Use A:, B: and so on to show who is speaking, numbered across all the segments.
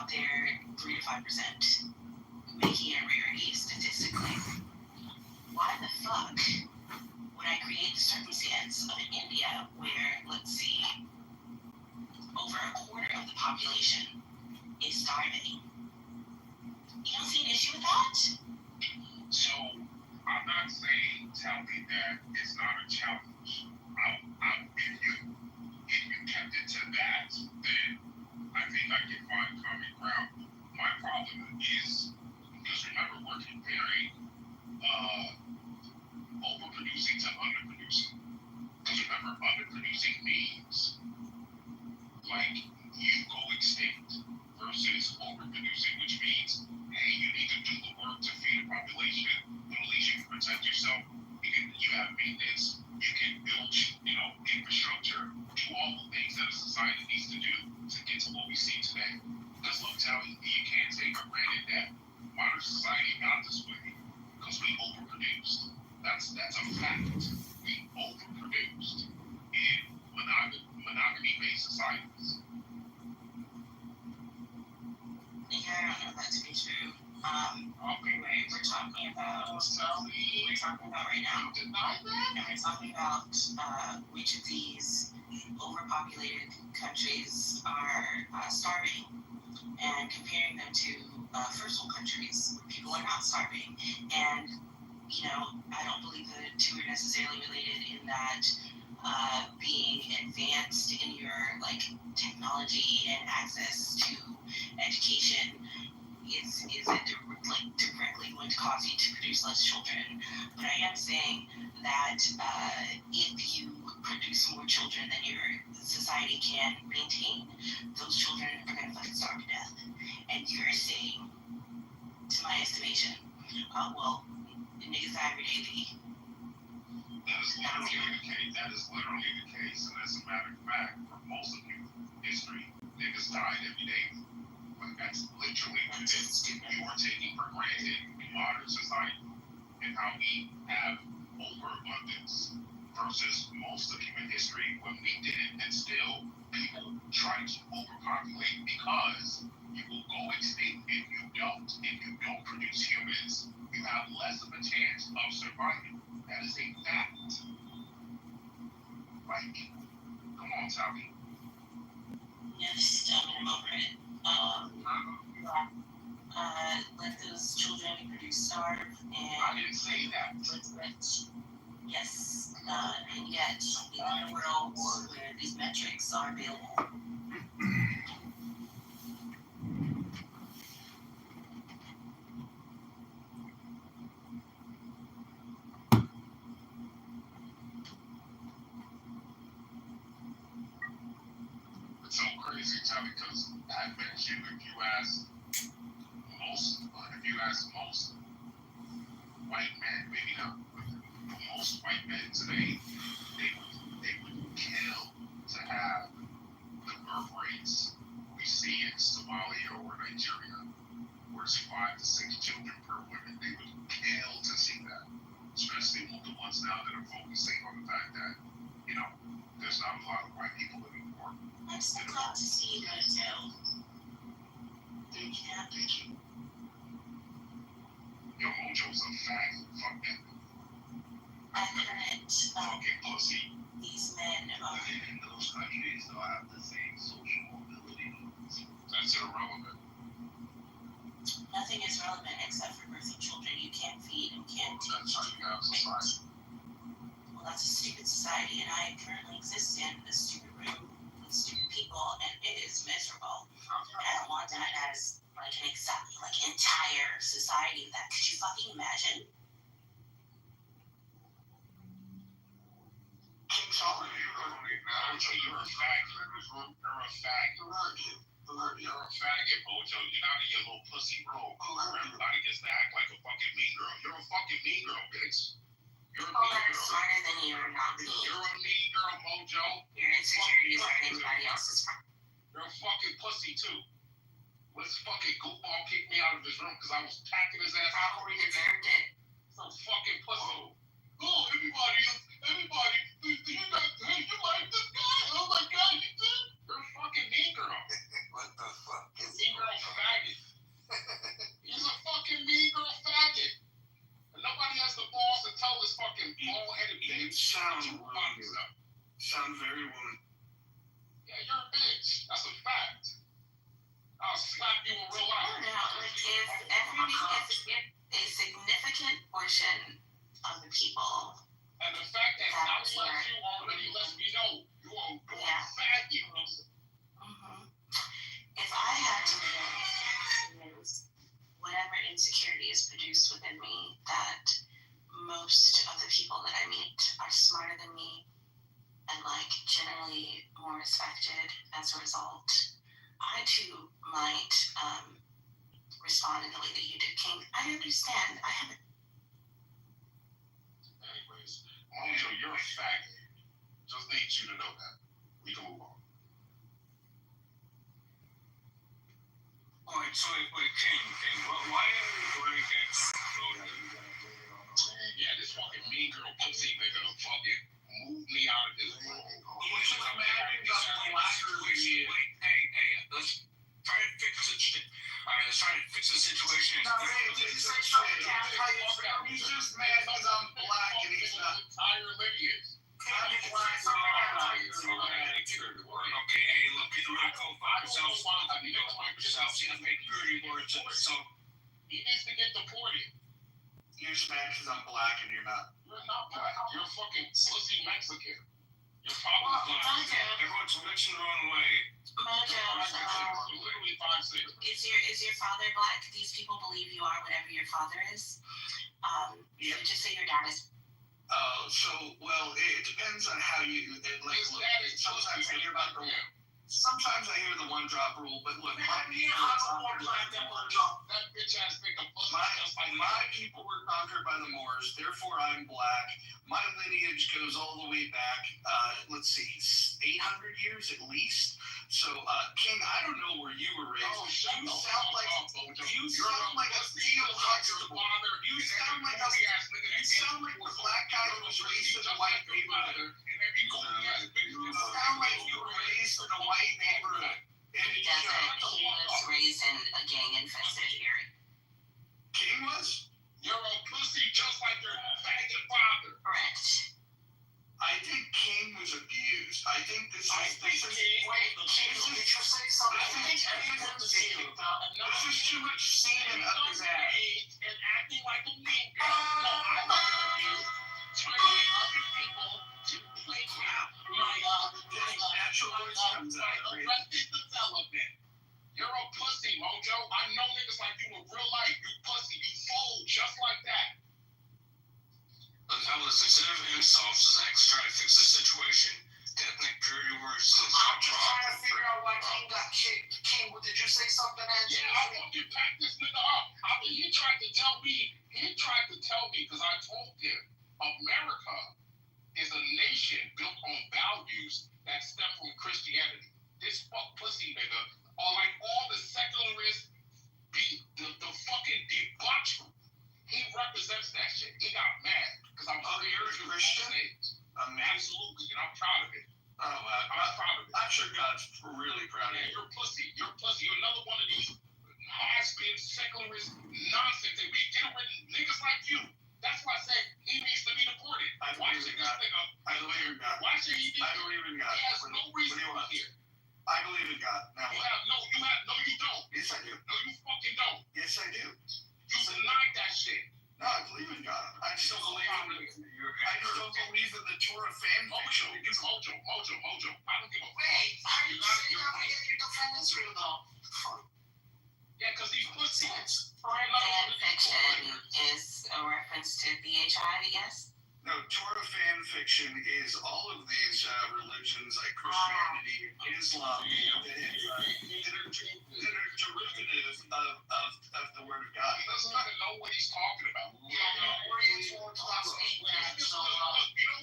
A: out there 3 to 5%, making it a rarity statistically. Why the fuck would I create the circumstance of India where, let's see, over a quarter of the population is starving? You don't see an issue with that?
B: So, I'm not saying, tell me that it's not a challenge. If you kept it to that, then I think I can find common ground. My problem is, because remember, we're comparing overproducing to underproducing. Because remember, underproducing means like you go extinct versus overproducing, which means, hey, you need to do the work to feed a population, but at least you can protect yourself. You have maintenance, you can build, infrastructure, do all the things that a society needs to do to get to what we see today. Because look, Tally, you can't take for granted that modern society got this way because we overproduced. That's a fact. We overproduced in monogamy-based societies.
A: Yeah, I don't know that to be true. We're talking about right now. And we're talking about which of these overpopulated countries are starving and comparing them to first world countries where people are not starving. And, I don't believe the two are necessarily related in that being advanced in your technology and access to education isn't directly going to cause you to produce less children. But I am saying that if you produce more children than your society can maintain, those children are going to fucking starve to death. And you're saying, to my estimation, niggas die every day, baby.
B: That is literally the case, and as a matter of fact, for most of human history, niggas died every day. That's literally what it is. You are taking for granted in modern society and how we have overabundance versus most of human history when we didn't, and still people try to overpopulate because you will go extinct if you don't. If you don't produce humans, you have less of a chance of surviving. That is a fact. Come on, Tommy.
A: Yes, I'm over it. Let those children produce starve, and
B: I didn't say that.
A: Yes, and yet in a world where these metrics are available.
B: It's so crazy, Tommy, because I bet you if you ask most white men, maybe not, but most white men today, they would kill to have the birth rates we see in Somalia or Nigeria, where it's 5 to 6 children per woman. They would kill to see that, especially the ones now that are focusing on the fact that, there's not a lot of white people living more.
A: I'm so glad to see you guys now. Thank you.
B: Yo, Mojo's a faggot. Fuck that.
A: I couldn't.
B: Fucking pussy.
A: These men are.
B: In those countries, they'll have the same social mobility. That's irrelevant.
A: Nothing is relevant except for birthing children you can't feed and can't teach.
B: That's how you have society.
A: Well, that's a stupid society, and I currently exist in a stupid room with stupid people, and it is miserable. And I don't want that as an entire society. That could you fucking imagine?
B: You're a faggot. You're a faggot, Mojo. You're not in your little pussy room. Everybody gets to act like a fucking mean girl. You're a fucking mean girl, bitch. You're a mean girl.
A: Smarter than you or not me.
B: You're a mean girl, Mojo.
A: Your insecurities aren't anybody else's problem.
B: You're a fucking pussy, too. This fucking goofball kicked me out of this room because I was packing his ass out.
A: Probably deserved it.
B: Some fucking pussy. Oh, everybody, you like this guy? Oh my God, you did? You're a fucking mean girl.
C: What the fuck is
B: mean girl
A: portion of the people.
B: And the fact that God loves you already lets me know you're a faggot.
A: If I had to live whatever insecurity is produced within me, that most of the people that I meet are smarter than me and like generally more respected as a result, I too might respond in the way that you did, King. I understand. I haven't.
B: Anyways, Mojo, you're a faggot. Just need you to know that. We can move on.
C: Wait, King, why are you going against
B: Yeah, this fucking mean girl pussy nigga fucking moved me out of this room.
C: What's the matter? Hey, let's try and fix this shit. Alright, let's try and fix the situation.
B: No, he's just mad because I'm black and he's not entire lineage.
C: Okay, hey, look, get the right code for yourself.
B: He needs to get deported. You're just mad because I'm black and you're not. You're not black. You're a fucking pussy Mexican. Your father's black.
C: Everyone's switching the wrong way.
B: You're literally 5'6".
A: Is your father black? These people believe you are whatever your father is.
B: Yeah.
A: Just say your dad is.
B: Well, it depends on how you like. Sometimes I hear about the. Sometimes I hear the one drop rule, but look, my people were conquered by the Moors, therefore I'm black. My lineage goes all the way back, let's see, 800 years at least. So, King, I don't know where you were raised. You sound like a Theo Huxtable. You sound like the black guy who was raised in a white neighborhood. You sound like you were raised in a white neighborhood.
A: He doesn't. He was raised in a gang-infested area.
B: King was? You're a pussy just like your faggot father.
A: Correct.
B: I think King was abused. I think this is too much semen up his ass. And acting like a mean girl. No, I wasn't abused. Trying to get other people to play my natural voice comes out. Arrested development. You're a pussy, Mojo. I know niggas like you in real life. You pussy. You fool just like that.
C: But now listen, instead of insults, just let's try to fix the situation. Ethnic purity words.
B: I'm just trying to figure out why King got kicked. King, did you say something at you? Yeah, I fucking packed this nigga up. He tried to tell me, because I told him, America is a nation built on values that stem from Christianity. This fuck pussy nigga, or like all the secularists, the fucking debauchery. He represents that shit. He got mad because I'm you're a Christian. Absolutely, and I'm proud of it. I'm proud of it. I'm sure God's really proud of it. You're a pussy. You're another one of these has-been secularist nonsense, and we get rid of niggas like you. That's why I said he needs to be deported. Why should this nigga? I believe in God. Why should he be? I believe in God. He has no reason to be here. I believe in God. Now, you don't. Yes, I do. No, you fucking don't. Yes, I do. You denied that shit. No, I believe in God. I just don't believe in the Torah fan fiction. Mojo. I don't give a fuck. Wait, how are you saying how you defend Israel, though? Yeah, because these pussies.
A: Fan fiction is a reference to BHI, yes?
B: No, Torah fan fiction is all of these religions like Christianity, Islam, that are derivative of the Word of God. He doesn't even know what he's talking about. You know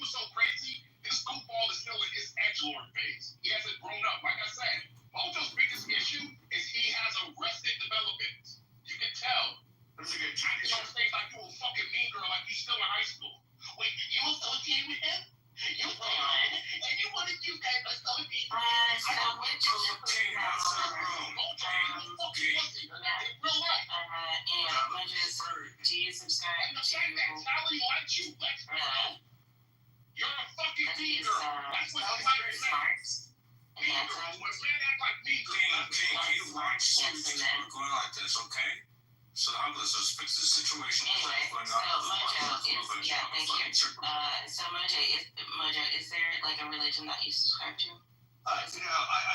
B: what's so crazy? This goofball is still in his edgelord phase. He hasn't grown up. Like I said, Mojo's biggest issue is he has arrested development. You can tell. That's a good time. You don't think like you a fucking mean girl, like you still in high school. Wait, you associate with him? You and you wanted you guys associate with him?
A: Do you subscribe
B: and the fact that Callie likes you, let's go. You're a fucking mean girl. That's what the life is like. Mean girls, when men act like mean girls.
C: King, you watch something going like this, okay? So how does this fix this situation?
A: Anyway, so Mojo is, yeah, thank you. So Mojo, is there like a religion that you subscribe to?
B: I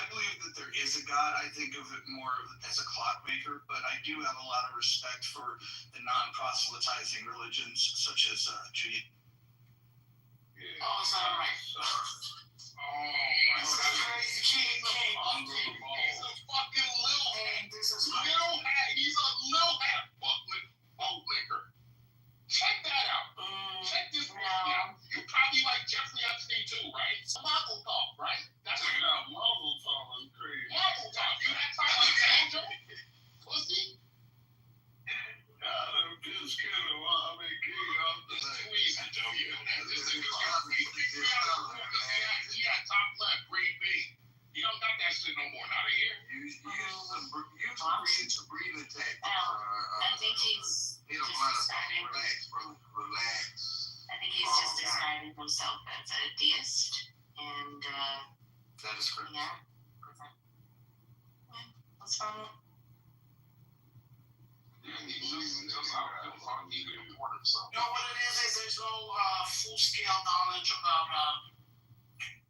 B: believe that there is a God. I think of it more as a clockmaker, but I do have a lot of respect for the non-proselytizing religions such as Judaism.
A: Yeah. Oh, it's not right.
B: This is crazy kid. He's a fucking little hat. He's a little hat bootlicker. Check that out. Check this one out. You probably like Jeffrey Epstein too, right? Marvel talk, right? That's what Marvel talk is crazy. Marvel talk. You had time like Mojo? Pussy? I'm just kidding. I mean, it's too easy, Joe. He got top left, grade B. You don't got that shit no more. Not a year. Use the breathing technique.
A: I think he's just describing.
B: Relax.
A: I think he's just describing himself as a deist, and
B: That is correct.
A: yeah. What's wrong?
B: No, what it is there's no full-scale knowledge about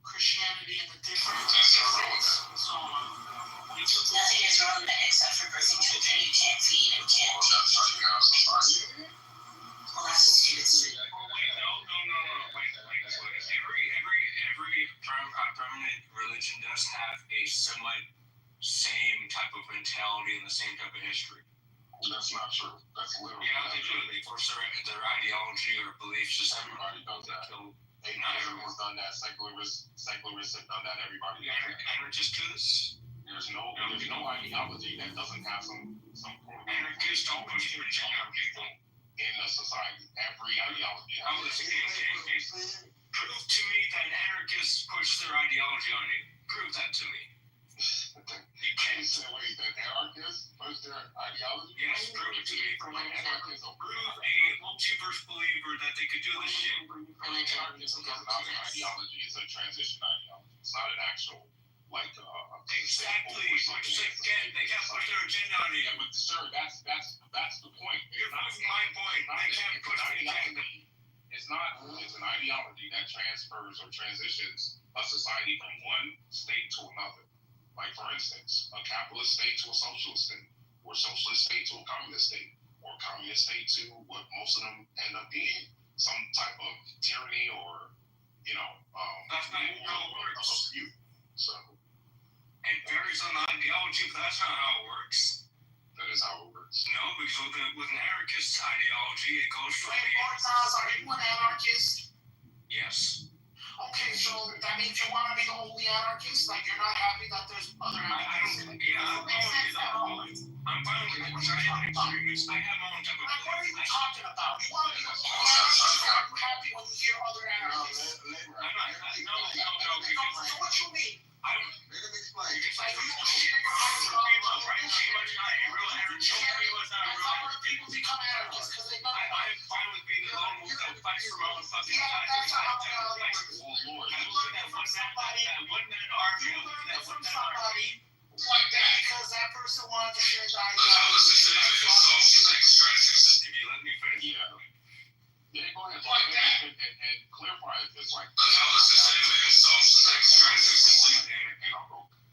B: Christianity and the different sects and so on.
A: Nothing is wrong except for birthing children you can't feed and can't teach. Well, that's a stupid thing.
C: Every permanent religion does have a somewhat same type of mentality and the same type of history.
B: That's not true. That's literally.
C: Yeah, they do. They force their ideology or belief system.
B: Everybody does that. Atheism has done that. Secularists have done that. Everybody.
C: Anarchists do this.
B: There's no ideology that doesn't have some
C: Anarchists don't push their agenda on people
B: in a society. Every ideology.
C: How is it? Prove to me that an anarchist pushes their ideology on you. Prove that to me.
B: You can't say wait, that anarchists push their ideology?
C: Yes, prove it to me. Prove a multiverse believer that they could do this shit.
B: Anarchism is not an ideology, it's a transition ideology. It's not an actual, like,
C: exactly. They can't push their agenda on you.
B: Yeah, but sir, that's the point.
C: You're proving my point. They can't push their agenda.
B: It's an ideology that transfers or transitions a society from one state to another. Like, for instance, a capitalist state to a socialist state, or socialist state to a communist state, or communist state to what most of them end up being, some type of tyranny or,
C: that's not how it works.
B: So
C: it varies on the ideology, but that's not how it works.
B: That is how it works.
C: No, because with an anarchist ideology, it goes from
B: are you an anarchist?
C: Yes.
B: Okay, so that means you want to be the only anarchist? Like, you're not happy that there's other anarchists?
C: I'm fine with it. I'm extremist. I have my own type of
B: belief. What are you talking about? You want to be the only anarchist? Are you happy when you hear other anarchists?
C: I'm not. No.
B: So what you mean?
C: Let him explain.
B: Like, you don't share your ideology.
C: Right? Shima's not a real anarchist. Shima's not a real anarchist.
B: People become anarchists because they know
C: I'm fine with being the lone wolf that fights for my own fucking
B: life. That's how it works.
C: You learn that from somebody.
B: You learn that from somebody like that because that person wanted to share the ideology.
C: If you let me finish.
B: Yeah, go ahead. Like that. And clarify if it's like.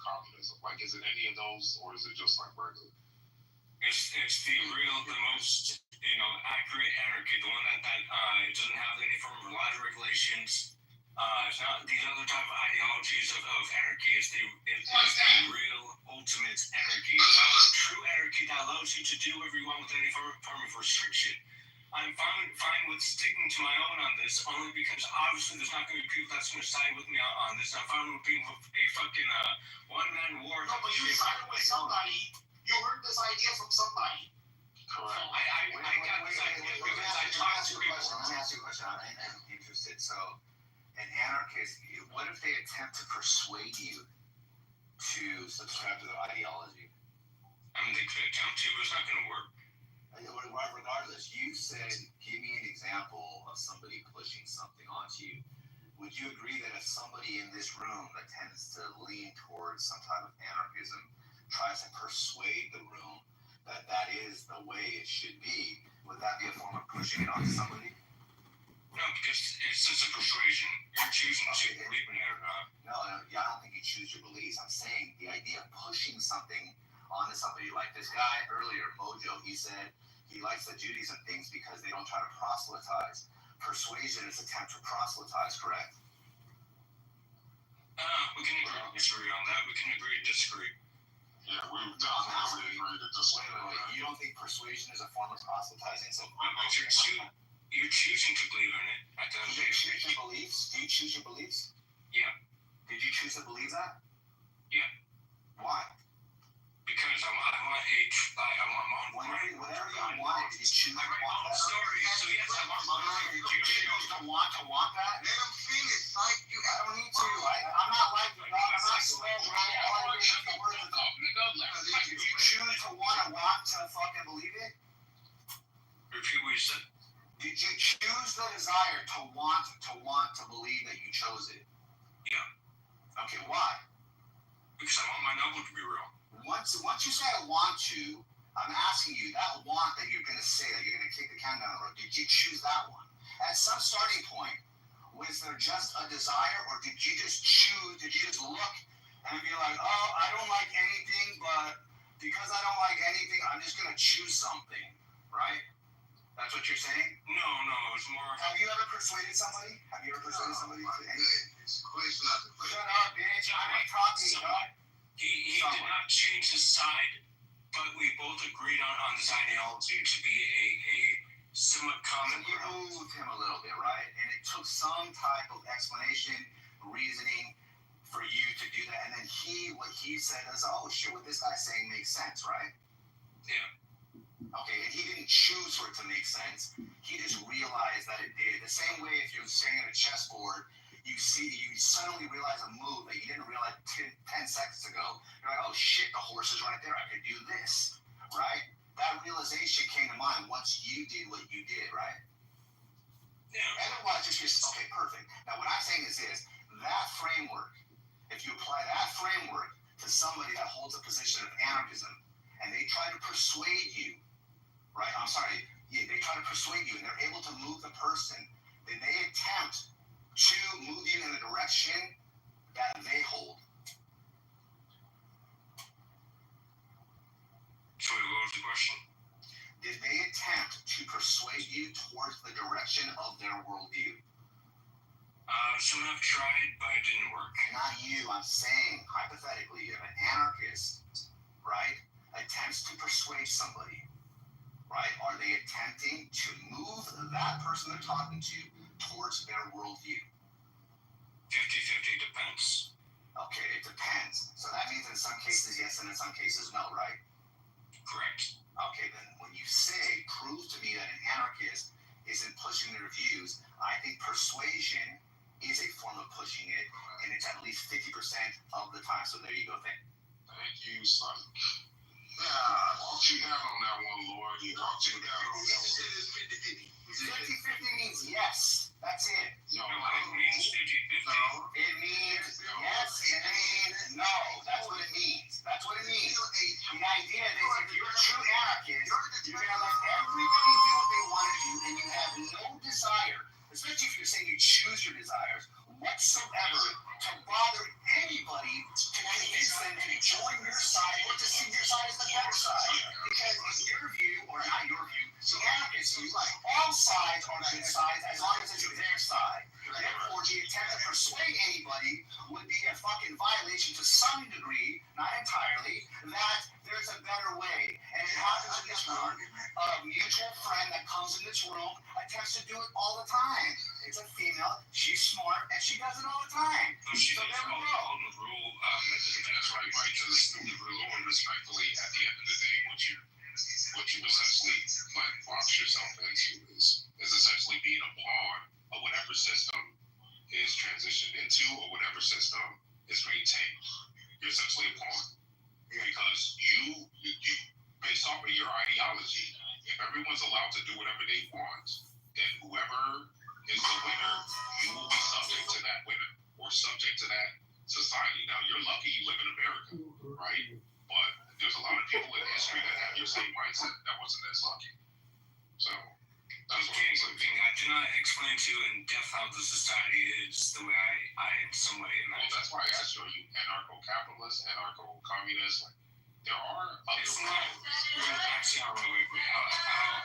B: Communism. Like, is it any of those, or is it just like regular?
C: It's the most accurate anarchy, the one that it doesn't have any form of laws or regulations. It's not these other type of ideologies of anarchy. It's the real ultimate anarchy. True anarchy that allows you to do whatever you want with any form of restriction. I'm fine with sticking to my own on this, only because obviously there's not going to be people that's going to side with me on this. I'm fine with being a fucking one-man war.
B: No, but you sided with somebody. You heard this idea from somebody. Correct.
C: I got this idea because I talked to people.
D: Let me ask you a question. I'm interested. So, an anarchist, what if they attempt to persuade you to subscribe to their ideology?
C: I mean, they could attempt to, but it's not going to work.
D: Regardless, you said, give me an example of somebody pushing something onto you. Would you agree that if somebody in this room that tends to lean towards some type of anarchism tries to persuade the room that is the way it should be, would that be a form of pushing it onto somebody?
C: No, because it's just a persuasion. You're choosing to believe in it or not.
D: No, yeah, I don't think you choose your beliefs. I'm saying the idea of pushing something onto somebody, like this guy earlier, Mojo, he said he likes the Judaism things because they don't try to proselytize. Persuasion is an attempt to proselytize, correct?
C: We can agree to disagree on that. We can agree to disagree.
B: Yeah, we've definitely agreed to disagree.
D: Wait. You don't think persuasion is a form of proselytizing? So
C: But you're choosing to believe in it at the end of the day.
D: Do you choose your beliefs? Do you choose your beliefs?
C: Yeah.
D: Did you choose to believe that?
C: Yeah.
D: Why?
C: Because I want my own
D: whatever you want, did you choose to want that?
C: Story. So yes, I want my own.
D: Did you choose to want that?
A: Let them feel it, like you.
D: I don't need to. I'm not like you, dog. I'm not slow, right? All I do is the words of God. Did you choose to want to fucking believe it?
C: Repeat what you said.
D: Did you choose the desire to want to believe that you chose it?
C: Yeah.
D: Okay, why?
C: Because I want my novel to be real.
D: Once you say I want to, I'm asking you, that want that you're going to say, that you're going to kick the can down the road, did you choose that one? At some starting point, was there just a desire, or did you just look and be like, oh, I don't like anything, but because I don't like anything, I'm just going to choose something, right? That's what you're saying?
C: No, it's more.
D: Have you ever persuaded somebody? Have you ever persuaded somebody to anything?
A: Question after question.
D: Shut up, bitch. I ain't talking to you.
C: He did not change his side, but we both agreed on this ideology to be a somewhat common
D: You
C: ground.
D: moved him a little bit, right? And it took some type of explanation, reasoning for you to do that. And then what he said is, oh shit, what this guy's saying makes sense, right?
C: Yeah.
D: Okay, and he didn't choose for it to make sense. He just realized that it did. The same way if you're staring at a chessboard, you suddenly realize a move that you didn't realize 10 seconds ago. You're like, oh shit, the horse is right there. I could do this, right? That realization came to mind once you did what you did, right?
C: Yeah.
D: Otherwise, okay, perfect. Now, what I'm saying is this: that framework, if you apply that framework to somebody that holds a position of anarchism, and they try to persuade you, right? They try to persuade you, and they're able to move the person, then they attempt to move you in the direction that they hold.
C: Sorry, what was the question?
D: Did they attempt to persuade you towards the direction of their worldview?
C: Some have tried, but it didn't work.
D: Not you. I'm saying, hypothetically, if an anarchist, right, attempts to persuade somebody, right, are they attempting to move that person they're talking to towards their worldview?
C: 50-50 depends.
D: Okay, it depends. So that means in some cases yes and in some cases no, right?
C: Correct.
D: Okay, then when you say, prove to me that an anarchist isn't pushing their views, I think persuasion is a form of pushing it, and it's at least 50% of the time. So there you go,
B: Thank you, son. Yeah, walk you down on that one, Lord. You walked you down on that one.
D: 50-50 means yes. That's it.
B: Yo,
C: It means 50-50.
B: No.
D: It means yes, and it means no. That's what it means. That's what it means. The idea is if you're a true anarchist, you're going to let everybody do what they want to do, and you have no desire, especially if you're saying you choose your desires, whatsoever, to bother anybody to convince them to join your side or to see your side as the better side. Because in your view, or not your view, the anarchist view, all sides are good sides as long as it's their side. Therefore, the attempt to persuade anybody would be a fucking violation to some degree, not entirely, that there's a better way. And it happens in this room. A mutual friend that comes in this room attempts to do it all the time. It's a female, she's smart, and she does it all the time.
C: But she
D: So
C: does
D: there we
C: follow
D: go.
C: the rule.
B: That's right, Mike. Because the rule, and respectfully, at the end of the day, what you essentially box yourself into is essentially being a pawn of whatever system is transitioned into or whatever system is maintained. You're essentially a pawn because you based off of your ideology, if everyone's allowed to do whatever they want, then whoever is the winner, you will be subject to that winner or subject to that society. Now, you're lucky you live in America, right? But there's a lot of people in history that have your same mindset that wasn't as lucky. So that's what I'm saying.
C: I do not explain to you in depth how the society is the way I in some way imagine.
B: Well, that's why I asked you, are you anarcho-capitalist, anarcho-communist? Like, there are other
C: it's not real actually our way.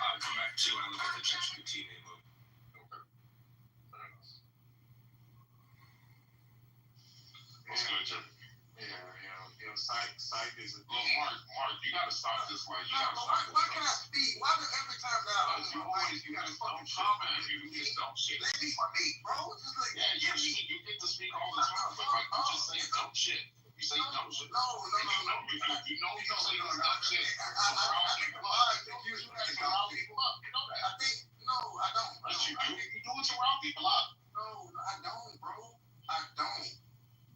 C: I'll come back to when I look at the ChatGPT name of.
B: Okay. Fair enough. What's good, Jim?
E: Psych is a...
B: Well, Mark, you gotta stop this way. You gotta
E: why
B: stop
E: can I speak? Why do every time now you gotta fucking comment?
B: You just don't shit.
E: Let me speak, bro. Just like,
B: Yeah, you get to speak all the time, but like you just say dumb shit. You say dumb shit.
E: No.
B: You say dumb shit. You rile people up. You know that.
E: I think, no, I don't.
B: Yes, you do. You do it to rile people up.
E: No, I don't, bro. I don't.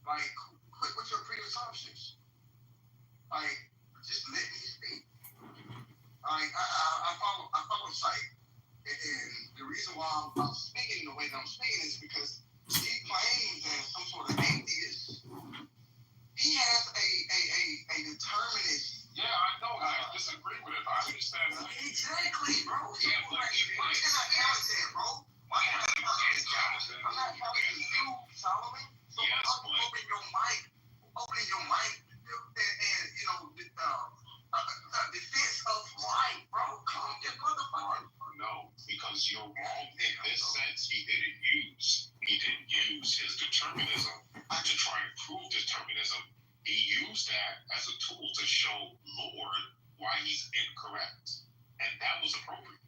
E: Like, quit with your pre-assumptions. Like, just let me speak. Like, I follow sight. And the reason why I'm speaking the way that I'm speaking is because he claims as some sort of atheist. He has a determinist.
B: Yeah, I know. I disagree with it. I understand that.
E: Exactly, bro.
B: Yeah, but
E: why can I challenge that, bro? Why can I challenge that? I'm not challenging you, Solomon. So
B: yes,
E: open your mic, and you know, defense of right, bro. Calm your motherfucker.
B: No, because you're wrong in this sense. He didn't use his determinism to try and prove determinism. He used that as a tool to show Lord why he's incorrect. And that was appropriate.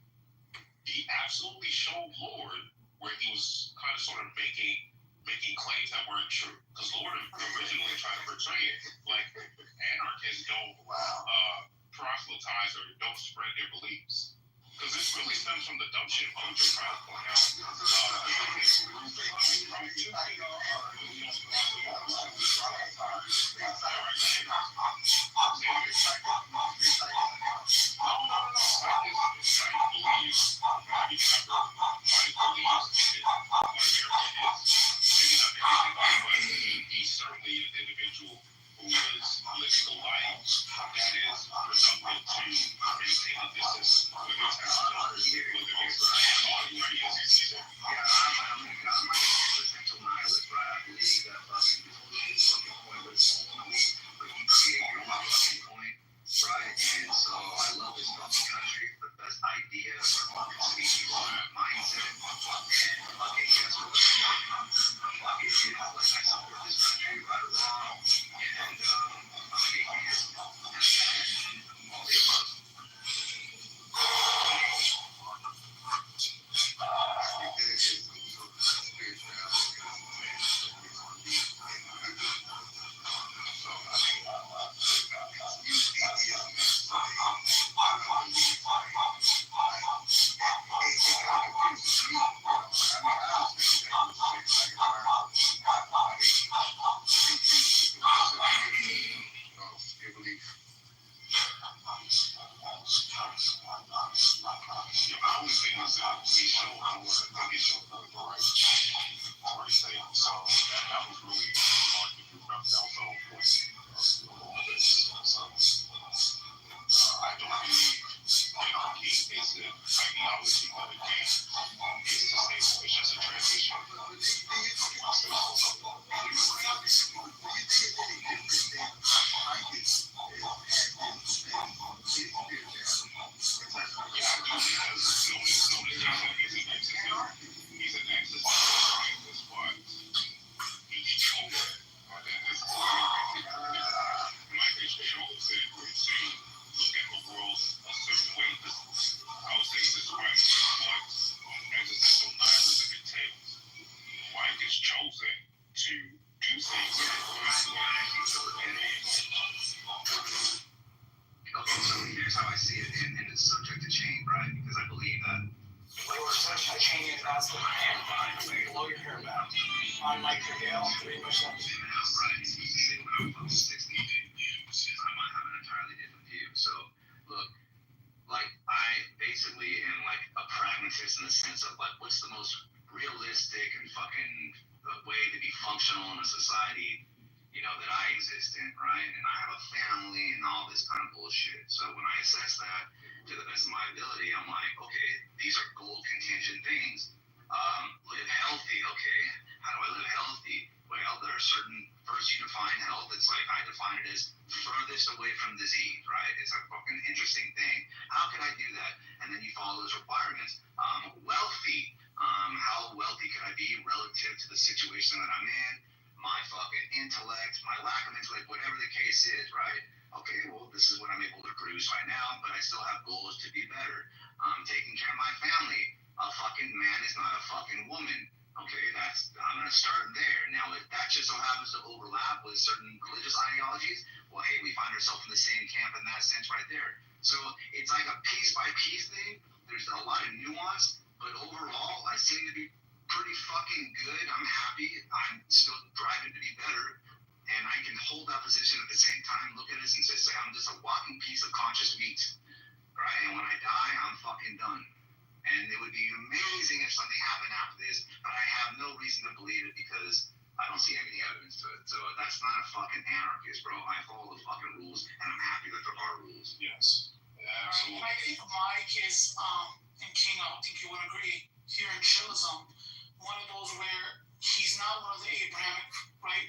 B: He absolutely showed Lord where he was kind of sort of making claims that weren't true. Because Lord originally tried to portray it like anarchists don't proselytize or don't spread their beliefs. Because this really stems from the dumb shit I'm just trying to point out. He's certainly an individual who is living a life that is productive to maintain a distance with his
D: Right, and so I love this fucking country, the best ideas are fucking speaking mindset, and fucking guess what? Fucking shit, like I support this country right or wrong, and I'm an atheist, and all the above. Functional in a society, you know, that I exist in, right? And I have a family and all this this kind of bullshit. So when I assess that to the best of my ability, I'm like, okay, these are goal contingent things. Live healthy, okay. How do I live healthy? Well, there are certain, first you define health, it's like I define it as furthest away from disease, right? It's a fucking interesting thing. How can I do that? And then you follow those requirements. Wealthy, how wealthy can I be relative to the situation that I'm in? My fucking intellect, my lack of intellect, whatever the case is, right? Okay, well, this is what I'm able to produce right now, but I still have goals to be better. Taking care of my family. A fucking man is not a fucking woman. Okay, I'm going to start there. Now, if that just so happens to overlap with certain religious ideologies, well, hey, we find ourselves in the same camp in that sense right there. So it's like a piece by piece thing. There's a lot of nuance, but overall, I seem to be pretty fucking good. I'm happy. I'm still driving to be better. And I can hold that position at the same time, look at us and say, I'm just a walking piece of conscious meat. Right? And when I die, I'm fucking done. And it would be amazing if something happened after this, but I have no reason to believe it because I don't see any evidence to it. So that's not a fucking anarchist, bro. I follow the fucking rules, and I'm happy that there are rules.
B: Yes. Absolutely.
A: I think Mike is, and King, I think you would agree, here in Chilism, one of those where he's not one of the Abrahamic, right,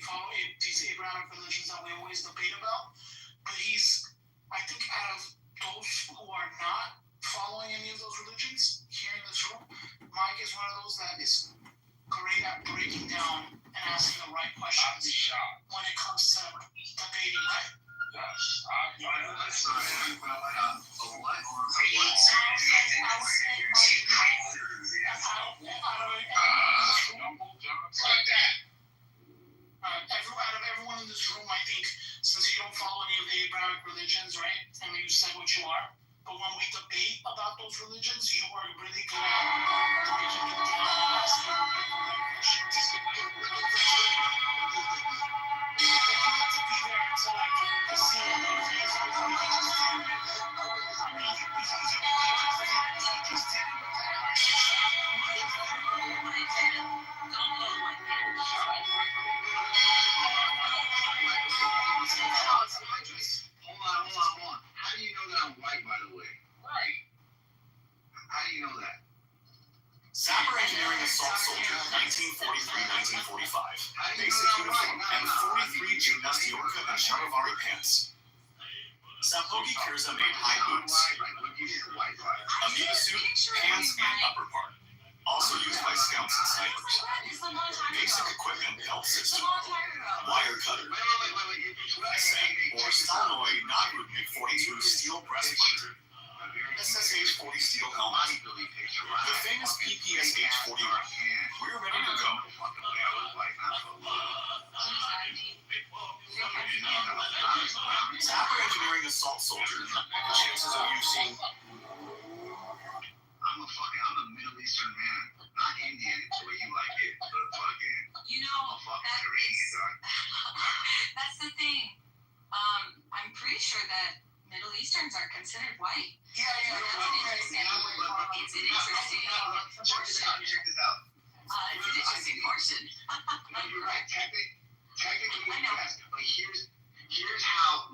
A: these Abrahamic religions that we always debate about, but he's, I think, out of those who are not following any of those religions here in this room, Mike is one of those that is great at breaking down and asking the right questions when it comes to debating, right?
B: Yes.
A: Out of everyone in this room, I think, since you don't follow any of the Abrahamic religions, right? I mean, you said what you are. But when we debate about those religions, you are really good at breaking it down and asking the right questions. You don't have to be there to like see it.
D: Hold on. How do you know that I'm white, by the way?
B: Right.
D: How do you know that?
C: Sapper Engineering Assault Soldier, 1943-1945. Basic uniform and 43 gymnast Yorka and Sharavari pants. Sapogi Kurza made high boots, amoeba suit, pants, and upper part. Also used by scouts and snipers. Basic equipment belt system. Wire cutter. Or Stalnoy Nagrudnik 42 steel breastplate. SSH 40 steel helmet. The famous PPSH 41. We're ready to go. Sapper Engineering Assault Soldier. The chances of you seeing.
D: I'm a Middle Eastern man. Not Indian, the way you like it, but fucking.
F: You know, that's the thing. I'm pretty sure that Middle Easterns are considered white.
A: Yeah.
F: It's an interesting
D: Check this out.
F: It's an interesting portion.
D: No, you're right. Technically,
F: I know.
D: yes. But here's how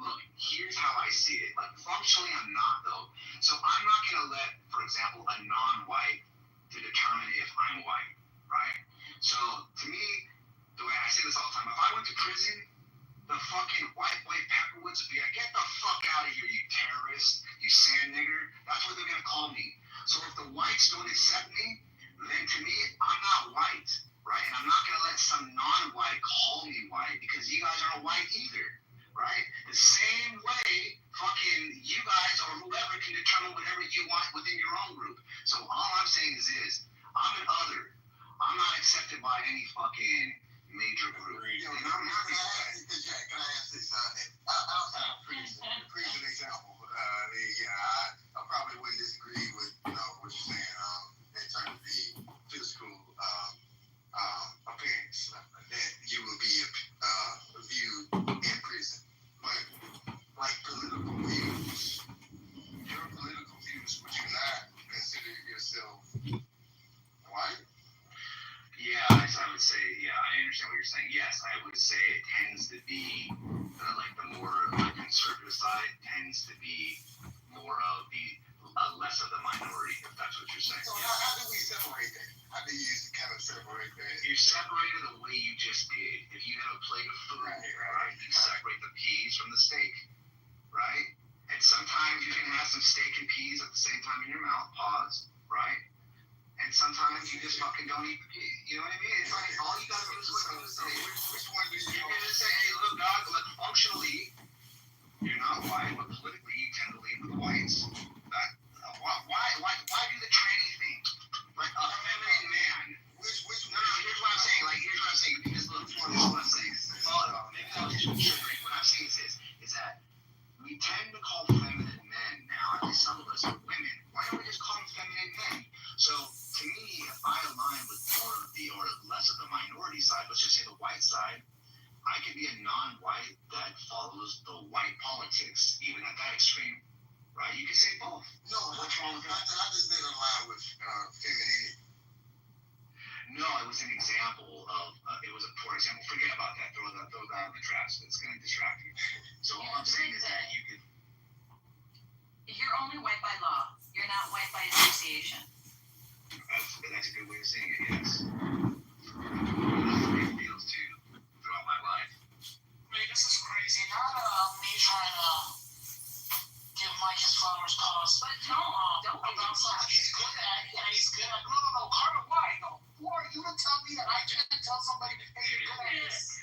D: I see it. Like, functionally, I'm not, though. So I'm not going to let, for example, a non-white to determine if I'm white, right? So, to me, the way I say this all the time, if I went to prison, the fucking white boy Pepperwoods would be like, get the fuck out of here, you terrorist, you sand nigger. That's what they're going to call me. So if the whites don't accept me, then to me, I'm not white, right? And I'm not going to let some non-white call me white because you guys aren't white either, right? The same way fucking you guys or whoever can determine whatever you want within your own group. So all I'm saying is this, I'm an other. I'm not accepted by any fucking major group.
E: Yo, and I'm not going to ask you, because can I ask this? I'll have an example. I probably wouldn't disagree with what you're saying in terms of the physical appearance that you will be viewed in prison. But like political views, your political views, would you not consider yourself white?
D: Yeah, I would say, I understand what you're saying. Yes, I would say it tends to be like the more conservative side tends tends to be more of the less of the minority, if that's what you're saying.
E: So how do we separate that? How do you kind of separate that?
D: You separate it the way you just did. If you have a plate of food, right, you separate the peas from the steak, right? And sometimes you can have some steak and peas at the same time in your mouth, pause, right? And sometimes you just fucking don't eat the peas. You know what I mean? It's like all you gotta do is what you say.
E: Which one do you
D: You're gonna say, hey, look, dog, look, functionally, you're not white, but politically you tend to lean with the whites. Why do the tranny thing? Like a feminine man.
E: Which
D: No, here's what I'm saying. Because look, this is what I'm saying. Maybe I'll just be triggering. What I'm saying is this, is that we tend to call feminine men now, at least some of us are women. Why don't we just call them feminine men? So to me, if I align with more of the or less of the minority side, let's just say the white side, I could be a non-white that follows the white politics, even at that extreme. Right? You can say both.
E: No, what's wrong with that? I just didn't align with femininity.
D: No, it was an example of, it was a poor example. Forget about that. Throw that in the trash. It's going to distract you. So all I'm saying is that you could.
F: You're only white by law. You're not white by association.
D: That's a good way of saying it, yes. That's the way it feels too, throughout my life.
A: I mean, this is crazy. Not me trying to give Mike his flowers cause. But don't about something he's good at. Yeah, he's good at. No, Carter, why though? Who are you to tell me that I can't tell somebody, hey, you're good at this?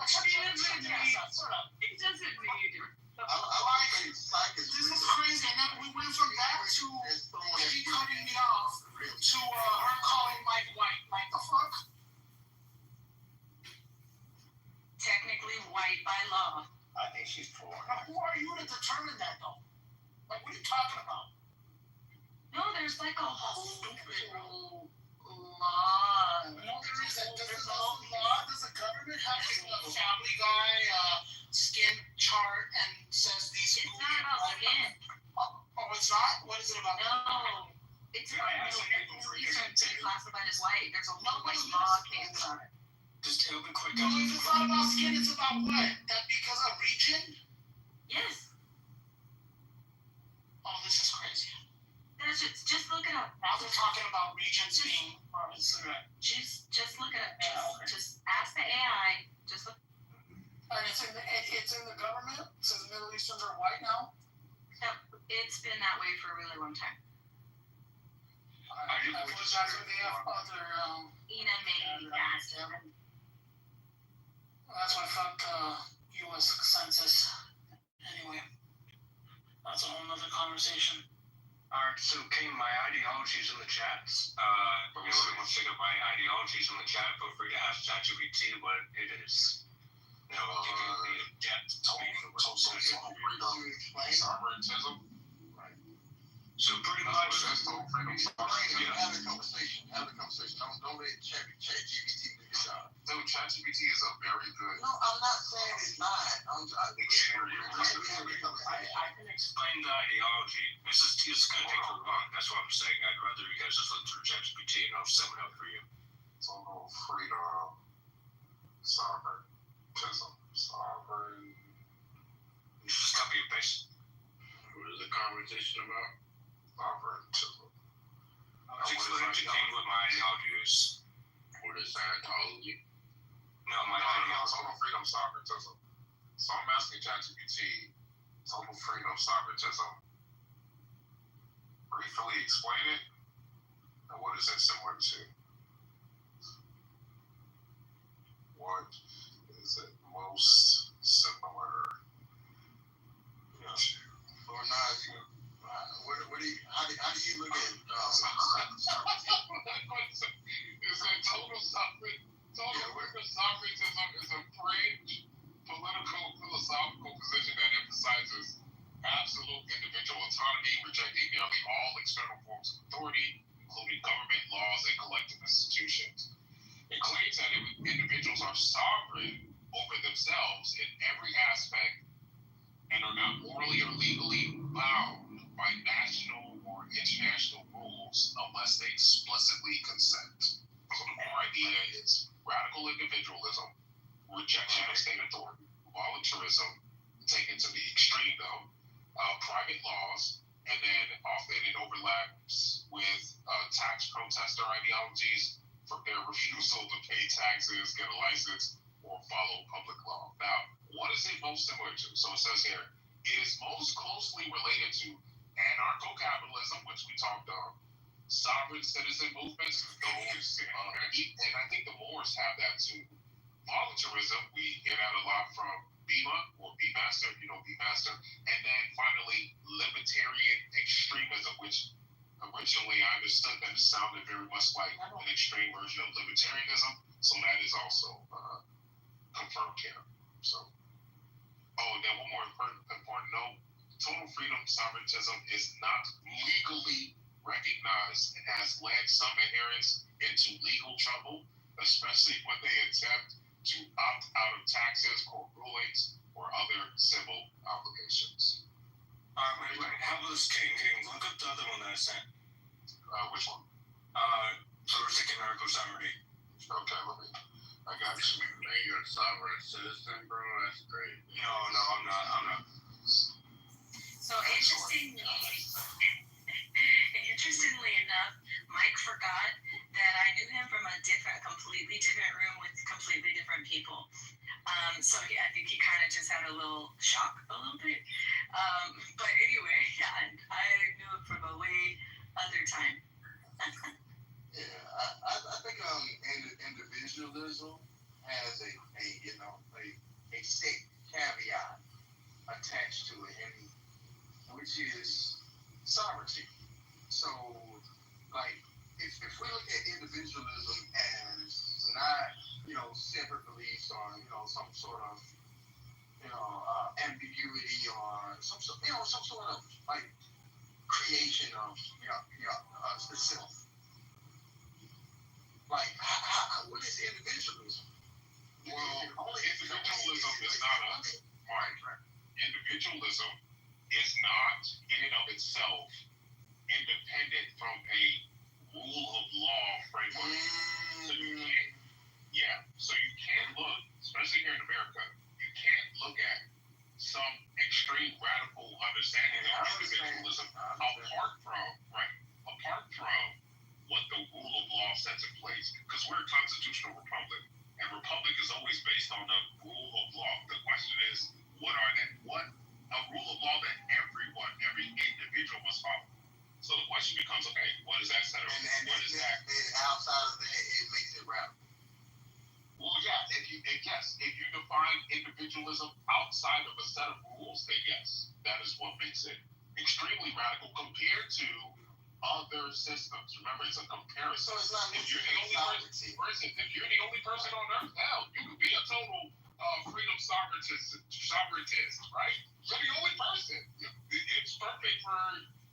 A: Shut up.
F: It doesn't need you.
E: I like it.
A: This is crazy. And then we went from that to he cutting me off to her calling Mike white. Like the fuck?
F: Technically white by law.
D: I think she's poor.
A: Now, who are you to determine that though? Like, what are you talking about?
F: No, there's like a whole law.
A: No, there isn't. There's a whole law. Does the government have a Family Guy skin chart and says these?
F: It's not about skin.
A: Oh, it's not? What is it about?
F: No. It's about Middle Eastern being classified as white. There's a whole like law case on it.
C: Just real quick.
A: No, if it's not about skin, it's about what? That because of region?
F: Yes.
A: Oh, this is crazy.
F: Just look it up.
A: Now they're talking about regions being.
F: Just look it up. Just ask the AI. Just look.
A: And it's in the government. It says Middle Easterns are white now.
F: It's been that way for a really long time.
A: I thought that's what they have other.
F: Ina made that.
A: That's why fuck U.S. Census. Anyway, that's a whole nother conversation.
C: Alright, so King, my ideology's in the chat. If anyone wants to get my ideology's in the chat, feel free to ask ChatGPT what it is. You know, give you the in-depth
E: Total freedom, sovereigntism.
C: So pretty much,
E: That's total freedom.
C: Yeah.
E: Have the conversation. Don't let ChatGPT do your job. So ChatGPT is a very good. No, I'm not saying it's not.
C: I can explain the ideology. This is going to take too long. That's what I'm saying. I'd rather you guys just look through ChatGPT and I'll sum it up for you.
E: Total freedom, sovereigntism, sovereign.
C: You just copy and paste.
E: What is the conversation about? Sovereigntism.
C: I'll explain to King what my ideology is.
E: What is Scientology?
C: No, my ideology.
E: Total freedom, sovereigntism. So I'm asking ChatGPT, total freedom, sovereigntism. Briefly explain it, and what is it similar to? What is it most similar to? Or not? How do you look at Is it total freedom sovereigntism is a fringe political philosophical position that emphasizes absolute individual autonomy, rejecting nearly all external forms of authority, including government, laws, and collective institutions. It claims that individuals are sovereign over themselves in every aspect and are not morally or legally bound by national or international rules unless they explicitly consent. So the core idea is radical individualism, rejection of state authority, voluntarism, taken to the extreme though,
B: private laws, and then often it overlaps with tax protester ideologies from their refusal to pay taxes, get a license, or follow public law. Now, what is it most similar to? So it says here, it is most closely related to anarcho-capitalism, which we talked on, sovereign citizen movements, those, and I think the Moors have that too. Voluntarism, we hear that a lot from Bema or B-Master, B-Master, and then finally libertarian extremism, which originally I understood that it sounded very much like an extreme version of libertarianism, so that is also confirmed here. So, and then one more important note: total freedom sovereigntism is not legally recognized and has led some adherents into legal trouble, especially when they attempt to opt out of taxes, court rulings, or other civil obligations.
C: Wait. How was King? Look up the other one that I sent.
B: Which one?
C: Thoracic and Narco Sovereignty.
B: Okay, I got you.
E: Man, you're a sovereign citizen, bro. That's great.
C: No, I'm not.
F: So interestingly enough, Mike forgot that I knew him from a completely different room with completely different people. So I think he kind of just had a little shock a little bit. But anyway, yeah, I knew him from a way other time.
E: Yeah, I think individualism has a state caveat attached to it, which is sovereignty. So, like, if we look at individualism as not, separate beliefs or, some sort of, ambiguity or some sort of, like, creation of, the self. Like, what is individualism?
B: Well, individualism is not individualism is not in and of itself independent from a rule of law framework. So you can't look, especially here in America, you can't look at some extreme radical understanding of individualism apart from what the rule of law sets in place. Because we're a constitutional republic, and republic is always based on the rule of law. The question is, what are they? What a rule of law that every individual must follow. So the question becomes, okay, what is that set of? What is that?
E: And outside of that, it makes it radical.
B: Well, yeah. If you define individualism outside of a set of rules, then yes, that is what makes it extremely radical compared to other systems. Remember, it's a comparison.
E: So it's not
B: if you're the only person on earth, hell, you could be a total freedom sovereigntist, right? You're the only person. It's perfect for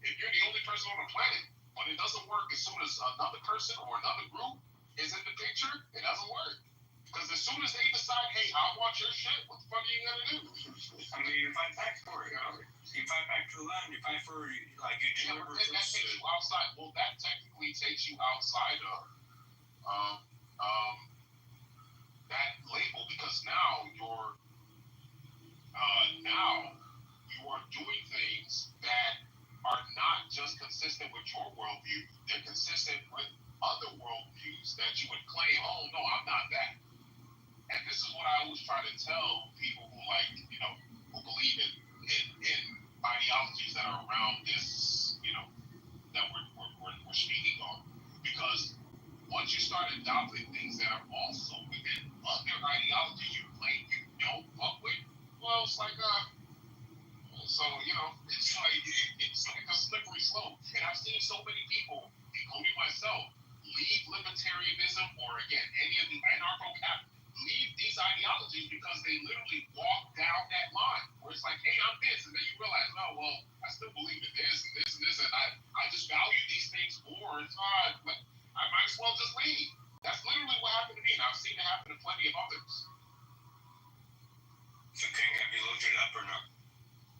B: if you're the only person on the planet. But it doesn't work as soon as another person or another group is in the picture. It doesn't work. Because as soon as they decide, hey, I want your shit, what the fuck are you gonna do?
C: I mean, you fight back for it. You fight back for the land. You fight for that takes you
B: outside. Well, that technically takes you outside of that label because now you are doing things that are not just consistent with your worldview. They're consistent with other worldviews that you would claim. Oh no, I'm not that. And this is what I always try to tell people who who believe in ideologies that are around this, that we're speaking on. Because once you start adopting things that are also within other ideologies you claim you don't fuck with, well, it's like it's like a slippery slope. And I've seen so many people, including myself, leave libertarianism or again any of the anarcho-capitalists, leave these ideologies because they literally walk down that line where it's like, hey, I'm this, and then you realize, oh well, I still believe in this and this and this, and I just value these things more. It's hard, but I might as well just leave. That's literally what happened to me, and I've seen it happen to plenty of others.
C: So King, have you looked it up or not?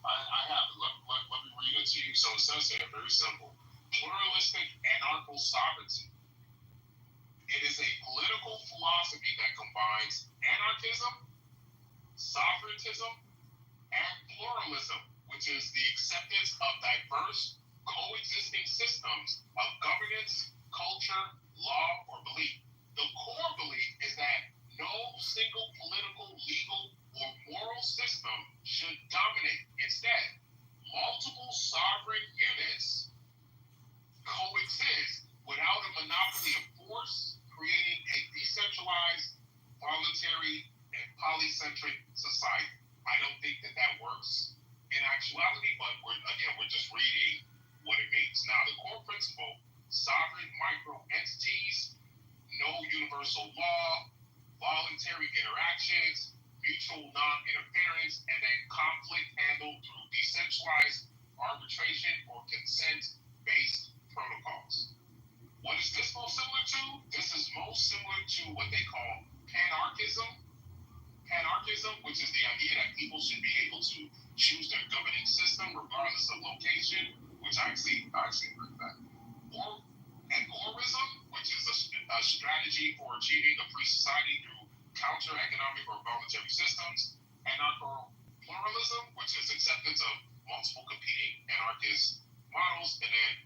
B: I have. Let me read it to you. So it says here, very simple: pluralistic anarcho-sovereignty. It is a political philosophy that combines anarchism, sovereigntism, and pluralism with which is the acceptance of diverse coexisting systems of governance, culture, law, or belief. The core belief is that no single political, legal, or moral system should dominate. Instead, multiple sovereign units coexist without a monopoly of force, creating a decentralized, voluntary, and polycentric society. I don't think that that works in actuality, but we're just reading what it means. Now, the core principle, sovereign micro entities, no universal law, voluntary interactions, mutual non-interference, and then conflict handled through decentralized arbitration or consent-based protocols. What is this most similar to? This is most similar to what they call panarchism. Panarchism, which is the idea that people should be able to choose their governing system regardless of location, which I actually agree with that. Or agorism, which is a strategy for achieving a free society through counter-economic or voluntary systems. Anarcho-pluralism, which is acceptance of multiple competing anarchist models. And then,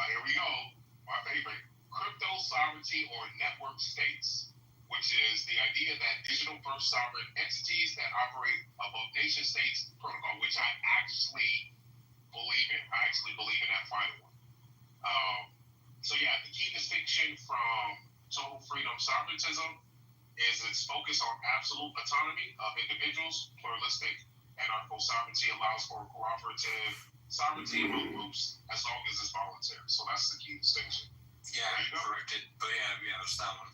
B: here we go, my favorite, crypto sovereignty or network states, which is the idea that digital-first sovereign entities that operate above nation-states protocol, which I actually believe in. I actually believe in that final one. So yeah, the key distinction from total freedom sovereigntism is its focus on absolute autonomy of individuals. Pluralistic anarcho-sovereignty allows for cooperative sovereignty among groups as long as it's voluntary. So that's the key distinction.
C: Yeah, corrected. But yeah, that's that one.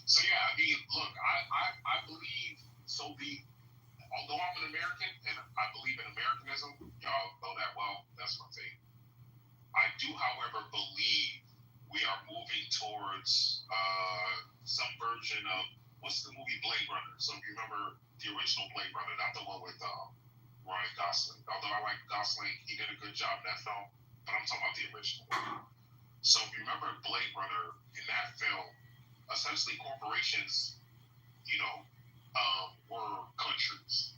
B: So yeah, I mean, look, I believe so. Although I'm an American and I believe in Americanism, y'all know that well. That's my thing. I do, however, believe we are moving towards some version of what's the movie Blade Runner. So if you remember the original Blade Runner, not the one with Ryan Gosling. Although I like Gosling, he did a good job in that film. But I'm talking about the original. So if you remember Blade Runner, in that film, essentially corporations, were countries.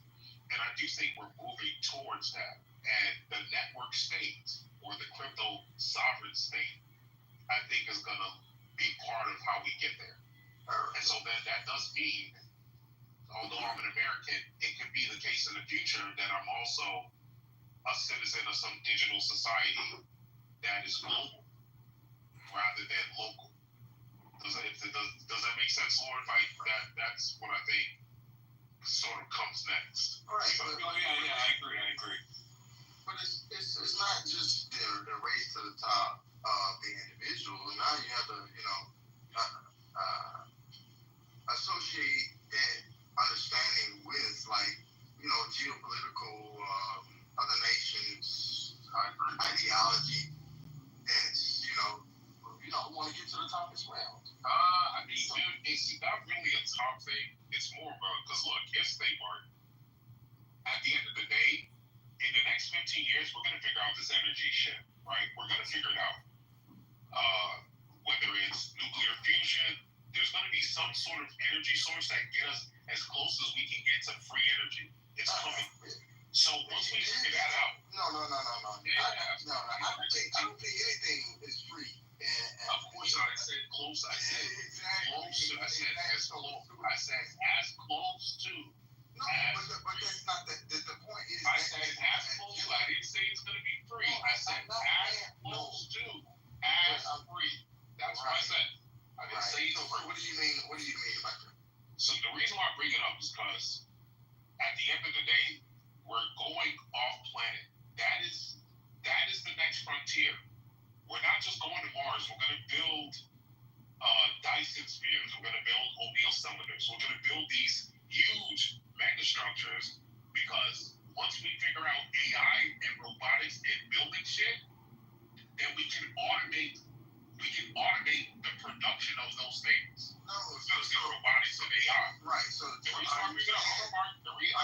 B: And I do think we're moving towards that. And the network state or the crypto sovereign state, I think is going to be part of how we get there. And so then that does mean, although I'm an American, it could be the case in the future that I'm also a citizen of some digital society that is global rather than local. Does that make sense, Lord? Like that's what I think sort of comes next.
E: All right.
C: So, yeah, I agree.
E: But it's not just the race to the top of the individual. Now you have to, associate that understanding with geopolitical other nations ideology that's want to get to the top as well.
B: I mean, it's not really a top thing. It's more of a, because look, here's the thing, Mark. At the end of the day, in the next 15 years, we're going to figure out this energy shit, right? We're going to figure it out. Whether it's nuclear fusion, there's going to be some sort of energy source that get us as close as we can get to free energy. It's coming. So once we figure that out.
E: No.
B: Yeah,
E: I don't think anything is free.
B: Of course, I said close. I said close to. I said as close. I said as close to.
E: No, but that's not the point. Is
B: I said as close to. I didn't say it's going to be free. I said as close to as free. That's what I said. I didn't say it's free.
E: What do you mean? What do you mean about that?
B: So the reason why I bring it up is because at the end of the day, we're going off planet. That is the next frontier. We're not just going to Mars. We're going to build Dyson spheres. We're going to build O'Neill cylinders. We're going to build these huge megastructures because once we figure out AI and robotics and building shit, then we can automate the production of those things.
E: No,
B: it's the robotics of AI.
E: Right. So
B: the reason why I bring it up, the reason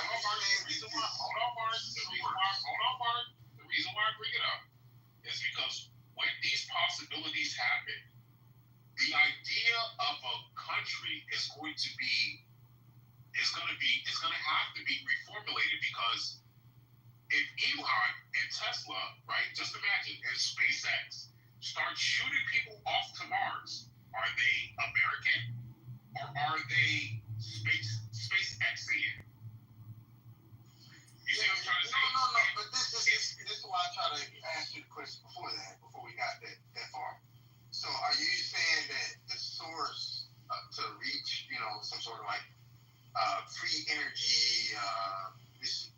B: why I bring it up is because when these possibilities happen, the idea of a country is going to have to be reformulated because right? Just imagine if SpaceX starts shooting people off to Mars. Are they American or are they SpaceXian? You see what I'm trying to say?
E: No. But this is why I try to ask you the question before we got that far. So, are you saying that the source to reach, some sort of like free energy, this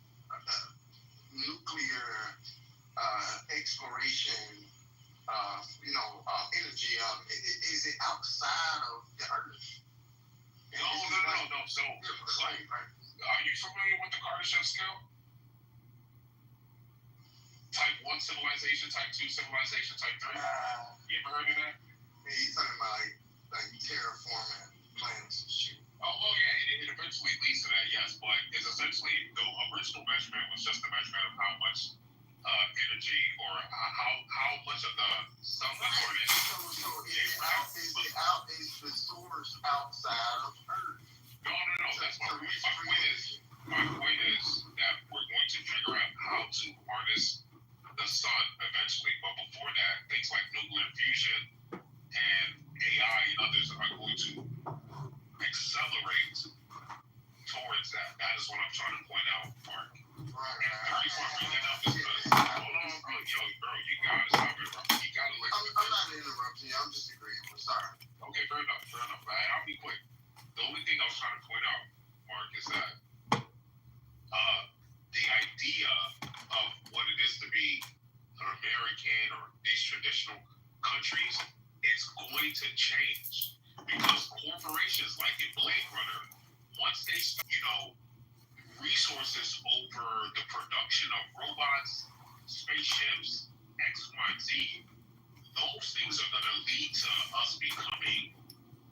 E: nuclear exploration, energy, is it outside of the Earth?
B: No. So, right. Are you familiar with the Kardashev scale? Type 1 civilization, type 2 civilization, type 3. You ever heard of that?
E: Yeah, he's talking about like terraforming planets and shit.
B: Oh, well, yeah, it eventually leads to that, yes, but it's essentially the original measurement was just a measurement of how much energy or how much of the sun was burning.
E: So is the source outside of Earth?
B: No. That's my point. My point is that we're going to figure out how to harness the sun eventually, but before that, things like nuclear fusion and AI and others are going to accelerate towards that. That is what I'm trying to point out, Mark.
E: Right.
B: And the reason I'm bringing that up is because, hold on, bro, you gotta stop it, bro. You gotta listen.
E: I'm not interrupting you. I'm just agreeing. I'm sorry.
B: Okay, fair enough. I'll be quick. The only thing I was trying to point out, Mark, is that the idea of what it is to be an American or these traditional countries is going to change because corporations like in Blade Runner, once they start, resources over the production of robots, spaceships, X, Y, Z, those things are going to lead to us becoming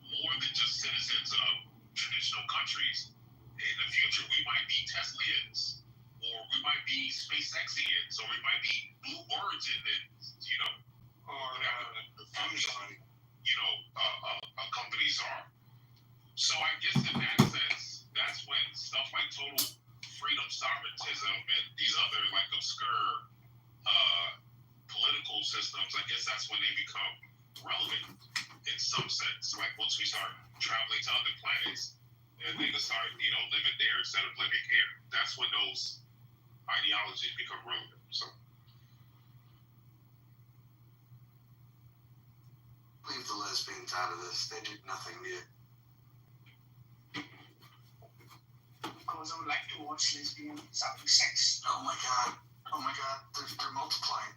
B: more than just citizens of traditional countries. In the future, we might be Teslians, or we might be SpaceXians, or we might be Blue Origin, or whatever the companies are. So I guess in that sense, that's when stuff like total freedom sovereigntism and these other like obscure political systems, I guess that's when they become relevant in some sense. Like once we start traveling to other planets and they can start, living there instead of living here. That's when those ideologies become relevant. So
E: leave the lesbians out of this. They did nothing to you.
A: Because I would like to watch lesbians having sex.
E: Oh my god. They're multiplying.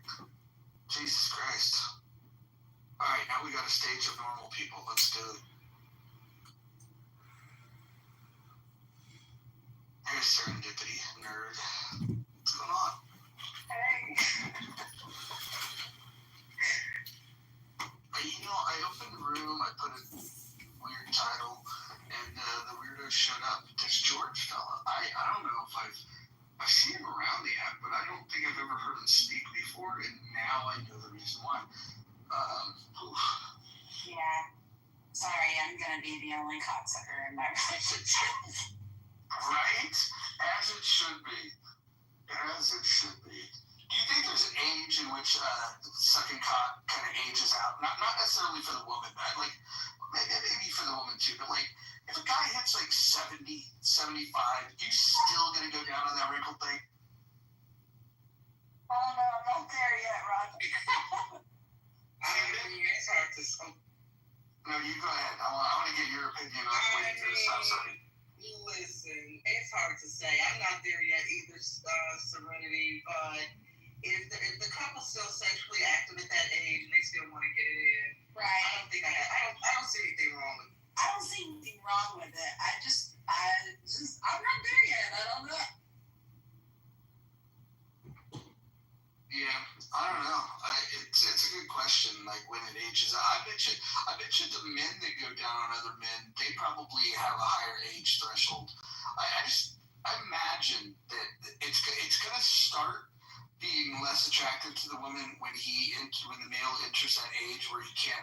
E: Jesus Christ. Alright, now we got a stage of normal people. Let's do it. Here's serendipity, nerd. What's going on?
A: Hey.
E: I opened the room, I put a weird title, and the weirdo showed up. This George fella. I don't know if I've seen him around the app, but I don't think I've ever heard him speak before, and now I know the reason why.
F: Yeah. Sorry, I'm gonna be the only cocksucker in my relationship.
E: Right? As it should be. Do you think there's an age in which sucking cock kind of ages out? Not necessarily for the woman, but like maybe for the woman too. But like, if a guy hits like 70, 75, you still gonna go down on that wrinkled thing?
F: Oh no, I'm not there yet, Rod.
A: It's hard to say.
E: No, you go ahead. I want to get your opinion on when you're gonna stop sucking.
A: Listen, it's hard to say. I'm not there yet either, Serenity, but if the couple's still sexually active at that age and they still want to get it in,
F: Right.
A: I don't see anything wrong with it.
F: I don't see anything wrong with it. I'm not there yet. I don't know.
E: Yeah, I don't know. It's a good question. Like when it ages, I bet you the men that go down on other men, they probably have a higher age threshold. I imagine that it's gonna start being less attractive to the woman when the male enters that age where he can't,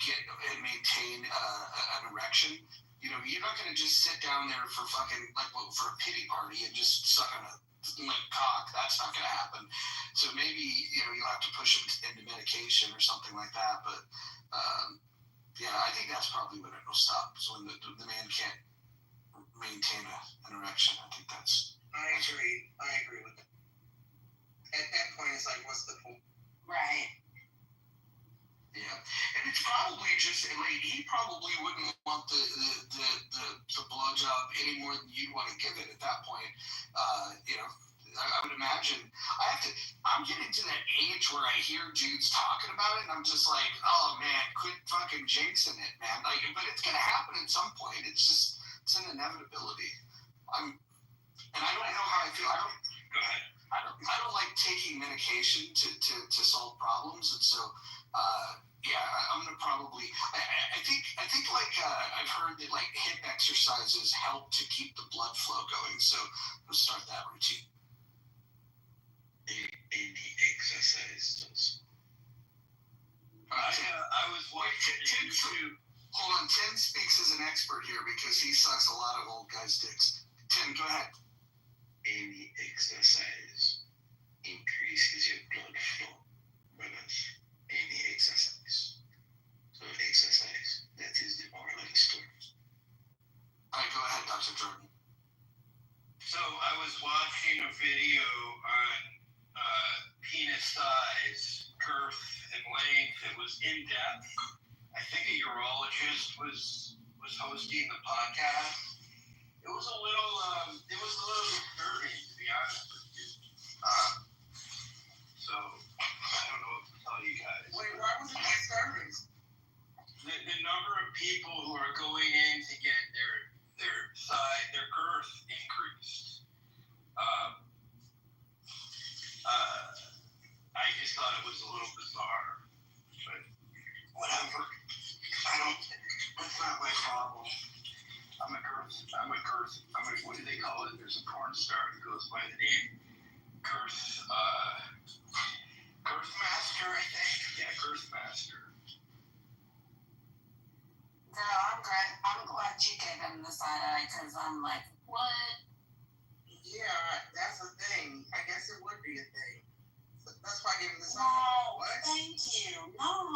E: get and maintain an erection. You're not gonna just sit down there for fucking for a pity party and just suck on a
D: cock. That's not going to happen. So maybe you'll have to push him into medication or something like that. But yeah, I think that's probably when it will stop. So when the man can't maintain an erection, I think that's.
E: I agree with that. At that point, it's like, what's the point?
F: Right.
D: Yeah, and it's probably just like he probably wouldn't want the blowjob any more than you'd want to give it at that point. I would imagine I'm getting to that age where I hear dudes talking about it, and I'm just like, oh man, quit fucking jinxing it, man. Like, but it's gonna happen at some point. It's an inevitability. And I don't know how I feel.
C: Go ahead.
D: I don't like taking medication to solve problems, and so I'm gonna probably. I think like I've heard that like hip exercises help to keep the blood flow going, so I'll start that routine.
B: Any exercises.
C: I was watching YouTube.
D: Hold on, Tim speaks as an expert here because he sucks a lot of old guys' dicks. Tim, go ahead.
B: Any exercise increases your blood flow, brothers. Any exercise. So exercise, that is the moral of the story.
D: All right, go ahead, Dr. Jordan.
C: So I was watching a video on penis size, girth, and length. It was in depth. I think a urologist was hosting the podcast. It was a little disturbing, to be honest with you. So I don't know what to tell you guys.
E: Wait, why was it disturbing?
C: The number of people who are going in to get their girth increased. I just thought it was a little bizarre, but whatever. That's not my problem. What do they call it? There's a porn star who goes by the name Girth Master, I think. Yeah, Girth Master.
F: Girl, I'm glad you gave him the side eye because I'm like, what?
E: Yeah, that's a thing. I guess it would be a thing. That's why I gave him the side
F: No,
E: eye. What?
F: thank you. No.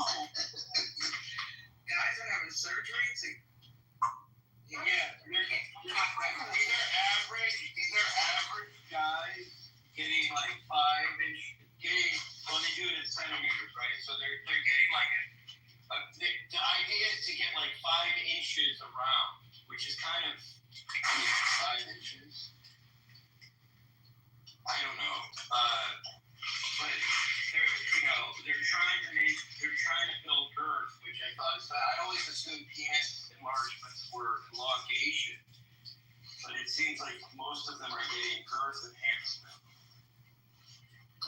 E: Guys are having surgery to.
C: These are average guys getting like 5 inch. They do it in centimeters, right? So they're getting like the idea is to get like 5 inches around, which is kind of 5 inches. I don't know, but they're trying to build girth, which I thought is. I always assumed penis enlargements were elongation, but it seems like most of them are getting girth enhancement.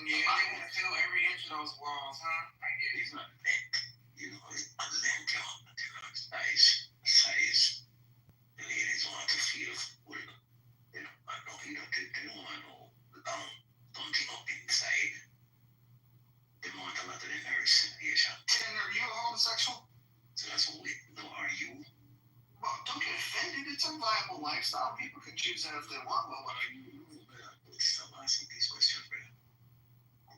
E: Yeah, they want to fill every inch of those walls, huh? I get it.
B: It's not big. A length size. The ladies want to feel full. They don't want something up inside. They want a lot of the nerve stimulation.
D: Tim, are you a homosexual?
B: So that's what we know. Are you?
D: Well, don't get offended. It's a viable lifestyle. People can choose that if they want. Well, what are you?
B: Stop asking these questions, brother.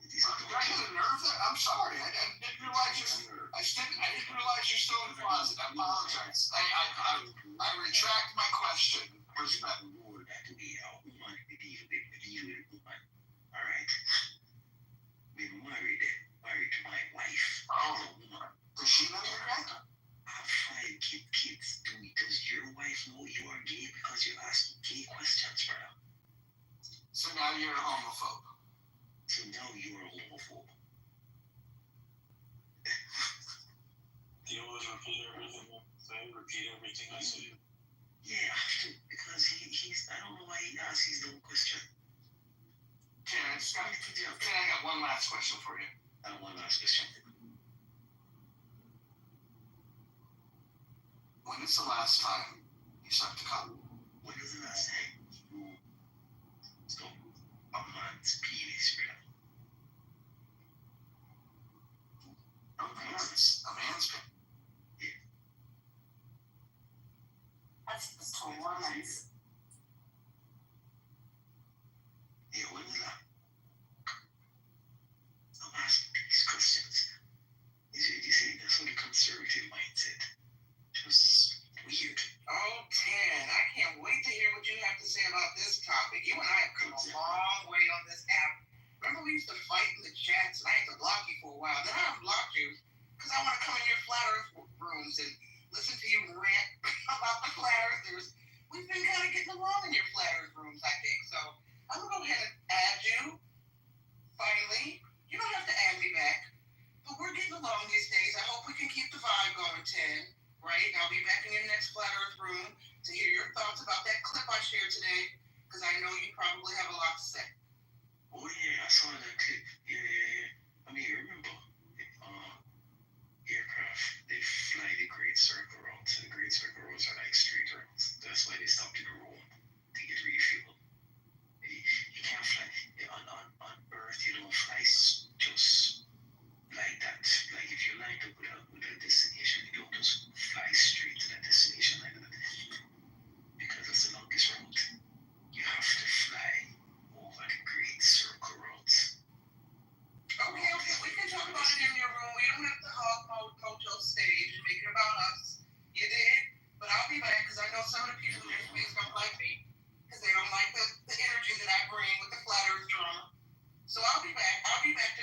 D: Did I hit a nerve there? I'm sorry. I didn't realize you're still in the closet. I apologize. I retract my question. Respect.
B: That to be a woman, the deal with woman. All right. We're married to my wife.
D: Oh,
B: a woman.
D: Does she know you're gay?
B: I have 5 kids. Does your wife know you are gay because you're asking gay questions, brother?
D: So now you're a homophobe.
B: So now you're a homophobe.
C: Do you always repeat everything I say?
B: Yeah, I have to, because he's I don't know why he asks his dumb question.
D: Ken, I got one last question for you.
B: One last question.
D: When is the last time you sucked a cock?
B: When is the last time you stole a man's penis, brother?
D: A man's penis.
F: That's just a woman's.
B: Yeah,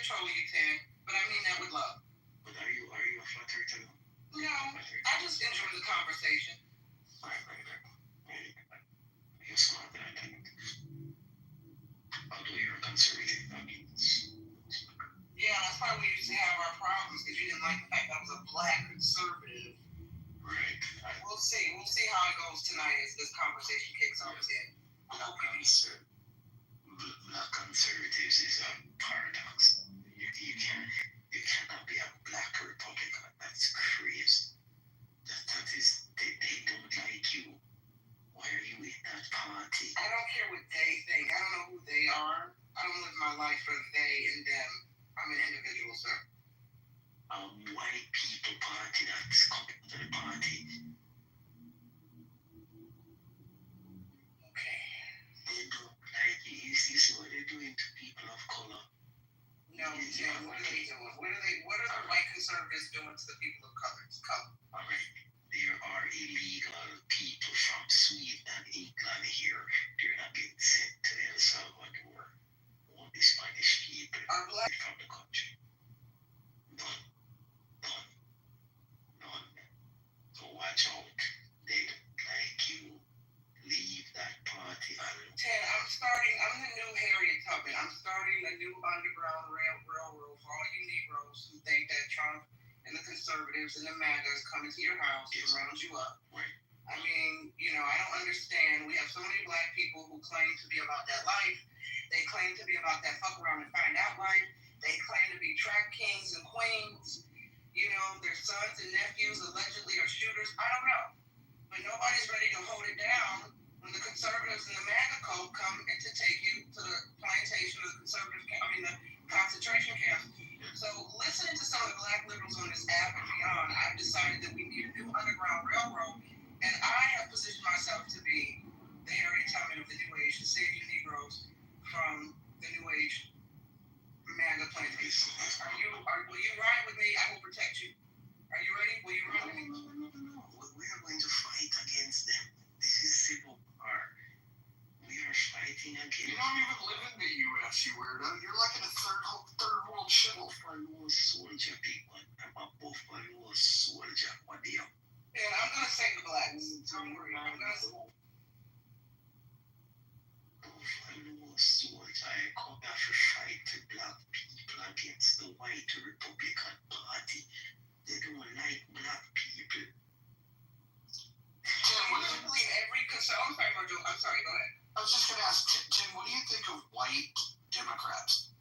E: controlling you, Ted, but I mean that with love.
B: But are you a flat earther?
E: No, I just enjoy the conversation.
B: Right. You're smart than I think. Although you're a conservative, I mean,
E: yeah, that's why we used to have our problems, because you didn't like the fact that I was a black conservative.
B: Right.
E: We'll see how it goes tonight as this conversation kicks off.
B: Black conservatives is a paradox. You cannot be a black Republican. That's crazy. That is, they don't like you. Why are you in that party?
E: I don't care what they think. I don't know who they are. I don't live my life for they and them. I'm an individual, sir.
B: White people party that's coming to the party.
E: Okay.
B: They don't like you. You see what they're doing to people of color?
E: No, Jim, what are they doing? What are the white conservatives doing to the people of color?
B: All right. There are illegal people from Sweden and England here. They're not getting sent to El Salvador. Only Spanish people
E: are black
B: from the country. None. So watch out. They don't like you. Leave that party alone.
E: Ted, I'm the new Harriet Tubman. I'm starting a new underground railroad for all you Negroes who think that Trump and the conservatives and the MAGAs coming to your house to round you up.
B: Right.
E: I mean, I don't understand. We have so many black people who claim to be about that life. They claim to be about that fuck around and find out life. They claim to be track kings and queens. Their sons and nephews allegedly are shooters. I don't know. But nobody's ready to hold it down when the conservatives and the MAGA code come in to take you to the plantation of the concentration camps. So listening to some of the black liberals on this app and beyond, I've decided that we need a new underground railroad, and I have positioned myself to be the Harriet Tubman of the New Age to save you Negroes from the New Age MAGA plantation. Will you ride with me? I will protect you. Are you ready? Will you ride with me?
B: No. We are going to fight against them. This is civil war. We are fighting against.
E: You don't even live in the U.S., you weirdo. You're like in a third world shit.
B: Buffalo soldier, people. I'm a Buffalo soldier. What do you?
E: And I'm gonna save the blacks. Don't worry. I'm gonna.
B: Buffalo soldier. I come here to fight the black people against the white Republican Party. They don't like black people.
E: Tim, what do you believe every conservative? I'm sorry, go ahead. I was just going to ask, Tim, what do you think of white Democrats?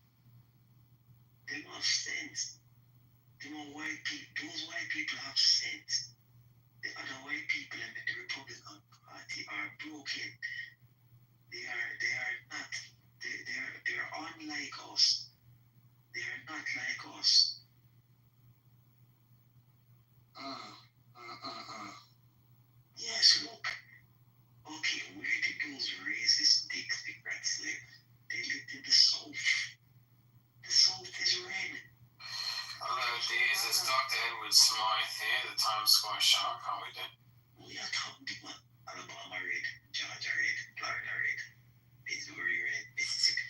B: They don't have sense. Those white people have sense. The other white people in the Republican Party are broken. They are not. They are unlike us. They are not like us. Yes, look. Okay, where did those racist Democrats live? They lived in the South. The South is red.
G: Hello, this is Dr. Edward Smythe here, the Times Square Shark. How are we doing?
B: We are talking about Alabama red, Georgia red, Florida red, Missouri red, Mississippi.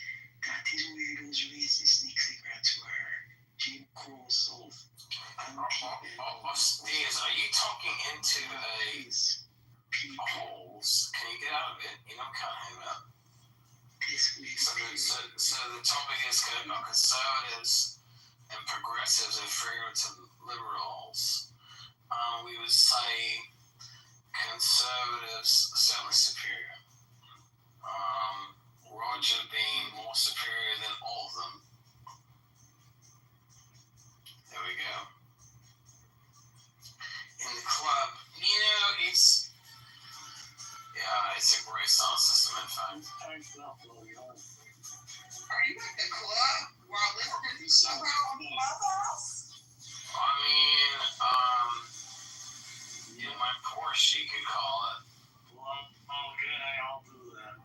B: That is where those racist Democrats were. Jim Crow South.
G: Diaz, are you talking into a holes? Can you get out of it? Can't hang up. So the topic is about conservatives and progressives inferior to liberals. We would say conservatives certainly superior. Roger being more superior than all of them. There we go. In the club, it's a great sound system, in fact.
E: Are you at the club while listening to somehow on Clubhouse?
G: I mean, my Porsche, you could call it.
C: Well, okay, I'll do that.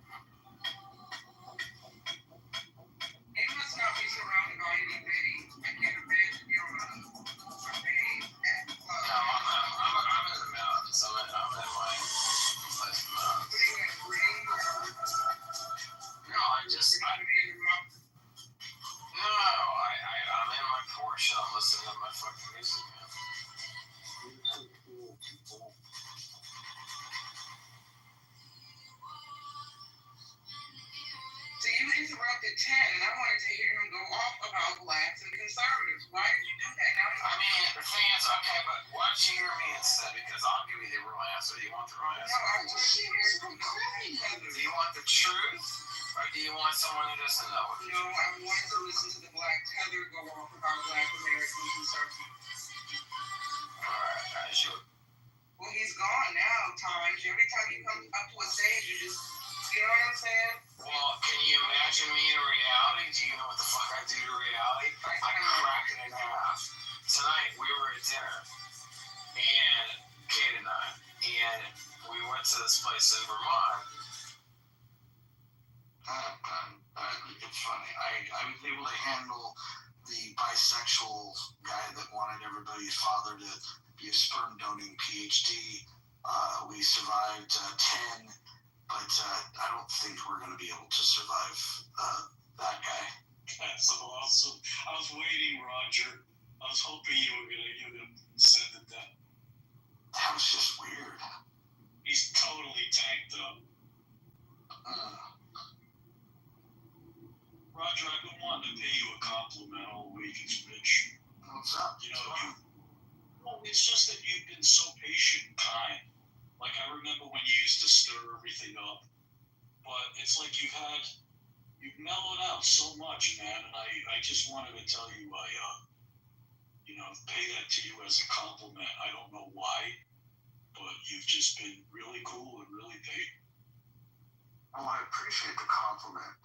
E: It must not be surrounded by anybody. I can't imagine you're on a date at the club.
G: No, I'm in the mountains. I'm in my place in the mountains.
E: What are you at, green?
G: No, I
A: 10, and I wanted to hear him go off about blacks and conservatives. Why did you do that? Now,
G: I mean, the thing is, okay, but why don't you hear me instead? Because I'll give you the real answer. Do you want the real answer?
A: no, I want to hear from Heather.
G: Do you want the truth, or do you want someone who doesn't know what the
A: No,
G: truth
A: I want to listen to the Black Heather go off about Black American conservatives.
G: Alright, guys,
A: Well, he's gone now, Times. Every time you come up to a stage, you just, you know what I'm saying?
G: well, can you imagine me in reality? Do you know what the fuck I do to reality? I crack it in half. Tonight, we were at dinner, and Kate and I, and we went to this place in Vermont.
E: It's funny. I was able to handle the bisexual guy that wanted everybody's father to be a sperm donating PhD. We survived 10, but I don't think we're going to be able to survive that guy.
C: That's awesome. I was waiting, Roger. I was hoping you were gonna send it down.
E: That was just weird.
C: He's totally tanked up. Roger, I've been wanting to pay you a compliment all week. It's Rich.
E: What's up?
C: You know, well, it's just that you've been so patient and kind. Like, I remember when you used to stir everything up. But it's like you've mellowed out so much, man. And I just wanted to tell you, pay that to you as a compliment. I don't know why, but you've just been really cool and really patient.
E: Oh, I appreciate the compliment.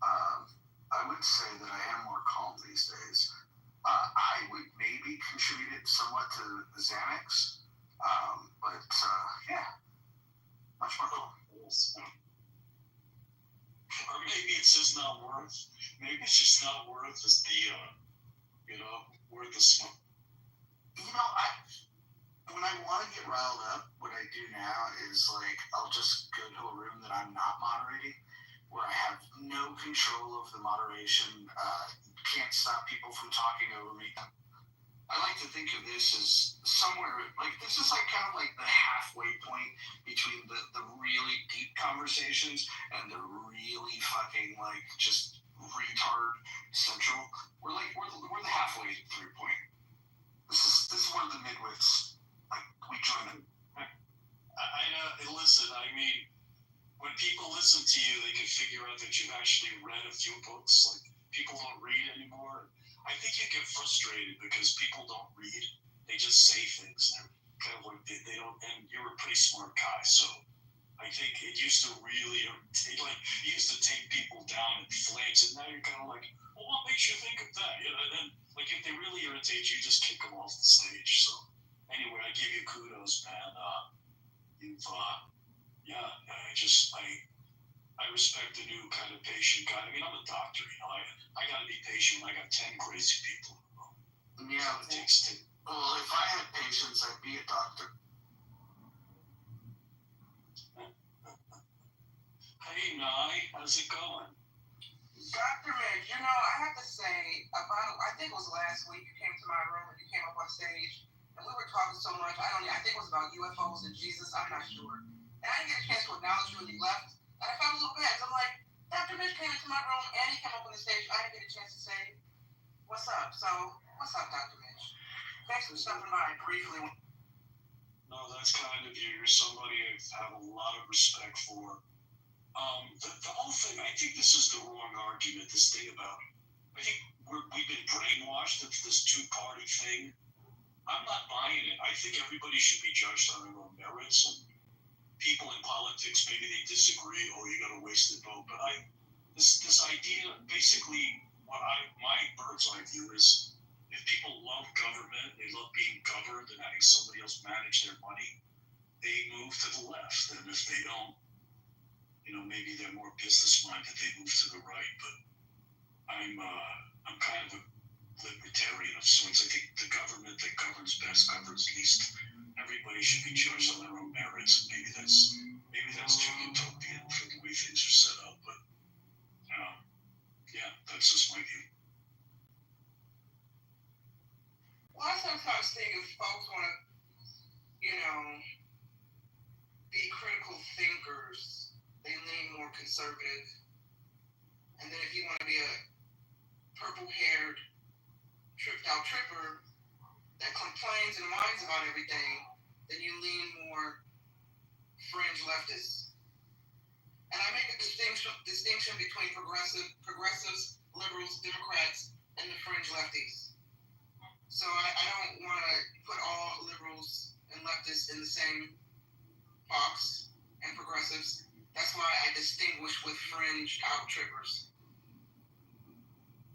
E: I would say that I am more calm these days. I would maybe contribute it somewhat to the Xanax, but yeah, much more calm.
C: Or maybe it's just not worth. Maybe it's just not worth the worth the smoke.
E: When I want to get riled up, what I do now is I'll just go to a room that I'm not moderating, where I have no control of the moderation, can't stop people from talking over me. I like to think of this as somewhere, this is kind of the halfway point between the really deep conversations and the really fucking just retard central. We're the halfway through point. This is where the midwits we join them.
C: Listen, I mean, when people listen to you, they can figure out that you've actually read a few books. People don't read anymore. I think you get frustrated because people don't read. They just say things. They're kind of they don't. And you're a pretty smart guy, so I think it used to really you used to take people down in flames, and now you're kind of well, what makes you think of that? And then if they really irritate you, just kick them off the stage. So anyway, I give you kudos, man. I respect the new kind of patient guy. I mean, I'm a doctor, I gotta be patient when I got 10 crazy people.
E: Yeah,
C: it takes 10.
E: Well, if I had patience, I'd be a doctor.
C: Hey, Nye, how's it going?
A: Dr. Mitch, I have to say, I think it was last week you came to my room and you came up on stage, and we were talking so much, I think it was about UFOs and Jesus, I'm not sure. And I didn't get a chance to acknowledge you when you left, and I felt a little bad. So I'm like, Dr. Mitch came into my room and he came up on the stage, I didn't get a chance to say, what's up? So, what's up, Dr. Mitch? Thanks for stopping by briefly.
C: No, that's kind of you. You're somebody I have a lot of respect for. The whole thing, I think this is the wrong argument, this thing about, I think we've been brainwashed into this two-party thing. I'm not buying it. I think everybody should be judged on their own merits, and people in politics, maybe they disagree, you got a wasted vote, but this idea, basically, my bird's eye view is, if people love government, they love being governed and having somebody else manage their money, they move to the left, and if they don't, maybe they're more business-minded, they move to the right, but I'm kind of a libertarian of sorts. I think the government that governs best governs least. Everybody should be judged on their own merits. Maybe that's too utopian for the way things are set up, but yeah, that's just my view.
A: Well, I sometimes think if folks want to, be critical thinkers, they lean more conservative. And then if you want to be
E: yellow-haired, tripped-out tripper that complains and whines about everything, then you lean more fringe leftists. And I make a distinction between progressives, liberals, Democrats, and the fringe lefties. So I don't want to put all liberals and leftists in the same box and progressives. That's why I distinguish with fringe out trippers.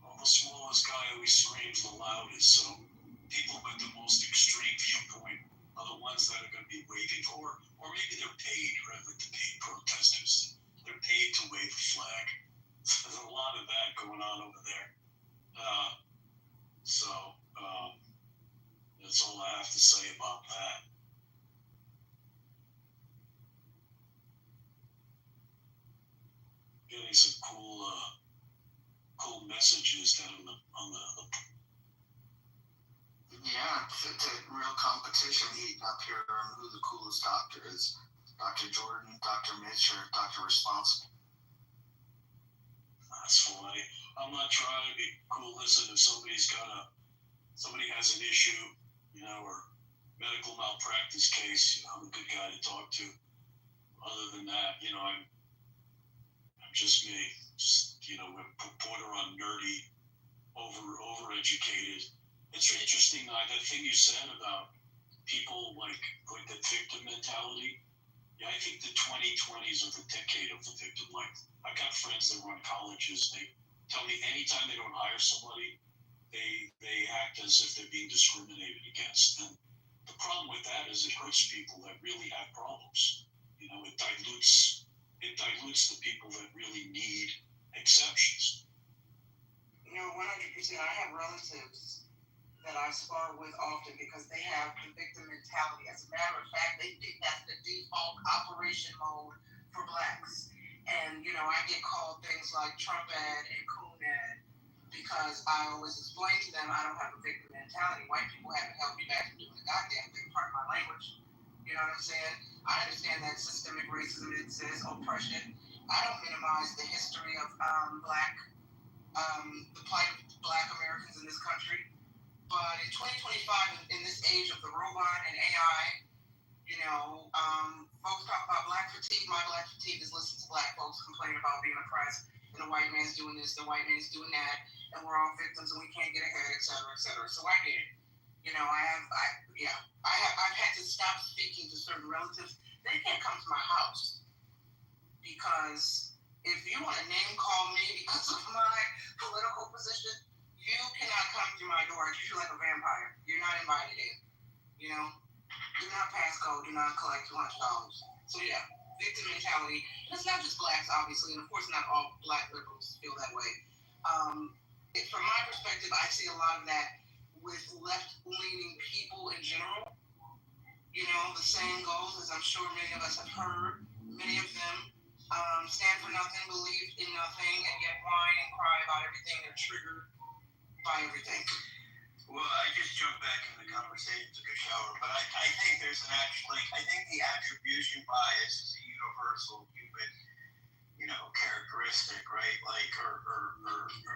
C: Well, the smallest guy always screams the loudest, so people with the most extreme viewpoint are the ones that are going to be waving for, or maybe they're paid, right, like the paid protesters. They're paid to wave a flag. There's a lot of that going on over there. That's all I have to say about that. Getting some cool messages down on the
D: Yeah, it's a real competition heating up here on who the coolest doctor is. Dr. Jordan, Dr. Mitch, or Dr. Responsible.
C: That's funny. I'm not trying to be cool. Listen, if somebody has an issue, or medical malpractice case, I'm a good guy to talk to. Other than that, I'm just me. Border on nerdy, overeducated. It's interesting, that thing you said about people like the victim mentality. Yeah, I think the 2020s are the decade of the victim. Like, I've got friends that run colleges. They tell me anytime they don't hire somebody, they act as if they're being discriminated against. And the problem with that is it hurts people that really have problems. It dilutes the people that really need exceptions.
E: 100%. I have relatives that I spar with often because they have the victim mentality. As a matter of fact, they think that's the default operation mode for blacks. And, I get called things like Trump ad and Coon ad because I always explain to them I don't have a victim mentality. White people haven't held me back from doing the goddamn thing, pardon my language. You know what I'm saying? I understand that systemic racism exists, oppression. I don't minimize the history of the plight of black Americans in this country. But in 2025, in this age of the robot and AI, folks talk about black fatigue. My black fatigue is listening to black folks complain about being oppressed, and the white man's doing this, the white man's doing that, and we're all victims and we can't get ahead, et cetera, et cetera. So I get it. I've had to stop speaking to certain relatives. They can't come to my house because if you want to name call me because of my political position, you cannot come through my door. I treat you like a vampire. You're not invited in. Do not pass go. Do not collect $200. So yeah, victim mentality. And it's not just blacks, obviously, and of course not all black liberals feel that way. From my perspective, I see a lot of that with left-leaning people in general. The saying goes, as I'm sure many of us have heard, many of them stand for nothing, believe in nothing, and yet whine and cry about everything. They're triggered by everything.
D: Well, I just jumped back in the conversation, took a shower, but I think there's I think the attribution bias is a universal human, characteristic, right? Like, or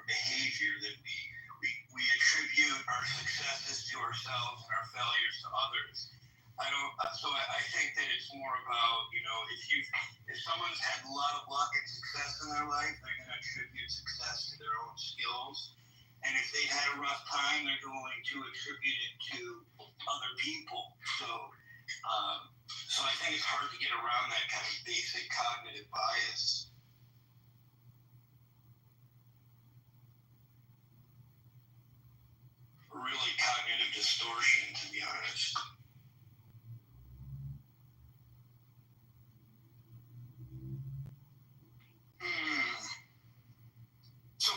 D: behavior that we attribute our successes to ourselves and our failures to others. I think that it's more about, if someone's had a lot of luck and success in their life, they're going to attribute success to their own skills. And if they had a rough time, they're going to attribute it to other people. So I think it's hard to get around that kind of basic cognitive bias. Really cognitive distortion, to be honest. So,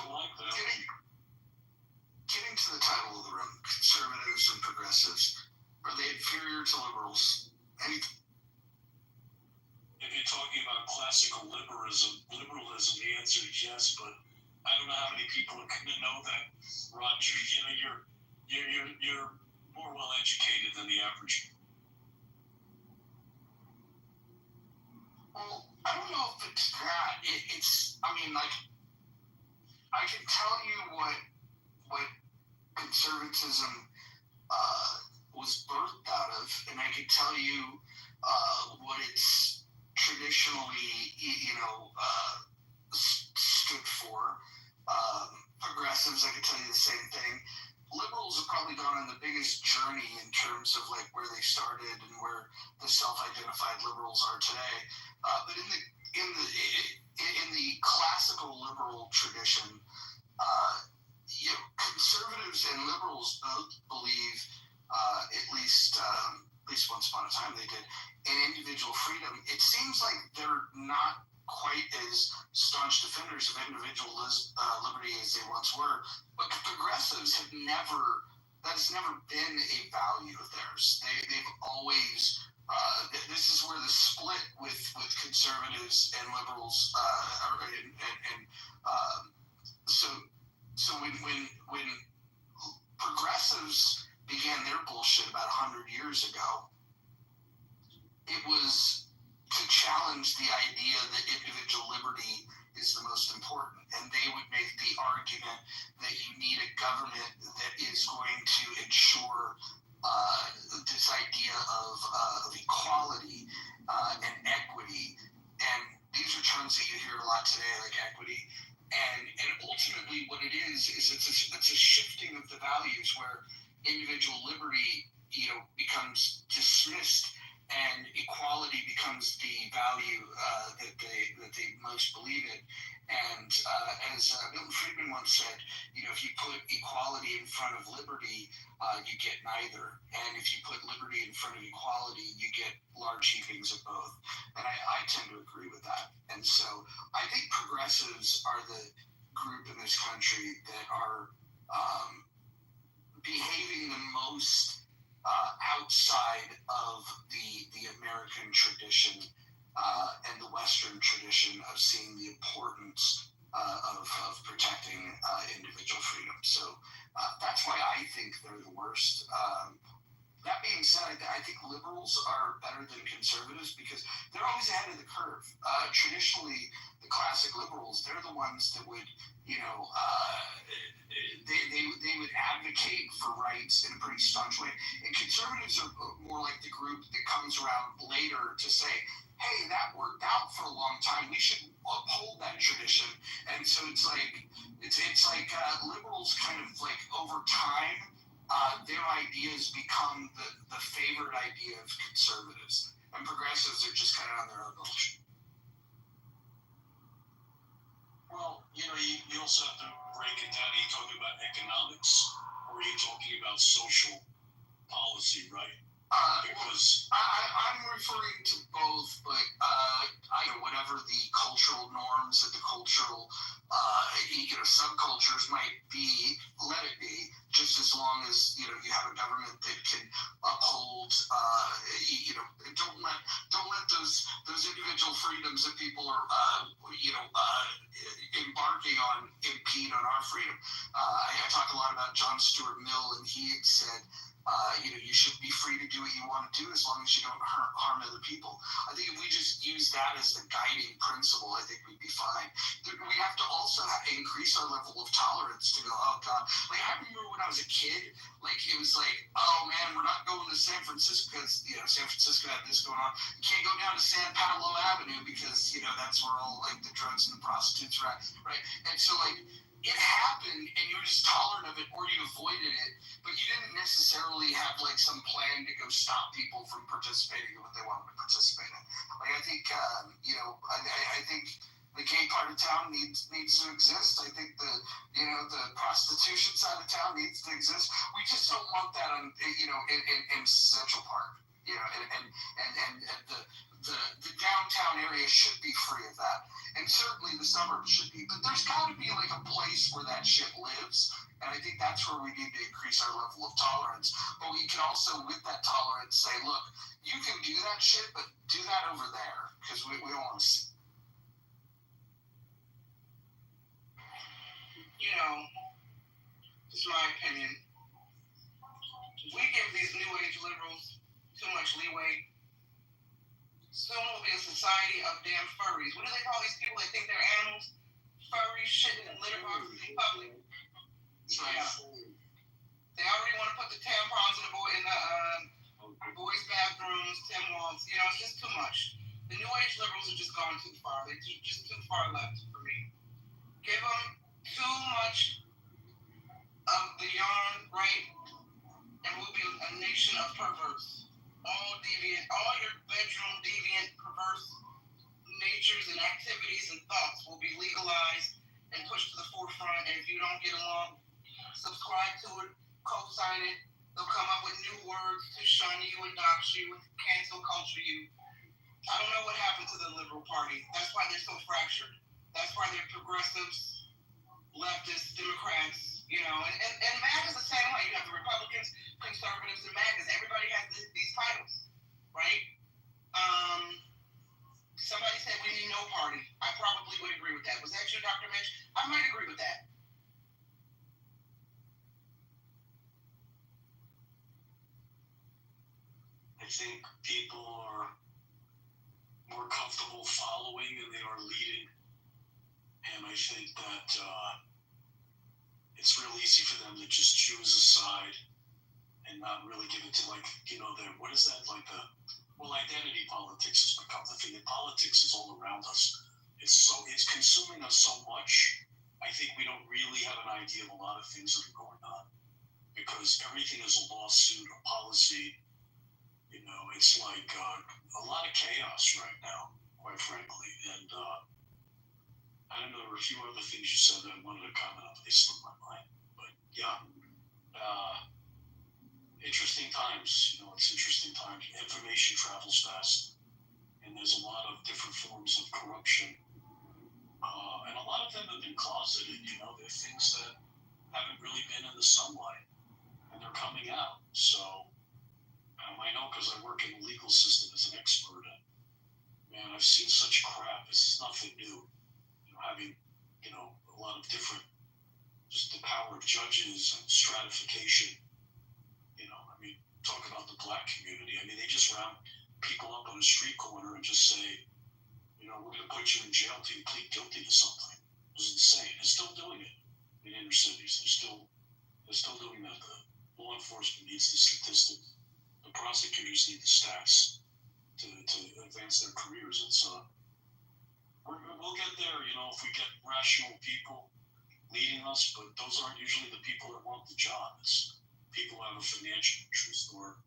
D: getting to the title of the room, conservatives and progressives, are they inferior to liberals?
C: If you're talking about classical liberalism, the answer is yes, but I don't know how many people are going to know that, Roger. You're more well educated than the average.
D: Well, I don't know if it's that. I can tell you what conservatism was birthed out of, and I could tell you what it's traditionally, stood for. Progressives, I could tell you the same thing. Liberals have probably gone on the biggest journey in terms of like where they started and where the self-identified liberals are today. But in the classical liberal tradition, conservatives and liberals both believe, at least once upon a time they did, in individual freedom. It seems like they're not quite as staunch defenders of individual liberty as they once were, but progressives have that's never been a value of theirs. They've always, this is where the split with conservatives and liberals, so when progressives began their bullshit about 100 years ago, it was to challenge the idea that individual liberty is the most important. And they would make the argument that you need a government that is going to ensure this idea of equality and equity. And these are terms that you hear a lot today, like equity. And ultimately what it is it's a shifting of the values where individual liberty, becomes dismissed and equality becomes the value that they most believe in. And as Milton Friedman once said, if you put equality in front of liberty, you get neither. And if you put liberty in front of equality, you get large heapings of both. And I tend to agree with that. And so I think progressives are the group in this country that are behaving the most outside of the American tradition and the Western tradition of seeing the importance of protecting individual freedom. So that's why I think they're the worst. That being said, I think liberals are better than conservatives because they're always ahead of the curve. Traditionally, the classic liberals, they're the ones that would, they would advocate for rights in a pretty staunch way. And conservatives are more like the group that comes around later to say, hey, that worked out for a long time. We should uphold that tradition. And so it's like liberals kind of like over time, their ideas become the favored idea of conservatives, and progressives are just kind of on their own bullshit.
C: Well, you also have to break it down. Are you talking about economics, or are you talking about social policy, right? Because
D: I'm referring to both, but whatever the cultural norms and the cultural subcultures might be, let it be, just as long as you have a government that can uphold, don't let those individual freedoms that people are embarking on impede on our freedom. I talk a lot about John Stuart Mill, and he had said, you should be free to do what you want to do as long as you don't harm other people. I think if we just use that as the guiding principle, I think we'd be fine. We have to also increase our level of tolerance to go, oh God. Like I remember when I was a kid, like it was like, oh man, we're not going to San Francisco because San Francisco had this going on. You can't go down to San Pablo Avenue because that's where all like the drugs and the prostitutes are at, right? And so like it happened and you were just tolerant of it or you avoided it, but you didn't necessarily have like some plan to go stop people from participating in what they wanted to participate in. Like I think I think the gay part of town needs to exist. I think the prostitution side of town needs to exist. We just don't want that in Central Park. And the downtown area should be free of that. And certainly the suburbs should be. But there's got to be like a place where that shit lives. And I think that's where we need to increase our level of tolerance. But we can also, with that tolerance, say, look, you can do that shit, but do that over there. Because we don't want to see.
E: Just my opinion. We give these new age liberals too much leeway. Soon will be a society of damn furries. What do they call these people that think they're animals? Furries shitting in litter boxes in public. Yeah. They already want to put the tampons in the boys' bathrooms, Tim Waltz. It's just too much. The New Age liberals are just gone too far. They're just too far left for me. Give them too much of the yarn, right? And we'll be a nation of perverts. All deviant, all your bedroom deviant, perverse natures and activities and thoughts will be legalized and pushed to the forefront. And if you don't get along, subscribe to it, co-sign it. They'll come up with new words to shun you and dox you and cancel culture you. I don't know what happened to the Liberal Party. That's why they're so fractured. That's why they're progressives, leftists, Democrats, and MAGA's the same way. You have the Republicans, conservatives, and MAGAs. Everybody has these titles, right? Somebody said we need no party. I probably would agree with that. Was that you, Dr. Mitch? I might agree with that.
C: I think people are more comfortable following than they are leading. And I think that it's real easy for them to just choose a side and not really give it to what is that, identity politics has become the thing. And politics is all around us. It's consuming us so much. I think we don't really have an idea of a lot of things that are going on because everything is a lawsuit, a policy. It's like a lot of chaos right now, quite frankly. And I don't know, there were a few other things you said that I wanted to comment on, but they slipped my mind. But yeah, interesting times. It's interesting times. Information travels fast, and there's a lot of different forms of corruption. And a lot of them have been closeted. They're things that haven't really been in the sunlight, and they're coming out. So I know because I work in the legal system as an expert, and man, I've seen such crap. This is nothing new. Having a lot of different, just the power of judges and stratification. Talk about the black community. They just round people up on a street corner and just say, we're going to put you in jail till you plead guilty to something. It was insane. They're still doing it in inner cities. They're still doing that. The law enforcement needs the statistics. The prosecutors need the stats to advance their careers. We'll get there, if we get rational people leading us, but those aren't usually the people that want the job. It's people who have a financial interest or,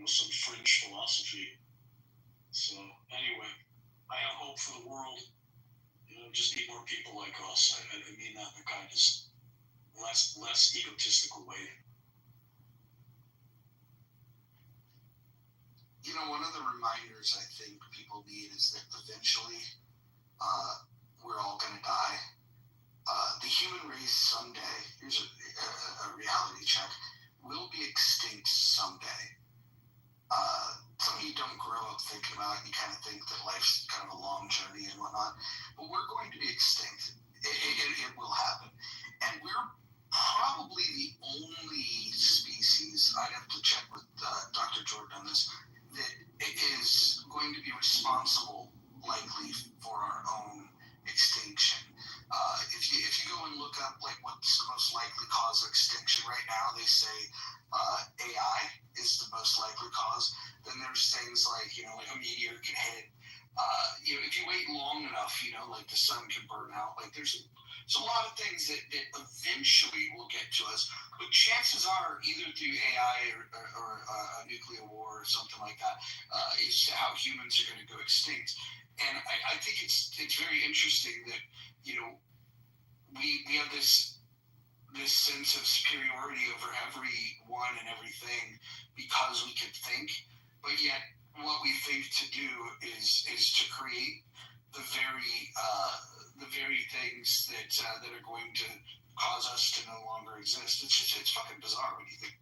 C: some fringe philosophy. So anyway, I have hope for the world. Just need more people like us. I mean that in the kindest, less egotistical way.
E: One of the reminders I think people need is that eventually we're all going to die. The human race someday, here's a reality check, will be extinct someday. Something you don't grow up thinking about. You kind of think that life's kind of a long journey and whatnot. But we're going to be extinct. It will happen. And we're probably the only species, I'd have to check with Dr. Jordan on this, that is going to be responsible likely for our own extinction. If you go and look up what's the most likely cause of extinction right now, they say AI is the most likely cause. Then there's things like a meteor can hit. If you wait long enough, the sun can burn out. There's a lot of things that eventually will get to us, but chances are either through AI or a nuclear war or something like that is how humans are going to go extinct. And I think it's very interesting that we have this sense of superiority over everyone and everything because we can think, but yet what we think to do is to create the very things that are going to cause us to no longer exist. It's fucking bizarre. What do you think?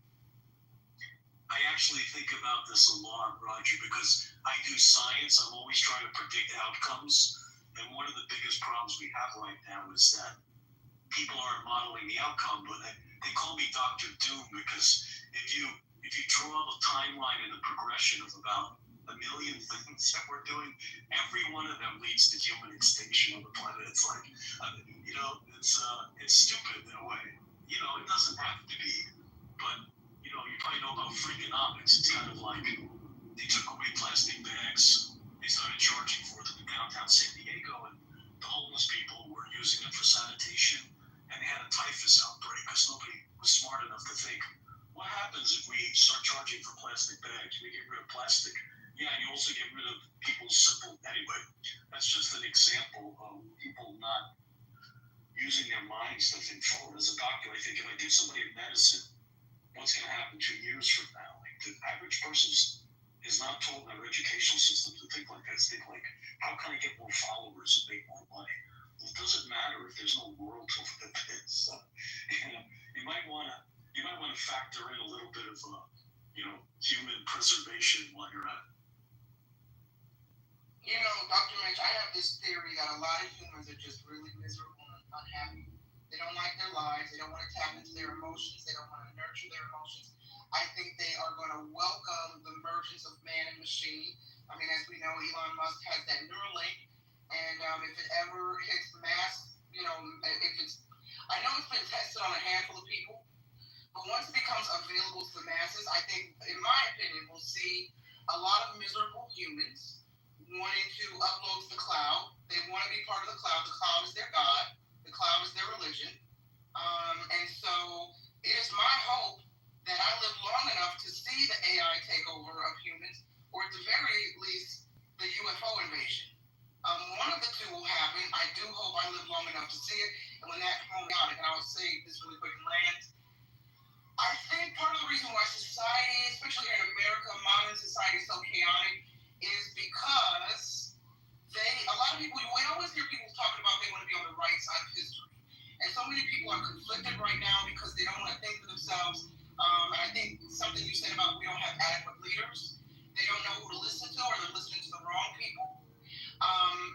C: I actually think about this a lot, Roger, because I do science. I'm always trying to predict outcomes. And one of the biggest problems we have right now is that people aren't modeling the outcome, but they call me Dr. Doom because if you draw the timeline and the progression of about a million things that we're doing, every one of them leads to human extinction on the planet. It's like, it's stupid in a way. It doesn't have to be. But, you probably know about Freakonomics. It's kind of like they took away plastic bags. They started charging for them in downtown San Diego, and the homeless people were using them for sanitation, and they had a typhus outbreak because nobody was smart enough to think, what happens if we start charging for plastic bags? We get rid of plastic. Yeah, and you also get rid of people's simple. Anyway, that's just an example of people not using their minds to think forward. As a doctor, I think if I give somebody a medicine, what's going to happen 2 years from now? Like the average person is not told in our educational system to think like that. Think like, how can I get more followers and make more money? Well, it doesn't matter if there's no world over the this. You might want to factor in a little bit of human preservation while you're at it.
E: Dr. Mitch, I have this theory that a lot of humans are just really miserable and unhappy. They don't like their lives. They don't want to tap into their emotions. They don't want to nurture their emotions. I think they are going to welcome the emergence of man and machine. I mean, as we know, Elon Musk has that Neuralink, and if it ever hits mass, I know it's been tested on a handful of people, but once it becomes available to the masses, I think, in my opinion, we'll see a lot of miserable humans wanting to upload to the cloud. They want to be part of the cloud. The cloud is their God. The cloud is their religion. And so it is my hope that I live long enough to see the AI takeover of humans, or at the very least, the UFO invasion. One of the two will happen. I do hope I live long enough to see it. And when that moment, and I will say this really quick and land, I think part of the reason why society, especially here in America, modern society is so chaotic is because a lot of people, we always hear people talking about they want to be on the right side of history. And so many people are conflicted right now because they don't want to think for themselves. And I think something you said about we don't have adequate leaders. They don't know who to listen to, or they're listening to the wrong people.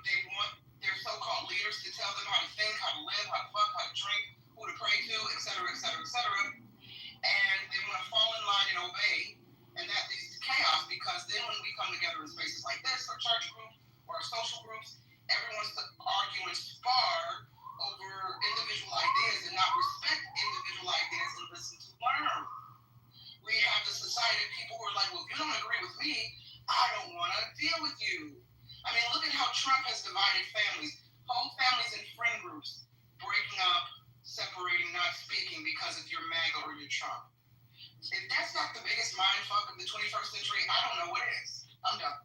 E: They want their so-called leaders to tell them how to think, how to live, how to fuck, how to drink, who to pray to, et cetera, et cetera, et cetera. And they want to fall in line and obey. And that leads to chaos, because then when we come together in spaces like this, or church groups, or social groups, everyone's arguing spar over individual ideas and not respect individual ideas and listen to learn. We have the society of people who are like, well, if you don't agree with me, I don't want to deal with you. I mean, look at how Trump has divided families, whole families and friend groups, breaking up, separating, not speaking because if you're MAGA or you're Trump. If that's not the biggest mindfuck of the 21st century, I don't know what is. I'm done.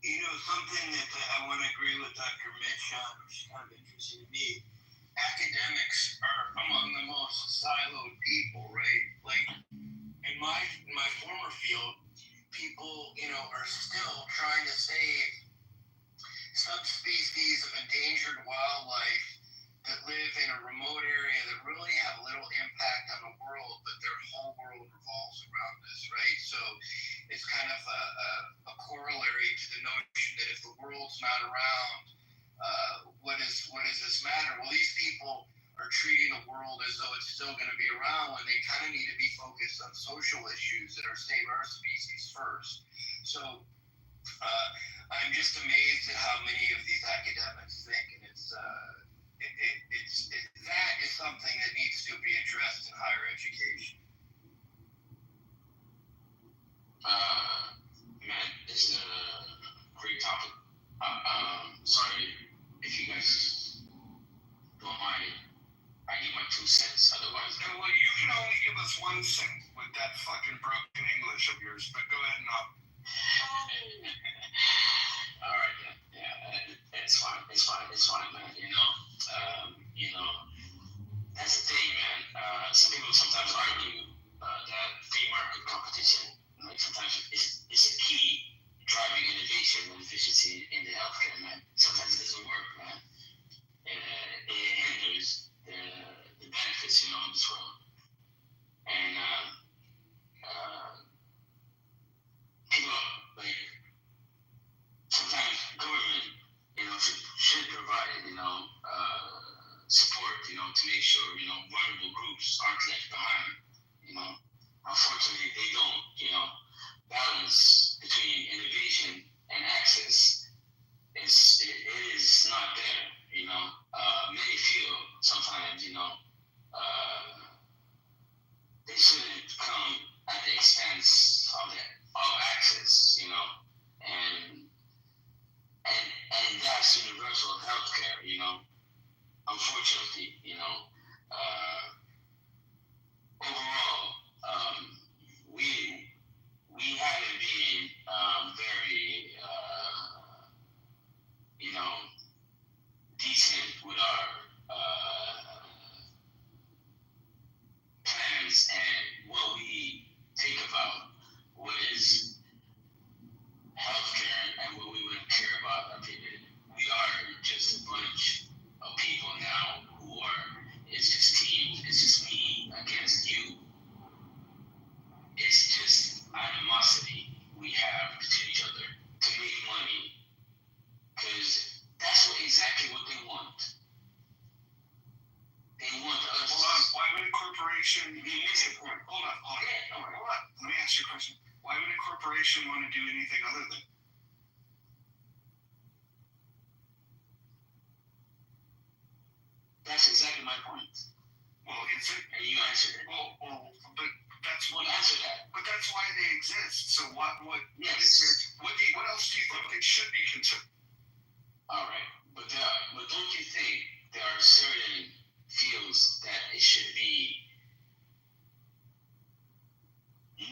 D: Something that I want to agree with Dr. Mitch on, which is kind of interesting to me. Academics are among the most siloed people, right? Like in my former field, people, are still trying to save subspecies of endangered wildlife that live in a remote area that really have little impact on the world, but their whole world revolves around this, right? So it's kind of a corollary to the notion that if the world's not around, what does this matter? Well, these people are treating the world as though it's still going to be around when they kind of need to be focused on social issues that are save our species first. So I'm just amazed at how many of these academics think, and that is something that needs to be addressed in higher education.
G: Man, this is a great topic. Sorry if you guys don't mind. I give my 2 cents. Otherwise,
C: well, you can only give us 1 cent with that fucking broken English of yours. But go ahead and
G: all right, then. Yeah, it's fine. It's fine, man. That's the thing, man. Some people sometimes argue that free market competition, like sometimes it's a key driving innovation and efficiency in the healthcare, man. Sometimes it doesn't work, man. It hinders the benefits, of this world. And people, like, sometimes government, should provide, support, to make sure, vulnerable groups aren't left behind. Unfortunately, they don't. Balance between innovation and access is not there. Many feel sometimes, they shouldn't come
C: would a corporation? Hold on. Let me ask you a question. Why would a corporation want to do anything other than?
D: That's exactly my point.
C: Well, is it?
D: And you answered it.
C: Well, but that's
D: Well, answer that.
C: But that's why they exist. So what?
D: Yes.
C: What else do you think it should be considered?
D: All right, but don't you think there are certain fields that it should be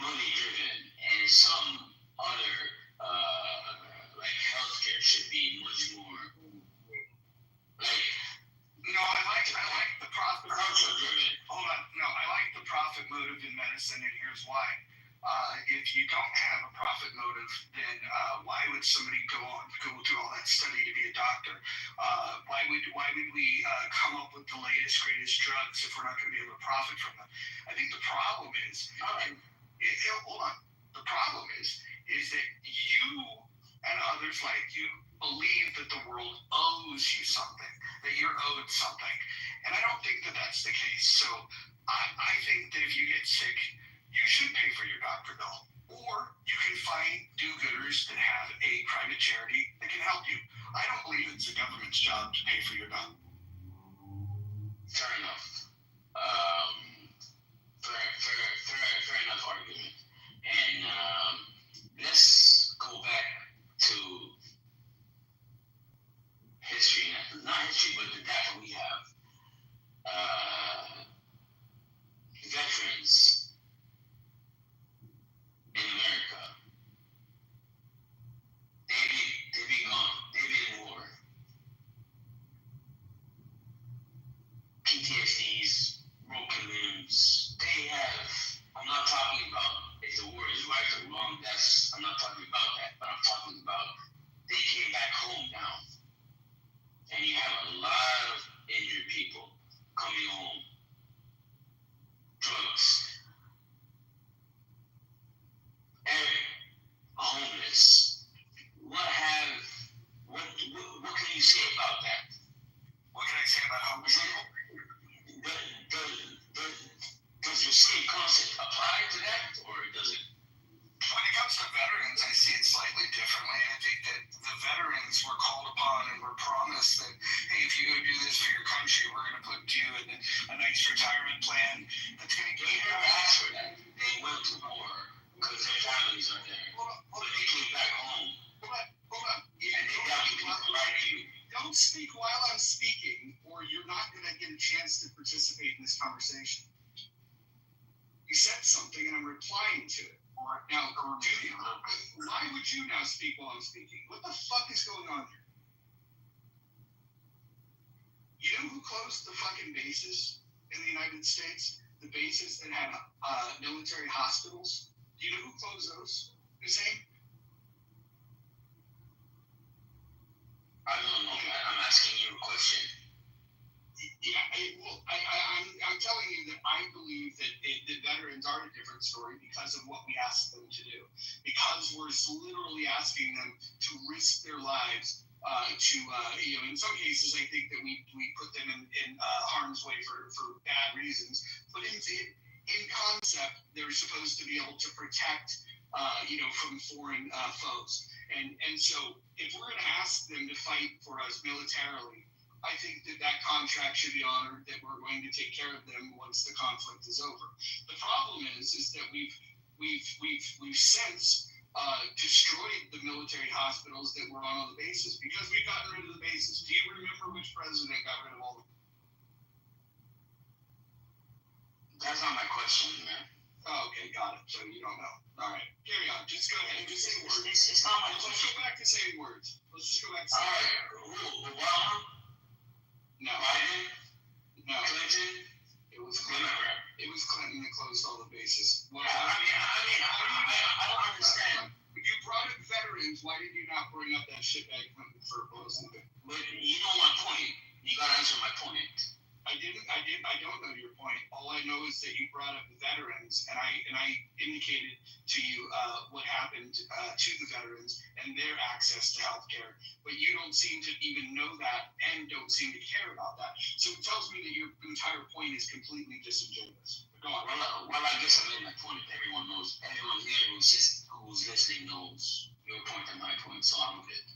D: money driven, and some other like healthcare should be much more like.
C: No, I like the profit.
D: Culture driven.
C: Hold on. No, I like the profit motive in medicine, and here's why. If you don't have a profit motive, then why would somebody go through all that study to be a doctor? Why would we come up with the latest, greatest drugs if we're not going to be able to profit from them? I think the problem is, hold on. The problem is that you and others like you believe that the world owes you something, that you're owed something, and I don't think that that's the case. So I think that if you get sick, you should pay for your doctor bill, or you can find do-gooders that have a private charity that can help you. I don't believe it's the government's job to pay for your doctor.
D: Fair enough. Fair enough argument. And let's go back to history, not history, but the data we have. Veterans in America, they be gone, they be in war. PTSDs, broken limbs, they have. I'm not talking about if the war is right or wrong. I'm not talking about that. But I'm talking about they came back home now, and you have a lot of injured people coming home. Drugs, homeless. What can you say about that?
C: What can I say about homeless people?
D: Does your same concept apply to that, or does it?
C: When it comes to veterans, I see it slightly differently. I think that the veterans were called upon and were promised that, hey, if you go do this for your country, we're going to put you in a nice retirement plan that's going to give you.
D: They never asked for that. They went to war because their families are there. But they came back home.
C: Hold on.
D: And they got people like you.
C: Don't speak while I'm speaking, or you're not going to get a chance to participate in this conversation. You said something, and I'm replying to it. Now, why would you now speak while I'm speaking? What the fuck is going on here? You know who closed the fucking bases in the United States? The bases that had military hospitals? Do you know who closed those? Hussein?
D: I don't know. I'm asking you a question.
C: Yeah, I'm telling you that I believe that the veterans are a different story because of what we asked them to do. Because we're literally asking them to risk their lives in some cases, I think that we put them in harm's way for bad reasons. But in concept, they're supposed to be able to protect, from foreign foes. And so if we're going to ask them to fight for us militarily, I think that contract should be honored, that we're going to take care of them once the conflict is over. The problem is that we've since destroyed the military hospitals that were on all the bases because we've gotten rid of the bases. Do you remember which president got rid of all the?
D: That's not my question, man.
C: Oh, okay, got it. So you don't know. All right, carry on. Just go ahead and just say words.
D: It's not my question.
C: Let's go back to saying words. Let's just go back to
D: saying
C: words.
D: Obama?
C: No.
D: Biden?
C: No.
D: Clinton?
C: It was Clinton that closed all the bases.
D: Well, I don't understand.
C: You brought up veterans. Why did you not bring up that shitbag Clinton for opposing it?
D: But you know my point. You gotta answer my point. I don't know your point. All I know is that you brought up the veterans, and I indicated to you what happened to the veterans and their access to health care. But you don't seem to even know that and don't seem to care about that. So it tells me that your entire point is completely disingenuous. Go on.
G: Well, I guess I made my point. Everyone knows. Everyone here who's listening knows your point and my point, so I'm good.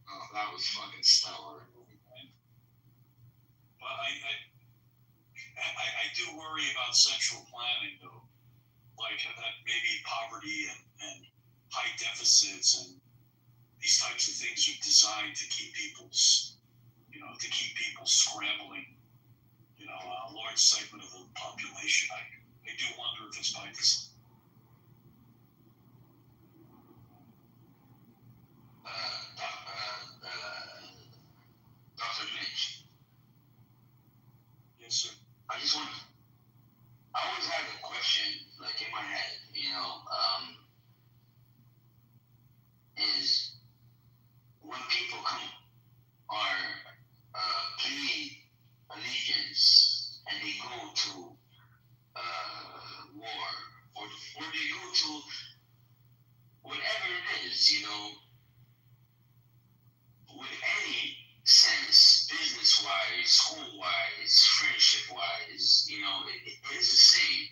D: Oh, that was fucking stellar.
C: Well, I do worry about central planning, though, like that maybe poverty and high deficits and these types of things are designed to keep people scrambling. A large segment of the population. I do wonder if it's by design.
G: Dr. Mitch.
C: Yes, sir.
G: I always had a question, like in my head, is when people plead allegiance and they go to war, or they go to whatever it is, with any sense, business-wise, school-wise, friendship-wise, it is the same.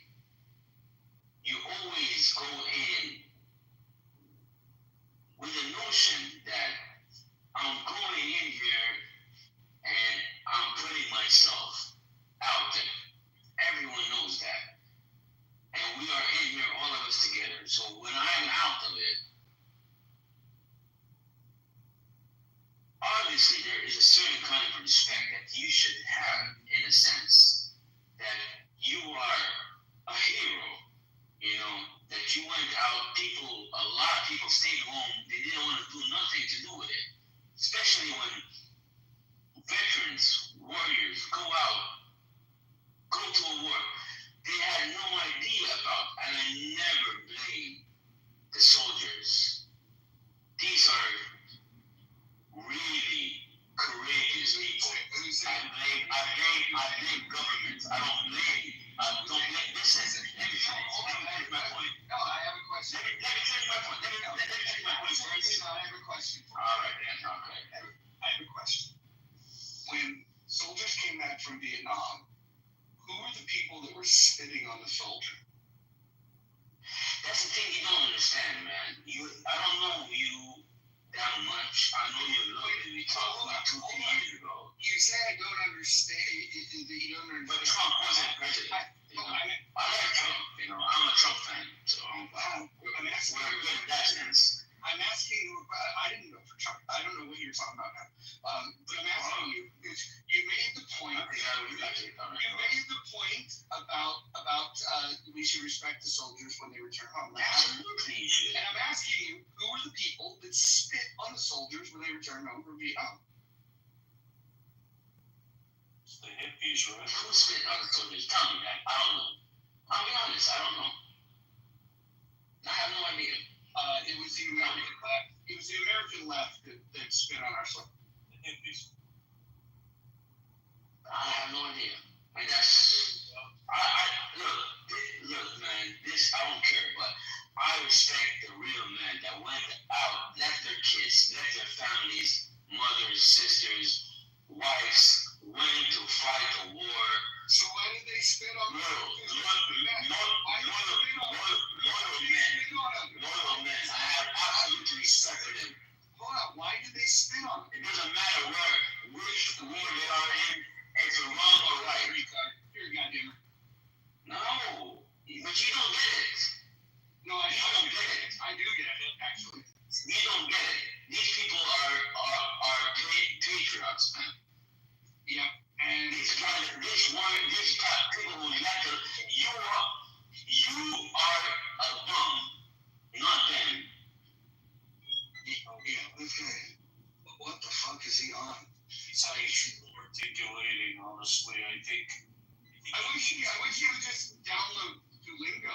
G: You always go in with the notion that I'm going in here and I'm putting myself out there. Everyone knows that. And we are in here, all of us together. So when I'm out of it, obviously there is a certain kind of respect that you should have, in a sense, that you are a hero, that you went out. A lot of people stayed home. They didn't want to do nothing to do with it, especially when veterans, warriors go to a war they had no idea about, and I never blame the soldiers. These are really courageous people. I blame government. I don't blame. Listen. Let me finish my point.
D: No, I have a question.
G: Let me finish my point. Let me finish my point first.
D: I have a question.
G: All right, then. Okay.
D: I have a question. When soldiers came back from Vietnam, who were the people that were spitting on the soldier?
G: That's the thing you don't understand, man. I don't know you that much. I know you a little bit. We talked about 2-3 years ago.
D: You say I don't understand. You don't understand.
G: But Trump wasn't president. I like Trump. I'm a Trump fan. So I'm asking. We're good in that sense.
D: I'm asking you about. I didn't vote for Trump. I don't know what you're talking about now. But I'm asking you. You made the point. You made the point about we should respect the soldiers when they return home.
G: Absolutely, you should.
D: And I'm asking you, who are the people that spit on the soldiers when they return home from Vietnam?
C: It's the hippies, right?
G: Who spit on the soldiers? Tell me that. I don't know. I'll be honest. I don't know. I have no idea.
D: It was the American left. It was the American left that spit on our soldiers.
C: The hippies.
G: I have no idea. And that's look, man. This I don't care, but I respect the real men that went out, left their kids, left their families, mothers, sisters, wives, went to fight a war.
D: So why did they spit on the soldiers?
G: Loyal men. I have absolute respect for them.
D: Hold on. Why did they spit on them?
G: It doesn't matter which war they are in, if it's wrong or right.
D: You're goddamn.
G: No, but you don't get it.
D: No, I
G: don't get it.
D: I do get it, actually.
G: You don't get it. These people are patriots, man.
D: Yep. And
G: these people who like to, you are a bum, not them.
D: Yeah, okay. What the fuck is he on?
C: He's articulating, honestly. I
D: wish he would just download Duolingo,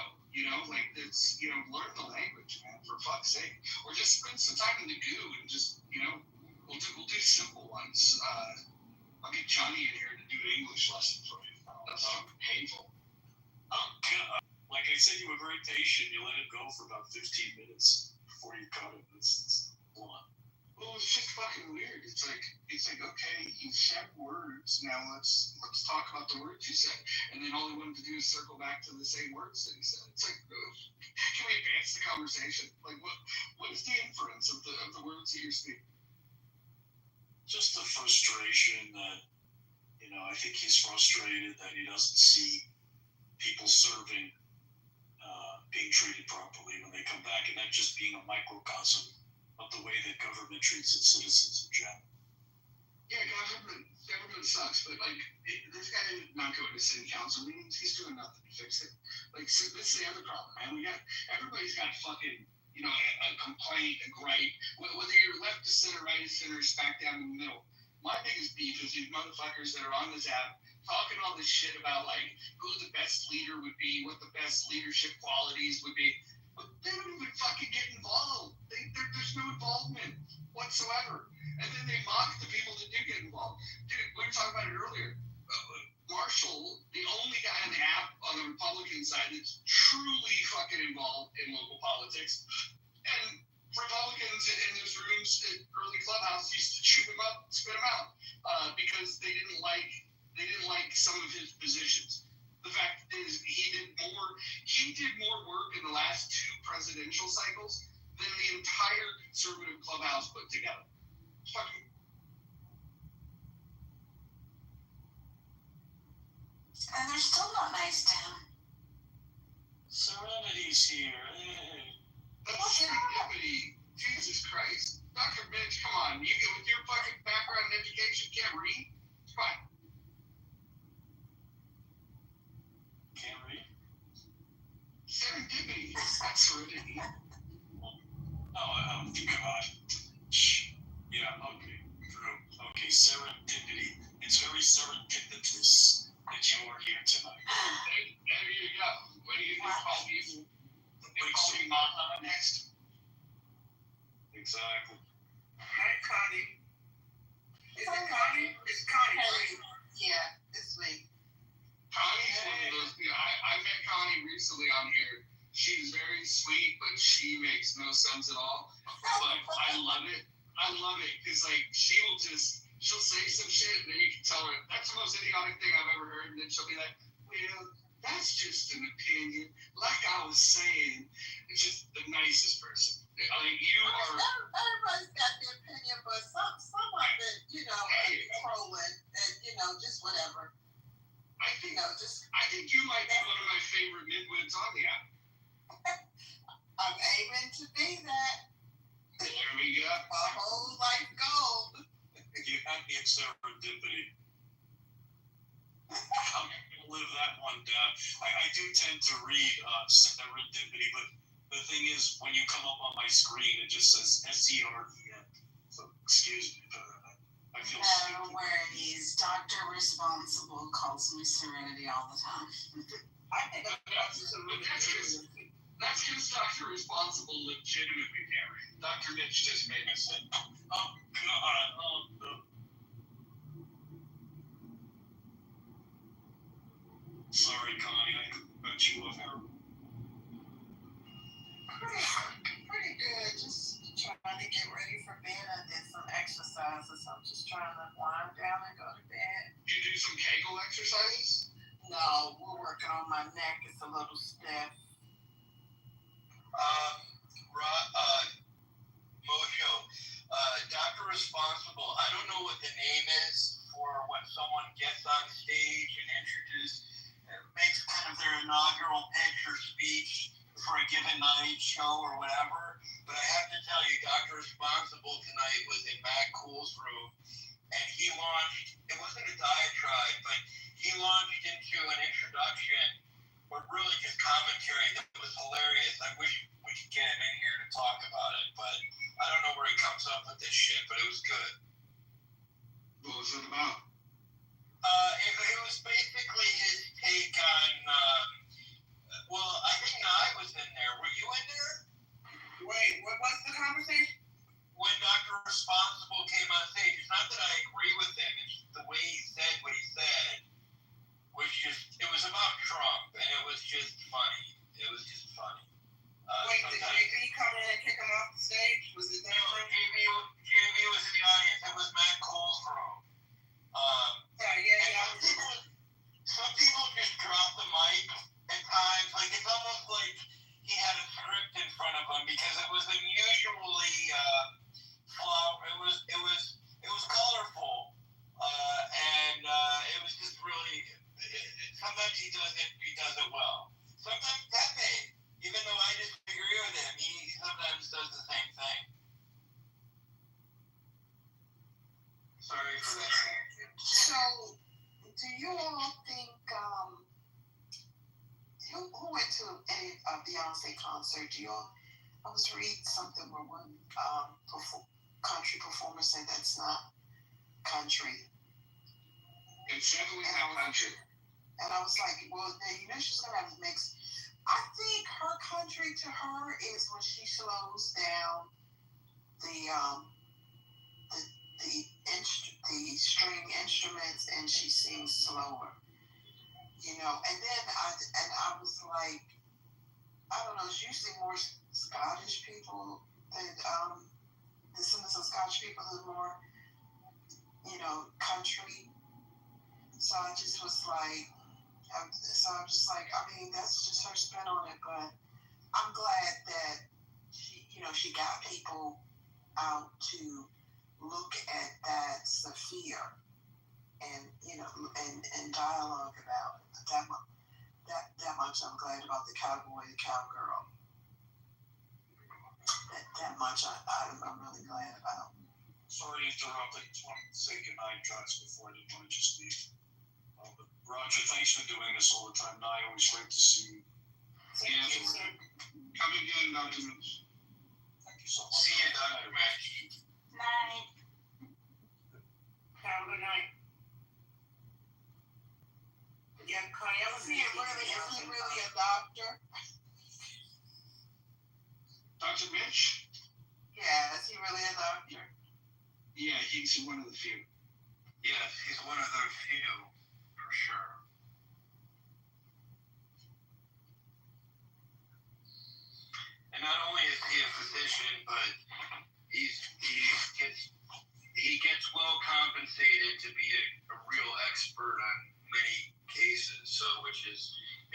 D: learn the language, man, for fuck's sake. Or just spend some time in the goo and just,
E: We'll do simple ones. I'll get Johnny in here to do an English lesson for you. That's painful.
C: Like I said, you were very patient. You let it go for about 15 minutes before you cut it. It's blunt.
E: Well, it's just fucking weird. It's like okay, you said words. Now let's talk about the words you said. And then all he wanted to do is circle back to the same words that he said. It's like, can we advance the conversation? Like, what is the inference of the words that you're speaking?
C: Just the frustration that, I think he's frustrated that he doesn't see people serving, being treated properly when they come back, and that just being a microcosm of the way that government treats its citizens in general.
E: Yeah, government sucks, but this guy did not go into city council meetings. He's doing nothing to fix it. So this is the other problem, man. Everybody's got fucking, a complaint, a gripe. Whether you're left to center, right to center, smack down in the middle. My biggest beef is these motherfuckers that are on this app talking all this shit about who the best leader would be, what the best leadership qualities would be. But they don't even fucking get involved. There's no involvement whatsoever. And then they mock the people that do get involved. Dude, we were talking about it earlier. Marshall, the only guy on the app on the Republican side that's truly fucking involved in local politics. And Republicans in those rooms at early Clubhouse used to chew him up, spit him out, because they didn't like some of his positions. The fact is, he did more work in the last 2 presidential cycles than the entire conservative Clubhouse put together. Fucking.
A: And they're still not nice to him.
C: Serenity's here.
E: That's serendipity. Jesus Christ. Dr. Mitch, come on. You with your fucking background in education can't read? It's fine.
C: Can't read?
E: Serendipity. That's serenity.
C: Oh, God. Yeah, okay. True. Okay, serendipity. It's very serendipitous that you are here tonight.
E: There you go. What do you call me? They call me Maha next.
C: Exactly.
E: Hi, Connie. Is it Connie? It's Connie, right?
A: Yeah, it's me.
E: Connie's one of those. I met Connie recently on here. She's very sweet, but she makes no sense at all. But I love it. Because she'll say some shit, and then you can tell her that's the most idiotic thing I've ever heard, and then she'll be like, well, that's just an opinion. Like I was saying, it's just the nicest person. You are.
A: Everybody's got their opinion, but some of it, trolling and just whatever.
E: I think you might be one of my favorite midwits on the app.
A: I'm aiming to be that.
E: There we go.
A: My whole life goal.
C: You had me at serendipity. I'm going to live that one down. I do tend to read serendipity, but the thing is, when you come up on my screen, it just says SEREN. So, excuse me, but I feel stupid.
A: No worries. Dr. Responsible calls me Serenity all the time.
E: I think that's because Dr. Responsible legitimately married. Dr. Mitch just made me sick.
C: Oh, God. Oh, no. Sorry, Connie, I cut you off here.
A: Pretty good. Just trying to get ready for bed. I did some exercises. I'm just trying to wind down and go to bed.
E: You do some Kegel exercises?
A: No, we're working on my neck. It's a little stiff.
E: Mojo, Dr. Responsible, I don't know what the name is for when someone gets on stage and makes kind of their inaugural pitch or speech for a given night show or whatever, but I have to tell you, Dr. Responsible tonight was in Matt Cool's room, and he launched, it wasn't a diatribe, but he launched into an introduction, or really just commentary that was hilarious. I wish we could get him in here to talk about it, but I don't know where he comes up with this shit, but it was good. What was it about? It was basically his take on, I think I was in there. Were you in there?
A: Wait, what was the conversation?
E: When Dr. Responsible came on
D: Do you all think who went to any Beyonce concert? I was reading something where one country performer said that's not country.
E: It's definitely not country.
D: And I was like, well, she's gonna have to mix. I think her country to her is when she slows down the string instruments and she sings slower. And then I was like, I don't know, it's usually more Scottish people that descendants of Scottish people who are more, country. So I just was like, that's just her spin on it. But I'm glad that she got people out to look at that sphere and and dialogue about it. That much I'm glad about the cowboy, the cowgirl. That much I'm really glad about.
C: Sorry to interrupt. I just wanted to say goodnight, guys, before the judges leave. Roger, thanks for doing this all the time. I always great to see you.
E: Yes, come again, Dr. Mitch.
C: Thank you so much.
G: See you, Dr. Mitch.
F: Night.
D: Have a good night. Yeah, is he really a doctor?
E: Dr. Mitch?
D: Yeah, is he really a doctor?
E: Yeah, he's one of the few.
G: Yes, he's one of the few, for sure. And not only is he a physician, but he gets well compensated to be a real expert on many cases, so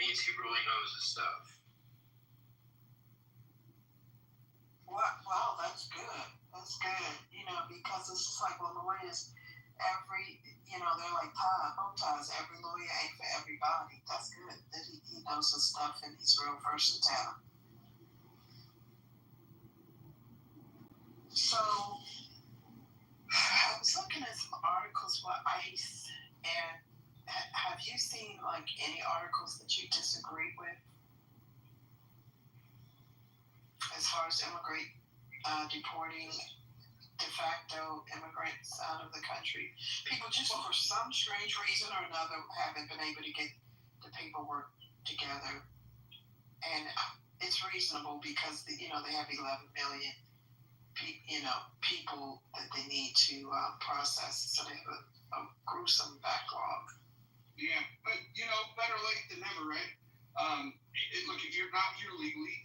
G: means he really knows his stuff.
D: Wow, that's good. That's good. Because it's just like, well, lawyers, they're like bow ties. Every lawyer ain't for everybody. That's good that he knows his stuff and he's real versatile. So, I was looking at some articles for ICE, and have you seen any articles that you disagree with as far as deporting de facto immigrants out of the country? People just for some strange reason or another haven't been able to get the paperwork together, and it's reasonable because they have 11 million people that they need to process, so they have a gruesome backlog.
E: Yeah, but better late than never, right? Look, if you're not here legally,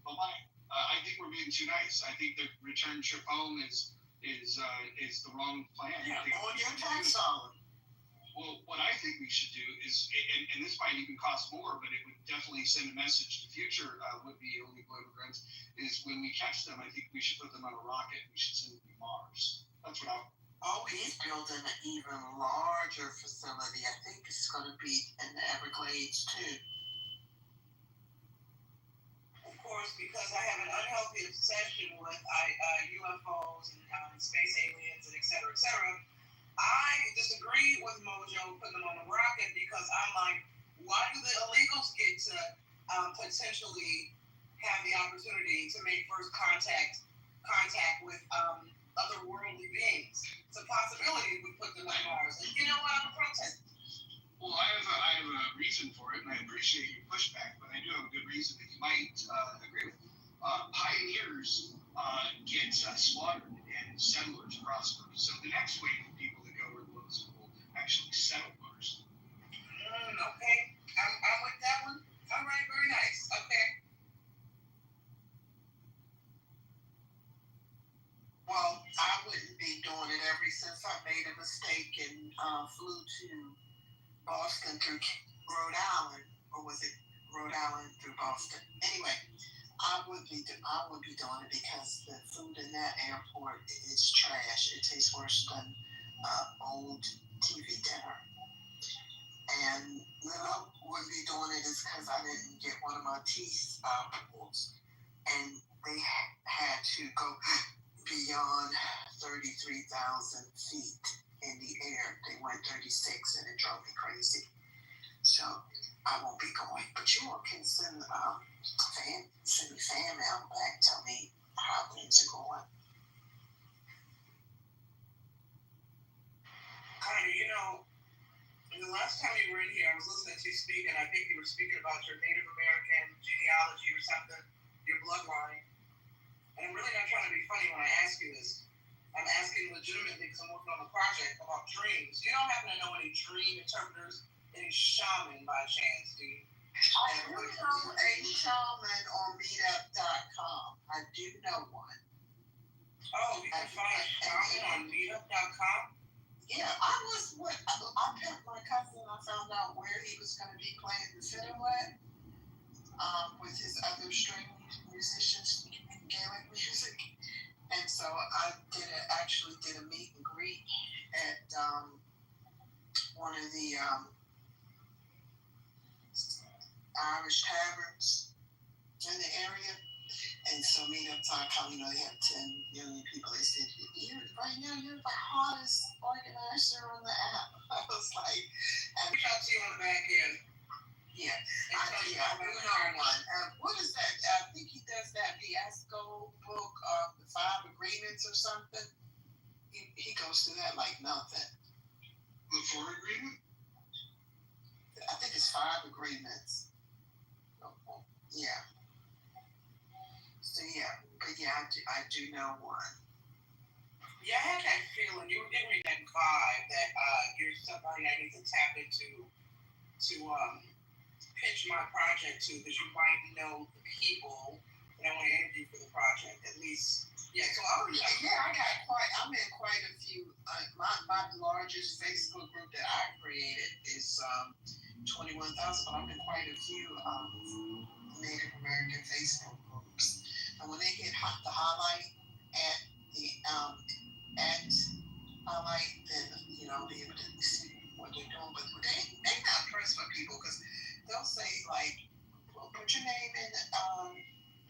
E: bye-bye. I think we're being too nice. I think the return trip home is the wrong plan.
D: Yeah, on your tax dollar.
E: Well, what I think we should do is, and this might even cost more, but it would definitely send a message to future would-be illegal immigrants, is when we catch them, I think we should put them on a rocket and we should send them to Mars. That's what
D: he's building an even larger facility. I think it's going to be in the Everglades, too. Of course, because I have an unhealthy obsession with UFOs and space aliens and et cetera, I disagree with Mojo putting them on the rocket because I'm like, why do the illegals get to potentially have the opportunity to make first contact with otherworldly beings? It's a possibility if we put them on Mars. And you know what? I'm a protest.
E: Well, I have a reason for it, and I appreciate your pushback, but I do have a good reason that you might agree with. Pioneers get slaughtered and settlers prosper. So the next wave of people that go are those who will actually settle Mars.
D: Okay. I'm with that one. All right, very nice. Okay. Well, I wouldn't be doing it ever since I made a mistake and flew to Boston through Rhode Island, or was it Rhode Island through Boston? Anyway, I would be doing it because the food in that airport is trash. It tastes worse than old TV dinner. And when I wouldn't be doing it is because I didn't get one of my teeth pulled, and they had to go beyond 33,000 feet in the air. They went 36 and it drove me crazy. So I won't be going. But you all can send me fan mail back. Tell me how things are going.
A: Connie, the last time you were in here, I was listening to you speak, and I think you were speaking about your Native American genealogy or something, your bloodline. And I'm really not trying to be funny when I ask you this. I'm asking legitimately because I'm working on a project about dreams. You don't happen to know any dream interpreters, any shaman by chance, do you?
D: I do know a shaman on meetup.com. I do know one.
A: Oh, you can find a shaman on meetup.com?
D: Yeah, I picked my cousin. I found out where he was going to be playing the fiddle at with his other string musicians in Gaelic music. And so I actually did a meet and greet at one of the Irish taverns in the area. And so meetup.com, they have 10 million people. They said, right now you're the hottest organizer on the app. I was like, and
A: we talked to you on the back end.
D: Yeah, I do know one. What is that? I think he does that fiasco book, The 5 Agreements or something. He goes through that like nothing.
E: The 4 agreement?
D: I think it's 5 Agreements. Yeah. So I do know one.
A: Yeah, I had that feeling. You were giving me that vibe that you're somebody I need to tap into to pitch my project to, because you might know the people that I want to interview for the project. At least, yeah. So I'm in quite a few. My largest Facebook group that I created is 21,000, but I'm in quite a few Native American Facebook groups. And when they hit the highlight at the highlight, then I'll be able to see what they're doing. But they're not pressed for people because they'll say like, well, put your name in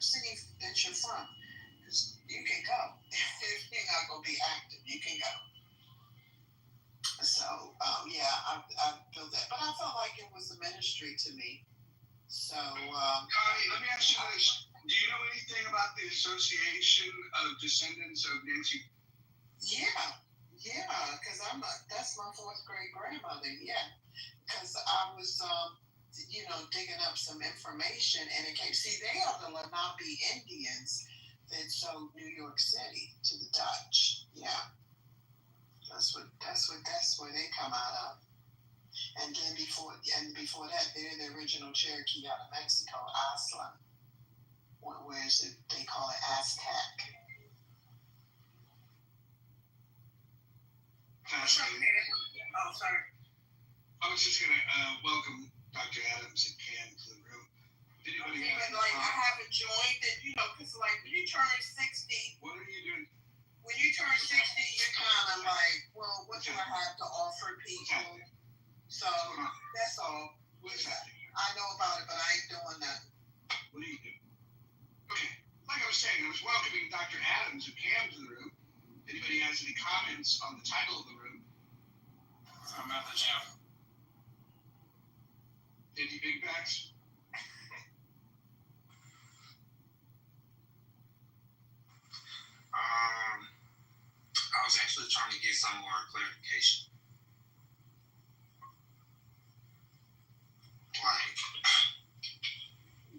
A: city that you're from, because you can go. If you're not gonna be active, you can go. So I built that, but I felt like it was a ministry to me. So
E: Connie, let me ask you this. Do you know anything about the Association of Descendants of Nancy?
D: Yeah, because that's my 4th great grandmother. Yeah, because I was digging up some information, and it came. See, they are the Lenape Indians that sold New York City to the Dutch. Yeah, that's where they come out of. And then before that, they're the original Cherokee out of Mexico, Aslan. Where is it? They call it Aztec.
A: Oh, sorry.
E: I was just going to welcome Dr. Adams and Cam to the room. Anybody
D: I haven't joined it, because when you turn 60.
E: What are you doing?
D: When you turn 60, you're kind of like, well, what do I have to offer people? So that's all.
E: What's happening?
D: I know about it, but I ain't doing nothing.
E: What do you do? Okay, like I was saying, I was welcoming Dr. Adams and Cam to the room. Anybody has any comments on the title of the room?
C: I'm at the gym.
E: Any big backs?
C: I was actually trying to get some more clarification. Like,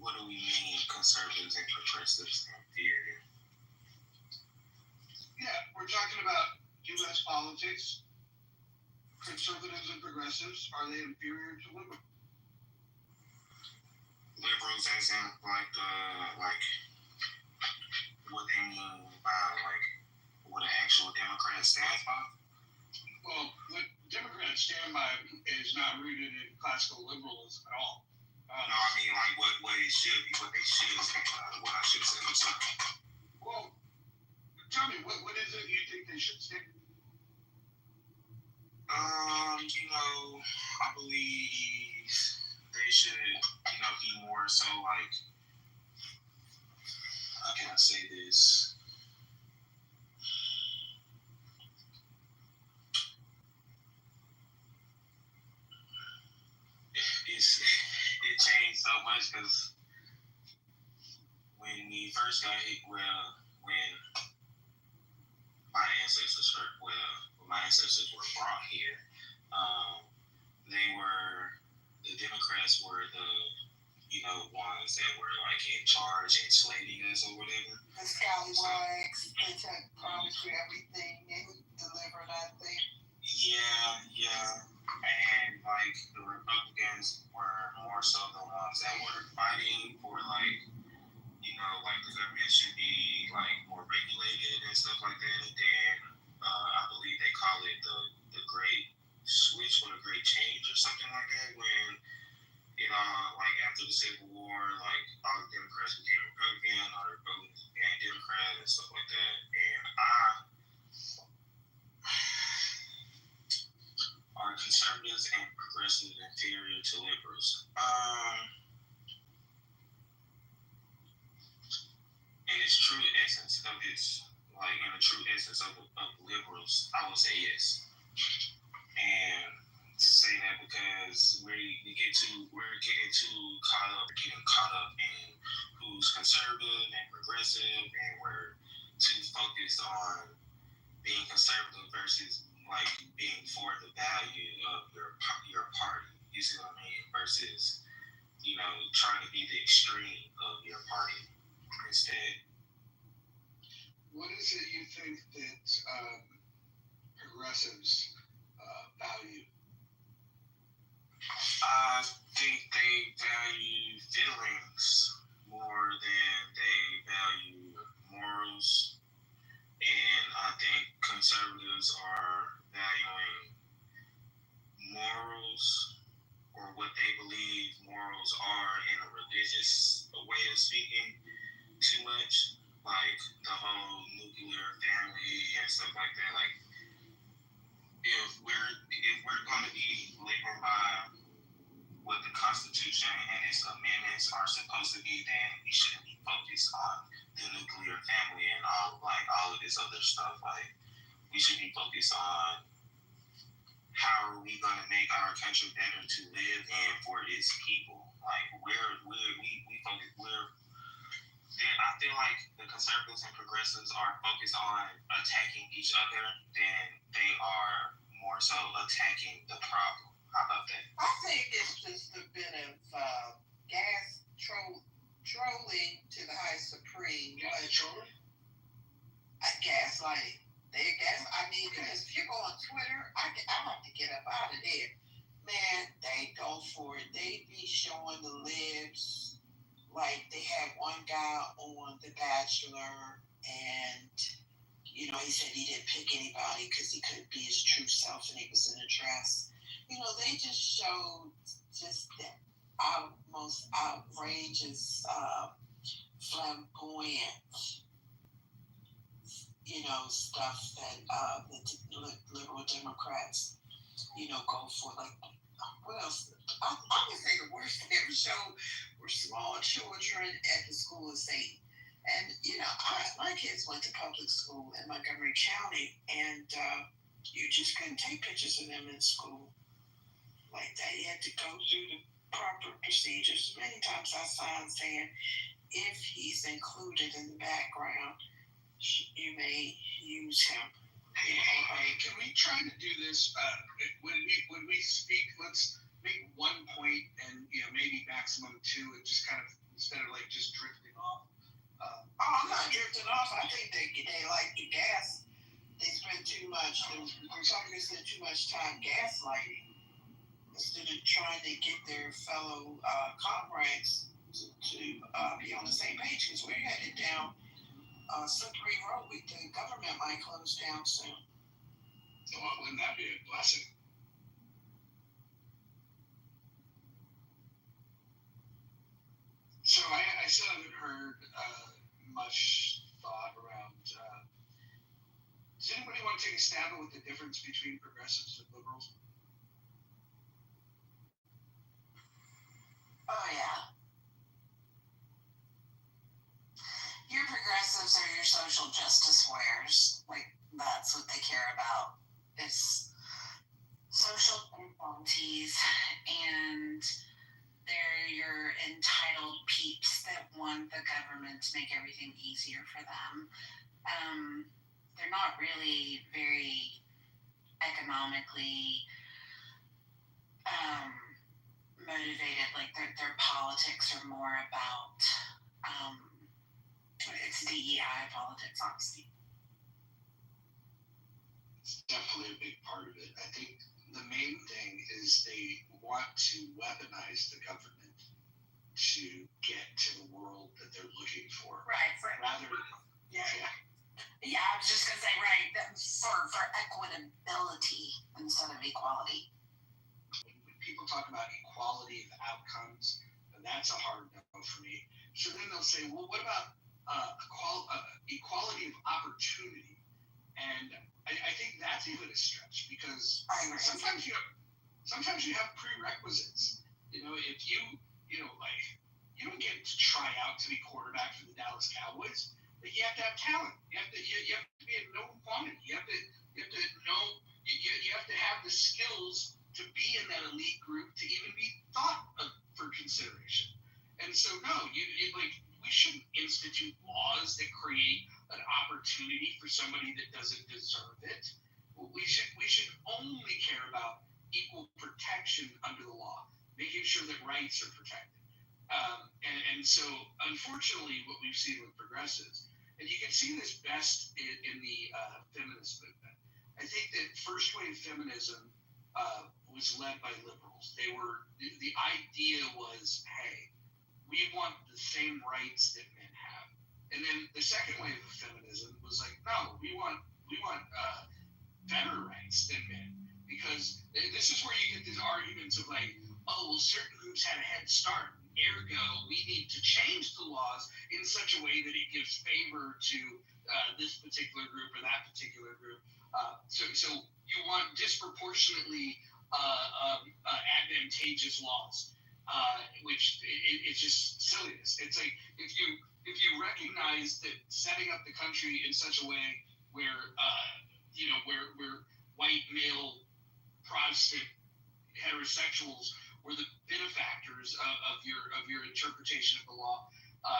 C: what do we mean, conservatives and progressives in theory?
E: Yeah, we're talking about U.S. politics. Conservatives and progressives, are they inferior to liberals?
C: Liberals, as in like what they mean by like what an actual Democrat stands by?
E: Well, what Democrats stand by is not rooted in classical liberalism at all.
C: No, I mean like what it should be, what they should stand by, what I should say. I'm sorry.
E: Well, tell me, what is it you think they should stand for?
C: I believe they should, be more so like, how can I say this? so much because when we first got hit, when my ancestors were brought here, the Democrats were the ones that were like in charge enslaving us or whatever.
D: The scallywags, they took promise for everything, they would deliver that thing.
C: Yeah. And like the Republicans were more so the ones that were fighting for like the government should be like more regulated and stuff like that. And then I believe they call it the Great Switch or the Great Change or something like that, when like after the Civil War, like all the Democrats became Republican, all the Republicans became Democrat and stuff like that. And are conservatives and progressives inferior to liberals? In its true essence of liberals, I would say yes. And say that because we're getting caught up in who's conservative and progressive, and we're too focused on being conservative versus like being for the value of your party. You see what I mean? Versus trying to be the extreme of your party instead.
E: What is it you think that progressives value?
C: I think they value feelings more than they value morals. And I think conservatives are valuing morals, or what they believe morals are in a religious way of speaking, too much. Like the whole nuclear family and stuff like that. Like if we're going to be living by what the Constitution and its amendments are supposed to be, then we shouldn't be focused on the nuclear family and all of this other stuff. Like we should be focused on how are we going to make our country better to live in for its people. Like I feel like the conservatives and progressives are focused on attacking each other than they are more so attacking the problem. How about that?
D: I think it's just a bit of gas trolling to the high supreme. Gaslighting. Because if you go on Twitter, I have to get up out of there. Man, they go for it. They be showing the libs. Like they had one guy on The Bachelor, and he said he didn't pick anybody because he couldn't be his true self, and he was in a dress. They just showed just that most outrageous, flamboyant, stuff that the liberal Democrats, go for. Like, what else? I would say the worst they ever showed were small children at the school of Satan. And, my kids went to public school in Montgomery County, and you just couldn't take pictures of them in school. Like, they had to go through the proper procedures. Many times I saw saying, if he's included in the background, you may use him.
E: Hey, can we try to do this? When we speak, let's make one point and maybe maximum two, and just kind of, instead of like just drifting off.
D: I'm not drifting off. I think they like the gas. They spend too much. They spend too much time gaslighting instead of trying to get their fellow comrades to be on the same page, because we're headed down slippery road. The government might close down soon.
E: So wouldn't that be a blessing? So I still haven't heard much thought around. Does anybody want to take a stab at what the difference between progressives and liberals?
F: Oh, yeah. Your progressives are your social justice warriors. Like, that's what they care about. It's social inequalities, and they're your entitled peeps that want the government to make everything easier for them. They're not really very economically motivated. Like their politics are more about it's DEI politics, honestly.
D: It's definitely a big part of it. I think the main thing is they want to weaponize the government to get to the world that they're looking for.
F: Right.
D: Rather,
F: Yeah, I was just gonna say, right, for equitability instead of equality.
D: When people talk about equality of outcomes, that's a hard no for me. So then they'll say, well, what about equality of opportunity? And I think that's even a stretch because sometimes you have prerequisites. If you don't get to try out to be quarterback for the Dallas Cowboys, but you have to have talent. You have to be a known quantity. You have to know. You have to have the skills to be in that elite group to even be thought of for consideration. And so we shouldn't institute laws that create an opportunity for somebody that doesn't deserve it. We should only care about equal protection under the law, making sure that rights are protected. And so, unfortunately, what we've seen with progressives, and you can see this best in the feminist movement. I think that first wave feminism was led by liberals. The idea was, hey, we want the same rights that men have. And then the second wave of feminism was like, no, we want better rights than men, because this is where you get these arguments of like, oh, well, certain groups had a head start. Ergo, we need to change the laws in such a way that it gives favor to this particular group or that particular group. So you want disproportionately advantageous laws, which it's just silliness. It's like if you recognize that setting up the country in such a way where where white male Protestant heterosexuals were the benefactors of your interpretation of the law,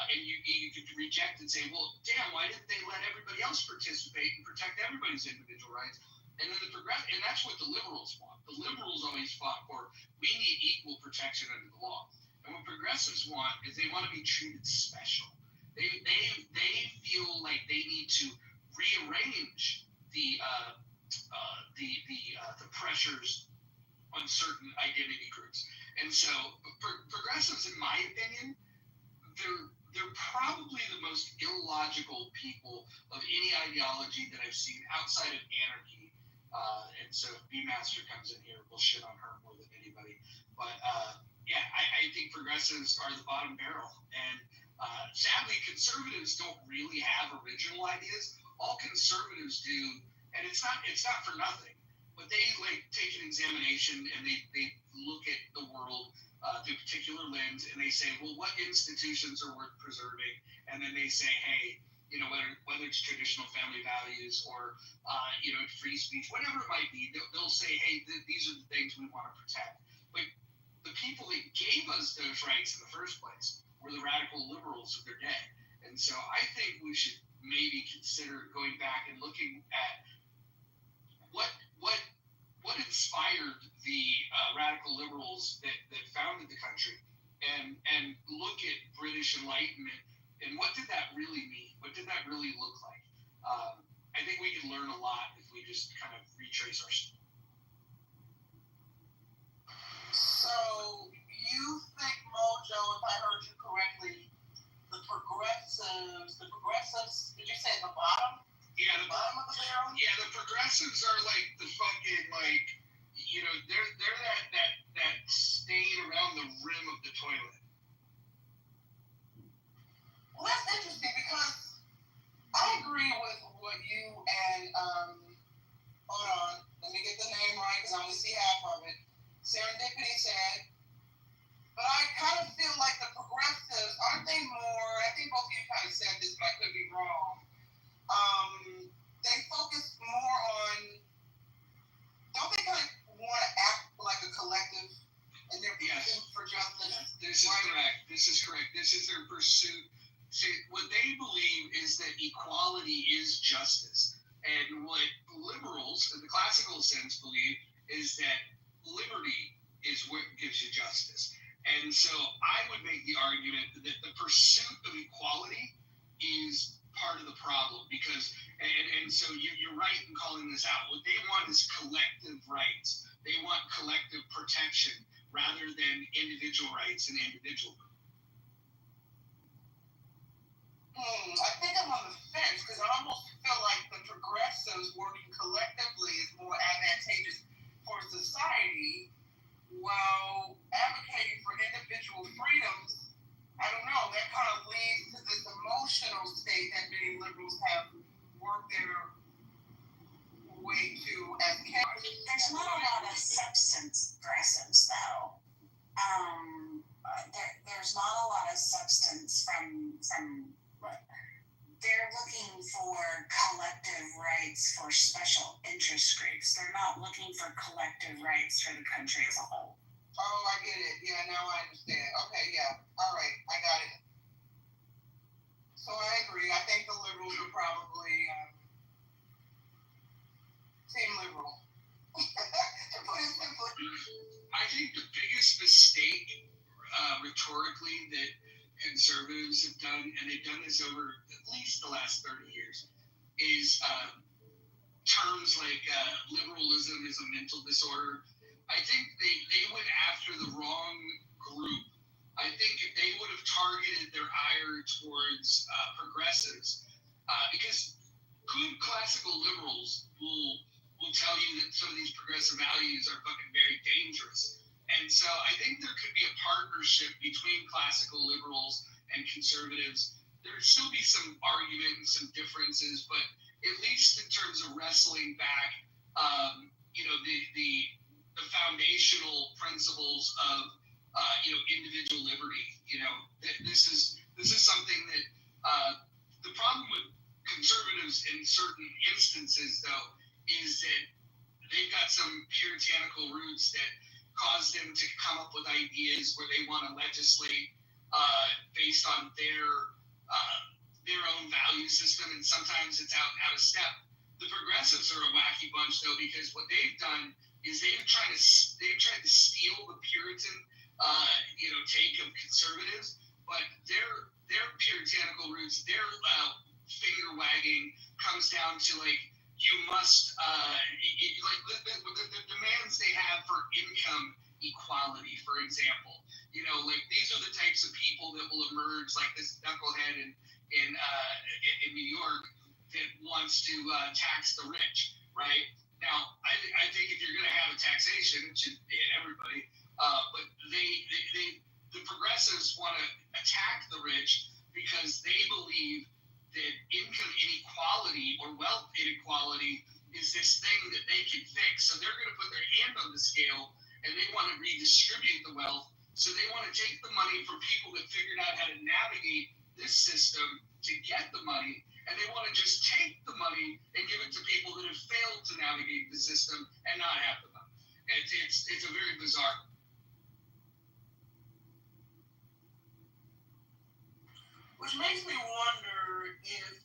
D: and you could reject and say, well, damn, why didn't they let everybody else participate and protect everybody's individual rights? And then and that's what the liberals want. The liberals always fought for, we need equal protection under the law. And what progressives want is they want to be treated special. They feel like they need to rearrange the pressures on certain identity groups. And so progressives, in my opinion, they're probably the most illogical people of any ideology that I've seen outside of anarchy. And so if B-Master comes in here, we'll shit on her more than anybody. But I think progressives are the bottom barrel. And sadly, conservatives don't really have original ideas. All conservatives do, and it's not for nothing, but they take an examination and they look at the world through a particular lens, and they say, well, what institutions are worth preserving? And then they say, hey, whether it's traditional family values or free speech, whatever it might be, they'll say, hey, these are the things we want to protect. But the people that gave us those rights in the first place were the radical liberals of their day. And so I think we should maybe consider going back and looking at what inspired the radical liberals that founded the country, and look at British Enlightenment and what did that really mean? What did that really look like? I think we can learn a lot if we just kind of retrace our story.
E: So you think, Mojo, if I heard you correctly, the progressives, did you say the bottom?
D: Yeah,
E: the bottom of the barrel?
D: Yeah, the progressives are like the fucking they're that stain around the rim of the toilet.
E: Well, that's interesting because I agree with what you and hold on, let me get the name right because I only see half of it. Serendipity said, but I kind of feel like the progressives, aren't they more, I think both of you kind of said this, but I could be wrong. They focus more on, don't they kind of want to act like a collective and they're pushing for justice?
D: This is correct. This is correct. This is their pursuit. See, what they believe is that equality is justice. And what liberals, in the classical sense, believe is that liberty is what gives you justice. And so I would make the argument that the pursuit of equality is part of the problem because, and so you're right in calling this out. What they want is collective rights. They want collective protection rather than individual rights and individual.
E: I think I'm on the fence because I almost feel like the progressives working collectively is more advantageous for society while advocating for individual freedoms. I don't know, that kind of leads to this emotional state that many liberals have worked their way to as Catholics.
A: There's not a lot of substance progressives, though. There's not a lot of substance from they're looking for collective rights for special interest groups. They're not looking for collective rights for the country as a whole.
E: Oh, I get it. Yeah, now I understand. Okay, yeah. All right, I got it. So I agree. I think the liberals are probably team liberal. To put it simply.
D: I think the biggest mistake rhetorically that conservatives have done, and they've done this over at least the last 30 years, is terms like liberalism is a mental disorder. I think they went after the wrong group. I think if they would have targeted their ire towards progressives, because good classical liberals will tell you that some of these progressive values are fucking very dangerous. And so I think there could be a partnership between classical liberals and conservatives. There'd still be some argument and some differences, but at least in terms of wrestling back, the foundational principles of individual liberty. This is something that the problem with conservatives in certain instances, though, is that they've got some puritanical roots that cause them to come up with ideas where they want to legislate based on their own value system, and sometimes it's out of step. The progressives are a wacky bunch, though, because what they've done is they've tried to steal the Puritan take of conservatives, but their puritanical roots, their finger wagging comes down to you must the demands they have for income equality, for example. These are the types of people that will emerge, like this knucklehead in New York that wants to tax the rich, right? Now, I think if you're going to have a taxation, it should hit everybody. But the progressives want to attack the rich because they believe that income inequality or wealth inequality is this thing that they can fix. So they're going to put their hand on the scale and they want to redistribute the wealth. So they want to take the money from people that figured out how to navigate this system to get the money, and they want to just take the money and give it to people that have failed to navigate the system and not have the money. It's a very bizarre.
E: Which makes me wonder if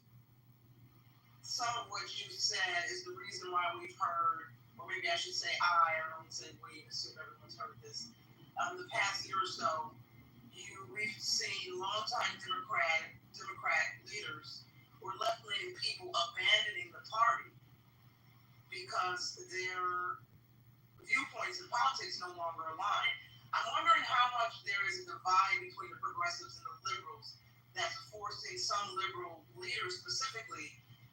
E: some of what you said is the reason why we've heard, or maybe I should say I don't say we, assume everyone's heard this, the past year or so, we've seen longtime Democrat leaders or left-leaning people abandoning the party because their viewpoints in politics no longer align. I'm wondering how much there is a divide between the progressives and the liberals that's forcing some liberal leaders specifically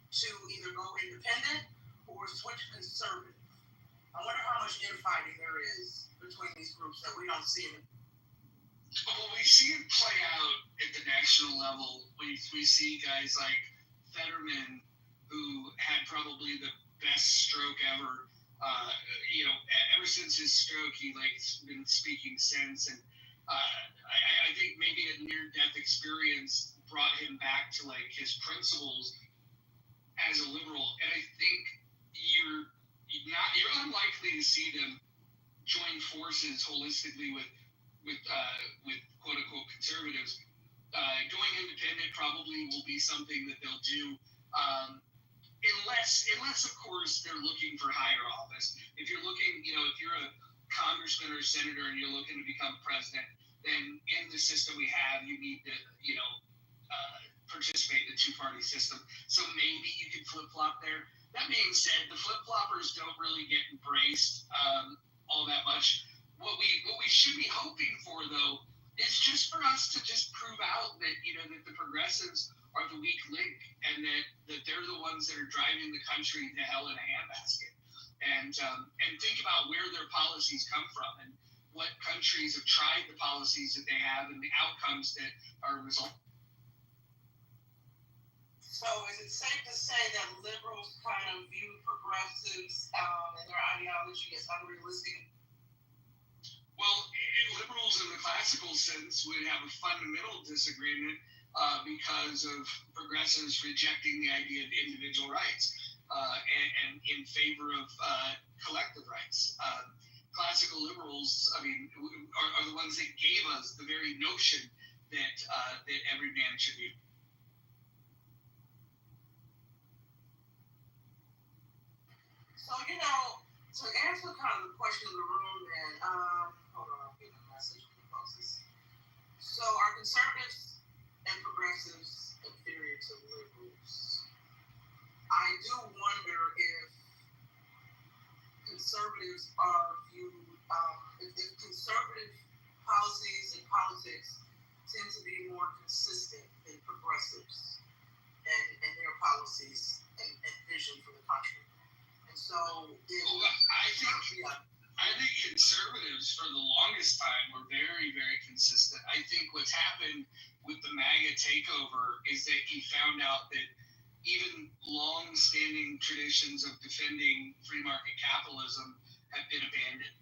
E: to either go independent or switch conservative. I wonder how much infighting there is between these groups that we don't see in.
D: Well, we see it play out at the national level. We see guys like Fetterman, who had probably the best stroke ever. Ever since his stroke, he's been speaking sense, and I think maybe a near-death experience brought him back to his principles as a liberal. And I think you're unlikely to see them join forces holistically with
C: with quote unquote conservatives. Going independent probably will be something that they'll do, unless of course they're looking for higher office. If you're looking, if you're a congressman or a senator and you're looking to become president, then in the system we have, you need to, participate in the two-party system. So maybe you could flip-flop there. That being said, the flip-floppers don't really get embraced all that much. What we should be hoping for, though, is just for us to just prove out that that the progressives are the weak link, and that they're the ones that are driving the country to hell in a handbasket. And think about where their policies come from and what countries have tried the policies that they have and the outcomes that are resulting.
A: So is it safe to say that liberals kind of view progressives and their ideology as unrealistic?
C: Well, liberals in the classical sense would have a fundamental disagreement because of progressives rejecting the idea of individual rights and in favor of collective rights. Classical liberals, are the ones that gave us the very notion that every man should be.
A: So, to answer kind of the question in the room, then, hold on, I'm getting a message from the process. So, are conservatives and progressives inferior to liberals? I do wonder if conservatives are viewed, if conservative policies and politics tend to be more consistent than progressives and their policies and vision for the country. So
C: I think conservatives for the longest time were very, very consistent. I think what's happened with the MAGA takeover is that he found out that even long-standing traditions of defending free market capitalism have been abandoned,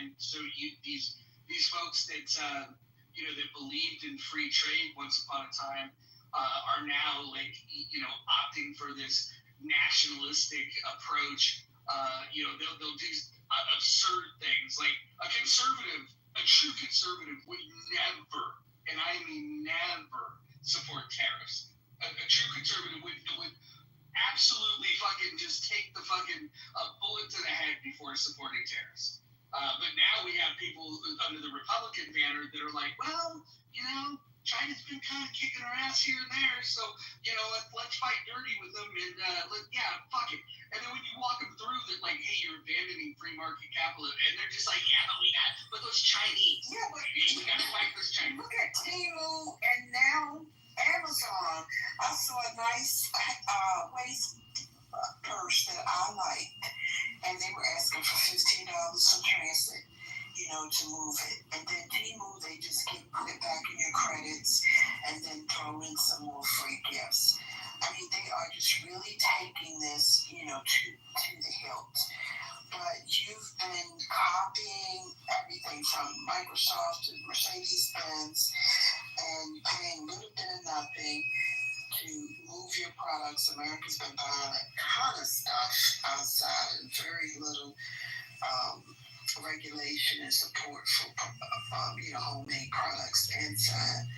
C: and so these folks that that believed in free trade once upon a time are now opting for this nationalistic approach. They'll do absurd things. Like a true conservative would never, and I mean never, support tariffs. A true conservative would absolutely fucking just take the fucking bullet to the head before supporting tariffs. But now we have people under the Republican banner that are like, well, China's been kind of kicking our ass here and there, so let's fight dirty with them and fuck it. And then when you walk them through that, like, hey, you're abandoning free market capitalism, and they're just like, yeah, but those Chinese, we gotta fight those Chinese.
A: Look at Temu and now Amazon. I saw a nice waist purse that I liked, and they were asking for $15 for transit. To move it. And then Temu, they just put it back in your credits and then throw in some more free gifts. I mean, they are just really taking this, to the hilt. But you've been copying everything from Microsoft to Mercedes-Benz and paying a little bit of nothing to move your products. America's been buying a ton of stuff outside and very little regulation and support for homemade products inside.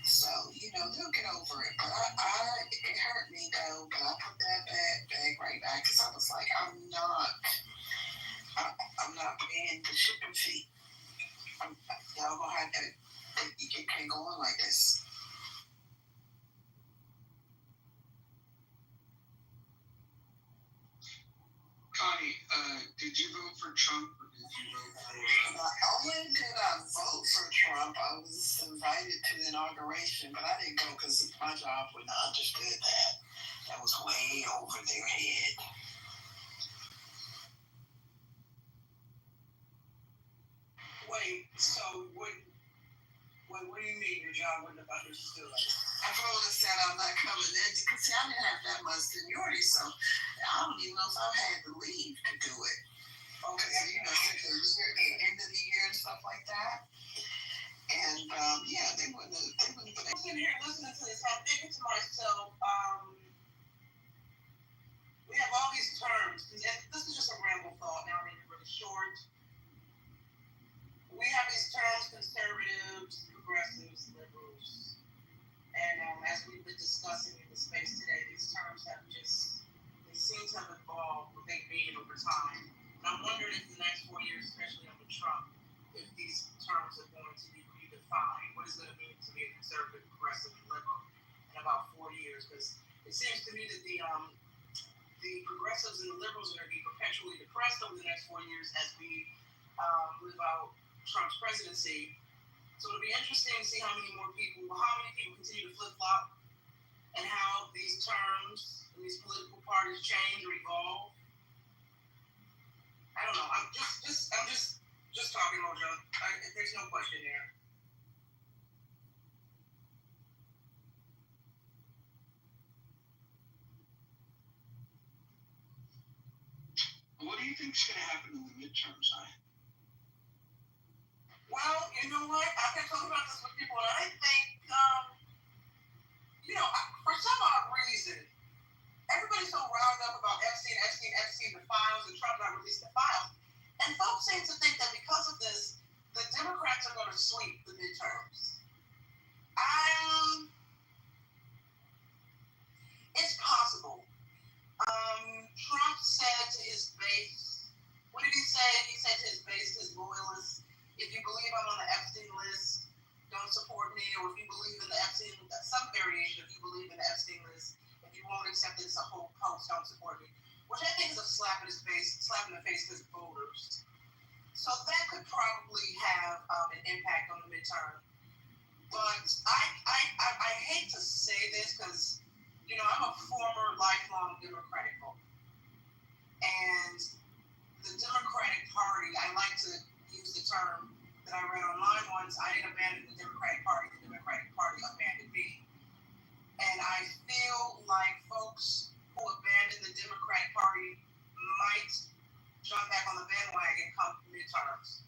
A: So they'll get over it. But it hurt me though. But I put that bag right back because I was like, I'm not paying the shipping fee. Y'all gonna have to. It can't go on like this.
C: Connie, did you vote for Trump or did you vote for?
A: Not only did I vote for Trump, I was invited to the inauguration, but I didn't go because my job wouldn't have understood that. That was way over their head. Wait, so what do you mean your job wouldn't have understood? I told her said I'm not coming in because I didn't have that much seniority, so I don't even know if I had to leave to do it. Okay, so the end of the year and stuff like that. And they wouldn't have been. I was sitting here listening to this, I'm thinking to myself, we have all these terms, and this is just a ramble thought, now I'm really short. We have these terms time. And I'm wondering if the next 4 years, especially under Trump, if these terms are going to be redefined. What is going to mean to be a conservative, progressive, and liberal in about 4 years? Because it seems to me that the progressives and the liberals are going to be perpetually depressed over the next 4 years as we live out Trump's presidency. So it'll be interesting to see how many people continue to flip-flop and how these terms and these political parties change or evolve. I don't know. I'm just talking, Mojo. There's no question there.
E: What do you think is going to happen in the midterms,
A: Well, you know what? I've been talking about this with people, and I think, for some odd reason, everybody's so riled up about Epstein, the files, and Trump not releasing the files. And folks seem to think that because of this, the Democrats are going to sweep the midterms. It's possible. Trump said to his base, what did he say? He said to his base, his loyalists, if you believe I'm on the Epstein list, don't support me. Or if you believe in the Epstein, some variation, if you believe in the Epstein list, if you won't accept it as a whole post, don't support me. Which I think is a slap in the face to his voters. So that could probably have an impact on the midterm. But I hate to say this because, I'm a former lifelong Democratic voter. And the Democratic Party, I like to use the term that I read online once, I didn't abandon the Democratic Party abandoned me. And I feel like folks who abandoned the Democratic Party might jump back on the bandwagon come midterms.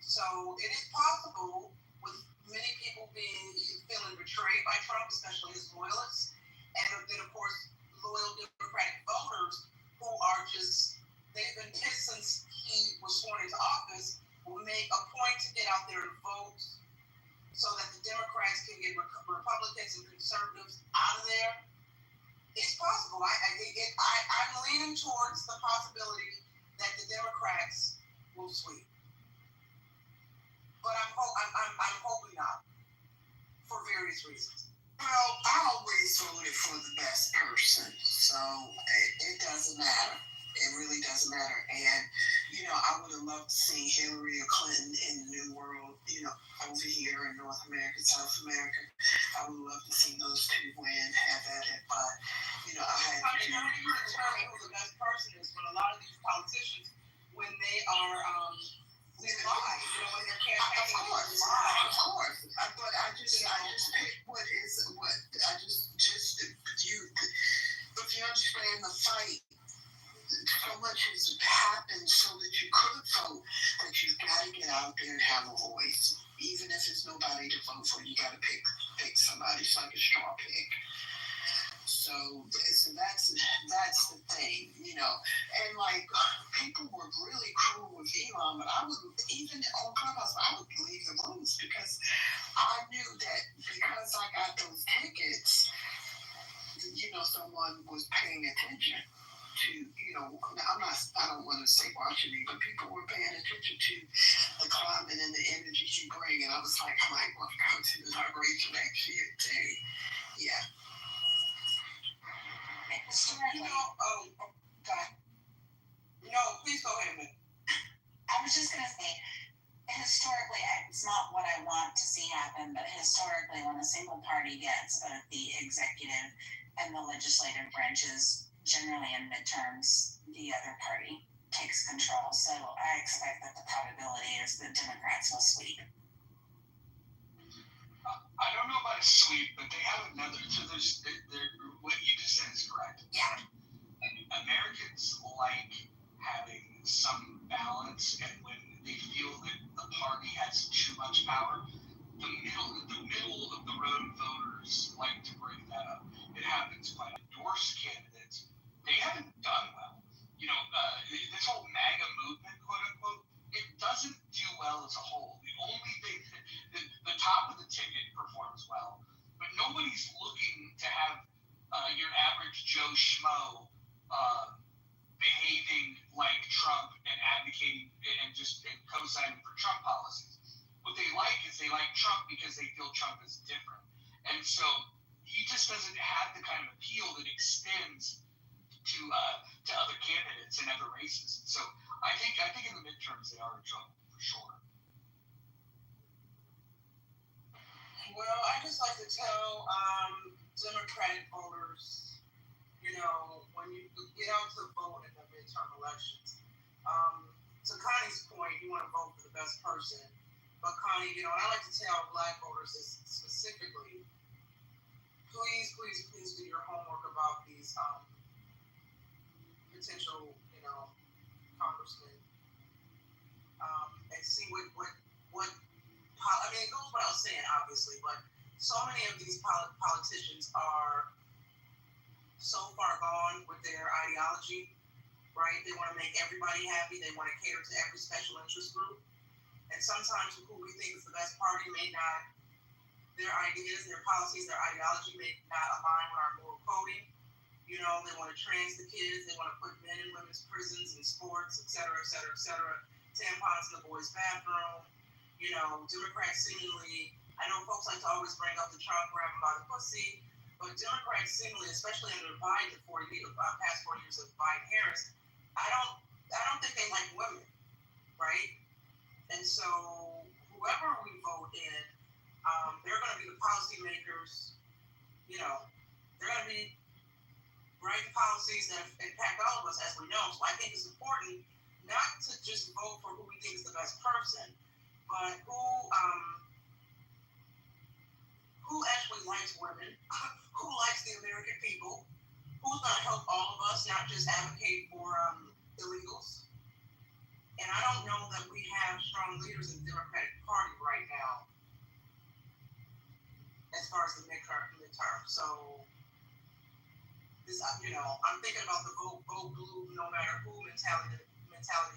A: So it is possible, with many people feeling betrayed by Trump, especially his loyalists, and then of course loyal Democratic voters who are they've been pissed since he was sworn into office, will make a point to get out there and vote so that the Democrats can get Republicans and conservatives out of there. It's possible. I'm leaning towards the possibility that the Democrats will sweep. But I'm hoping not, for various reasons.
D: Well, I always voted for the best person, so it doesn't matter. It really doesn't matter. And, I would have loved to see Hillary or Clinton in the New World, over here in North America, South America. I would love to see those two win, have at it. But, I had to
A: determine who the best person is, but a lot of these politicians, when they are they lie, when they're campaigning.
D: Of course. But I just picked if you understand the fight, so much has happened so that you could vote, that you've got to get out there and have a voice. Even if it's nobody to vote for, you got to pick somebody. It's like a straw pick. So that's the thing, and like people were really cruel with Elon, but I would, even on Clubhouse, I would leave the rooms because I knew that because I got those tickets, someone was paying attention to, I don't want to say watching me, but people were paying attention to the climate and the energy you bring, and I was like, I might want to go to the inauguration next year too. Yeah.
A: No, please go ahead, man.
F: I was just going to say, historically, it's not what I want to see happen, but historically, when a single party gets both the executive and the legislative branches, generally in midterms, the other party takes control. So I expect that the probability is that Democrats will sweep.
B: I don't know about a sweep, but they have another. So what you just said is correct.
F: Yeah.
B: Americans like having some balance, and when they feel that the party has too much power, the middle of the road voters like to bring that up. It happens by endorsed candidates. They haven't done well. This whole MAGA movement, quote unquote, it doesn't do well as a whole. The only thing, the top of the ticket performs well, but nobody's looking to have your average Joe Schmo behaving
E: like Trump and advocating and co-signing for Trump policies. What they like is they like Trump because they feel Trump is different. And so he just doesn't have the kind of appeal that extends to other candidates in other races. So I think in the midterms they are in trouble for sure.
A: Well, I just like to tell Democratic voters, when you get out to vote in the midterm elections, to Connie's point, you want to vote for the best person. But Connie, and I like to tell Black voters specifically, please do your homework about these potential, congressmen, and see what I mean, it goes without saying, obviously, but so many of these politicians are so far gone with their ideology, right? They want to make everybody happy. They want to cater to every special interest group. And sometimes who we think is the best party may not, their ideas, their policies, their ideology may not align with our moral coding. They want to trans the kids. They want to put men in women's prisons and sports, et cetera, et cetera, et cetera. Tampons in the boys' bathroom. Democrats seemingly, I know folks like to always bring up the Trump grab him by the pussy, but Democrats seemingly, especially under Biden, the past 4 years of Biden-Harris, I don't think they like women, right? And so whoever we vote in, they're going to be the policymakers. They're going to be writing policies that impact all of us, as we know. So I think it's important not to just vote for who we think is the best person, but who actually likes women, who likes the American people, who's going to help all of us, not just advocate for illegals. And I don't know that we have strong leaders in the Democratic Party right now as far as the midterm. So, this, I'm thinking about the vote blue, no matter who mentality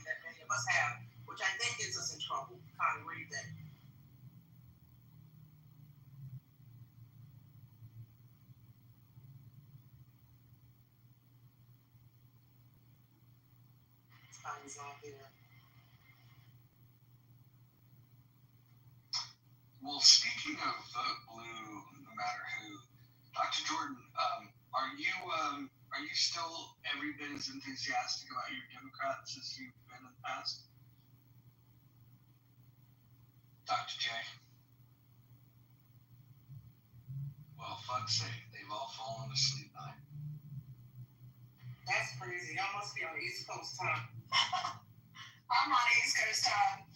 A: that many of us have, which I think gets us in trouble. Connie, what do you think? Connie's not there.
E: Well, speaking of vote blue, no matter who, Dr. Jordan, are you still every bit as enthusiastic about your Democrats as you've been in the past? Dr. J? Well, fuck's sake, they've all fallen asleep now.
A: That's crazy. Y'all must be on East Coast time. I'm on East Coast time.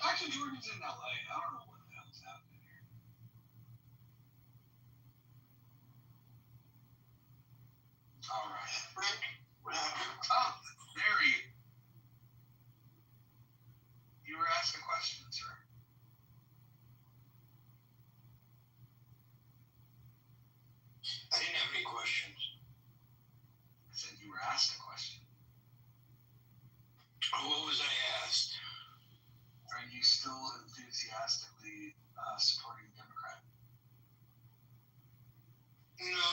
E: Dr. Jordan's in LA. I don't know what the hell's happening here. All right. Oh, there you were asked a question, sir.
G: I didn't have any questions.
E: I said you were asked a question.
G: What was I asked?
E: Are you still enthusiastically supporting Democrat?
G: No,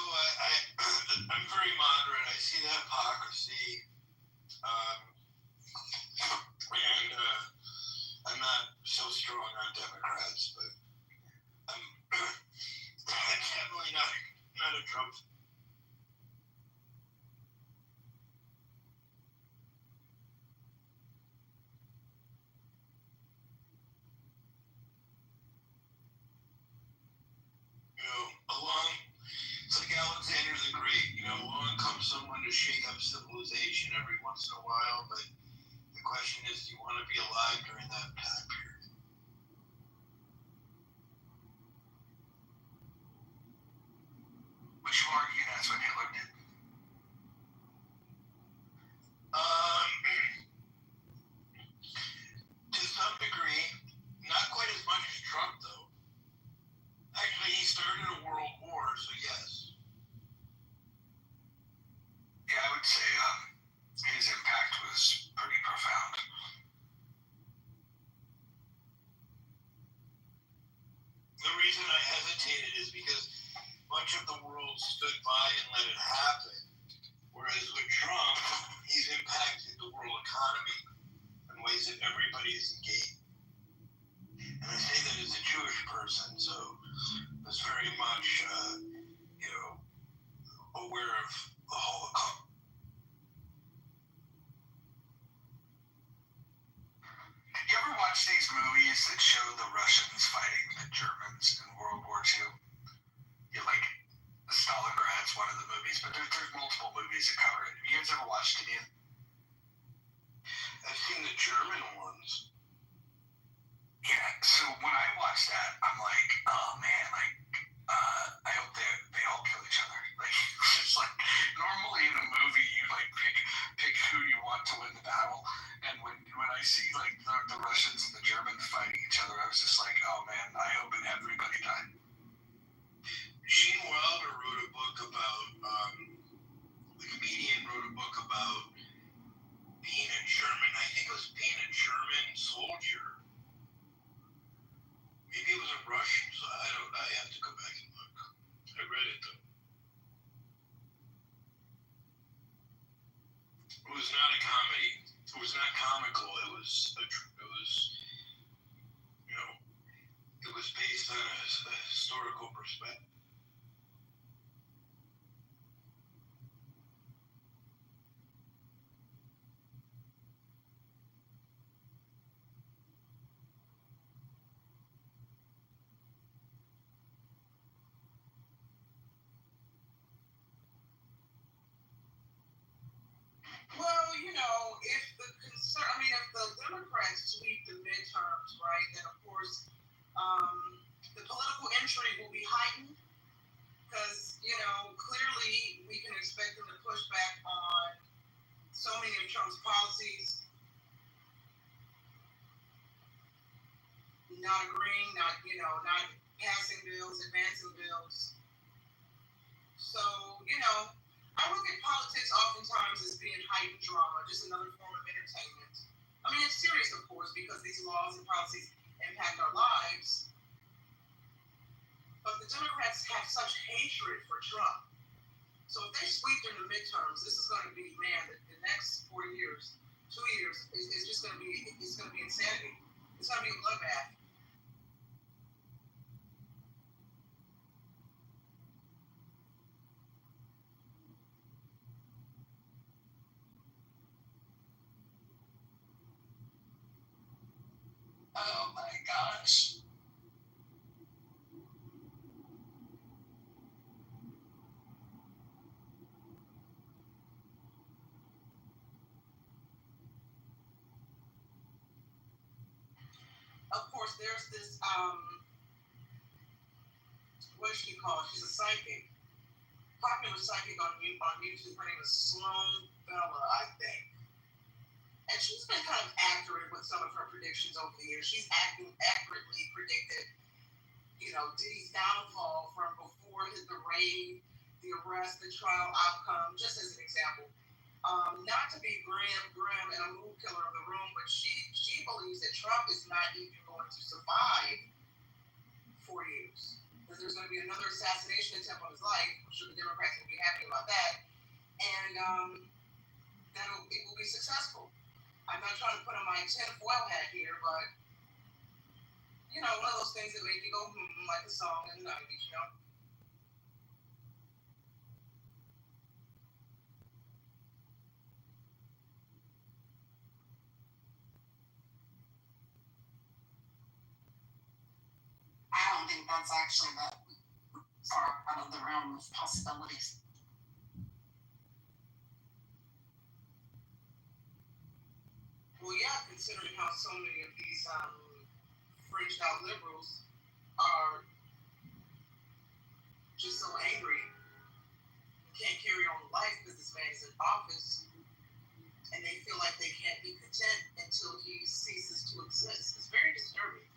G: I'm very moderate. I see the hypocrisy, and I'm not so strong on Democrats, but I'm definitely not a Trump. It's like Alexander the Great, along comes someone to shake up civilization every once in a while, but the question is, do you want to be alive during that time period?
E: Would you argue that's what Hitler did?
G: To some degree, not quite as much as Trump, though. Actually, he started a world war, so yes.
E: Yeah, I would say his impact was pretty profound.
G: The reason I hesitated is because much of the world stood by and let it happen. Whereas with Trump, he's impacted
E: economy in ways that everybody is engaged. And I say that as a Jewish person, so I was very much, aware of the Holocaust. You ever watch these movies that show the Russians fighting the Germans in World War II? You like Stalingrad's one of the movies, but there's multiple movies that cover it. Have you guys ever watched any of them? I've seen the German ones. Yeah, so when I watched that, I'm like, oh man, I hope they all kill each other. Like, it's like normally in a movie you like pick who you want to win the battle, and when I see like the Russians and the Germans fighting each other, I was just like, oh man, I hope everybody died. Gene Wilder wrote a book about the comedian wrote a book about being a German. I think it was being a German soldier. Maybe it was a Russian, so I have to go back and look. I read it though. It was not a comedy. It was not comical. It was based on a historical perspective. Well, if the Democrats sweep the midterms, right, then of course the political intrigue will be heightened because, clearly we can expect them to push back on so many of Trump's policies, not agreeing, not passing bills, advancing bills. So, I look at politics oftentimes as being heightened drama, just another form of entertainment. I mean, it's serious, of course, because these laws and policies impact our lives. But the Democrats have such hatred for Trump. So if they sweep during the midterms, this is going to be, man, the next 4 years, 2 years, is just going to be, it's going to be insanity. It's going to be a bloodbath. Oh my gosh. Of course, there's this, what is she called? She's a psychic. Popular psychic on YouTube. Her name is Sloan Bella, I think. And she's been kind of accurate with some of her predictions over the years. She's accurately predicted, Diddy's downfall from before the raid, the arrest, the trial outcome, just as an example. Not to be grim and a mood killer of the room, but she believes that Trump is not even going to survive 4 years. That there's going to be another assassination attempt on his life. I'm sure the Democrats will be happy about that. And that it will be successful. I'm not trying to put on my tinfoil hat here, but, one of those things that make you go, like a song in the 90s, I don't think that's actually that far out of the realm of possibilities. Well, yeah, considering how so many of these fringed out liberals are just so angry and can't carry on life because this man is in office, and they feel like they can't be content until he ceases to exist. It's very disturbing.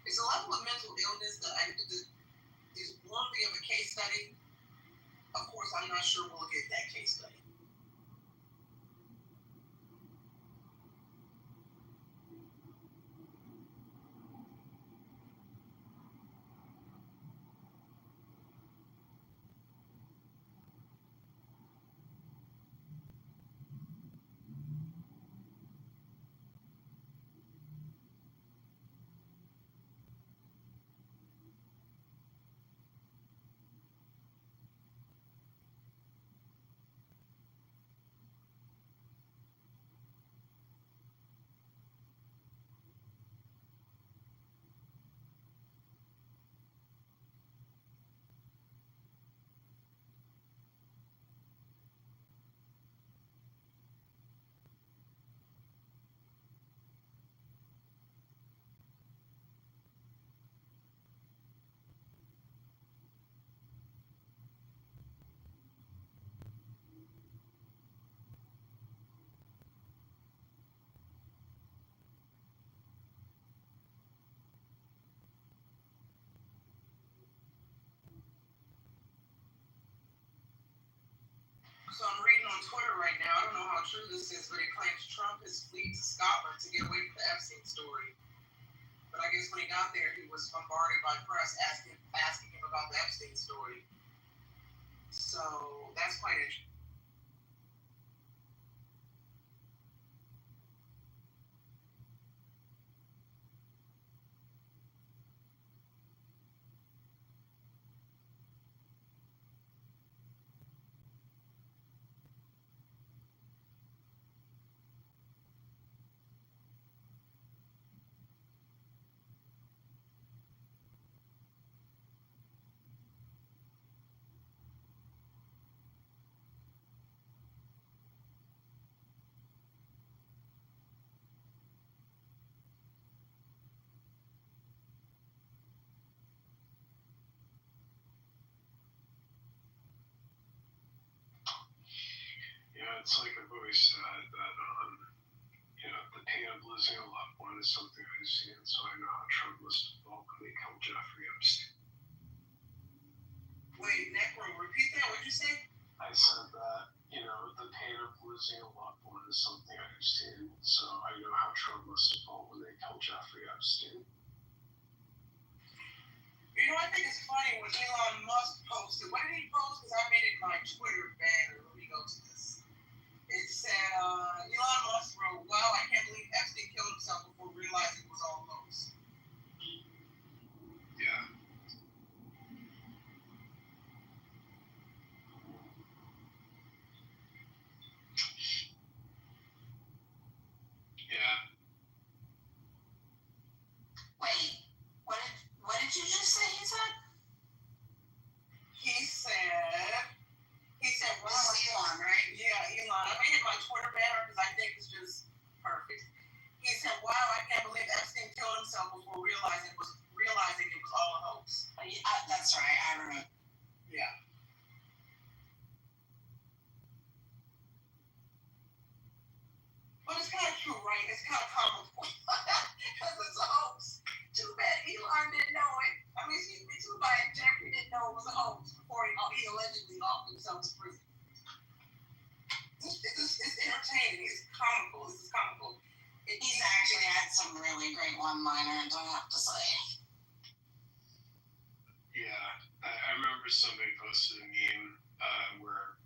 E: It's a level of mental illness that is worthy of a case study. Of course, I'm not sure we'll get that case study.
A: Twitter right now. I don't know how true this is, but it claims Trump has fled to Scotland to get away from the Epstein story. But I guess when he got there, he was bombarded by press asking him about the Epstein story. So that's quite interesting.
B: Yeah, it's like I've always said that, the pain of losing a loved one is something I've seen, so I know how Trump must have felt when they killed Jeffrey Epstein.
A: Wait, Necro, repeat that. What'd you say?
B: I said that, the pain of losing a loved one is something I've seen, so I know how Trump must have felt when they killed Jeffrey Epstein.
A: I think it's funny when Elon Musk posted. What did he post? Because I made it my Twitter banner. Let me go to this. It said, Elon Musk wrote, "Wow, I can't believe Epstein killed himself before realizing it was all hoax."
B: Yeah. Yeah.
F: Wait, what did you just say he said?
A: He said,
F: "Wow, Elon, right?"
A: Yeah, Elon. I made it my Twitter banner because I think it's just perfect. He said, "Wow, I can't believe Epstein killed himself before realizing it was all a hoax."
F: That's right. I remember.
A: Yeah. But it's kind of true, right? It's kind of comical because it's a hoax. Too bad Elon didn't know it. I mean, too bad Jeffrey didn't know it was a hoax before he allegedly locked himself to prison. It's entertaining. It's comical. This is comical.
F: He's actually had some really great one-liners, I have to say.
B: Yeah, I remember somebody posted a meme where,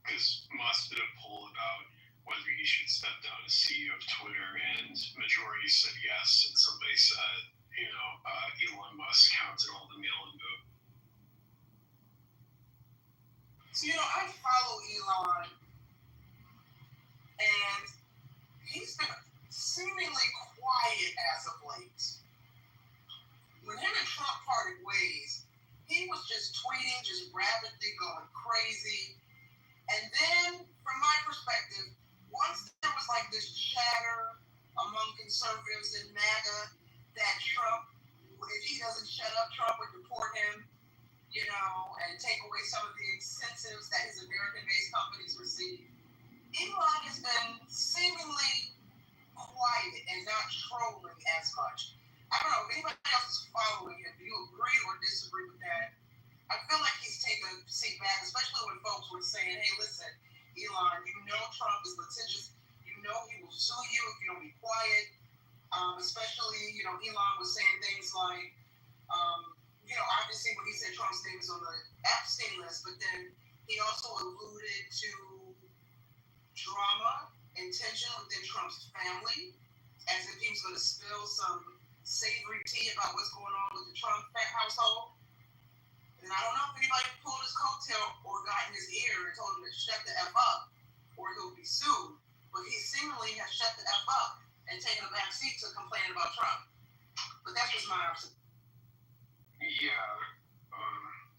B: because Musk did a poll about whether he should step down as CEO of Twitter, and majority said yes, and somebody said, Elon Musk counted all the mail-in vote.
A: So, I follow Elon, and he's been seemingly quiet as of late. When him and Trump parted ways, he was just tweeting, just rapidly going crazy. And then, from my perspective, once there was like this chatter among conservatives in MAGA that Trump, if he doesn't shut up, Trump would deport him, and take away some of the incentives that his American-based companies receive. Elon has been seemingly quiet and not trolling as much. I don't know if anybody else is following him. Do you agree or disagree with that? I feel like he's taken a seat back, especially when folks were saying, "Hey, listen, Elon, Trump is litigious. He will sue you if you don't be quiet." Especially, Elon was saying things like, obviously when he said Trump's name is on the Epstein list, but then he also alluded to drama and tension within Trump's family, as if he was going to spill some savory tea about what's going on with the Trump household. And I don't know if anybody pulled his coattail or got in his ear and told him to shut the F up or he'll be sued. But he seemingly has shut the F up and taken a back seat to complaining about Trump. But that's just my observation.
B: Yeah,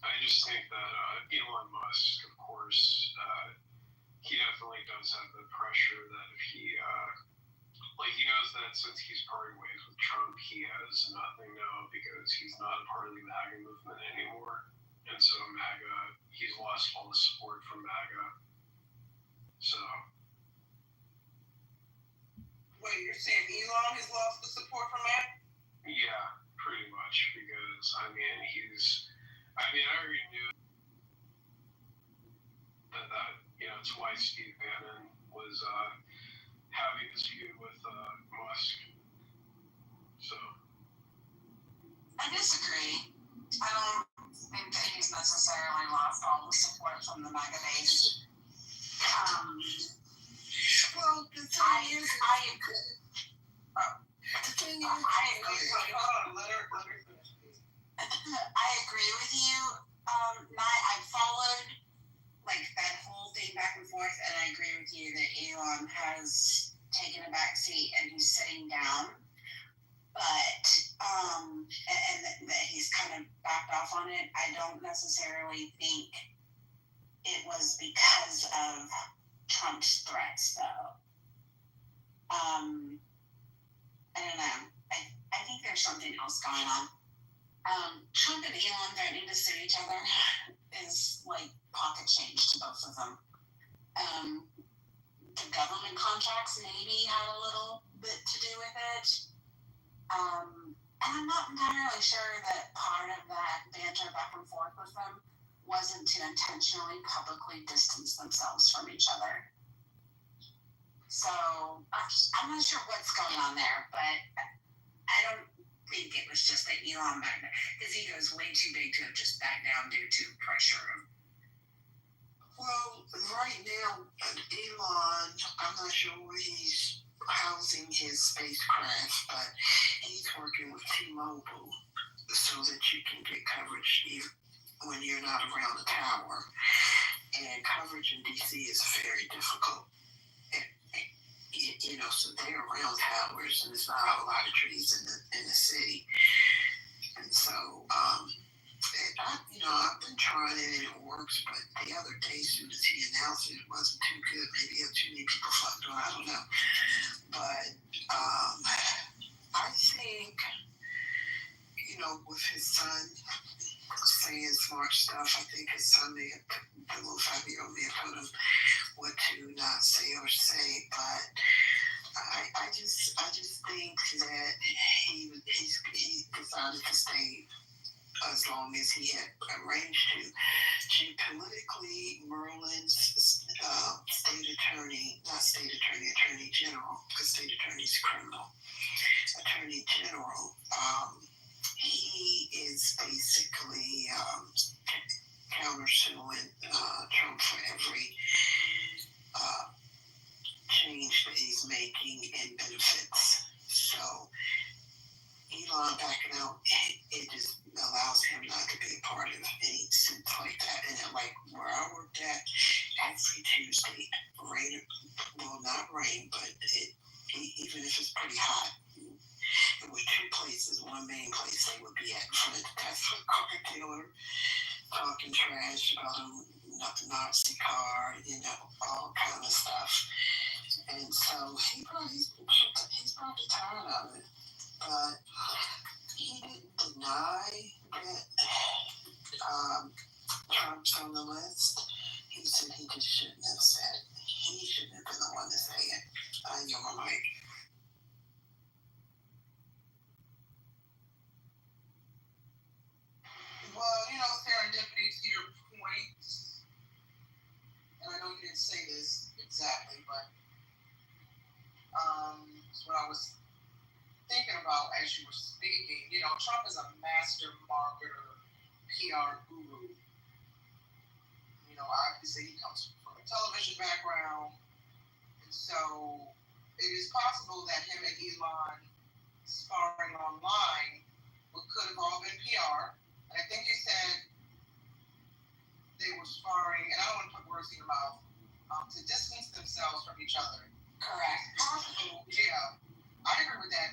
B: I just think that Elon Musk, of course, he definitely does have the pressure that if he knows that since he's parting ways with Trump, he has nothing now because he's not a part of the MAGA movement anymore. And so he's lost all the support from MAGA. So.
A: Wait, you're saying Elon has lost the support from MAGA?
B: Yeah, pretty much, because, I already knew that That's why Steve Bannon was having this feud with Musk. So
A: I disagree. I don't think that he's necessarily lost all the support from the MAGA base.
E: Well, the thing
A: I
E: is,
A: agree.
E: the thing is,
A: I agree.
E: hold on, let her finish, please.
A: I agree with you. I followed like that whole thing back and forth, and I agree with you that Elon has taken a back seat and he's sitting down. But and that he's kind of backed off on it. I don't necessarily think it was because of Trump's threats, though. I don't know. I think there's something else going on. Trump and Elon threatening to sue each other is like pocket change to both of them. The government contracts maybe had a little bit to do with it. And I'm not entirely sure that part of that banter back and forth with them wasn't to intentionally publicly distance themselves from each other. So I'm not sure what's going on there, but I don't think it was just that Elon backed down. His ego is way too big to have just backed down due to pressure.
E: Well, right now, Elon, I'm not sure where he's housing his spacecraft, but he's working with T-Mobile so that you can get coverage even when you're not around the tower. And coverage in DC is very difficult. So they're around towers, and there's not a lot of trees in the city. And so, I've been trying it and it works, but the other day, as soon as he announced it wasn't too good. Maybe he had too many people fucked on, I don't know. But I think, with his son saying smart stuff, I think his son the little 5-year-old may have told him what to not say or say, but I just think that he decided to stay as long as he had arranged to. Politically, Merlin's attorney general, because state attorney's criminal, attorney general, he is basically countersuing Trump for every change that he's making in benefits. So Elon backing out, it just allows him not to be a part of any suits like that. And like where I worked at, every Tuesday, not rain, but even if it's pretty hot, there were two places, one main place they would be at in front of the Tesla car dealer, talking trash about a Nazi car, all kind of stuff. And so he's probably tired of it. But he didn't deny that Trump's on the list. He said he just shouldn't have said it. He shouldn't have been the one to say it. I know my mic. Well, serendipity to your point, and I know you didn't say this exactly, but it's what I was thinking about as you were speaking. Trump is a master marketer, PR guru. Obviously he comes from a television background, and so it is possible that him and Elon sparring online could have all been PR. And I think you said they were sparring, and I don't want to put words in your mouth, to distance themselves from each other.
A: Correct.
E: Possible, yeah. I agree with that.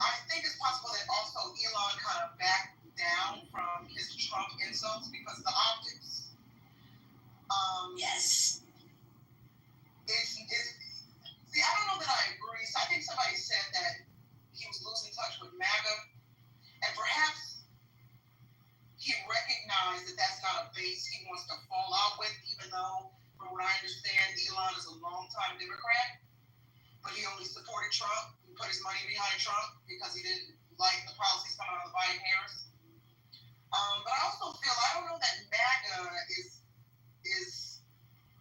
E: I think it's possible that also Elon kind of backed down from his Trump insults because of the optics.
A: Yes.
E: See, I don't know that I agree. So I think somebody said that he was losing touch with MAGA, and perhaps he recognized that that's not a base he wants to fall out with, even though, from what I understand, Elon is a longtime Democrat, but he only supported Trump. He put his money behind Trump because he didn't like the policies coming out of the Biden-Harris. But I also feel, I don't know that MAGA is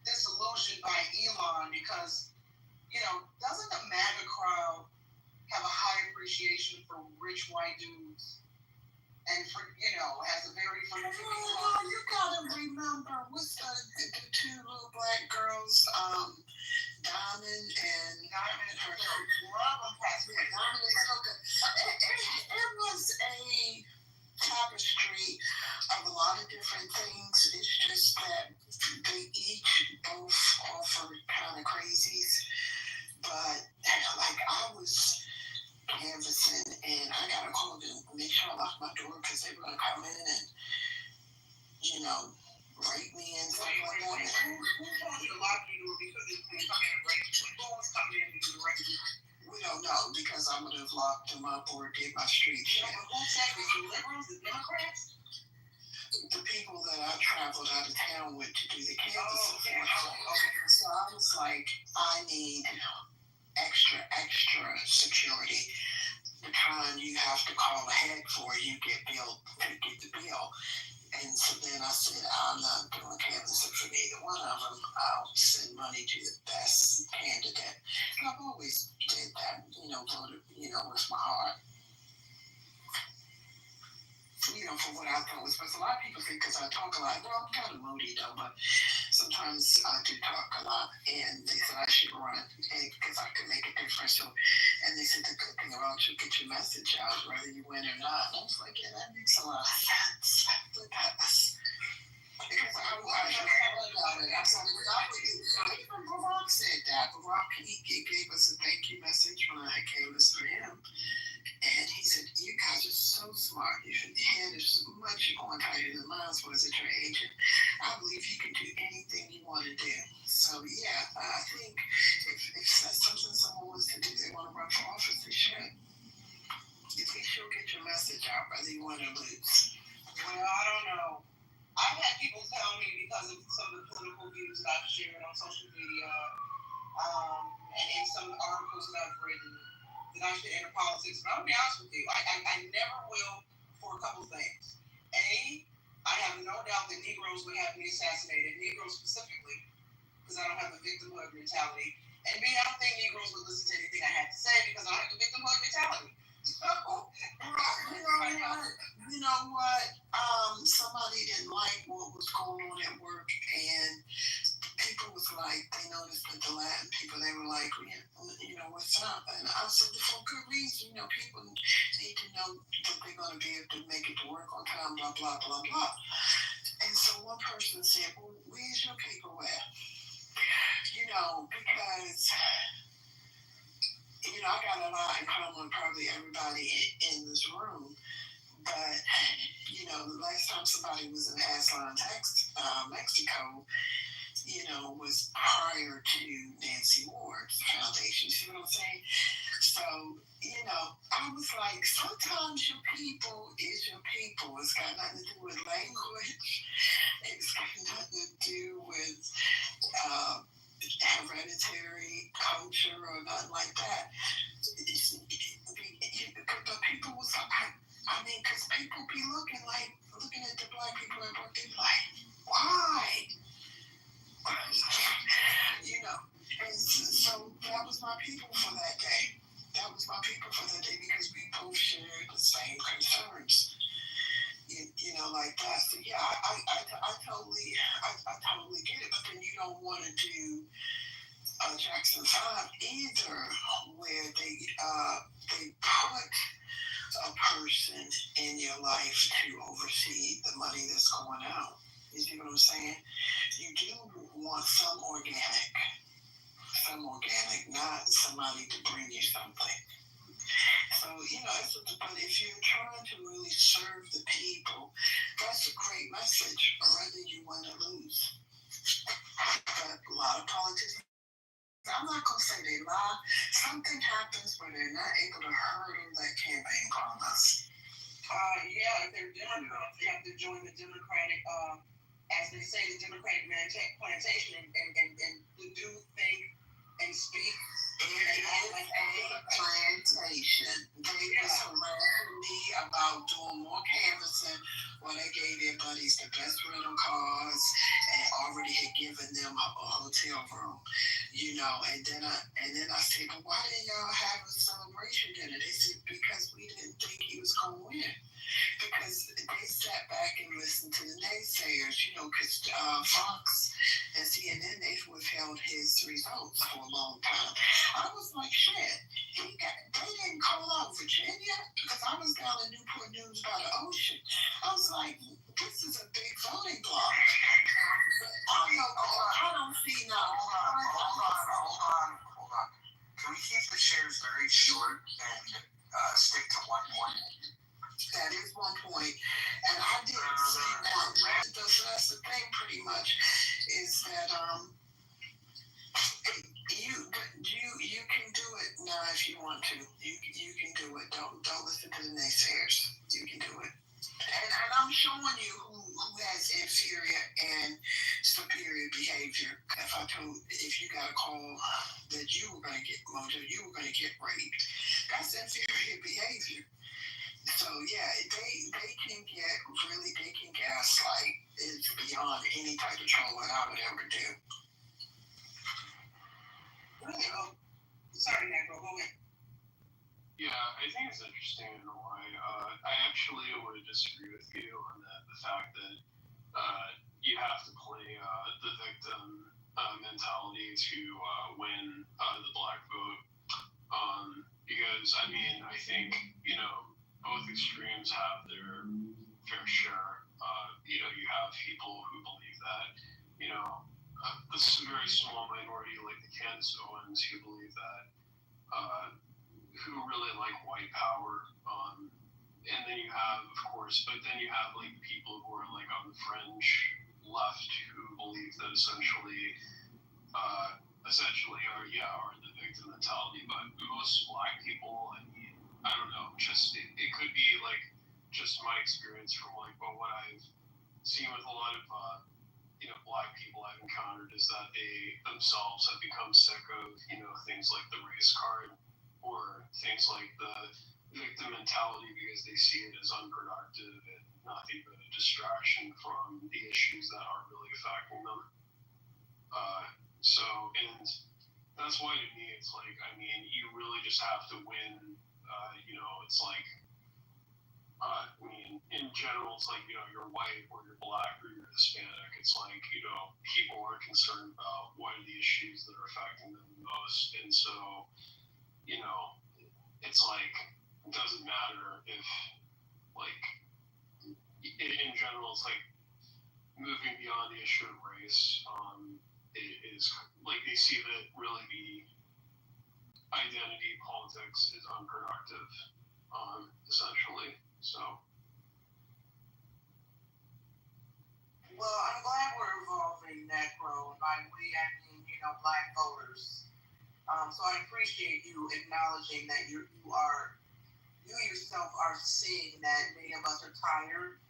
E: disillusioned by
D: and for, has a very you gotta remember what's the two little black girls, Diamond and her brother passed away. Diamond and Coca. It was a tapestry of a lot of different things. It's just that they each both offered kind of crazies, but like I was canvassing and I got a call to make sure I locked my door because they were gonna come in and rape me and stuff like that. Who told you to lock your door because they come in and rape you? Who was coming in to do the rape you? We don't know because I would have locked them up or did my street shit. But who said it? The liberals, the Democrats? The people that I traveled out of town with to do the canvassing for. Okay. So I was like, I need extra security. The time you have to call ahead for you get the bill. And so then I said, I'm not doing canvassing for neither one of them. I'll send money to the best candidate. And I've always did that, voted, with my heart. For what I thought was best. A lot of people think because I talk a lot, well, I'm kind of moody though, but sometimes I do talk a lot. And they said I should run because I could make a difference. So, and they said the good thing about you, get your message out, whether you win or not. And I was like, yeah, that makes a lot of sense. Because I heard about it. I said, even Barack said that. Barack, he gave us a thank you message when I came to see him. And he said, you guys are so smart. Your head is much more tighter than mine was at your age. And I believe you can do anything you want to do. So, yeah, I think if that's something someone wants to do, they want to run for office, they should. At least you'll get your message out whether you want to lose. Well, I don't know. I've had people tell me because of some of the political views that I've shared on social media and in some articles that I've written that I should enter politics. But I'll be honest with you, I never will for a couple things. A, I have no doubt that Negroes would have me assassinated, Negroes specifically, because I don't have the victimhood mentality. And B, I don't think Negroes would listen to anything I had to say because I don't have the victimhood mentality. So, you know what? Somebody didn't like what was going on at work, and people was like, they noticed that the Latin people, they were like, what's up? And I said, for good reason, people need to know that they're going to be able to make it to work on time, blah, blah, blah, blah. And so one person said, well, where's your paper at? Because, I got a lot in common with probably everybody in this room. But, the last time somebody was in Aslan, Mexico, was prior to Nancy Ward's foundation. You see what I'm saying? So, I was like, sometimes your people is your people. It's got nothing to do with language. It's got nothing to do with hereditary culture or nothing like that. But people was like, because people be looking at the black people and they be like, why? And so that was my people for that day. Because we both shared the same concerns. Like that. So yeah, I totally get it. But then you don't want to do Jackson 5 either, where they put a person in your life to oversee the money that's going out. You see what I'm saying? You do want some organic, not somebody to bring you something. So, but if you're trying to really serve the people, that's a great message, whether you win or lose. But a lot of politicians, I'm not going to say they lie. Something happens where they're not able to hurdle that campaign promise. If they're Democrats, they have to join the Democratic, as they say, the Democratic plantation and do, think, and speak. Plantation. They was harassing me about doing more canvassing when they gave their buddies the best rental cars and already had given them a hotel room, and then I said, well, why didn't y'all have a celebration dinner? They said, because we didn't think he was going to win. Because naysayers, because Fox and CNN, they've withheld his results for a long time. I was like, shit, they didn't call out Virginia? Because I was down in Newport News by the ocean. I was like, this is a big voting block. I don't see no.
G: Hold on. Can we keep the shares very short and stick to 1 point?
D: That is 1 point. And I didn't see that. So that's the thing pretty much, is that you can do it now if you want to. You can do it. Don't listen to the naysayers. You can do it. And I'm showing you who has inferior and superior behavior. If you got a call that you were going to get mojo, you were going to get raped, that's inferior behavior. So yeah, they can gaslight. It's beyond any type of trolling I would ever do. Sorry, Negro, go ahead.
H: Yeah, I think it's interesting in a way. I actually would disagree with you on the fact that you have to play the victim mentality to win the black vote. Because, I mean, I think, both extremes have their fair share. You have people who believe that, this very small minority like the Candace Owens who believe that, who really like white power. And then you have, of course, but then you have like people who are like on the fringe left who believe that essentially are the victim mentality. But most black people, I mean, I don't know, just it could be like just my experience from like what I've seen with a lot of black people I've encountered is that they themselves have become sick of things like the race card or things like the victim mentality because they see it as unproductive and nothing but a distraction from the issues that are really affecting them. And that's why to me it's like, I mean, you really just have to win. It's like, I mean, in general, it's like, you're white or you're black or you're Hispanic. It's like, people are concerned about what are the issues that are affecting them the most. And so, it's like, it doesn't matter if, like, in general, it's like moving beyond the issue of race is like they see that really the identity politics is unproductive, essentially. So.
D: Well, I'm glad we're evolving, Necro. And by we, I mean, black voters. So I appreciate you acknowledging that you yourself are seeing that many of us are tired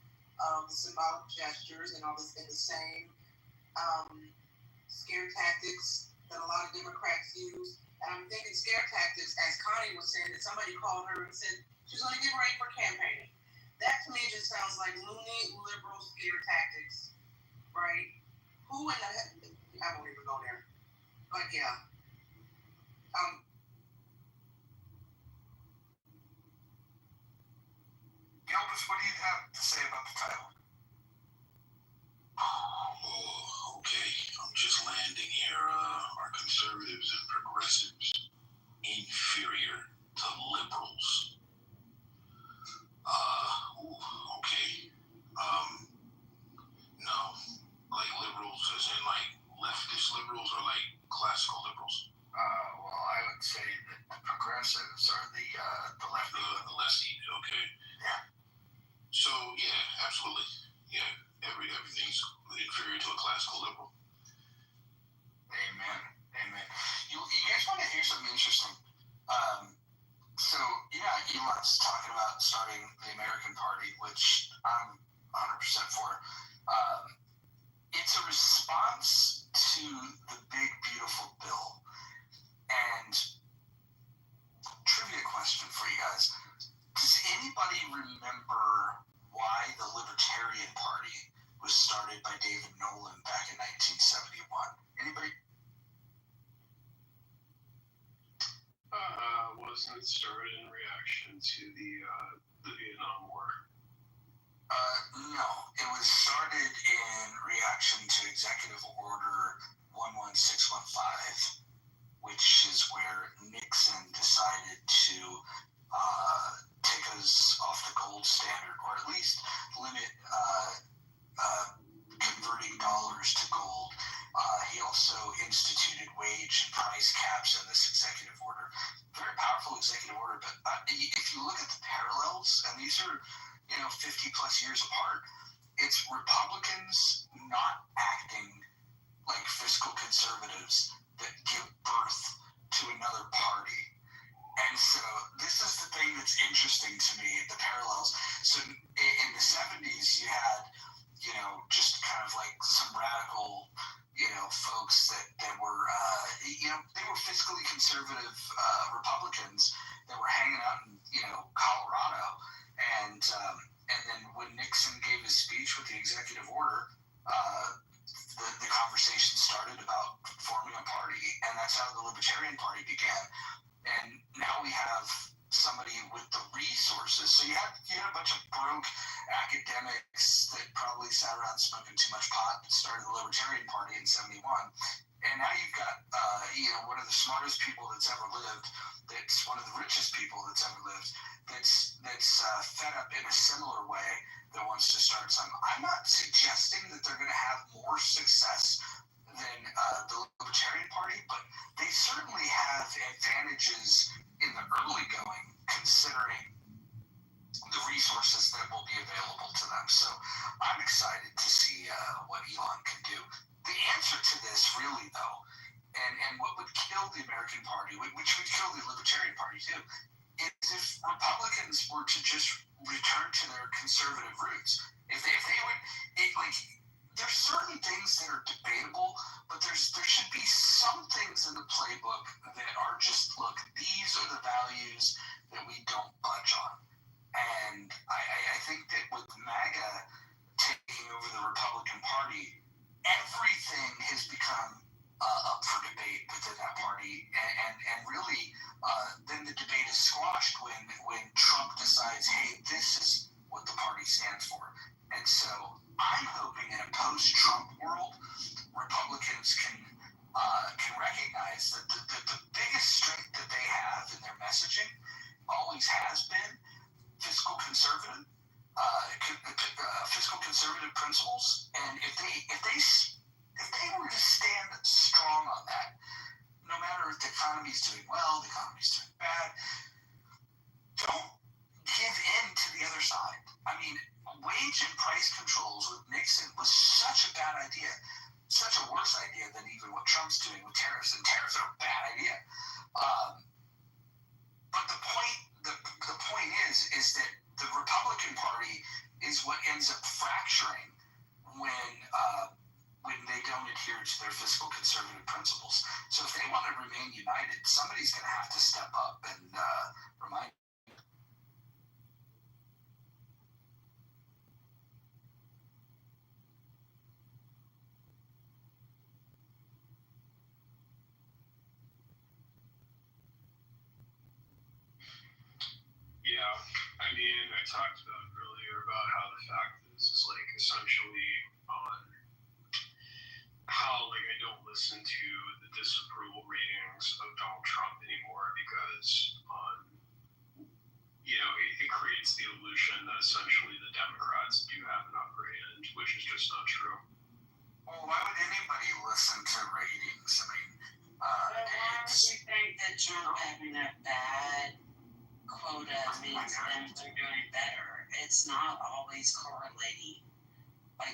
D: of the symbolic gestures and all this in the same scare tactics that a lot of Democrats use. And I'm thinking scare tactics, as Connie was saying, that somebody called her and said she's going to get ready for campaigning. That to me just sounds like loony liberal scare tactics, right? Who in the heck? I won't even go there. But yeah.
G: Gilbert, what do you have to say about the title?
B: Oh, okay. I'm just landing here. Are conservatives and progressives inferior to liberals? Okay. No. Like liberals as in like leftist liberals or like classical liberals?
G: Well, I would say that the progressives are the lefty.
B: The lefty, okay.
G: Yeah.
B: So, yeah, absolutely. Yeah, everything's inferior to a classical liberal.
G: Amen. You guys want to hear something interesting? So, Elon's talking about starting the American Party, which I'm 100% for. It's a response to the big, beautiful bill. And trivia question for you guys. Does anybody remember why the Libertarian Party was started by David Nolan back in 1971? Anybody?
H: Wasn't it started in reaction to the Vietnam War?
G: No, it was started
A: reaction to Executive Order 11615, which is where Nixon decided to take us off the gold standard, or at least limit converting dollars to gold. He also instituted wage and price caps in this executive order. Very powerful executive order, but if you look at the parallels, and these are 50 plus years apart, it's Republicans not acting like fiscal conservatives that give birth to another party. And so this is the thing that's interesting to me, the parallels. So in the 70s, you had, just kind of like some radical, folks that were, they were fiscally conservative Republicans that were hanging out in, Colorado. And then when Nixon gave his speech with the executive order, the conversation started about forming a party. And that's how the Libertarian Party began. And now we have somebody with the resources. So you had a bunch of broke academics that probably sat around smoking too much pot and started the Libertarian Party in 71. And now you've got, one of the smartest people that's ever lived, that's one of the richest people that's ever lived, that's fed up in a similar way, that wants to start some. I'm not suggesting that they're going to have more success than the Libertarian Party, but they certainly have advantages in the early going, considering the resources that will be available to them. So I'm excited to see what Elon can do. The answer to this, really, though, and what would kill the American Party, which would kill the Libertarian Party too, is if Republicans were to just return to their conservative roots. If they would, there's certain things that are debatable, but there should be some things in the playbook that are just, look, these are the values that we don't budge on. And I think that with MAGA taking over the Republican Party, everything has become up for debate within that party, and really then the debate is squashed when Trump decides, hey, this is what the party stands for. And so I'm hoping in a post-Trump world, Republicans can recognize that the biggest strength that they have in their messaging always has been fiscal conservative principles. And if they were to stand strong on that, no matter if the economy's doing well, the economy's doing bad, don't give in to the other side. I mean, wage and price controls with Nixon was such a bad idea, such a worse idea than even what Trump's doing with tariffs. And tariffs are a bad idea. But the point is that the Republican Party is what ends up fracturing when they don't adhere to their fiscal conservative principles. So if they want to remain united, somebody's going to have to step up and remind.
H: Yeah, I mean, I talked about earlier about how the fact is essentially on how I don't listen to the disapproval ratings of Donald Trump anymore because it creates the illusion that essentially the Democrats do have an upper hand, which is just not true.
A: Well, why would anybody listen to ratings? I mean,
F: why would you think that Trump having a bad quota means them they're doing better? It's not always correlating.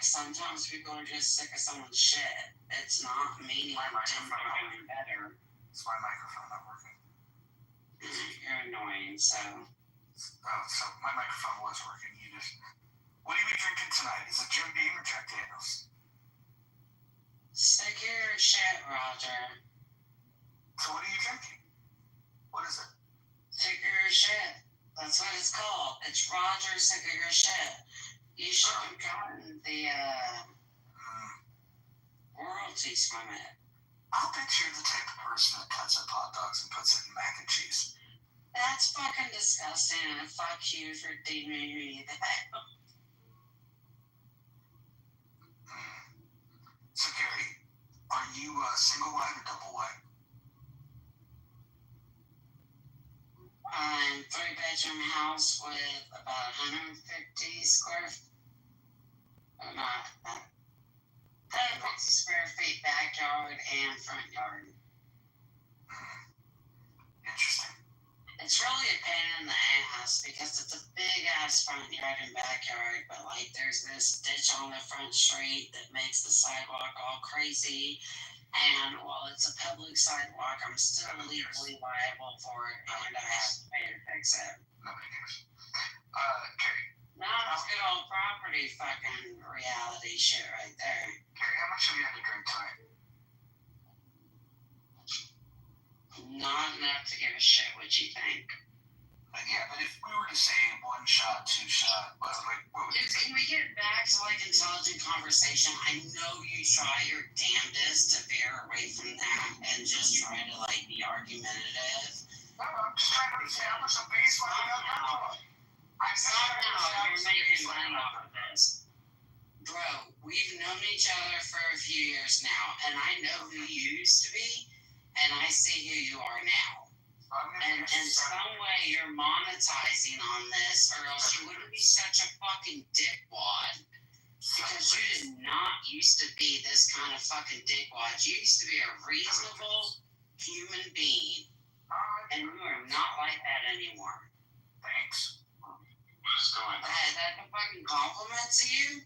F: Sometimes people are just sick of someone's shit. It's not meaning them doing better.
A: Is my microphone not working?
F: You're annoying, so.
A: So my microphone was working. What are you drinking tonight? Is it Jim Beam or Jack Daniels?
F: Stick your shit, Roger.
A: So what are you drinking? What is it?
F: Stick your shit. That's what it's called. It's Roger Stick your shit. You should have gotten the royalties from it.
A: I'll bet you're the type of person that cuts up hot dogs and puts it in mac and cheese.
F: That's fucking disgusting, and fuck you for deeming me that.
E: single wide or double wide?
A: 3-bedroom house with about 150 square not 150 square feet backyard and front yard.
E: Interesting.
A: It's really a pain in the ass because it's a big ass front yard and backyard, but like there's this ditch on the front street that makes the sidewalk all crazy. And while it's a public sidewalk, I'm still legally liable for it, and I have to pay to fix it.
E: Nobody cares. Carrie.
A: Now it's good old property fucking reality shit right there.
E: Carrie, how much have you had to drink tonight?
A: Not enough to give a shit what you think.
E: Yeah, but if we were to say 1 shot, 2 shot, what would you say?
A: Can we get back to like intelligent conversation? I know you try your damnedest to veer away from that and just try to like be argumentative.
E: No, I'm just trying to establish a baseline of alcohol.
A: You're making money off of this. Bro, we've known each other for a few years now, and I know who you used to be, and I see who you are now. And in some way you're monetizing on this, or else you wouldn't be such a fucking dickwad. Because you did not used to be this kind of fucking dickwad. You used to be a reasonable human being. And you are not like that anymore.
E: Thanks. What is going on?
A: That's a fucking compliment to you?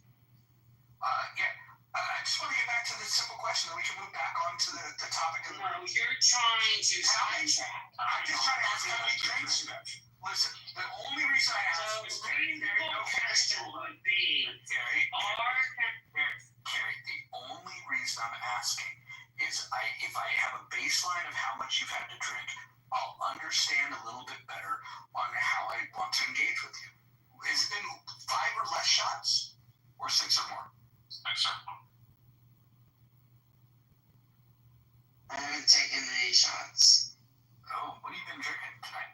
E: Yeah. I just want to get back to the simple question, then we can move back on to the topic of the
A: No, you're trying to sidetrack.
E: I'm just trying to ask how many drinks you have. Listen, the only reason I asked is Carrie, no question
A: would be,
E: Carrie, the only reason I'm asking is if I have a baseline of how much you've had to drink, I'll understand a little bit better on how I want to engage with you. Has it been 5 or less shots? Or 6 or more? 6 or more.
A: I haven't taken any shots.
E: Oh, what have you been drinking tonight?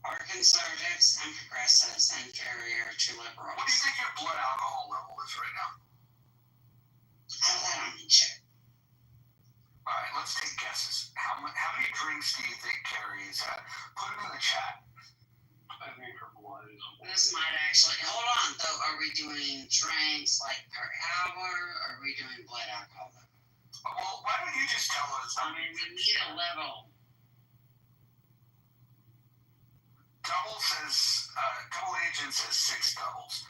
A: Our conservatives and progressives and Carrie are too liberal.
E: What do you think your blood alcohol level is right now?
A: I don't need shit.
E: Alright, let's take guesses. How many drinks do you think Carrie has had? Put them in the chat.
H: I think her blood is.
A: This might actually, hold on though, are we doing drinks like per hour, or are we doing blood alcohol?
E: Well, why don't you just tell us?
A: I mean, we need a level.
E: Double agent says 6 doubles.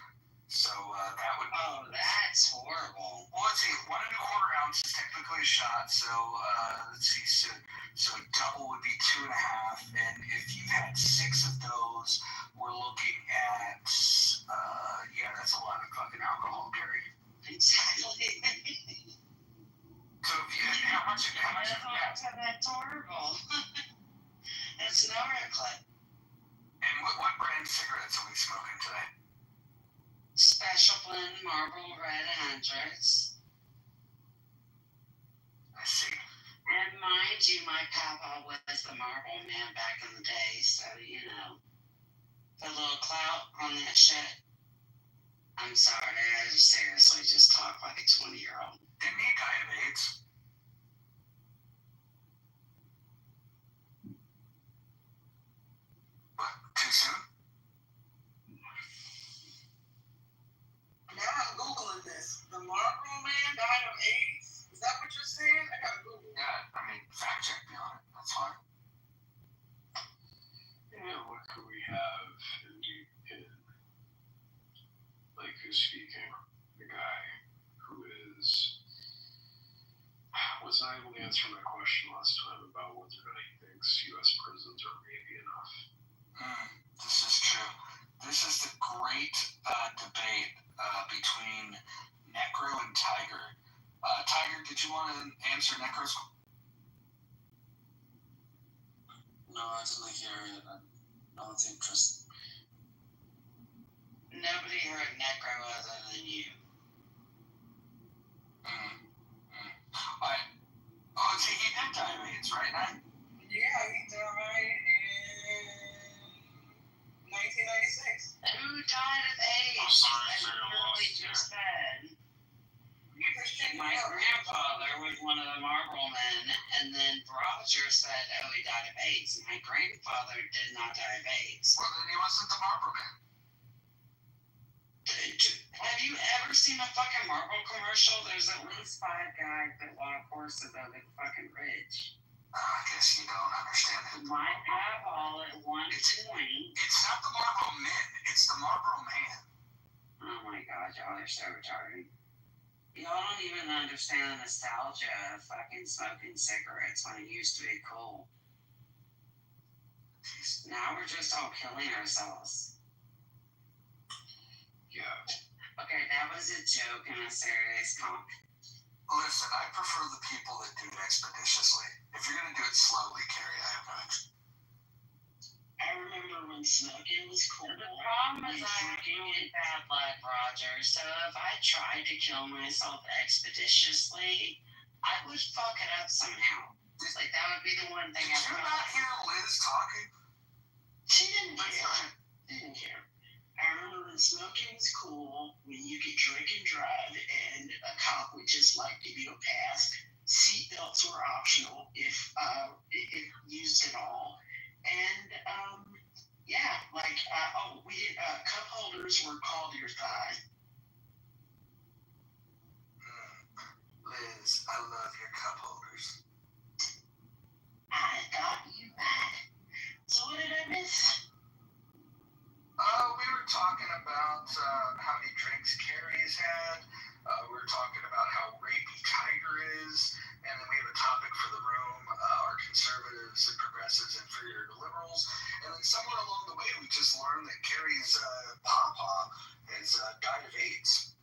E: So that would be.
A: Oh, that's horrible.
E: Well, let's see. 1 1/4 ounce is technically a shot. So let's see. So a double would be 2.5. And if you've had 6 of those, we're looking at that's a lot of fucking alcohol, Carrie.
A: Exactly.
E: So how much have you had?
A: That's horrible. That's no clip.
E: And what brand cigarettes are we smoking today?
A: Special blend Marlboro Red 100s.
E: I see.
A: And mind you, my papa was the Marlboro man back in the day, so you know, the little clout on that shit. I'm sorry, I seriously just talk like a 20-year-old.
E: Didn't he die of AIDS? What, too soon?
D: Now I'm Googling this. The Marlboro man died of AIDS? Is that what you're saying? I gotta Google it.
E: Yeah, I mean, fact check me on it. That's fine.
H: Yeah, what could we have in like who's speaking? The guy who was not able to answer my question last time about whether or not he thinks U.S. prisons are maybe enough.
E: This is true. This is the great debate between Necro and Tiger. Tiger, did you want to answer Necro's?
A: No, I didn't hear it. No one's interested. Nobody heard Necro other than you.
E: Oh, see, he did die of AIDS, right, Nine?
D: Yeah, he died in 1996.
A: Who died of AIDS?
C: I'm sorry,
A: As
C: sir, I
A: literally
C: lost you.
A: just said. My grandfather was one of the Marlboro men, and then Roger said, oh, he died of AIDS. My grandfather did not die of AIDS.
E: Well, then he wasn't the Marlboro Man.
A: Have you ever seen a fucking Marlboro commercial? There's at least 5 guys that walk horses over the fucking ridge.
E: I guess you don't understand it.
A: My eyeball at one point.
E: It's not the Marlboro Men. It's the Marlboro Man.
A: Oh my god, y'all are so retarded. Y'all don't even understand the nostalgia of fucking smoking cigarettes when it used to be cool. Now we're just all killing ourselves.
E: Yeah.
A: Okay, that was a joke and a serious comment.
E: Listen, I prefer the people that do it expeditiously. If you're gonna do it slowly, Carrie, I have no interest.
A: I remember when smoking was cool. The problem is I have really bad blood, Roger. So if I tried to kill myself expeditiously, I would fuck it up somehow. Like that would be the one thing.
E: Did you not hear Liz talking?
A: She didn't care. Didn't care. I remember when smoking was cool, when you could drink and drive, and a cop would just like give you a pass. Seatbelts were optional if used at all. And cup holders were called your thigh.
E: Liz, I love your cup holders.
A: I got you back. So what did I miss?
E: We were talking about how many drinks Carrie's had. We were talking about how rapey Tiger is. And then we have a topic for the room, are conservatives and progressives inferior to liberals? And then somewhere along the way, we just learned that Carrie's papa has died of AIDS.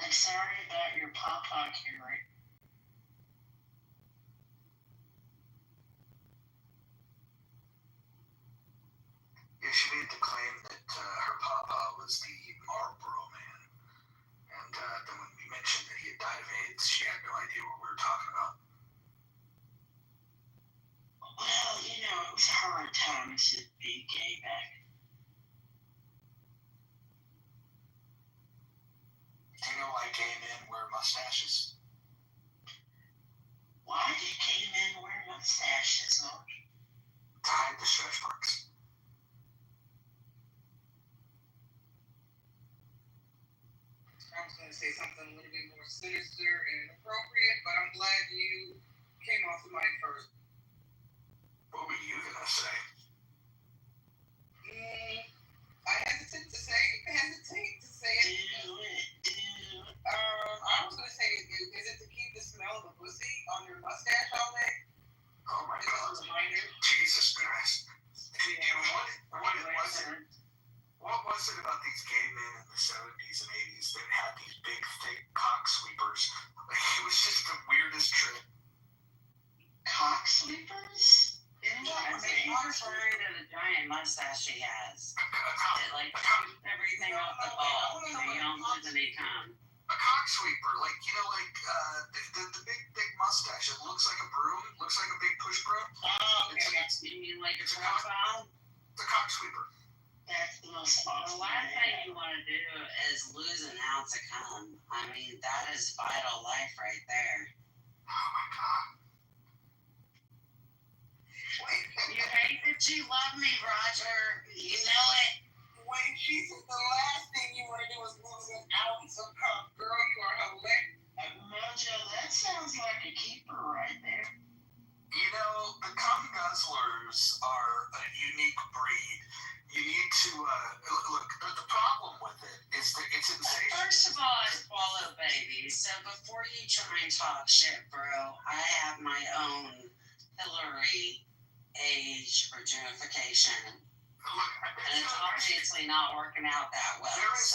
A: I'm sorry about your papa, Carrie.
E: Yeah, she made the claim that her papa was the Marlboro Man. And then when we mentioned that he had died of AIDS, she had no idea what we were talking about.
A: Well, it was hard times to be gay back.
E: Do you know why gay men wear mustaches?
A: Why do gay men wear mustaches, Lord?
E: To hide the stretch marks.
I: I was going to say something a little bit more sinister and inappropriate, but I'm glad you came off the mic first.
E: What were you going to say?
I: I hesitate to say it.
A: Do it.
I: I was going to say, is it to keep the smell of the pussy on your mustache all day?
E: Oh my God. Jesus Christ. What was it about these gay men in the 70s and 80s that had these big, thick cock sweepers? It was just the weirdest trip.
A: Cock sweepers? I'm referring to the giant mustache he has. It sweeps everything off the ball, so you don't lose any cum.
E: A cock sweeper, the big, thick mustache. It looks like a broom. Looks like a big push broom.
A: Oh, okay. You mean like a profile?
E: It's a cock sweeper.
A: That's the most awesome. The last thing you want to do is lose an ounce of cum. I mean, that is vital life right there.
E: Oh my God.
A: You hate that you love me, Roger. You know it.
I: When she said the last thing you want to do is lose an ounce of cum, girl, you are hilarious.
A: Mojo, that sounds like a keeper right there.
E: The cum guzzlers are a unique breed. You need to, look, the problem with it is that it's insatiable.
A: First of all, I swallow babies, so before you try and talk shit, bro, I have my own Hillary age regenification.
E: Look,
A: and it's obviously not working out that well.
E: There is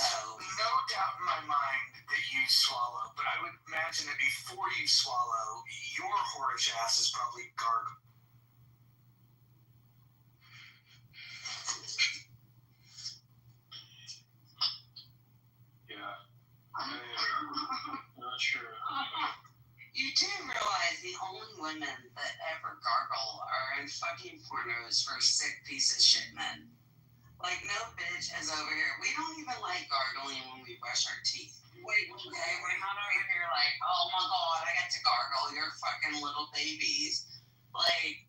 E: no doubt in my mind that you swallow, but I would imagine that before you swallow, your whorish ass is probably gargled.
H: Yeah. Not sure.
A: You do realize the only women that ever gargle are in fucking pornos for sick piece of shit men. Like, no bitch is over here. We don't even like gargling when we brush our teeth. Wait, okay? We're not over here like, oh my god, I get to gargle. You're fucking little babies. Like,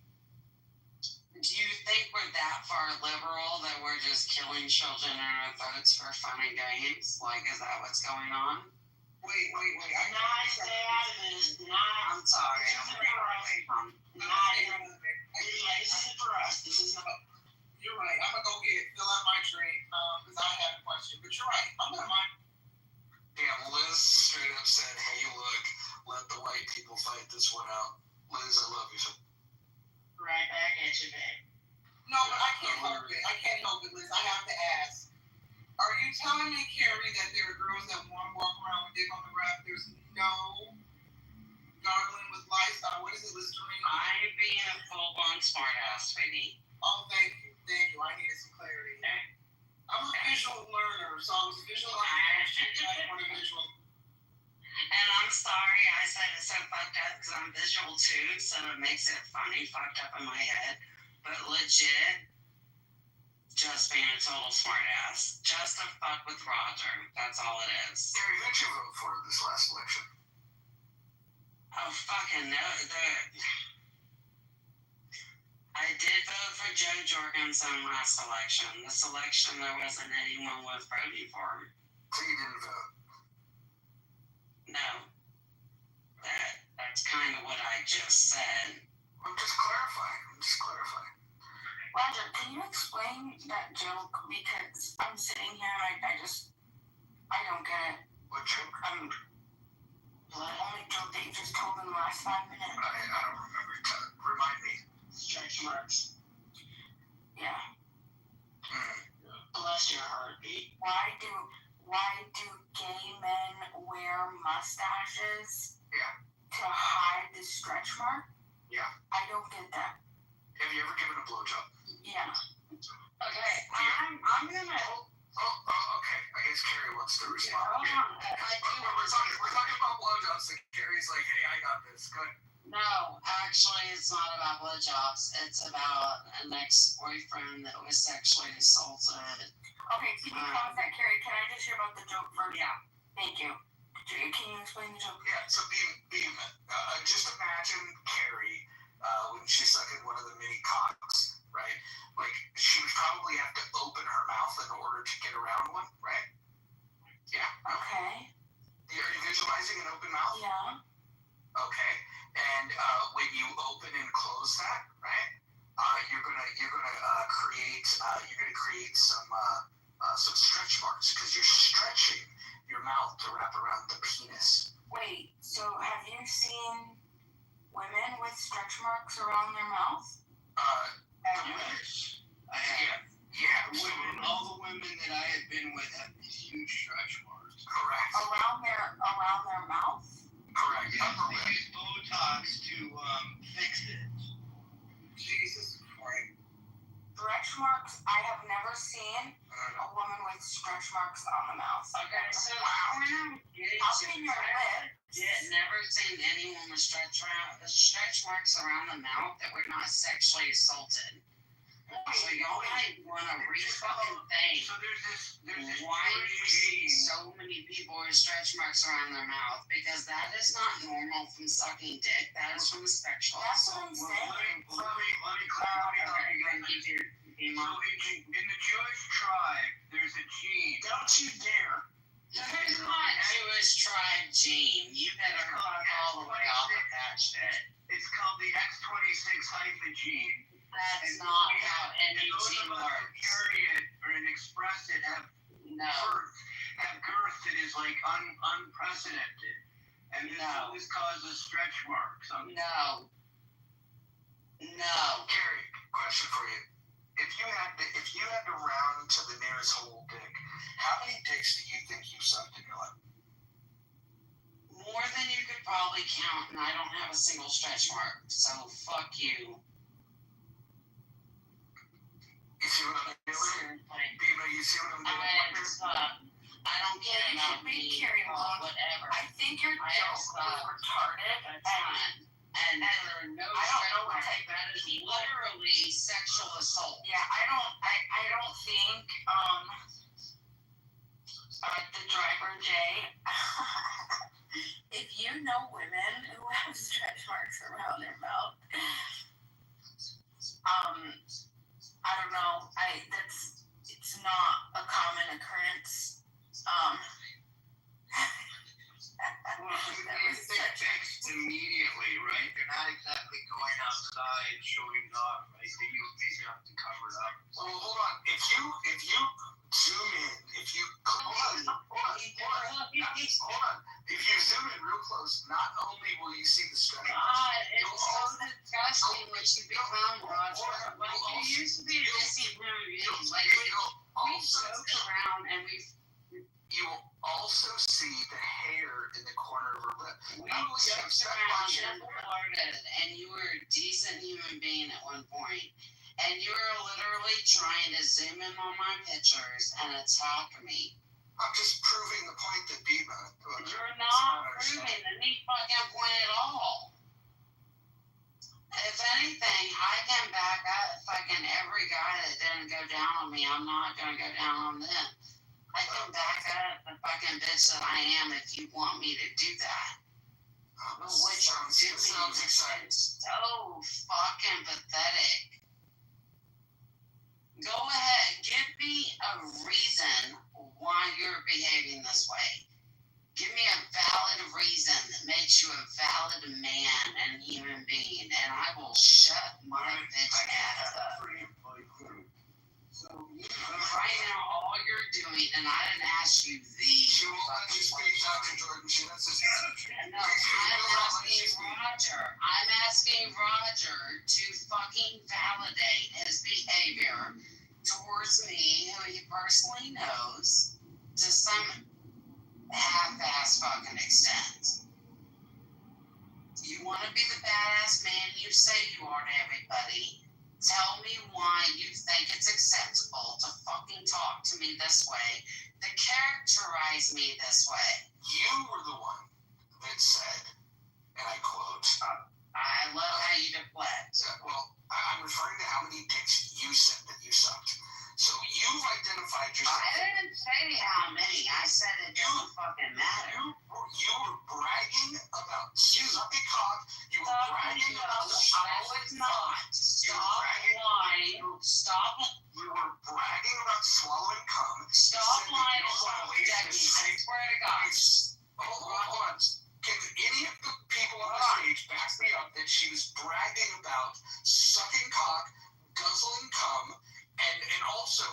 A: do you think we're that far liberal that we're just killing children in our throats for fun and games? Like, is that what's going on? Wait. I'm not saying this. I'm sorry. This isn't for us. This is not.
I: You're right. I'm gonna go fill out my tree because I have a question. But you're right. I'm gonna mind.
G: Damn, Liz straight up said, "Hey, look, let the white people fight this one out." Liz, I love you.
A: Right back at you, babe.
I: No, but I can't help it, Liz. I have to ask. Are you telling me, Carrie, that there are girls that want to walk around with dick on the rap? There's no gargling with Lysol. What is it, Listerine?
A: I'm being a full-blown smartass, baby.
I: Oh, thank you. I needed some clarity.
A: Okay.
I: I'm a visual learner, so I was visualizing visual.
A: And I'm sorry I said it's so fucked up because I'm visual too, so it makes it funny, fucked up in my head. But legit, just being a total smartass. Just to fuck with Roger. That's all it is.
G: Gary, who'd you vote for this last election?
A: Oh, fucking no. I did vote for Joe Jorgensen last election. This election, there wasn't anyone worth voting for him.
G: So you didn't vote?
A: No. That's kind of what I just said.
G: I'm just clarifying.
J: Roger, can you explain that joke? Because I'm sitting here and I don't get it.
G: What joke?
J: The only joke that you just told in the last 5 minutes.
G: I don't remember. Remind me.
A: Stretch marks.
J: Yeah.
A: Bless your heartbeat.
J: Why do gay men wear mustaches?
G: Yeah.
J: To hide the stretch mark?
G: Yeah.
J: I don't get that.
G: Have you ever given a blowjob?
J: Yeah.
A: Okay, I'm gonna.
G: Okay. I guess Carrie wants to respond.
A: Hold on.
G: We're talking about blowjobs, and Carrie's like, "Hey, I got this." Good.
A: No, actually, it's not about blowjobs. It's about an ex-boyfriend that was sexually assaulted.
J: Okay, can you pause that, Carrie? Can I just hear about the joke first?
A: Yeah.
J: Thank you. Can you explain the joke?
G: Yeah. So, Beam, just imagine Carrie when she's sucking one of the mini cocks, right? Like, she would probably have to open her mouth in order to get around one, right? Yeah.
J: Okay.
G: Are you visualizing an open mouth?
J: Yeah.
G: Okay. And when you open and close that, right? You're gonna create some stretch marks because you're stretching your mouth to wrap around the penis.
J: Wait. So have you seen women with stretch marks around their mouth?
G: Yeah.
D: All the women that I have been with have these huge stretch marks.
G: Correct.
J: Around their mouth?
G: Correct.
D: Yes, they use Botox to fix it.
I: Jesus Christ.
J: Stretch marks? I have never seen a woman with stretch marks on the mouth.
A: Okay, so I'm
J: I've seen your lip.
A: never seen anyone with stretch marks around the mouth that were not sexually assaulted. So y'all might want to re-fucking think.
G: So there's this.
A: Why do you see so many people with stretch marks around their mouth? Because that is not normal from sucking dick. That is from sexual
J: That's
A: assault.
J: what I'm saying.
G: Let me clarify.
A: In
G: the Jewish tribe, there's a gene.
A: Don't you dare. There's not Jewish tribe gene. You better fuck all the way off of that shit.
G: It's called the X26 hyphen gene.
A: That's not how any gene works.
G: Carry it or express it have girth that is like unprecedented, and this always causes stretch marks.
A: No.
G: Carrie, question for you: If you had to round to the nearest whole dick, how many dicks do you think you sucked in your life?
A: More than you could probably count, and I don't have a single stretch mark. So fuck you.
G: You see what I'm doing? You see what I'm doing?
A: I don't care
J: You
A: about
J: should be
A: me
J: carrying
A: or
J: on.
A: whatever.
J: I think your joke was retarded.
A: That's fine. And there are no
J: I don't know
A: stretch
J: why take
A: That is literally sexual assault.
J: Yeah, I don't think the driver Jay. If you know women who have stretch marks around their mouth, I don't know. It's not a common occurrence.
E: Immediately, right? They're not exactly going outside showing off, right? They have to cover it up. Well, hold on. If you zoom in, if you hold on. If you zoom in real close, not only will you see the stretch marks.
A: God, it's so disgusting what you become, Roger. Like, you used to be a decent human being. Like, we joked around and
E: you will also see the hair in the corner of her lip.
A: We joked around and flirted, and you were a decent human being at one point. And you were literally trying to zoom in on my pictures and attack me.
E: I'm just proving the point that Biba.
A: You're not proving any fucking point at all. If anything, I can back up fucking every guy that didn't go down on me. I'm not gonna go down on them. I can back up the fucking bitch that I am if you want me to do that. But what you're doing is so fucking pathetic. Go ahead, give me a reason why you're behaving this way. Give me a valid reason that makes you a valid man and human being, and I will shut my bitch ass up. Right now, all you're doing, and I didn't ask you
E: She won't let you speak, Dr. Jordan. She lets us
A: No, I'm asking Roger to fucking validate his behavior towards me, who he personally knows, to some half-ass fucking extent. You want to be the badass man you say you are to everybody. Tell me why you think it's acceptable to fucking talk to me this way, to characterize me this way.
E: You were the one that said, and I quote,
A: I love how you deflect.
E: Well, I'm referring to how many dicks you said that you sucked. So you've identified yourself.
A: I didn't say how many. I said it doesn't fucking matter.
E: You were bragging about sucking cock. You were bragging about the
A: I was not. Stop lying. Stop.
E: You were bragging about swallowing cum.
A: Stop lying about Jackie. I swear to God.
E: Hold on. Can any of the people on the stage back me up that she was bragging about sucking cock, guzzling cum, and also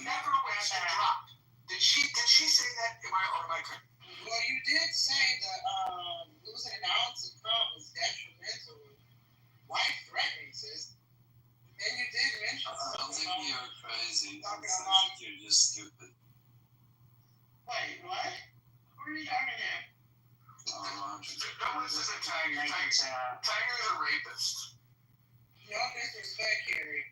E: never waste a drop? Did she say that? Am I correct?
I: Well, you did say that losing an ounce of cum was detrimental, life-threatening, sis. And you did mention
K: I don't think you're crazy. You're just stupid.
A: Wait, what? Who are you talking to?
E: No, this is a Tiger. Tiger's a rapist.
I: No disrespect, Carrie.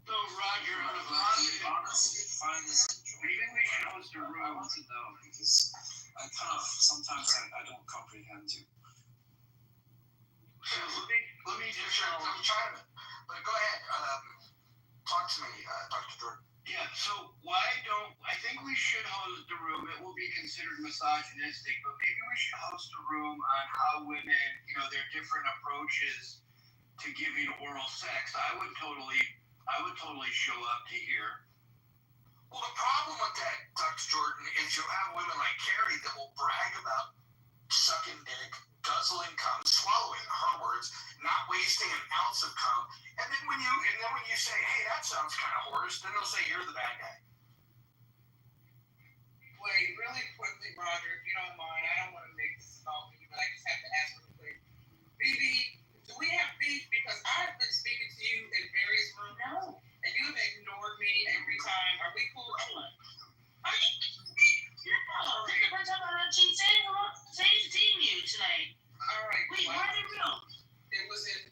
K: So, Roger, on a positive, honestly, find this enjoyable. Maybe we should host a room. I want to know because I kind of sometimes I don't comprehend you.
E: So let me just I'm trying to. But go ahead. Talk to me, Dr. Jordan.
L: Yeah, so I think we should host a room. It will be considered misogynistic, but maybe we should host a room on how women, their different approaches to giving oral sex. I would totally show up to hear.
E: Well, the problem with that, Dr. Jordan, is you'll have women like Carrie that will brag about sucking dick, guzzling cum, swallowing, her words, not wasting an ounce of cum, and then when you say, hey, that sounds kind of horse, then they'll say you're the bad guy.
I: Wait, really quickly, Roger, if you don't mind, I don't want to make this about me, but I just have to ask real quick. BB, do we have beef? Because I've been speaking to you in various rooms, and you have ignored me every time. Are we cool?
J: Seeing you today.
I: All right.
J: Wait, why did we know?
I: It was in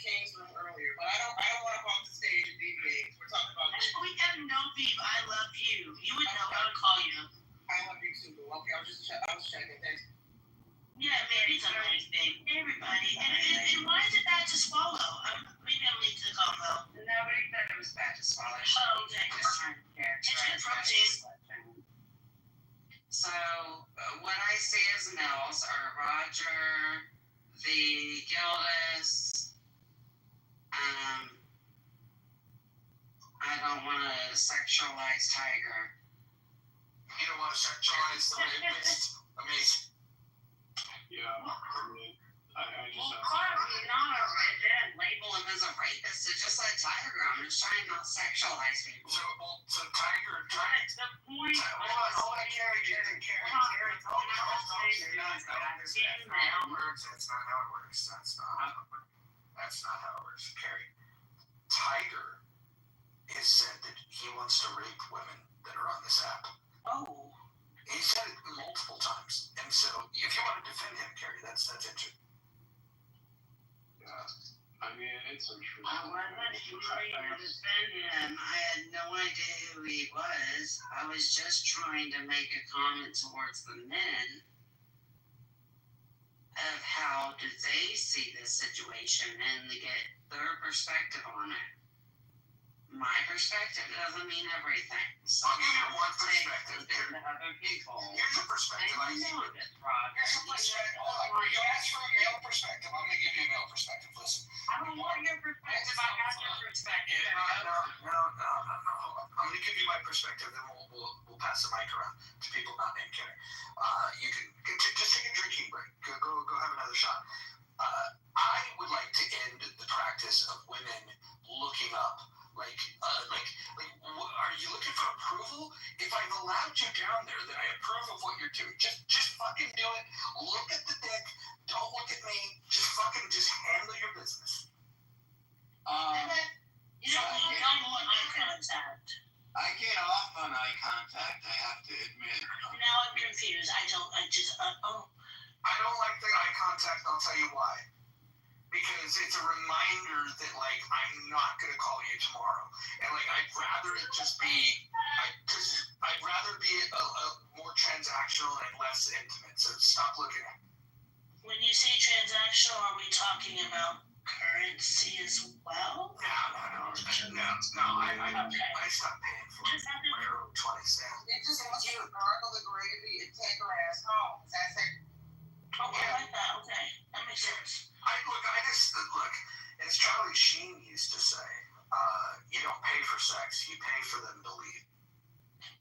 I: King's room earlier. But I don't want to go off the stage and deviate. We're Okay, I was checking. Thanks.
A: Yeah, maybe it's a nice thing. Everybody. And why is it bad to swallow? Maybe I'm late to the combo.
J: Nobody said it was bad to swallow.
A: Oh, okay.
J: Just trying to
A: It's good protein.
J: So, what I see as males are Roger, the Gildas, I don't want to sexualize Tiger.
G: You don't want to sexualize the rapist. Amazing.
H: Yeah, I mean, I just
J: Well, clearly not label him as a rapist. It's just like Tiger. I'm just trying not to sexualize people.
G: So Tiger,
J: That's the point.
G: hold on, Carrie. That's not how it works. That's not how it works. Carrie, Tiger has said that he wants to rape women that are on this app.
A: Oh.
G: He said it multiple times. And so, if you want to defend him, Carrie, that's interesting.
H: yeah. I mean, it's untrue.
J: I wasn't trying to defend him. I had no idea who he was. I was just trying to make a comment towards the men of how do they see this situation and to get their perspective on it. My perspective doesn't mean everything.
G: I'll give you one perspective.
J: To other people.
G: Here's a perspective I see.
J: know this, Roger.
G: Here's a perspective. Hold on. You asked for a male perspective. I'm going to give you a male perspective. Listen.
J: I don't want your perspective. I got your perspective.
G: No. Hold on. I'm going to give you my perspective, then we'll pass the mic around to people not named Carrie. You can just take a drinking break. Go have another shot. I would like to end the practice of women looking up. Are you looking for approval? If I've allowed you down there, then I approve of what you're doing. Just fucking do it. Look at the dick. Don't look at me. Just handle your business.
A: You don't want eye contact.
E: I get off on eye contact, I have to admit.
A: Now I'm confused. I don't like the
G: eye contact. I'll tell you why. Because it's a reminder that, I'm not going to call you tomorrow. And, I'd rather it just be, I'd rather be a more transactional and less intimate. So stop looking at me.
A: When you say transactional, are we talking about currency as well?
G: No. I stopped paying for it. My early 20s now.
I: It just wants you to gargle the gravy and take her ass home. That's it.
A: Oh, I like that. Okay. That makes sense.
G: Look, as Charlie Sheen used to say, you don't pay for sex, you pay for them to leave.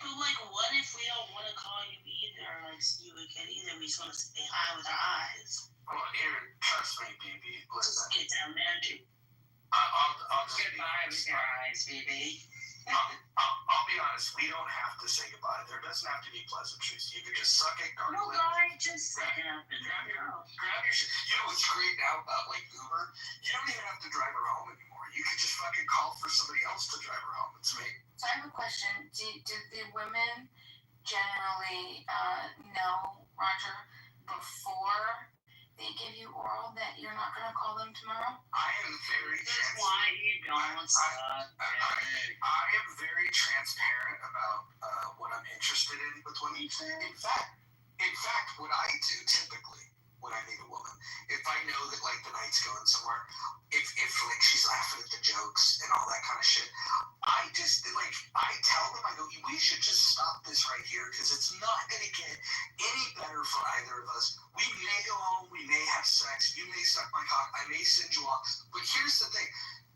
A: But, what if we don't want to call you either, you again either? We just want to say hi with our eyes.
G: Well, here, trust me, BB. Listen.
A: Just get down there, dude.
G: I'll just
J: goodbye with your eyes, BB.
G: I'll be honest, we don't have to say goodbye. There doesn't have to be pleasantries. You can just suck it, gargle it.
A: No, guy, just suck it up and
G: grab your shit. You know what's great now about Uber? You don't even have to drive her home anymore. You can just fucking call for somebody else to drive her home. It's me.
J: So I have a question. Do the women generally know, Roger, before they give you oral that you're not going to call them tomorrow?
G: I am very
J: That's why you don't suck.
G: I am very transparent about what I'm interested in with women. In fact, what I do typically when I meet a woman, if I know that the night's going somewhere, if she's laughing at the jokes and all that kind of shit, I just I tell them, I go, we should just stop this right here because it's not going to get any better for either of us. We may go home, we may have sex, you may suck my cock, I may send you off, but here's the thing.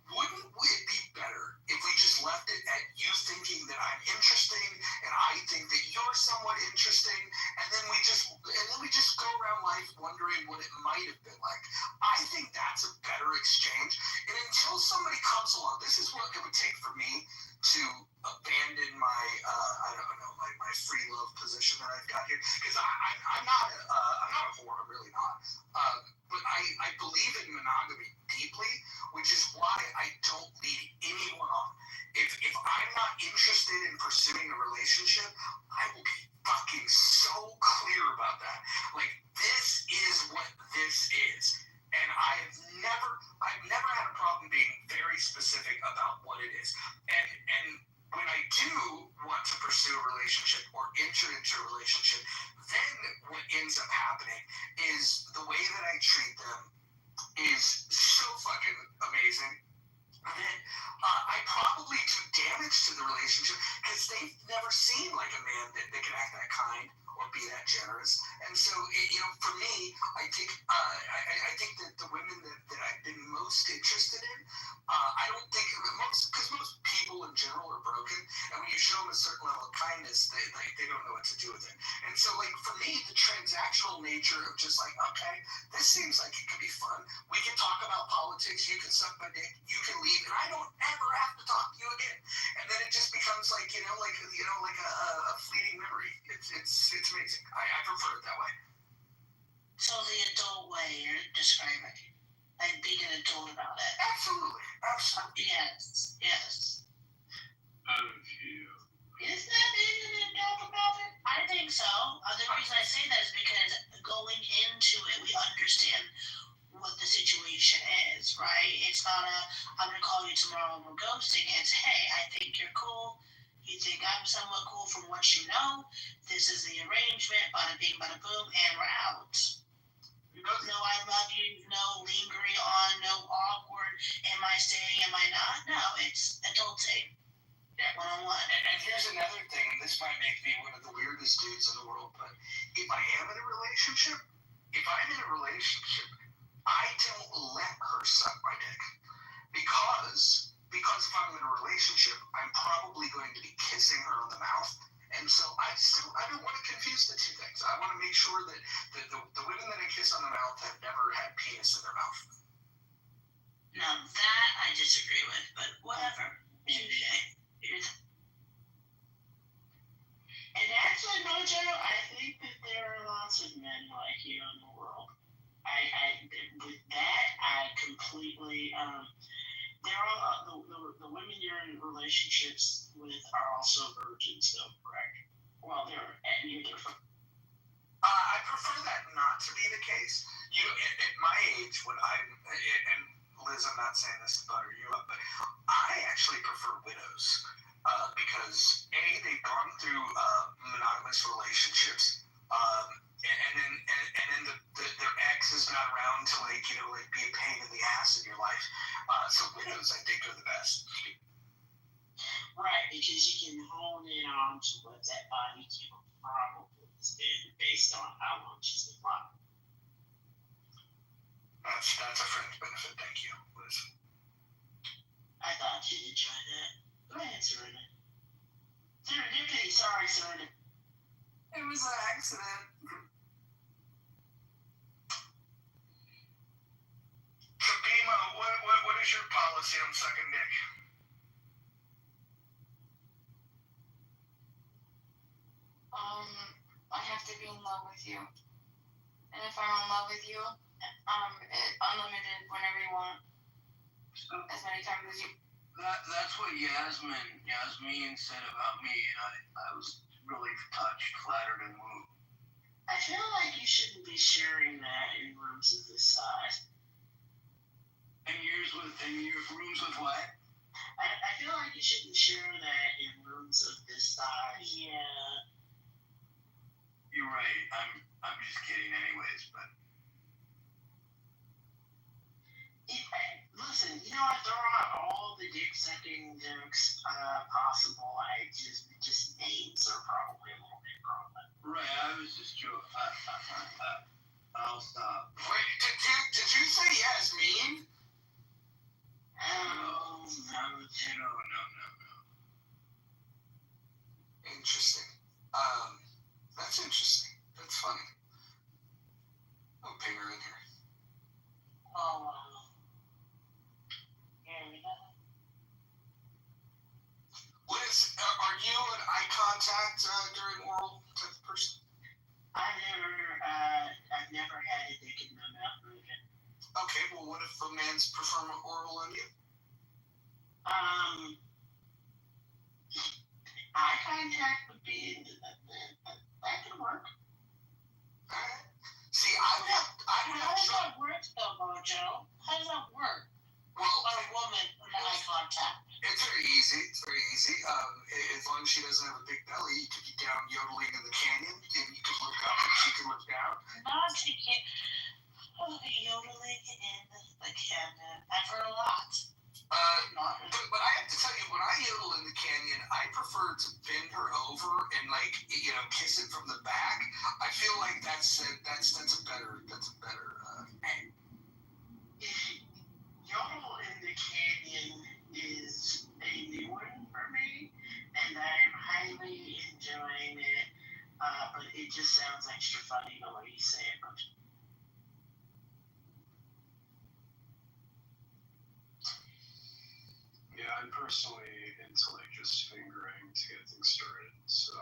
G: Wouldn't it be better if we just left it at you thinking that I'm interesting and I think that you're somewhat interesting, and then we just go around life wondering what it might have been like? I think that's a better exchange. And until somebody comes along, this is what it would take for me to abandon my my free love position that I've got here, because I'm not a whore. I'm really not. But I believe in monogamy deeply, which is why I don't lead anyone on. If I'm not interested in pursuing a relationship, I will be fucking so clear about that. This is what this is. And I've never had a problem being very specific about what it is. And when I do want to pursue a relationship or enter into a relationship, then
D: generous. And so, for me, I think that the women that I've been most interested in, I don't think because most people in general are broken, and when you show them a certain level of kindness, they don't know what to do with it. And so, like, for me, the transactional nature of just like, okay, this seems like it could be fun. We can talk about politics. You can suck my dick. You can leave, and I don't ever have to talk to you again. And then it just becomes like a fleeting memory. It's amazing. I prefer it that way.
A: So the adult way you're describing, like being an adult about it.
D: Absolutely.
A: Yes.
C: Is
A: that being an adult about it? I think so. The reason I say that is because going into it, we understand what the situation is, right? It's not I'm going to call you tomorrow and we're ghosting. It's, hey, I think you're cool. You think I'm somewhat cool from what you know. This is the arrangement, bada bing, bada boom, and we're out. No, I love you. No lingering on. No awkward. Am I staying? Am I not? No, it's adulting.
D: Yeah. One-on-one. And here's another thing. This might make me one of the weirdest dudes in the world, but if I am in a relationship, I don't let her suck my dick. Because if I'm in a relationship, I'm probably going to be kissing her on the mouth. And so I don't want to confuse the two things. I want to make sure that the women that I kiss on the mouth have never had penis in their mouth.
A: Now that I disagree with, but whatever. Touche. And actually, Mojo, I think that there are lots of men like you in the world. With that, I completely. They're all the women you're in relationships with are also virgins, though, correct? Well, you're different.
D: I prefer that not to be the case. At my age, and Liz, I'm not saying this to butter you up, but I actually prefer widows because they've gone through monogamous relationships, and then their ex is not around to be a pain in the ass in your life. So widows, I think, are the best.
A: Right, because you can hone in on to what that body can probably spend based on how long she's been alive.
D: That's a friend's benefit. Thank you, Liz.
A: I thought you'd enjoy that. Go ahead, Serena. Serendipity. Sorry, Serena.
I: It was an accident.
D: So, Pima, what is your policy on sucking dick?
J: I have to be in love with you. And if I'm in love with you, unlimited whenever you want. As many times as you.
L: That's what Yasmin said about me, and I was really touched, flattered, and moved.
A: I feel like you shouldn't be sharing that in rooms of this size.
L: In your rooms with what?
A: I feel like you shouldn't share that in rooms of this size. Yeah.
L: You're right. I'm just kidding anyways, but
A: listen, I throw out all the dick sucking jokes possible. Just names are probably a little bit wrong.
L: Right, I was just joking. I'll stop.
D: Wait, did you say Yasmin?
A: Oh,
L: No.
D: Interesting. That's interesting. That's funny. I'll ping her in here.
A: Oh, wow. Here we go.
D: Liz, are you an eye contact during oral type of person?
A: I've never had a dick in my mouth moving.
D: Okay, well, what if a man's perform oral on you?
A: Eye contact would be that could work.
D: See,
A: How does that work, though, Mojo? How does that work?
D: Well,
A: on a woman with eye contact.
D: It's very easy. As long as she doesn't have a big belly, you could be down yodeling in the canyon, and you could look up, and she can look down.
A: Not she can't. Yodeling in the canyon. I've heard a lot.
D: like that's a better
L: Yodel in the Canyon is a new one for me, and I'm highly enjoying it. But it just sounds extra funny the way you say it.
H: Yeah, I'm personally into like just fingering to get things started. So.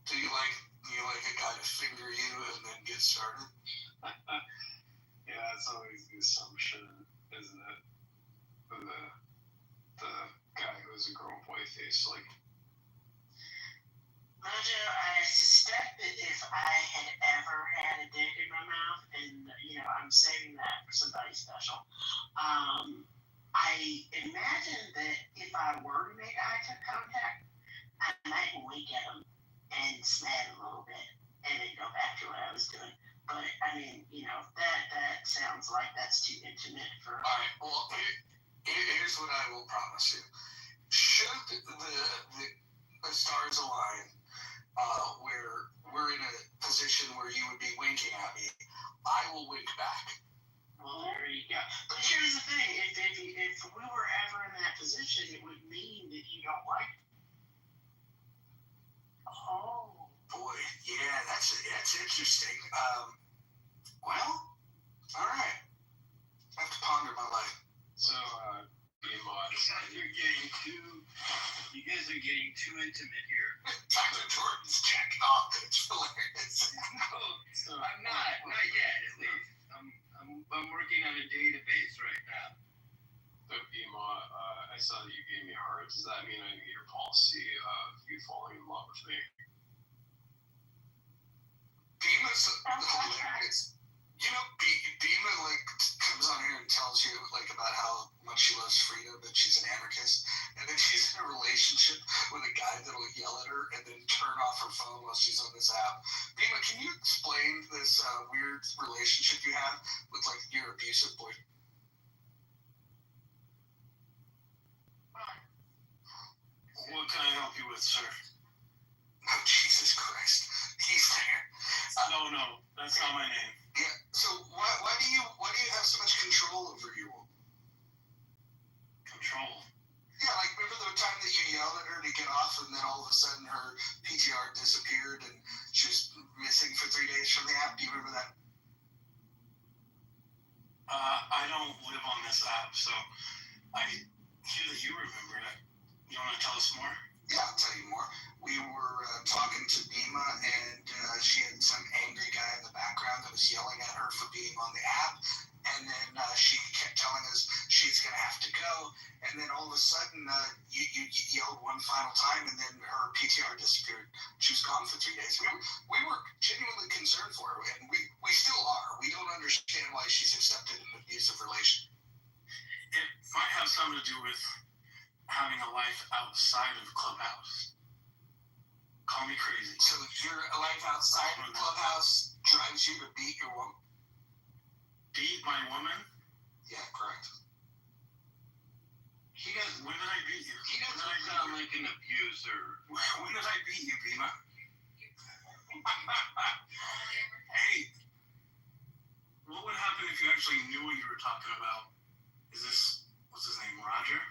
D: Do you like a guy to finger you and then get started?
H: Yeah, it's always the assumption, isn't it? The guy who has a girl boy face, like.
L: Mojo, I suspect that if I had ever had a dick in my mouth, and I'm saving that for somebody special, I imagine that if I were to make eye contact, I might wink at him and snap a little bit, and then go back to what I was doing. But I mean, that sounds like that's too intimate for.
D: All right. Well, here's what I will promise you: should the stars align, where we're in a position where you would be winking at me, I will wink back.
L: Well, there you go. But here's the thing: if we were ever in that position, it would mean that you don't like it. Oh
D: boy, yeah, that's interesting. Well, all right. I have to ponder my life.
H: So,
L: you guys are getting too intimate here.
D: Dr. Jordan's jacking off. It's hilarious.
L: No, I'm not yet, at least. I'm working on a database right now.
H: So, Bima, I saw that you gave me a heart. Does that mean I need your policy of you falling in love with me?
D: Bima's hilarious. Bima comes on here and tells you about how much she loves freedom and she's an anarchist, and then she's in a relationship with a guy that'll yell at her and then turn off her phone while she's on this app. Bima, can you explain this weird relationship you have with your abusive boyfriend?
C: What can I help you with, sir?
D: Oh, Jesus Christ. He's there.
C: No, that's not my name.
D: Yeah, so why do you have so much control over you?
C: Control?
D: Yeah, remember the time that you yelled at her to get off and then all of a sudden her PTR disappeared and she was missing for 3 days from the app? Do you remember that?
C: I don't live on this app, so I hear that you remember it. You want to tell us more?
D: Yeah, I'll tell you more. We were talking to Bima, and she had some angry guy in the background that was yelling at her for being on the app. And then she kept telling us she's going to have to go. And then all of a sudden, you yelled one final time, and then her PTR disappeared. She was gone for 3 days. We were genuinely concerned for her, and we still are. We don't understand why she's accepted an abusive relation.
C: It might have something to do with having a life outside of Clubhouse. Call me crazy.
D: So your life outside of Clubhouse drives you to beat your woman?
C: Beat my woman?
D: Yeah, correct.
C: When did I beat you?
L: He doesn't sound like an abuser.
C: When did I beat you, Bima? Hey, what would happen if you actually knew what you were talking about? What's his name, Roger?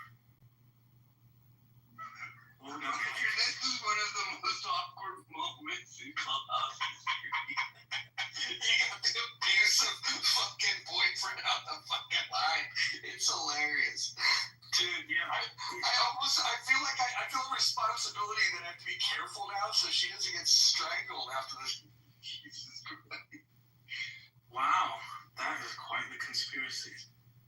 L: This is one of the most awkward moments in Clubhouse history.
D: You got the abusive fucking boyfriend on the fucking line. It's hilarious. Dude, yeah. I feel like I feel a responsibility that I have to be careful now so she doesn't get strangled after this. Jesus Christ.
C: Wow, that is quite the conspiracy.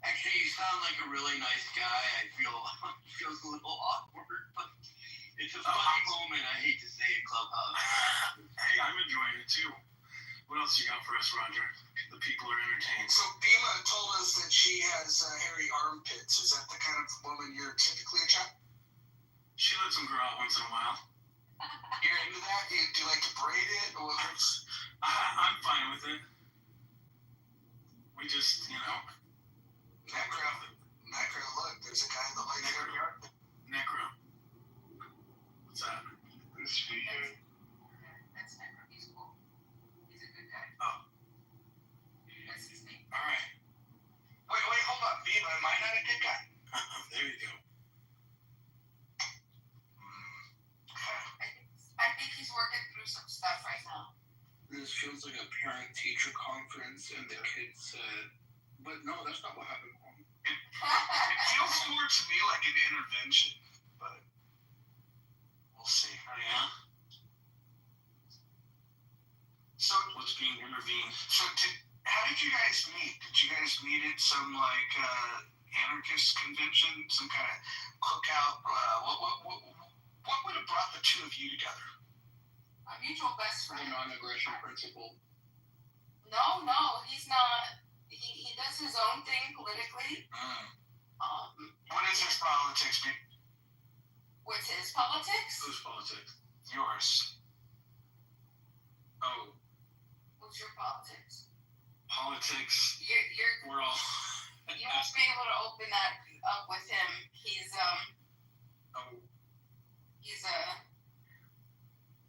L: Actually, you sound like a really nice guy. It feels a little awkward, but it's a funny moment, I hate to say, in Clubhouse.
C: Hey, I'm enjoying it too. What else you got for us, Roger? The people are entertained.
D: So Bima told us that she has hairy armpits. Is that the kind of woman you're typically attracted?
C: She lets them grow out once in a while.
D: You're into that? Do you like to braid it? Or
C: I'm fine with it. We just,
D: Necro, look, there's a guy that likes hairy armpits.
C: Necro. What's that?
H: This speaker.
J: That's Necro. He's cool. He's
E: feels like a parent-teacher conference, and the kids said, but no, that's not what happened.
B: It feels more to me like an intervention, but we'll see.
C: Yeah.
B: So
C: What's being intervened?
B: So how did you guys meet? Did you guys meet at some like anarchist convention, some kind of cookout? What would have brought the two of you together?
J: A mutual best
E: The
J: friend.
E: non-aggression principle.
J: No, he's not. He does his own thing politically.
B: What is his politics?
J: What's his politics?
C: Whose politics?
B: Yours.
C: Oh,
J: What's your politics?
C: politics.
J: You're
C: We're all.
J: you won't be able to open that up with him. He's
C: Oh,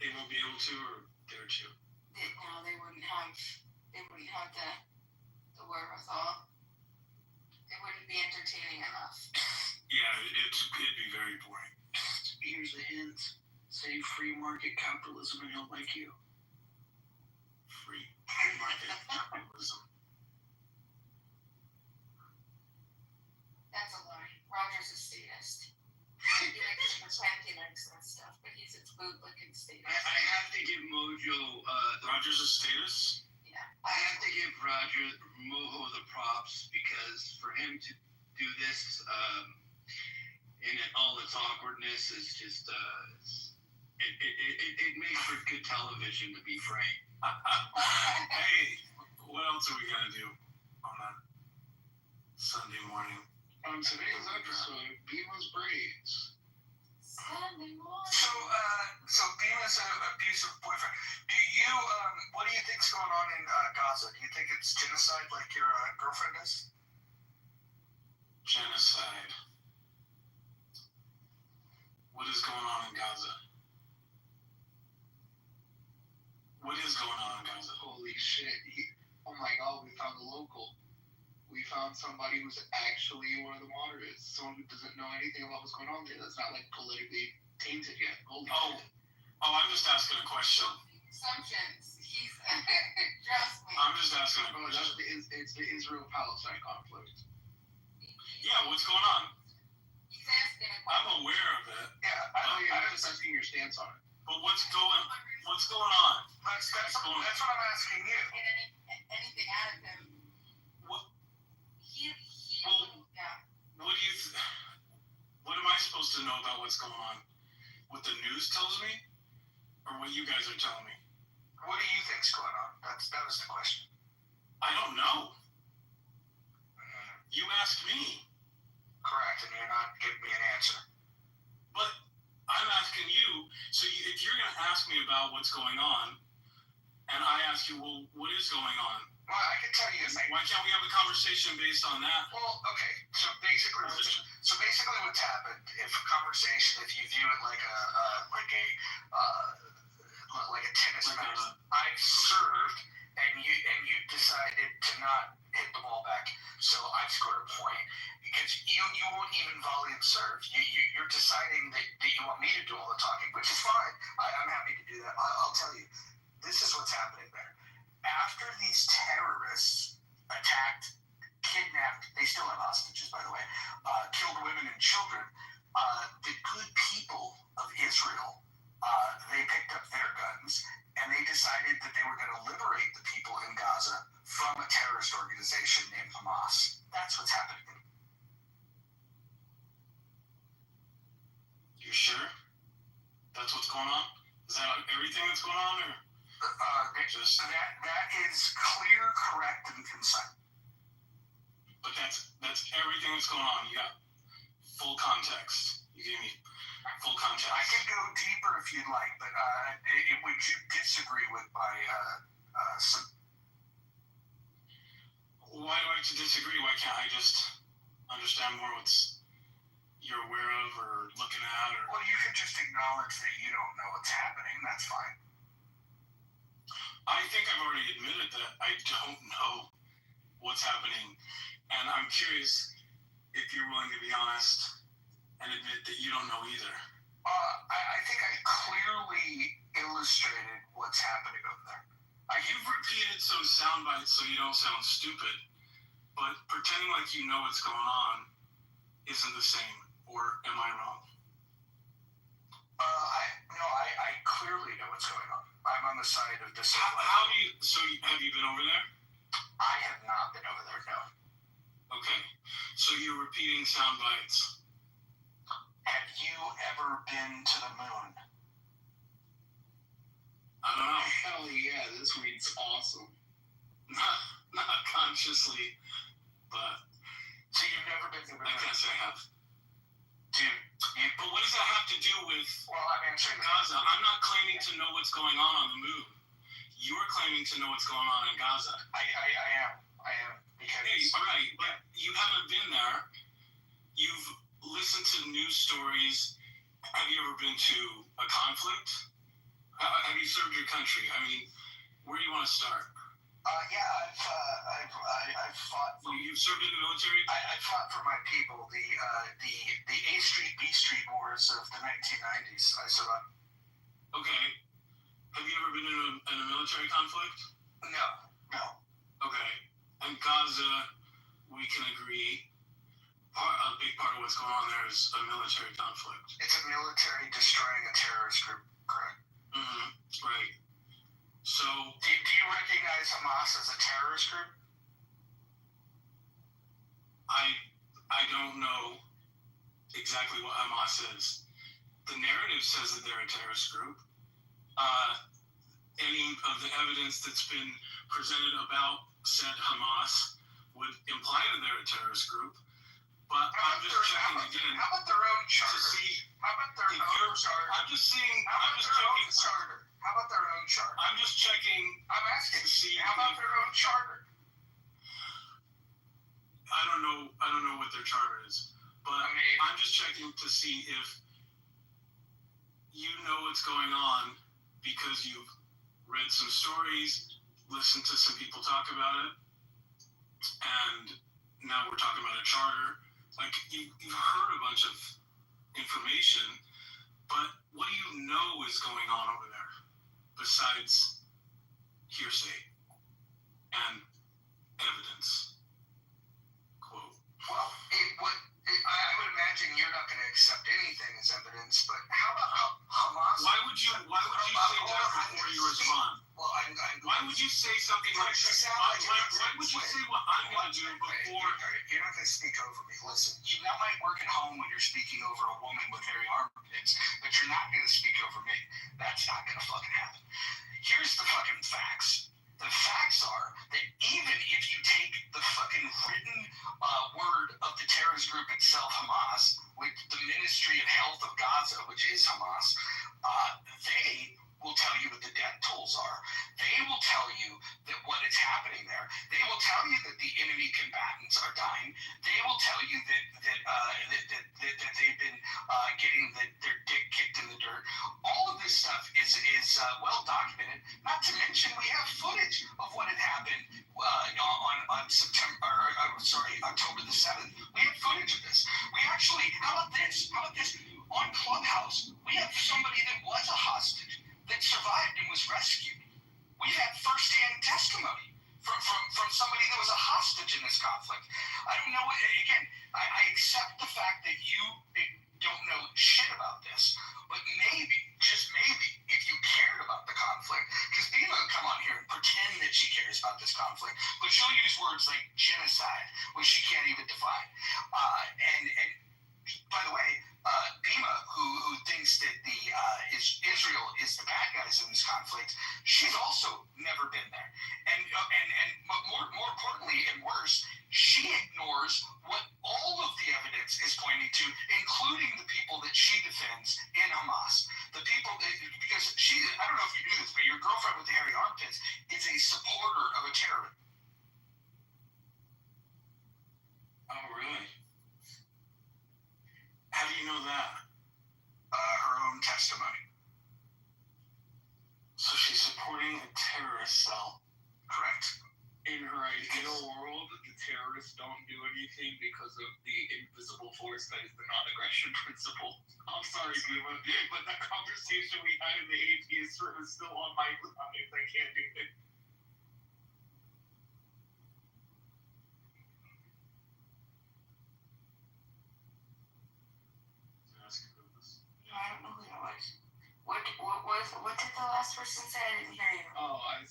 C: they won't be able to, or dare to.
J: they wouldn't have the wherewithal. It wouldn't be entertaining enough.
C: Yeah, it'd be very boring.
E: Here's a hint. Say free market capitalism and he'll like you.
C: Free market capitalism.
J: That's a lie. Roger's a statist. He likes to pretend he likes that stuff, but he's a bootlicking statist.
E: I have to give Mojo
C: Roger's a status?
J: Yeah.
E: I have to give Roger Mojo the props because for him to do this in all its awkwardness is just it makes for good television, to be frank.
C: Hey, what else are we gonna do on that Sunday morning?
E: On today's episode, Beamer's braids.
J: Sunday morning.
B: So Beamon's an abusive boyfriend. What do you think's going on in Gaza? Do you think it's genocide like your girlfriend is?
C: Genocide. What is going on in Gaza? What is going on in Gaza?
E: Holy shit. Oh my god, we found a local. We found somebody who's actually one of the moderates. Someone who doesn't know anything about what's going on there. That's not like politically tainted yet. Holy shit.
C: I'm just asking a question.
J: Assumptions. He's trust me.
C: I'm just asking a
E: No,
C: question.
E: it's the Israel-Palestine conflict.
C: Yeah, what's going on?
J: He's asking a question.
C: I'm aware of it.
B: Yeah,
E: I'm just asking your stance on it.
C: But what's going on?
B: That's what I'm asking you.
J: Get anything out of him.
C: What?
J: He yeah.
C: What am I supposed to know about what's going on? What the news tells me? Or what you guys are telling me?
B: What do you think's going on? That was the question.
C: I don't know. You asked me.
B: Correct, and you're not giving me an answer.
C: But I'm asking you, so if you're going to ask me about what's going on, and I ask you, well, what is going on?
B: Well, I can tell you.
C: Why can't we have a conversation based on that?
B: Well, okay. So basically, what's happened? If you view it like a tennis match, I've served, and you decided to not hit the ball back, so I've scored a point because you won't even volley and serve. You're deciding that you want me to do all the talking, which is fine. I'm happy to do that. I'll tell you, this is what's happening there. After these terrorists attacked, kidnapped, they still have hostages, by the way, killed women and children, the good people of Israel, they picked up their guns and they decided that they were going to liberate the people in Gaza from a terrorist organization named Hamas. That's what's happening.
C: You sure? That's what's going on? Is that everything that's going on, or?
B: That is clear, correct, and concise.
C: But that's everything that's going on. You got full context. You gave me full context.
B: I can go deeper if you'd like, but would you disagree with my
C: Why do I have to disagree? Why can't I just understand more what's you're aware of or looking at? Or...
B: Well, you can just acknowledge that you don't know what's happening. That's fine.
C: I think I've already admitted that I don't know what's happening. And I'm curious if you're willing to be honest and admit that you don't know either.
B: I think I clearly illustrated what's happening over there.
C: repeated some sound bites so you don't sound stupid, but pretending like you know what's going on isn't the same, or am I wrong?
E: I clearly know what's going on. I'm on the side of discipline.
C: Have you been over there?
E: I have not been over there, no.
C: Okay, so you're repeating sound bites.
E: Have you ever been to the moon?
C: I don't know.
H: Hell yeah, this week's awesome.
C: Not consciously, but...
E: So you've never been to the moon?
C: I can't say I have.
E: Dude,
C: but what does that have to do with
E: I'm answering
C: Gaza? I'm not claiming to know what's going on the moon. You're claiming to know what's going on in Gaza.
E: I am. Because...
C: Hey, all right, but you haven't been there. You've listened to news stories. Have you ever been to a conflict? Have you served your country? I mean, where do you want to start?
E: I've fought.
C: You've served in the military?
E: I fought for my people. The A Street, B Street wars of the 1990s. I survived.
C: Okay. Have you ever been in a military conflict?
E: No.
C: Okay. And Gaza, we can agree, a big part of what's going on there is a military conflict.
E: It's a military destroying a terrorist group, correct?
C: Mm-hmm. Right. So...
E: Do you recognize Hamas as a terrorist group?
C: I don't know exactly what Hamas is. The narrative says that they're a terrorist group. Any of the evidence that's been presented about said Hamas would imply that they're a terrorist group. But I'm just checking again.
E: How about their own charter? How about their own charter?
C: I'm just checking.
E: How about their own charter?
C: I'm just checking.
E: I'm asking
C: to see.
E: How about their own charter?
C: I don't know what their charter is, but I'm just checking to see if you know what's going on because you've read some stories, listened to some people talk about it, and now we're talking about a charter. Like, you've heard a bunch of information, but what do you know is going on over there besides hearsay and evidence? Quote.
E: Well, I would imagine you're not going to accept anything as evidence, but how about Hamas?
C: Why would you say that before you respond?
E: Well,
C: why would you say something like that? Why would you say what I'm going to do before?
E: You're not going to speak over me. Listen, you might work at home when you're speaking over a woman with hairy armpits, but you're not going to speak over me. That's not going to fucking happen. Here's the fucking facts. The facts are that even if you take the fucking written word of the terrorist group itself, Hamas, with the Ministry of Health of Gaza, which is Hamas, they will tell you what the death tolls are. They will tell you that what is happening there. They will tell you that the enemy combatants are dying. They will tell you that they've been getting their dick kicked in the dirt. All of this stuff is well documented. Not to mention we have footage of what had happened on October the 7th. We have footage of this. We actually, how about this? On Clubhouse, we have somebody that was a hostage that survived and was rescued. We had firsthand testimony from somebody that was a hostage in this conflict. I don't know. Again, I accept the fact that you don't know shit about this, but maybe, just maybe, if you cared about the conflict, because Bima will come on here and pretend that she cares about this conflict, but she'll use words like genocide, which she can't even define. And by the way, Bima, who thinks that Israel is the bad guys in this conflict, she's also never been there. And more importantly and worse, she ignores what all of the evidence is pointing to, including the people that she defends in Hamas. The people, because she, I don't know if you knew this, but your girlfriend with the hairy armpits is a supporter of a terrorist.
C: Oh, really? How do you know that?
E: Her own testimony.
C: So she's supporting a terrorist cell.
E: Correct.
H: In her ideal world, the terrorists don't do anything because of the invisible force that is the non-aggression principle. I'm sorry, Bima, but that conversation we had in the atheist room is still on my mind. I can't do it.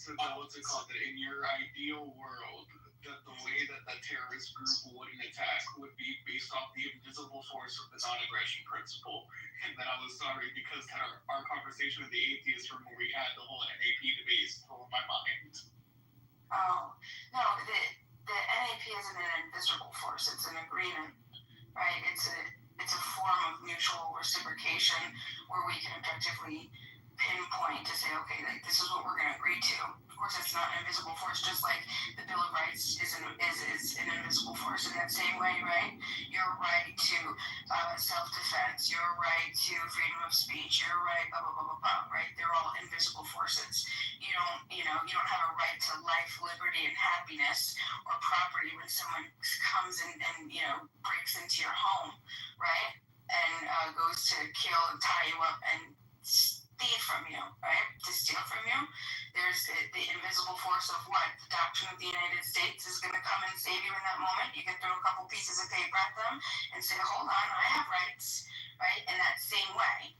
L: So what's it called? That in your ideal world, that the way that the terrorist group wouldn't attack would be based off the invisible force of the non-aggression principle. And then I was sorry because our conversation with the atheist from where we had the whole NAP debate stole my mind.
J: Oh, no, the NAP isn't an invisible force, it's an agreement, right? It's a form of mutual reciprocation where we can objectively pinpoint to say, okay, like this is what we're going to agree to. Of course, it's not an invisible force, just like the Bill of Rights is an invisible force in that same way, right? Your right to self-defense, your right to freedom of speech, your right, blah, blah, blah, blah, blah, right? They're all invisible forces. You don't have a right to life, liberty, and happiness or property when someone comes and breaks into your home, right? And goes to kill and tie you up and steal from you, right? To steal from you. There's the invisible force of what? The doctrine of the United States is going to come and save you in that moment. You can throw a couple pieces of paper at them and say, hold on, I have rights, right? In that same way.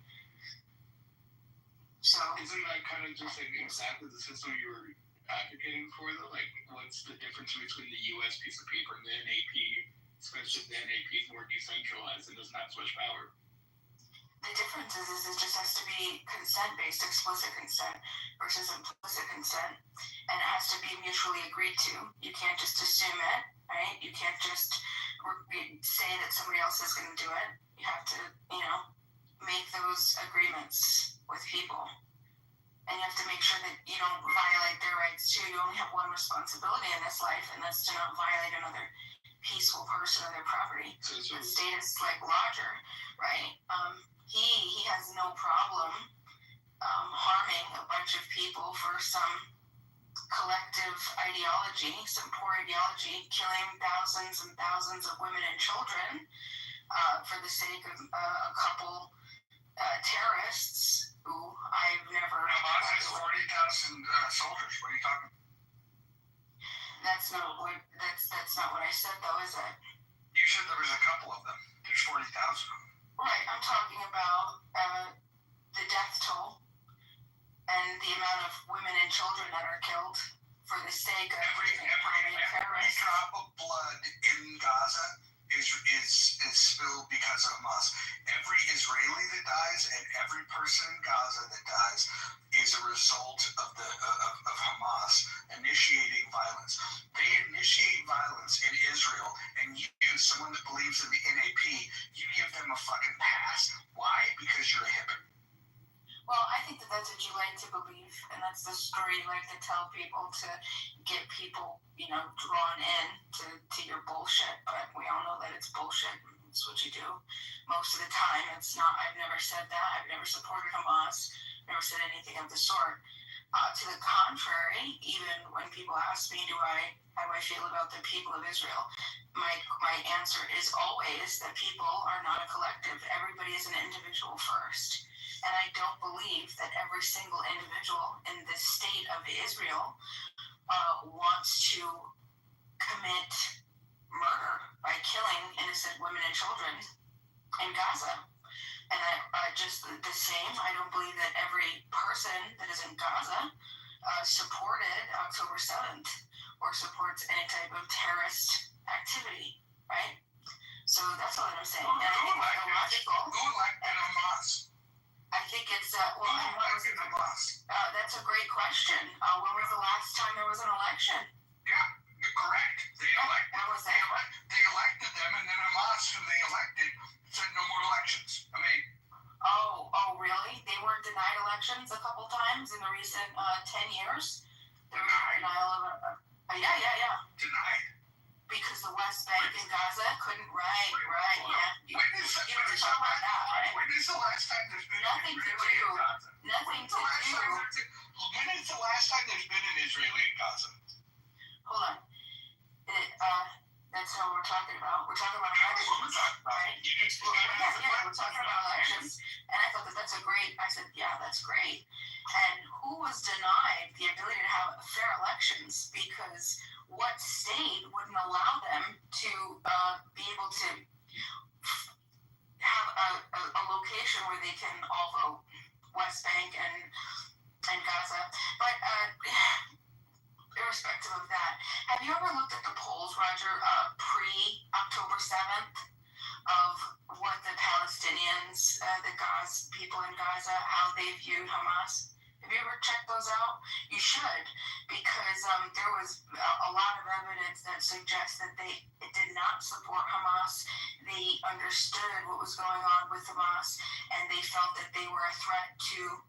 J: So
L: isn't that kind of just like exactly the system you were advocating for, though? Like, what's the difference between the U.S. piece of paper and the NAP, especially if the NAP is more decentralized and doesn't have so much power?
J: The difference is it just has to be consent-based, explicit consent versus implicit consent, and it has to be mutually agreed to. You can't just assume it, right? You can't just say that somebody else is going to do it. You have to, make those agreements with people. And you have to make sure that you don't violate their rights too. You only have one responsibility in this life, and that's to not violate another peaceful person or their property. The state is like Roger, right? He has no problem harming a bunch of people for some collective ideology, some poor ideology, killing thousands and thousands of women and children for the sake of a couple terrorists who I've never...
E: Hamas has 40,000 soldiers. What are you talking about?
J: That's not what I said, though, is it?
E: You said there was a couple of them. There's 40,000 of them.
J: Right, I'm talking about the death toll and the amount of women and children that are killed for the sake of
E: every drop of blood in Gaza is spilled because of Hamas. Every Israeli that dies and every person in Gaza that dies is a result of Hamas initiating violence. They initiate violence in Israel, and you, someone that believes in the NAP, you give them a fucking pass. Why? Because you're a hypocrite.
J: Well, I think that's what you like to believe, and that's the story you like to tell people to get people, drawn in to your bullshit. But we all know that it's bullshit. It's what you do. Most of the time, it's not. I've never said that. I've never supported Hamas. Never said anything of the sort. To the contrary, even when people ask me how I feel about the people of Israel, my answer is always that people are not a collective. Everybody is an individual first. And I don't believe that every single individual in the state of Israel wants to commit murder by killing innocent women and children in Gaza. And just the same, I don't believe that every person that is in Gaza supported October 7th or supports any type of terrorist activity, right? So that's what I'm saying. And I think it's illogical.
E: Who elected Hamas?
J: I think it's, that's a great question. When was the last time there was an election?
E: Yeah, you're correct.
J: When was that?
E: They elected them, and then Hamas, who they elected, said no more elections.
J: Oh, really? They weren't denied elections a couple times in the recent 10 years? There was a denial of... yeah.
E: Denied.
J: Because the West Bank and Gaza couldn't... Right, yeah. You were talking about that, right?
E: When is the last time there's been
J: Nothing to do.
E: When is the last time there's been an Israeli in Gaza?
J: Hold on. That's what we're talking about. We're talking about elections, right? We're talking about elections. And I thought that's I said, yeah, that's great. And who was denied the ability to have fair elections? Because what state wouldn't allow them to be able to have a location where they can all vote? West Bank and Gaza. But irrespective of that, have you ever looked at the polls, Roger, pre-October 7th, of what the Palestinians, the Gaza people in Gaza, how they viewed Hamas? Have you ever checked those out? You should, because there was a lot of evidence that suggests that they did not support Hamas. They understood what was going on with Hamas, and they felt that they were a threat to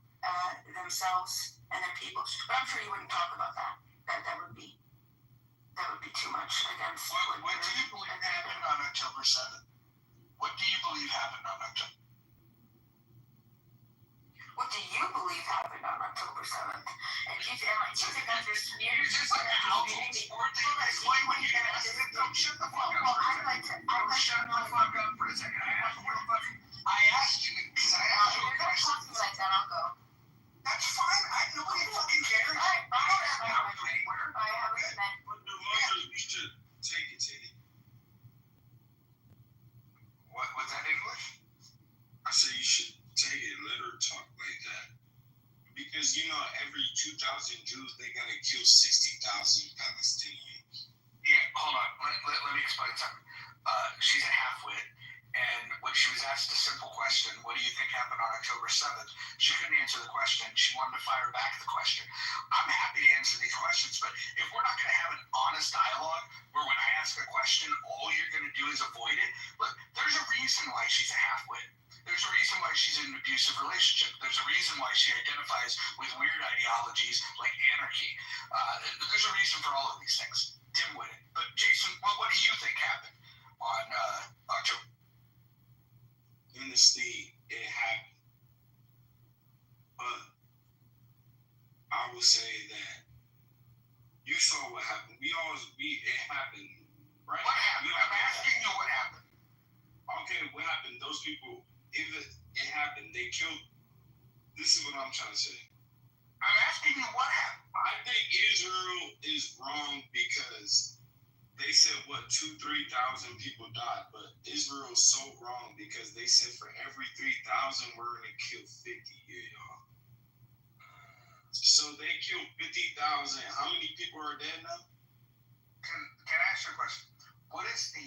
J: themselves and their people. But I'm sure you wouldn't talk about that. That would be too much against.
E: What do you believe happened on October 7th? What do you believe happened on October?
J: What do you believe happened on October 7th? And you think that's just
E: It's just like a household sport thing. Explain what you're gonna ask. Don't shut the fuck up.
J: Well, I'd like to
E: Shut the fuck up for a second. I asked you because I asked you a
J: If you're
E: question.
J: talking like that, I'll go.
E: That's fine. Nobody fucking cares. I don't have to have you anywhere.
J: I have a connect.
B: But the mother, you should take it, Teddy.
E: What was that English?
B: I said you should take it and let her talk like that. Because, you know, every 2,000 Jews, they're going to kill 60,000 Palestinians.
E: Yeah, hold on. Let me explain something. She's a half-wit, and when she was asked a simple question, what do you think happened on October 7th, she couldn't answer the question. She wanted to fire back the question. I'm happy to answer these questions, but if we're not going to have an honest dialogue where when I ask a question, all you're going to do is avoid it, look, there's a reason why she's a half-wit. There's a reason why she's in an abusive relationship. There's a reason why she identifies with weird ideologies like anarchy. There's a reason for all of these things. Dim-witted. But Jason, what do you think happened on October?
B: Honestly, it happened. But I would say that you saw what happened. It happened, right?
E: What happened? I'm asking you what happened.
B: Okay, what happened? Those people, if it happened, they killed. This is what I'm trying to say.
E: I'm asking you what happened.
B: I think Israel is wrong because they said, 2,000-3,000 people died, but Israel is so wrong because they said for every 3,000, we're going to kill 50 here, y'all. So they killed 50,000. How many people are dead now?
E: Can I ask you a question? What is the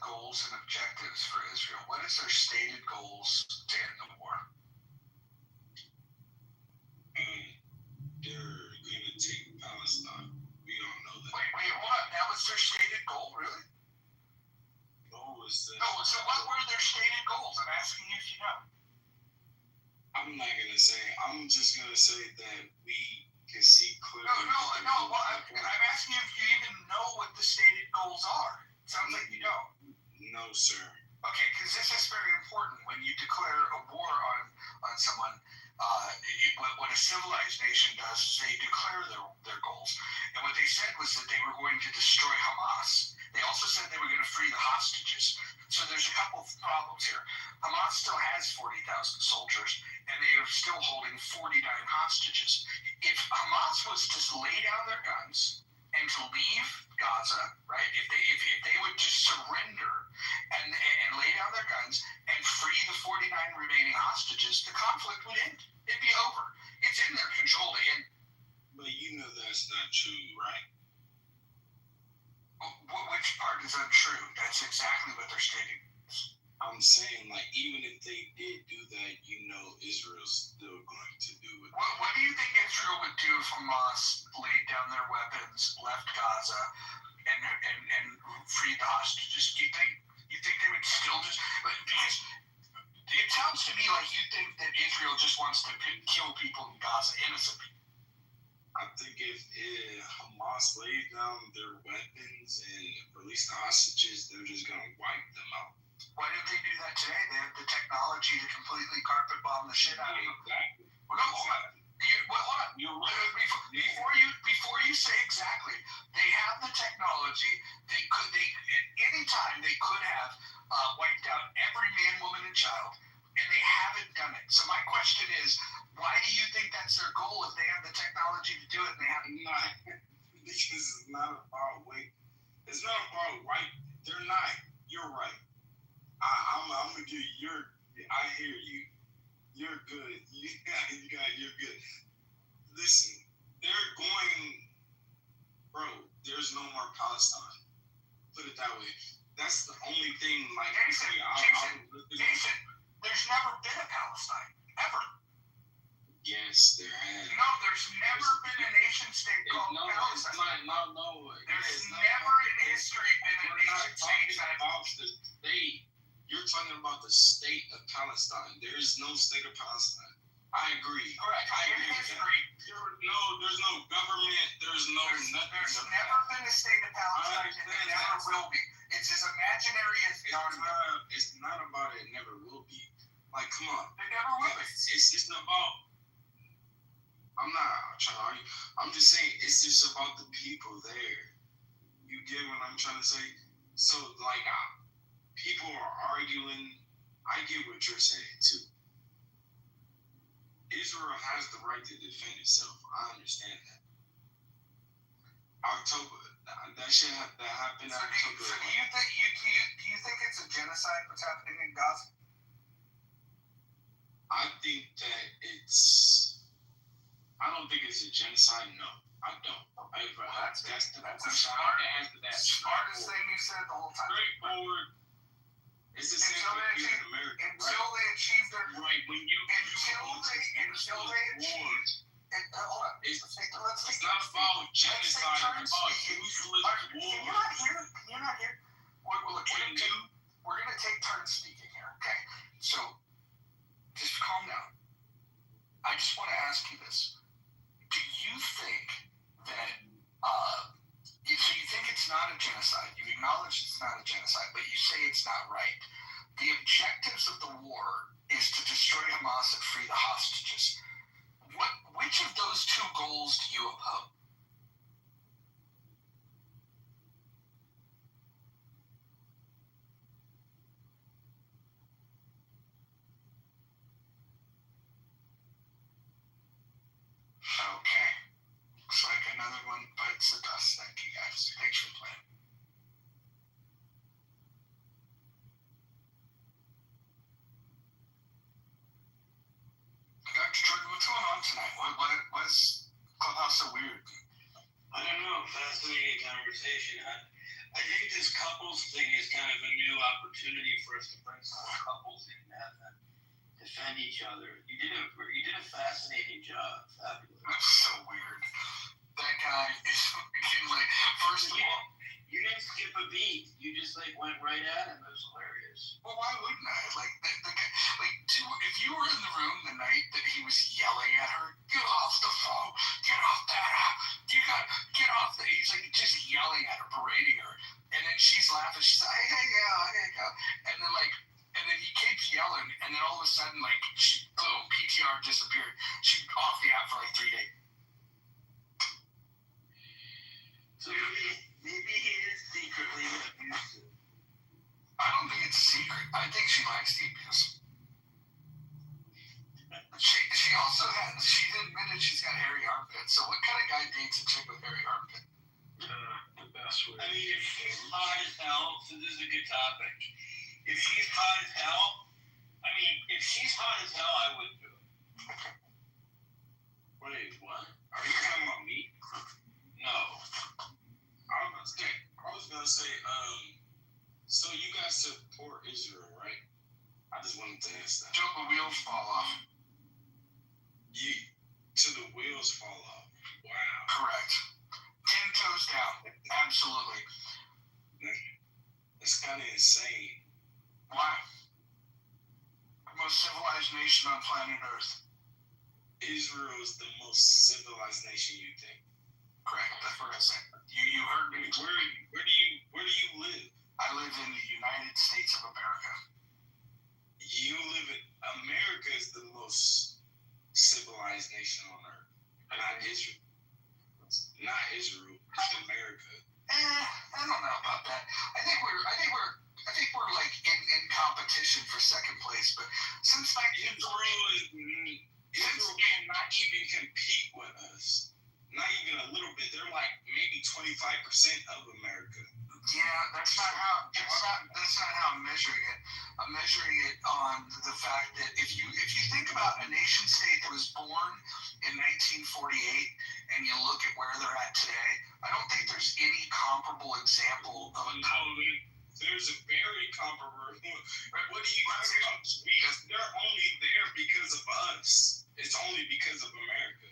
E: goals and objectives for Israel? What is their stated goals to end the war?
B: They're going to take Palestine. We all know that.
E: Wait, hold on. That was their stated goal, really?
B: No,
E: so what were their stated goals? I'm asking you if you know.
B: I'm not going to say. I'm just going to say that we can see clearly.
E: No. Well, I'm asking you if you even know what the stated goals are. Sounds like you don't.
B: No, sir.
E: Okay, because this is very important when you declare a war on someone. What a civilized nation does is they declare their goals. And what they said was that they were going to destroy Hamas. They also said they were going to free the hostages. So there's a couple of problems here. Hamas still has 40,000 soldiers, and they are still holding 49 hostages. If Hamas was to lay down their guns and to leave Gaza, right, if they would just surrender and lay down their guns and free the 49 remaining hostages, the conflict would end. It'd be over. It's in their control to end.
B: But you know that's not true, right?
E: Which part is untrue? That's exactly what they're stating.
B: I'm saying, like, even if they did do that, you know Israel's still going to do it.
E: What do you think Israel would do if Hamas laid down their weapons, left Gaza, and freed the hostages? Do you think they would still just... Because it sounds to me like you think that Israel just wants to kill people in Gaza, innocent people.
B: I think if Hamas lays down their weapons and release the hostages, they're just going to wipe them out.
E: Why didn't they do that today? They have the technology to completely carpet bomb the shit out of them.
B: Exactly.
E: Well, no, hold on. Hold on. Before you say exactly, they have the technology. Anytime they could have wiped out every man, woman, and child, and they haven't done it. So my question is, why do you think that's their goal if they have the technology to do it and they haven't?
B: Because it's not about weight. It's not about white. They're not. You're right. I'm gonna give you. I hear you. You're good. You're good. Listen, they're going there's no more Palestine. Put it that way. That's the only thing, like,
E: Jason, there's never been a Palestine, ever.
B: Yes, there has.
E: No, there's never been a nation state called Palestine. There's never in history been a nation state
B: about the state. You're talking about the state of Palestine. There is no state of Palestine. I agree.
E: Correct. In history,
B: there's no government. There's nothing.
E: There's never been a state of Palestine, and there never will be. It's as imaginary as the argument.
B: It's not about it. Never will be. Like, come on.
E: It never will be.
B: It's about. I'm not trying to argue. I'm just saying it's just about the people there. You get what I'm trying to say? So, like, people are arguing. I get what you're saying too. Israel has the right to defend itself. I understand that. October, that shit that happened.
E: So do you think it's a genocide what's happening in Gaza?
B: I think that it's. I don't think it's a genocide. No, I don't. That's the question. I can answer that.
E: Smartest thing you said the whole time.
B: Straightforward. It's the same thing here in America.
E: Until they achieve their
B: right. When you
E: until they achieve. Hold on.
B: It's not about genocide. It's about useless war.
E: Can you not hear? We're gonna take turns speaking here. Okay. So just calm down. I just want to ask you this. Do you think that so you think it's not a genocide, you acknowledge it's not a genocide, but you say it's not right. The objectives of the war is to destroy Hamas and free the hostages. Which of those two goals do you oppose? Okay. Looks like another one bites the dust. Thank you guys. Thanks for playing. Dr. Jordan, what's going on tonight? What's Clubhouse so weird?
C: I don't know. Fascinating conversation. I think this couples thing is kind of a new opportunity for us to bring some couples in and have them defend each other. You did a fascinating job. Fabulous.
E: That's so weird. That guy is like, first of all,
C: you didn't skip a beat. You just went right at him. It was hilarious.
E: Well, why wouldn't I? If you were in the room the night that he was yelling at her, get off the phone, get off that app, get off that. He's just yelling at her, berating her, and then she's laughing. She's like, hey, yeah, and then he keeps yelling, and then all of a sudden, boom, PTR disappeared. She's off the app for 3 days.
C: So maybe he is secretly abusive.
E: I don't think it's a secret. I think she likes the abuse. She also she admitted she's got hairy armpits. So what kind of guy dates a chick with hairy armpit?
C: The best way. I mean, if she's hot as hell, so this is a good topic. If she's hot as hell, I would do it.
B: Wait, what? Are you talking about me?
C: No.
B: I was gonna say, so you guys support Israel, right? I just wanted to ask that.
E: Till the wheels fall off.
B: Till the wheels fall off. Wow.
E: Correct. 10 toes down. Absolutely.
B: That's kind of insane.
E: Why? The most civilized nation on planet Earth.
B: Israel is the most civilized nation, you think?
E: Correct. That's what I said. You heard me.
B: Where do you live?
E: I live in the United States of America.
B: You live in America is the most civilized nation on earth. Not Israel. Not Israel. It's America.
E: I don't know about that. I think we're in competition for second place, but since
B: Israel cannot even compete with us. Not even a little bit. They're maybe 25% of America.
E: Yeah, that's not how I'm measuring it. I'm measuring it on the fact that if you think about a nation state that was born in 1948 and you look at where they're at today, I don't think there's any
D: example of a
B: There's a very comparable. What do you guys about? They're only there because of us. It's only because of America.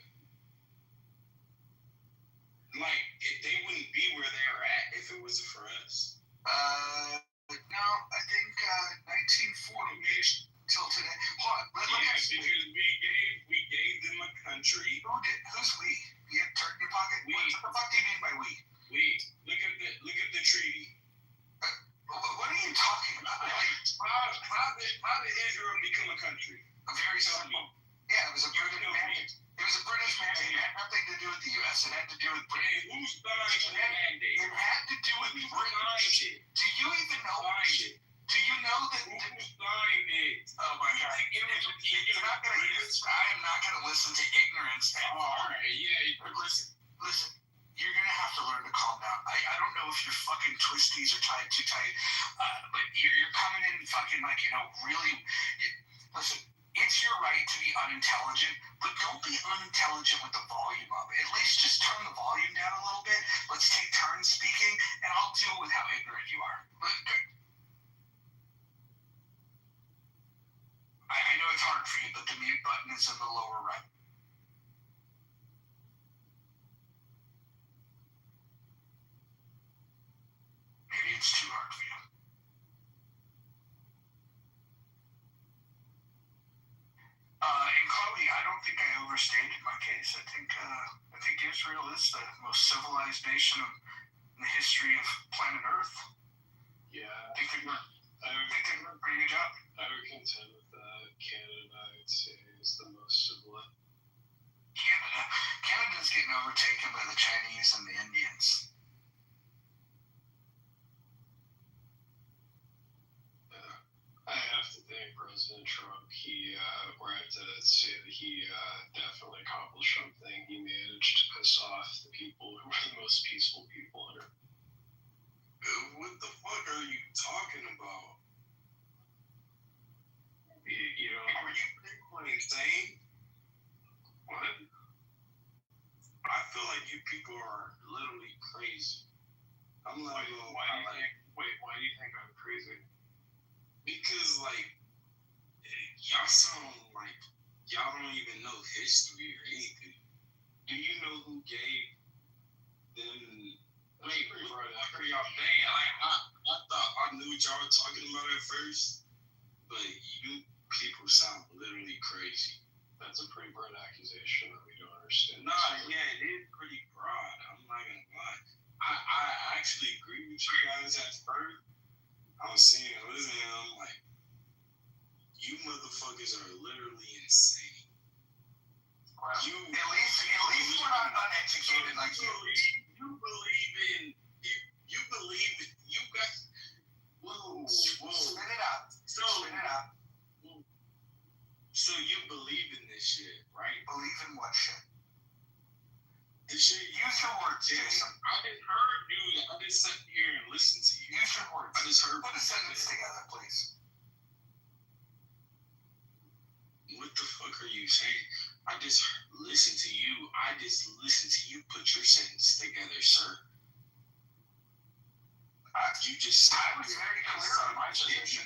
B: Like, they wouldn't be where they're at if it wasn't for us.
D: No, I think 1940 till today. Hold on, let me ask you.
B: Because we gave them a country.
D: Who did? Who's we? You have turd in your pocket?
B: We.
D: What the fuck do you mean by we?
B: We. Look at the treaty.
D: What are you talking about?
B: How did Israel become a country?
D: Very simple. Yeah, it was a British mandate. It was a British mandate. It had nothing to do with the U.S. It had to do with Britain.
B: Who signed the mandate?
D: It had to do with Britain. Do you even know? Do you know that?
B: Who signed it?
D: Oh my God! You're not gonna. I am not gonna listen to ignorance.
B: All right. Yeah.
D: Listen. You're gonna have to learn to calm down. I don't know if your fucking twisties are tied too tight, but you're coming in fucking like, really. Listen, it's your right to be unintelligent, but don't be unintelligent with the volume up. At least just turn the volume down a little bit. Let's take turns speaking, and I'll deal with how ignorant you are. I know it's hard for you, but the mute button is in the lower right. Maybe it's too hard for you. And Chloe, I don't think I overstated my case. I think Israel is the most civilized nation in the history of planet Earth.
H: Yeah.
D: I think they did a pretty good job.
H: I would contend with that. Canada, I'd say, is the most civilized.
D: Canada's getting overtaken by the Chinese and the Indians.
H: I have to thank President Trump. I have to say that he definitely accomplished something. He managed to piss off the people who were the most peaceful people on Earth.
B: What the fuck are you talking about? Are you people insane? What? I feel like you people are literally crazy. I'm not even.
H: Why do you think I'm crazy?
B: Because, like, y'all sound like y'all don't even know history or anything. Do you know who gave them? Pretty off day. I thought I knew what y'all were talking about at first, but you people sound literally crazy.
H: That's a pretty broad accusation that we don't understand.
B: Nah, yeah, it is pretty broad. I'm not gonna lie. I actually agree with you guys at first. I was saying, listen, I'm like, you motherfuckers are literally insane.
D: Well, at least we're not uneducated like you.
B: You believe in, you guys. Whoa.
D: Spit it out. Spit it out.
B: So you believe in this shit, right?
D: Believe in what shit?
B: This shit.
D: Use your words, Jason.
B: I just heard you. I just sat here and listened to you.
D: Use your words.
B: I just heard.
D: Put a sentence together, please.
B: What the fuck are you saying? I just listened to you. I just listened to you put your sentence together, sir. You just.
D: I was very clear on my position.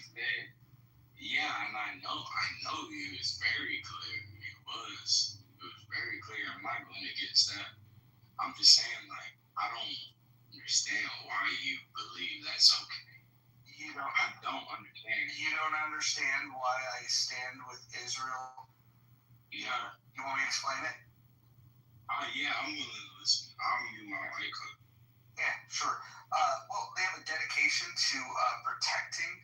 B: Yeah, and I know it was very clear. It was very clear. I'm not going against that. I'm just saying, like, I don't understand why you believe that's okay. I don't understand.
D: You don't understand why I stand with Israel?
B: Yeah.
D: You want me to explain it?
B: Yeah, I'm willing to listen. I'm gonna do my right cut.
D: Yeah, sure. Well, they have a dedication to protecting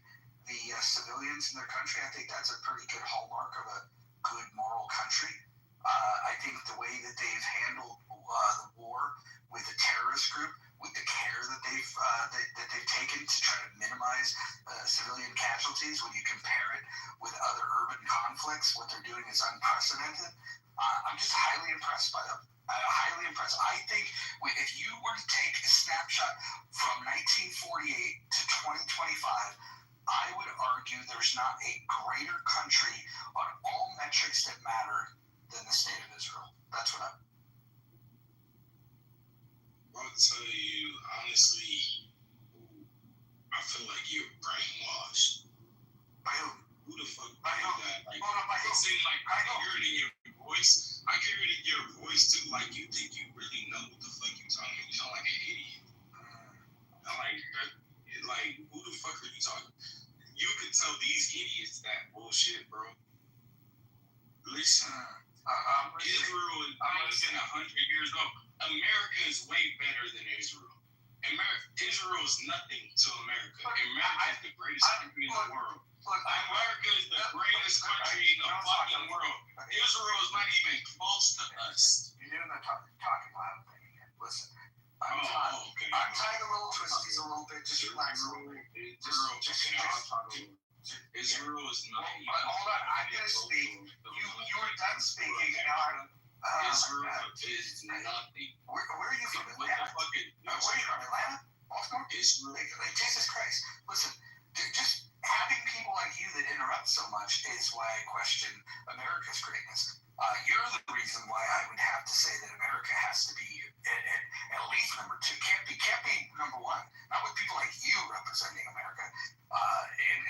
D: the civilians in their country. I think that's a pretty good hallmark of a good moral country. I think the way that they've handled the war with the terrorist group, with the care that they've taken to try to minimize civilian casualties, when you compare it with other urban conflicts, what they're doing is unprecedented. I'm just highly impressed by them. Highly impressed. I think if you were to take a snapshot from 1948 to 2025, I would argue there's not a greater country on all metrics that matter than the state of Israel. That's what
B: I'll tell you, honestly, I feel like you're brainwashed.
D: By who?
B: Who the fuck
D: By
B: did
D: who?
B: that? Like,
D: Hold on, by who?
B: it seems like I can hear it in your voice. I can hear it in your voice too. Like you think you really know what the fuck you talking. You sound like an idiot. Like who the fuck are you talking? You can tell these idiots that bullshit, bro. Listen, Israel is more than 100 years old. America is way better than Israel. Israel is nothing to America. America is the greatest country in the world. America is the greatest country in the fucking world. Israel is not even close to us.
D: You're doing that talking loud thing again. Listen, I'm tying a little twisties a little bit. Just relax a little bit.
B: Israel is not even.
D: Hold on, I'm gonna speak. You were done speaking, and now
B: Israel is nothing.
D: Where are you from?
B: What the fuck is
D: where are you from? Atlanta? Baltimore?
B: Israel?
D: Like, Jesus Christ. Listen, just having people like you that interrupt so much is why I question America's greatness. You're the reason why I would have to say that America has to be at least number 2. Can't be number 1. Not with people like you representing America.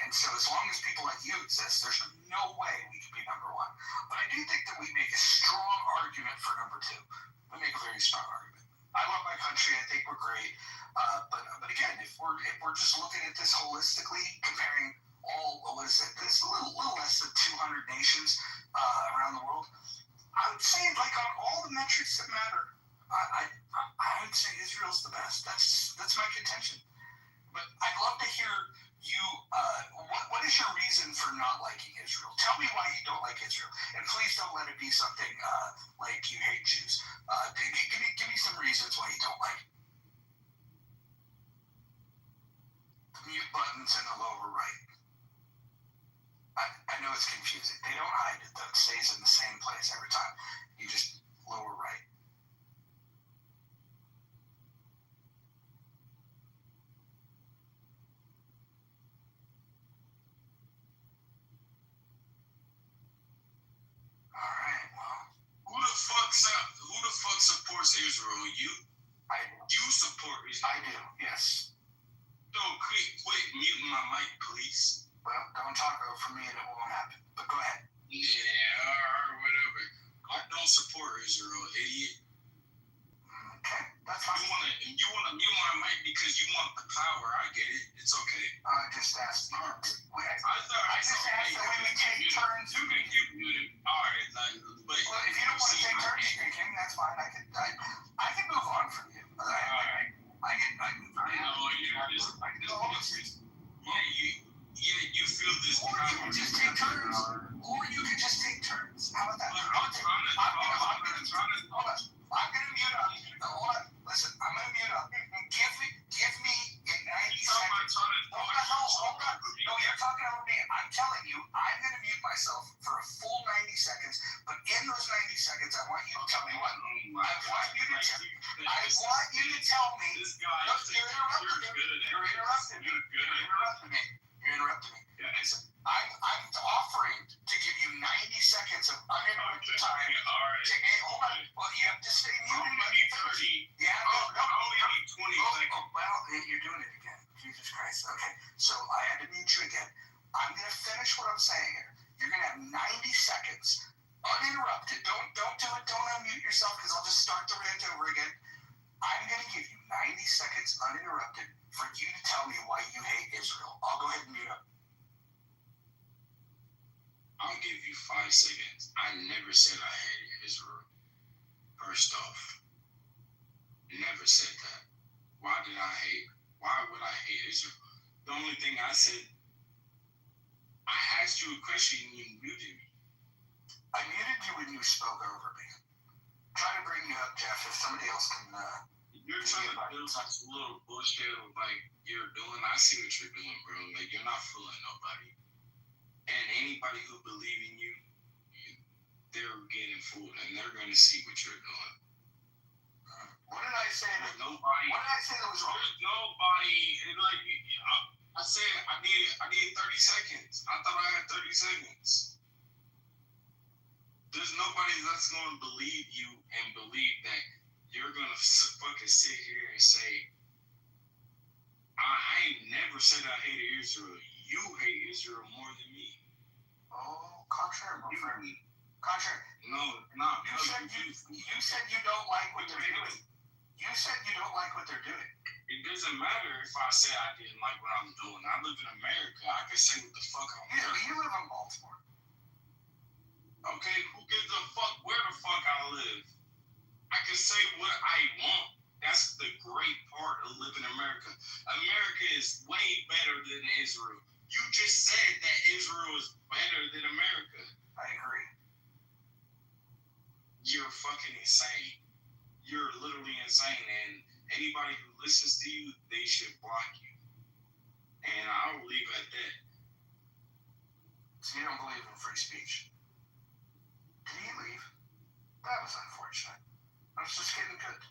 D: And so as long as people like you exist, there's no way we can be number 1. But I do think that we make a strong argument for number 2. We make a very strong argument. I love my country. I think we're great. But again, if we're just looking at this holistically, comparing this little less than 200 nations around the world, I would say like on all the metrics that matter, I would say Israel's the best. That's my contention. But I'd love to hear you. What is your reason for not liking Israel? Tell me why you don't like Israel, and please don't let it be something like you hate Jews. Give me some reasons why you don't like it. The mute button's in the lower right. I know it's confusing. They don't hide it though. It stays in the same place every time. You just lower right.
B: Who the fuck supports Israel? You? You support Israel?
D: I do, yes.
B: So quit muting my mic, please.
D: Well, don't talk over me and it won't happen. But go ahead.
B: Yeah, or whatever. I don't support Israel, idiot.
D: Okay, that's fine.
B: You want to mute my mic because you want the power. I get it. It's okay.
D: I just asked you.
B: I just asked that we take turns. You can keep muting. All right, but
D: if you don't want to take turns speaking, that's fine. I can move on from you. I can do all this.
B: You feel this.
D: Or you can just take turns. How about that? I'm gonna mute up. Hold on. Listen, I'm gonna mute up. Give me in 90 seconds. Hold on. No, you're talking over me. I'm telling you, I'm gonna mute myself for a full 90 seconds. But in those 90 seconds, I want you to tell me what. I want you to tell me. You're interrupting me. You're interrupting me. Listen, I'm offering to give you 90 seconds of uninterrupted time.
B: All right.
D: Hold on. Well, you have to stay muted. Yeah.
B: I only need 20 seconds.
D: Well, you're doing it again. Jesus Christ. Okay. So I had to mute you again. I'm going to finish what I'm saying here. You're going to have 90 seconds uninterrupted. Don't do it. Don't unmute yourself because I'll just start the rant over again. I'm going to give you 90 seconds uninterrupted for you to tell me why you hate Israel. I'll go ahead and mute up.
B: I'll give you 5 seconds. I never said I hated Israel. First off, never said that. Why would I hate Israel? The only thing I said, I asked you a question and you muted me.
D: I muted you when you spoke over me. Try to bring you up, Jeff, if somebody else can.
B: You're trying to build some little bullshit like you're doing. I see what you're doing, bro. Like, you're not fooling nobody. And anybody who believes in you, they're getting fooled, and they're going to see what you're doing.
D: What did I say?
B: What did I
D: say that was wrong?
B: There's nobody. Like, I said I need 30 seconds. I thought I had 30 seconds. There's nobody that's going to believe you and believe that you're going to fucking sit here and say,
C: I ain't never said I hated Israel. You hate Israel more than me.
D: Oh, contrary, my friend. Contrary.
C: No, not.
D: You said you don't like what they're doing. You said you don't like what they're doing.
C: It doesn't matter if I say I didn't like what I'm doing. I live in America. I can say what the fuck I'm doing.
D: Yeah, you live in Baltimore.
C: Okay, who gives a fuck where the fuck I live? I can say what I want. That's the great part of living in America. America is way better than Israel. You just said that Israel is better than America.
D: I agree.
C: You're fucking insane. You're literally insane, and anybody who listens to you, they should block you. And I'll leave it at that.
D: So you don't believe in free speech? Did he leave? That was unfortunate. I was just getting good.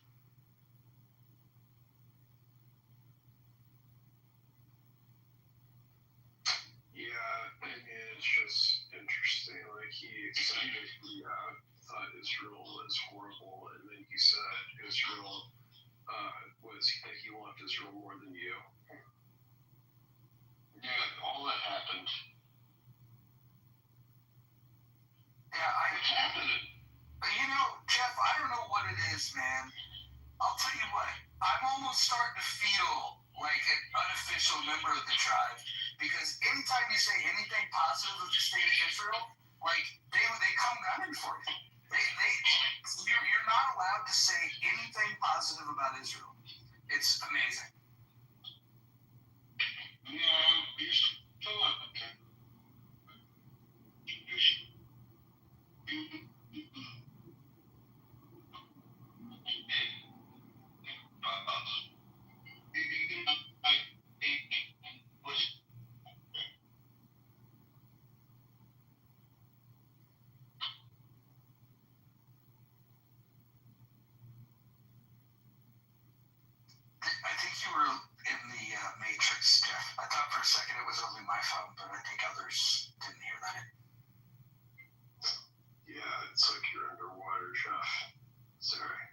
H: Yeah, I mean, it's just interesting. Like, he accepted he thought Israel was horrible, and then he said Israel that he loved Israel more than you.
E: Yeah, all that happened.
D: Yeah,
E: It's happening.
D: You know, Jeff, I don't know what it is, man. I'll tell you what, I'm almost starting to feel like an unofficial member of the tribe, because anytime you say anything positive of the state of Israel, like, they come gunning for you. You're not allowed to say anything positive about Israel. It's amazing.
E: Yeah, you still have to.
D: I think you were in the Matrix, Jeff. I thought for a second it was only my phone, but I think others didn't hear that.
H: Yeah, it's like you're underwater, Jeff. Sorry.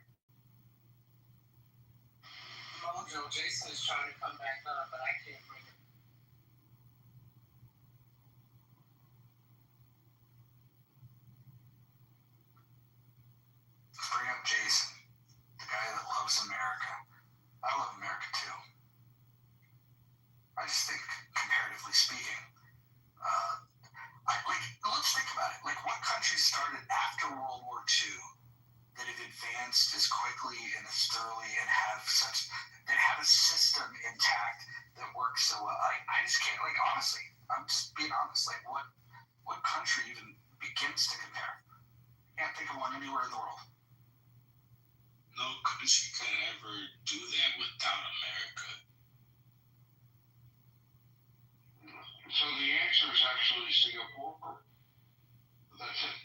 I: Mojo, Jason is trying to come back up, but I can't bring it.
D: Bring up Jason, the guy that loves America. I love America too. I just think, comparatively speaking, let's think about it. Like, what countries started after World War II that have advanced as quickly and as thoroughly and that have a system intact that works so well? I just can't, like, honestly, I'm just being honest. Like, what country even begins to compare? Can't think of one anywhere in the world.
C: No country could ever do that without America.
E: So the answer is actually Singapore. That's it.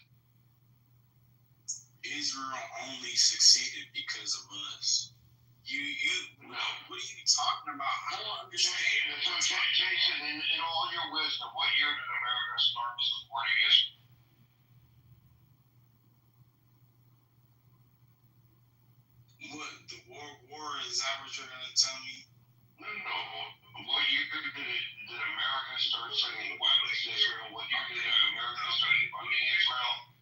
C: Israel only succeeded because of us. What are you talking about? I don't understand.
E: So, Jason, in all your wisdom, what year did America start supporting Israel?
C: What, the war, is that what you're going to tell me?
E: No. What year did America start sending weapons to Israel? What year did America start funding Israel?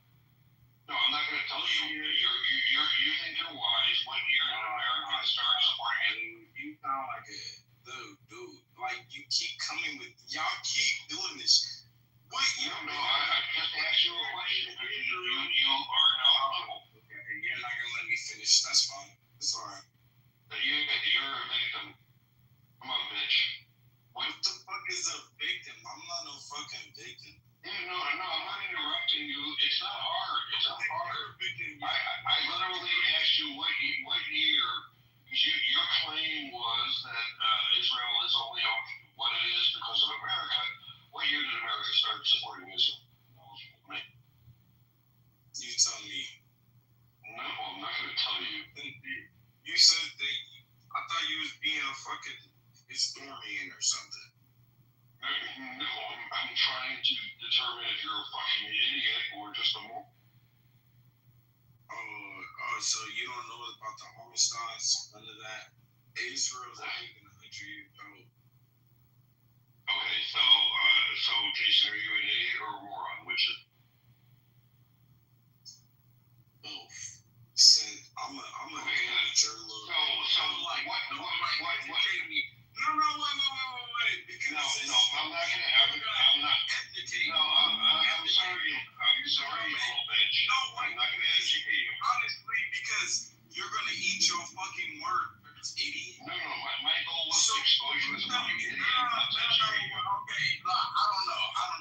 E: No, I'm not going to tell you. You think you're wise. What year did America start supporting it?
C: You sound like a dude. Like, you keep coming with, y'all keep doing this. What year?
E: No, I just asked you a question. You are knowledgeable.
C: Okay, you're not going to let me finish. That's fine. It's all right.
E: You're a victim. Come on, bitch.
C: What the fuck is a victim? I'm not no fucking victim.
E: Yeah, no, I'm not interrupting you. It's not hard. I literally asked you what year, because your claim was that Israel is only what it is because of America. What year did America start supporting Israel?
C: You tell me.
E: No, I'm not going to tell you.
C: You said that, I thought you was being a fucking historian or something.
E: No, I'm trying to determine if you're a fucking idiot or just a moron.
C: Oh, so you don't know about the Holocaust, none of that? Israel's not even a
E: country out.
B: Okay, so Jason, are you an idiot or a moron? Which is?
E: I'm a amateur little.
B: So like what?
E: No, wait. Because
B: no, I'm not gonna. I'm not.
E: educate.
B: No, I'm sorry. I'm sorry, you little bitch.
E: No,
B: I'm not gonna educate you.
E: Honestly, because you're gonna eat your fucking words, idiot.
B: No, my goal was to expose you as a fucking idiot, not to educate you.
E: Okay, I don't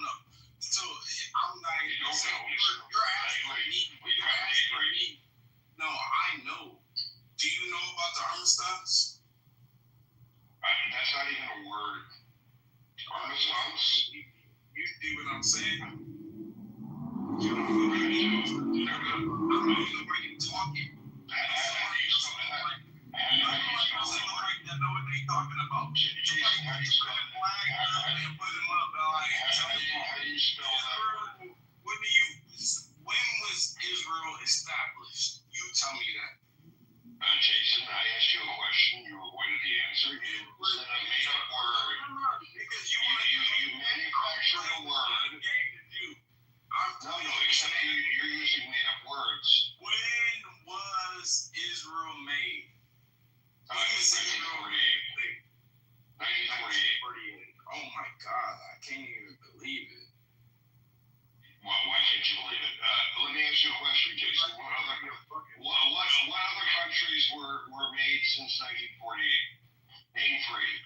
E: know. So I'm not.
B: You don't know.
E: You're asking me.
B: We kind of agree.
E: No, I know. Do you know about the armistice?
B: That's not even a word. Armistice?
E: You see what I'm saying? You don't know what you do. I don't know why you're talking. I know what they're talking about. Jason, how do you spell that? When was Israel established? You tell me that.
B: Jason, I asked you a question. You avoided the answer. You said a made-up word.
E: Because
B: you manufactured a word. No, except you're using made-up words.
E: When was Israel made?
B: 1948. 1948.
E: Oh my God, I can't even believe it.
B: Why can't you believe it? Let me ask you a question, Jason. What other countries were made since 1948? Name three.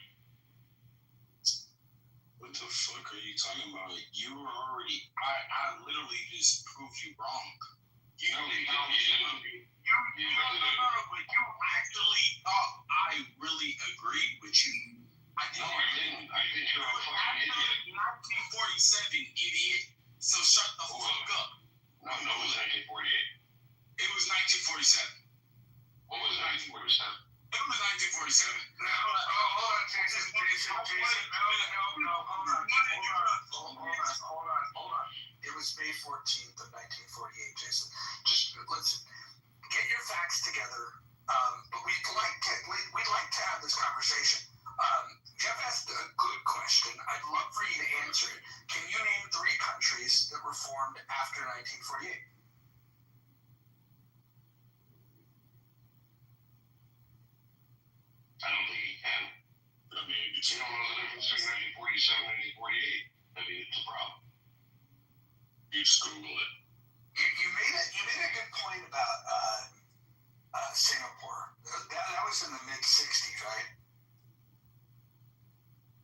E: What the fuck are you talking about? You were already. I literally just proved you wrong. You actually thought I really agreed with you.
B: I didn't. I think you're a fucking idiot.
E: 1947, idiot. So shut the fuck up.
B: No, it was 1948.
E: It was 1947.
B: What was 1947?
E: It was 1947. Hold on, Jason. Hold on. It was May 14th of 1948, Jason. Just listen. Get your facts together. But we'd like to have this conversation. Jeff asked a good question. I'd love for you to answer it. Can you name 3 countries that were formed after 1948?
B: I don't think he can. I mean, you don't know the difference between 1947 and 1948. I mean, it's a problem. You just Google it.
E: You made a good point about Singapore. That was in the mid-60s, right?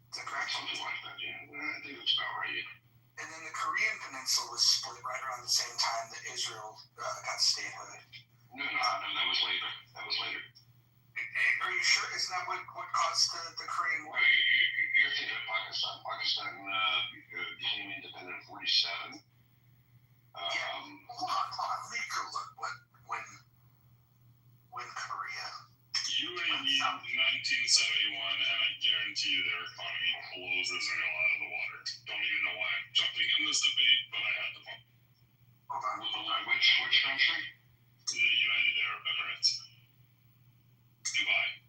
E: Is that correct?
B: Something like that, yeah. I think it's about right.
E: And then the Korean Peninsula was split right around the same time that Israel got statehood.
B: No, that was later.
E: Are you sure? Isn't that what caused the Korean War?
B: Well, you're thinking of Pakistan. Pakistan became independent in 47.
E: Hold on. Let me go look when Korea.
M: UAE 1971, and I guarantee you their economy blows Israel out of the water. Don't even know why I'm jumping in this debate, but I had to pump.
E: Hold on.
B: Which country?
M: The United Arab Emirates. Dubai.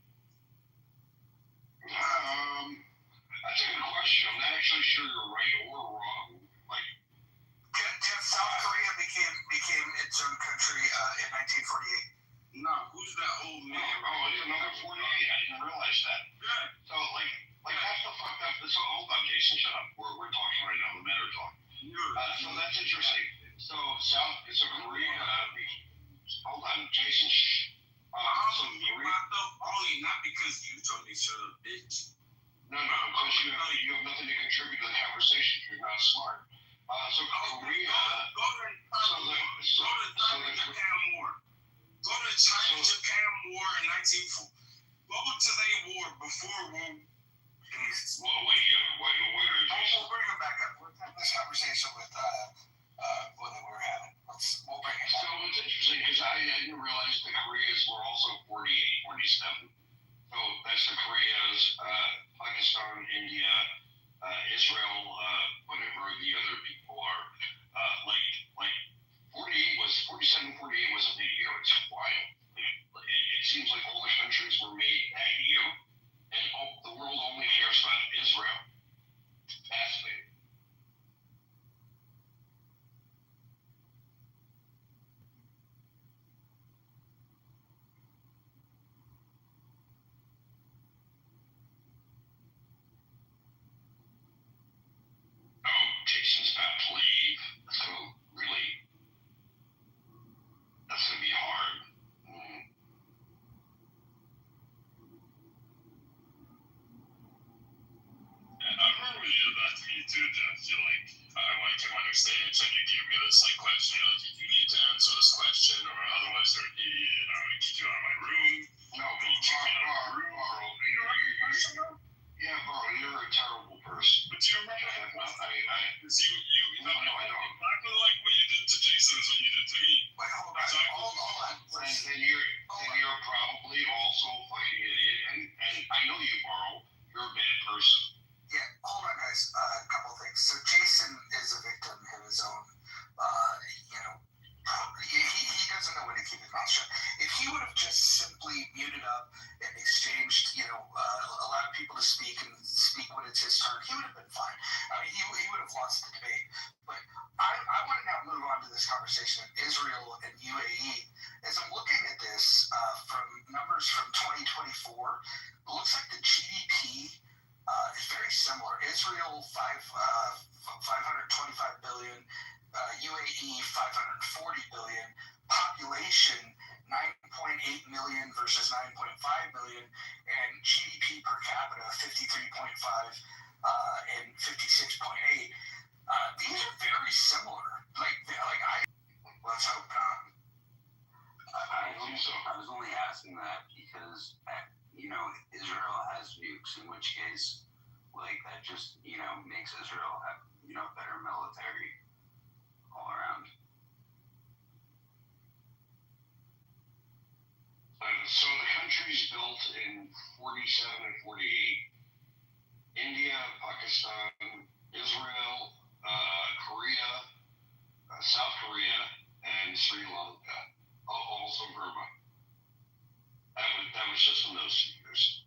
B: That's a good question. I'm not actually sure you're right or wrong.
E: South Korea became its own country in 1948.
B: No, who's that old man? Oh, it's another 48. I didn't realize that.
E: Yeah.
B: So, that's the fucked up. So, hold on, Jason, shut up. We're talking right now. The men are talking. So, that's interesting. So, Korea, hold on, Jason, shh.
E: So, myself only, not because you told me shut up, bitch.
B: No, because you have nothing to contribute to the conversation. You're not smart. So, Korea.
E: Go to China-Japan War in 1940. What was the war before World Peace?
B: Well, wait,
E: We'll bring him back up. We'll have this conversation with what we were having. We'll bring him back.
B: So it's interesting because I didn't realize the Koreas were also 48, 47. So that's the Koreas, Pakistan, India, Israel, whatever the other people are. 47, 48 was a big year. It's wild. It seems like all the countries were made that year, and the world
M: because you know, exactly like what you did to Jason is what you did to me.
E: Wait, hold on.
M: Exactly.
E: Hold on. And you're probably also a fucking idiot. And I know you, Barrow. You're a bad person.
D: Yeah, hold on, guys. A couple things. So Jason is a victim in his own, he doesn't know when to keep his mouth shut. If he would have just simply muted up and exchanged, allowed people to speak and speak when it's his turn, he would have been fine. I mean, he would have lost the debate. But I want to now move on to this conversation of Israel and UAE. As I'm looking at this from numbers from 2024, it looks like the GDP is very similar. Israel, 525 billion. UAE 540 billion, population 9.8 million versus 9.5 million, and GDP per capita 53.5 and 56.8. These are very similar. Let's hope not.
K: I was only asking that because Israel has nukes, in which case that just makes Israel have better military all around.
E: So the countries built in 47 and 48, India, Pakistan, Israel, Korea, South Korea, and Sri Lanka, also Burma. That was just in those years.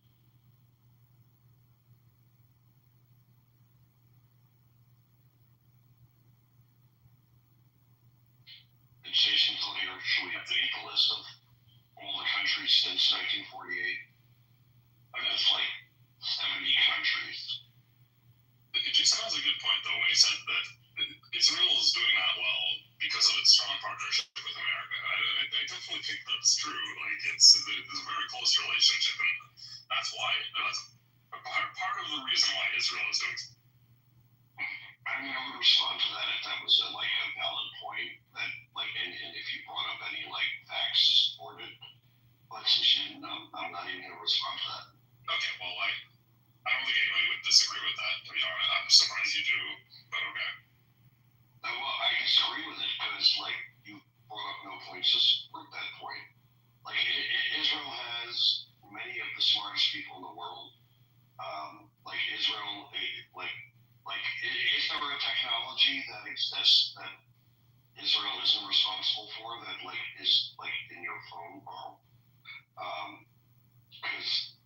E: Jason Clear, should we update the list of all the countries since 1948? I mean, it's like 70 countries.
M: Jason has a good point, though, when he said that Israel is doing that well because of its strong partnership with America. I definitely think that's true. There's a very close relationship, and that's why. That's part of the reason why Israel is doing.
E: I mean, I would respond to that if that was a valid point. That and if you brought up any facts to support it. But since you didn't, I'm not even going to respond to that.
M: Okay, well, I don't think anybody would disagree with that. To be honest, I'm surprised you do, but okay.
E: Well, I disagree with it because you brought up no points to support that point. Israel has many of the smartest people in the world. Israel, is there a technology that exists that Israel isn't responsible for that is in your phone, Carl? Because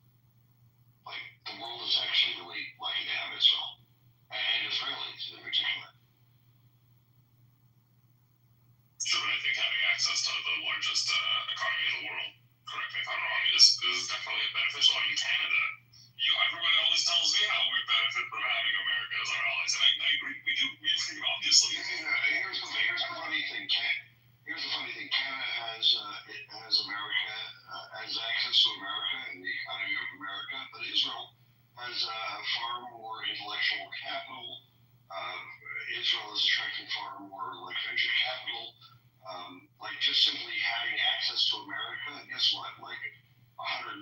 E: the world is actually really lucky to have Israel and Israelis in particular.
M: Sure, but I think having access to the largest economy in the world, correct me if I'm wrong, is definitely beneficial. In Canada, everybody always tells me how we benefit from having America as our allies, and I agree, we do. We obviously.
E: Here's the funny thing. Canada has America, has access to America and the economy of America, but Israel has far more intellectual capital. Israel is attracting far more venture capital. Just simply having access to America, guess what? 164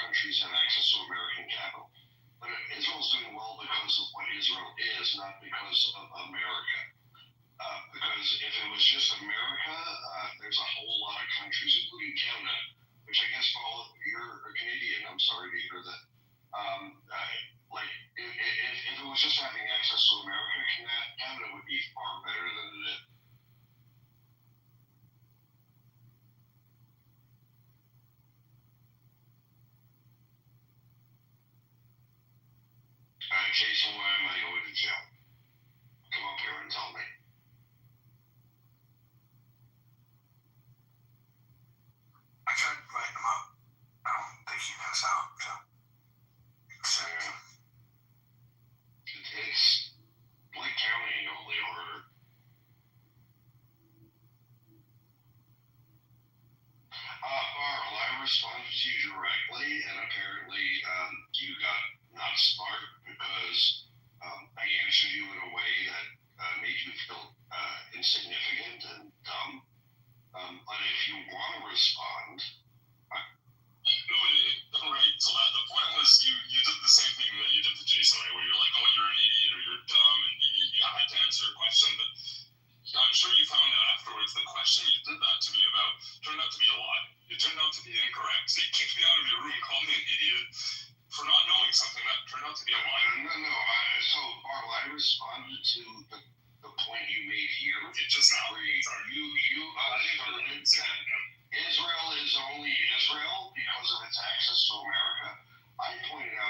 E: countries have access to American capital. But Israel's doing well because of what Israel is, not because of America. Because if it was just America, there's a whole lot of countries, including Canada, which I guess, Paul, you're a Canadian. I'm sorry to hear that. If it was just having access to America, Canada would be far better than it is. Jason, why am I going to jail? Come up here and tell me.
D: I tried writing him up. I don't think he knows how to accept him.
E: It's like counting, only harder. Carl, I responded to you directly, and apparently you got not smart because I answered you in a way that made you feel insignificant and dumb. But if you want to respond,
M: right. So the point was you did the same thing that you did to Jason, right? Where you're like, oh, you're an idiot or you're dumb, and I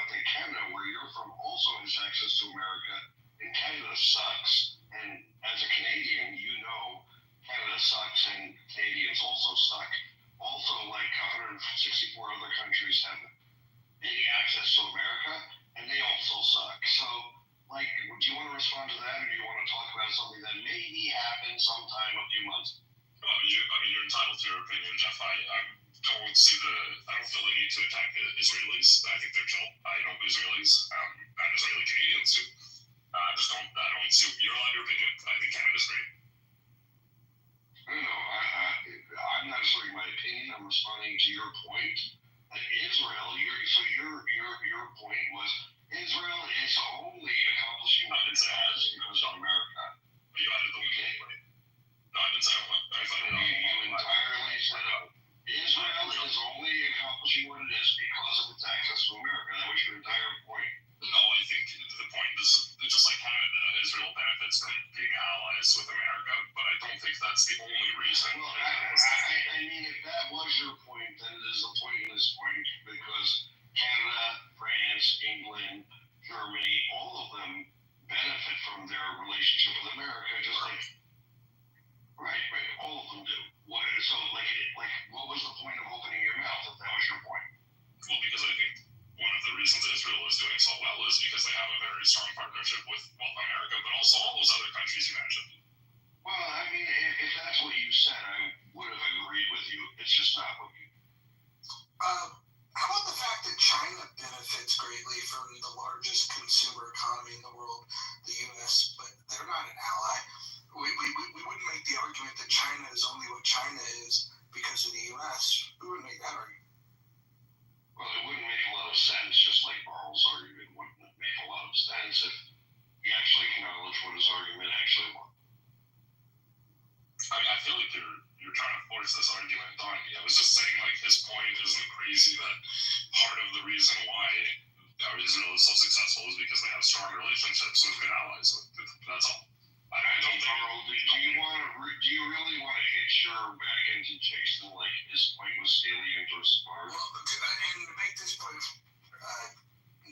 E: that Canada, where you're from, also has access to America, and Canada sucks. And as a Canadian, you know Canada sucks, and Canadians also suck. Also, like 164 other countries have any access to America, and they also suck. So, like, do you want to respond to that, or do you want to talk about something that maybe happened sometime a few months?
M: You're entitled to your opinion, Jeff. I don't feel the need to attack the Israelis. I think they're chill. I know Israelis and Israeli Canadians too. I don't see. You're allowed your opinion. I think Canada's great.
E: No, I'm not asserting my opinion. I'm responding to your point. That Israel, your point was Israel is only accomplishing what it has because of America.
M: But you added the weekend, right? No, I didn't say that.
E: You entirely said Israel is only accomplishing what it is because of its access to America. That was your entire point.
M: No, I think the point is just like Canada, Israel benefits from being allies with America, but I don't think that's the only reason.
E: Well, I mean, if that was your point, then it is a pointless point because Canada, France, England, Germany, all of them benefit from their relationship with America, just like right, all of them do. What was the point of opening your mouth if that was your point?
M: Well, because I think one of the reasons Israel is doing so well is because they have a very strong partnership with America, but also all those other countries you mentioned.
E: Well, I mean, if that's what you said, I would have agreed with you. It's just not what you.
I: How about the fact that China benefits greatly from the largest consumer economy in the world, the U.S., but they're not an ally? We wouldn't make the argument that China is only what China is because of the U.S. We wouldn't make that argument.
E: Well, it wouldn't make a lot of sense, just like Barl's argument wouldn't make a lot of sense if he actually acknowledged what his argument actually was.
M: I mean, I feel like you're trying to force this argument on me. I was just saying, like, his point isn't crazy, that part of the reason why Israel is so successful is because they have strong relationships with good allies. That's all. I don't think.
E: Carl, do you really want to hitch your back into Jason like his point was salient or smart?
I: Well, and to make this point,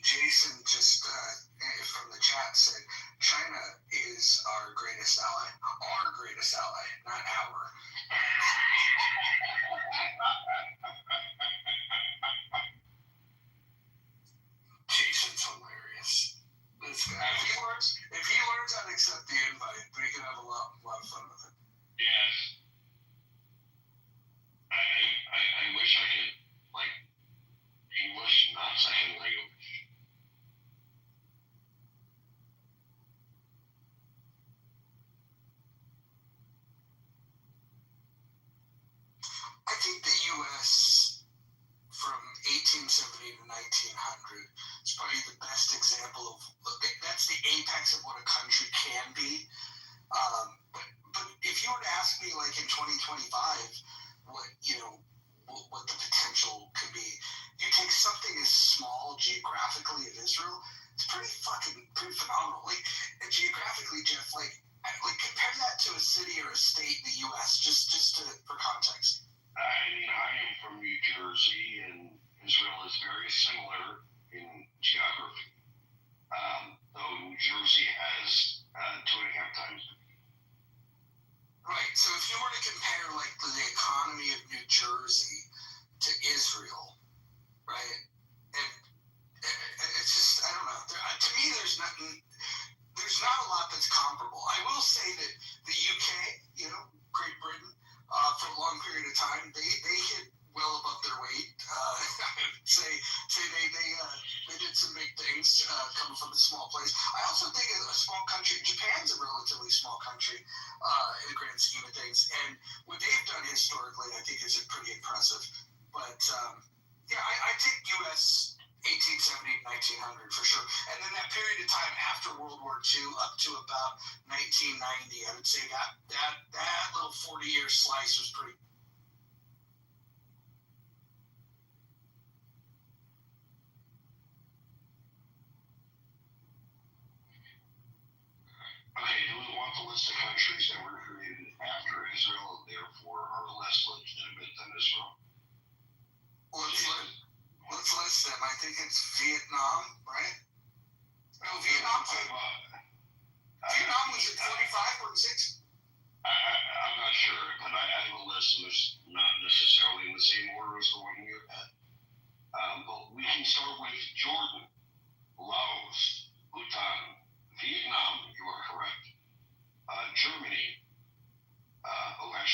I: Jason just from the chat said China is our greatest ally. Our greatest ally, not our. Jason's hilarious. This guy. If he learns how to accept the invite, we can have a lot of fun with it.
E: Yes. I wish I could, like, English, not second language.
I: I think the U.S. from 1870 to 1900 is probably the best example of, that's the apex of what a country can be. But if you were to ask me, like, in 2025, what the potential could be, you take something as small geographically as Israel, it's pretty phenomenal. Like, and geographically, Jeff, like compare that to a city or a state in the U.S. just for context.
E: I mean, I am from New Jersey, and Israel is very similar in geography. Though New Jersey has 2.5 times.
I: Right. So if you were to compare, like, the economy of New Jersey to Israel, right? And it's just, I don't know. To me, there's not a lot that's comparable. I will say that the UK, Great Britain, for a long period of time, they hit well above their weight. I would say they did some big things coming from a small place. I also think a small country, Japan's a relatively small country in the grand scheme of things, and what they've done historically, I think, is pretty impressive. But I think U.S. 1870 1900 for sure, and then that period of time after World War II up to about 1990, I would say that little 40-year slice was pretty.
E: Okay, do we want the list of countries that were created after Israel, therefore are less legitimate than Israel?
I: Let's list them. I think
E: think it's Vietnam, right? No, Vietnam was at 45, 46.
B: I'm not sure, but I have a list, and it's not necessarily in the same order as the one you had. But we can start with Jordan, Laos, Bhutan, Vietnam, you are correct. Germany.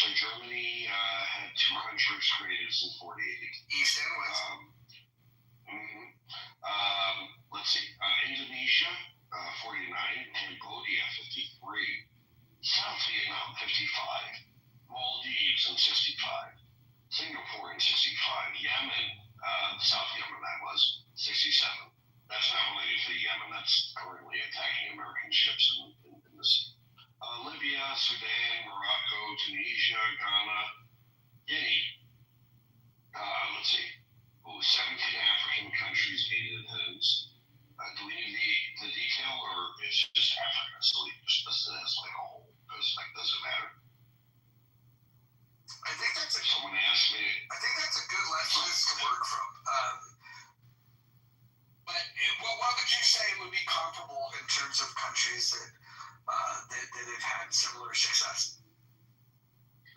B: Germany had 2 countries created since 48.
E: East and West.
B: Let's see. Indonesia, 49. Cambodia, 53. South Vietnam, 55. Maldives in 65. Singapore in 65. Yemen, South Yemen, that was 67. That's not related to Yemen. That's currently attacking American ships in the sea. Libya, Sudan, Morocco, Tunisia, Ghana, Guinea. Let's see. 17 African countries, 8 independents. Do we need the detail, or it's just Africa? So we just listed as like a whole. Does it matter?
E: I think that's
B: someone asked me.
E: I think that's a good list to work from. But what would you say would be comparable in terms of countries that have had similar success?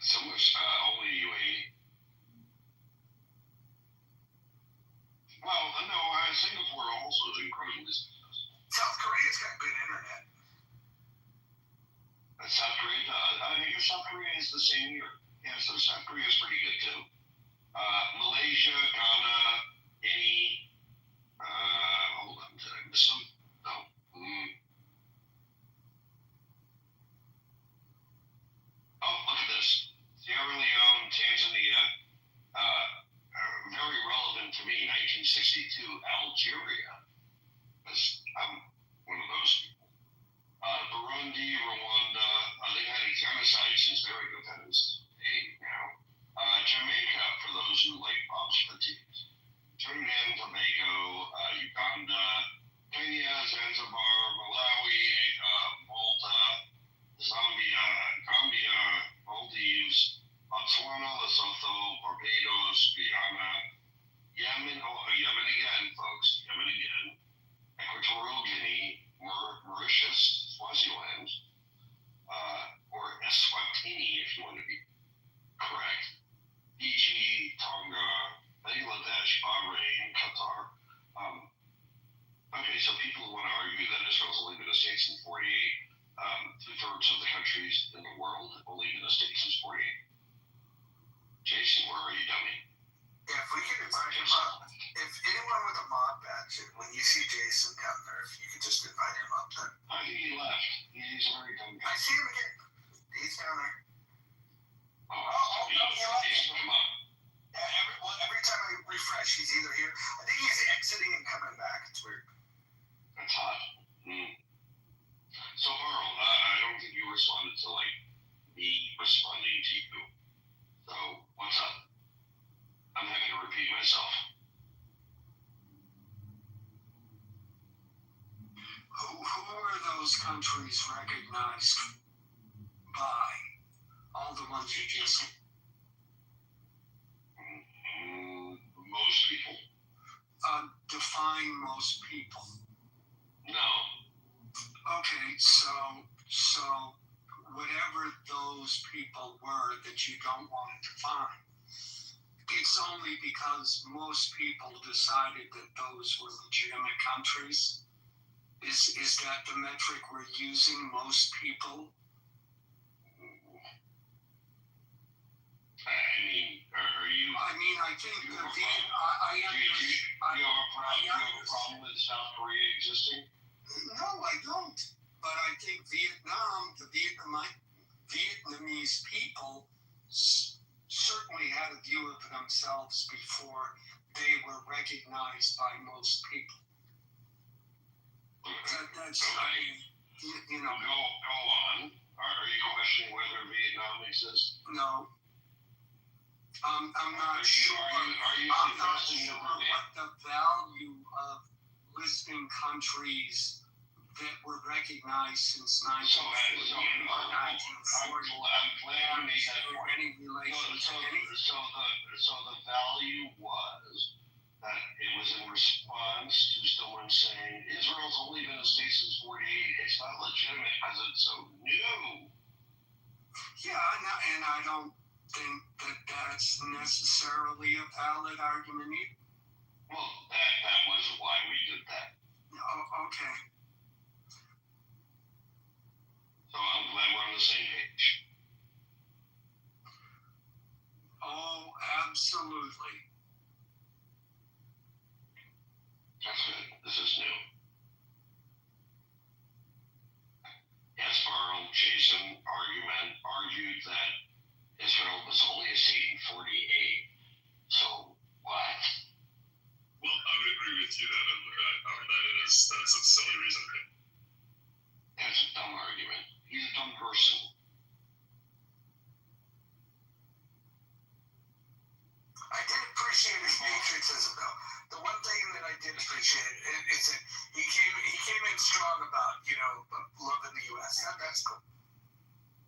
B: Similar, only UAE. Well, no, Singapore also is incredibly successful.
E: South Korea's got good internet.
B: South Korea does. I think South Korea is the same year. Yeah, so South Korea is pretty good too. Malaysia, Ghana, Guinea. Hold on, did I miss some? No. Oh, look at this. Sierra Leone, Tanzania. Very relevant to me. 1962, Algeria. I'm one of those people. Burundi, Rwanda. They've had a genocide since their independence. Now. Jamaica, for those who like Bob's fatigues. Trinidad and Tobago, Uganda, Kenya, Zanzibar, Malawi, Malta, Zambia, Gambia, Maldives, Botswana, Lesotho, Barbados, Guyana, Yemen, Yemen again, folks, Yemen again, Equatorial Guinea, Mauritius, Swaziland, or Eswatini, if you want to be correct, Fiji, Tonga, Bangladesh, Bahrain, Qatar. Okay, so people want to argue that Israel's only been a state since 48. 2/3 of the countries in the world have only been a state since 48. Jason, where are you, dummy?
E: Yeah, if we could invite him up. If anyone with a mob badge, when you see Jason down there, if you could just invite him up then.
B: I think he left. He's a very dumb guy.
E: I see him again. He's down there.
B: Come on.
E: Yeah, every time I refresh, he's either here. I think he's exiting and coming back. It's weird.
B: That's hot. So, Carl, I don't think you responded to, me responding to you. So, what's up? I'm not going to repeat myself.
E: Who are those countries recognized by? All the ones you just...
B: Most people.
E: Define most people.
B: No.
E: Okay, so whatever those people were that you don't want to define, it's only because most people decided that those were legitimate countries. Is that the metric we're using, most people? I think
B: you have a problem with South Korea existing?
E: No, I don't. But I think Vietnam, the Vietnamese people certainly had a view of themselves before they were recognized by most people. That's,
B: Go on. Are you questioning whether Vietnam exists?
E: No. I'm not sure. I'm not sure what the value of listing countries that were recognized since 1940 or 1940
B: I'm glad you made that point.
E: any relation to anything.
B: So the value was that it was in response against, who's the one saying Israel's only been a state since '48. It's not legitimate because it's so new.
L: Yeah, and I don't think that that's necessarily a valid argument either.
B: Well, that was why we did that.
L: Oh, okay.
B: So I'm glad we're on the same page.
L: Oh, absolutely.
B: That's good. This is new. Gasparo, Jason, argued that Israel was only a state in '48. So what?
M: Well, I would agree with you that's a silly reason.
B: That's a dumb argument. He's a dumb person.
E: I did appreciate his patriotism, though. The one thing that I did appreciate is that he came in strong about, loving the U.S. That's cool.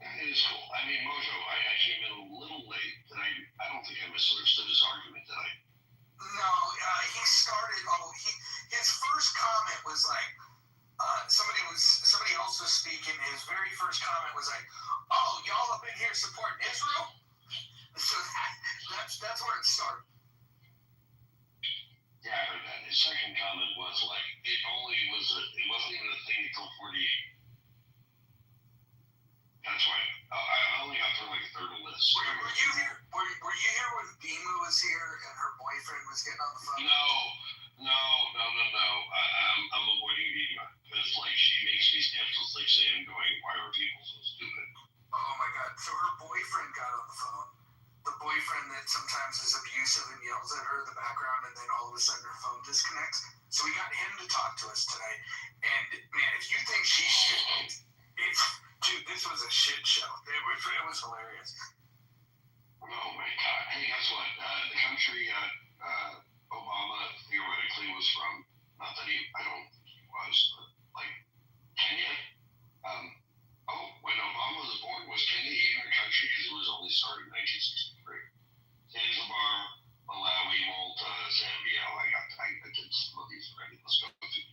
B: It is cool. I mean, Mojo, I came in a little late, and I don't think I misunderstood his argument, did I?
E: No, he started. His first comment was like, somebody else was speaking. His very first comment was like, "Oh, y'all have been here supporting Israel." So that's where it started.
B: Yeah, I heard that. His second comment was like, it wasn't even a thing until '48. That's right. I only got through like a third of the list.
E: Were you here? Were you here when Bima was here and her boyfriend was getting on the phone?
B: No. I'm avoiding Bima because like she makes me skeptical, saying, "Going, why are people so stupid?"
E: Oh my God! So her boyfriend got on the phone. The boyfriend that sometimes is abusive and yells at her in the background, and then all of a sudden her phone disconnects. So we got him to talk to us tonight. And man, if you think she's stupid, dude, this was a shit show. It was hilarious.
B: Oh my God! Hey, guess what? The country Obama theoretically was from, not that I don't think he was, but like Kenya. When Obama was born, was Kenya even a country? Because it was only started in 1963. Zanzibar, Malawi, Malta, Zambia. I did some of these already. Let's go through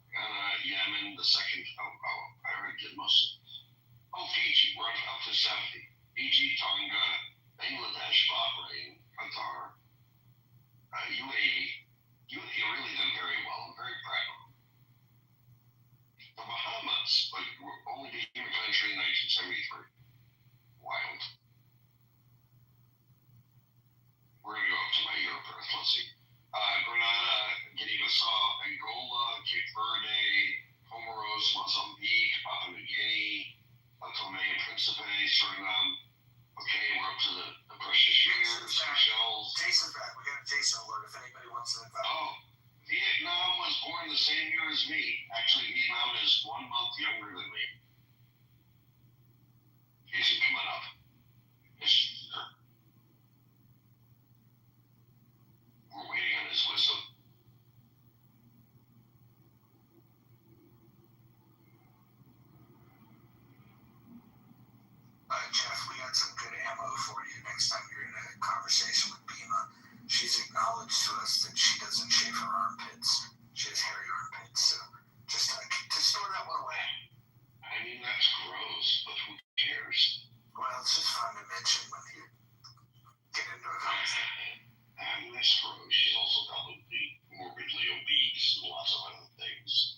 B: Ghana, Yemen, the second. I already did most of these. Fiji, we're up to 70. Fiji, Tonga, Bangladesh, Bahrain, Qatar, UAE. UAE really did very well. I'm very proud of them. The Bahamas, but only became a country in 1973. Wild. We're going to go up to my Europe Earth. Let's see. Grenada, Guinea-Bissau, Angola, Cape Verde, Comoros, Mozambique, Papua New Guinea, Tomé and Principe, Suriname. Okay, we're up to the precious years, Seychelles.
E: Jason's back. We got a Jason alert if anybody wants to invite.
B: Vietnam was born the same year as me. Actually, Vietnam is 1 month younger than me. Jason, come on up. We're waiting on his wisdom.
E: Jeff, we got some good ammo for you next time you're in a conversation with Bima. She's acknowledged to us that she doesn't shave her armpits. She has hairy armpits, so just to store that one away.
B: I mean, that's gross, but who cares?
E: Well, it's just fun to mention when you get into a conversation.
B: I mean, that's gross. She's also probably morbidly obese and lots of other things.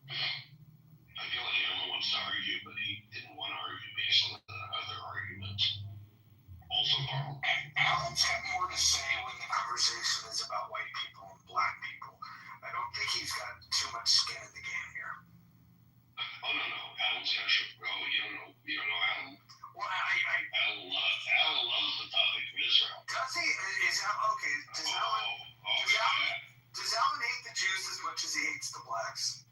B: I feel like everyone wants to argue, but he didn't want to argue based on the other argument. Also, Carl.
E: Alan's got more to say when the conversation is about white people and black people. I don't think he's got too much skin in the game here.
B: Oh, no. Alan's got to go. You don't know Alan.
E: Well,
B: Alan loves the topic of Israel.
E: Does he? Is that okay? Does Alan hate the Jews as much as he hates the blacks?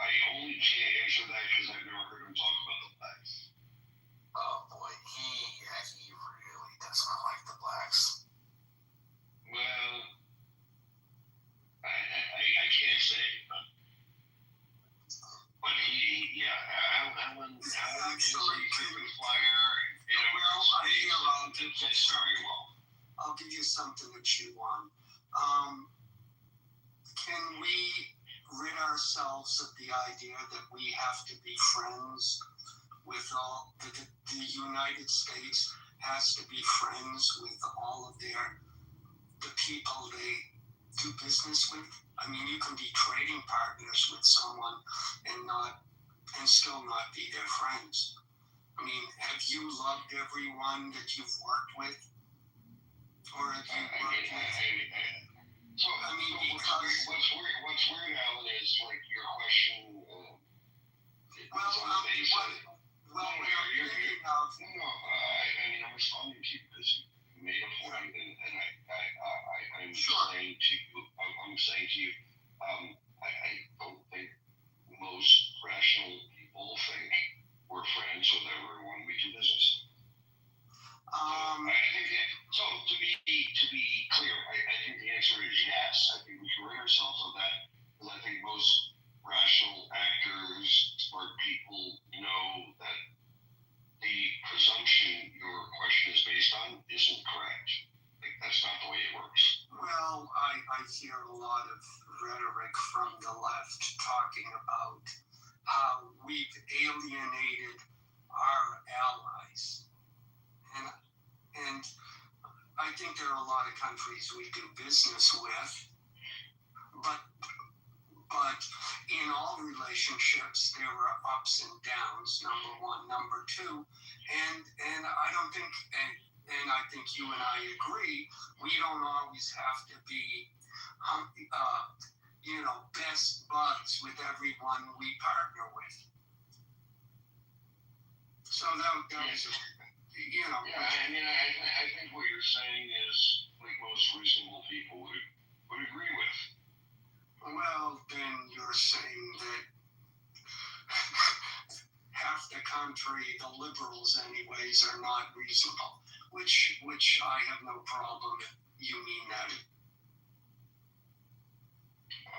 B: I only can't answer that because I've never heard him talk about the blacks.
E: Oh boy, he really does not like the blacks.
B: Well, I can't say, but he Alan
E: Actually,
G: It's very well.
L: I'll give you something to chew on. Can we rid ourselves of the idea that we have to be friends with all the United States has to be friends with all of the people they do business with? I mean, you can be trading partners with someone and still not be their friends. I mean, have you loved everyone that you've worked with? Or have you worked with?
E: So, I mean, because what's weird, Alan, is like your question. I'm responding to you because you made a point, and I'm saying to you, I don't think most rational people think we're friends with everyone we do business. So to be clear, I think the answer is yes. I think we can rid ourselves of that, because I think most rational actors, smart people know that the presumption your question is based on isn't correct. Like, that's not the way it works.
L: Well, I hear a lot of rhetoric from the left talking about how we've alienated our allies. And I think there are a lot of countries we do business with, but in all relationships there are ups and downs, number one. Number two, and I don't think, and I think you and I agree, we don't always have to be best buds with everyone we partner with. So that was,
E: Yeah, I mean, I think what you're saying is like most reasonable people would agree with.
L: Well, then you're saying that half the country, the liberals anyways, are not reasonable, which I have no problem if you mean that.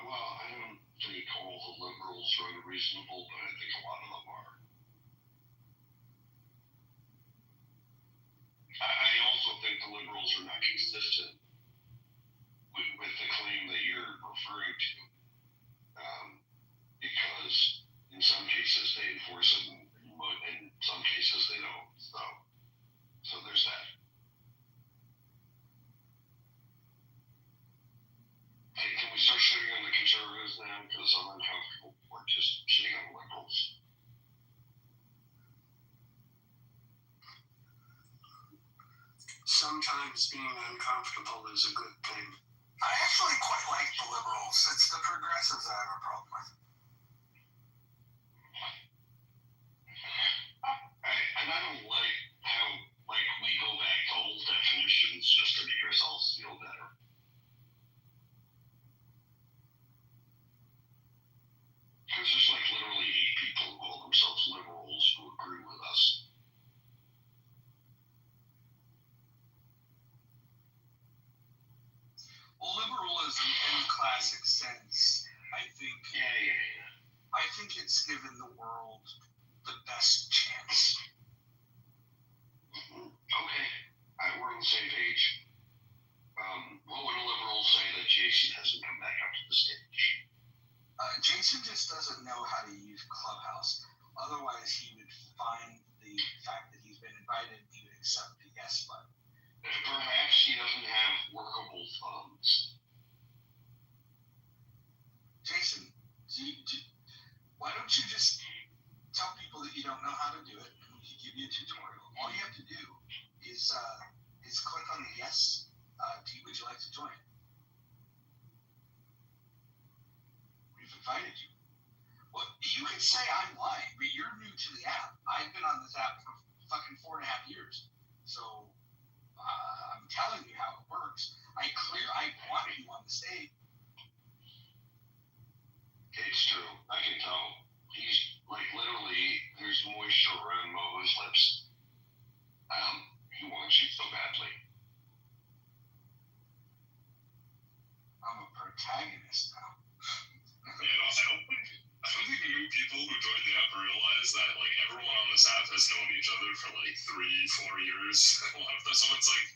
E: Well, I don't think all the liberals are unreasonable, but I think a lot of them are. I also think the liberals are not consistent with the claim that you're referring to, because in some cases they enforce it, but in some cases they don't. So there's that. Hey, can we start shitting on the conservatives now? Because I'm uncomfortable with just shitting on the liberals.
L: Sometimes being uncomfortable is a good thing.
G: I actually quite like the liberals. It's the progressives I have a problem with.
E: And I don't like how we go back to old definitions just to make ourselves feel better. Because there's literally 8 people who call themselves liberals who agree with us.
G: Well, liberalism in the classic sense, I think. Yeah. I think it's given the world the best chance.
E: Mm-hmm. Okay, we're on the same page. What would a liberal say that Jason hasn't come back up to the stage?
G: Jason just doesn't know how to use Clubhouse. Otherwise, he would find the fact that he's been invited, he would accept the yes button.
E: Perhaps he doesn't have workable thumbs.
G: Jason, why don't you just tell people that you don't know how to do it, and we can give you a tutorial. All you have to do is click on the yes. Would you like to join? We've invited you. Well, you could say I'm lying, but you're new to the app. I've been on this app for fucking 4.5 years. So I'm telling you how it works. I wanted you on the stage.
E: It's true. I can tell. He's literally, there's moisture around Mo's lips. He wants you so badly.
G: I'm a protagonist now.
M: Yeah, I don't think the new people who joined the app realize that everyone on this app has known each other for like 3-4 years. A lot of them, so it's like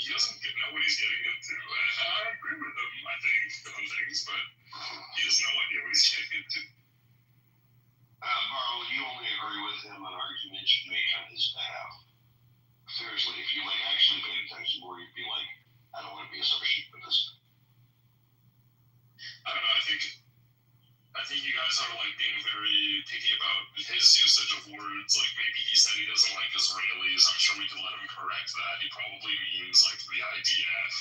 M: he doesn't know what he's getting into. I agree with him, I think, on things, but he has no idea what he's getting into.
B: Marl, you only agree with him on arguments you make on his behalf. Seriously, if you like actually paid attention more, you'd be like, I don't want to be associated with this.
M: I don't know. I think you guys are like being very picky about his usage of words. Like maybe he said he doesn't like Israelis. I'm sure we can let him correct that. He probably means like the IDF.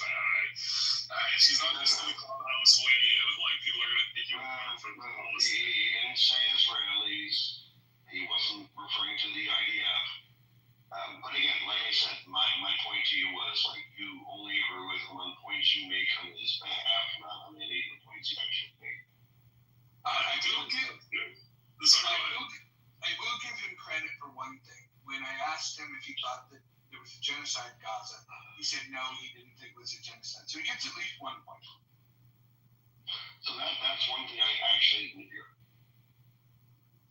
M: He's not just in the clubhouse way of like people are gonna pick you up for the policy.
B: He didn't say Israelis. He wasn't referring to the IDF. But again, like I said, my point to you was like you only agree with him on points you make on his behalf, not on any of the points he actually made.
L: I will give him credit for one thing. When I asked him if he thought that there was a genocide in Gaza, he said no, he didn't think it was a genocide. So he gets at least 1 point.
B: So that's one thing I actually didn't hear.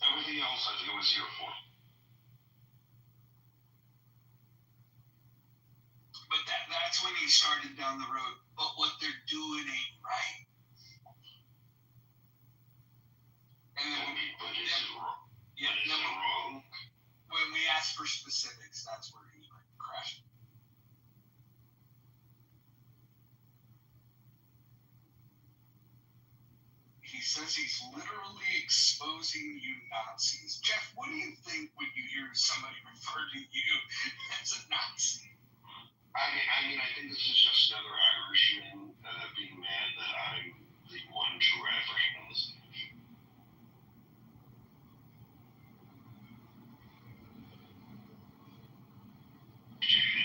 B: Everything else I think it was here for.
L: But that's when he started down the road. But what they're doing ain't right. And then
B: wrong.
L: When we asked for specifics, that's where he crashed. He says he's literally exposing you Nazis. Jeff, what do you think when you hear somebody refer to you as a Nazi?
B: I mean, I think this is just another Irishman being mad that I'm the one true African on this stage.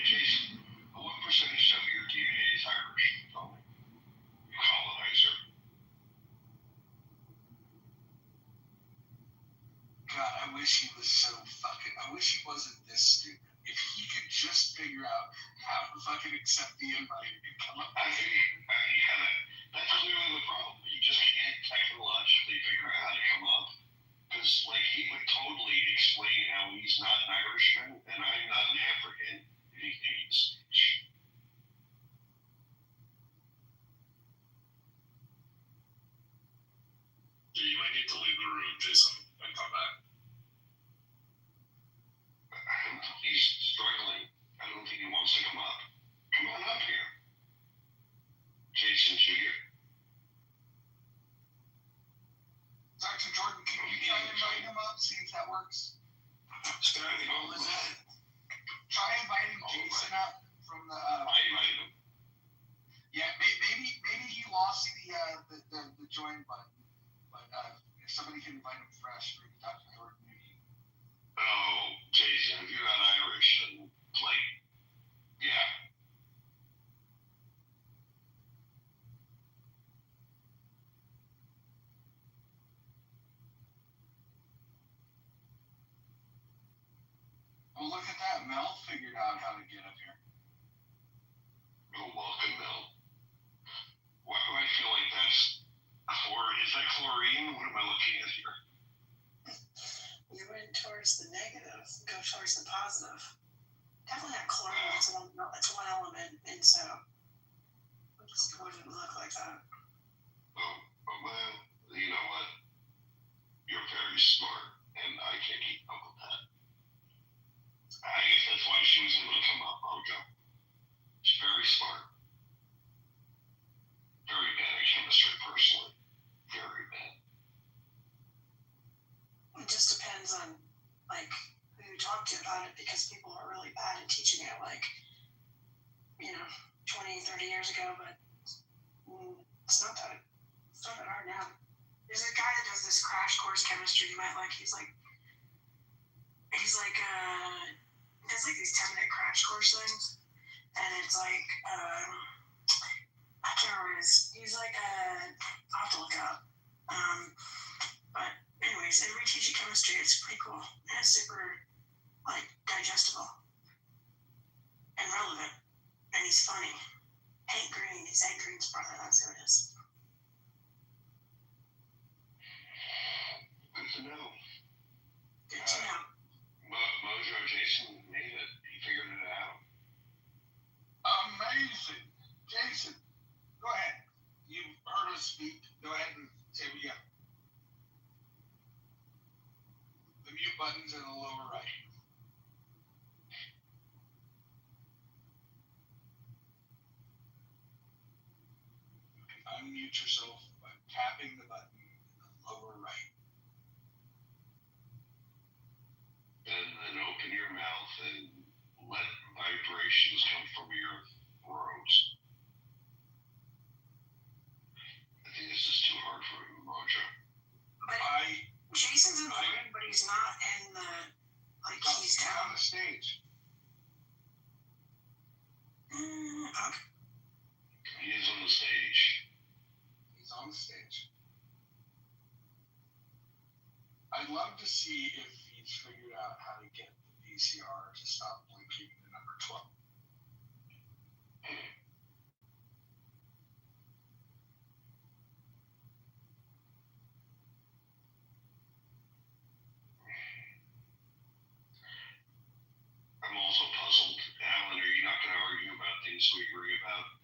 B: Jason, what percentage of your DNA is Irish? Tell me. You colonizer.
L: God, I wish he was so fucking. I wish he wasn't this stupid. If he could just figure out how to fucking accept the invite and come up.
B: Yeah, that's clearly the problem. You just can't technologically figure out how to come up. Because, like, he would totally explain how he's not an Irishman and I'm not an African.
M: You might need to leave the room, Jason, and come back.
B: He's struggling. I don't think he wants to come up. Come on up here. Jason Jr.
L: Dr. Jordan, can you try inviting him up? See if that works.
B: What was that?
L: Try inviting Jason up from the.
B: I invited him.
L: Yeah, maybe he lost the join button. But if somebody can invite him fresh, maybe Dr. Jordan, maybe.
B: Oh, Jason, if you're not Irish, then, like, yeah.
L: Well, look at that. Mel figured out how to get up here.
B: Oh, welcome, Mel. Why do I feel like that's is that chlorine? What am I looking at here?
J: You went towards the negative, go towards the positive. Definitely not chlorine, it's one element, and so it just wouldn't look like that.
B: Oh, well, you know what? You're very smart, and I can't keep up with that. I guess that's why she was able to come up, Mojo. She's very smart. Very bad at chemistry, personally. Very bad.
J: It just depends on, like, who you talk to about it, because people are really bad at teaching it, like, 20, 30 years ago, but it's not that hard now. There's a guy that does this crash course chemistry you might like. He's like does like these 10-minute crash course things, and it's like, I can't remember he's like I'll have to look it up. But anyways, it reteaches you chemistry. It's pretty cool. And it's super, like, digestible and relevant. And he's funny. Hank Green. He's Hank Green's brother. That's who it is.
B: Good to know.
J: Good to know.
B: Well,
M: Jason made it. He figured it out.
E: Amazing. Jason, go ahead. You've heard us speak. Go ahead and say what you got. The mute button's in the lower right. You can unmute yourself by tapping the button in the lower right.
M: And then open your mouth and let vibrations come from your throat. I think this is too hard for Mojo.
J: Jason's in the room, but he's not in the, like, he's down.
E: On the stage.
J: Okay.
M: He is on the stage.
E: He's on the stage. I'd love to see if he's figured out how to get the VCR to stop blinking the number 12.
M: I'm also puzzled. Alan, are you not going to argue about things we agree about?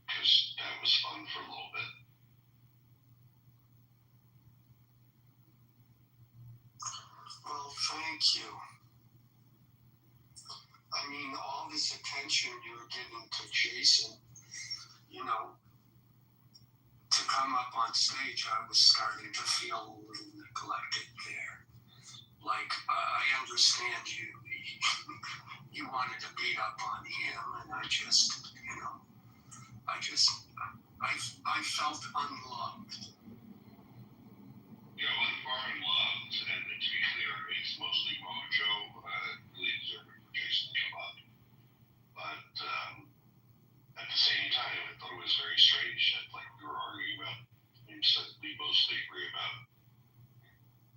M: Because that was fun for a little bit.
N: Well, thank you. I mean, all this attention you're giving to Jason, you know, to come up on stage, I was starting to feel a little neglected there. Like, I understand you. You wanted to beat up on him, and I just, you know, I felt unloved.
M: Yeah, well, far and loved, and to be clear, it's mostly Mojo really deserving for Jason to come up. But at the same time, I thought it was very strange that like we were arguing about things that we mostly agree about.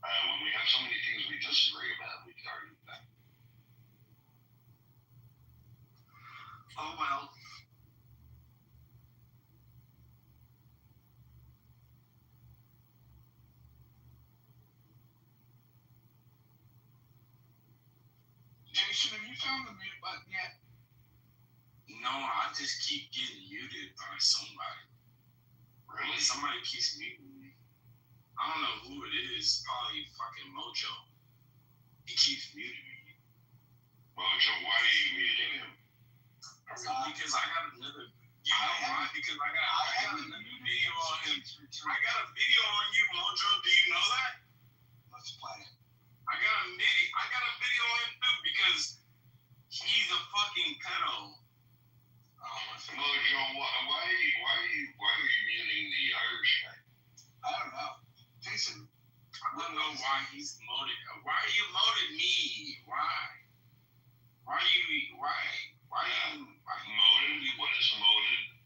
M: When we have so many things we disagree about, we can argue about.
N: Oh, well.
E: Jason, have you found the mute button yet?
N: No, I just keep getting muted by somebody.
M: Really?
N: Somebody keeps muting me. I don't know who it is. Probably fucking Mojo. He keeps muting me.
M: Mojo, why are you muting him?
N: Because I got another. You know why? Because I got another video on him. I got a video on you, Mojo. Do you know that?
E: Let's play it.
N: I got a video on him too because he's a fucking pedo.
M: Mojo, why are you muting the Irish guy?
E: I don't know. Jason,
N: I don't know why he's moted. Why are you moted me? Why? Why you
M: moted? What is moted?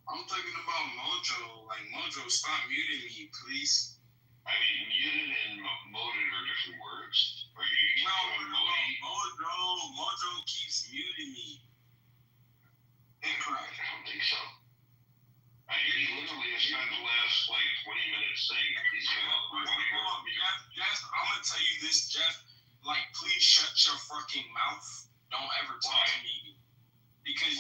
N: I'm talking about Mojo. Like, Mojo, stop muting me, please.
M: I mean, muted and moted are different words. Are you
N: Mojo keeps muting me.
E: incorrect.
M: I don't think so. He literally has spent the last, 20 minutes saying he's going to want to hear from you.
N: Jeff, I'm going to tell you this, Jeff. Please shut your fucking mouth. Don't ever talk to me. Because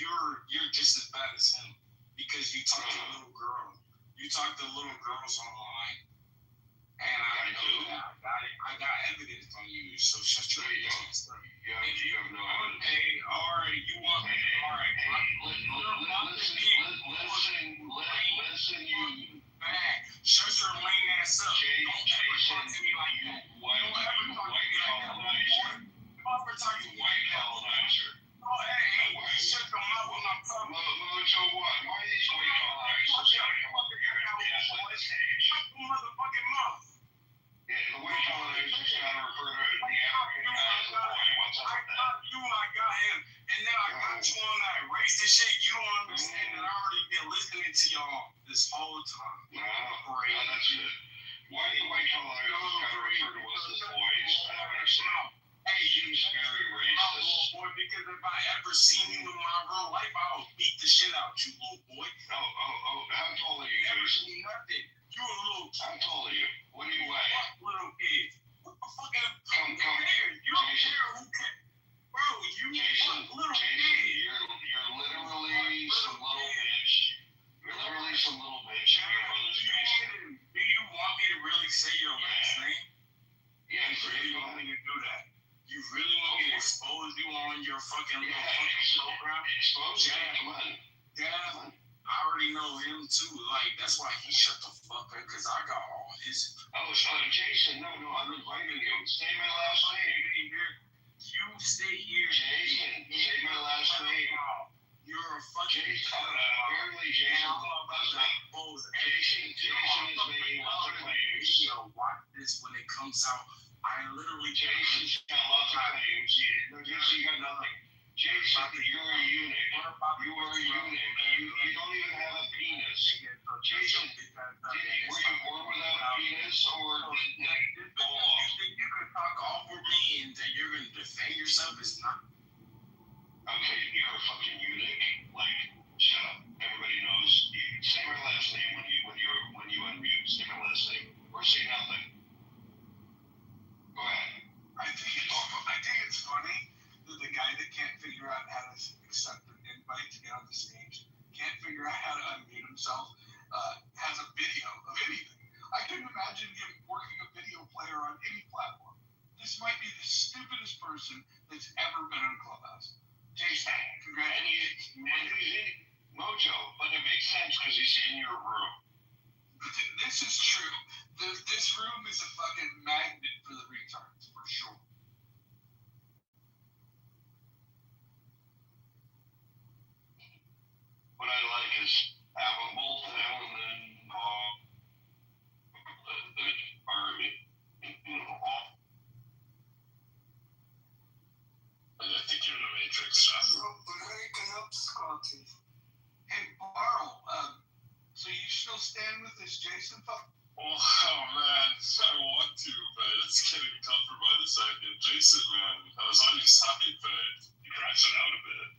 N: you're just as bad as him. Because you talk to little girls. You talk to little girls online. And I know that. I got evidence on you. So shut your mouth.
M: You have no evidence.
N: Okay, alright, you want me. Alright.
M: Listen, you.
N: Shut your lame ass up.
M: Jason,
N: Don't ever talk to me like that.
M: White colonizer. White colonizer.
N: Oh, hey, shut your mouth when I'm talking.
M: Mojo, what? Why are these white colonizers trying to come up here and dance on the stage?
N: Shut your motherfucking mouth.
M: Yeah, the white colonizers gotta refer to the African guy as a boy. What's up with that?
N: I got you, I got him. And then I got you on that racist shit. You don't understand that I already been listening to y'all this whole time.
M: No, that's it. Why do the white colonizers gotta refer to us as boys? I don't understand.
N: Hey,
M: Seems very racist.
N: Boy, because if I ever seen you in my real life, I'll beat the shit out you, little boy.
M: Oh, how tall are you,
N: Never
M: Jason?
N: seen nothing. You a little kid.
M: How tall are you? What do you weigh?
N: What little kid? What fucking
B: Come.
N: you don't care who cares. Bro, you
B: Jason,
N: little
B: Jason,
N: kid.
B: you're literally some little bitch. You're literally some little bitch in your mother's basement.
N: Do you want me to really say your last name?
B: Yeah,
N: You really want me to do that? You really want me to expose you on your fucking little fucking program?
B: Expose me, come on.
N: Yeah, I already know him too. Like, that's why he shut the fuck up, because I got all his.
B: Oh, Jason, no, I'm inviting you. Say my last name.
N: You stay here.
B: Jason, say my last name.
N: You're a fucking
B: Jason, apparently Jason is making lots of claims.
N: Watch this when it comes out. I literally
B: Jason's got lots of claims. Jason, you got nothing. Jason, you're a eunuch. You are a eunuch. You don't even have a penis. Jason, were you born without a penis or did it go off?
N: You could talk over me and then you're going to defend yourself. It's not.
B: Okay, you're a fucking eunuch. Like, shut up. Everybody knows. Say my last name when you unmute. Say my last name. Or say nothing. Go ahead.
E: I think it's funny that the guy that can't figure out how to accept an invite to get on the stage, can't figure out how to unmute himself, has a video of anything. I couldn't imagine him working a video player on any platform. This might be the stupidest person that's ever been on Clubhouse. Jason, congratulations.
B: And he's in Mojo, but it makes sense because he's in your room.
E: This is true. This room is a fucking magnet for the retards, for sure.
B: What I like is have a bolt and then
M: I think you're in the Matrix, Jeff.
E: Breaking up, Scotty. Hey, Barl, so you still stand with this Jason fuck?
M: Oh man, I want to, but it's getting tougher by the second. Jason, man, I was on your side, but you crashing out a bit.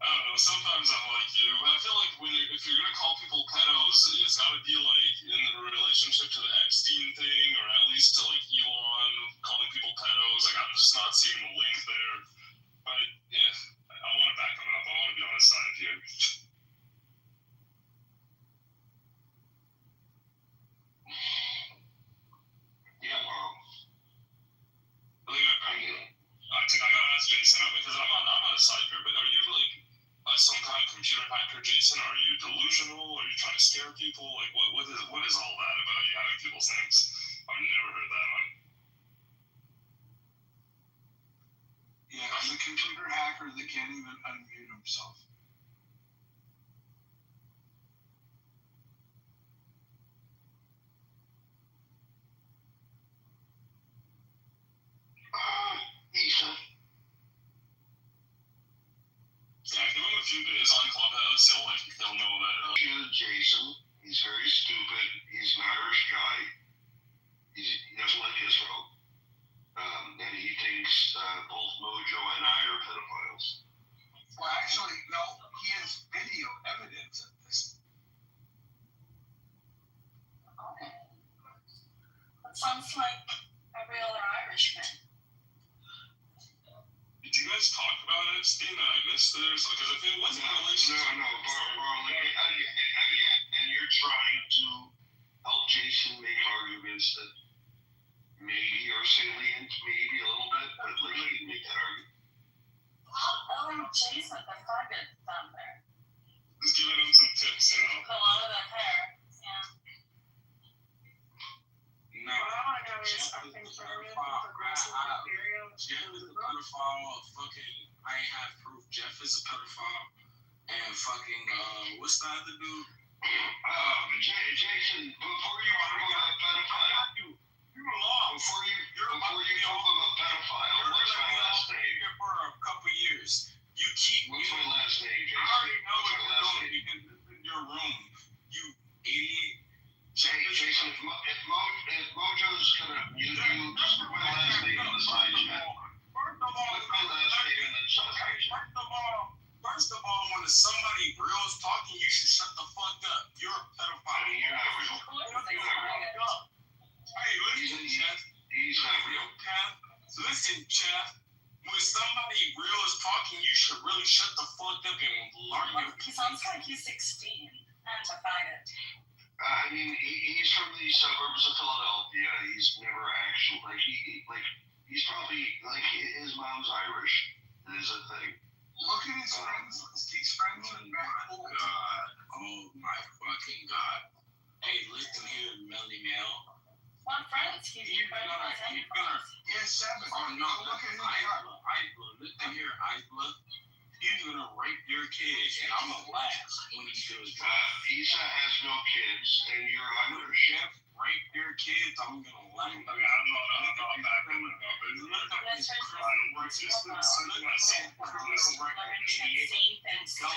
M: I don't know, sometimes I'm like you. I feel like if you're gonna call people pedos, it's gotta be like in the relationship to the Epstein thing, or at least to like Elon calling people pedos. Like, I'm just not seeing the link there. But yeah, I want to back him up. I want to be on his side here.
B: Yeah, well,
M: I gotta ask Jason because I'm on a side here, but are you like some kind of computer hacker, Jason? Are you delusional? Are you trying to scare people? Like, what is all that about you having people's names? I've never heard that one.
E: Yeah, I'm a computer hacker that can't even unmute himself.
B: Ethan.
M: Yeah, give him a few days on Clubhouse, he'll know that.
B: Jason, he's very stupid. He's an Irish guy. He doesn't like Israel. And he thinks both Mojo and I are pedophiles.
E: Well, actually, no, he has video evidence of this.
J: Okay. That sounds like every other Irishman.
M: Did you guys talk about Epstein? I missed this because if it wasn't a relationship.
B: No, again, and you're trying to help Jason make arguments that maybe are salient, maybe a little bit, but like he can make that argument.
J: Jason, the target down there.
M: Just giving him some tips, you know?
J: A lot of the hair, yeah.
N: No.
J: What I want to know is a conservative, progressive imperial.
N: Jeff is a pedophile. Fucking, I have proof. Jeff is a pedophile. And fucking, what's the other dude?
B: Jason, before you talk about pedophile,
N: You're lost.
B: before you talk about pedophile, what's my last name?
N: Here for a couple years. You keep.
B: What's my last name, Jason?
N: I already know
B: What's
N: what
B: my
N: you're
B: last
N: doing
B: name?
N: because this is your room. You idiot.
B: Jason, if Mojo's gonna mute you, just put my last name on the side chat.
N: First of all,
B: Put my last name in the side chat.
N: First of all, when somebody real is talking, you should shut the fuck up. You're a pedophile.
B: I mean, you're not real.
N: Hey, Listen, Jeff. When somebody real is talking, you should really shut the fuck up and learn your.
F: He sounds like he's 16 and a faggot.
E: I mean, he's from the suburbs of Philadelphia. He's never actually he's probably his mom's Irish. Is a thing.
N: Look at his friends. His friends are Matt. Oh God! Oh my fucking God! Hey, listen here, Melly Mel.
F: What friends? He's gonna.
N: He has 7. Oh no! Look at him. Isla. Listen here, Isla. He's gonna rape your kids, and I'm gonna laugh when he does that.
E: Isa has no kids, and you're under
N: Chef rape your kids. I'm gonna laugh. I'm not gonna. Look up his criminal record. Look up his criminal record, idiot. Don't talk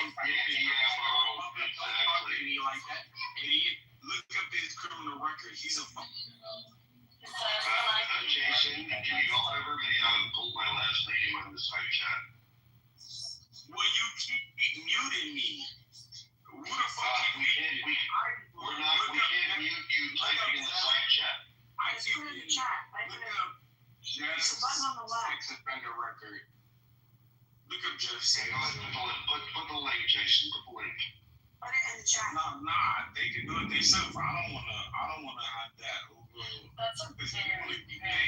N: to me like that, idiot. Look up his criminal record. He's a
E: Jason, can you all ever pull my last name on the side chat?
N: Well, you keep muting me. Who the fuck
E: we can't mute you typing in the side chat.
N: I keep in the chat. Look up Jeff's sex offender record. Look up Jeff's.
E: Put the link, Jason. Put the link.
F: Put it in the chat.
N: Nah, they can do it themselves. I don't wanna have that.
F: That's a very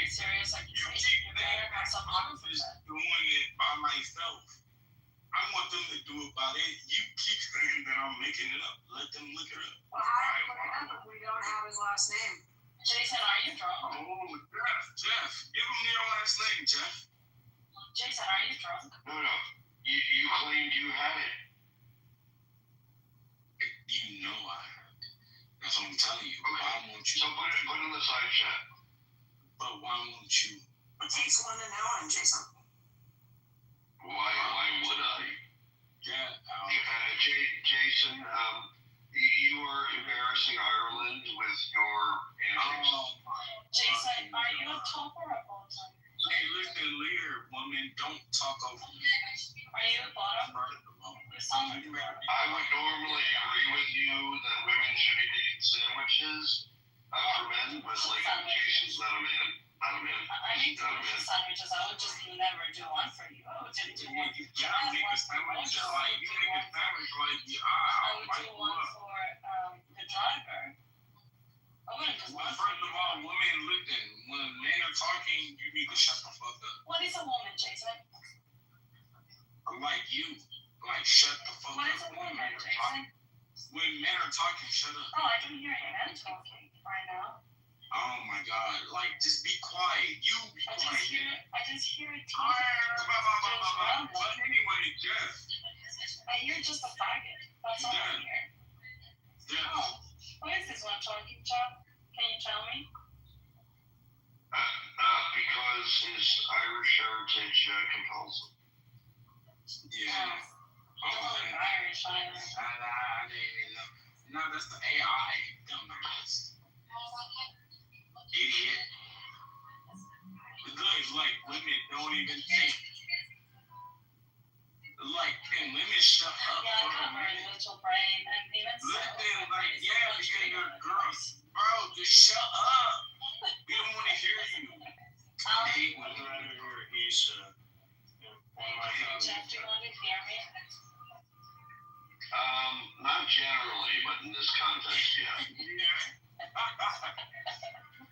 F: serious accusation.
N: You keep I'm just doing it by myself. I want them to do it by them. You keep saying that I'm making it up. Let them look it up.
F: Well, how would it happen? We don't have his last name. Jason, are you drunk?
N: Oh, Jeff. Give him your last name, Jeff.
F: Jason, are you drunk?
E: No. You claimed you had it.
N: You know I heard it. That's what I'm telling you.
E: Okay.
N: Why won't you?
E: So put it in the side chat.
N: But why won't you?
F: It takes one to know him, Jason.
E: Why would I?
N: Yeah.
E: Jason, you are embarrassing Ireland with your antics.
F: Jason, are you a top or a bottom?
N: Hey, listen, leader, woman, don't talk over me.
F: Are you a bottom? You sound like a bottom.
E: I would normally agree with you that women should be making sandwiches for men, but Jason's not a man.
F: I need to make sandwiches. I would just never do one for you. I would just do one for you. I would do one for the driver. I wouldn't just one for
N: First of all, women, listen, when men are talking, you need to shut the fuck up.
F: What is a woman, Jason?
N: Like you. Like, shut the fuck up.
F: What is a woman, Jason?
N: When men are talking, shut up.
F: Oh, I can hear men talking right now.
N: Oh my God! Like, just be quiet. You be quiet.
F: I just hear it.
N: But anyway, Jeff.
F: You're just a faggot. That's all I hear.
N: Jeff.
F: Oh, who is this one talking, Jeff? Can you tell me?
E: Because his Irish heritage compels him.
N: Yeah.
F: Irish, I
N: didn't even know. No, that's the AI, dumbass. Idiot. It's like women don't even think. Like, can women shut up
F: yeah,
N: for
F: I
N: a minute?
F: little brain and even so.
N: Listen, like, yeah, because you're girls. Bro, just shut up. We don't want to hear you. I hate when I hear Issa.
F: Jeff, do you want to hear me?
E: Not generally, but in this context, yeah.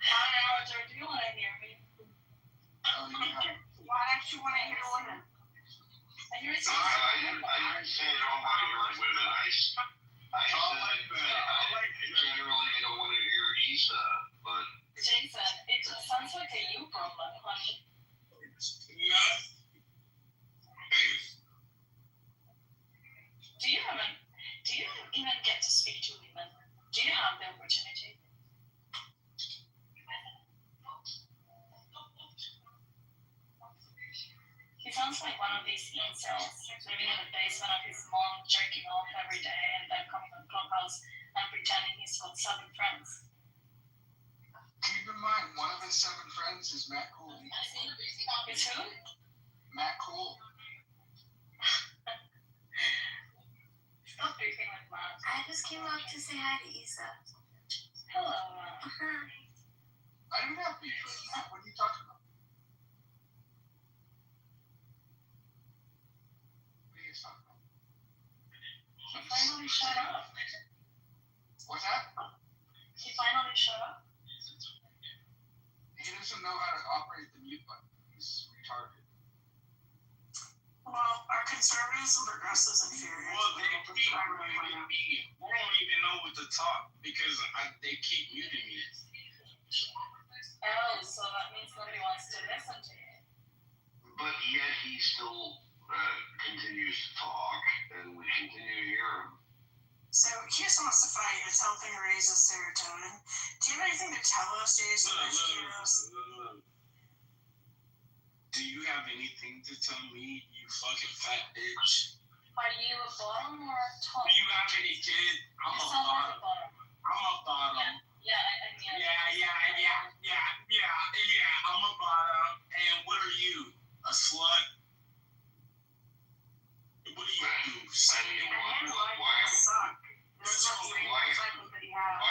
F: Hi, Roger, do you want to hear me? Why don't you want to hear women?
E: I didn't say I don't want to hear women. I said generally I don't want to hear Issa, but...
F: Jason, it just sounds like a you problem, honey.
N: Yeah.
F: Do you even get to speak to women? Do you have the opportunity? He sounds like one of these incels living in the basement of his mom, jerking off every day, and then coming to the clubhouse and pretending he's got 7 friends.
L: Keep in mind, one of his 7 friends is Matt Cole.
F: It's who?
L: Matt Cole.
F: Stop beefing with Matt.
J: I just came up to say hi to Issa.
F: Hello.
J: Hi.
L: I don't have beef with Matt. What are you talking about?
J: finally shut up.
E: What's that?
J: He finally shut up.
E: He doesn't know how to operate the mute button. He's retarded.
J: Well, are conservatives and progressives inferior?
N: Well, they keep muting me. We don't even know what to talk because they keep muting me.
J: Oh, so that means nobody wants to listen to you.
B: But yet he still continues to talk, and we continue to hear him.
J: So Houston wants to fight. It's helping raise the serotonin. Do you have anything to tell us, Jason?
N: Do you have anything to tell me, you fucking fat bitch?
J: Are you a bottom or a top?
N: Do you have any kid? I'm a bottom. I'm a bottom.
J: Yeah, I mean.
N: Yeah. I'm a bottom. And what are you? A slut? What do you do?
B: Why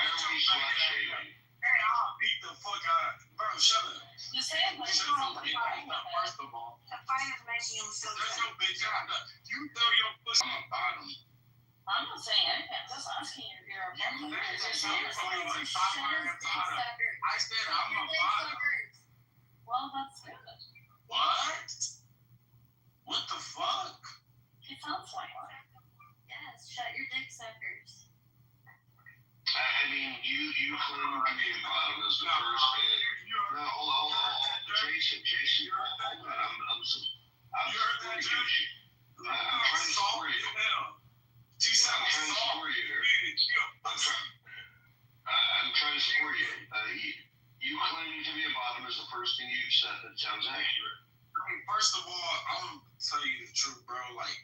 B: are we slut shaming?
N: Hey, I'll beat the fuck out of bro, shut up.
J: You say it like
N: First of all,
J: the fight is making him feel
N: there's
J: good.
N: no bitch out there. You throw your pussy on the bottom.
J: I'm not saying anything. I'm just asking you if you're a bottom.
N: I said I'm a bottom.
J: Well, that's good.
N: What? What the fuck?
J: It sounds like one. Yes, shut your dick suckers.
B: I mean, you claim to be a bottom as the first bit. No, hold on. Jason, hold on. I'm supporting you. I'm trying to support you.
N: She sounds
B: I'm trying to support you here. I'm trying to support you. You claiming to be a bottom is the first thing you said that sounds accurate.
N: I mean, first of all, I'm gonna tell you the truth, bro. Like,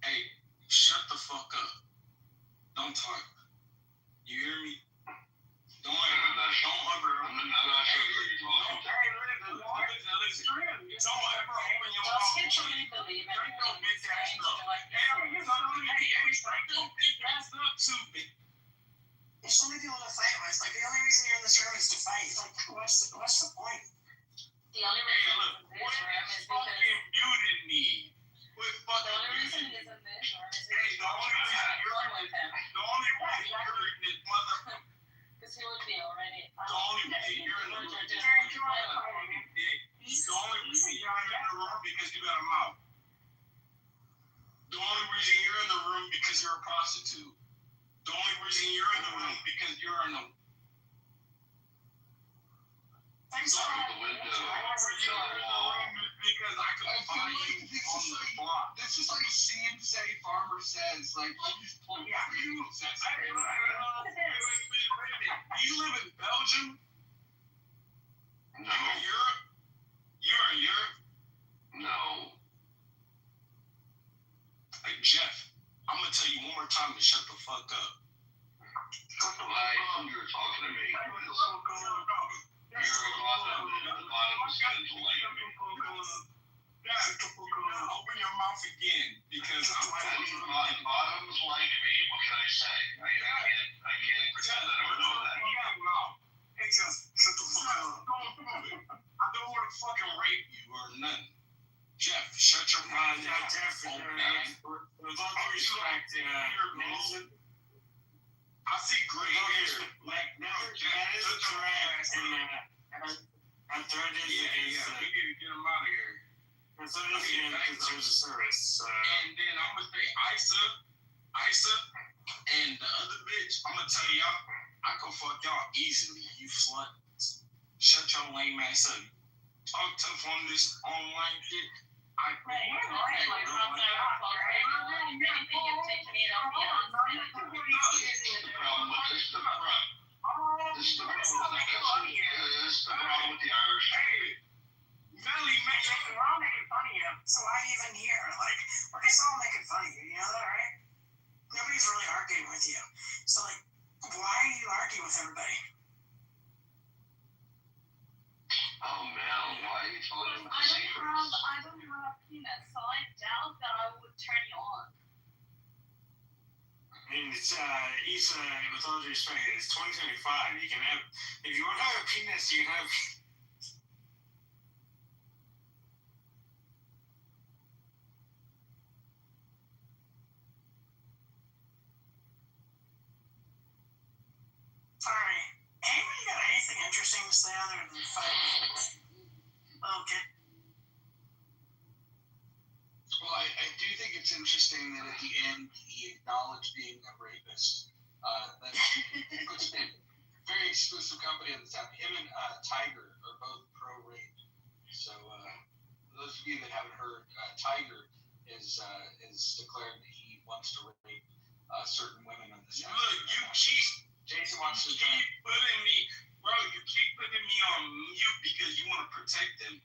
N: hey, shut the fuck up. Don't talk. You hear me? I'm not sure who you're talking to. Listen. Don't ever open your mouth.
J: Believe in
N: Drink your bitch ass up.
J: There's so many people to fight with. Like, the only reason you're in this room is to fight. Like, what's the point? The only reason
N: Look, what is fucking muted me? What fucking muted me? Hey, the only reason you're in this motherfucker.
J: Because he would be already.
N: The only reason you're in the room because you got a mouth. The only reason you're in the room because you're a prostitute. The only reason you're in the room because you're in the.
B: Thanks for the window.
N: Because I can find you on the block.
E: This is like Sam say, Farmer says, like, he's pulling out you.
N: Do you live in Belgium?
B: No.
N: You're in Europe? You're in Europe?
B: No.
N: Hey, Jeff, I'm going to tell you one more time to shut the fuck up.
B: I think you're talking to me. You're at the bottom of Pennsylvania.
N: Open your mouth again, because I'm
B: Bottoms like me. What can I say? I can't pretend that I don't know that.
N: Hey, just shut the fuck up. I don't want to fucking rape you or nothing. Jeff, shut your mouth. Jeff, with all due respect, Nelson, I see gray hair. Like, no, that is correct. And third is against. We need to get him out of here. And so is against terms of service. And then I'm gonna say Isa, and the other bitch. I'm gonna tell y'all, I can fuck y'all easily. You slut. Shut your lame ass up. Talk tough on this online shit.
B: This is the problem with the Irish.
N: Melly making
J: we're all making fun of you, so why even here? Like, we're just all making fun of you, you know that, right? Nobody's really arguing with you. So, like, why are you arguing with everybody?
B: Oh, man, why are you telling me secrets?
J: I don't have a penis, so I doubt that I would turn you on.
N: I mean, it's, Issa, with all due respect, it's 2025. You can have, if you want to have a penis, you can have.
J: interesting to say other than fight? Okay.
L: Well, I do think it's interesting that at the end he acknowledged being a rapist. That puts him in very exclusive company on the top. Him and Tiger are both pro-rape. So those of you that haven't heard, Tiger is declared that he wants to rape certain women on this.
N: Look, you keep
L: Jason wants to
N: keep putting me, bro. You keep putting me on mute because you want to protect them.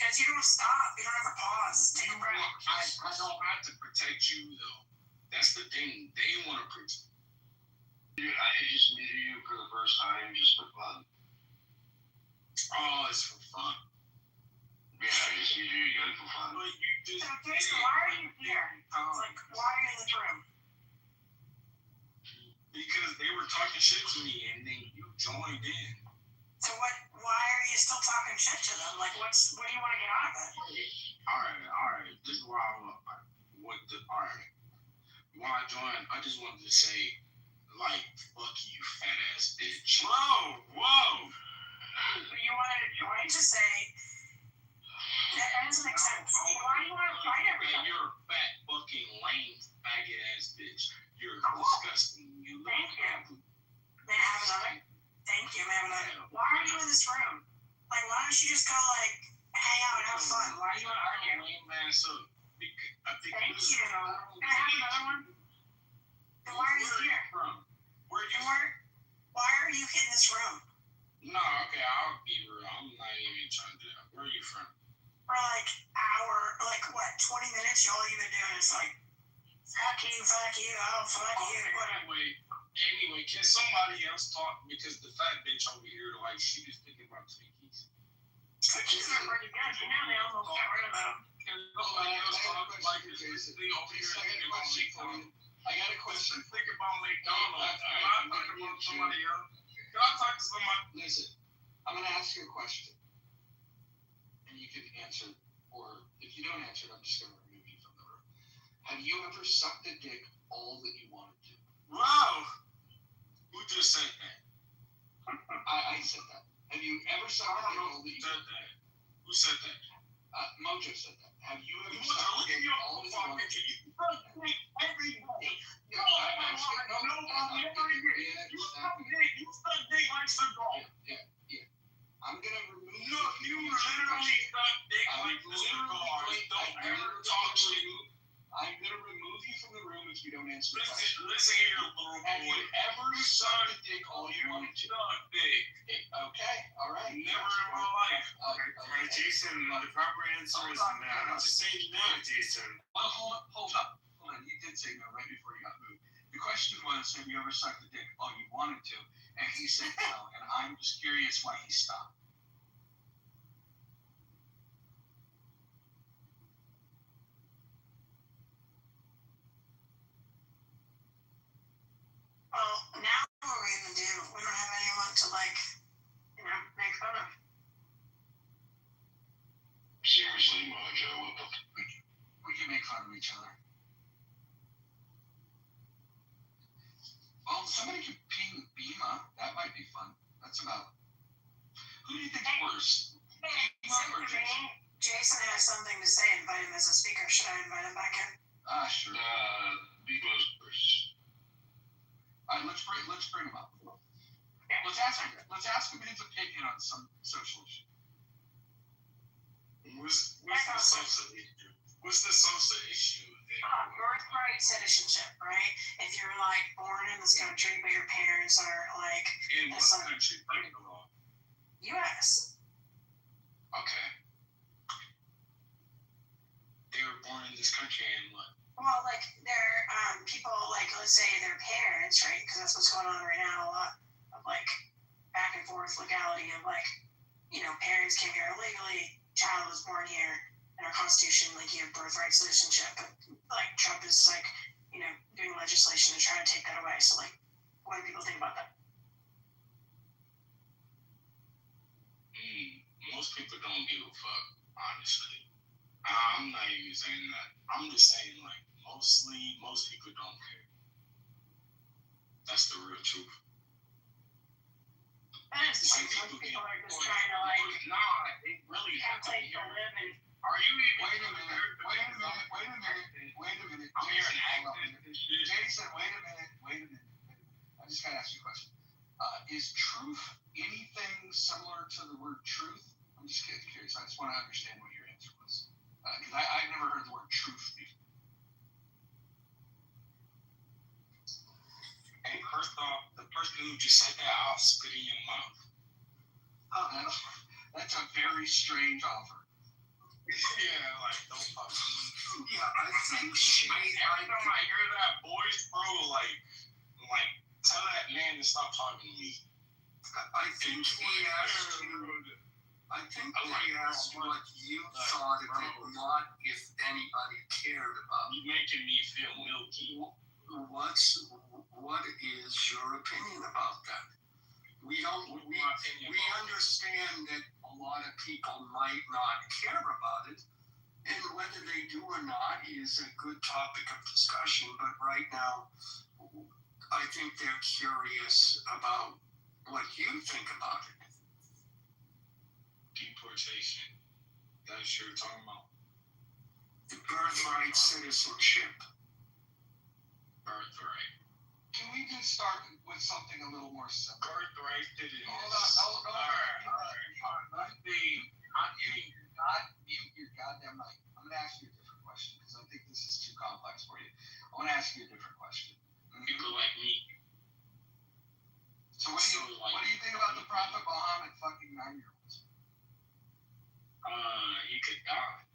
J: Guys, you don't stop. You don't have a pause. Take a breath.
N: I don't have to protect you though. That's the thing. They want to protect.
E: I just meet you for the first time just for fun.
N: Oh, it's for fun.
E: Yeah, I just meet you again for fun.
N: But you just.
J: So, Jason, why are you here? Like, why are you in this room?
N: Because they were talking shit to me and then you joined in.
J: So what? Why are you still talking shit to them? Like, what do you want to get out of it?
N: All right. This is why all right. When I joined, I just wanted to say, like, fuck you, fat ass bitch. Whoa.
J: You wanted to join to say that doesn't make sense. Why do you want to fight everybody?
N: You're a fat fucking lame faggot ass bitch. You're disgusting. You
J: Thank you. May I have another? Thank you. May I have another? Why are you in this room? Like, why don't you just go, like, hang out and have fun? Why do you want to argue?
N: Man, so, I think
J: Thank you. Can I have another one? Then why are you here? Why are you in this room?
N: No, okay, I'll be real. I'm not even trying to do that. Where are you from?
J: For like hour, like what, 20 minutes, all you've been doing is like, fuck you, oh, fuck you, whatever.
N: Anyway, can somebody else talk? Because the fat bitch over here, like, she was thinking about Twinkies.
J: Twinkies are pretty good. You know, they almost got rid of them.
N: Can somebody else talk? Like, Jason, over here thinking about McDonald's.
L: I got a question.
N: Think about McDonald's. I'm not talking about somebody else. Can I talk to somebody?
L: Listen, I'm going to ask you a question. And you can answer, or if you don't answer it, I'm just going to remove you from the room. Have you ever sucked a dick all that you wanted to?
N: Wow! Who just said that?
L: I said that. Have you ever sucked a dick all that you wanted to?
N: Who said that?
L: Mojo said that. Have you ever
N: You
L: sucked a dick all that you wanted to?
N: You everybody. You suck dick like cigar.
L: Yeah. I'm going to remove you.
N: Look, you literally suck dick like cigar. Don't ever talk to me.
L: I'm going to remove you from the room if you don't answer the question.
N: Listen here, little boy.
L: Have you ever sucked a dick all you wanted to?
N: Suck dick.
L: Okay, all right.
N: Never in my life.
C: Jason, the proper answer is no. Just say no, Jason.
L: Hold up. You did say no right before you got moved. The question was, have you ever sucked a dick all you wanted to? And he said no, and I'm just curious why he stopped.
J: Well, now what are we going to do? We don't have anyone to, like, make fun of.
E: Seriously, Mojo,
L: We can make fun of each other. Well, somebody could ping Bima. That might be fun. That's about. Who do you think's worse? Bima or Jason?
J: Jason has something to say. Invite him as a speaker. Should I invite him back in?
L: Sure.
E: Bima's worse.
L: All right, let's bring him up.
J: Yeah.
L: Let's ask him his opinion on some social issue.
N: What's the social issue?
J: Birthright citizenship, right? If you're like born in this country, but your parents are like
N: In what country?
J: U.S.
N: Okay. They were born in this country and what?
J: Well, like they're people like, let's say their parents, right? Because that's what's going on right now. A lot of like back and forth legality of like, parents came here illegally, child was born here. In our Constitution, like you have birthright citizenship, but like Trump is like, doing legislation to try to take that away. So like, what do people think about that?
N: Most people don't give a fuck, honestly. I'm not even saying that. I'm just saying like most people don't care. That's the real truth.
F: But it's like some people are just trying to like
E: It really
F: take the living.
E: Are you even? Wait a minute. I'm hearing accent and shit.
L: Jason, wait a minute. I just gotta ask you a question. Is truth anything similar to the word truth? I'm just curious. I just want to understand what your answer was. Because I've never heard the word truth before.
N: Hey, first off, the person who just said that, I'll spit in your mouth.
L: Oh, that's a very strange offer.
N: Yeah, like, don't talk to me.
L: Yeah, I think
N: Every time I hear that voice, bro, like, tell that man to stop talking to me.
L: I think he asked you what you thought it did not, if anybody cared about.
N: You making me feel milky.
L: What is your opinion about that? We understand that a lot of people might not care about it, and whether they do or not is a good topic of discussion. But right now, I think they're curious about what you think about it.
N: Deportation. That's what you're talking about.
L: Birthright citizenship.
N: Birthright.
L: Can we just start with something a little more simple?
N: Birthright citizenship.
L: Hold on.
N: All right.
L: Mute your goddamn mic. I'm going to ask you a different question because I think this is too complex for you. I want to ask you a different question.
N: People like me.
L: So what do you think about the Prophet Muhammad fucking 9-year-olds?
N: He could die.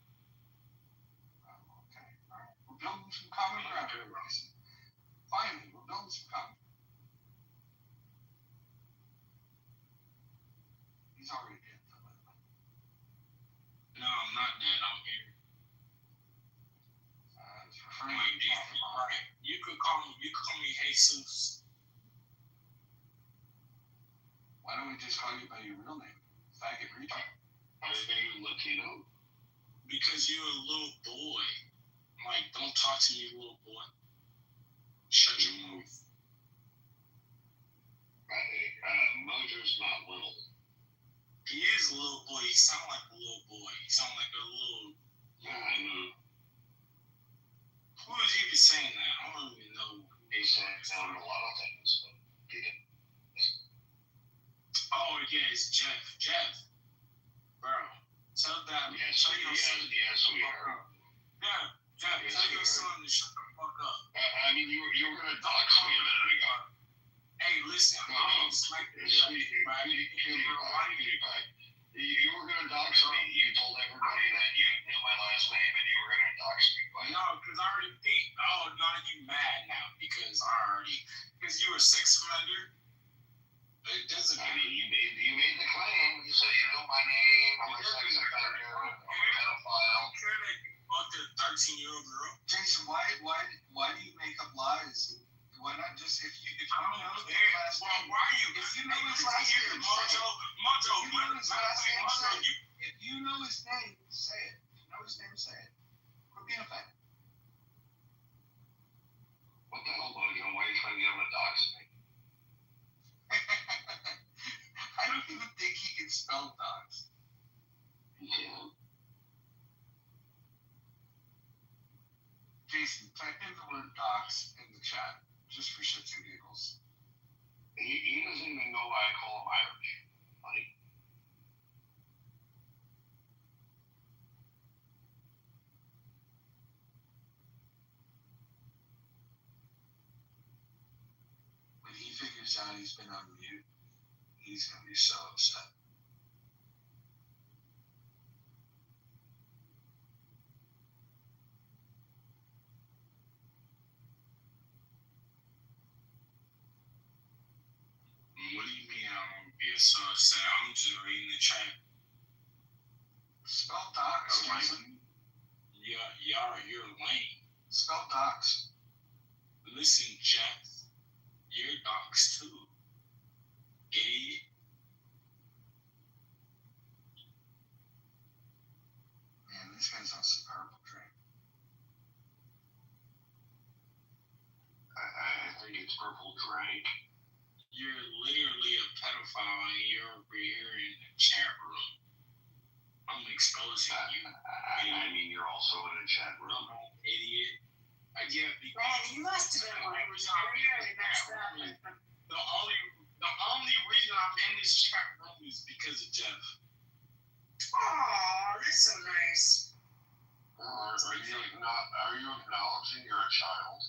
L: Okay. All right. We're building some common ground here, Ross. Finally, we're building some common. He's already dead.
N: No, I'm not dead. I'm here. You could call me Jesus.
L: Why don't we just call you by your real name? Faggot retard.
N: Are you Latino? Because you're a little boy. Like, don't talk to me, little boy. Shut your mouth.
E: Mojo's not little.
N: He is a little boy. He sounds like a little boy. He sounds like a little. Who is even saying that? I don't even know.
E: He said a lot of things, but he didn't.
N: Oh, yeah, it's Jeff. Bro, tell that.
E: Yes, we are.
N: Yeah, Jeff, tell your son to shut the fuck up.
E: I mean, you were going to dox me a minute ago.
N: Hey, listen, I'm going to smack the shit out of you, right?
E: You were going to dox me. You told everybody that you knew my last name and you were going to dox me.
N: No, because I already think, now you mad now because you were a sex offender. It doesn't
E: I mean, you made the claim. You said you know my name. I'm a sex offender. I'm a pedophile.
N: I'm sure that you fucked a 13-year-old girl.
L: Jason, why do you make up lies? Why not just if you know his last name?
N: Why are you?
L: If you know his last name, if you know his name, say it. If you know his name, say it. Quit being a fan.
E: What the hell, Logan? Why are you trying to get him to dox me?
L: I don't even think he can spell dogs.
E: Yeah.
L: Jason, type in the word dogs in the chat, just for shits and giggles.
E: He doesn't even know why I call him Irish. Like,
L: when he figures out he's been on mute, he's going to be so upset.
N: What do you mean I won't be so upset? I'm just reading the chat.
L: Spell docs, Jason.
N: You're lame.
L: Spell docs.
N: Listen, Jeff, you're docs too. Idiot.
L: Man, this guy's on some purple drink.
E: I think it's purple drink.
N: You're literally a pedophile and you're over here in the chat room. I'm exposing you.
B: I mean, you're also in a chat room.
N: Idiot. Yeah,
F: Man, you must have been like really messed up.
N: The only reason I'm in this chat room is because of Jeff.
F: Aw, that's so nice.
B: Are you acknowledging you're a child?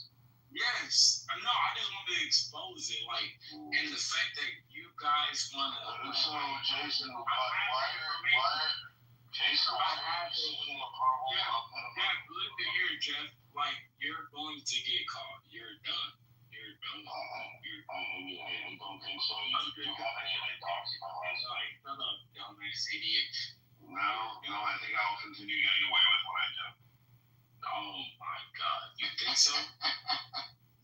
N: Yes. No, I just want to expose it. Like, and the fact that you guys want to.
B: So, Jason, Jason, why are you seeking approval of
N: Jeff, look at here, Jeff. Like, you're going to get caught. You're done. You're done.
B: I don't think so. You have any other thoughts about this?
N: Like, shut up, dumbass idiot.
B: No, I think I'll continue getting away with what I do.
N: Oh my God. You think so?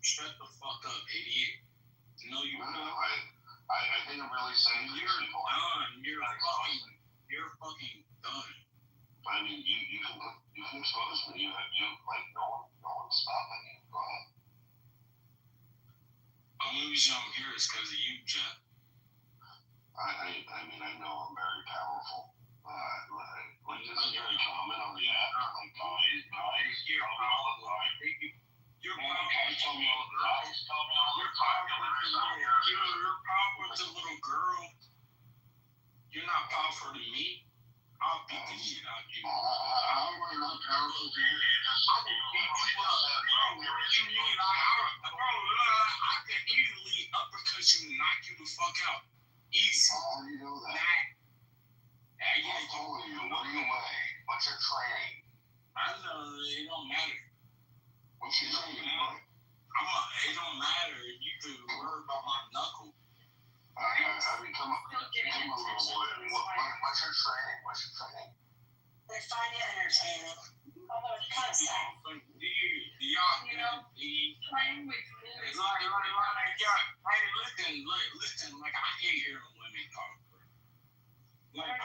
N: Shut the fuck up, idiot. No, you
B: No,
N: don't.
B: I think I'm really saying
N: You're done. You're fucking done.
B: I mean, you can expose me. No one's stopping you. Go ahead.
N: The only reason I'm here is because of you, Jeff.
B: I mean, I know I'm very powerful. This is very common on the app. Like, guys,
N: You're
B: powerful.
N: You're
B: Guys tell me all the guys tell me all the
N: You're powerful to little girl. You're not powerful to me. I'll beat the shit out of you.
B: How am I not powerful to you?
N: I will beat you up. Bro, what do you mean? I can easily uppercut you and knock you the fuck out. Easy.
B: How do you know that?
N: I'm
B: telling you, what do you weigh? What's your training?
N: I know, it don't matter.
B: What's your training, bro?
N: It don't matter. You could worry about my knuckle.
B: I mean, come on, little boy. What's your training?
F: They find it entertaining. Although it's kind of sad. Playing with food.
N: Listen, like I hate hearing women talk.
B: So why are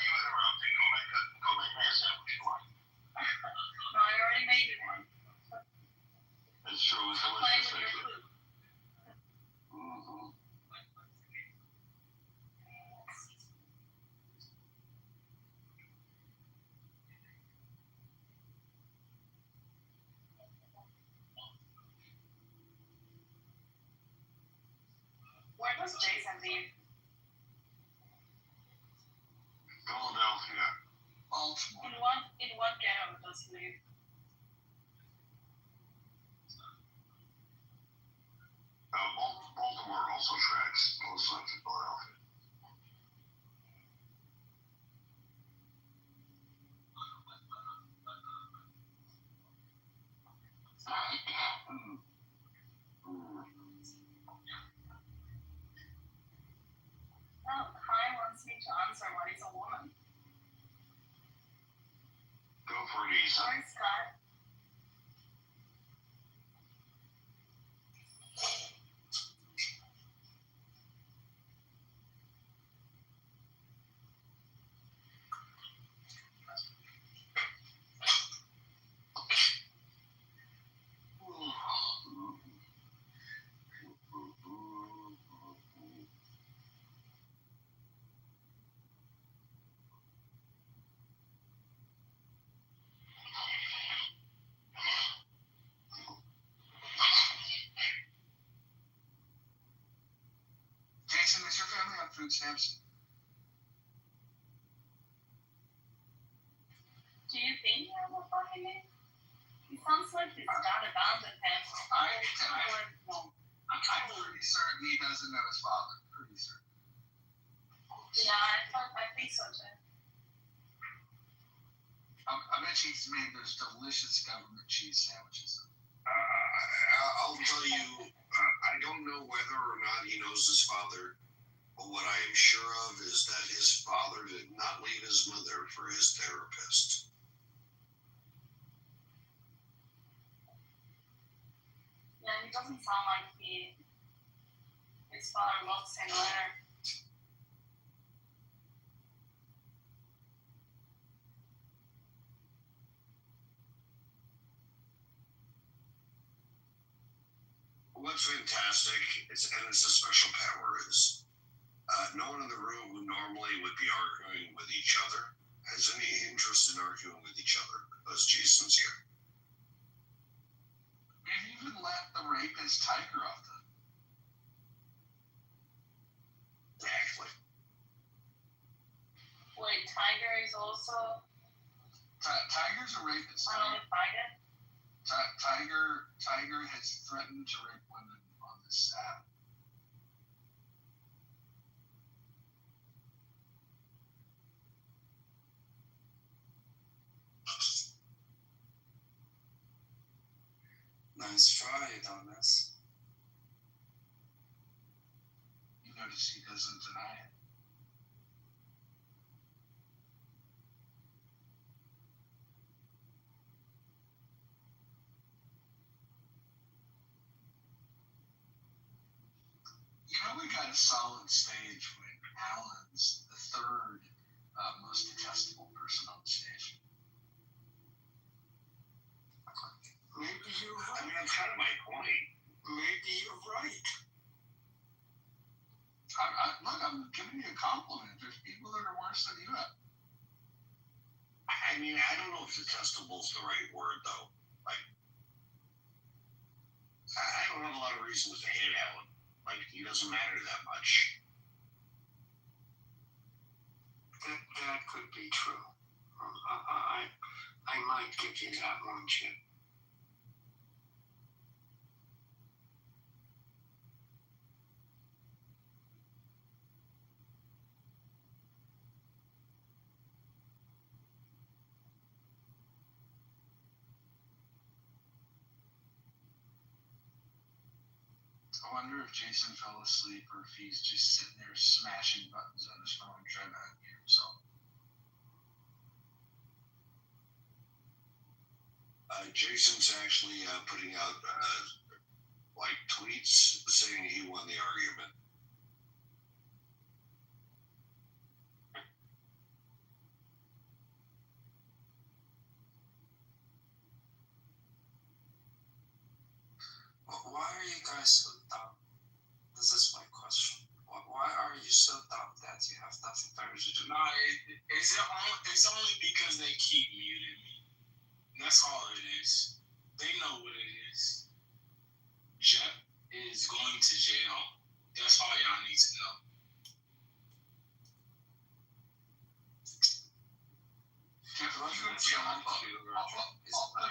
B: you interrupting? Go make me a sandwich.
F: No, I already made you one.
B: It's true. It's
F: Playing
B: delicious.
F: with your food. Where does Jason leave?
B: Philadelphia.
F: Baltimore. In what ghetto does he live?
B: Baltimore also tracks both sides of Philadelphia.
F: Oh, Kai wants me to answer what is a woman.
B: Go for it, Ethan.
F: Sorry, Scott.
L: Jason, is your family on food stamps?
F: Do you think he has a fucking name? He sounds like he's got a band with him.
L: I'm pretty certain he doesn't know his father. Pretty certain.
F: Yeah, I think so too.
L: I bet he's made those delicious government cheese sandwiches.
B: I'll tell you, I don't know whether or not he knows his father, but what I am sure of is that his father did not leave his mother for his therapist.
F: Yeah, he doesn't sound like his father loves him either.
B: What's fantastic is, and it's a special power, is no one in the room who normally would be arguing with each other has any interest in arguing with each other because Jason's here.
E: We've even let the rapist Tiger off the.
B: Exactly.
J: Wait, Tiger is also.
E: Tiger's a rapist.
J: Tiger?
E: Tiger has threatened to rape women on this app.
K: Nice try, Adonis.
E: You notice he doesn't deny it. You know, we got a solid stage when Alan's the third most detestable person on the stage.
B: Maybe you're right. I mean, that's kind of my point. Maybe you're right.
E: Look, I'm giving you a compliment. There's people that are worse than you are.
B: I mean, I don't know if detestable is the right word, though. Like, I don't have a lot of reasons to hate Alan. Like, he doesn't matter that much.
L: That could be true. I might give you that one, Jim.
E: I wonder if Jason fell asleep or if he's just sitting there smashing buttons on his phone trying to unmute himself.
B: Jason's actually putting out like tweets saying he won the argument.
K: Why are you guys so dumb? This is my question. Why are you so dumb that you have nothing better to do?
N: No, it's only because they keep muting me. That's all it is. They know what it is. Jeff is going to jail. That's all y'all need to know.
E: Jeff, if you go to jail, I'll put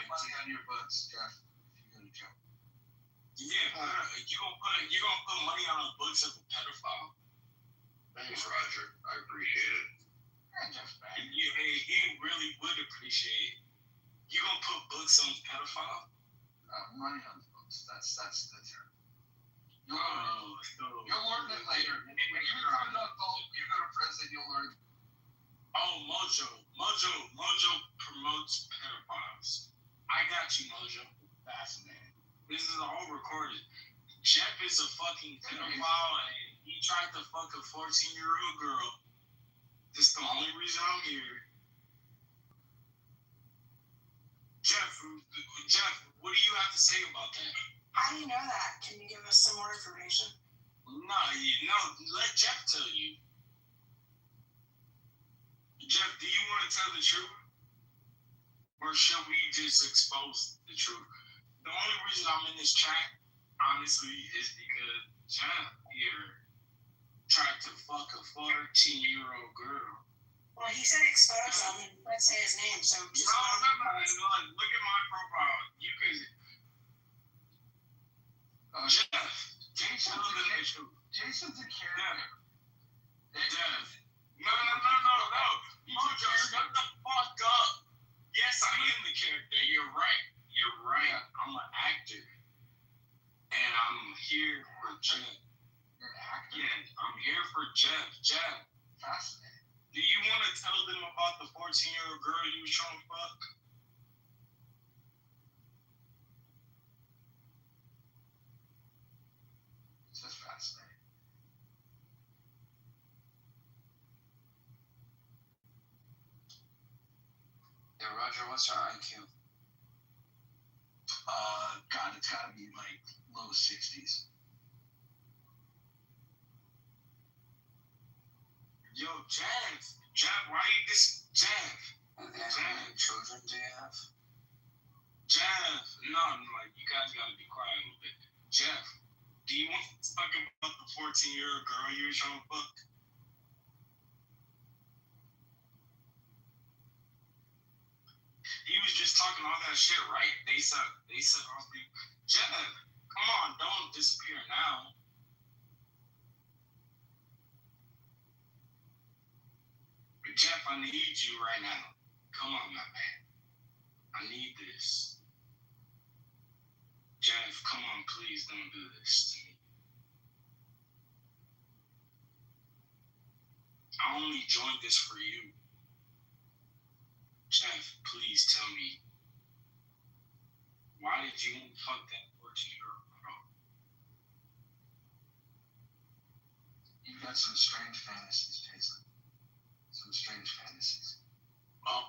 E: money on your books, Jeff, if you go to jail.
N: Yeah, you gonna put money on the books of a pedophile?
B: Thanks, Roger. I appreciate it.
E: Yeah, Jeff, man.
N: He really would appreciate it. You gonna put books on pedophile?
E: Money on the books. That's the term. You'll learn it later. When you become an adult, you go to prison, you'll learn.
N: Oh, Mojo promotes pedophiles. I got you, Mojo.
E: Fascinating.
N: This is all recorded. Jeff is a fucking pedophile, and he tried to fuck a 14-year-old girl. This is the only reason I'm here. Jeff, what do you have to say about that?
J: How do you know that? Can you give us some more information?
N: No, let Jeff tell you. Jeff, do you want to tell the truth? Or should we just expose the truth? The only reason I'm in this chat, honestly, is because Jeff here tried to fuck a 14-year-old girl.
J: Well, he said expose him, and let's say his name, so just...
N: No, look at my profile. You can... Jeff,
E: Jason's a character.
N: Jeff. No. Mojo, shut the fuck up. Yes, I am the character. You're right. Yeah. I'm an actor. And I'm here for Jeff.
E: You're an actor?
N: Yeah, I'm here for Jeff.
E: Fascinating.
N: Do you want to tell them about the 14-year-old girl you was trying to fuck?
E: It's just fascinating.
K: Yeah, Roger, what's your IQ?
E: God, it's gotta be like low 60s.
N: Yo, Jeff, why you this Jeff?
K: How many children do you have?
N: Jeff, no, like you guys gotta be quiet a little bit. Jeff, do you want to talk about the 14-year-old girl you were trying to fuck? He was just talking all that shit, right? They said all the Jeff, come on, don't disappear now. Jeff, I need you right now. Come on, my man. I need this. Jeff, come on, please don't do this to me. I only joined this for you. Jeff, please tell me, why did you fuck that 14-year-old girl?
E: You've got some strange fantasies, Jason. Some strange fantasies.
N: Oh.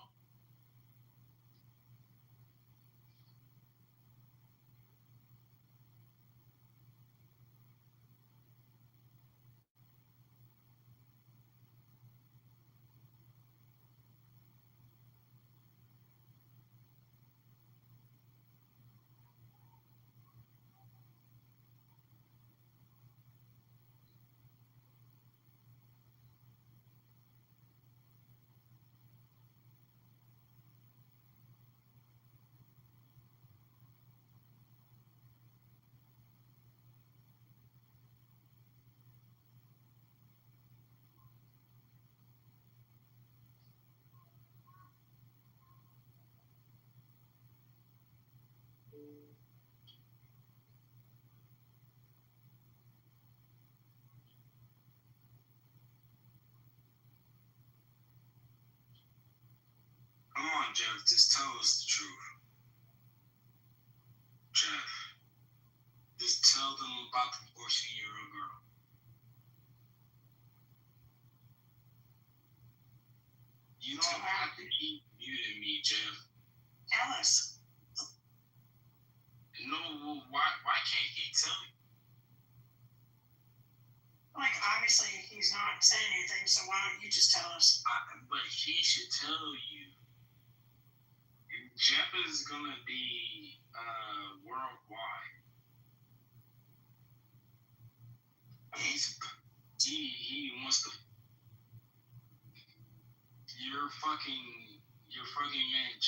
N: Come on, Jeff, just tell us the truth. Jeff, just tell them about the 14-year-old girl. You don't have to keep muting me, Jeff.
F: Tell us.
N: No, well, why can't he tell you?
F: Like, obviously, he's not saying anything, so why don't you just tell us?
N: But he should tell you. Jeff is gonna be worldwide. He wants to. Your fucking man.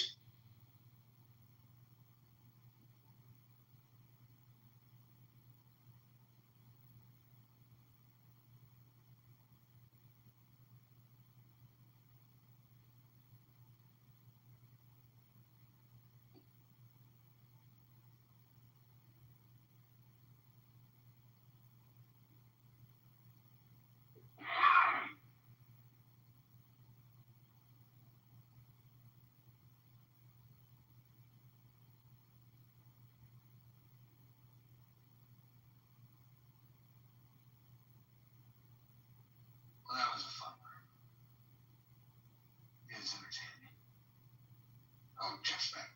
E: Well, that was a fun room. It was entertaining. Oh, Jeff's back.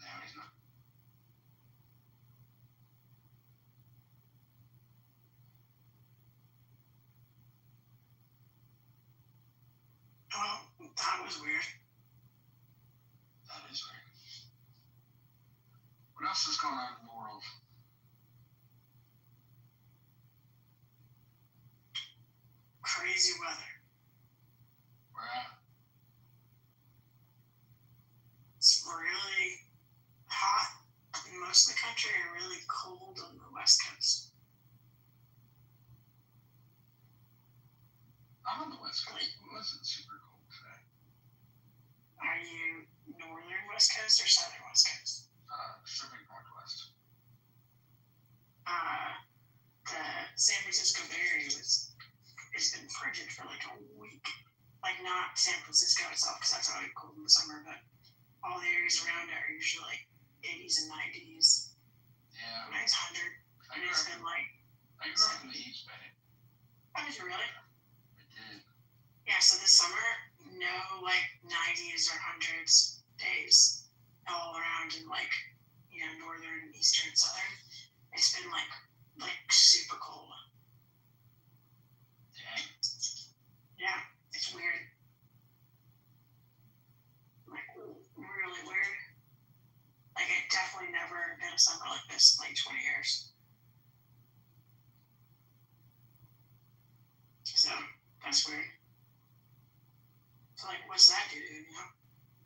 E: No, he's not.
F: Oh, that was weird.
E: That is weird. What else is going on in the world?
F: Crazy weather.
E: Where at?
F: It's really hot in most of the country and really cold on the West Coast.
E: I'm on the West Coast. It wasn't super cold today.
F: Are you northern West Coast or southern West Coast?
E: Pacific Northwest.
F: The San Francisco Bay Area has been frigid for like a week. Like not San Francisco itself, because that's already cold in the summer, but all the areas around it are usually like 80s and 90s.
E: Yeah.
F: Nice 100. And it's been like
E: I I grew up in the East Bay.
F: Oh, did you really?
E: I did.
F: Yeah, so this summer, no like 90s or 100s days all around in like, northern, eastern, southern. It's been like super cold.
E: Dang.
F: Yeah, it's weird. Like really weird. Like it definitely never been a summer like this in like 20 years. So that's weird. So like, what's that do?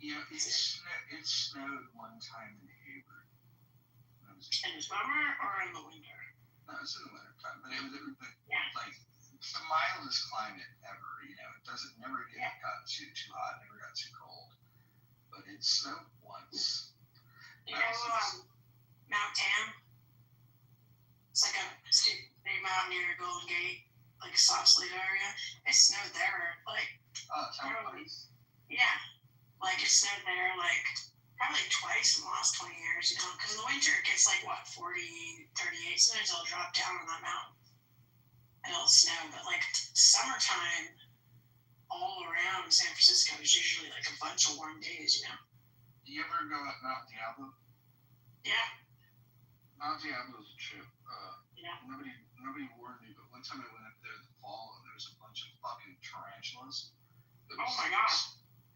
E: Yeah, it snowed one time in Hayward.
F: In the summer or in the winter?
E: No, it was in the winter time, but it was
F: Yeah.
E: like the mildest climate ever. It never got too hot, never got too cold. But it snowed once.
F: Mount Tam? It's like a big mountain near Golden Gate, like Sausalito area. It snowed there yeah, like it snowed there like probably twice in the last 20 years, because in the winter it gets like 40, 38, sometimes it'll drop down on that mountain and it'll snow, but like summertime all around San Francisco is usually like a bunch of warm days.
E: Do you ever go up Mount Diablo?
F: Yeah.
E: Mount Diablo is a trip.
F: Yeah.
E: Nobody warned me, but one time I went up there in the fall and there was a bunch of fucking tarantulas.
F: Oh my god.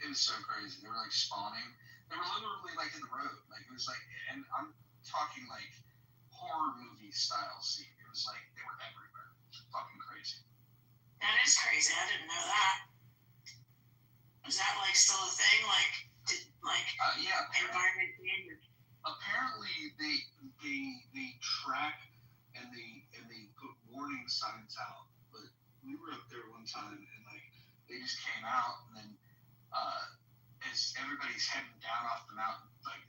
E: It was so crazy. They were like spawning. They were literally like in the road. Like it was like, and I'm talking like horror movie style scene. It was like they were everywhere. It was fucking crazy.
F: That is crazy. I didn't know that. Is that like still a thing?
E: Yeah.
F: Environment change?
E: Apparently they track and they put warning signs out. But we were up there one time and like they just came out and then as everybody's heading down off the mountain, like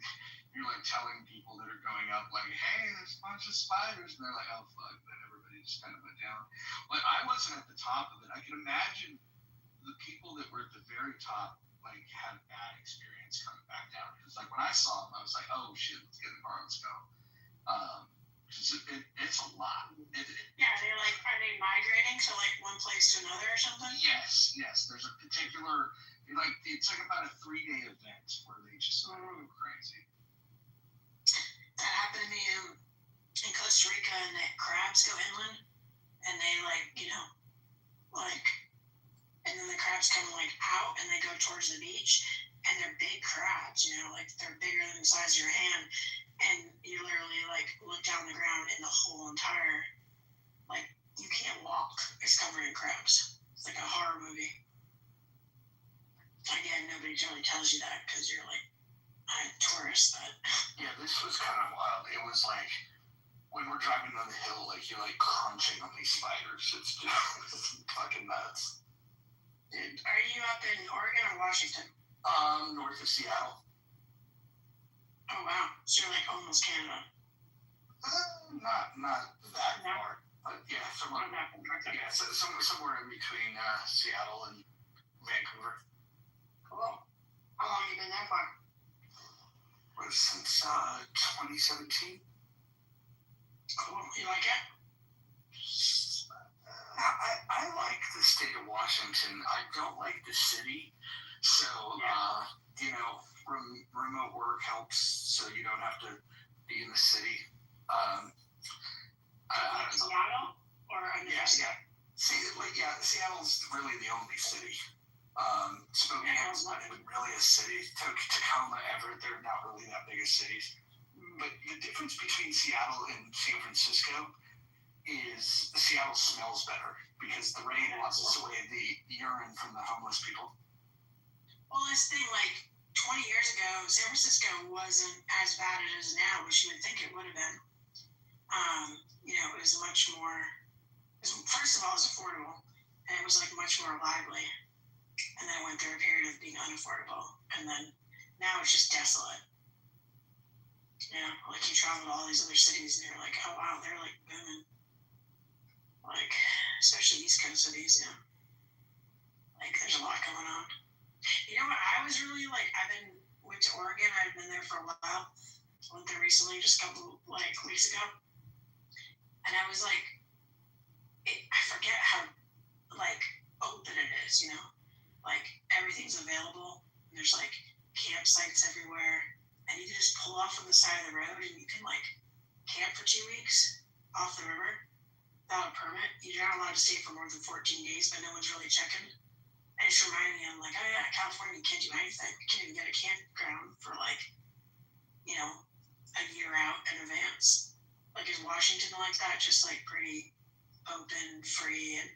E: you're like telling people that are going up, like, hey, there's a bunch of spiders, and they're like, oh fuck, then everybody just kind of went down. But I wasn't at the top of it. I can imagine the people that were at the very top like had a bad experience coming back down, because like when I saw them, I was like, oh shit, let's get in the car, let's go. It's a lot.
F: Are they migrating to like one place to another or something?
E: Yes. There's a particular, it's like about a 3-day event where they just go crazy.
F: That happened to me in Costa Rica, and the crabs go inland, and they and then the crabs come out, and they go towards the beach, and they're big crabs, they're bigger than the size of your hand, and you literally look down the ground, and the whole entire you can't walk. It's covered in crabs. It's like a horror movie. Again, nobody really tells you that because you're I'm a tourist, but
E: yeah, this was kind of wild. It was like when we're driving down the hill, you're crunching on these spiders. It's just fucking nuts.
F: Dude, are you up in Oregon or Washington?
E: North of Seattle.
F: Oh wow, so you're almost Canada.
E: Not that far. But yeah, somewhere in between Seattle and Vancouver.
F: Cool. How long have you been there for?
E: Since 2017.
F: Cool. You like it?
E: I like the state of Washington. I don't like the city. So, remote work helps so you don't have to be in the city.
F: Seattle?
E: Seattle's really the only city. Spokane's not even really a city. Tacoma, Everett, they're not really that big of cities. But the difference between Seattle and San Francisco is Seattle smells better because the rain washes away the urine from the homeless people.
F: Well, this thing, 20 years ago, San Francisco wasn't as bad as it is now, which you would think it would have been. It was much more, first of all, it was affordable, and it was much more lively. And then it went through a period of being unaffordable, and then now it's just desolate. You travel to all these other cities, and you're like, oh wow, they're booming. Especially East Coast cities, there's a lot going on. You know what? I was really went to Oregon. I've been there for a while. Went there recently, just a couple weeks ago, and I was I forget how like open it is, you know, like everything's available. And there's like campsites everywhere, and you can just pull off on the side of the road, and you can like camp for 2 weeks off the river without a permit. You're not allowed to stay for more than 14 days, but no one's really checking. And it's reminding me, I'm like, oh yeah, California, you can't do anything. You can't even get a campground for like, you know, a year out in advance. Like, is Washington like that? Just like pretty open, free, and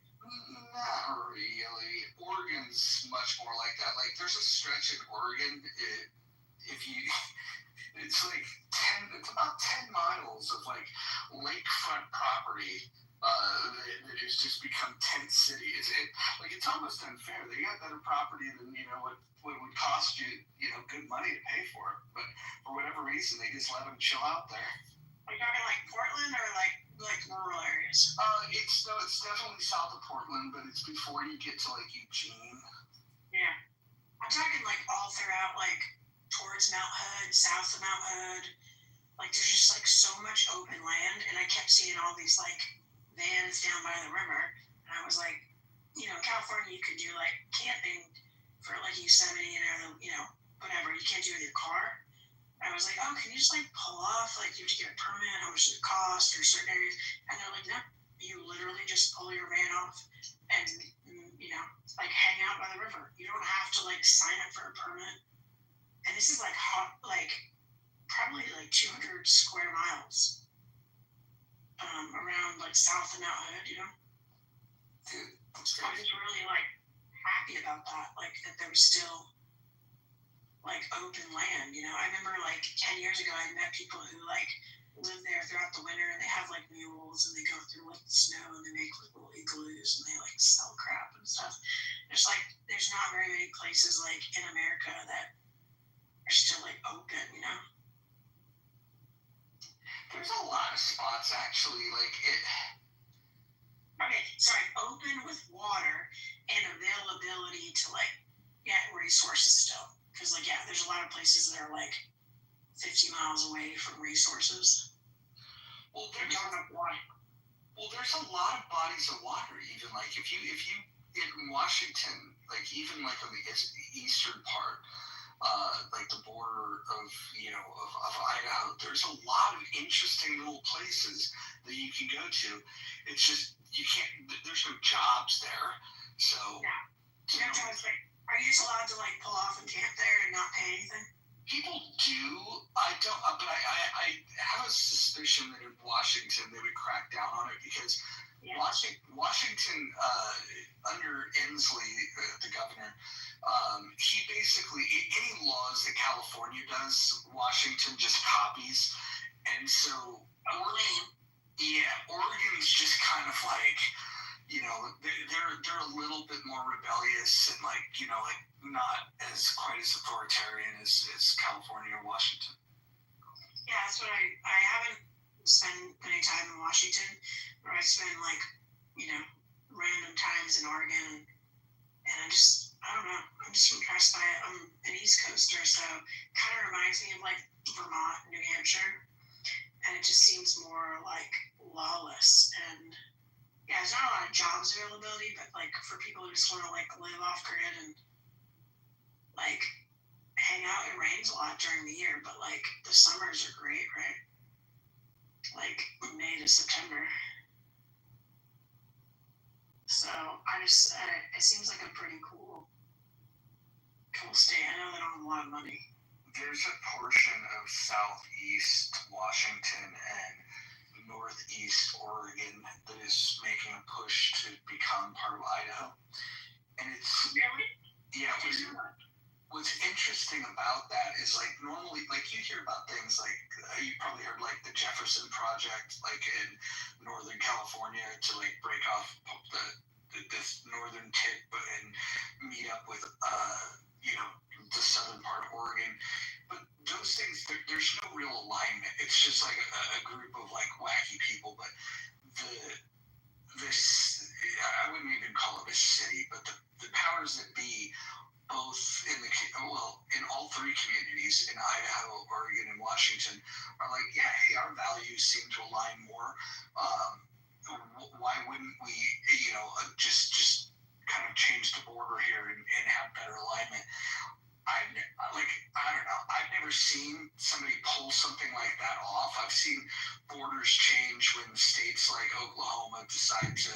E: not really. Oregon's much more like that. Like, there's a stretch in Oregon. It's like it's about 10 miles of like lakefront property that has just become tent city. It's almost unfair. They got better property than what would cost you good money to pay for it. But for whatever reason, they just let them chill out there.
F: Are you talking like Portland or like rural areas?
E: It's definitely south of Portland, but it's before you get to like Eugene.
F: Yeah, I'm talking like all throughout, like towards Mount Hood, south of Mount Hood. Like there's just like so much open land, and I kept seeing all these like vans down by the river, and I was like, California, you could do like camping for like Yosemite and whatever. You can't do it with your car. I was like, oh, can you just like pull off? Like, you have to get a permit. How much does it cost? Or certain areas, and they're like, no, you literally just pull your van off and like hang out by the river. You don't have to like sign up for a permit. And this is like probably like 200 square miles around like south of Mount Hood.
E: Dude,
F: I was really like happy about that. Like that there was still like open land, I remember like 10 years ago I met people who like live there throughout the winter, and they have like mules, and they go through like the snow, and they make like little igloos, and they like sell crap and stuff. There's not very many places like in America that are still like open,
E: There's a lot of spots actually, like it.
F: Okay, sorry, open with water and availability to like get resources still. Because, like, yeah, there's a lot of places that are, like, 50 miles away from resources.
E: Well, there's a lot of bodies of water, even, like, if you in Washington, like, even, like, on the eastern part, like, the border of Idaho, there's a lot of interesting little places that you can go to. It's just, there's no jobs there, so...
F: Yeah, no jobs, but are you just allowed to, like, pull off and camp there and not pay anything?
E: People do. I don't, but I have a suspicion that in Washington they would crack down on it because Washington, under Inslee, the governor, he basically, any laws that California does, Washington just copies. And so, Oregon's just kind of like, they're a little bit more rebellious and like not as quite as authoritarian as California or Washington.
F: Yeah, that's what I haven't spent any time in Washington, but I spend like random times in Oregon, and I don't know, I'm just impressed by it. I'm an East Coaster, so kind of reminds me of like Vermont, New Hampshire, and it just seems more like lawless. And yeah, there's not a lot of jobs availability, but like for people who just want to like live off grid and like hang out, it rains a lot during the year, but like the summers are great, right? Like May to September. So it seems like a pretty cool state. I know they don't have a lot of money.
E: There's a portion of southeast Washington and northeast Oregon that is making a push to become part of Idaho. And it's...
F: Really?
E: Yeah. What's interesting about that is, like, normally, like, you hear about things like, you probably heard, like, the Jefferson Project, like, in Northern California to, like, break off this northern tip and meet up with, the southern part of Oregon. But those things, there's no real alignment. It's just like a group of like wacky people. But I wouldn't even call it a city, but the powers that be, both in all three communities in Idaho, Oregon, and Washington, are like, yeah, hey, our values seem to align more.
D: why wouldn't we, just kind of change the border here and have better alignment? I don't know. I've never seen somebody pull something like that off. I've seen borders change when states like Oklahoma decide to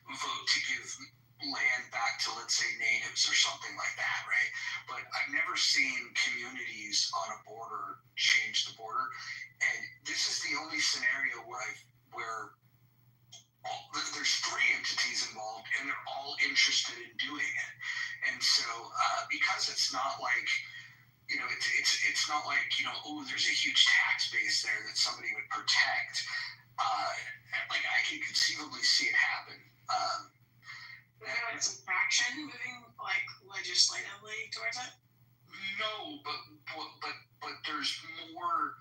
D: vote to give land back to, let's say, natives or something like that, right? But I've never seen communities on a border change the border. And this is the only scenario where there's three entities involved and they're all interested in doing it. And so because it's not like, it's not like, there's a huge tax base there that somebody would protect. Like I can conceivably see it happen.
F: It's a faction moving like legislatively towards it?
D: No, but there's more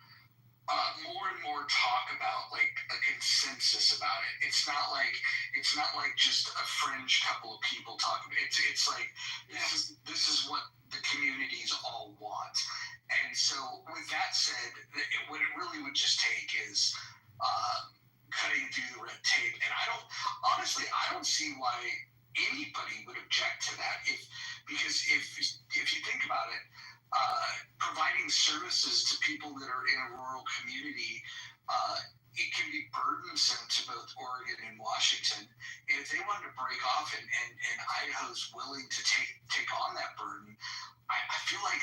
D: and more talk about like a consensus about it. It's not like just a fringe couple of people talking. It's like this is what the communities all want. And so with that said, what it really would just take is cutting through the red tape. And I don't see why anybody would object to that because if you think about it, providing services to people that are in a rural community, it can be burdensome to both Oregon and Washington. And if they wanted to break off and Idaho's willing to take on that burden, I feel like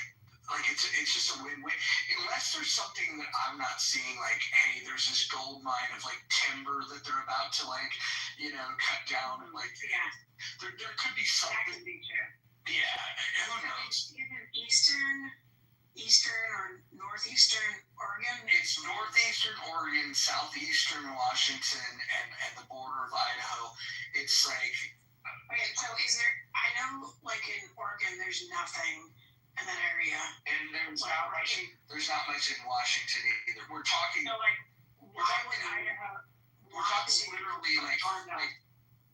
D: it's just a win-win. Unless there's something that I'm not seeing, like, hey, there's this gold mine of like timber that they're about to cut down and there could be something.
F: That could be true.
D: Yeah, who knows?
F: Even eastern or northeastern Oregon?
D: It's northeastern Oregon, southeastern Washington, and the border of Idaho. It's like...
F: Okay, so I know like in Oregon there's nothing in that area.
D: And there's not much in Washington either. We're talking...
F: So like, why would Idaho...
D: We're talking literally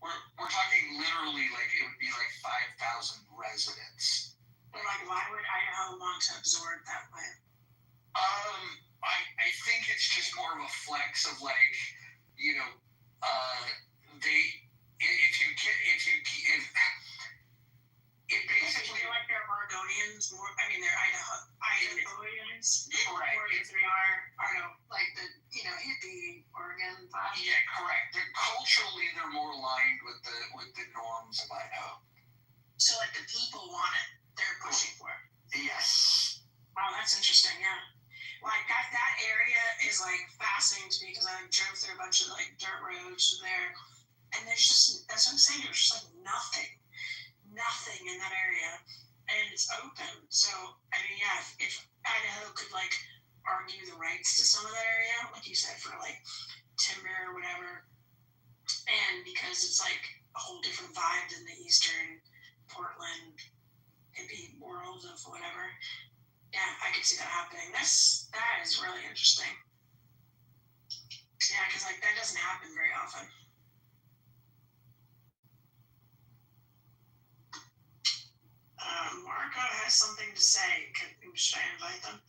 D: we're talking literally like it would be like 5,000 residents.
F: But like, why would Idaho want to absorb that land?
D: I think it's just more of a flex of like, it basically
F: like they're Oregonians more. I mean, they're Idahoans more
D: right.
F: than they are. I don't know, like the hippie Oregon vibe.
D: Yeah, correct. Culturally, they're more aligned with the norms of Idaho.
F: So like the people want it, they're pushing for it.
D: Yes.
F: Wow, that's interesting. Yeah. Like that area is like fascinating to me because I drove through a bunch of like dirt roads there, and there's just, that's what I'm saying, there's just like nothing in that area, and it's open. So I mean, yeah, if Idaho could like argue the rights to some of that area, like you said, for like timber or whatever, and because it's like a whole different vibe than the eastern Portland hippie world of whatever. Yeah, I could see that happening. That is really interesting. Yeah, because like that doesn't happen very often. Marco has something to say. Should I invite them?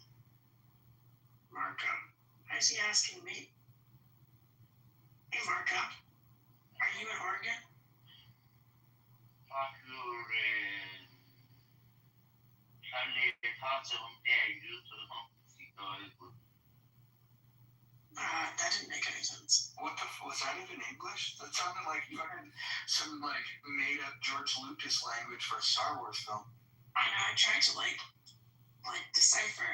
F: Marco, why is he asking me? Hey, Marco, are you in Oregon? That didn't make any sense.
D: What was that even English? That sounded like some like made up George Lucas language for a Star Wars film.
F: I know. I tried to like decipher.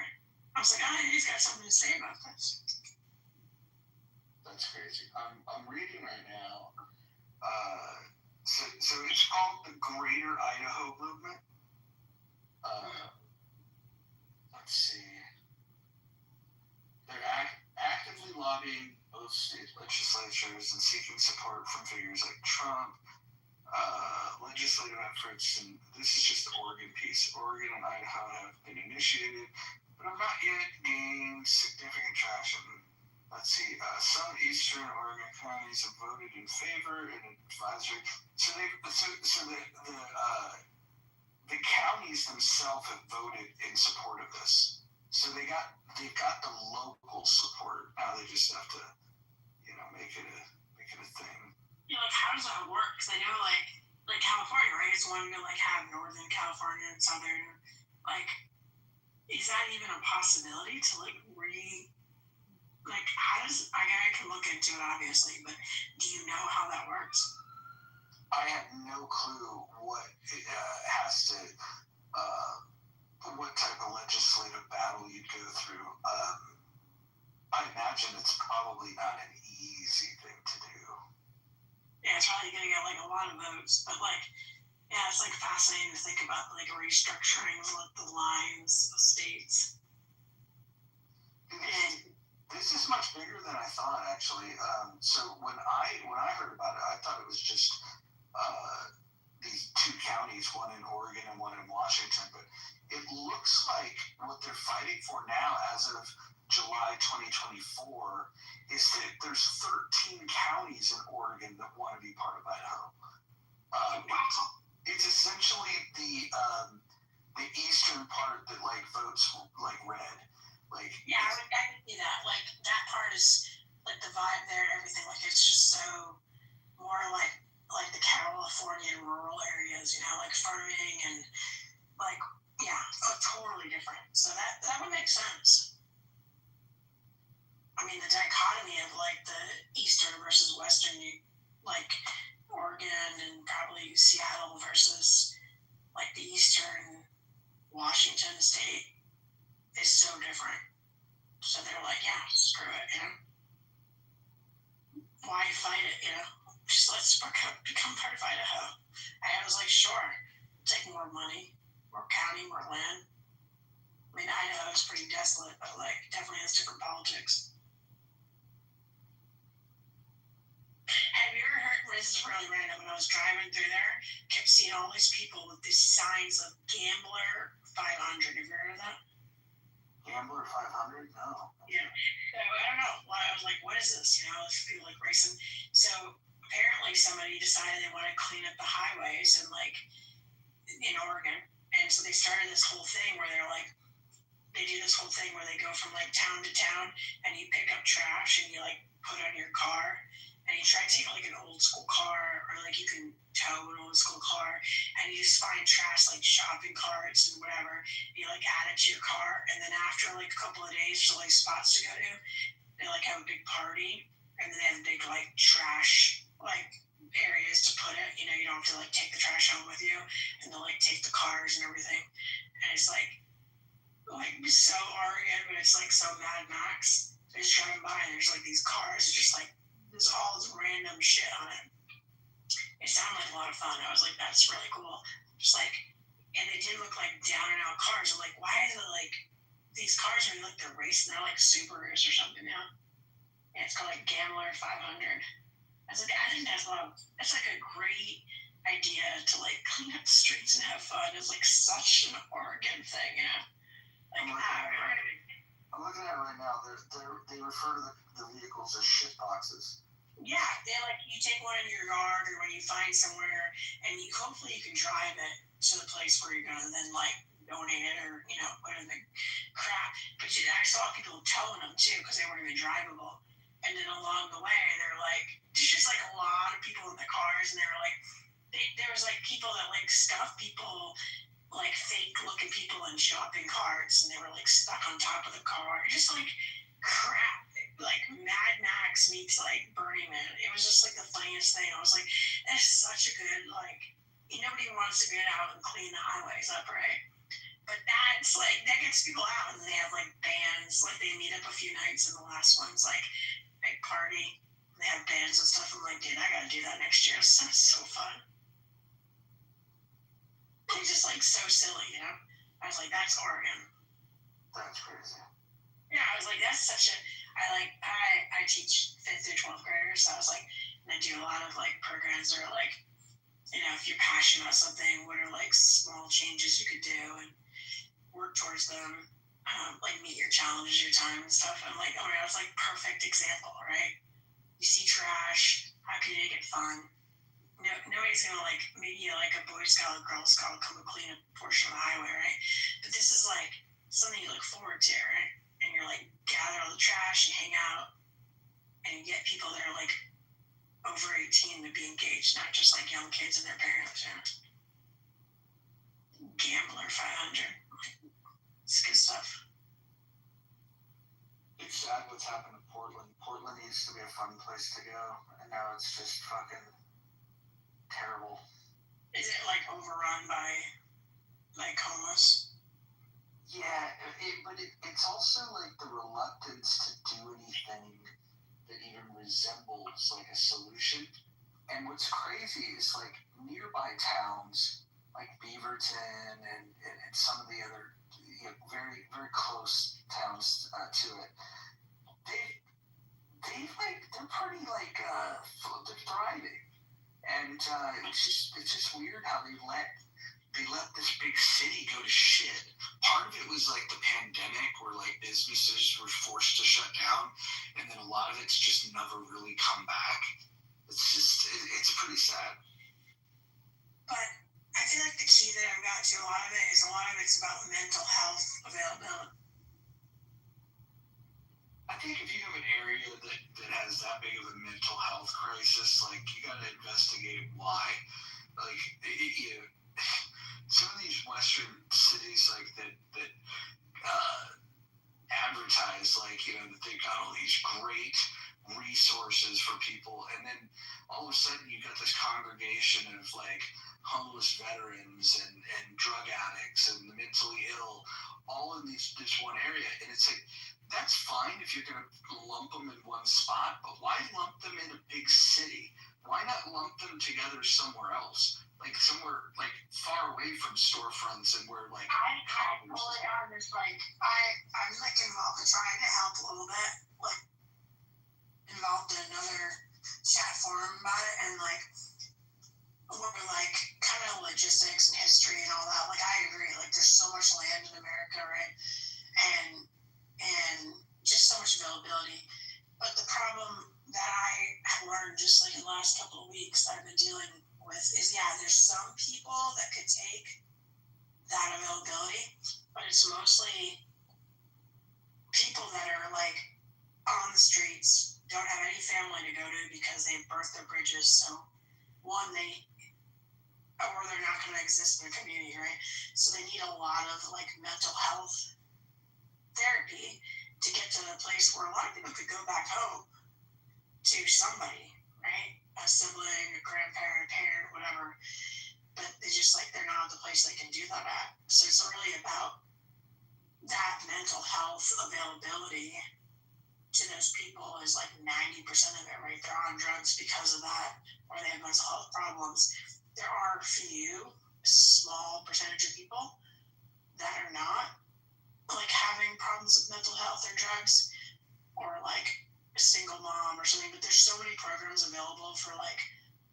F: I was like, he's got something to say about this.
D: That's crazy. I'm reading right now. So it's called the Greater Idaho Movement. Let's see. They're actively lobbying both state legislatures and seeking support from figures like Trump, legislative efforts, and this is just the Oregon piece. Oregon and Idaho have been initiated, but have not yet gained significant traction. Let's see. Some eastern Oregon counties have voted in favor and advisory. So the counties themselves have voted in support of this. So they've got the local support. Now they just have to, make it make it a thing.
F: Yeah, like how does that work? Because I know like California, right? It's one to like have Northern California and Southern. Like, is that even a possibility to like like how does I can look into it obviously, but do you know how that works?
D: I have no clue what it has to, what type of legislative battle you'd go through. I imagine it's probably not an easy thing to do.
F: Yeah, it's probably gonna get like a lot of votes, but like, yeah, it's like fascinating to think about like restructuring like the lines of states.
D: This is much bigger than I thought, actually. So when I heard about it, I thought it was just these two counties, one in Oregon and one in Washington. But it looks like what they're fighting for now, as of July 2024, is that there's 13 counties in Oregon that want to be part of Idaho. It's essentially the eastern part that like votes like red. Like,
F: yeah, I can see that. Like that part is like the vibe there and everything. Like it's just so more like the Californian rural areas, you know, like farming and like totally different. So that would make sense. I mean, the dichotomy of like the eastern versus western, like Oregon and probably Seattle versus like the eastern Washington state is so different. So they're like, yeah, screw it, you know. Why fight it, you know? Just let's become part of Idaho. And I was like, sure, take more money, more county, more land. I mean, Idaho is pretty desolate, but like definitely has different politics. Have you ever heard, this is really random, when I was driving through there, kept seeing all these people with these signs of Gambler 500. Have you heard of that?
D: Gambler 500? No.
F: Yeah. So I don't know. Well, I was like, what is this? You know, this feel like racing. So apparently somebody decided they want to clean up the highways and like in Oregon. And so they started this whole thing where they're like, they do this whole thing where they go from like town to town and you pick up trash and you like put on your car and you try to take like an old school car or like you can tow an old school car and you just find trash like shopping carts and whatever. And you like add it to your car and then after like a couple of days there's like spots to go to. They like have a big party and then they have big like trash like areas to put it. You know, you don't have to like take the trash home with you and they'll like take the cars and everything. And it's like so Oregon, but it's like so Mad Max. I was driving by and there's like these cars that just like there's all this random shit on it. It sounded like a lot of fun. I was like, that's really cool. Just like, and they didn't look like down and out cars. I'm like, why is it like these cars are like they're racing? They're like Subarus or something now. Yeah, it's called like Gambler 500. I was like, I think that's like a great idea to like clean up the streets and have fun. It's like such an Oregon thing, you know. Like,
D: I'm looking at it right now. They refer to the vehicles as shit boxes.
F: Yeah, they like you take one in your yard or when you find somewhere, and hopefully you can drive it to the place where you're gonna then like donate it or you know put in the crap. But I saw people towing them too because they weren't even drivable. And then along the way, they're like, there's just like a lot of people in the cars, and they were like, there was like people that like stuff people. Like fake looking people in shopping carts and they were like stuck on top of the car. Just like crap. Like Mad Max meets like Burning Man. It was just like the funniest thing. I was like, that's such a good like nobody wants to get out and clean the highways up, right? But that's like that gets people out and they have like bands, like they meet up a few nights and the last one's like big party. They have bands and stuff. I'm like, dude, I gotta do that next year. It sounds so fun. It's just like so silly, you know. I was like, that's Oregon.
D: That's crazy.
F: Yeah, I was like, that's such a. I teach 5th through 12th graders, so I was like, and I do a lot of like programs that are like, you know, if you're passionate about something, what are like small changes you could do and work towards them, like meet your challenges, your time and stuff. I'm like, oh my god, it's like perfect example, right? You see trash, how can you make it fun? No, nobody's gonna like maybe like a Boy Scout or Girl Scout come and clean a portion of the highway, right? But this is like something you look forward to, right? And you're like gather all the trash, you hang out, and you get people that are like over 18 to be engaged, not just like young kids and their parents. Gambler 500. It's good stuff.
D: It's sad what's happened to Portland. Portland used to be a fun place to go, and now it's just fucking terrible.
F: Is it like overrun by like homeless?
D: Yeah, but it's also like the reluctance to do anything that even resembles like a solution. And what's crazy is like nearby towns like Beaverton and some of the other very, very close towns to it, they're pretty like they're thriving. And it's just weird how they let this big city go to shit. Part of it was like the pandemic where like businesses were forced to shut down, and then a lot of it's just never really come back. It's pretty sad.
F: But I feel like the key that I've got to a lot of it's about mental health availability.
D: I think if you have an area that has that big of a mental health crisis, like you got to investigate why. Like some of these Western cities like that advertise like that they've got all these great resources for people, and then all of a sudden you got this congregation of like homeless veterans and drug addicts and the mentally ill all in this one area, and it's like that's fine if you're going to lump them in one spot, but why lump them in a big city? Why not lump them together somewhere else? Like somewhere like far away from storefronts and where like
F: I'm like I'm like involved in trying to help a little bit, like involved in another chat forum about it, and like we're like kind of logistics and history and all that. Like I agree, like there's so much land in America, right? And just so much availability. But the problem that I have learned just like in the last couple of weeks that I've been dealing with is there's some people that could take that availability, but it's mostly people that are like on the streets, don't have any family to go to because they've birthed their bridges. So one, or they're not going to exist in the community, right? So they need a lot of like mental health therapy to get to the place where a lot of people could go back home to somebody, right? A sibling, a grandparent, a parent, whatever. But they just like they're not at the place they can do that at. So it's really about that mental health availability to those people is like 90% of it, right? They're on drugs because of that, or they have mental health problems. There are a few small percentage of people that are not like having problems with mental health or drugs, or like a single mom or something. But there's so many programs available for like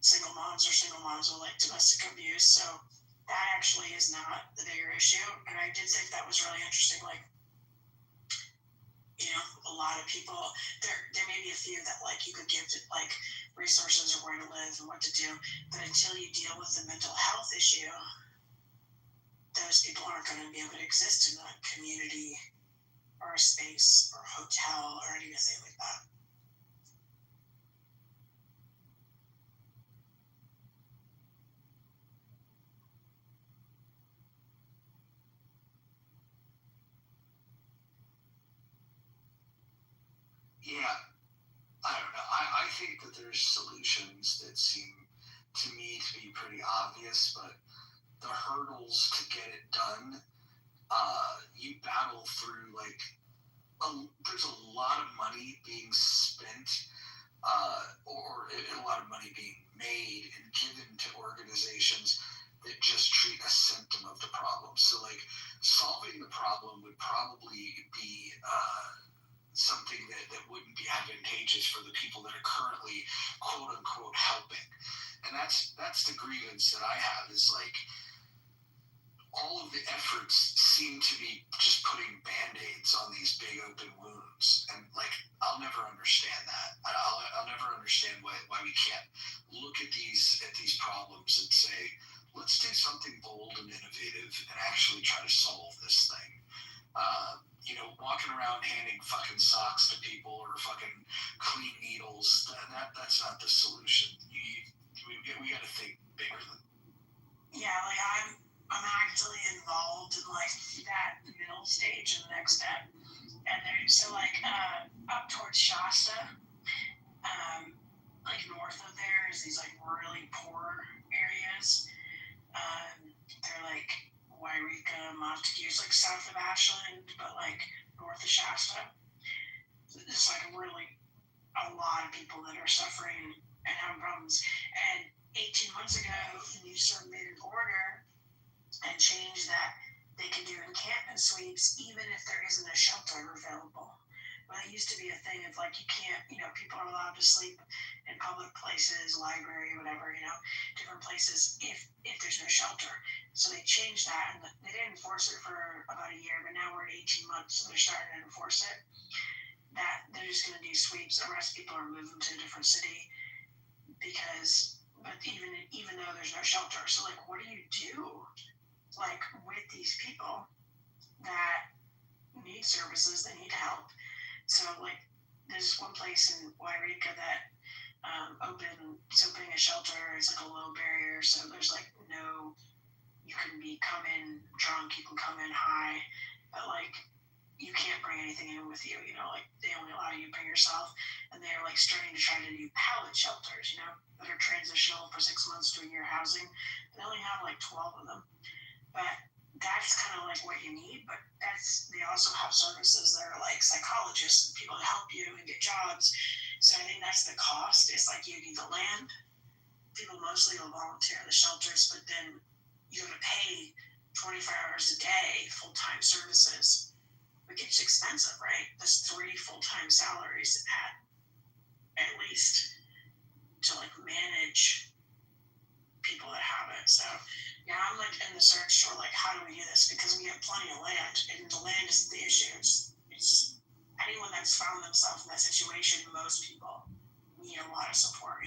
F: single moms with like domestic abuse. So that actually is not the bigger issue. And I did think that was really interesting. Like, a lot of people, there may be a few that like you could give to like resources or where to live and what to do. But until you deal with the mental health issue, those people aren't going to be able to exist in that community or a space or a hotel or anything like that.
D: Yeah, I don't know. I think that there's solutions that seem to me to be pretty obvious, but the hurdles to get it done, you battle through like there's a lot of money being spent, or a lot of money being made and given to organizations that just treat a symptom of the problem. So like solving the problem would probably be something that wouldn't be advantageous for the people that are currently quote unquote helping. And that's the grievance that I have is like all of the efforts seem to be just putting band-aids on these big open wounds, and like I'll never understand that. I'll never understand why we can't look at these problems and say, let's do something bold and innovative and actually try to solve this thing.
L: walking around handing fucking socks to people or fucking clean needles, that's not the solution. We got to think bigger than.
F: Yeah, like I'm actually involved in like that middle stage and the next step, and so like up towards Shasta, like north of there is these like really poor areas. They're like Wairika, Montague, it's like south of Ashland, but like north of Shasta. It's like really a lot of people that are suffering and having problems. And 18 months ago, the new sort of made an order and changed that they can do encampment sweeps even if there isn't a shelter available. Well, it used to be a thing of like you can't, people are allowed to sleep in public places, library, whatever, different places if there's no shelter. So they changed that, and they didn't enforce it for about a year, but now we're at 18 months, so they're starting to enforce it. That they're just going to do sweeps. The rest of people are moving to a different city but even though there's no shelter, so like, what do you do, like, with these people that need services, they need help? So like, there's one place in Wairika that opening a shelter is like a low barrier, so there's like you can come in drunk, you can come in high, but like you can't bring anything in with you, like they only allow you to bring yourself, and they're like starting to try to do pallet shelters, that are transitional for 6 months to a year housing. They only have like 12 of them, but that's kind of like what you need. But they also have services that are like psychologists and people to help you and get jobs. So I think that's the cost. It's like you need the land. People mostly will volunteer in the shelters, but then you have to pay 24 hours a day, full-time services, which is expensive, right? That's 3 full-time salaries at least to like manage people that have it. So yeah, I'm like in the search for like, how do we do this? Because we have plenty of land, and the land isn't the issue. It's anyone that's found themselves in that situation. Most people need a lot of support,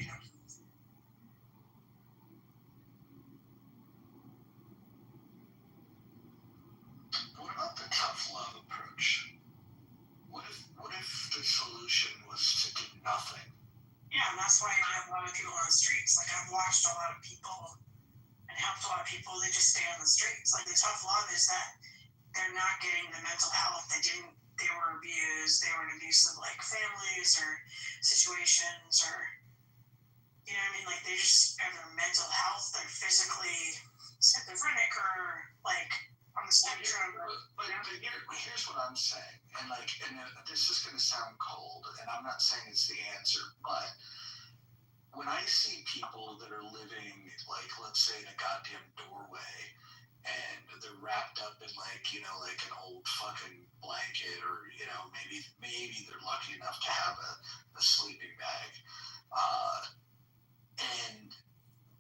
L: What about the tough love approach? What if the solution was to do nothing?
F: Yeah, and that's why you have a lot of people on the streets. Like, I've watched a lot of people and helped a lot of people. They just stay on the streets. Like, the tough love is that they're not getting the mental health. They were abused. They were in abusive like families or situations, or like they just have their mental health. They're physically schizophrenic or like on the spectrum.
L: But here's what I'm saying, and this is going to sound cold, and I'm not saying it's the answer, but when I see people that are living like, let's say, in a goddamn doorway, and they're wrapped up in like an old fucking blanket, or maybe they're lucky enough to have a sleeping bag, and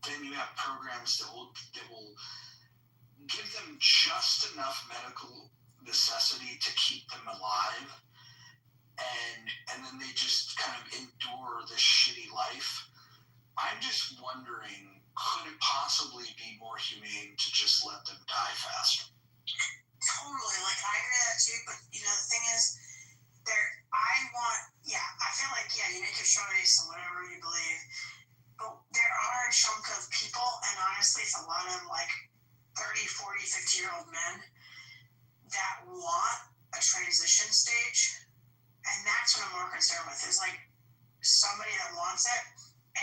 L: then you have programs that will give them just enough medical necessity to keep them alive, and then they just kind of endure this shitty life. I'm just wondering, could it possibly be more humane to just let them die faster?
F: Totally, like I agree with that too, but the thing is, I feel like, you make your choice and whatever you believe, but there are a chunk of people, and honestly it's a lot of like 30, 40, 50-year-old men that want a transition stage, and that's what I'm more concerned with, is like somebody that wants it,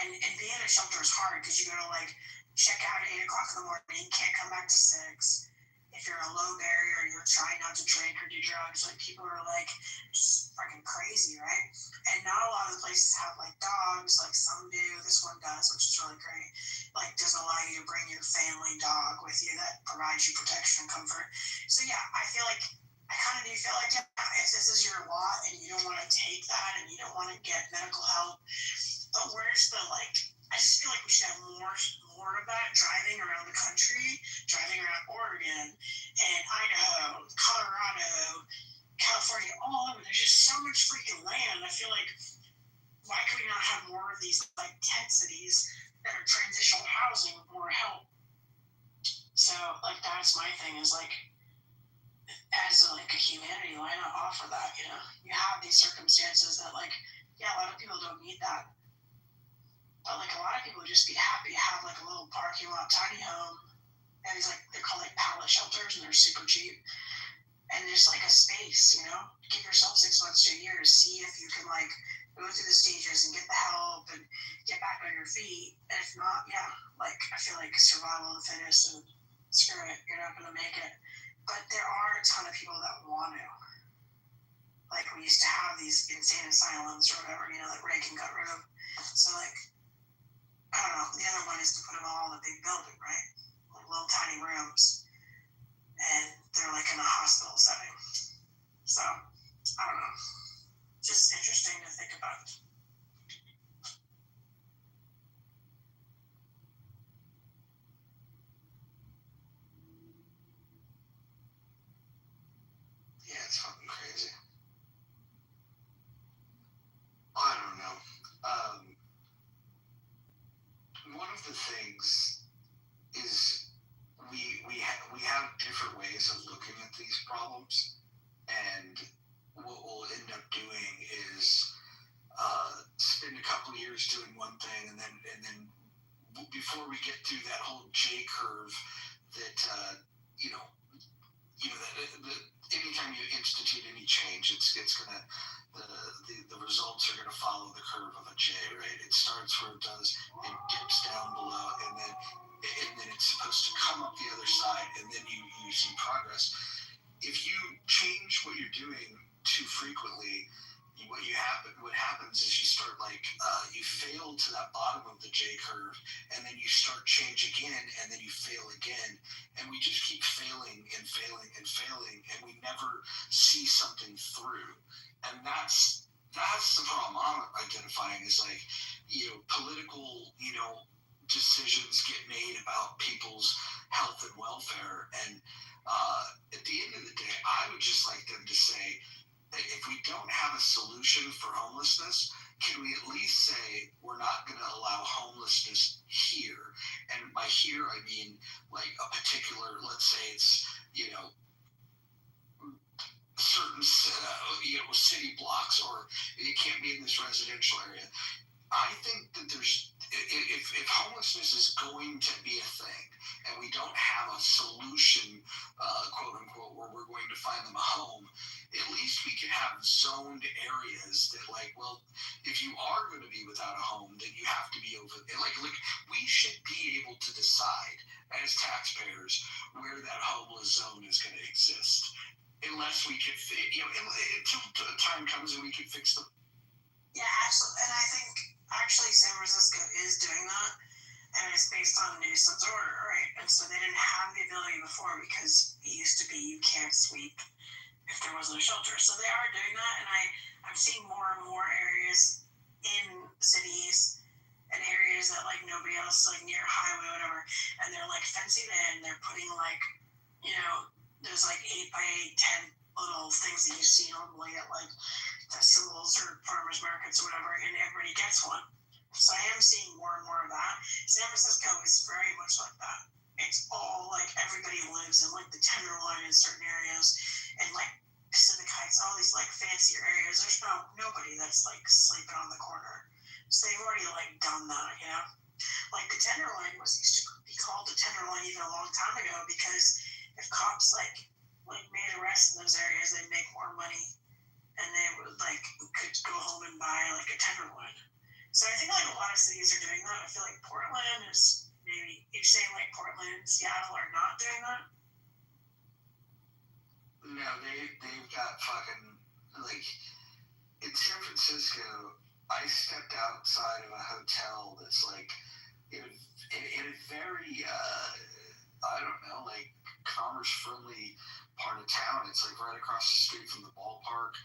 F: and being in a shelter is hard because you gotta like check out at 8 o'clock in the morning, you can't come back to 6. If you're a low barrier, you're trying not to drink or do drugs, like people are like just fucking crazy, right? And not a lot of the places have like dogs, like some do, this one does, which is really great. Like doesn't allow you to bring your family dog with you that provides you protection and comfort. So yeah, I kind of do feel like, if this is your lot and you don't want to take that and you don't want to get medical help, but where's the I just feel like we should have more of that driving around the country, driving around Oregon and Idaho, Colorado, California, all over. There's just so much freaking land. I feel like, why can we not have more of these like tent cities that are transitional housing with more help? So like that's my thing, is like
A: as like a humanity, why not offer that? You know, you have these circumstances that like, yeah, a lot of people don't need that, but like a lot of people would just be happy to have like a little parking lot tiny home, and these like they're called like pallet shelters, and they're super cheap, and there's like a space, you know, give yourself 6 months to a year to see if you can like go through the stages and get the help and get back on your feet. And if not, yeah, like I feel like survival of the fittest and screw it, you're not gonna make it. But there are a ton of people that want to. Like we used to have these insane asylums or whatever, you know, like Reagan got rid of. So like, I don't know. The other one is to put them all in a big building, right? Like little tiny rooms, and they're like in a hospital setting. So I don't know. Just interesting to think about.
L: Yeah, it's fucking crazy. I don't know. One of the things is we have different ways of looking at these problems, and what we'll end up doing is spend a couple of years doing one thing, and then before we get through that whole J curve, that that anytime you institute any change, it's gonna the results are gonna follow the curve of a J, right? It starts where it does, it dips down below, and then it's supposed to come up the other side, and then you see progress. If you change what you're doing too frequently, what happens is you start you fail to that bottom of the J curve, and then you start change again, and then you fail again, and we just keep failing and failing and failing, and we never see something through. And that's the problem I'm identifying is like, political, decisions get made about people's health and welfare, and at the end of the day, I would just like them to say, if we don't have a solution for homelessness, can we at least say we're not going to allow homelessness here? And by here, I mean like a particular, let's say it's, certain, city blocks, or it can't be in this residential area. I think that if homelessness is going to be a thing, and we don't have a solution, quote unquote, where we're going to find them a home, at least we can have zoned areas that, like, well, if you are going to be without a home, then you have to be over. Like we should be able to decide as taxpayers where that homeless zone is going to exist, unless we can, until the time comes and we can fix them.
A: Yeah, absolutely. And I think actually San Francisco is doing that, and it's based on nuisance order, right? And so they didn't have the ability before because it used to be you can't sweep if there wasn't a shelter. So they are doing that, and I'm seeing more and more areas in cities and areas that like nobody else, like near a highway, whatever, and they're like fencing in. They're putting like, there's like 8x8 tent little things that you see normally at like festivals or farmers markets or whatever, and everybody gets one. So I am seeing more and more of that. San Francisco is very much like that. It's all like everybody lives in like the Tenderloin in certain areas, and like Pacific Heights, all these like fancier areas. There's nobody that's like sleeping on the corner. So they've already like done that, Like the Tenderloin used to be called the Tenderloin even a long time ago, because if cops like made arrests in those areas, they'd make more money, and they could go home and buy like a Tenderloin. So I think like a lot of cities are doing that. I feel like Portland is maybe, you're saying like Portland and Seattle are not doing that?
L: No, they've got fucking, like, in San Francisco, I stepped outside of a hotel that's like in a very I don't know, like commerce friendly part of town. It's like right across the street from the ballpark.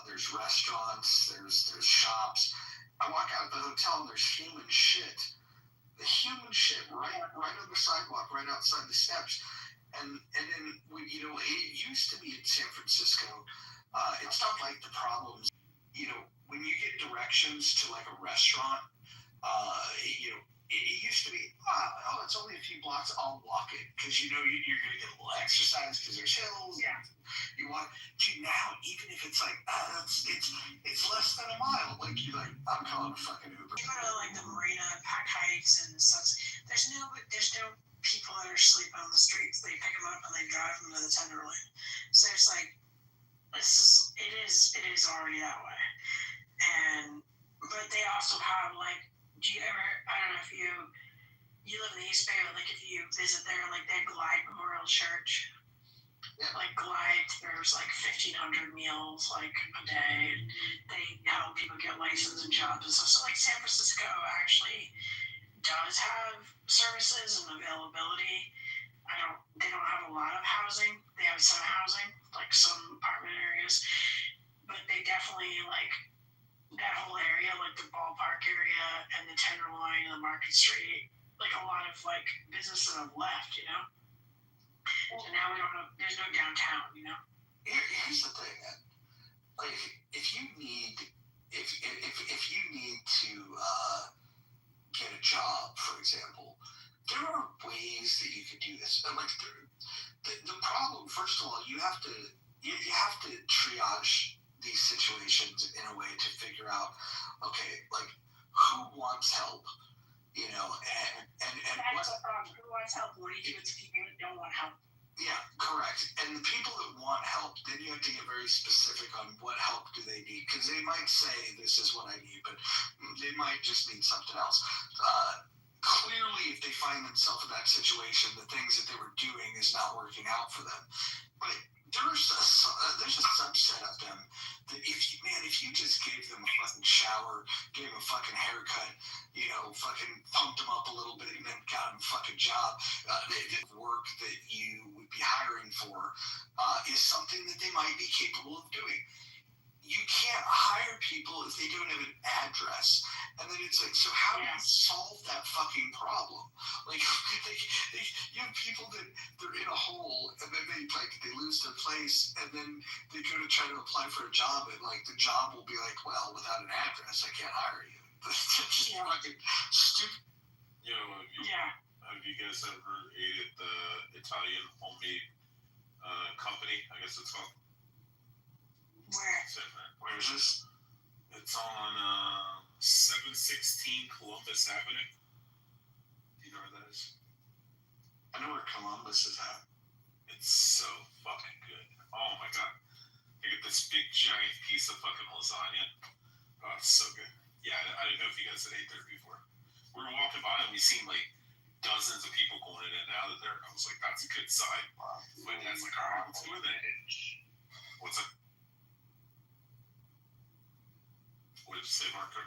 L: There's restaurants, there's shops. I walk out of the hotel and there's human shit. The human shit right on the sidewalk, right outside the steps. And then it used to be in San Francisco. It's not like the problems. When you get directions to like a restaurant,
D: it used to be, it's only a few blocks, I'll walk it, because you know you're going to get a little exercise because there's hills.
I: Yeah.
D: You want, dude, now, even if it's like, it's less than a mile, like, you're like, I'm calling a fucking Uber.
F: You go to like the marina, pack hikes, and stuff. There's no people that are sleeping on the streets. They pick them up and they drive them to the Tenderloin. So it's like, it is already that way. But they also have like, do you ever, I don't know if you live in the East Bay, but like if you visit there, like that Glide Memorial Church,
D: Yeah.
F: like Glide, there's like 1,500 meals like a day. And they help people get license and jobs and stuff. So like San Francisco actually does have services and availability. They don't have a lot of housing. They have some housing, like some apartment areas, but they definitely like that whole area, like the ballpark area and the Tenderloin and the Market Street, like a lot of like businesses have left, you know. So now there's no downtown, you know.
D: Here's the thing, man. Like, if you need to get a job, for example, there are ways that you could do this. And like, the problem, first of all, you have to triage these situations in a way to figure out, okay, like, who wants help, you know, and
F: that's the problem. Who wants help? What do you do with people that don't want help?
D: Yeah, correct. And the people that want help, then you have to get very specific on what help do they need, because they might say this is what I need, but they might just need something else. Clearly, if they find themselves in that situation, the things that they were doing is not working out for them. But there's a subset of them that if you just gave them a fucking shower, gave them a fucking haircut, you know, fucking pumped them up a little bit, and then got them a fucking job, the work that you would be hiring for is something that they might be capable of doing. You can't hire people if they don't have an address. And then it's like, so how do you solve that fucking problem? Like, you have people that they're in a hole, and then they lose their place, and then they go to try to apply for a job, and like the job will be like, well, without an address, I can't hire you. It's just fucking stupid.
M: You know, have you guys ever ate at the Italian homemade company? I guess it's called.
D: Where is this?
M: It's on 716 Columbus Avenue. Do you know where that is?
D: I know where Columbus is at.
M: It's so fucking good. Oh my god. You get this big giant piece of fucking lasagna. Oh, it's so good. Yeah, I didn't know if you guys had ate there before. We were walking by and we seen like dozens of people going in and out of there. I was like, that's a good sign. My dad's like, all right, let's go with it. What's up? What did you say, Marco?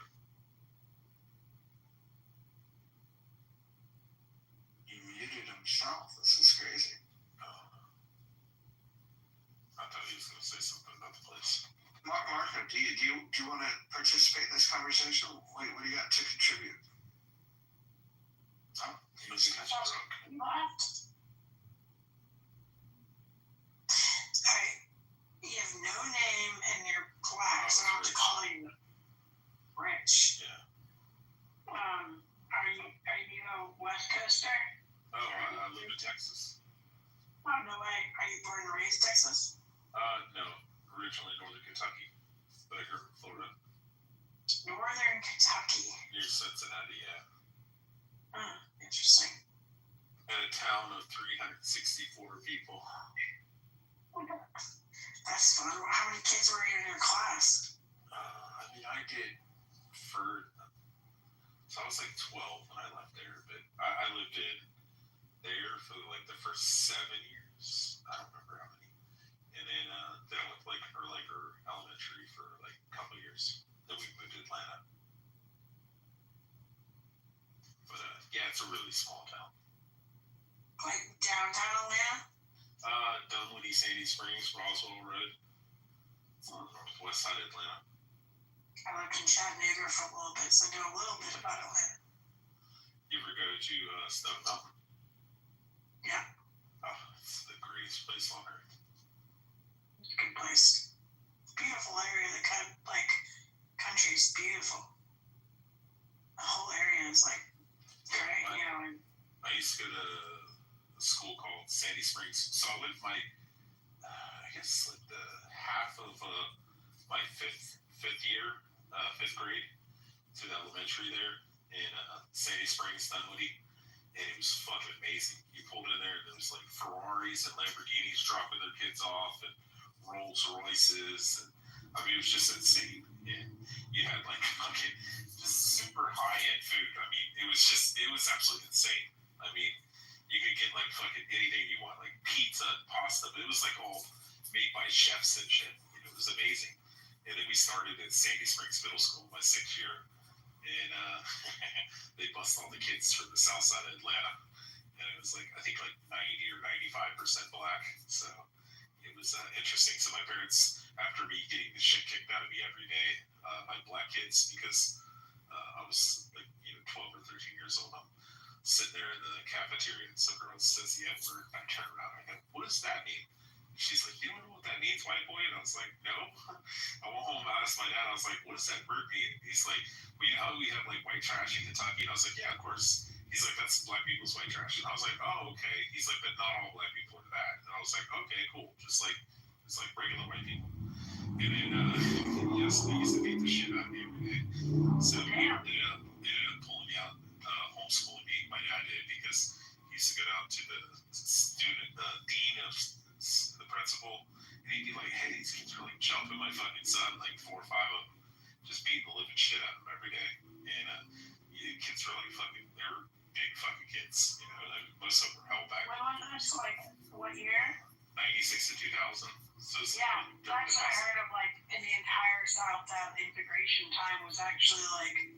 D: He muted himself. This is crazy.
M: I thought he was going to say something about the place.
D: Marco, do you want to participate in this conversation? What do you got to contribute?
M: Oh, he was catching his hook.
F: You have no name in your plaque, so I have to call you Rich.
M: Yeah.
F: Are you a West Coaster?
M: Oh, I live in Texas.
F: Oh, no way. Are you born and raised Texas?
M: No. Originally Northern Kentucky. But I grew up in Florida.
F: Northern Kentucky.
M: Near Cincinnati, yeah.
F: Interesting.
M: In a town of 364 people.
F: That's fun. How many kids were in your class?
M: I did so I was like 12 when I left there, but I lived in there for like the first 7 years. I don't remember how many. And then I went to like Erlacher Elementary for like a couple of years. Then we moved to Atlanta. But yeah, it's a really small town.
F: Like downtown Atlanta?
M: Dunwoody, Sandy Springs, Roswell Road. It's on the northwest side of Atlanta.
F: I lived in Chattanooga for a little bit, so I know a little bit about Atlanta.
M: You ever go to Stone Mountain?
F: Yeah.
M: Oh, it's the greatest place on earth.
F: It's a good place. Beautiful area. The country's beautiful. The whole area is like
M: used to go to a school called Sandy Springs. So I went my, I guess like the half of my fifth grade to the elementary there in Sandy Springs, Dunwoody, and it was fucking amazing. You pulled in there, and there was like Ferraris and Lamborghinis dropping their kids off, and Rolls Royces, and I mean it was just insane. And you had like fucking just super high end food. I mean it was absolutely insane. I mean you could get like fucking anything you want, like pizza and pasta, but it was like all made by chefs and shit. You know, it was amazing. And then we started at Sandy Springs Middle School my 6th year, and they bust all the kids from the south side of Atlanta, and it was like I think like 90 or 95% black. So it was interesting. So my parents, after me getting the shit kicked out of me every day by black kids, because I was like 12 or 13 years old, I'm sitting there in the cafeteria and some girl says the N-word. I turn around and I go, "What does that mean?" She's like, "You don't know what that means, white boy?" And I was like, "No." I went home and asked my dad, I was like, "What does that word mean?" He's like, "Well, you know how we have like white trash in Kentucky?" And I was like, "Yeah, of course." He's like, "That's black people's white trash." And I was like, "Oh, okay." He's like, "But not all black people are that." And I was like, "Okay, cool." Just like, it's like regular white people. And then, yes, they used to beat the shit out of me every day. So they ended up pulling me out, homeschooling me. My dad did, because he used to go down to the dean of the principal, and he'd be like, "Hey, these kids are like jumping my fucking son, like 4 or 5 of them, just beating the living shit out of him every day." And kids were like fucking, they were big fucking kids, like most of them were held back.
J: When was this, like, what year?
M: 96 to 2000. So
J: yeah, that's what I heard of, like, in the entire South, that integration time was actually, like,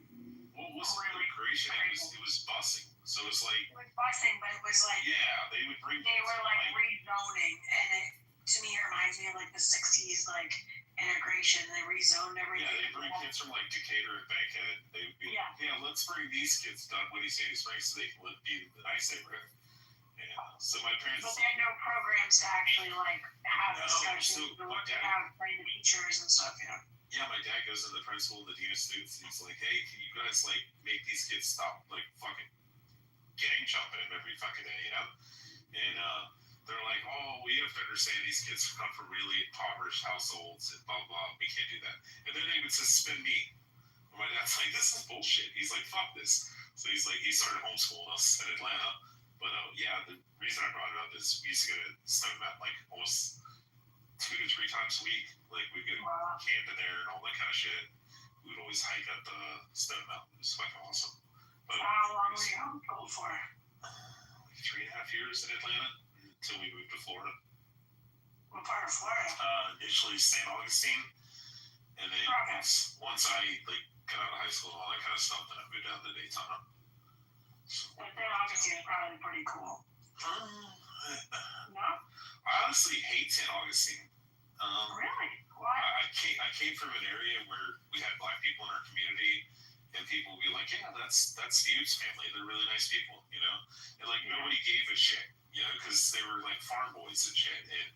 M: well, it wasn't really immigration, it was busing. So it's like,
J: it was busing, but it was like,
M: yeah, they
J: were like rezoning, and it, to me, it reminds me of like the 60s, like integration. They rezoned everything.
M: Yeah, they bring kids from like Decatur and Bankhead. They would be, yeah, let's bring these kids to Dunwoody, Sandy Springs, so they can live in the nice neighborhood. So my parents.
J: But they had no programs to actually like have discussions or have train the teachers and stuff,
M: Yeah, my dad goes to the principal, the dean of students, and he's like, "Hey, can you guys like make these kids stop like fucking gang jumping every fucking day, And they're like, "Oh, we have to understand these kids come from really impoverished households and blah blah. We can't do that." And then they would suspend me. And my dad's like, "This is bullshit." He's like, "Fuck this." So he's like, he started homeschooling us in Atlanta. But yeah, the reason I brought it up is we used to go to Stone Mountain like almost 2 to 3 times a week. Like we'd go camping there and all that kind of shit. We'd always hike up Stone Mountain. It was fucking awesome. But
J: how long were you homeschooled for?
M: Like 3.5 years in Atlanta until we moved to Florida.
J: What part of Florida?
M: Initially St. Augustine, and then once I like got out of high school and all that kind of stuff, then I moved down to Daytona.
J: St. Augustine is probably pretty cool. No?
M: I honestly hate St. Augustine.
J: Really? Why?
M: I came from an area where we had black people in our community, and people would be like, "Yeah, that's Steve's family. They're really nice people," And like nobody gave a shit, because they were like farm boys and shit. And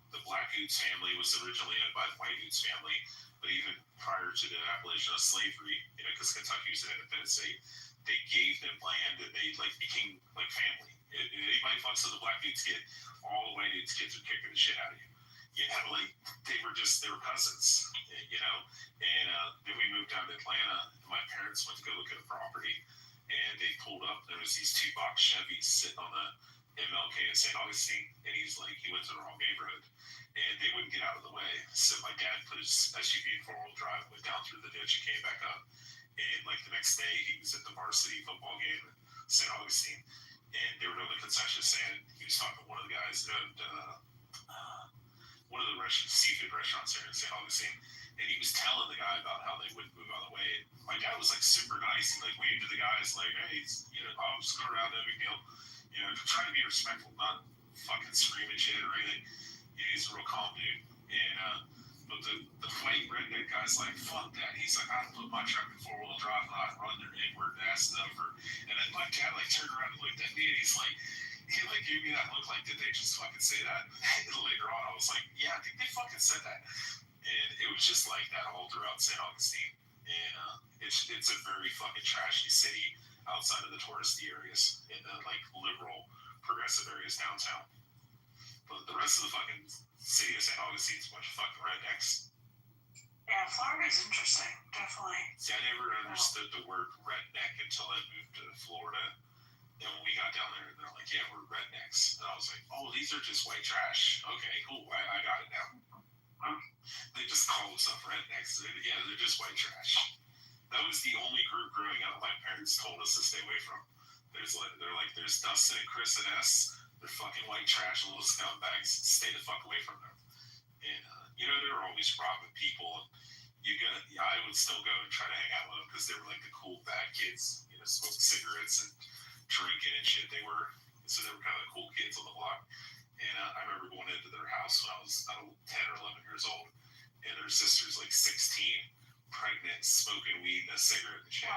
M: the black dude's family was originally owned by the white dude's family, but even prior to the abolition of slavery, because Kentucky was an independent state, they gave them land and they like became like family. If anybody fucks with the black dude's kid, all the white dude's kids are kicking the shit out of you. Like they were cousins, And then we moved down to Atlanta, and my parents went to go look at a property, and they pulled up. There was these 2-box Chevys sitting on the MLK in St. Augustine, and he went to the wrong neighborhood, and they wouldn't get out of the way. So my dad put his SUV in 4-wheel drive, went down through the ditch, and came back up. And like the next day, he was at the varsity football game in St. Augustine, and they were doing the concession stand. He was talking to one of the guys that owned one of the seafood restaurants there in St. Augustine, and he was telling the guy about how they wouldn't move out of the way. My dad was like super nice. He like waved to the guys like, "Hey, I'll just go around, no big deal." Trying to be respectful, not fucking screaming shit or anything. He's a real calm dude. And but the white redneck guy's like, "Fuck that." He's like, "I put my truck in 4-wheel drive and I run their N-word ass over." And then my dad like turned around and looked at me, and he gave me that look like, did they just fucking say that? And later on, I was like, yeah, I think they fucking said that. And it was just like that all throughout St. Augustine. and it's a very fucking trashy city outside of the touristy areas in the like liberal progressive areas downtown. But the rest of the fucking city of St. Augustine is a bunch of fucking rednecks.
F: Yeah, Florida's interesting, definitely.
M: See, I never understood the word redneck until I moved to Florida. And when we got down there, they're like, yeah, we're rednecks. And I was like, oh, these are just white trash. Okay, cool. I got it now. They just call themselves rednecks. Yeah, they're just white trash. That was the only group growing up my parents told us to stay away from. There's Dustin and Chris and S. They're fucking white trash, little scumbags. Stay the fuck away from them. And, they were always robbing people. I would still go and try to hang out with them because they were like the cool bad kids, smoking cigarettes and drinking and shit. They were kind of the cool kids on the block. And I remember going into their house when I was 10 or 11 years old, and their sister's like 16, pregnant, smoking weed and a cigarette and shit.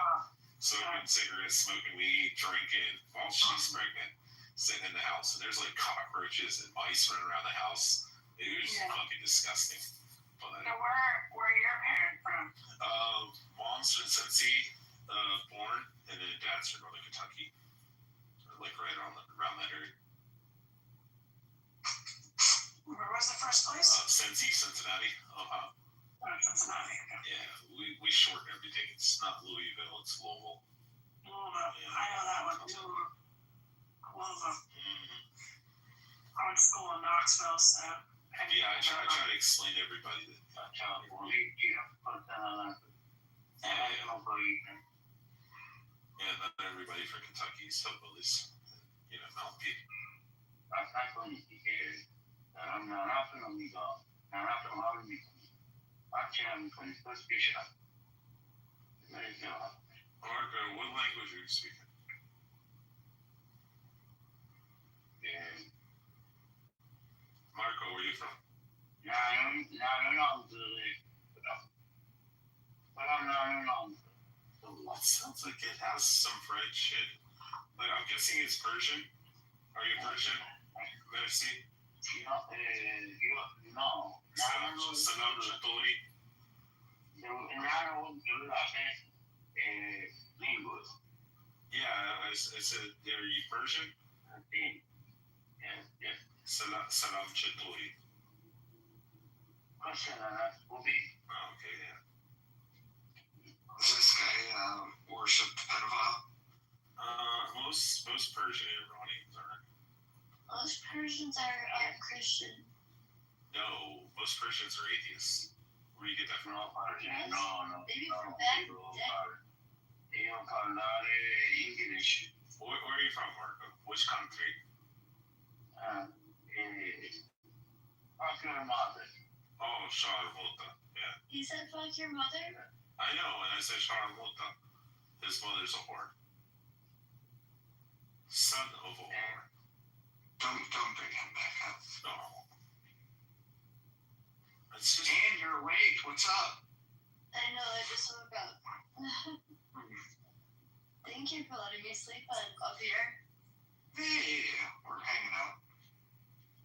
M: Smoking cigarettes, smoking weed, drinking while she's pregnant, sitting in the house. And there's like cockroaches and mice running around the house. It was fucking disgusting. But,
F: so where are your parents from?
M: Mom's from Cincy, born, and then dad's from Northern Kentucky. Like right around that area.
F: Where was the first place?
M: Cincy, Cincinnati, Ohio.
F: Cincinnati. Okay.
M: Yeah, we shorten everything. It's not Louisville, it's Louisville.
F: Louisville. Yeah, I know that one. Louisville.
M: Mm-hmm.
F: I went to school in Knoxville, so.
M: Yeah, I try to explain to everybody that. Yeah, not everybody from Kentucky is hillbillies. Mountain people. Marco, what language are you speaking? Marco, where are you from? It sounds like it has some French and I'm guessing it's Persian. Are you Persian? Merci. Salam Jatoli. Yeah, I said, are you Persian? Salam Jatoli. Okay, yeah.
E: Does this guy worship pedophile?
M: Most Persian Iranians aren't.
J: Most Persians are Christian.
M: No, most Persians are atheists. Where do you get that from?
J: Yes. Maybe from back in the day.
M: Where are you from, Marco? Which country? Oh, Charlotte. Yeah.
J: He said, fuck your mother?
M: I know, and I said Charlotte. His mother's a whore. Son of a whore.
E: Don't bring him back up.
M: No. It's just...
E: Dan, you're awake. What's up?
J: I know, I just woke up. Thank you for letting me sleep up here.
E: Hey, we're hanging out.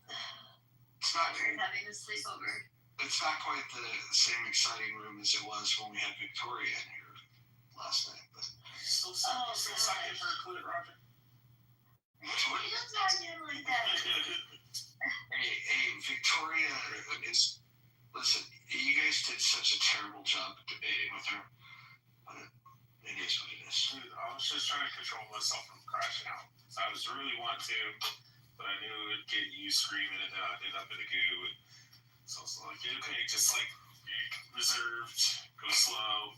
J: We're having a sleepover.
E: It's not quite the same exciting room as it was when we had Victoria in here last night, but
M: still sucking for a clit, Roger.
J: You don't talk to him like that.
E: Hey, Victoria is. Listen, you guys did such a terrible job debating with her, but it is what it is.
M: Dude, I was just trying to control myself from crashing out. So I was really wanting to, but I knew it would get you screaming, and then I'd end up in the goo. So I was like, okay, just like be reserved, go slow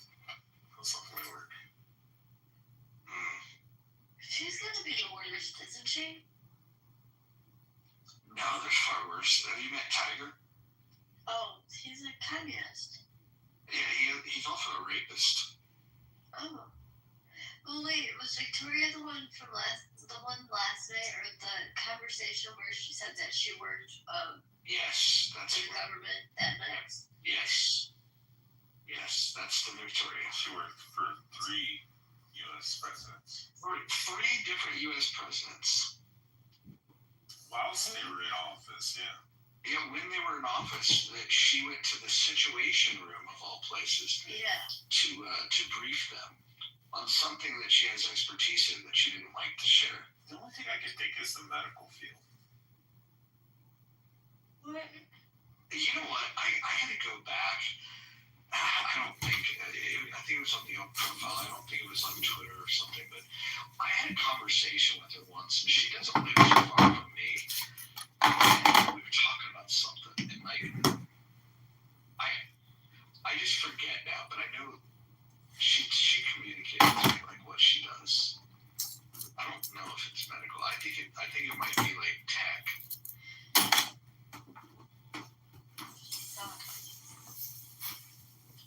M: forward.
J: She's gonna be the worst, isn't she?
E: No, there's far worse. Have you met Tiger?
J: Oh, he's a communist.
E: Yeah, he's also a rapist.
J: Oh. Well, wait, was Victoria the one last night, or the conversation where she said that she worked
E: Yes, that's
J: for the government that night?
E: Yes, that's the Victoria.
M: She worked for 3 U.S. presidents.
E: For 3 different U.S. presidents.
M: Whilst they were in office, yeah.
D: Yeah, when they were in office, that she went to the Situation Room of all places.
J: Yeah.
D: To brief them on something that she has expertise in that she didn't like to share.
M: The only thing I can think is the medical field.
J: What?
D: You know what? I had to go back. I don't think. I think it was on the own profile. I don't think it was on Twitter or something. But I had a conversation with her once, and she doesn't live too far from me. And we were talking about something, and like, I just forget now, but I know she communicated to me like what she does. I don't know if it's medical. I think it might be like tech.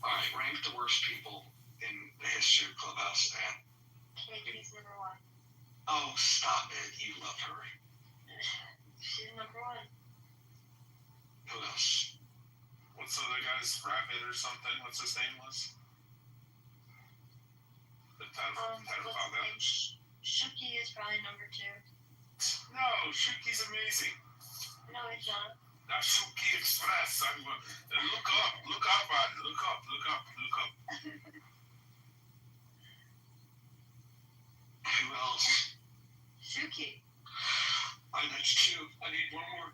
D: All right, rank the worst people in the history of Clubhouse, man.
J: Katie's number one.
D: Oh, stop it! You love her.
J: She's number one.
D: Who else?
M: What's the other guy's Rabbit or something? What's his name was? The pedophile guy.
J: Shuki is probably number two.
M: No, Shuki's amazing.
J: No, it's not.
M: That's Shuki Express. Look up, man. Look up.
D: Who else?
J: Shuki.
D: That's two. I need one more.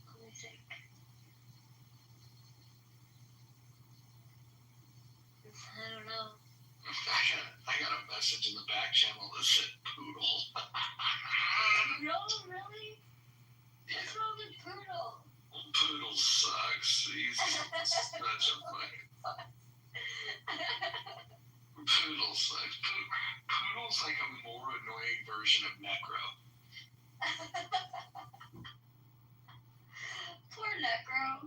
J: Let me think. I don't know.
D: I got a message in the back channel that said poodle.
J: No, really? What's wrong with Poodle?
D: Poodle sucks. He's such a fucking... Poodle sucks. Poodle's like a more annoying version of Necro.
J: Poor Necro.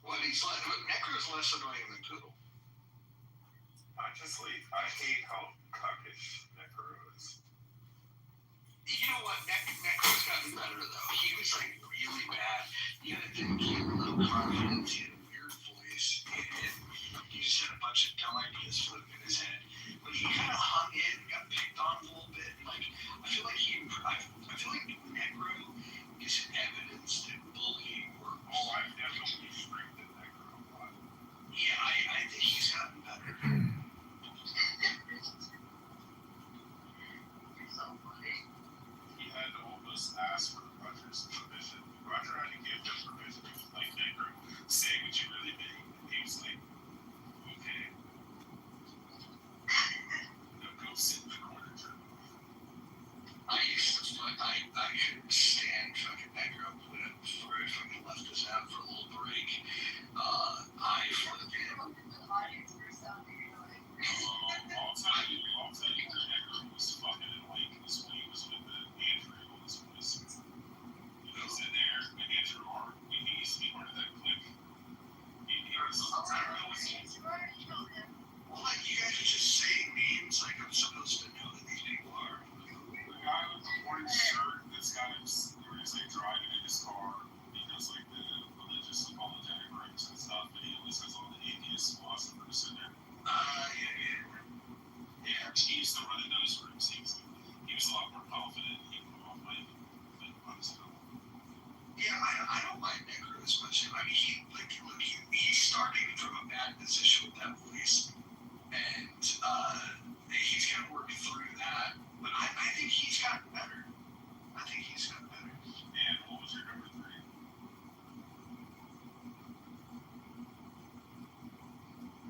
D: What? Necro's less annoying than Poodle.
M: I hate how cuckish Necro is.
D: You know what? Necro's gotten better, though. He was, like, really bad. He had low confidence. He had a weird voice. And he just had a bunch of dumb ideas floating in his head. But he kind of hung in and got picked on a little bit. And, like, I feel like Necro is evidence that bullying works.
M: Oh, I've definitely strengthened Necro a lot.
D: Yeah, I think he's gotten better.
M: He had to almost ask for Roger's permission. Roger had to give him permission. He was like, Necro, say what you really mean. And he was like, okay. Now go sit in the corner, Joe.
D: I couldn't stand fucking Necro before I fucking left us out for a little break. I flipped him.
M: I'll tell you, Necro was fucking annoying because when he was with Andrew was he was in there, and Andrew he used to be part of that clique. He was
D: Well, like, you guys are just saying names like I'm supposed to know who these people are.
M: the guy with the orange shirt that's got his, where he's like driving in his car, he does like the religious apologetic rooms and stuff, but he always has all the atheist philosophers in there. Yeah, he used to run in those rooms. He was a lot more confident. He went off like on his own.
D: Yeah, I don't like Necro as much. I mean, he's starting from a bad position with that voice, and he's gonna work through that. But I think he's gotten better.
M: And what was your number 3?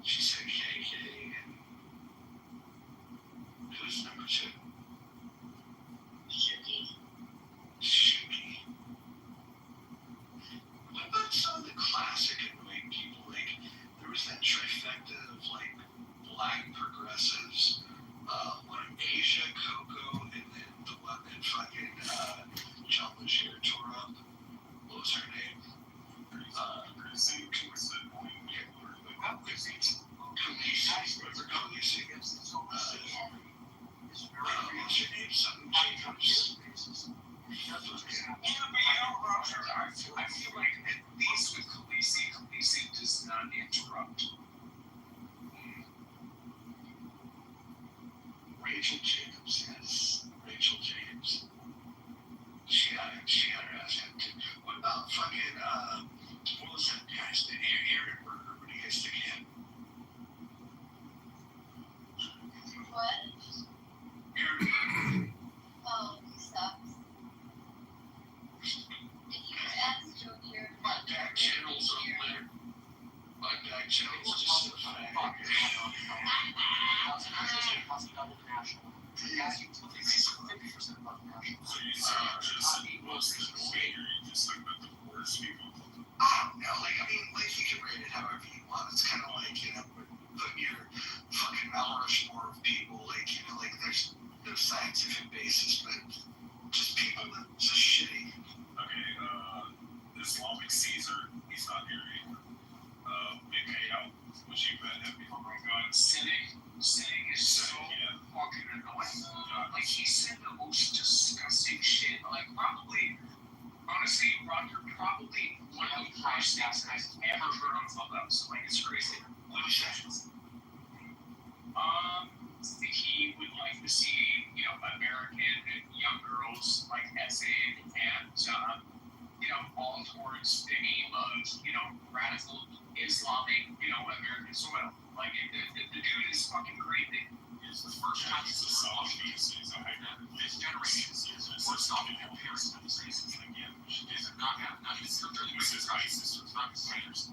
D: She said KK, and who's number 2? Shuki. What about some of the classic annoying people? Like, there was that trifecta of, like, black progressives. Asia, Coco, and then the one that fucking John Legere tore up. What was her name?
M: Khaleesi. What's the annoying people?
D: Khaleesi. Remember Khaleesi? What's your name? Something Jacobs.
G: I feel like at least with Khaleesi does not interrupt.
E: just people that just shitty.
M: Okay, Islamic Caesar, he's not here either. Big payout, which you bet have before God.
G: Sinning is so fucking annoying. Like, he said the most disgusting shit. Like, probably, honestly, Rob, you're probably one of the first things I've ever heard on Clubhouse. Like, it's crazy. What is that? He would like to see, American young girls, like, essayed and, all towards the aim of, radical Islamic, American soil. Like, the dude is fucking crazy. It's the first time he's a hyper. His generation is stopping their parents for these reasons. Like, is not even it's not his sister, it's not his sisters.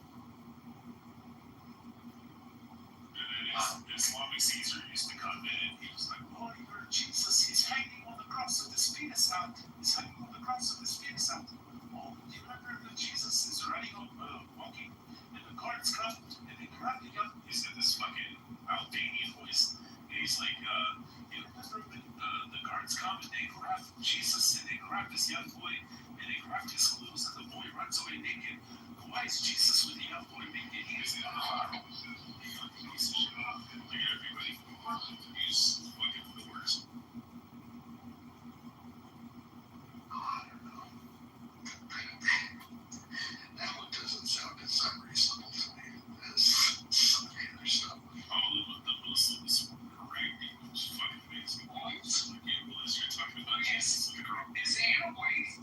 M: Islamic Caesar used to come in, he was like, oh, Lord Jesus, he's hanging on the cross with his penis out. He's hanging on the cross with his penis out. Oh, you remember that Jesus is running on, walking, and the guards come, and they grab the young, he's got this fucking Albanian voice, and he's like, you remember when the guards come, and they grab Jesus, and they grab this young boy, and they grab his clothes, and the boy runs away naked. Why is Jesus with the young boy naked? He is everybody he's fucking the worst.
E: That one doesn't sound as unreasonable to me as some of the other stuff.
M: The Muslims correcting was fucking amazing. Like, you realize you're talking about Jesus with a girl.
G: Is Anna white?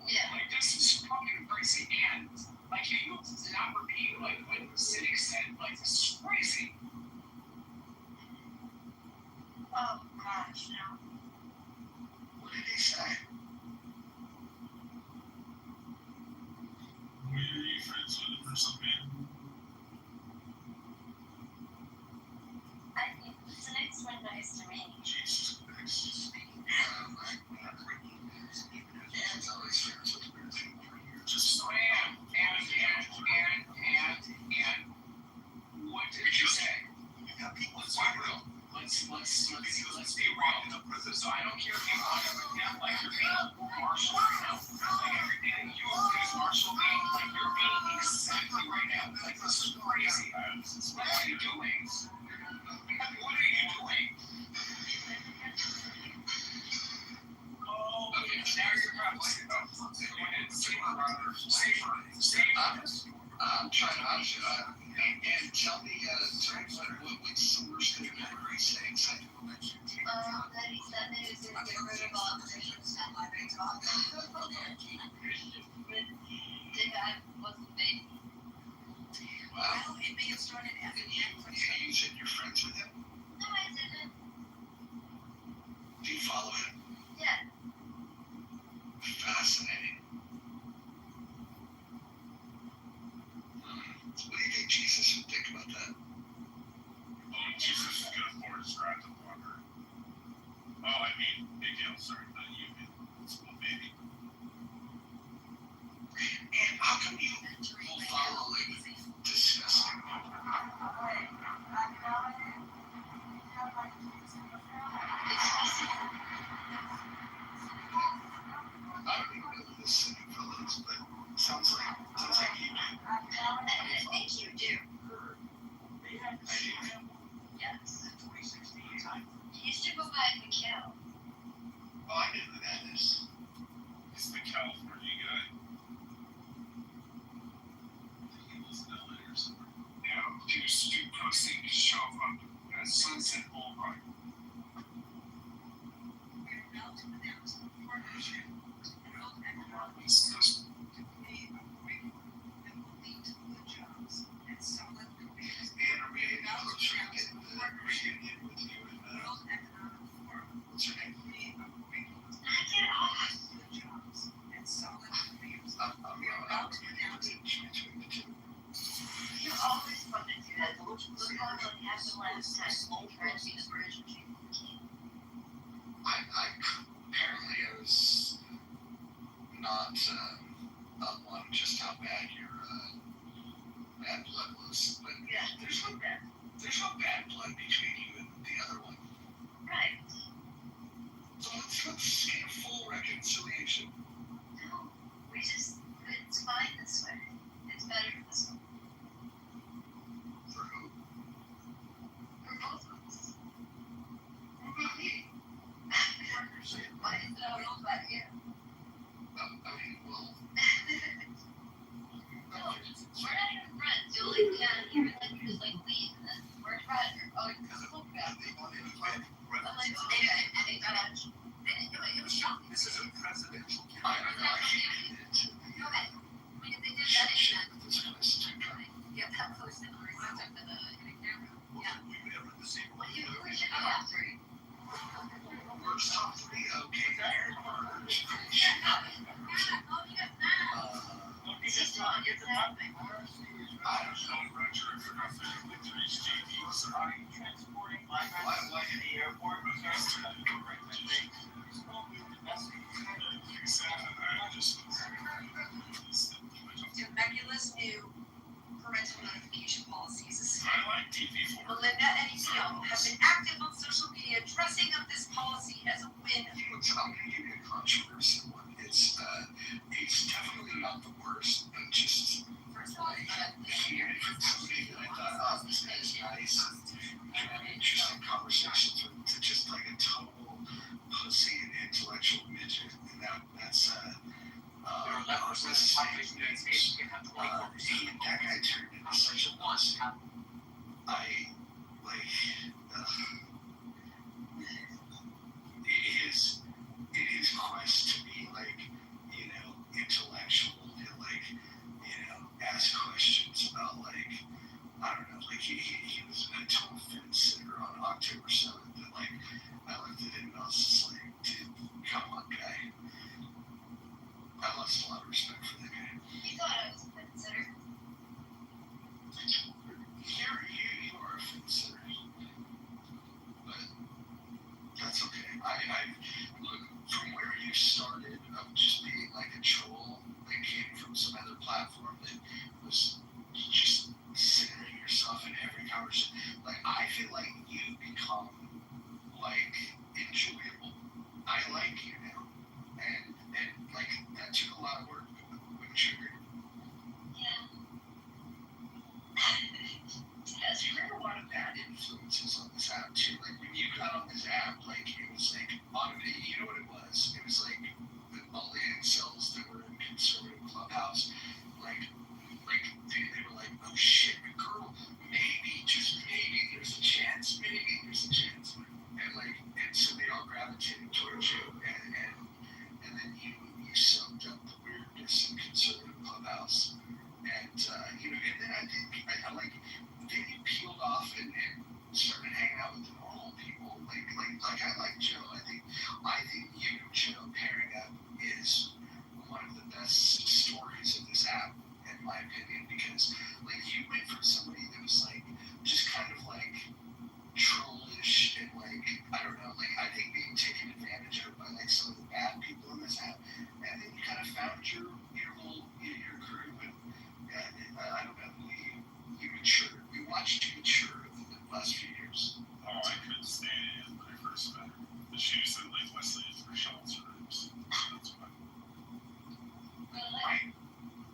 G: Yeah. Like, this is fucking crazy. And, like, you did not repeat, like, what the city said. Like, this is crazy.
J: Oh, gosh, no.
E: What did he say?
M: Were you friends with him or something?
J: I think the next one nice to me.
M: Jesus Christ.
E: He's always friends with weird people for years.
M: Just
G: So, and, what did you say? Let's be real. Let's be real. So I don't care if you want to pretend like you're being Marshall right now. Like, everything you are being Marshall being, like, you're being exactly right now. Like, this is crazy. What are you doing? What are you doing? Oh, okay, now you're probably safer.
E: I'm trying to and tell me which source did you say exactly what mentioned?
J: That he said that he was going to get rid of all Christians and library talk. Did that wasn't big.
E: Well, it may have started as an you said you're friends with him?
J: No, I didn't.
E: Do you follow him?
J: Yeah.
E: Fascinating. What do you think Jesus would think about that?
M: Oh, Jesus is gonna afford his crap to Walker. Oh, I mean, big deal, sorry, not you, it's a baby.
E: And how come you will follow like disgusting people? I don't even know who this city fellow is, but it sounds like you do.
J: I think you do.
E: I do.
J: Yes. He used to go by Mikhail.
E: Oh, I know who that is.
M: He's the California guy. He was in LA or something.
G: Yeah, he was too pussy to show up at Sunset Boulevard.
J: You're always fun to do that. Look how it happened last time. Trying to be the bridge between the king.
E: Apparently I was not on just how bad your bad blood was, but
J: Yeah, there's no bad.
E: there's no bad blood between you and the other one.
J: Right.
E: So
B: let's get a full reconciliation.
F: No, it's fine this way. It's better this way.
B: For who?
F: For both of us.
B: What about me?
F: Why is it always about you?
B: Okay, well.
F: No, we're not even friends. You'll like down here and then you just like leave and then we're friends. Oh, because it looked bad.
B: They wanted to fight.
F: I'm like, oh, it was shocking.
B: This is a presidential campaign.
F: I can't do it. Okay. I mean, if they did that, yeah, that posted or something for the camera. Yeah.
B: We would have the same
F: What
B: one.
F: do you wish I got three?
B: Worst top 3, okay.
F: It's just not, it's a bad thing.
B: I don't know, Roger. I forgot to reach JD. So
L: Are you transporting my wife to the airport?
O: Temecula's new parental notification policies.
B: I like TV4.
O: Melinda and Ezekiel have been active on social media dressing up this policy as a win.
B: I'm going to give you a controversial one. It's definitely not the worst, but just like hearing from somebody that I thought, oh, this guy's nice, and having interesting conversations with, to just like a total pussy and intellectual midget, and that's that guy turned into such a pussy. His quest to be like, intellectual and ask questions about I don't know, he was a total fence sitter on October 7th, and I looked at him and I was just like, dude, come on, guy. I lost a lot of respect for that guy.
F: You thought I was a fence sitter.
B: You are a fence sitter. But that's okay. I look, from where you started of just being like a troll that came from some other platform that was just centering yourself in every conversation. I feel like you've become enjoyable. I like you now. And that took a lot of work, wouldn't you agree?
F: Yeah.
B: There are a lot of bad influences on this app too. When you got on this app, it was automated. You know what it was? It was all the incels that were in conservative Clubhouse. They were like, oh shit, girl, maybe, just maybe there's a chance. Maybe there's a chance. And so they all gravitated towards you, and then you soaked up the weirdness in conservative Clubhouse. And and then I think then you peeled off and started hanging out with the normal people. I like Joe. I think you and Joe pairing up is one of the best stories of this app, in my opinion, because you went from somebody that was just kind of trollish and I don't know, I think being taken advantage of by some of the bad people in this app, and then you kind of found your crew, and I don't know, you matured. We watched you mature over the last few years.
M: Oh, I couldn't stand it when I first met her. The shoes that Wesley for Sean's rooms. That's why.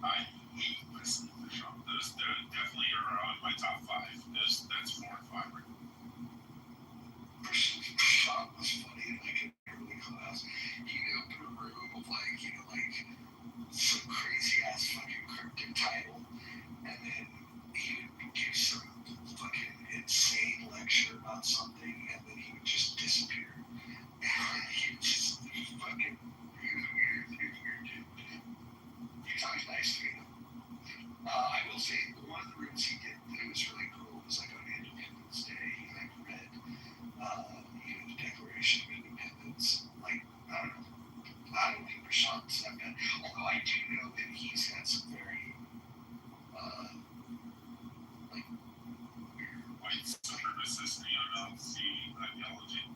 M: I hate Wesley for Sean. Those definitely are on my top 5. That's 4 and 5 right now.
B: Sean was funny in an early class. He'd open a room of some crazy ass fucking cryptic title, and then he would give some fucking insane lecture about something, and then he would just disappear. And he was just fucking weird dude. He talks nice to me. I will say, one of the rooms he did that was really cool was on Independence Day. He read the Declaration of Independence. I don't think Rashawn's that bad. Although I do know that he's had some very weird
M: white supremacist neo-Nazi ideology.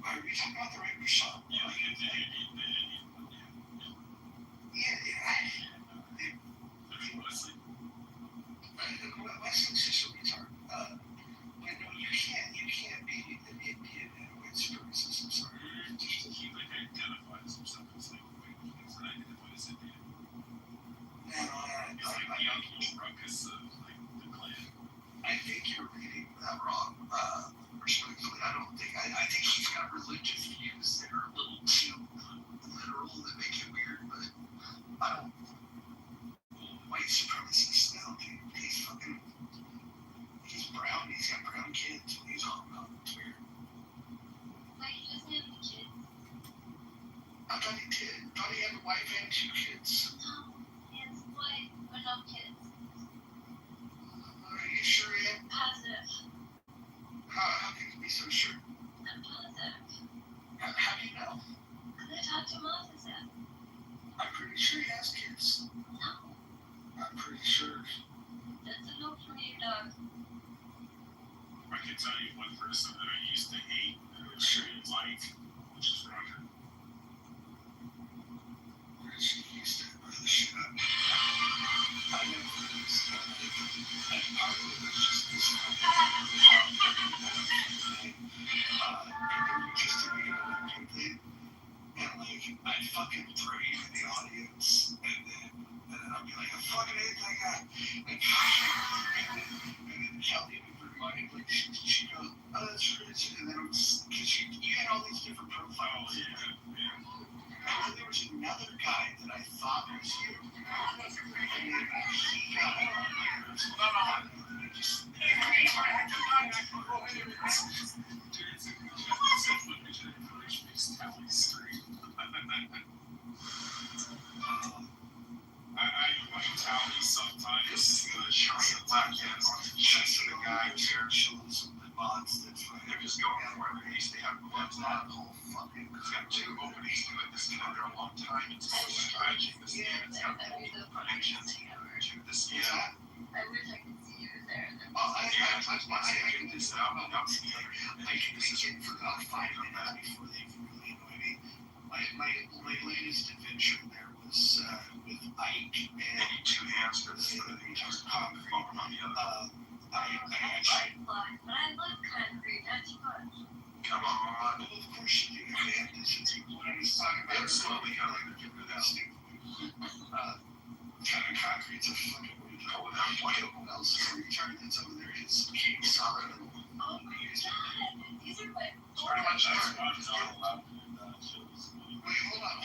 B: Are we talking about the right Rashawn?
M: Yeah, Wesley.
B: Wesley's just a retard. But no, you can't be an Indian and a white supremacist. I'm sorry.
E: I thought he did. I thought he had a wife and 2 kids.
O: No, he has a wife, but no kids.
E: Are you sure he had?
O: Positive.
E: How can you be so sure?
O: I'm positive.
E: How do you know?
O: Because I talked to him often.
E: I'm pretty sure he has kids.
O: No,
E: I'm pretty sure.
O: that's a no for you, dog.
M: I can tell you one person that I used to hate and I really like, which is Roger.
E: She used to really shit up. I never really stuff. And part of it was just this just to be elected. And like, I'd fucking pray for the audience. And then I'd be like, I fucking hate that guy. And then Kelly would remind me, like, she'd go, oh, that's rich. And then it was, because you had all these different profiles. Yeah. And then there was another guy that I thought was you. And then he got on my nerves.
M: I like Tally sometimes. This is the giant black cats on the chest of the guy who's here chilling some mods that's right. They're just going on where they used to have gloves that whole fucking. It's got 2 openings to it. This has been under a long time. It's always strategy. This is it's got connections to this. Yeah.
O: I wish I could see you there.
E: I can do this. I can make it for about 5 minutes before they really annoy me. My latest adventure there was with Ike and
M: 2 hamsters for the entire concrete on the other.
E: I actually.
O: But I love concrete, not too much.
M: Come on.
E: Well, of course you do. Man, this is what I was talking about.
M: It's slowly coming to do that.
E: Kind of concrete's a fucking way to go without what else is retarded that's over there is king solid.
O: Oh my god, these are my
M: Pretty much that's why I'm not allowed to do that.
E: Wait, hold on.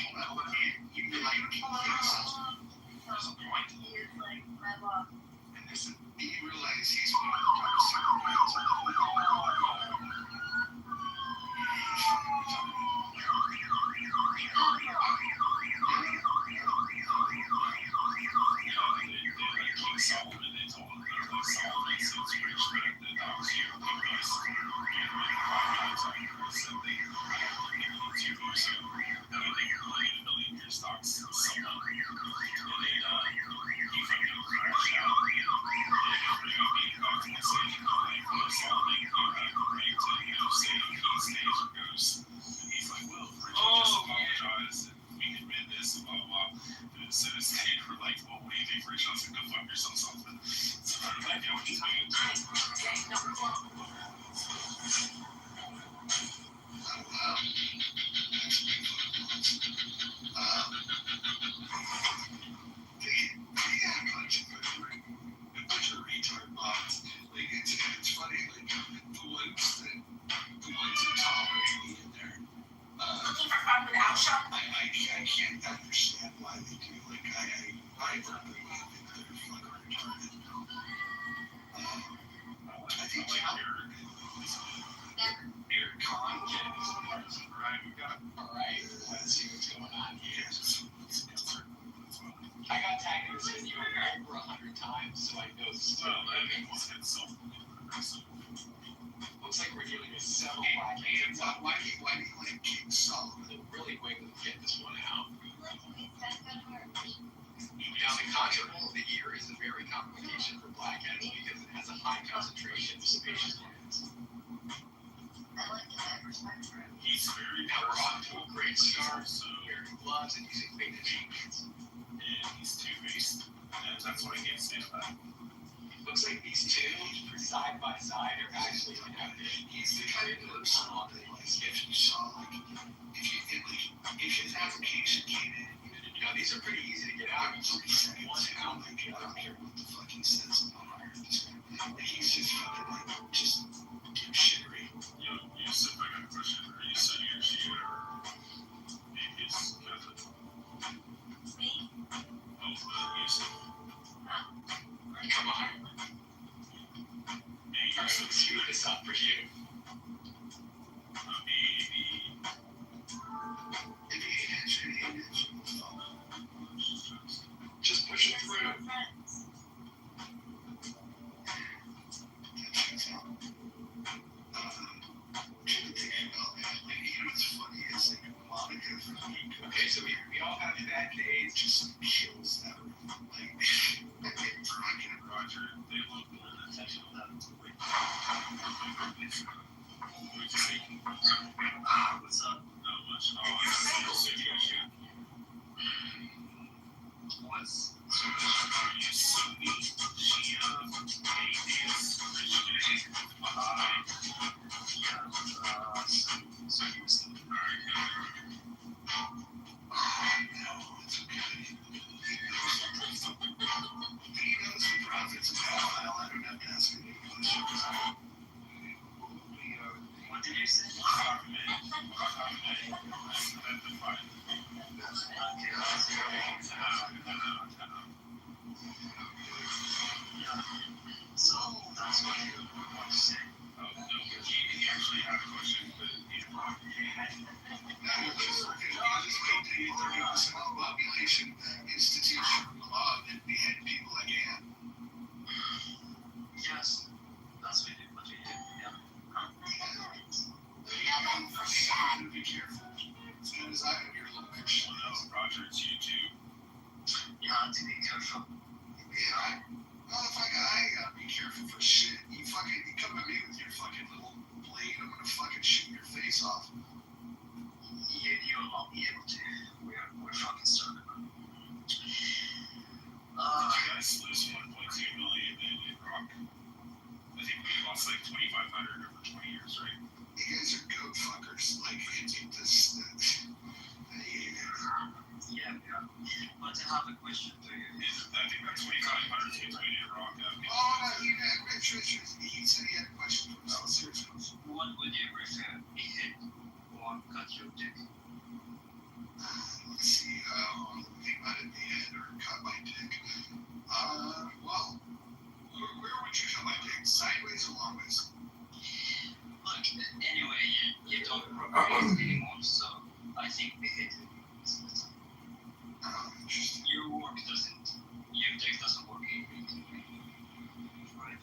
E: You like king solid.
M: There's a point.
O: He is like my boss.
E: And listen, you realize he's one of the dumbest psychopaths on the planet. I can't understand why they do. Like, I verbally think they're fucking retarded. I think Eric Kahn, right? We got alright. Let's see what's going on here. I got tagged in this video over 100 times, so I know stuff. Looks like we're dealing with several black kids. Why do you like King Solomon? Really quick, let's get this one out. Now, the conjugal of the ear is a very common location for blackheads because it has a high concentration of sebaceous glands.
O: I like that perspective.
M: He's very
E: Now we're on to a great start, so wearing gloves and using fake treatments.
M: And he's two-faced, and that's why I can't stand that.
E: Looks like these two, side by side, are actually like he's the kind of person that if you saw like if his application came in, you know, these are pretty easy to get out. It's only seconds. I don't care what the fuck he says. Like he's just fucking like just shittery.
M: You said I got a question. Are you saying you're she or his cousin?
O: Me?
M: Oh, Yusuf.
E: Come on. Alright, let's screw this up for you. If he hits you,
D: much bad days just kills that room. Like, Rocky and Roger, they look more intentional than the way. What's up? Not much. Oh, I got a city issue. What's Sunni, Shia, atheist, Christian, Baha'i? Yeah, Sunni Muslim. Alright, no, it's okay. He knows the prophets of Baal. I don't have to ask him any questions. What did you say? So that's what you want to say. He actually had a question, but he's blocked. Just wait till you 30% of the population institute law and behead people again. Yes, that's what we do. Yeah. Be careful. As good as I am, you're a little Christian. No, Roger, it's you too. You have to be careful. Yeah, motherfucker, I ain't gotta be careful for shit. You come at me with your fucking little blade, I'm gonna fucking shoot your face off. You won't be able to. We're fucking starving. Guys lose 1.2 million in Iraq. I think we lost like 2,500 over 20 years, right? You guys are goat fuckers. Like, yeah. But I have a question to you. I think that's 2,500 kids in Iraq. Oh, no, Rich. He said he had a question for us. Seriously. What would you prefer, behead or cut your dick? Let's see. Think about it, behead or cut my dick. Well, where would you cut my dick? Sideways or long ways? Look, anyway, you don't procreate anymore, so I think behead is better. Interesting. Your dick doesn't work anything. Right?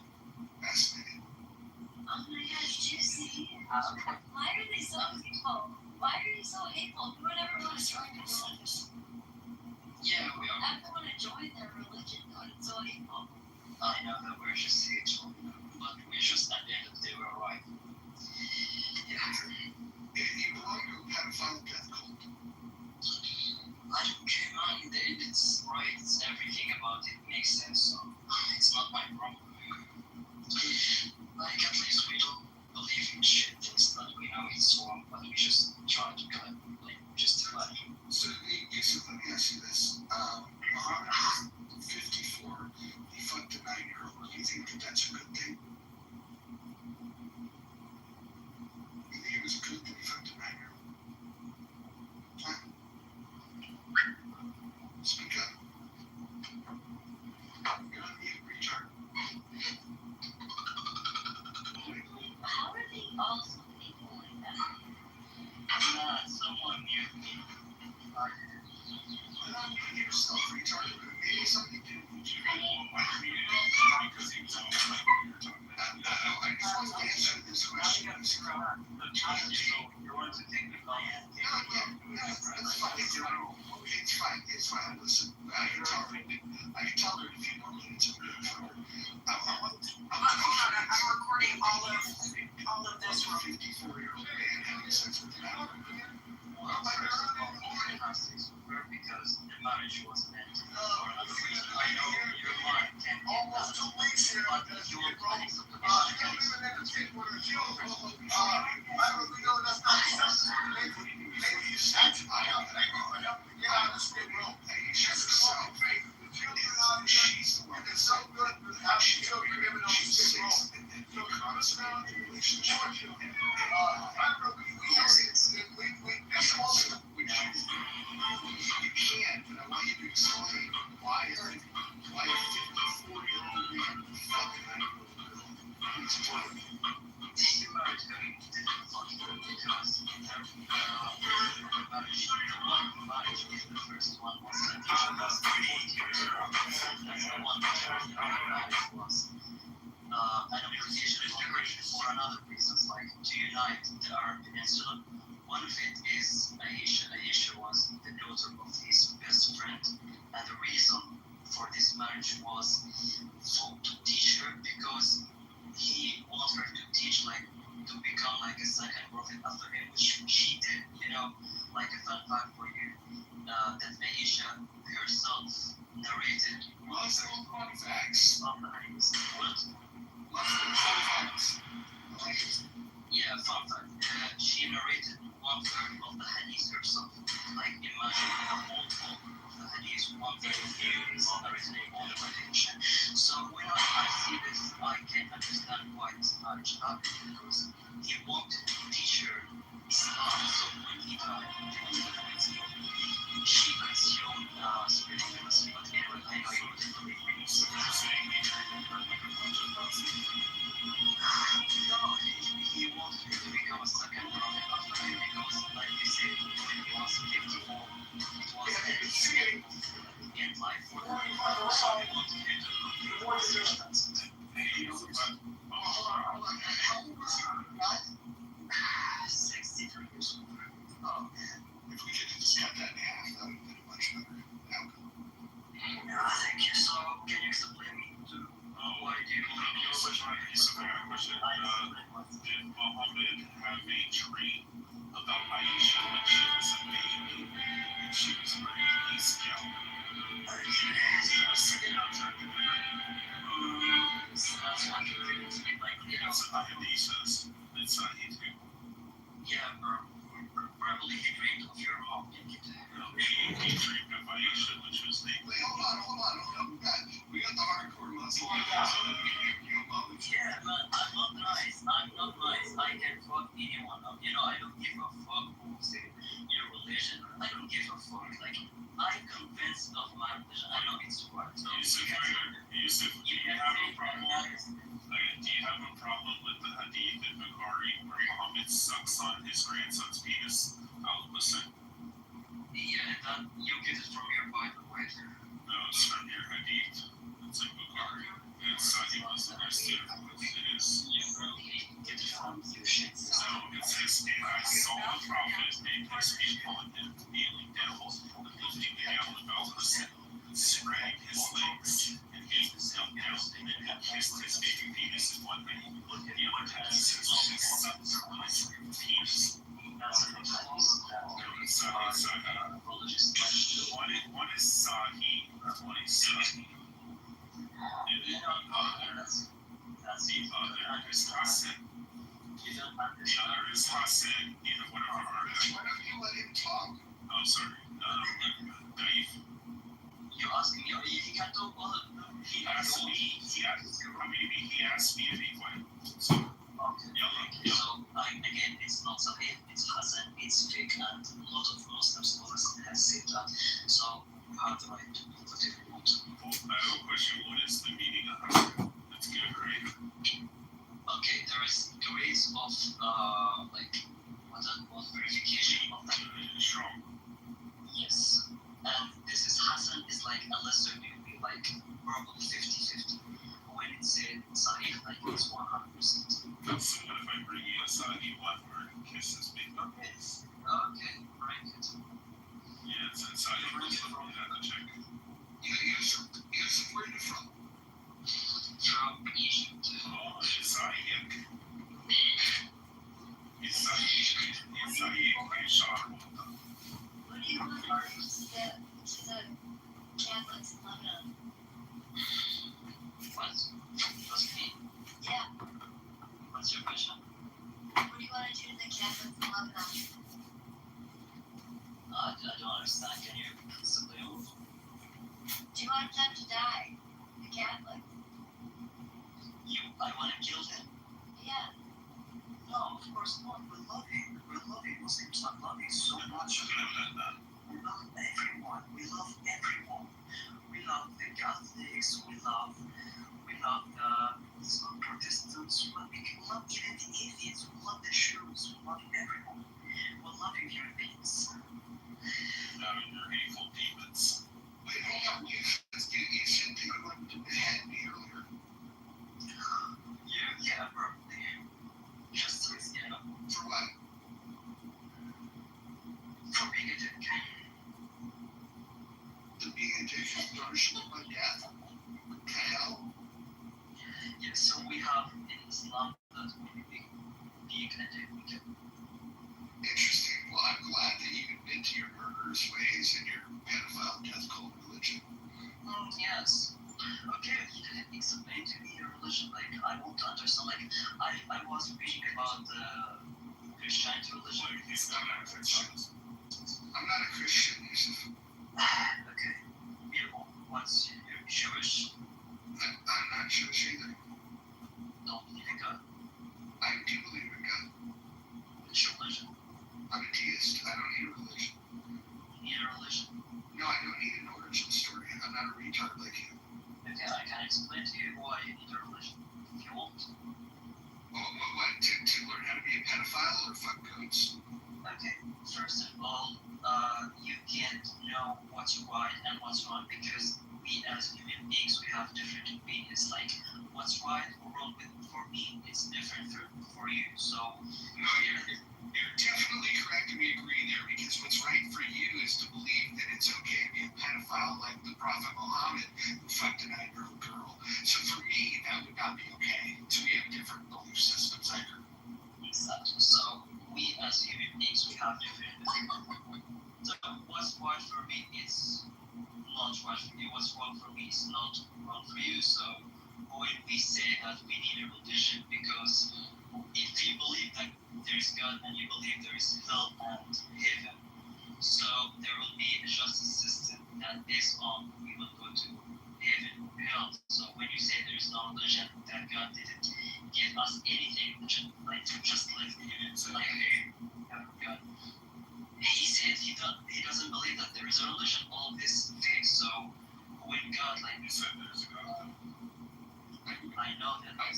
D: Fascinating.
O: Oh my gosh, Juicy. Why are they so hateful? Why are you so hateful? Who would ever want to join your religion?
D: Yeah, we are.
O: I don't want to join their religion, but it's so hateful.
D: I know that we're just hateful, but we're just at the end of the day, we're right. Yeah. If you belong to a pedophile death cult, I don't care, man. It's right. It's everything about it makes sense. So it's not my problem. Like, at least we don't believe in shit things that we know it's wrong, but we just try to kind of justify it. So, Yusuf, let me ask you this. Muhammad was 54. He fucked a 9-year-old. Do you think that that's a good thing? You think it was good that he fucked a 9-year-old? Huh? Speak up. You're on mute, retard.
O: How are they all so hateful like that?
D: Someone mute me. Unmute yourself, retard. Maybe somebody didn't mute you. Because he was on the mic when you were talking about that. I just want to answer this question. You want to take the call? Yeah, that's fine. It's fine. Listen, I can tell her in a few more minutes. I'm recording all of this from 54-year-old man having sex with a 9-year-old. Well, because the marriage wasn't ended for another reason. I know your mind can't get almost 2 weeks here, but you were wrong. She's the one that's so good with how she's so good with she's around the relationship. You can, but I want you to explain why a 54-year-old man fucking 9-year-old girl. Please explain. You're married to him because marriage was the first one was that you should last 40 years. That's the one marriage was. An appreciation of marriage for another reasons like to unite the Arab Peninsula. One of it is Aisha. Aisha was the daughter of his best
A: she was to teach her because he wants her to teach, like, to become like a second prophet after him, which she did, like a fun fact for you. That Aisha herself narrated
E: Muslim fun facts.
A: of the hadith. What?
E: Muslim fun facts.
A: Yeah, fun fact. She narrated 1/3 of the hadith herself. Like, imagine a whole book of the hadith, 1/3 of it is narrated all by Aisha. So when I see this, I can understand why Jabir, because he wanted to teach her Islam, so when he died, she consumed spirituality. But anyway, I know you wouldn't believe me. So you're saying he turned her like a bunch of Muslims? No, he wanted her to become a second prophet after him because, like you said, when he was 54, it was in life for her. So he wanted her to complete the circumstances.
E: Hold on. How old was he?
A: 63 years old.
E: Oh, if we could just cut that in half, that would have been a much better outcome.
A: Thank you. So, can you explain me to why do you believe you were trying to
M: question? Did Muhammad have a dream about Aisha when she was a baby and she was ready to be scalped?
A: Yeah, probably he dreamed of your mom, didn't he?
M: He dreamed of Aisha when she was a baby.
E: Wait, hold on. We got the hardcore Muslim.
A: Yeah, man, I'm not nice. I can fuck anyone. I don't give a fuck who's your religion. I don't give a fuck. Like, I'm convinced of my religion. I know it's right.
M: Yusuf, do you have a problem with the hadith in Bukhari where Muhammad sucks on his grandson's penis? I'll listen.
A: Yeah, that you get it from your Bible, right?
M: No, it's from your hadith. It's in Bukhari. It's Sahih Muslim. It is.
A: You really get it from your shit.
M: No, it says, and I saw the prophet and his people and him kneeling down, lifting the apple about the spreading his legs and gave himself down, and then kissed his baby penis in one hand, and the other hand his son's penis. One is Sahih, one is Sahih. The other is Hassan. The other is Hassan.
E: Why don't you let him talk?
M: I'm sorry. Dave.
A: You're asking me, he can't talk all of them.
M: He asked me anyway. So,
A: Okay. So, again, it's not Sahih, it's Hassan, it's fake, and a lot of Muslim scholars have said that. So, you have the right to do whatever you want.
M: I have a question. What is the meaning of Hassan? Let's get it right.
A: Okay, there is degrees of, verification of that.
M: Strong.
A: Yes. And this is Hassan is like a lesser degree, like probably 50-50. When it's said Sahih, like it's 100%.
M: So what if I bring you a Sahih one where it kisses me?
A: Okay, bring it.
M: Yeah, it's a Sahih Muslim. You have to check.
E: Yusuf, where are you from?
A: From Egypt.
M: Oh, it's Sahih. It's Sahih.
O: What do you want to the Catholics in Lebanon?
A: What? That's me.
O: Yeah.
A: What's your question?
O: What do you want to do to the Catholics in Lebanon?
A: I don't understand. Can you simply move?
O: Do you want them to die? The Catholics?
A: I want to kill them?
O: Yeah.
A: No, of course not. We love him. We love him. Muslims love him so much. We love everyone. We love everyone. We love the Catholics. We love the Protestants. We love even the atheists. We love the Jews. We love everyone. We love human beings.
M: No, you're hateful demons.
E: Wait, hold on. You said people wanted to behead me earlier.
A: Yeah, probably. Just
E: For what?
A: For being a dick.
E: The being a dick is punishable by death.
A: difficult to understand. Like, I was reading about the Christianity religion.
B: I'm not a Christian. I'm not a Christian, Yusuf.
A: Okay. Beautiful. What's your Jewish?
B: I'm not Jewish either.
A: Don't believe in God.
B: I do believe in God.
A: What's your religion?
B: I'm a deist. I don't need a religion.
A: You need a religion?
B: No, I don't need an origin story. I'm not a retard like you.
A: Okay, I can explain to you why you need a religion if you want.
B: What? To learn how to be a pedophile or fuck goats?
A: Okay, first of all, you can't know what's right and what's wrong because we as human beings, we have different opinions. Like, what's right or wrong for me is different for you. So,
B: no, you're definitely correct, and we agree there, because what's right for you is to believe that it's okay to be a pedophile like the Prophet Muhammad, who fucked a 9-year-old girl. So for me, that would not be okay. So we have different belief systems, I agree.
A: Exactly. So we as human beings, we have different. So what's right for me is not right for you. What's wrong for me is not wrong for you. So when we say that we need a religion, because if you believe that there's God and you believe there is hell and heaven, so there will be a justice system that based on we will go to heaven or hell. So when you say there is no religion, that God didn't give us anything to just live in, like God. He said he doesn't believe that there is a religion. All of this fake. So when God, like
B: you said, there's a God.
A: I know that. I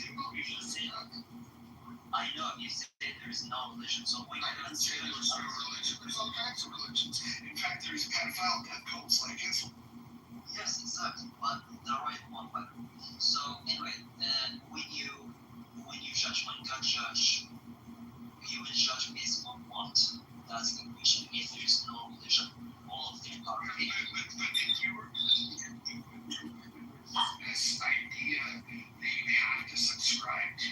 A: know you said there is no religion. So when
B: I didn't say there's no religion. There's all kinds of religions. In fact, there's pedophile death cults like Islam.
A: Yes, exactly. But the right one. But so anyway, when you judge, when God judge, you will judge based on what? That's the question. If there is no religion, all of them are fake.
B: But if you were this idea that you have to subscribe to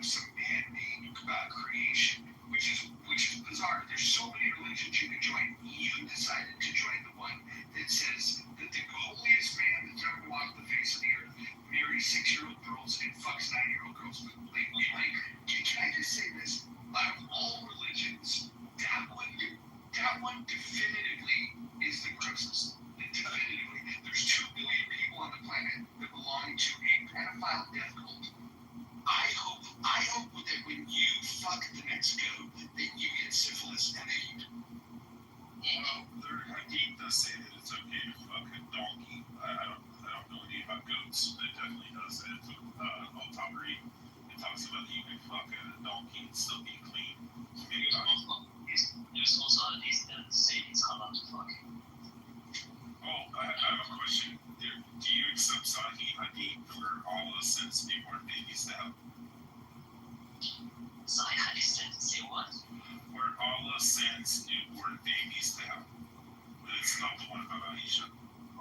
B: some man-made creation, which is bizarre. There's so many religions you can join. You decided to join the one that says that the holiest man that's ever walked the face of the earth marries 6-year-old girls and fucks 9-year-old girls. Can I just say this? Out of all religions, that one definitively is the grossest. Definitively. There's 2 billion people on the planet that belong to a pedophile death cult. I hope that when you fuck the next goat, that you get syphilis and that you.
M: Well, their hadith does say that it's okay to fuck a donkey. I don't know anything about goats, but it definitely does say it's Al-Tabari. It talks about that you can fuck a donkey and still be clean.
A: There's also hadith that say it's halal to fuck.
M: Oh, I have a question. Do you accept Sahih hadith where Allah sends newborn babies to hell?
A: Sahih hadith say what?
M: Where Allah sends newborn babies to hell. But it's not the one about Aisha.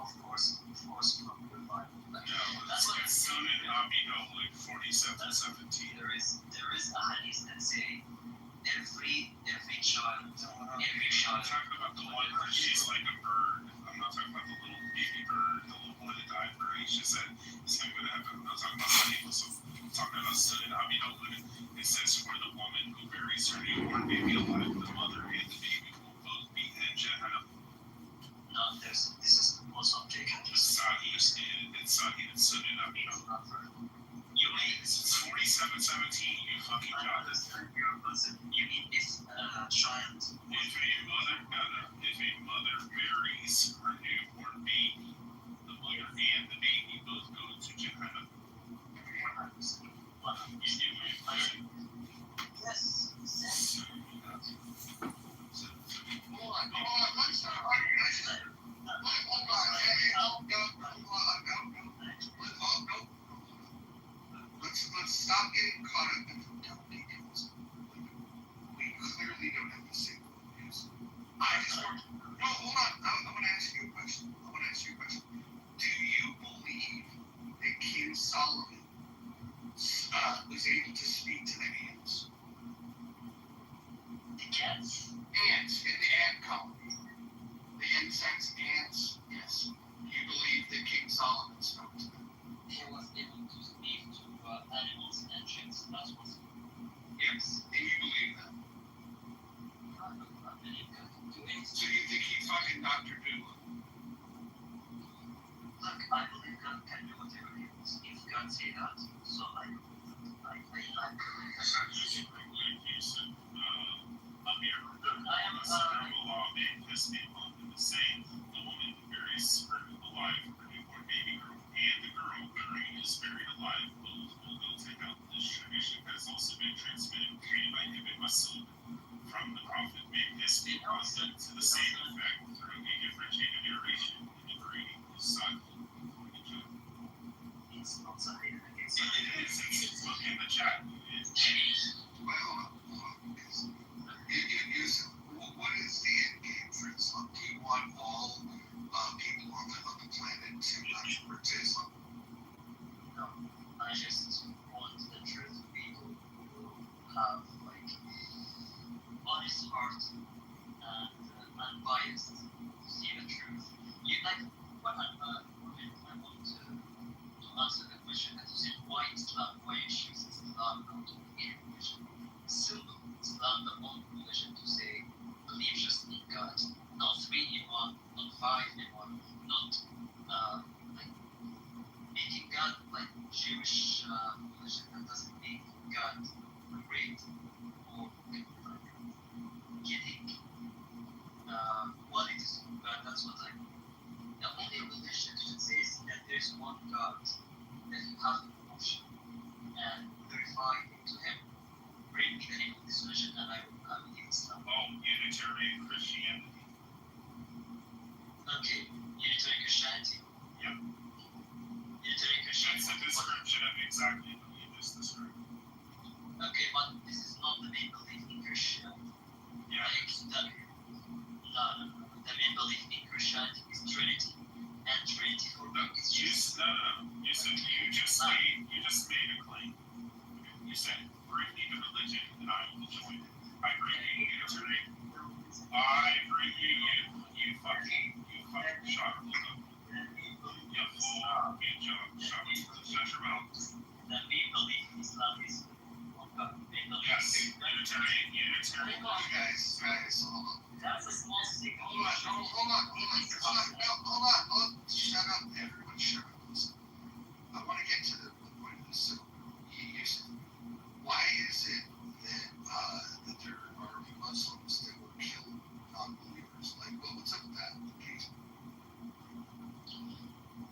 A: Of course, from the Bible.
M: That's what it's Sunan Abi Dawud 47:17.
A: There is a hadith that say every child.
M: I'm talking about the one where she's like a bird. I'm not talking about the little baby bird, the little one that died for Aisha said it's going to happen. I'm not talking about Hadith Muslim. I'm talking about Sunan Abi Dawud. It says for the woman who buries her newborn baby alive, the mother and the baby will both be in Jahannam.
A: No, this is Muslim take hadith.
M: It's Sahih and Sunan Abi Dawud. You mean it's 47:17? You fucking got this.
A: You mean this child?
M: If a mother buries her newborn baby, the mother and the baby both go to Jahannam.
A: Yes.
B: Let's stop getting caught up in the dumb details. We clearly don't have the same views. Hold on. I want to ask you a question. Do you believe that King Solomon was able to speak to the ants?
A: The cats?
B: Ants in the ant colony. The insects, ants. Yes. You believe that King Solomon spoke to them?
A: He was able to speak
L: fucking Dr. Doolittle.
A: Look, I believe God can do whatever he wants. If God say that, so I believe.
M: It's not just like you said, up here.
A: I am,
M: federal law may piss people off in the same. The woman who buries her alive, her newborn baby girl, and the girl during is buried alive will go take out this tradition that has also been transmitted, created by Ibn Masud from the Prophet, may piss people off to the same effect through a differentiated narration in the Quranic cycle.
A: It's not Sahih.
M: It is. It's look in the chat.
E: Well, hold on. What is the end game for Islam? Do you want all people on the planet to convert to Islam?
A: No, I just want the truth people who have like honest heart and unbiased to see the truth. You like what I want to answer the question that you said, why Islam? Why you choose Islam out of any religion? Simple. Islam the only religion to say believe just in God, not 3 in 1, not 5 in 1, not like making God like Jewish religion that doesn't make God great or getting qualities of God. That's what I mean. The only religion that says that there's one God that you have to worship and glorify to Him. Bring me the name of this religion and I will leave Islam.
M: Oh, Unitarian Christianity.
A: Okay, Unitarian Christianity.
M: Yeah.
A: Unitarian Christianity.
M: It's a description of exactly what you just described.
A: Okay, but this is not the main belief in Christianity.
M: Yeah.
A: The main belief in Christianity is Trinity, and Trinity for me is Jesus.
M: You said you just made a claim. You said bring me the religion and I will join it. I bring you Unitarian. I bring you fucking shot up. You fool. You shot up. Shut your mouth.
A: The main belief in Islam is one God.
M: Yes, Unitarian.
E: Hold on, guys, hold on.
A: That's a small stick.
E: Hold on. Shut up, everyone, shut up. Listen. I want to get to the point of this. So, why is it that there are Muslims that were killed, non-believers? Like, what's up with that?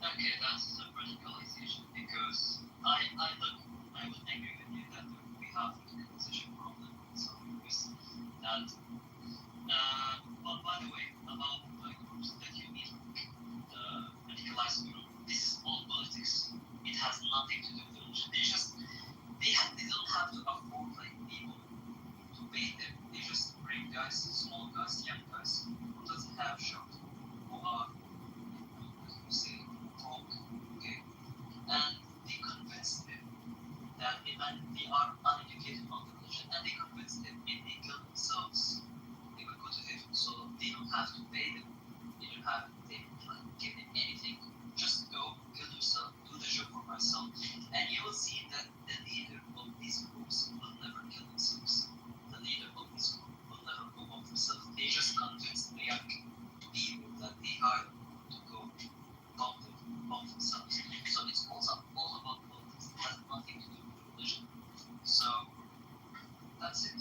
A: Okay, that's a radicalization because I would agree with you that we have a radicalization problem in some areas. That, but by the way, about the groups that you meet, the radicalized group, this is all politics. It has nothing to do with religion. They don't have to afford like people to pay them. They just bring guys, small guys, young guys who doesn't have jobs, who are say broke, okay, and they convince them that they are uneducated on the religion, and they convince them if they kill themselves, they will go to heaven. So they don't have to pay them. They don't have to give them anything. Just go kill yourself, do the job for myself, and you will see that the leader of these groups will never kill themselves. The leader of this group will never go off themselves. They just convince the young people that they are to go off themselves. So it's all about politics. It has nothing to do with religion. So that's it.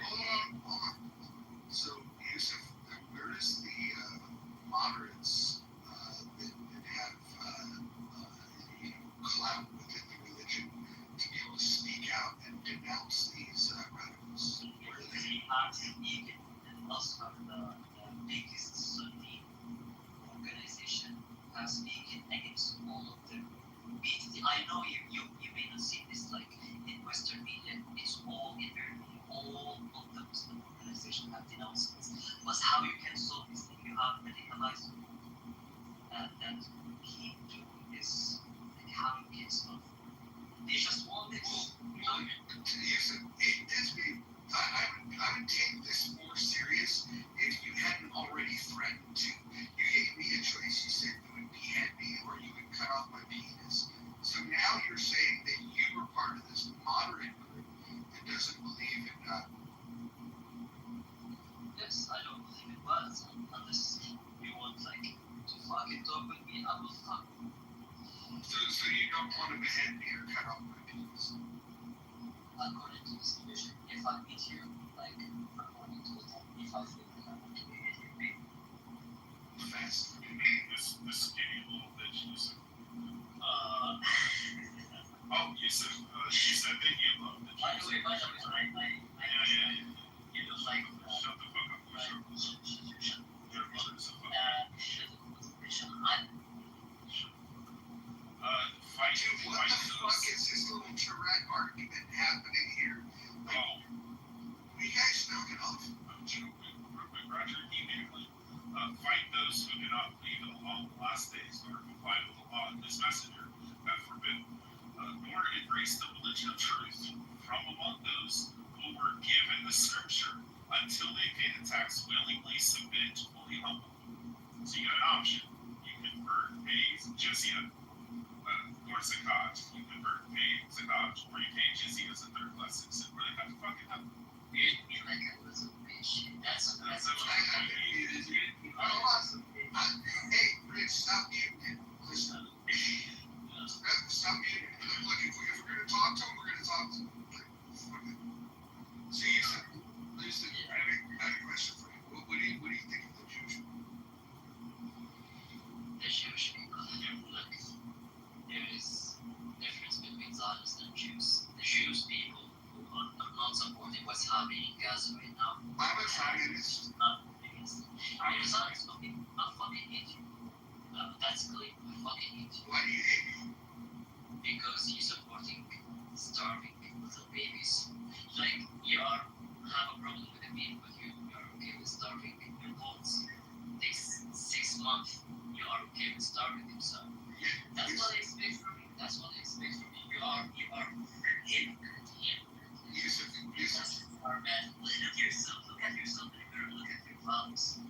E: Hold on. So, Yusuf, where is the moderates that have clout within the religion to be able to speak out and denounce these radicals? Where are they?
A: Even also the biggest Sunni organization has speaking against all of them. I know you may not see this like in Western media. It's all in their media. All of the Muslim organizations have denounced this. But how you can solve this if you have radicalized people that keep doing this? Like how you can solve it? They just want it.
E: I would take this more serious if you hadn't already threatened to. You gave me a choice. You said you would behead me or you would cut off my penis. So now you're saying that you were part of this moderate group that doesn't believe in God.
A: Yes, I don't believe in God.
L: So you don't want to behead me or cut off my penis?
O: According to this condition, if I meet you, like, according to the time, if I feel like I want to be with you,
L: Fast.
M: This skinny little bitch, Yusuf.
O: uh,
M: Yusuf, she said that you love the
O: by the way,
M: Yeah.
O: you look like,
M: Shut the fuck up, Yusuf. Your mother's a fucking... Fight.
L: Dude, what the fuck is this little Tourette argument happening here? Like, will you guys knock it off?
M: Roger immediately. Fight those who cannot believe in the law of the last days, nor comply with the law of this messenger, that forbid, nor embrace the religion of truth from among those who were given the scripture until they pay the tax willingly, submit, fully humble. So you got an option. You convert, pay jizya, or zakat. You convert, pay zakat, or you pay jizya as a third lesson. So where they have to fucking help.
O: you like a little bitch. That's
L: Hey, Rich, stop muting. Listen. Stop muting. Look, if we're going to talk to him, we're going to talk to him. See, listen, I have a question for you. What do you think of the Jewish people?
O: The Jewish people. Look, there is difference between Zionists and Jews. The Jewish people who are not supporting what's happening in Gaza right now.
L: I'm a Zionist.
O: I'm a Zionist. Okay, I fucking hate you. That's clear. I fucking hate you.
L: Why do you hate me?
O: Because you're supporting starving little babies. Like, you have a problem with the meat, but you are okay with starving your bones. Takes 6 months, you are okay with starving them. So that's what I expect from you. That's what I expect from you. You are hypocrite.
L: Yusuf.
O: You are bad. Look at yourself in the mirror. Look at your values.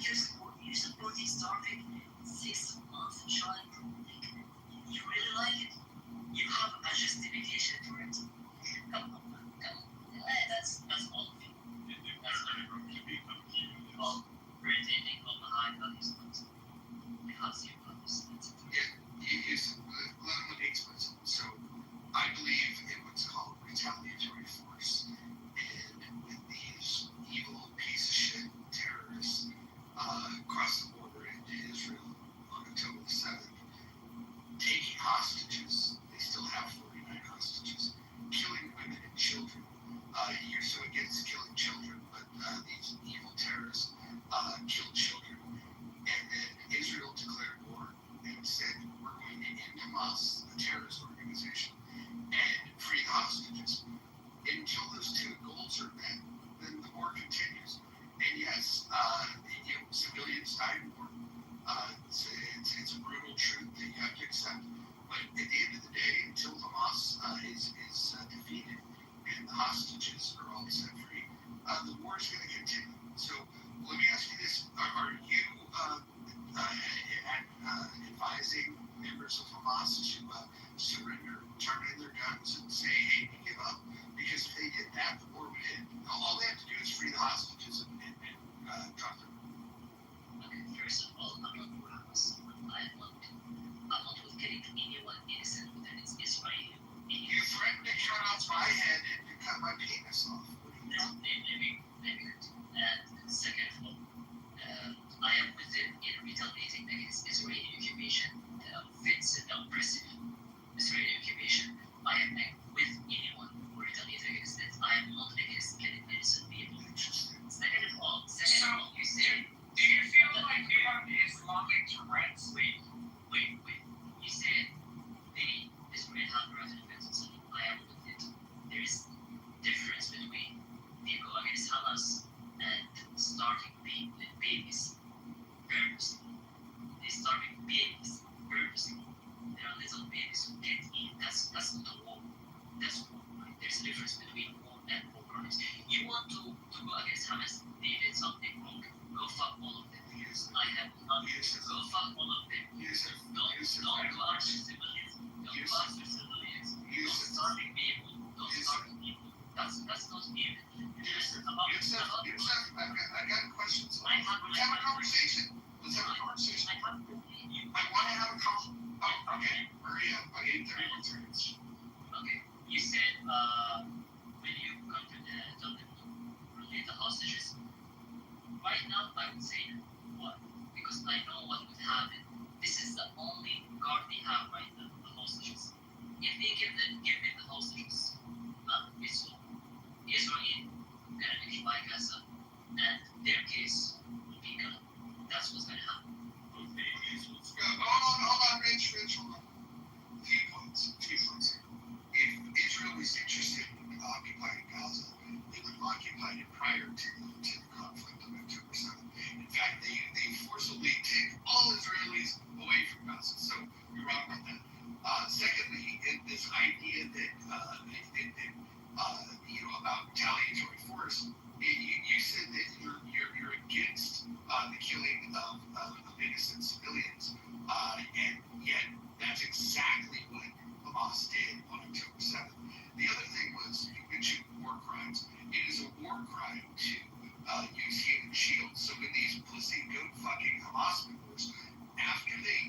O: You're supporting starving 6 months child. You really like it. You have a justification for it. Come on. That's all of you. That's all pretending on the high values, but it has your values.
L: Yusuf, let me explain something. So, I believe in what's called retaliatory force. And when these evil piece of shit terrorists crossed the border into Israel on October the 7th, taking hostages, they still have 49 hostages, killing women and children. You're so against killing children, but these evil terrorists killed children. And then Israel declared war and said, we're going to end Hamas, the terrorist organization, and free the hostages. Until those two goals are met, then the war continues. And yes, civilians die in war. It's a brutal truth that you have to accept. But at the end of the day, until Hamas is defeated and the hostages are all set free, the war is going to continue. So let me ask you this: are you advising members of Hamas to surrender, turn in their guns, and say, "Hey, we give up"? Because if they did that, the war would end. All they have to do is free the hostages and drop them.
O: Okay, first of all, I'm not for Hamas. I'm not with killing anyone innocent, whether it's Israeli or anyone.
L: You threatened to cut off my head and to cut my penis off.
O: Let me continue. And second of all, I am with them in retaliating against Israeli occupation, the offensive, oppressive Israeli occupation. I am with anyone who retaliates against it. I am not against killing innocent people. Second of all, you said,
A: Do you feel like you have Islamic Tourette's?
O: Wait. You said the Israeli have right to defend themselves. I am with it. There is difference between people against Hamas and starving babies purposely. They starving babies purposely. There are little babies who can't eat. That's not a war. That's war. There's a difference between war and war crimes. You want to go against Hamas? They did something wrong. Go fuck all of them. I have nothing to go fuck all of them. Don't go after civilians. Don't go after civilians. Don't starving people. Don't starving people. That's not even.
L: I got questions.
O: I have
L: Let's have a conversation.
O: I have
L: I want to have
O: I would say that. Why? Because I know what would happen. This is the only guard they have right now, the hostages. If they give me the hostages, it's Israel gonna occupy Gaza, and their case will be gone. That's what's gonna happen.
E: Hold on, Rich, hold on. Few points here. If Israel is interested in occupying Gaza, they would have occupied it prior to the conflict of October 7th. In fact, they forcibly take all Israelis away from Gaza, so you're wrong about that. Secondly, this idea that about retaliatory force, you said that you're against the killing of innocent civilians, and yet that's exactly what Hamas did on October 7th. The other thing was, you mentioned war crimes. It is a war crime to use human shields. So when these pussy goat fucking Hamas members, after they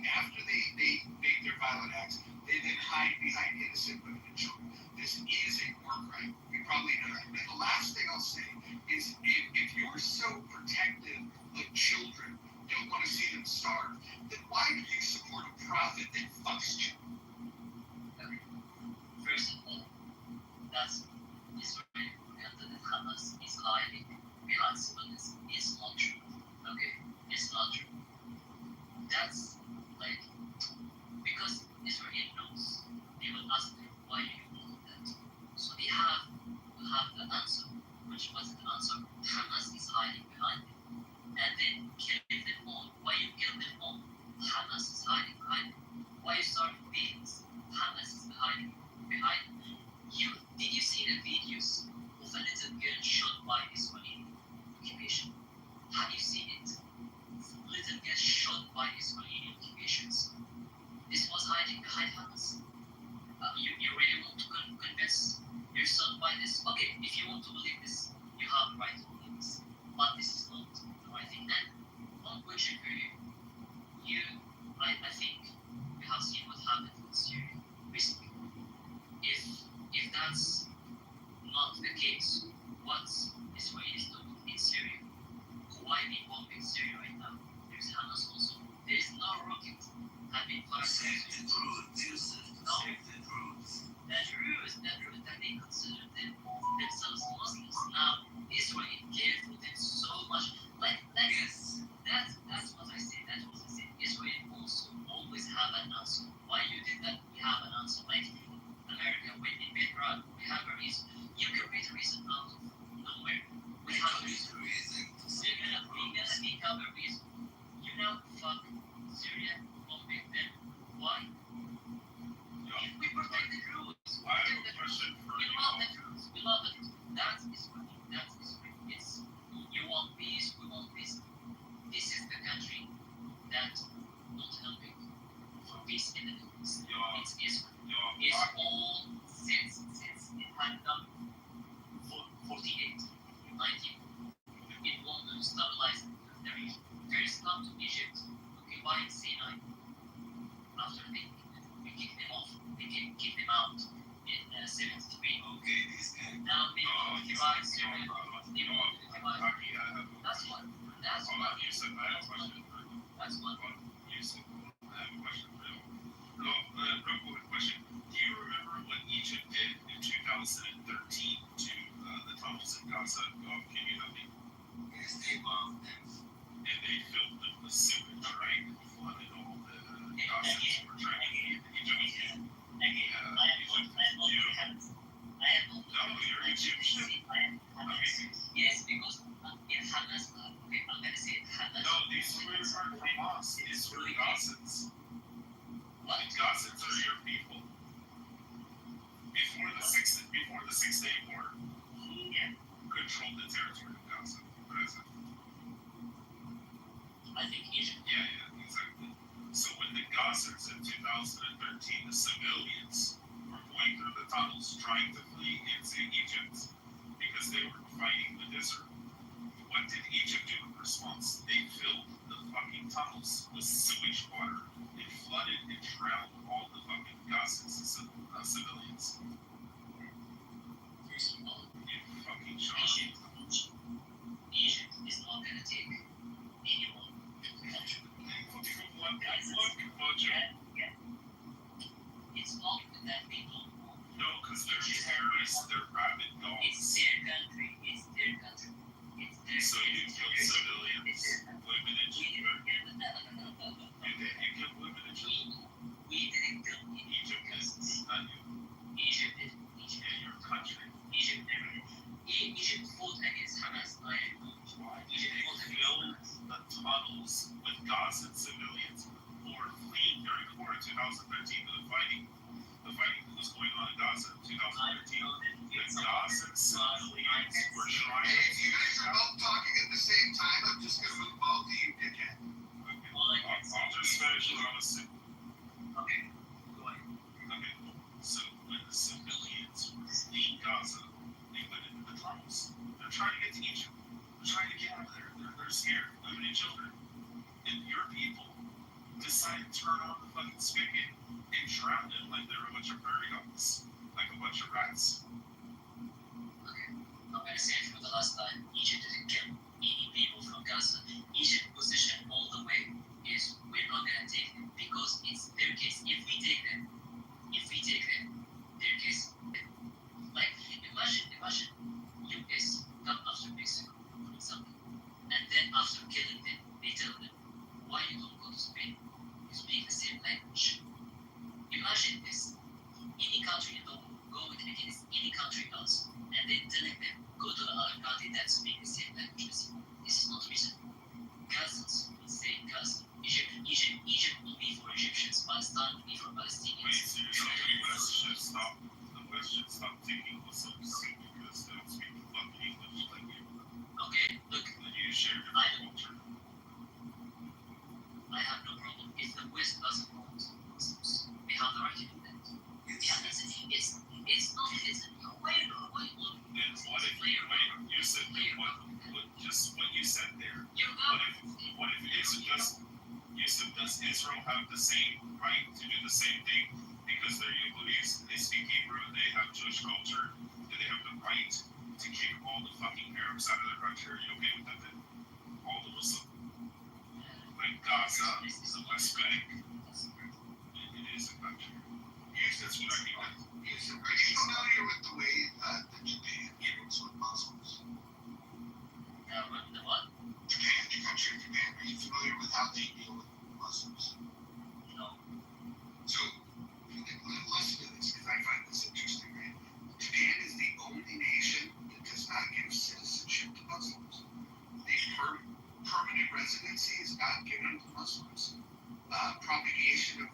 E: make their violent acts, they then hide behind innocent women and children. This is a war crime. You probably know that. And the last thing I'll say is, if you're so protective of children, don't want to see them starve, then why do you support a prophet that fucks children?
O: First of all, that's Israel and that Hamas is hiding behind civilians. It's not true. Okay? It's not true. That's like, because Israel knows. They will ask them, why do you do that? So they have to have the answer. Which was the answer? Hamas is hiding behind them. And then killing them all. Why you kill them all? Hamas is hiding behind them. Why you start beatings? Hamas is hiding behind them. Did you see the videos of a little girl shot by Israeli occupation? Have you seen it? Little girl shot by Israeli occupations. This was hiding behind Hamas. You really want to convince yourself by this? Okay, if you want to believe this, you have the right to believe this. But this is not the right thing. And one question for you, I think we have seen what happened in Syria recently. If that's not the case, what Israel is doing in Syria? Why be bombing Syria right now? There's Hamas also. There's no rocket having fired.
G: Save the truth, Yusuf. Save the truth.
O: The Druze that they consider themselves Muslims. Now, Israel gave them so much.
G: Yes.
O: That's what I say. That's what I say. Israel also always have an answer. Why you did that? We have an answer. Like America, when they made Iran, we have a reason. You can read a reason out of nowhere. We have a reason. You're gonna make up a reason. You now fuck Syria, bombing them. Why? If we protect the Druze,
M: I have a question for
O: we
M: you.
O: love the Druze. We love it. That is what. That is what. It's you want peace. We want peace. This is the country that not helping for peace in the Middle East. It's Israel. It's all since it had done 48, 19. It wanted to stabilize the region. First come to Egypt, occupying Sinai. After we kicked them off, they kicked them out in 73.
G: Okay, this guy.
O: Now they occupy Syria. They want to occupy. That's what. That's
M: Hold
O: what.
M: on, Yusuf, I have a question for you.
O: That's what.
M: Yusuf, I have a question for you. No, real quick question. Do you remember what Egypt did in 2013 to the tunnels in Gaza? Can you help me?
G: Yes, they bombed them.
M: And they filled them with sewage, right? Flooded all the Gazans were trying to leave Egypt.
O: Yes, because in Hamas, okay, I'm gonna say Hamas.
M: No, these words aren't Hamas. These were Gazans.
O: What?
M: Gazans are your people. Before the Six Day War,
O: Yeah.
M: controlled the territory of Gaza. Present.
O: I think Egypt.
M: Yeah, exactly. So when the Gazans in 2013, the civilians were going through the tunnels trying to flee into Egypt because they were fighting the desert, what did Egypt do in response? They filled the fucking tunnels with sewage water and flooded and drowned all the fucking Gazans and civilians.
O: First of all,
M: You fucking child.
O: Egypt is not gonna take
M: you?
O: Yeah. It's not with that people.
M: No, because they're terrorists. They're rabid dogs.
O: It's their country. It's their country. It's their
M: So you kill civilians, women and children. You kill women and children.
O: We didn't kill
M: Egypt is not you.
O: Egypt is Egypt.
M: Yeah, your country.
O: Egypt never. Egypt fought against Hamas. I know. Egypt fought against
M: The tunnels with Gaza civilians who were fleeing during the war in 2013 to the fighting that was going on in Gaza in 2013. The Gaza civilians were trying
E: Hey, if you guys are both talking at the same time, I'm just gonna move both of you, dickhead.
M: I'll just finish what I was saying.
O: Okay. Go ahead.
M: Okay. So when the civilians were fleeing Gaza, they went into the tunnels. They're trying to get to Egypt. They're trying to get out of there. They're scared, women and children. And your people decide to turn on the fucking spigot and drown them like they're a bunch of prairie dogs, like a bunch of rats.
O: Okay. I'm gonna say it for the last time. Egypt didn't kill any people from Gaza. Egypt's position all the way is we're not gonna take them because it's their case. If we take them, their case. Like imagine US come after Mexico, for example, and then after killing them, they tell them, why you don't go to Spain? You speak the same language. Imagine this. Any country in the world going against any country else and then telling them go to the other country that speak the same language as you. This is not reasonable. Gazans will stay in Gaza. Egypt will be for Egyptians. Palestine will be for Palestinians.
M: Wait, seriously, the West should stop taking Muslims because they don't speak fucking English like we do.
O: Okay, look,
M: And you share your culture.
O: I have no problem if the West doesn't want Muslims. We have the right to do that. It's not his. Wait.
M: Then what if you said just what you said there? What if does Israel have the same right to do the same thing because they're Yehudis, they speak Hebrew, they have Jewish culture, and they have the right to kick all the fucking Arabs out of their country? Are you okay with that then? All the Muslims, like Gaza, the West Bank, it is a country. Yes, that's what I mean.
E: Are you familiar with the way that Japan deals with Muslims?
O: The what?
E: Japan, the country of Japan. Are you familiar with how they deal with Muslims?
O: No.
E: So, listen to this because I find this interesting, right? Japan is the only nation that does not give citizenship to Muslims. The permanent residency is not given to Muslims. Propagation of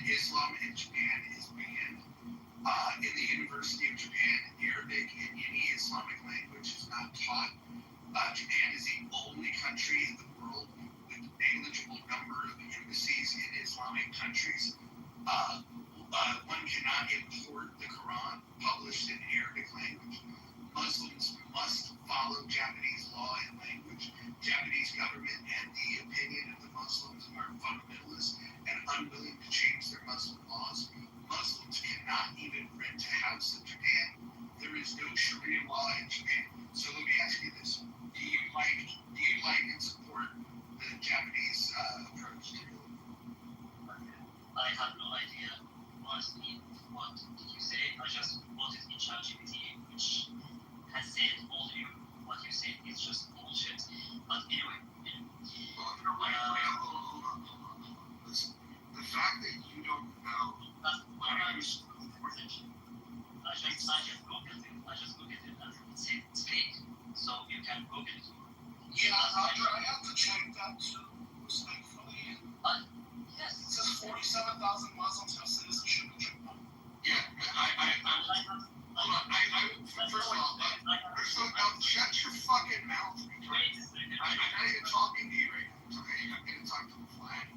E: Islam in Japan is banned. In the University of Japan, Arabic and any Islamic language is not taught. Japan is the only country in the world with a negligible number of embassies in Islamic countries. One cannot import the Quran published in Arabic language. Muslims must follow Japanese law and language. Japanese government and the opinion of the Muslims are fundamentalist and unwilling to change their Muslim laws. Muslims cannot even rent a house in Japan. There is no Sharia law in Japan. So let me ask you this. Do you like and support the Japanese approach to it?
O: I have no idea, honestly, what did you say. I just voted in ChatGPT, which has said all you what you said is just bullshit. But anyway,
E: Hold on. Listen, the fact that you don't know
O: that's what I was thinking. I just googled it. And it said it's fake. So you can Google it.
E: Yeah, Roger, I have to check that too, respectfully.
O: Yes.
E: It says 47,000 Muslims have citizenship in Japan. Yeah, first of all, shut your fucking mouth. I'm not even talking to you right now. Okay, I'm going to talk to the flag.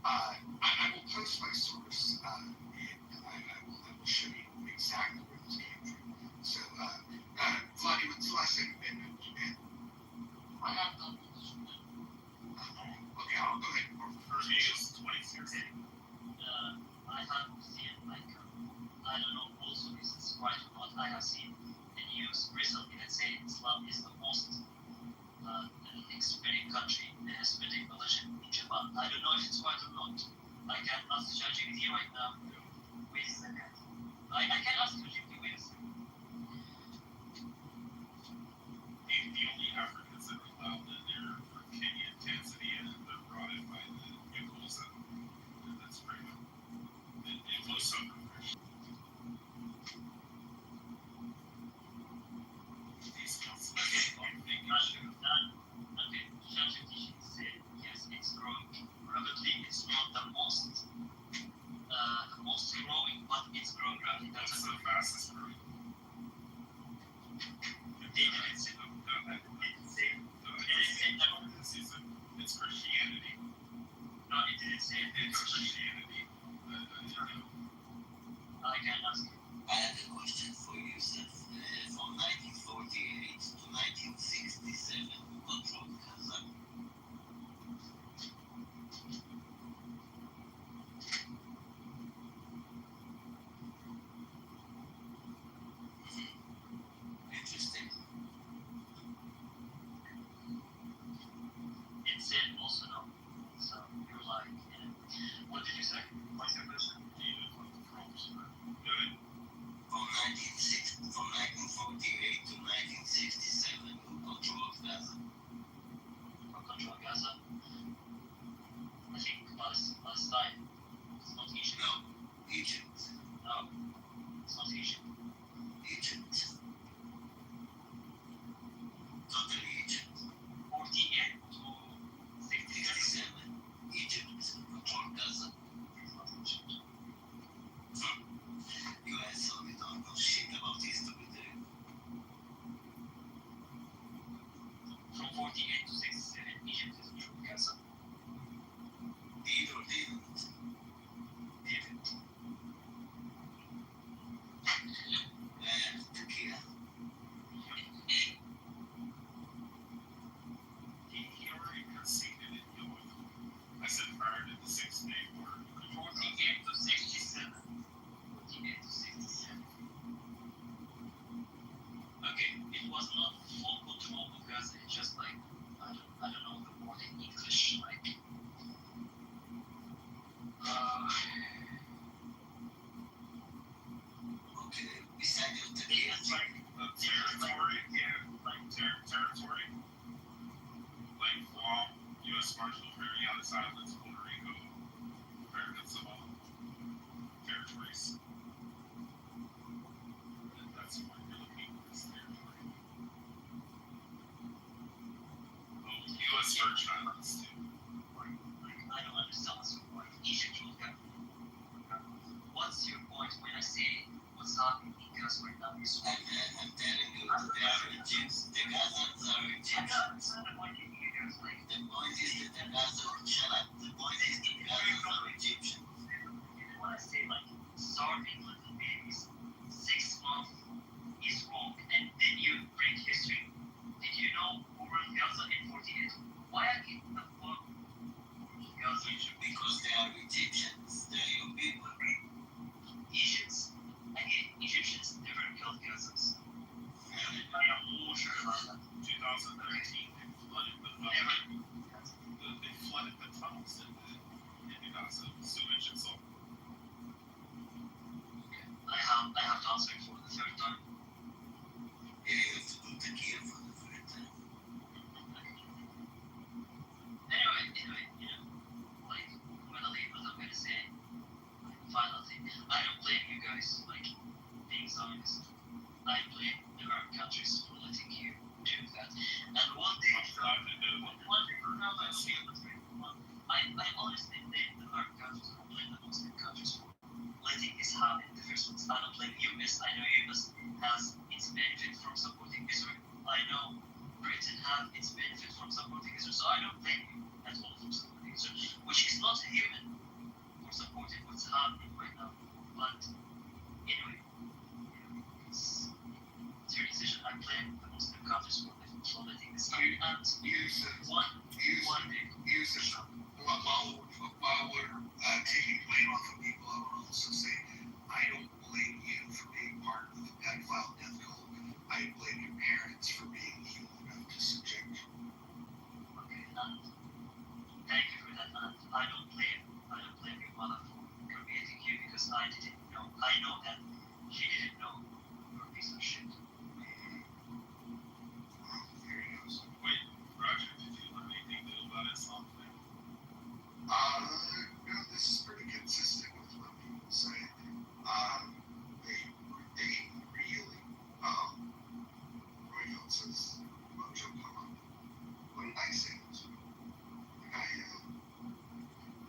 E: I will post my source, and I will show you exactly where this came from. So, Vladdy, what's the last time you've been to Japan?
O: I have not.
E: Okay, I'll go ahead and go first. It's 2016.
O: I have seen, I don't know also this is right or not. I have seen the news recently that say Islam is the most spreading country, spreading religion in Japan. I don't know if it's right or not. I can't ask ChatGPT right now. Wait a second. I can't ask ChatGPT. Wait a second.
B: The only Africans that are allowed in there are Kenya and Tanzania, and they're brought in by the Yugo's, and that's pretty much in close subdivision. These councils are making shit up.
O: Okay, ChatGPT said yes, it's growing rapidly. It's not the most growing, but it's growing rapidly.
B: That's the fastest growing. It's Christianity.
O: No, it didn't say
B: It's Christianity.
O: I can ask you.
D: I have a question for you, Seth. From 1948 to 1967, who controlled Gaza? Interesting.
O: It said also no. So you're like, what did you say? What's your question?
D: From 1948 to 1967, who controlled Gaza?
O: Who controlled Gaza? I think Palestine. It's not Egypt.
D: No, Egypt.
O: No, it's not Egypt.
D: Egypt. Totally Egypt.
O: 48 to 67.
D: 67, Egypt controlled Gaza.
O: It's not Egypt.
D: You guys saw me don't know shit about history there.
O: From 48 to 67, Egypt is controlled Gaza.
D: Did or didn't?
O: Didn't.
D: Turkey.
B: He already conceded it. I said prior to the 6 Day War.
O: 48 to 67. 48 to 67. Okay, it was not full control of Gaza. It's just like, I don't know the word in English. Like,
D: Okay, besides your Turkey.
O: it's like
B: Territory, yeah, like territory, like Guam, U.S. Marshall Marianas Islands, Puerto Rico, American Samoa, territories. And that's what you're looking at this territory. Oh, U.S. Virgin Islands too.
O: I don't understand what's your point. Egypt will get. What's your point when I say what's happening in Gaza right now?
D: I'm telling you, they are Egyptians. The Gazans are Egyptians.
O: The point
D: The point is that the Gazans, shut up. The point is that the Gazans are Egyptians.
O: when I say like starving little babies, 6 months is wrong, and then you bring history. Did you know who ruled Gaza in 48? Why I keep the fuck Gaza?
D: Because they are Egyptians. They are your people.
O: Egyptians, again, Egyptians never killed Gazans. I am more sure about that.
B: 2013, they flooded the tunnels. They flooded the tunnels in Gaza, sewage and salt.
O: I have to answer for the third time.
D: Yeah, you have to do Turkey for the third time.
O: Anyway, you know, like, I'm gonna leave what I'm gonna say. Final thing. I don't blame you guys, like, being Zionist. I blame the Arab countries for letting you do that. And one day, I honestly blame the Arab countries for blame the Muslim countries for letting this happen in the first place. I don't blame US. I know US has its benefit from supporting Israel. I know Britain has its benefit from supporting Israel. So I don't blame you at all for supporting Israel, which is not human for supporting what's happening right now. But anyway, it's your decision. I blame the Muslim countries for letting this happen. And
E: While we're taking blame off of people, I would also say I don't blame you for being part of the pedophile death cult. I blame your parents for being evil enough to subject you.
O: Okay, and thank you for that. And I don't blame your mother I didn't know. I know that she didn't know you're a piece of shit.
E: There he goes.
B: Wait, Roger, did you learn anything new about Islam?
E: This is pretty consistent with what people say. They really, Roy says, Mojo, come on. What did I say?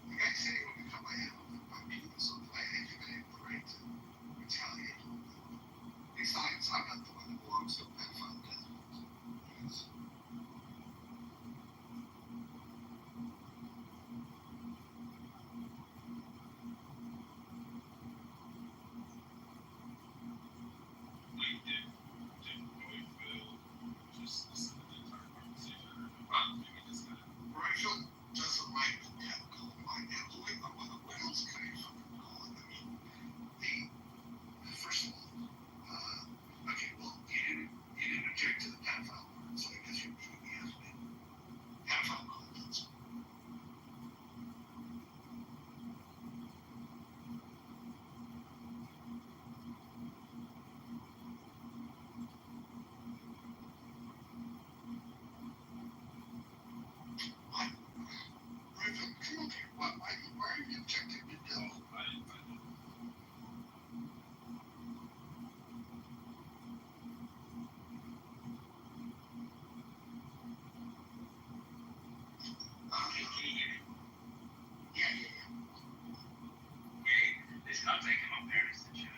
E: The guy said he wanted to cut my head off with my penis, so I think I have the right to retaliate a little bit. Besides, I'm not the one that belongs to a pedophile death penalty. Yes.
B: Wait, did Roy Phil just listen to the entire conversation? Well, maybe just kind of.
E: Rachel doesn't like the death call by now. What else can I fucking call it? I mean, first of all, okay, well, you didn't object to the pedophile part, so I guess you're beating me out of it. Pedophile call, that's all. What? Rachel, come up here. Why are you objecting to death? Yeah.
O: This car taking my parents to church.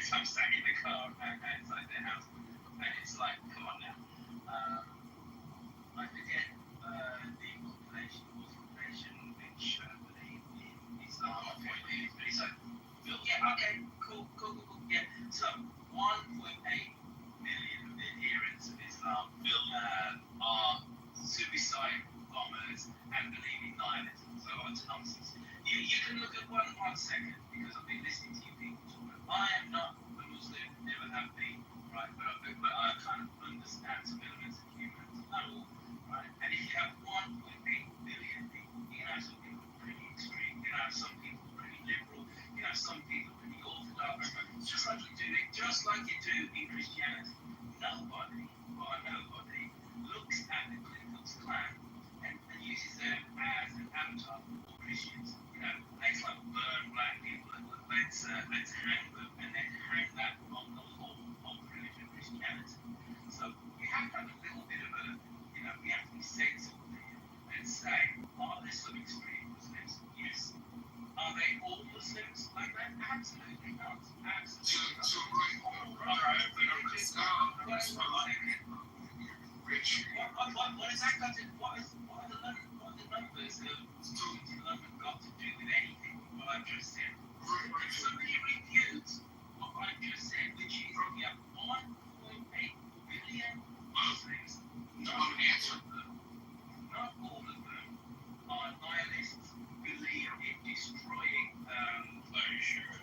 O: So I'm stuck in the car outside their house. And it's like, come on now. I forget the population, which believe in Islam. But it's like, yeah, okay, cool. Yeah. So 1.8 million of the adherents of Islam are suicide bombers and believe in nihilism. So it's nonsense. You can look at one second, because I've been listening to you people talk. I am not a Muslim, never have been, right? But I kind of understand some elements of humanity, not all, right? And if you have 1.8 billion people, you can have some people pretty extreme, you can have some people pretty liberal, you can have some people pretty orthodox, just like you do in Christianity. Nobody looks at the Ku Klux Klan and uses them as an avatar for Christians. It's like burn black people. Let's hang them and then hang that on the whole of religion of Christianity. So we have to have a little bit of we have to be sensible here and say, are there some extreme Muslims? Yes. Are they all Muslims like that? Absolutely not. Absolutely not.
E: So Roy, Rich.
O: What is that got to? What are the numbers of London got to do with anything? What I've just said. Somebody refute what I've just said, which is we have 1.8 billion Muslims. Not all of them are nihilists, believe in destroying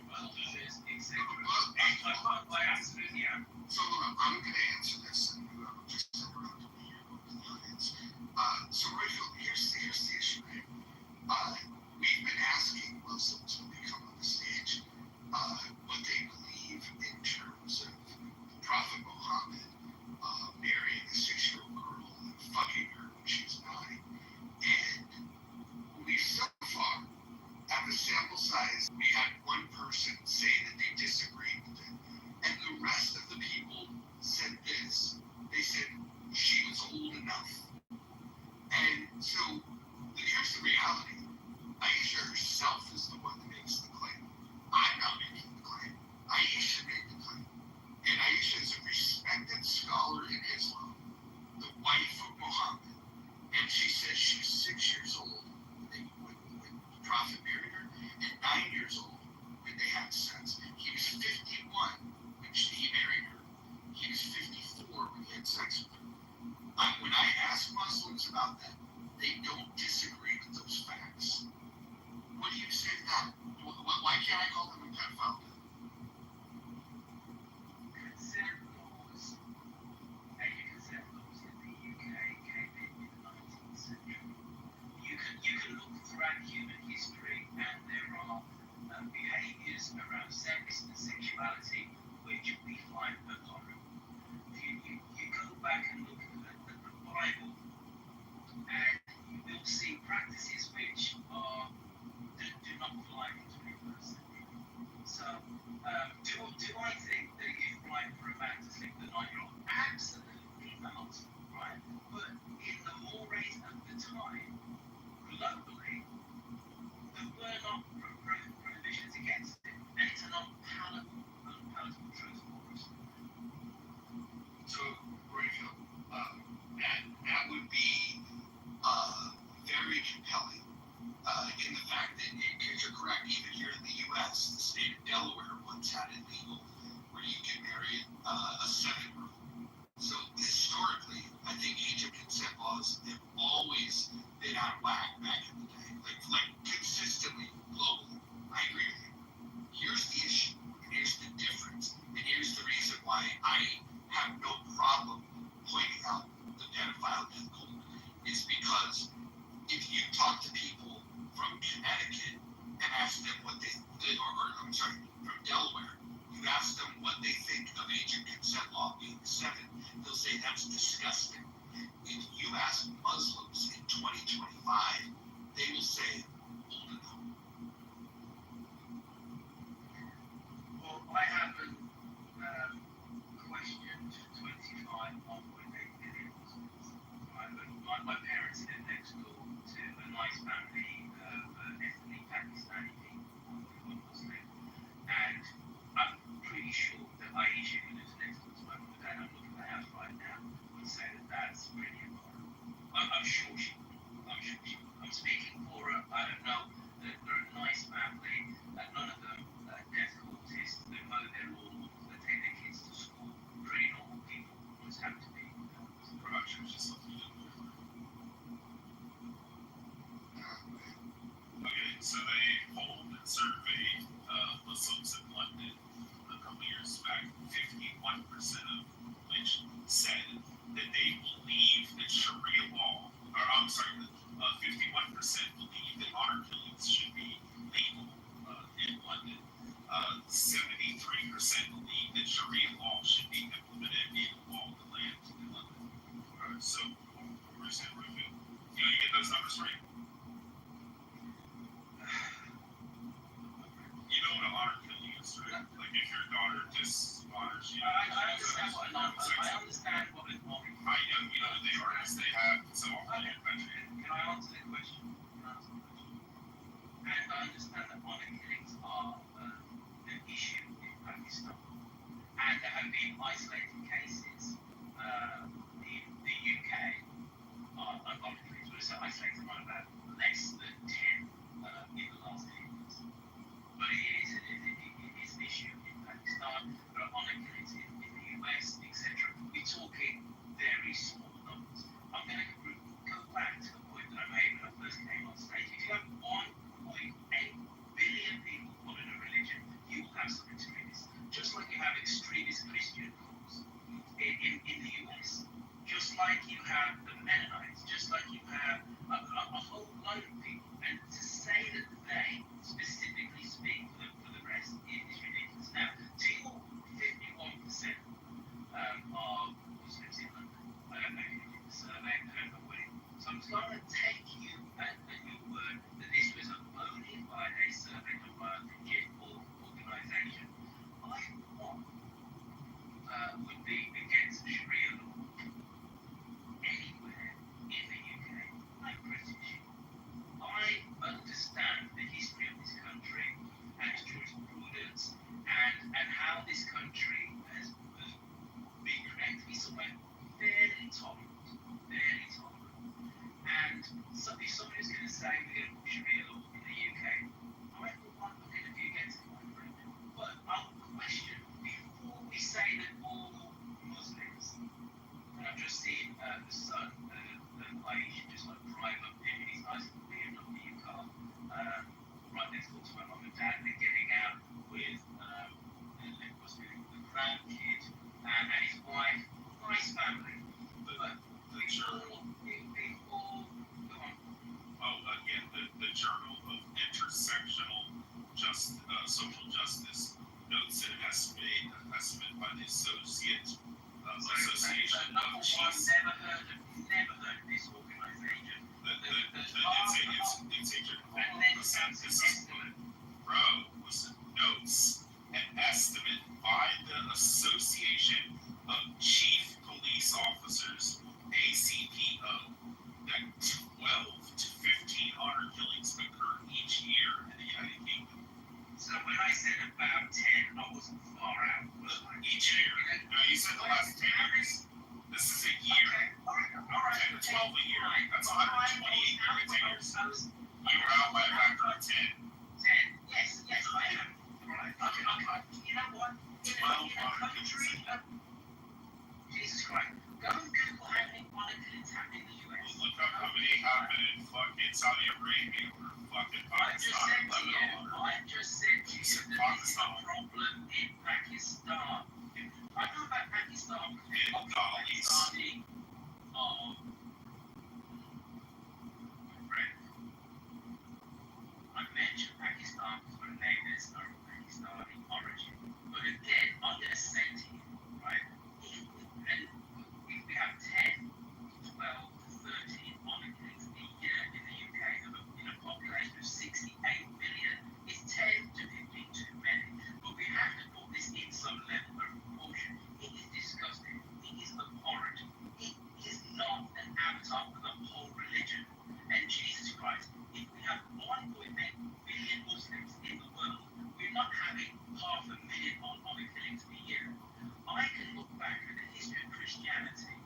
O: cultures, etc. I absolutely am.
E: So I'm going to answer this, and just send around to me here in the audience. So Rachel, here's the issue. We've been asking Muslims when they come on the stage what they believe in terms of the Prophet Muhammad marrying a 6-year-old girl and fucking her when she's 9. And we so far have a sample size. We had one person say that they disagreed with it, and the rest of the people said this. They said she was old enough. And so here's the reality. Aisha herself is the one that makes the claim. I'm not making the claim. Aisha made the claim. And Aisha is a respected scholar in Islam, the wife of Muhammad. And she says she was 6 years old when the Prophet married her, and 9 years old when they had sex. He was 51 when he married her. He was 54 when he had sex with her. When I ask Muslims about that, they don't disagree with those facts. What do you say to that? Why can't I call them a pedophile?
O: Consent laws, consent laws in the UK came in the 19th century. You can look throughout human history, and there are
L: behaviors around sex and sexuality, which we find abhorrent. You go back and look at the Bible, and you will see practices which do not fly in the 21st century. So, do I think that it's right for a man to sleep with a 9-year-old? Absolutely not, right? But in the mores of the time, globally, there were not prohibitions against it, and it's an unpalatable truth for us.
E: So, Radio, that would be very compelling in the fact that, because you're correct, even here in the U.S., the state of Delaware once had it legal where you can marry a second rule. So historically, I think age of consent laws have always been out of whack back in the day, like consistently globally. I agree with you. Here's the issue, and here's the difference, and here's the reason why I have no problem pointing out the pedophile death cult, is because if you talk to people from Connecticut and ask them what from Delaware, you ask them what they think of age of consent law being 7, they'll say that's disgusting. If you ask Muslims in 2025, they will say old enough.
L: Well, I have a question to 25 1.8 million Muslims. My parents live next door to a nice family of ethnically Pakistani people who are Muslim, and I'm pretty sure that Aisha, who lives next door to my mum and dad, I'm looking at the house right now, would say that that's pretty immoral. I'm sure she would. I'm speaking for her. I don't know. They're a nice family. None of them death cultists. They know their laws. They take their kids to school. Pretty normal people. Always have to be.
M: Production is just something you didn't know. Okay, so they polled and surveyed Muslims in London a couple years back. 51% of which said that they believe that Sharia law, 51% believe that honor killings should be legal in London. 73% believe that Sharia law should be implemented in all the land in London. So, we're saying, you get those numbers right? You know what an honor killing is, right? Like if your daughter dishonors you.
L: I understand what an honor killing is.
M: I know, they are as they have so often in country.
L: Can I answer the question? And I understand that honor killings are an issue in Pakistan. And there have been isolated cases in the UK on honor killings, but it's isolated on about less than 10 in the last 10 years. But it is an issue in Pakistan, but honor killings in the US, etc. We're talking very small numbers. I'm going to go back to the point that I made when I first came on stage. If you have 1.8 billion people following a religion, you will have some extremists. Just like you have extremist Christian groups in the US. Just like you have the Mennonites. Just like you have a whole load of people. And to say that they specifically speak for the rest is ridiculous. Now, to your 51% of Muslims in London, I don't know if you did the survey, I don't know what it was. So I'm just going to take you at your word that this was a bona fide survey done by a legitimate organisation. I, for one, would be against Sharia law anywhere in the UK. I'm British. I understand the history of this country and its jurisprudence and how this country has been created to be somewhere fairly tolerant. And so if somebody's going to say we're going to put Sharia law in the UK, I for one am going to be against it, my friend. But I'll question, before we say that all Muslims, and I've just seen the son of Aisha just like drive up in his nice BMW car right next door to my mum and dad. They're getting out with the grandkids and his wife. Nice family. But
M: The journal of intersectional social justice notes that an estimate by the Association
L: Number
M: of
L: one,
M: Chiefs.
L: never heard of this organization.
M: It's a consensus. Bro, listen, notes an estimate by the Association of Chief Police Officers, ACPO, that 12 to 1,500 killings occur each year in the United Kingdom.
L: So when I said about 10, I wasn't far out.
M: Each year. No, you said the last 10 years. This is a year.
L: Okay. All right.
M: 10 to 12 a year. That's 128 years. You were out by a factor of 10.
L: 10. Yes, I am. Right. Okay. You know what? In a country of Jesus Christ, go and Google how many monarchies happen in the US.
M: Well, look up how many happen in fucking Saudi Arabia or fucking Pakistan.
L: I just said to you that there's a problem in Pakistan. I know about Pakistan. Pakistani I mentioned Pakistan because we're neighbors are of Pakistani origin. But again, I'm going to say to you, right, if we have 10, 12 to 13 monarchies a year in the UK in a population of 68 million, it's 10 to 15 too many. But we have to put this in some level of proportion. It is disgusting. It is abhorrent. It is not an avatar for the whole religion. And Jesus Christ, if we have 1.8 billion Muslims in the world, we're not having 500,000 Mohammed killings a year. I can look back at the history of Christianity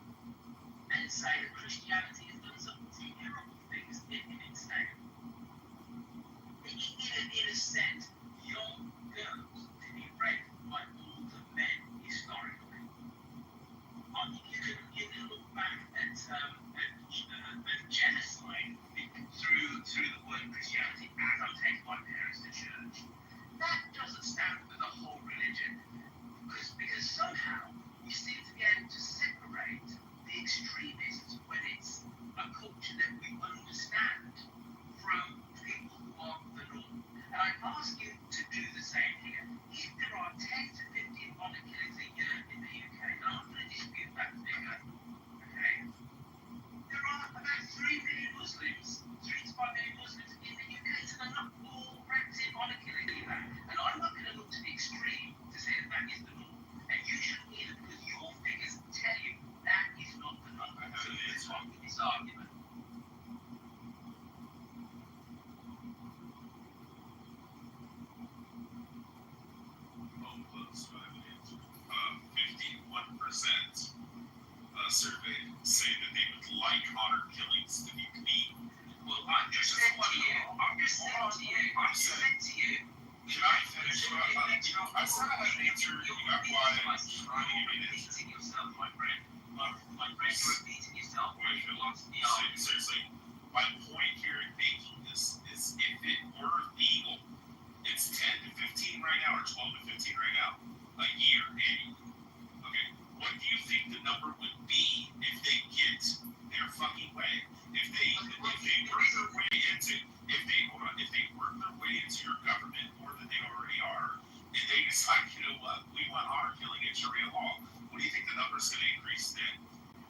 L: and say that Christianity has done some terrible things in its name. It has sent young girls to be raped by older men historically. You can look back at genocide through the word Christianity as I'm taking my parents to church. That doesn't stand for the whole religion because somehow we seem to be able to separate the extremists when it's a culture that we understand from people who are the norm. And I ask you to do the same here. If there are 10 to 15 honor killings a year in the UK, and I'm going to dispute that figure, okay? There are about 3 million Muslims, 3 to 5 million Muslims in the UK, so they're not all practicing honor killing either. And I'm not going to look to the extreme to say that is the norm. And you shouldn't either, because your figures tell you that is not the norm. So let's talk with this argument.
M: Close 51% surveyed say that they would like honor killings to be clean.
L: Well, I'm just saying to you.
M: Can I finish? I said I had an answer. You got quiet. I'm trying to give you an answer.
L: Repeating yourself, my friend. My friend, you're repeating yourself.
M: Seriously, my point here in making this is if it were legal, it's 10 to 15 right now or 12 to 15 right now, a year annually. Okay, what do you think the number would be if they get their fucking way? If they work their way into your government more than they already are, and they decide, you know what, we want honor killing in Sharia law, what do you think the number's going to increase then?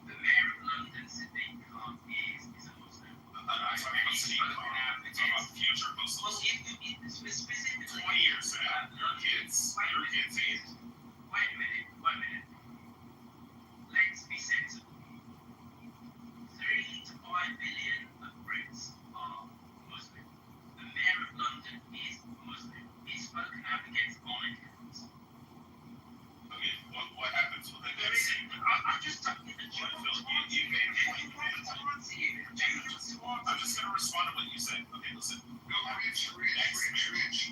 L: The mayor of London, Sadiq Khan, is a Muslim.
M: I'm not talking about Sadiq Khan. I'm talking about future Muslims.
L: Well, specifically
M: 20 years from now, your kids age.
L: Wait a minute. Let's be sensible. 3 to 5 million of Brits are Muslim. The mayor of London is Muslim. He's spoken out against honor killings.
M: Okay, what happens when they get sick?
L: I'm just talking to you.
M: You made a point. I'm just going to respond to what you said. Okay, listen.
E: Rich.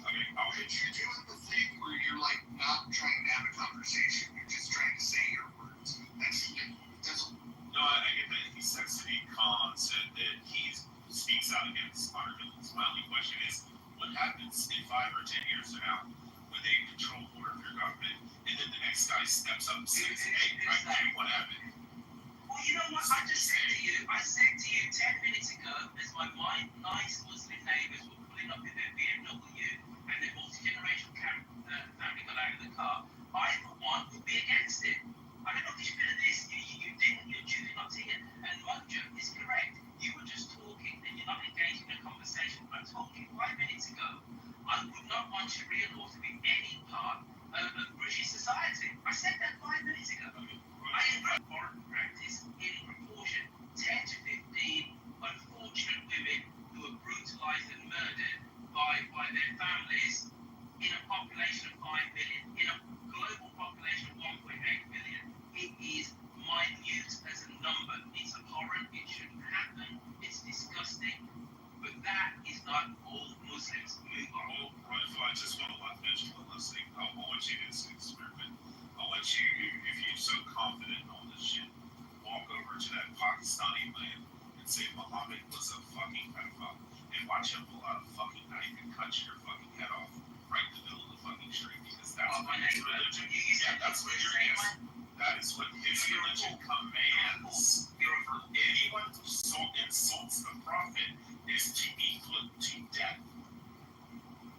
M: Okay, I'll hit you.
E: You're doing the thing where you're like not trying to have a conversation. You're just trying to say your words. That's
M: No, I get that. He said Sadiq Khan said that he speaks out against honor killings. My only question is, what happens in 5 or 10 years from now when they control more of your government, and then the next guy steps up and says, hey, I do what happened?
L: Well, you know what? I said to you 10 minutes ago, as my nice Muslim neighbours were pulling up in their BMW, and they all
O: want Sharia law to be any part of British society. I said that 5 minutes ago. I embrace foreign practice in proportion. 10 to 15 unfortunate women who are brutalized and murdered by their families in a population of 5 million, in a global population of 1.8 billion. It is minute as a number. It's abhorrent. It shouldn't happen. It's disgusting. But that is not all Muslims. Move on.
B: Well, I just want to finish one last thing. I want you to experiment. I want you, if you're so confident in all this shit, walk over to that Pakistani land and say Muhammad was a fucking pedophile, and watch him pull out a fucking knife and cut your fucking head off right in the middle of the fucking street, because that's what his religion. Yeah, that's what your is. That is what his religion commands. Anyone who insults the prophet is to be put to death.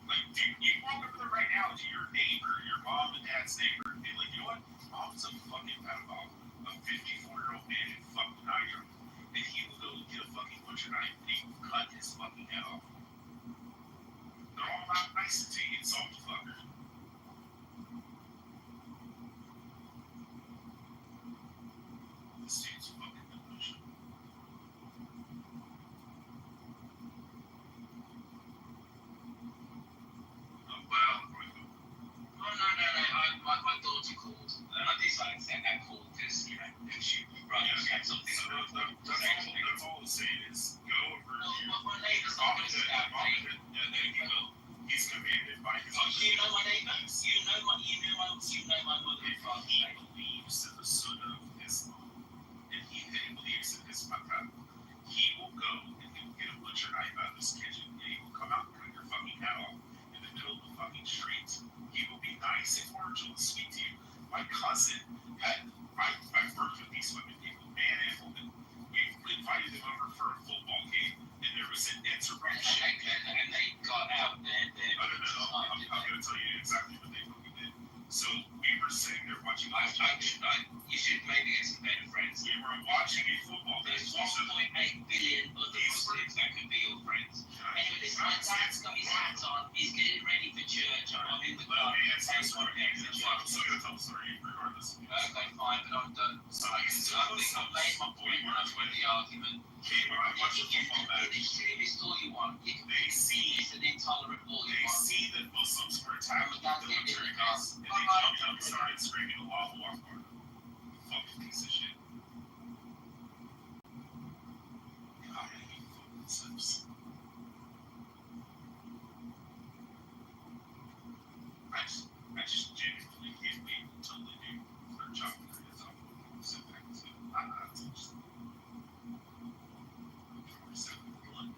B: Like, dude, you walk over there right now to your neighbor, your mom and dad's neighbor, and be like, you know what? Mom's a fucking pedophile, a 54-year-old man who fucked a 9-year-old, and he will go get a fucking butcher knife and he will cut his fucking head off. They're all not nice until you insult the fucker. This dude's fucking delusional.
O: My daughter called, and I decided to send that call because, you know, she had something.
B: That's all I'm saying is go over to
O: my neighbor's not going to stab me.
B: Yeah, there you go. He's commanded by his
O: Oh, you know my neighbor? You know my mother and father.
B: He believes in the Sunnah of Islam, and he believes in his madhab. He will go and he will get a butcher knife out of his kitchen, and he will come out and cut your fucking head off in the middle of the fucking street. He will be nice and cordial and sweet to you. My cousin I've worked with these fucking people, man and woman. We've invited them over for a football game, and there was an interruption.
O: And they got out there.
B: I'm going to tell you exactly what they fucking did. So we were sitting there watching.
O: You should maybe get some better friends.
B: We were watching a football game.
O: There's 1.8 billion other Muslims that could be your friends. Anyway, this my dad's got his hat on. He's getting ready for church. I'm in the car.
B: I'm still going to tell the story regardless.
O: Okay, fine, but I'm done.
B: So
O: I think I've made my point when I've won the argument.
B: Watch a football match.
O: You can extremist all you want. You can be racist and intolerant all you want.
B: They see that Muslims were attacking the military base, and they jumped up and started screaming Allahu Akbar. Fucking piece of shit. God, I hate fucking Muslims. I just genuinely can't wait until they do start chopping their heads off and sit back and say, it's just 47 in London.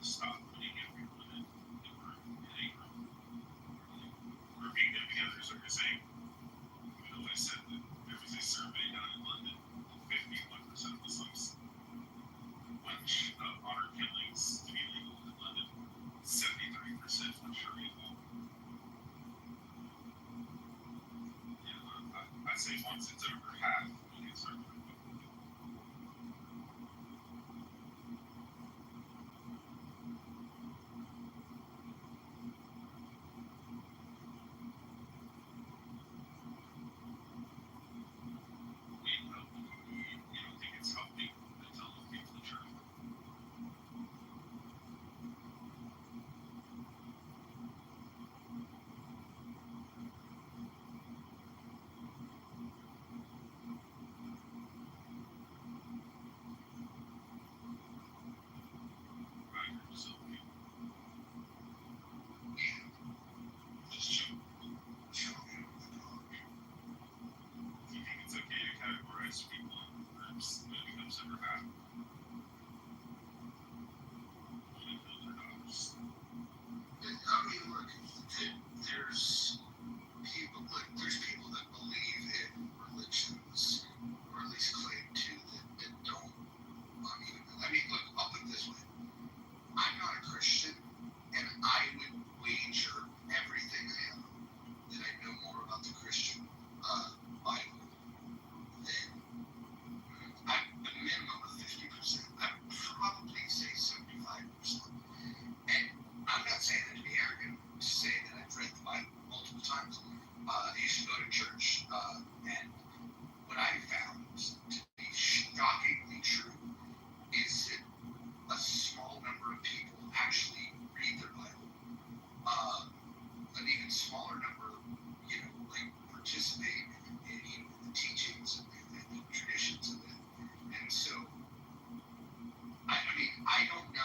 B: Stop putting everyone in a room. We're being there together, so you're saying, I said that there was a survey done in London, 51% of Muslims want honor killings to be legal in London, 73% want Sharia law. I say once it's over half, we can start doing it. You don't think it's helping to tell people the truth?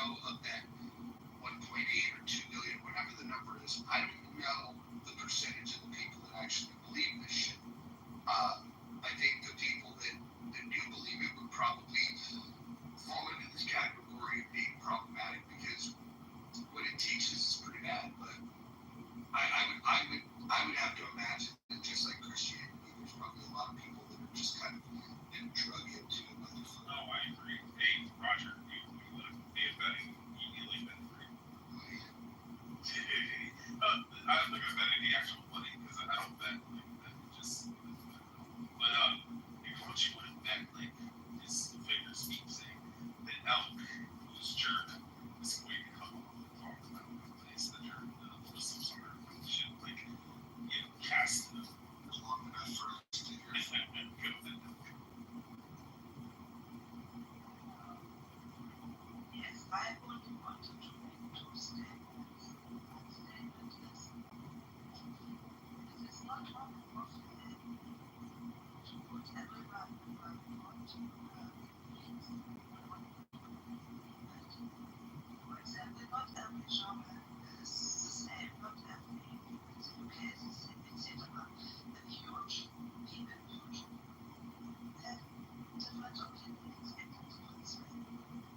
E: of that 1.8 or 2 billion, whatever the number is, I don't know the percentage of the people that actually believe this shit. I think the people that do believe it would probably fall into this category of being problematic because what it teaches is pretty bad. But I would have to imagine that just like Christianity, there's probably a lot of people that are just kind of been drug into it.
B: No, I agree. Hey, Roger, you look be a betting, you bet free. I don't think I bet any actual money because I don't bet like that. Just, but what you would have bet like is the figure speak saying that elk whose jerk is going to come up and talk about the place the jerk was some sort of shit like cast it long enough for us to hear go with it.
I: Yes, I only wanted to make two statements. One statement is it is not only possible to put everyone where we want to for example, not every genre is the same, not every music case is etc. A huge people, huge have different opinions and different ways.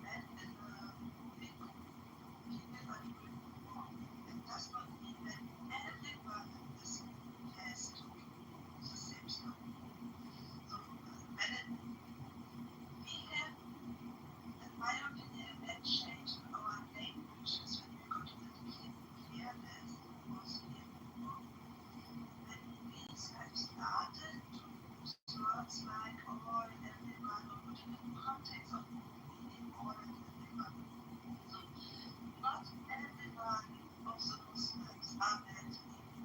I: And in a big group, people are doing wrong. It does not mean that everyone in this group has to do the same stuff. So when we have, in my opinion, a change in our languages when we got to the clearness was here before. When we have started to use words like all, everyone, or put it in the context of meaning all and everyone. So not everyone of the Muslims are bad.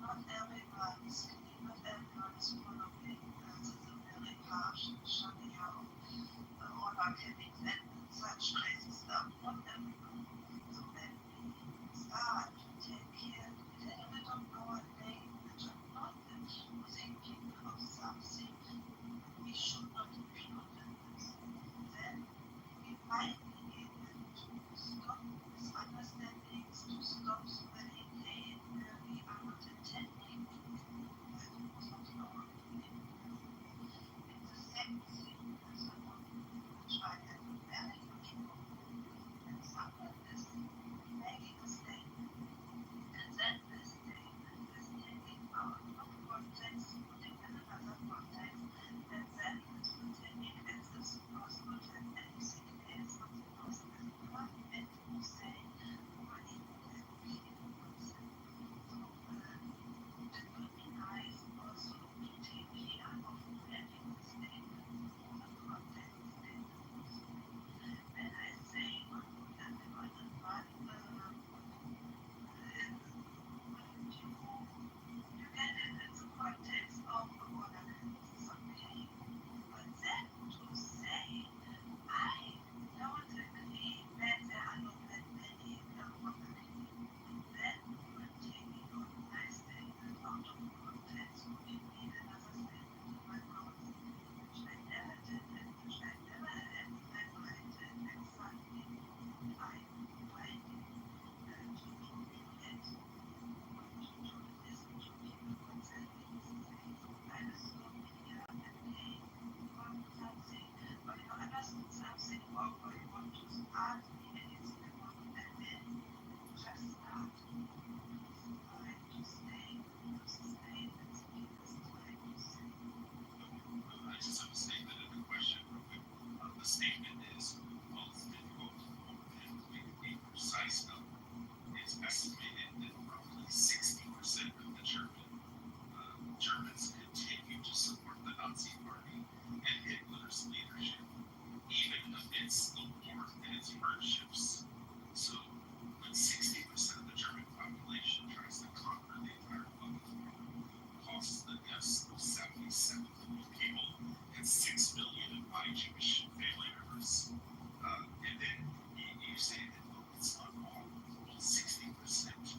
I: Not everyone is clean. Not everyone is following the very harsh Sharia or having and such crazy stuff. Not everyone. So when we start to take care a little bit of our language and not accusing people of something we should not include in this, then we might be able to stop misunderstandings, to stop so many hate where we are not intending to do that. It was not our opinion. And the second thing is a one which I have a very huge problem with, and someone is making a statement, and then this statement is taken out of context, putting in another context, and then it's pretending as if the person would have anything else what the person has never meant to say, or even advocated or said. So it would be nice also to take care of making the statement for the context statement also. When I say what would everyone in one you get it in the context of the borderlands is okay. But then to say, I don't agree that there are not that many properly, then you're taking on my statement out of context, putting me in another statement in my mouth, which I never did and which I never had, and I did exactly I find to get to listen to people what they say. I understood here and okay, you want something, or you understood something wrong, or you want to ask me anything about it, and then just start trying to stay with the statements people is trying to say.
B: I just have a statement and a question real quick. The statement is, well, it's difficult to be precise now. It's estimated that roughly 60% of the Germans continue to support the Nazi Party and Hitler's leadership, even amidst the war and its hardships. So, when 60% of the German population tries to conquer the entire fucking world, costs the deaths of 77 million people and 6 million of my Jewish family members. And then you say that, well, it's not all. Well, 60%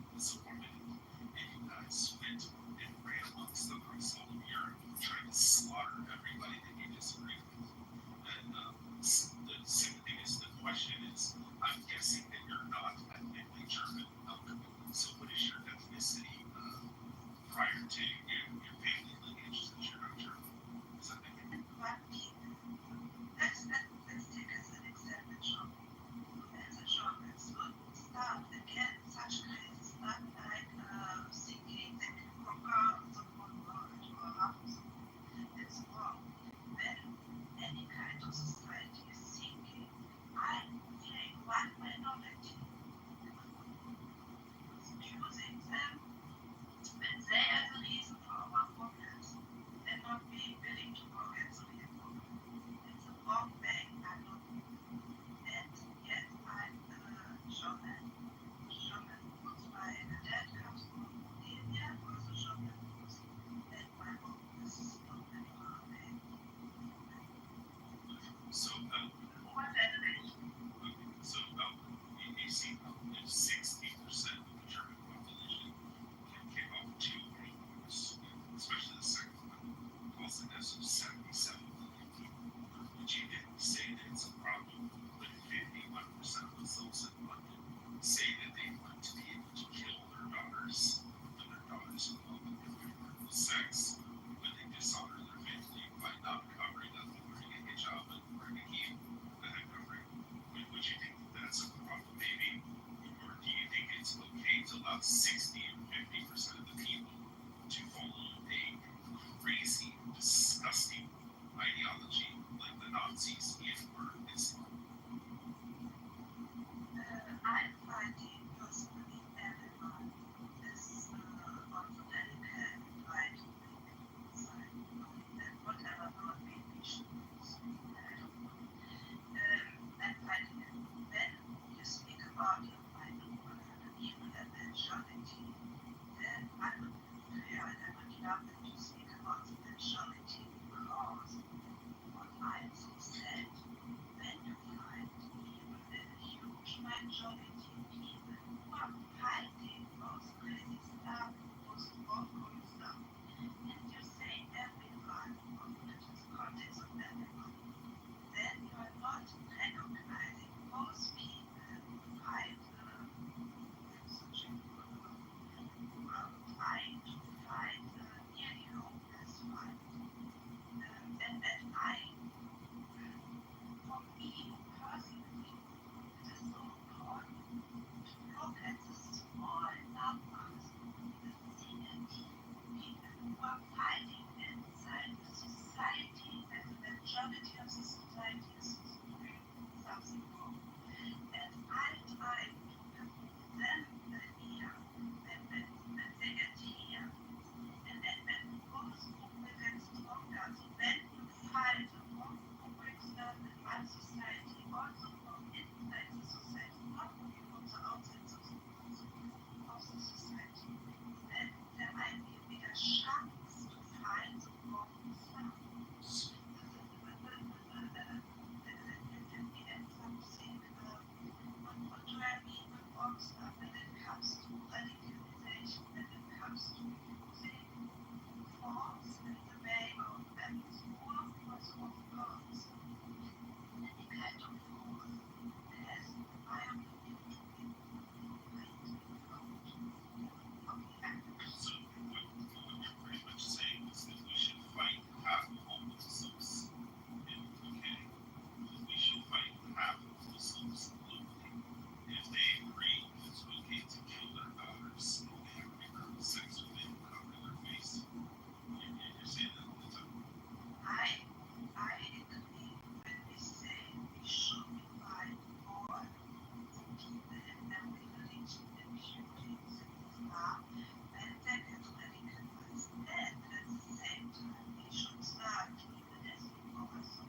B: 60 or 50% of the people to follow a crazy, disgusting ideology like the Nazis if we're Islam.
F: I find it personally everyone is also delicate, right? And whatever non-ambitions, I don't know. And when you speak about your even a majority, then I would prefer and I would love them to speak about the majority because what I said, when you find even a huge majority of people who are fighting those crazy stuff, those wrong stuff, and you say everyone, or the context of everyone, then you are not recognizing those people who fight such a trying to fight nearly hopeless fight. And I, for me personally, it is so important to look at the small numbers, the single people who are fighting inside the society, and the majority of the society is doing something wrong. And I try to give them the idea that when they get here, and when it goes we get stronger. So when you fight from curriculum in my society, also from inside the society, not only from the outside of the society, then there might be a bigger chance to find the wrong stuff. You can be at something, what do I mean with wrong stuff when it comes to radicalization, when it comes to using forms in the way of school also of girls, any kind of force has, in my opinion, to be
B: So what you're pretty much saying is that we should fight half of all Muslims in the UK. We should fight half of Muslims globally. If they agree it's okay to kill their daughters, okay, have sex with them, cover their face. You're saying that all the time.
F: I agree when we say we should fight for the people in every religion, including Islam, and then get radicalized. And at the same time, we should start even as we also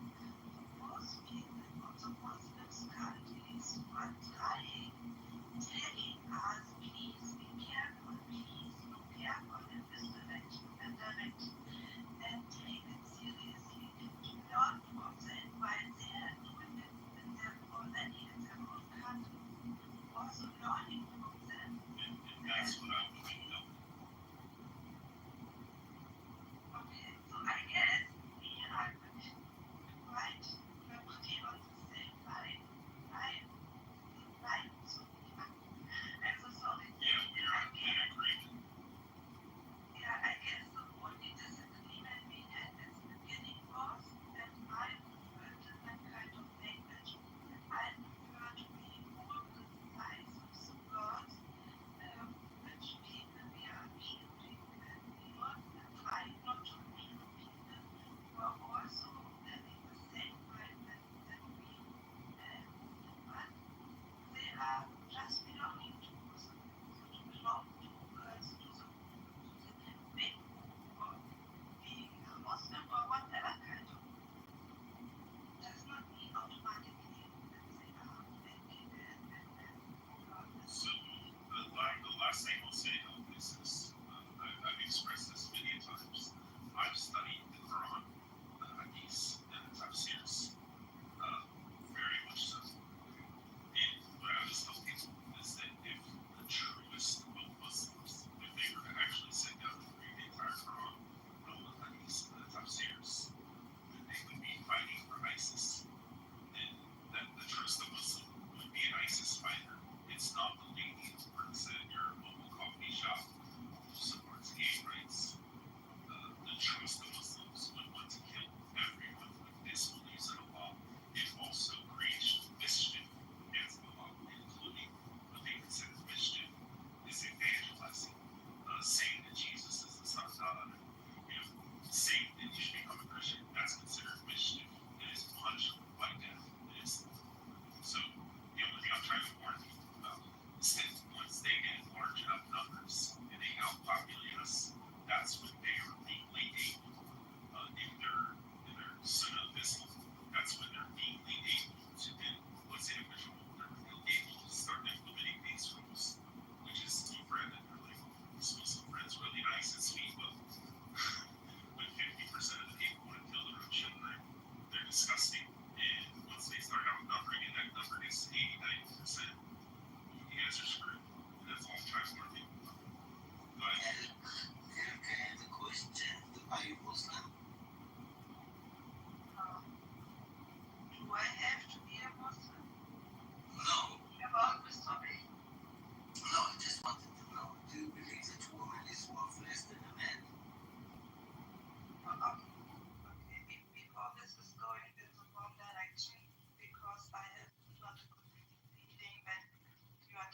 F: most people of the Muslim countries who are trying, telling us, please be careful, please look careful in this direction and direction, and take it seriously. To learn from them while they are doing it in their already in their own country. Also learning from them.
B: And that's what I would like to know.
F: Okay, so I guess we are quite pretty on the same line. Line. So I'm so sorry.
B: Yeah, we are in agreement.
F: Yeah, I guess the only disagreement we had at the beginning was that I prefer different kind of language. I prefer to be more precise with the words, which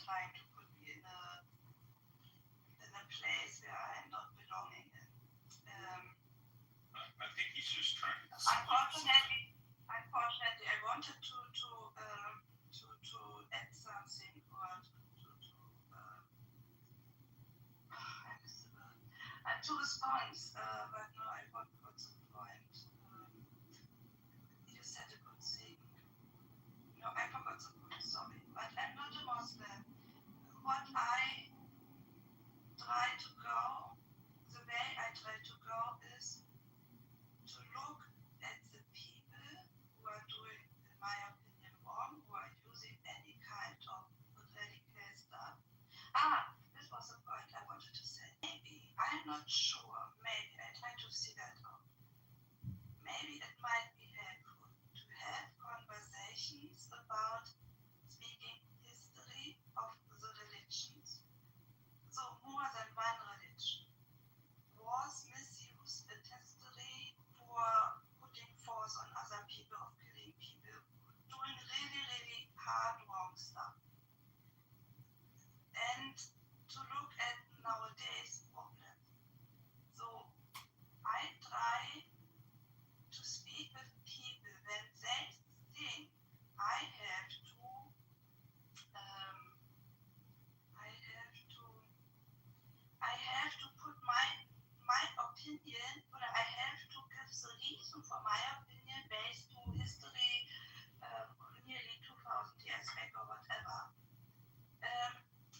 I: trying to put me in a place where I'm not belonging in.
B: I think he's just trying to.
I: Unfortunately, I wanted to add something or to respond, but no, I forgot the point. You said a good thing. No, I forgot the point, sorry. But I'm not a Muslim. What I try to go, the way I try to go is to look at the people who are doing, in my opinion, wrong, who are using any kind of radical stuff. This was the point I wanted to say. Maybe, I'm not sure, maybe, I try to see that out. Maybe it might be helpful to have conversations about speaking history of the religions. So more than one religion was misused in history for putting force on other people, of killing people, doing really, really hard, wrong stuff. And to look at nowadays problems. So I try to speak with people when they think I have to put my opinion, or I have to give the reason for my opinion based to history nearly 2000 years back or whatever.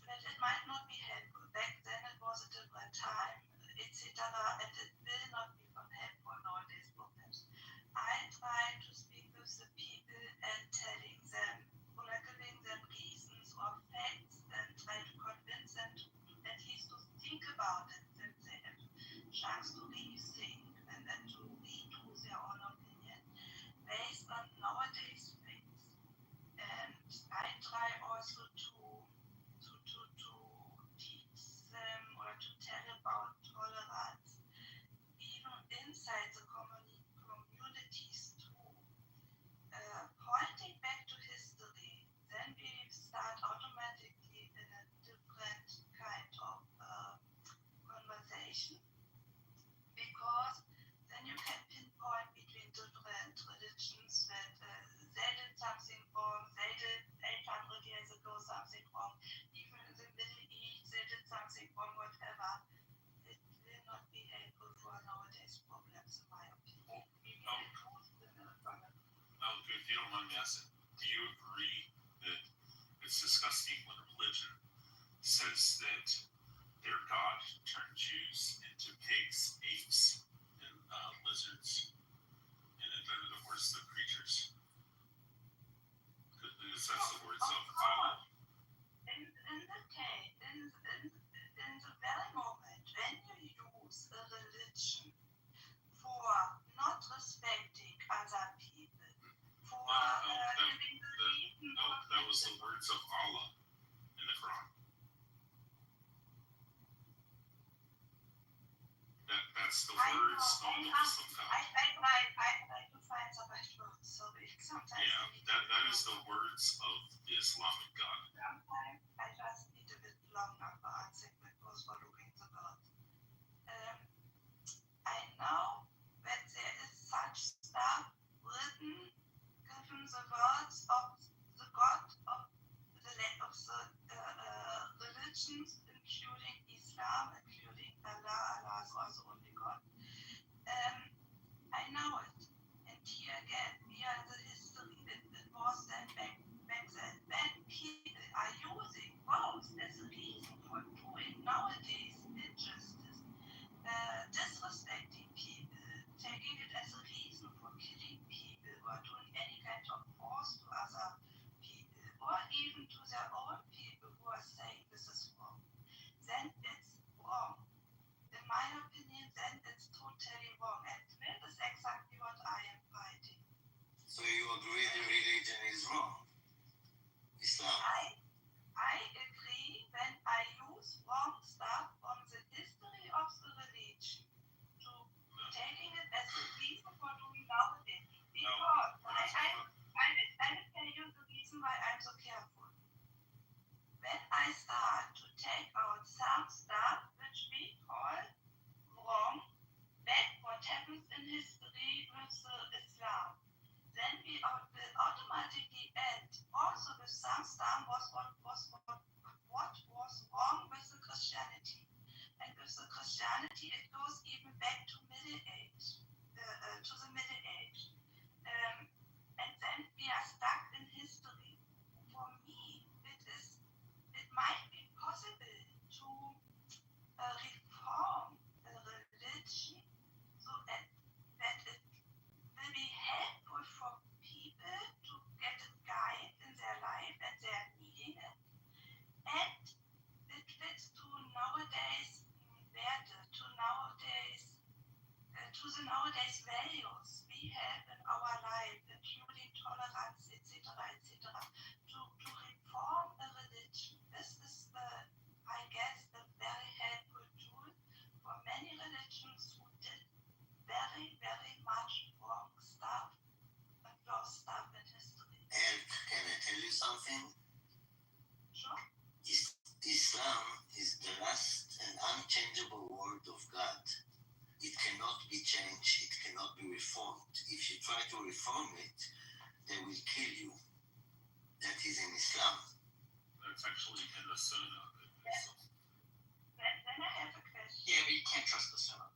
I: But it might not be helpful. Back then it was a different time, etc. And it will not be from help for nowadays problems. I try to speak with the people and telling them or giving them reasons or facts and try to convince them to at least to think about it, that they have a chance to rethink and then to redo their own opinion based on nowadays facts. And I try also to teach them or to tell about tolerance even inside the communities too. Pointing back to history, then we start automatically in a different kind of conversation, because then you can pinpoint between different religions that they did something wrong, they did 800 years ago something wrong, even in the Middle East they did something wrong, whatever. It will not be helpful for nowadays problems, in my opinion.
B: If you don't mind me asking, do you agree that it's disgusting when religion says that their God turned Jews into pigs, apes, and lizards, and that they're the worst of creatures? Because that's the words of Allah.
I: In the case, in the very moment when you use a religion for not respecting other people, for giving the reason.
B: No, that was the words of Allah in the Quran. That's the words of the Muslim God.
I: I try to find the right words, sorry. Sometimes
B: that is the words of the Islamic God.
I: Sometimes I just need a bit longer for answering because for looking the word. I know that there is such stuff written, given the words of the God of the religions, including Islam, including Allah. Allah is also only God. I know it. And here again, we are in the history. It was then back then. When people are using both as a reason for doing nowadays injustice, disrespecting people, taking it as a reason for killing people or doing any kind of force to other people, or even to their own people who are saying this is wrong, then it's wrong. In my opinion, then it's totally wrong. And that is exactly what I am fighting.
K: So you agree the religion is wrong? Islam?
I: I agree when I use wrong stuff on the history of the religion to taking it as a reason for doing nowadays. Because I will tell you the reason why I'm so careful. When I
J: Afghanistan was what was wrong with the Christianity. And with the Christianity, it goes even back to Middle Age, to the Middle Age. And then we are stuck in history. For me, it might be possible to reform a religion so that it will be helpful for people to get a guide in their life and they're needing it. And it fits to nowadays to the nowadays values we have in our life, including tolerance, etc., etc. To reform a religion. This is, I guess, a very helpful tool for many religions who did very, very much wrong stuff and lost stuff in history.
D: And can I tell you something?
J: Sure.
D: Islam is the last and unchangeable word of God. It cannot be changed. It cannot be reformed. If you try to reform it, they will kill you. That is in Islam.
M: That's actually in the Sunnah.
J: Then I have a question.
A: Yeah, but you can't trust the Sunnah.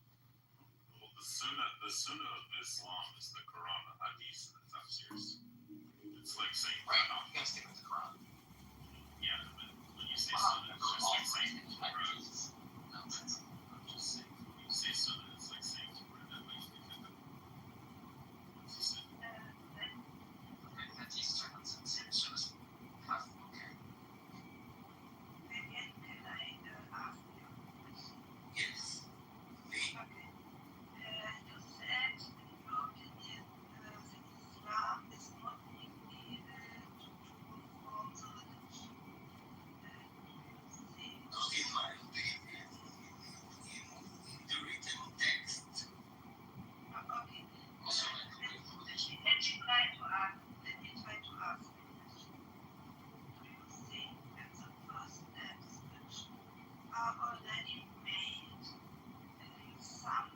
M: Well, the Sunnah of Islam is the Quran, the Hadith, and the Tafsirs. It's like saying
A: Right, no, you gotta stick with the Quran.
M: Yeah, but when you say Sunnah, it's just like saying Quran.
A: No,
M: I'm just saying, when you say Sunnah, it's like saying Quran. At least what's the Sunnah?
A: that's Jesus are nonsense. Sunnah's half okay.
J: Again, can I ask you a question?
D: Yes.
J: Okay. You said, in your opinion, that Islam is not being able to reform the religion. Do you think?
D: Not in my opinion. In the written text.
J: Okay.
A: Also,
J: Let me try to ask a question. Do you think that the first steps which are already made in some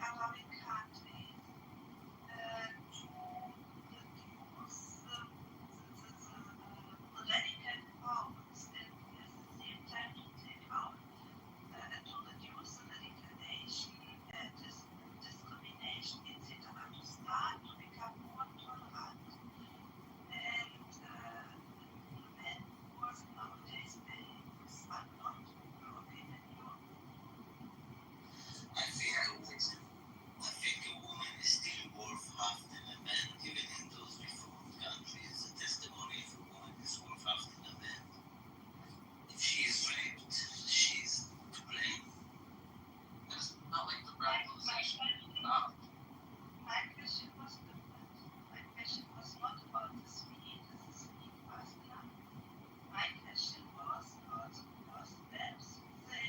J: Arabic countries to reduce the radical powers and at the same time to take out to reduce the radicalization, discrimination, etc., to start to become more tolerant and men work nowadays values are not broken anymore.
D: I think a woman is still worth half than a man, even in those reformed countries. The testimony of a woman is worth half than a man. If she is raped, she is to blame.
A: it's not like the
J: My
A: radicalization.
J: question was different. My question was not about the speed. This is me personal. My question was about the first steps they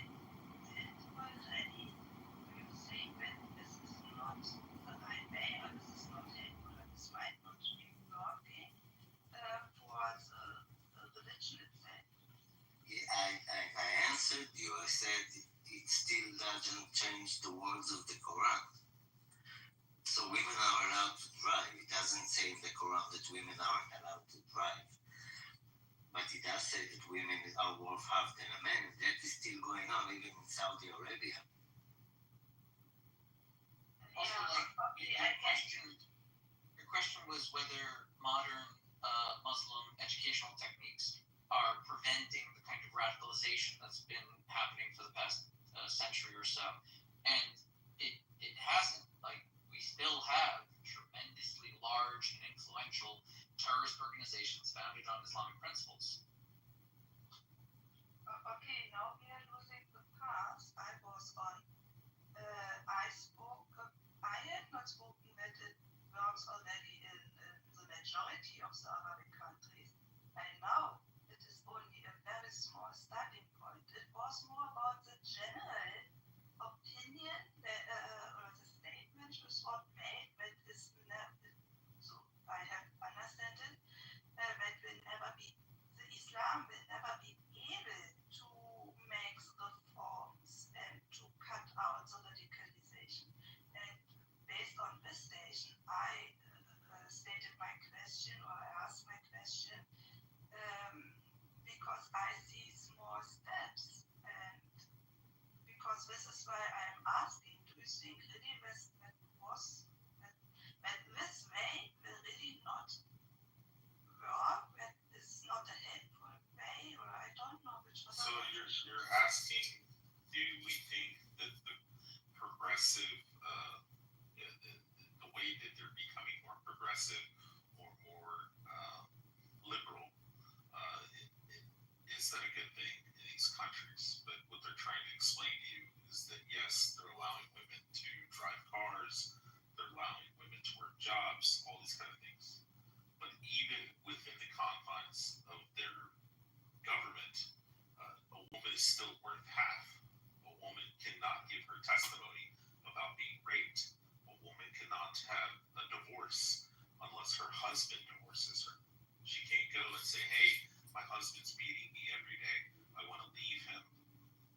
J: did already. Do you think that this is not the right way, or this is not helpful, or this might not be working for the religion itself?
D: I answered you. I said it still doesn't change the words of the Quran. So women are allowed to drive. It doesn't say in the Quran that women aren't allowed to drive. But it does say that women are worth half than a man. That is still going on even in Saudi Arabia.
A: Also, your question was whether modern Muslim educational techniques are preventing the kind of radicalization that's been happening for the past century or so, and it hasn't. Like, we still have tremendously large and influential terrorist organizations founded on Islamic principles.
J: Okay, now we are losing the path I was on. I had not spoken that it works already in the majority of the Arabic countries. And now it is only a very small starting point. It was more about the general opinion or the statement which was made that is so I have understood it that the Islam will never be able to make reforms and to cut out the radicalization. And based on this station, I stated my question, or I asked because this is why I'm asking, do you think really that this way will really not work? That is not a helpful way, or I don't know which was.
B: So you're asking, do we think that the progressive, the way that they're becoming more progressive or more liberal, is that a good thing in these countries? But what they're trying to explain to you is that yes, they're allowing women to drive cars, they're allowing women to work jobs, all these kind of things. But even within the confines of their government, a woman is still worth half. A woman cannot give her testimony about being raped. A woman cannot have a divorce unless her husband divorces her. She can't go and say, hey, my husband's beating me every day. I want to leave him.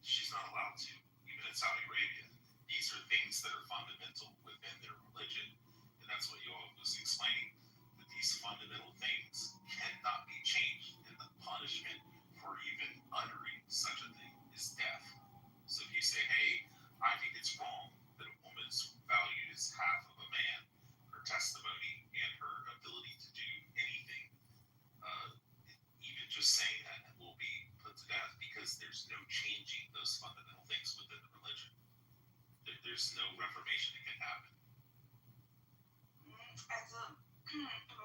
B: She's not allowed to, even in Saudi Arabia. These are things that are fundamental within their religion. And that's what you all was explaining, that these fundamental things cannot be changed. And the punishment for even uttering such a thing is death. So if you say, hey, I think it's wrong that a woman's valued as half of a man, her testimony and her ability to do anything, even just saying that will be put to death because there's no changing those fundamental things within the religion. There's no reformation that can happen.
J: Also,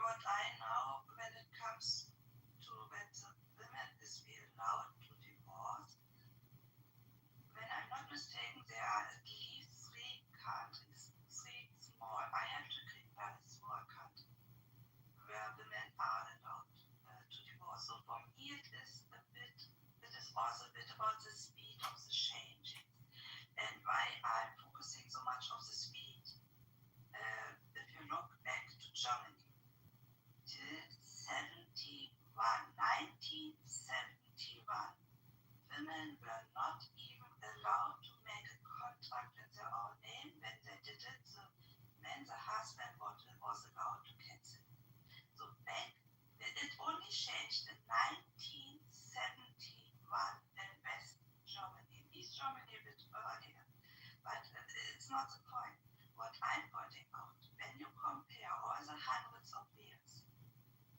J: what I know when it comes to when the women is being allowed to divorce, when I'm not mistaken, there are at least 3 countries, 3 small, I have to click very small countries, where women are allowed to divorce. So for me, it is also a bit about the speed of the changing. And why I'm focusing so much on the speed. If you look back to Germany, till 1971, women were not even allowed to make a contract in their own name. When they did it, the husband was allowed to cancel. So back, it only changed in 1971 in West Germany. In East Germany, a bit earlier. But it's not the point. What I'm pointing out, when you compare all the hundreds of years,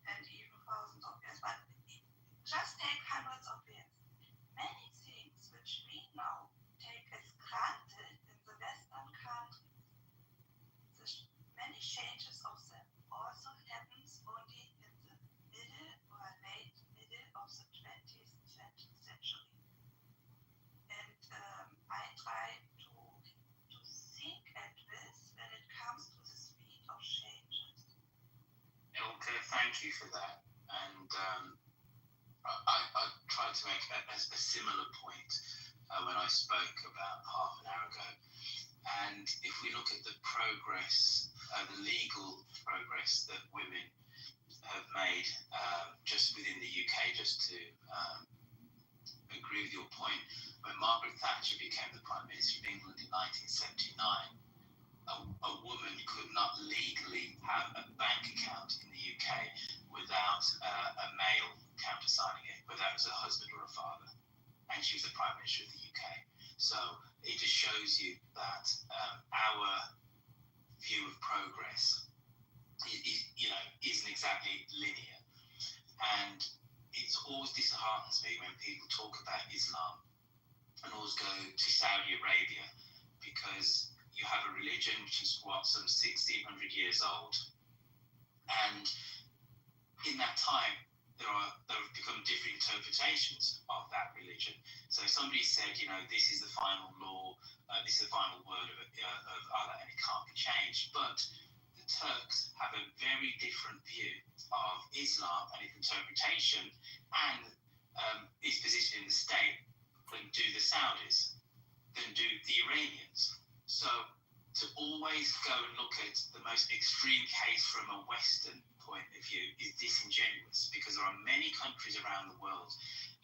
J: and even thousands of years, but just take hundreds of years, many things which we now take as granted in the Western countries, many changes of them also happens only in the middle or late middle of the 20th century. And I try to think at this when it comes to the speed of changes.
K: Okay, thank you for that. And I tried to make a similar point when I spoke about half an hour ago. And if we look at the progress, the legal progress that women have made just within the UK, just to agree with your point, when Margaret Thatcher became the Prime Minister of England in 1979, a woman could not legally have a bank account in the UK without a male countersigning it, whether that was a husband or a father. And she was the Prime Minister of the UK. So it just shows you that our view of progress isn't exactly linear. And it always disheartens me when people talk about Islam and always go to Saudi Arabia, because you have a religion which is some 1,600 years old, and in that time there have become different interpretations of that religion. So somebody said, this is the final law, this is the final word of Allah, and it can't be changed. But the Turks have a very different view of Islam and its interpretation and its position in the state than do the Saudis, than do the Iranians. So to always go and look at the most extreme case from a Western point of view is disingenuous, because there are many countries around the world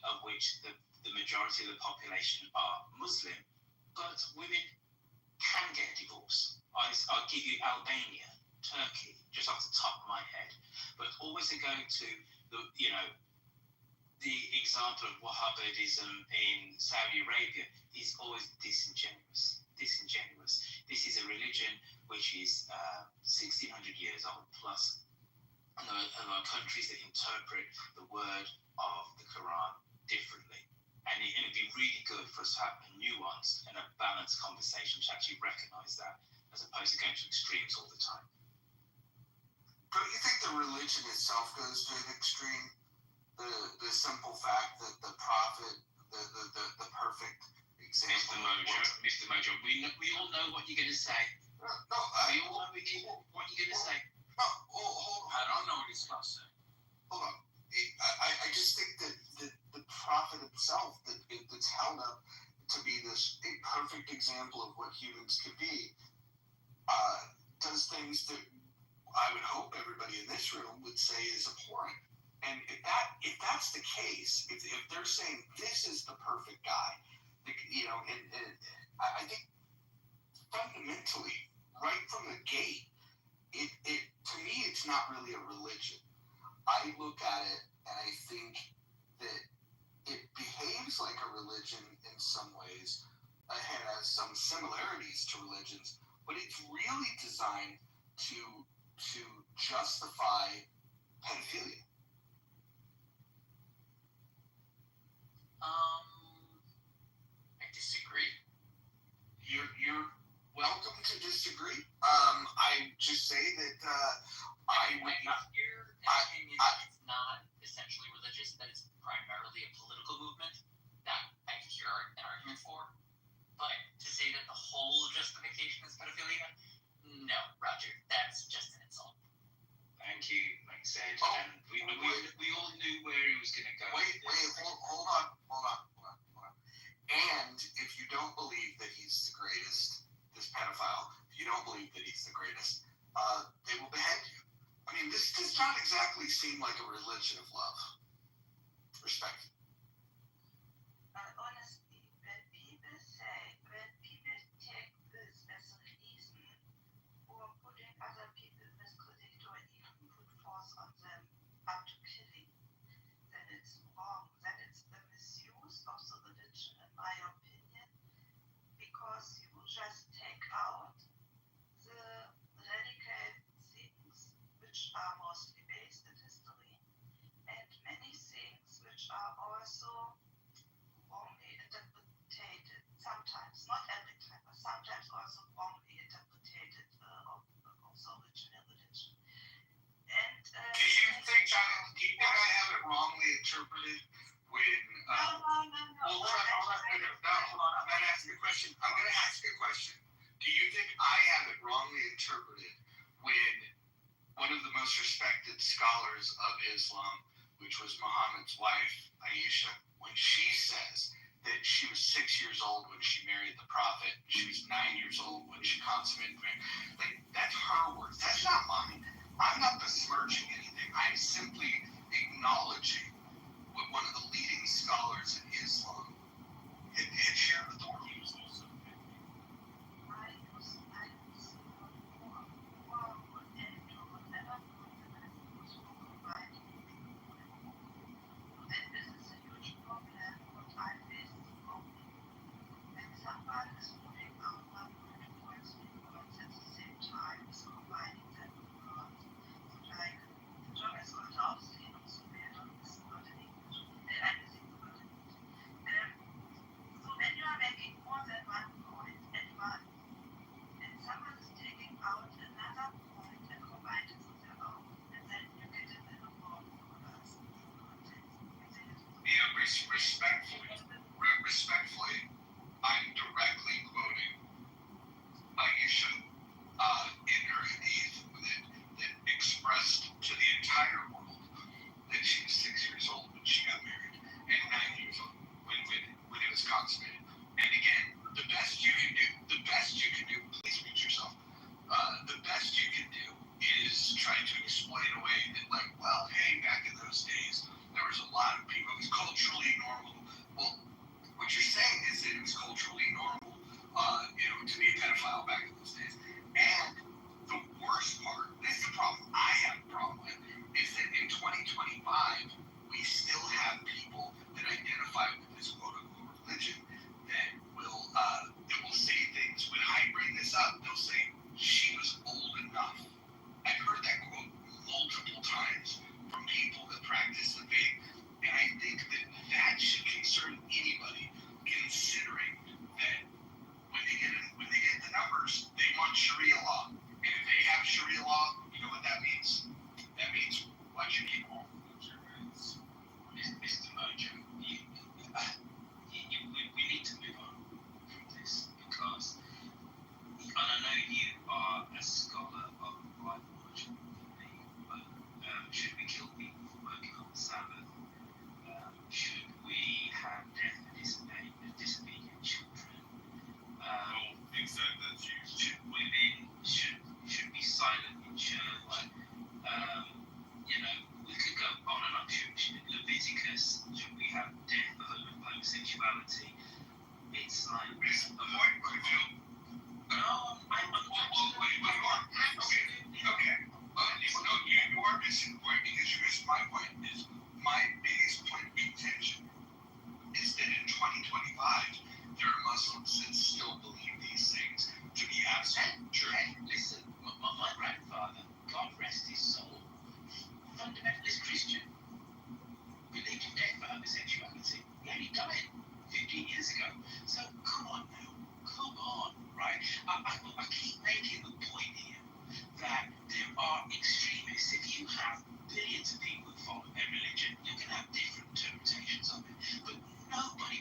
K: of which the majority of the population are Muslim, but women can get a divorce. I'll give you Albania, Turkey, just off the top of my head. But always to go to
A: the example of Wahhabism in Saudi Arabia is always disingenuous. This is a religion which is 1,600 years old plus. And there are countries that interpret the word of the Quran differently. And it'd be really good for us to have a nuanced and a balanced conversation to actually recognise that, as opposed to going to extremes all the time.
E: Don't you think the religion itself goes to an extreme? The simple fact that the prophet, the perfect example.
A: Mr. Mojo, we all know what you're going to say.
E: We
A: all know what you're going to say.
E: No, hold on.
N: I don't know what he's about to say.
E: Hold on. I just think that the prophet himself, that's held up to be this a perfect example of what humans could be, does things that I would hope everybody in this room would say is abhorrent. And if that's the case, if they're saying this is the perfect guy, and I think fundamentally, right from the gate, it to me it's not really a religion. I look at it and I think that it behaves like a religion in some ways. It has some similarities to religions, but it's really designed to justify pedophilia.
O: I disagree.
E: You're welcome to disagree. I just say that I would
O: not. Your opinion it's not essentially religious, that it's primarily a political movement. That I can hear an argument for. But to say that the whole justification is pedophilia, no, Roger, that's just an insult.
A: Thank you, like I said. And we all knew where he was going to go.
E: Hold on. And if you don't believe that he's the greatest, this pedophile, if you don't believe that he's the greatest, they will behead you. I mean, this does not exactly seem like a religion of love. Respect.
J: Honestly, when people take this as a reason for putting other people in misconduct or even put force on them up to killing, then it's wrong. Then it's the misuse of the religion, in my opinion, because you just take out the radical things which are mostly based in history, and many things which are also wrongly interpreted sometimes, not every time, but sometimes also wrongly interpreted of the original religion. And
E: do you think I have it wrongly interpreted when?
J: No.
E: Well, hold on. I'm going to ask you a question. Do you think I have it wrongly interpreted when one of the most respected scholars of Islam, which was Muhammad's wife, Aisha, when she says that she was 6 years old when she married the Prophet, she was 9 years old when she consummated marriage. Like, that's her words. That's not mine. I'm not besmirching anything. I'm simply acknowledging what one of the leading scholars in Islam had shared with the world. Respectfully, I'm directly quoting Aisha in her hadith that expressed to the entire world that she was 6 years old when she got married and 9 years old when it was consummated. And again, the best you can do, please mute yourself. The best you can do is try to explain away that, like, well, hey, back in those days, there was a lot of people, it was culturally normal. Well, what you're saying
O: sexuality. It's like
E: It's the point of view.
O: no, I'm
E: Okay. You are missing the point because you missed my point. Is my biggest point of contention is that in 2025 there are Muslims that still believe these things to be absolute true.
O: Listen, my grandfather, God rest his soul, fundamentalist Christian, believed in death for homosexuality. He only died 15 years ago. So come on now, come on, right? I keep making the point here that there are extremists. If you have billions of people who follow a religion, you can have different interpretations of it. But nobody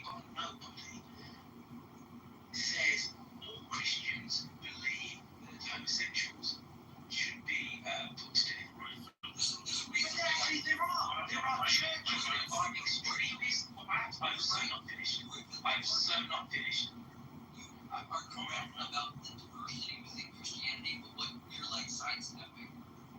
O: says all Christians believe that homosexuals should be put to death. But actually, there are churches that are extremists. I'm so not finished.
G: Our comment about the diversity within Christianity, but what you're like sidestepping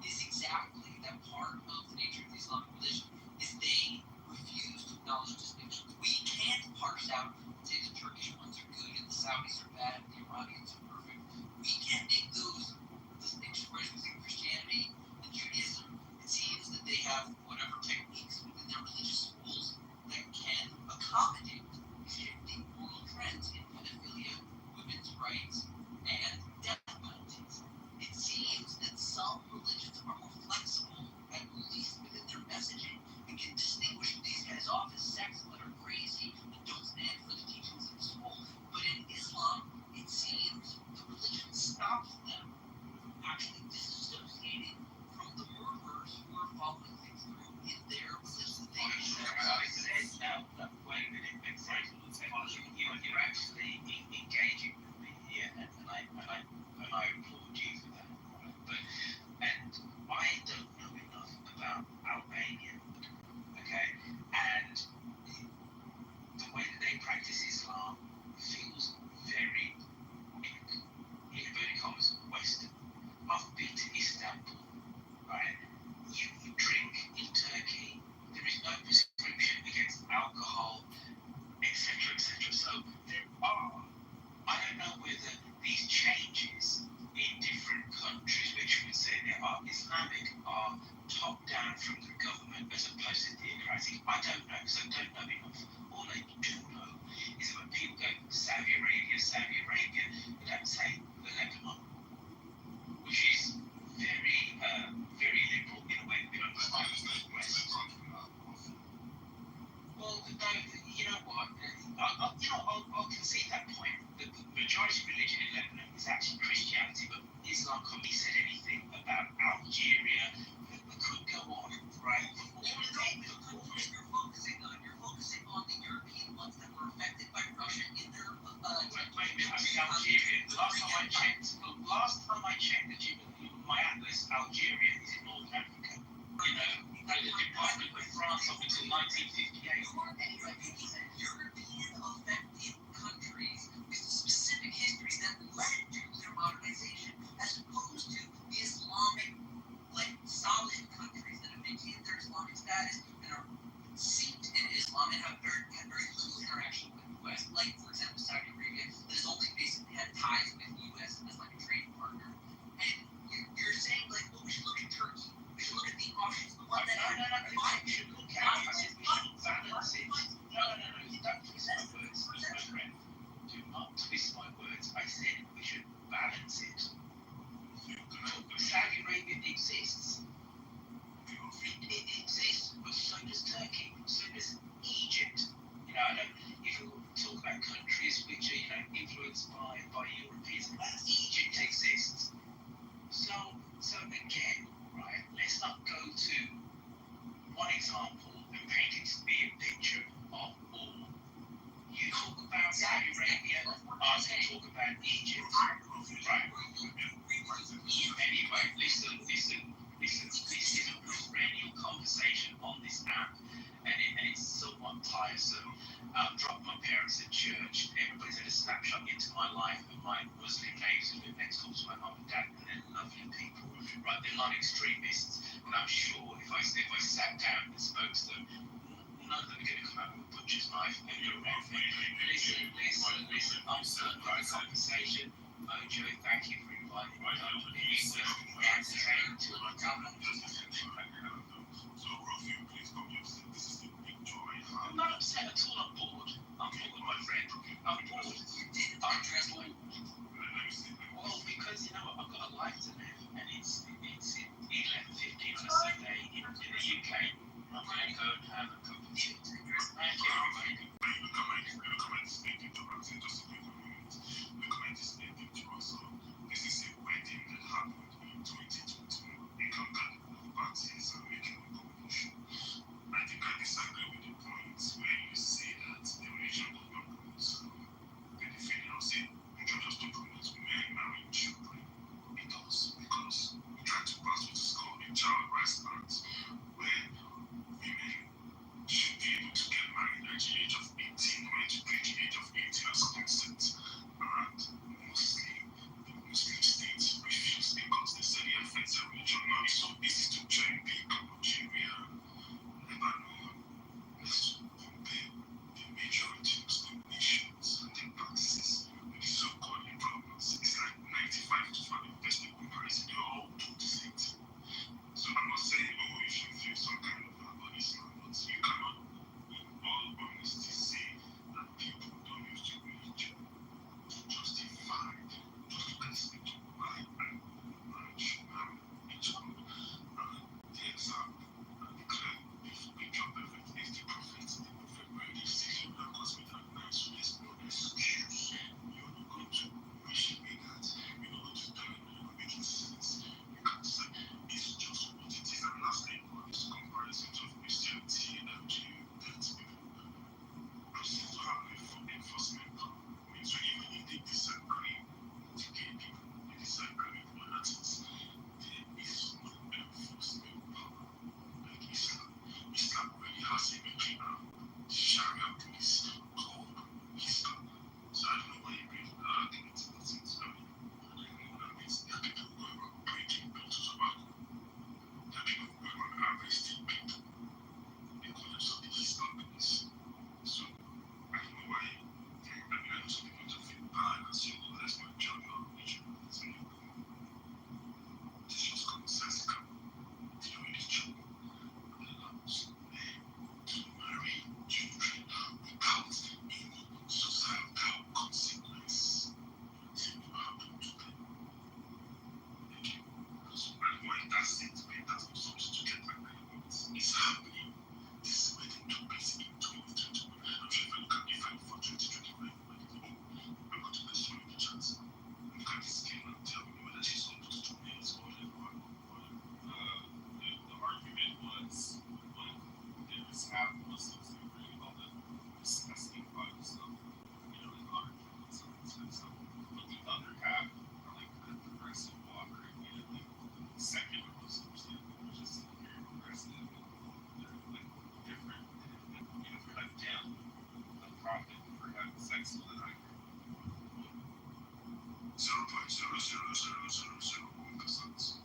G: is exactly that part of the nature of the Islamic religion is they refuse to acknowledge distinctions. We can't parse out and say the Turkish ones are good and the Saudis are bad and the Iranians are perfect. We can't make those distinctions. Whereas within Christianity and Judaism, it seems that they have whatever techniques within their religious schools that can accommodate shifting moral trends in pedophilia, women's rights, and death penalties. It seems that some religions are more flexible, at least within their messaging, and can distinguish these guys off as sects that are crazy and don't stand for the teachings of the school. But in Islam, it seems the religion stops them from actually disassociating from the murderers who are following things through in their religious things.
O: Wait a minute, you're actually engaging with me here, and I applaud you for that. But I don't know enough about Albania, okay? And the way that they practice Islam feels very, in inverted commas, Western. I've been to Istanbul, right? You drink in Turkey. There is no prescription against alcohol, etc., etc. So there are, I don't know whether these changes in different countries, which would say they are Islamic, are top down from the government as opposed to theocratic. I don't know, because I don't know enough. All I do know is that when people go Saudi Arabia, they don't say the Lebanon, which is very, very liberal in a way that we don't understand the West. Well, no, you know what? I'll concede that point. The majority religion in Lebanon is actually Christianity, but Islam can't be said anything about Algeria. We could go on, right?
G: You're focusing on the European ones that were affected by Russia in their
O: Algeria. Last time I checked, my atlas, Algeria is in Northern Africa. You know, the Department of France up until 1958.
G: European affected countries with specific histories that led to their modernization, as opposed to the Islamic, like solid countries that have maintained their Islamic status and are seeped in Islam and have very little interaction with the West. Like, for example, Saudi Arabia, that has only basically had ties with the U.S. as like a trading partner. And you're saying, like, well, we should look at Turkey. We should look at the options. The one that
O: We should look at it. I said we should balance it. No, you don't twist my words, my friend. Do not twist my words. I said we should balance it. Saudi Arabia exists. It exists, but so does Turkey, so does Egypt. You know, if we talk about countries which are, influenced by Europeans, Egypt exists. So again, right, let's not go to one example and paint it to be a picture of all. You talk about Saudi Arabia, I can talk about Egypt. Right. Anyway, listen. This is a perennial conversation on this app, and it's somewhat tiresome. Dropped my parents at church. Everybody's had a snapshot into my life, and my Muslim neighbours who live next door to my mum and dad, and they're lovely people. Right, they're not extremists, and I'm sure if I sat down and spoke to them, none of them are going to come out with a bunch
L: butcher's knife and your method. Listen, I'm certain by conversation. Mojo, thank you for inviting me up. It was entertaining to my government. I'm not upset at all. I'm bored. I'm bored, my friend. I'm bored. I'm bored. Well, because I've got a life to live, and it's 11:15 on a Sunday in the UK. I'm going to go and have a cup of tea. Thank you.
B: This is a wedding that happened in 2021. They come back with parties and making a promotion. I think I disagree with the points where you say that the religion does not promote pedophilia. I'll say religion does not promote men marrying children. It does, because we try to pass what is called the Child Rights Act, where women should be able to get married at the age of 18 or to reach the age of 18 as consent. And mostly the Muslim states refuse because they say it affects their religion. Now it's so easy to join big Nigeria, Lebanon, let's compare the majority Muslim nations and their practices with the so-called liberals. It's like 95 to 5 best people comparison, they all do the same thing. So I'm not saying, you should feel some kind of about Islam, but you cannot, in all honesty, say that people don't use the religion to justify, just look at the why marriage should marry each other. The example, the clear, before we drop everything, is the prophet already says you will cause me that night, so there's no excuse. You're not going to wish me that, you're not going to tell me you're not making sense. You can't say it's just what it is. And lastly, all these comparisons of Christianity and Jew that people proceed to have enforcement power. I mean, so even if they disagree with gay people, they disagree with other things, there is no enforcement power like Islam. Islam really has a military arm, Sharia police called Islam. So I don't know why you bring that argument in the sense. I mean, that means there are people who are breaking bottles of alcohol. There are people who are arresting people. They call themselves the Islam police. So I don't know why. I know some people don't feel bad and say, oh, that's my job, your religion. That's not your religion. It's just commonsensical. It's your religion. It allows men to marry children without any societal consequence. Nothing will happen to them. Thank you. So I don't know why that statement has no source to get angry about. It's happening. This wedding took place in 2021. I'm sure if I look at the file for 2025, I'm going to question the chance. Look at this game and tell me whether she's up to 2 minutes or whatever.
H: The argument was when there was half Muslims who agree with all the disgusting violent stuff, in honor and stuff like that. So, but the other half are like the progressive walk, or like secular Muslims, which is very progressive, and they're like different. And they're like, damn, the prophet for having sex with an idol.
B: 0.00001%.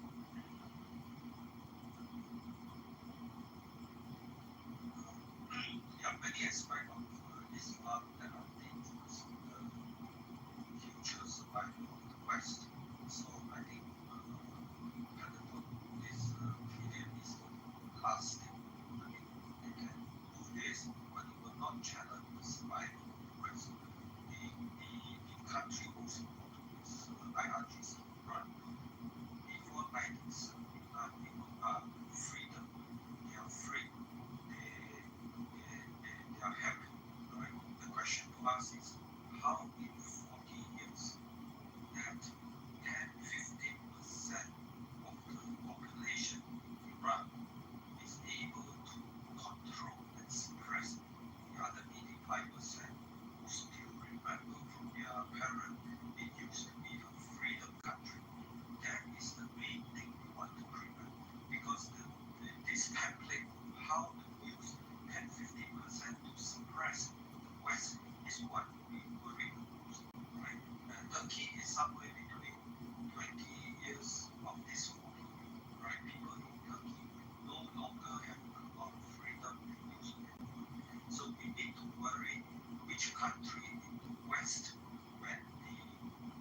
L: There are many aspects of Islam that are dangerous to the future survival of the West. So I think Pentagon is opinion is the last thing. I think they can do this, but it will not challenge the survival of the West. The country most important is IRGC, right? Before 1979, people are freedom. They are free. They are happy, right? The question to us is how in 40 years that 10-15% of the population in Iran is able to control and suppress the other 85% who still remember from their parents it used to be a freedom country. That is the main thing we want to prevent, because this template how to use 10-15% to suppress the West is what
D: which country in the West when the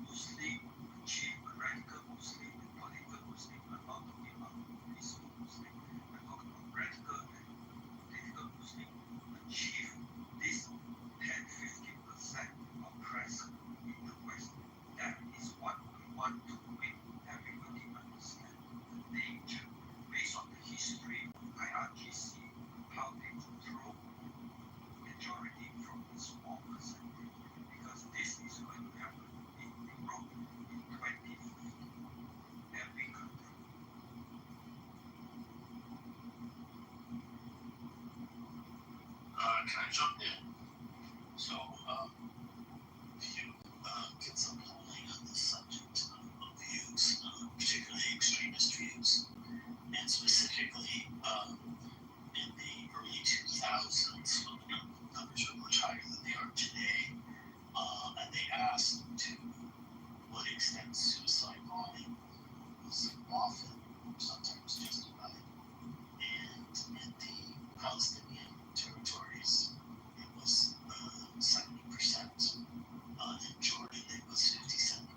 D: Muslim achieve radical Muslim and political Muslim? I'm not talking about peaceful Muslim. I'm talking about radical and political Muslim achieve this 10-15% oppression in the West. That is what we want to make everybody understand the danger based on the history of IRGC, how they control majority from a small percentage. Because this is going to happen in Europe in 2050. Every country.
P: Can I jump in? So, if you get some polling on this subject of views, particularly extremist views, and specifically in the early 2000s, when the numbers were much higher than they are today, and they asked to what extent suicide bombing was often, sometimes justified, and in the Palestinian territories, it was 70%. In Jordan, it was 57%.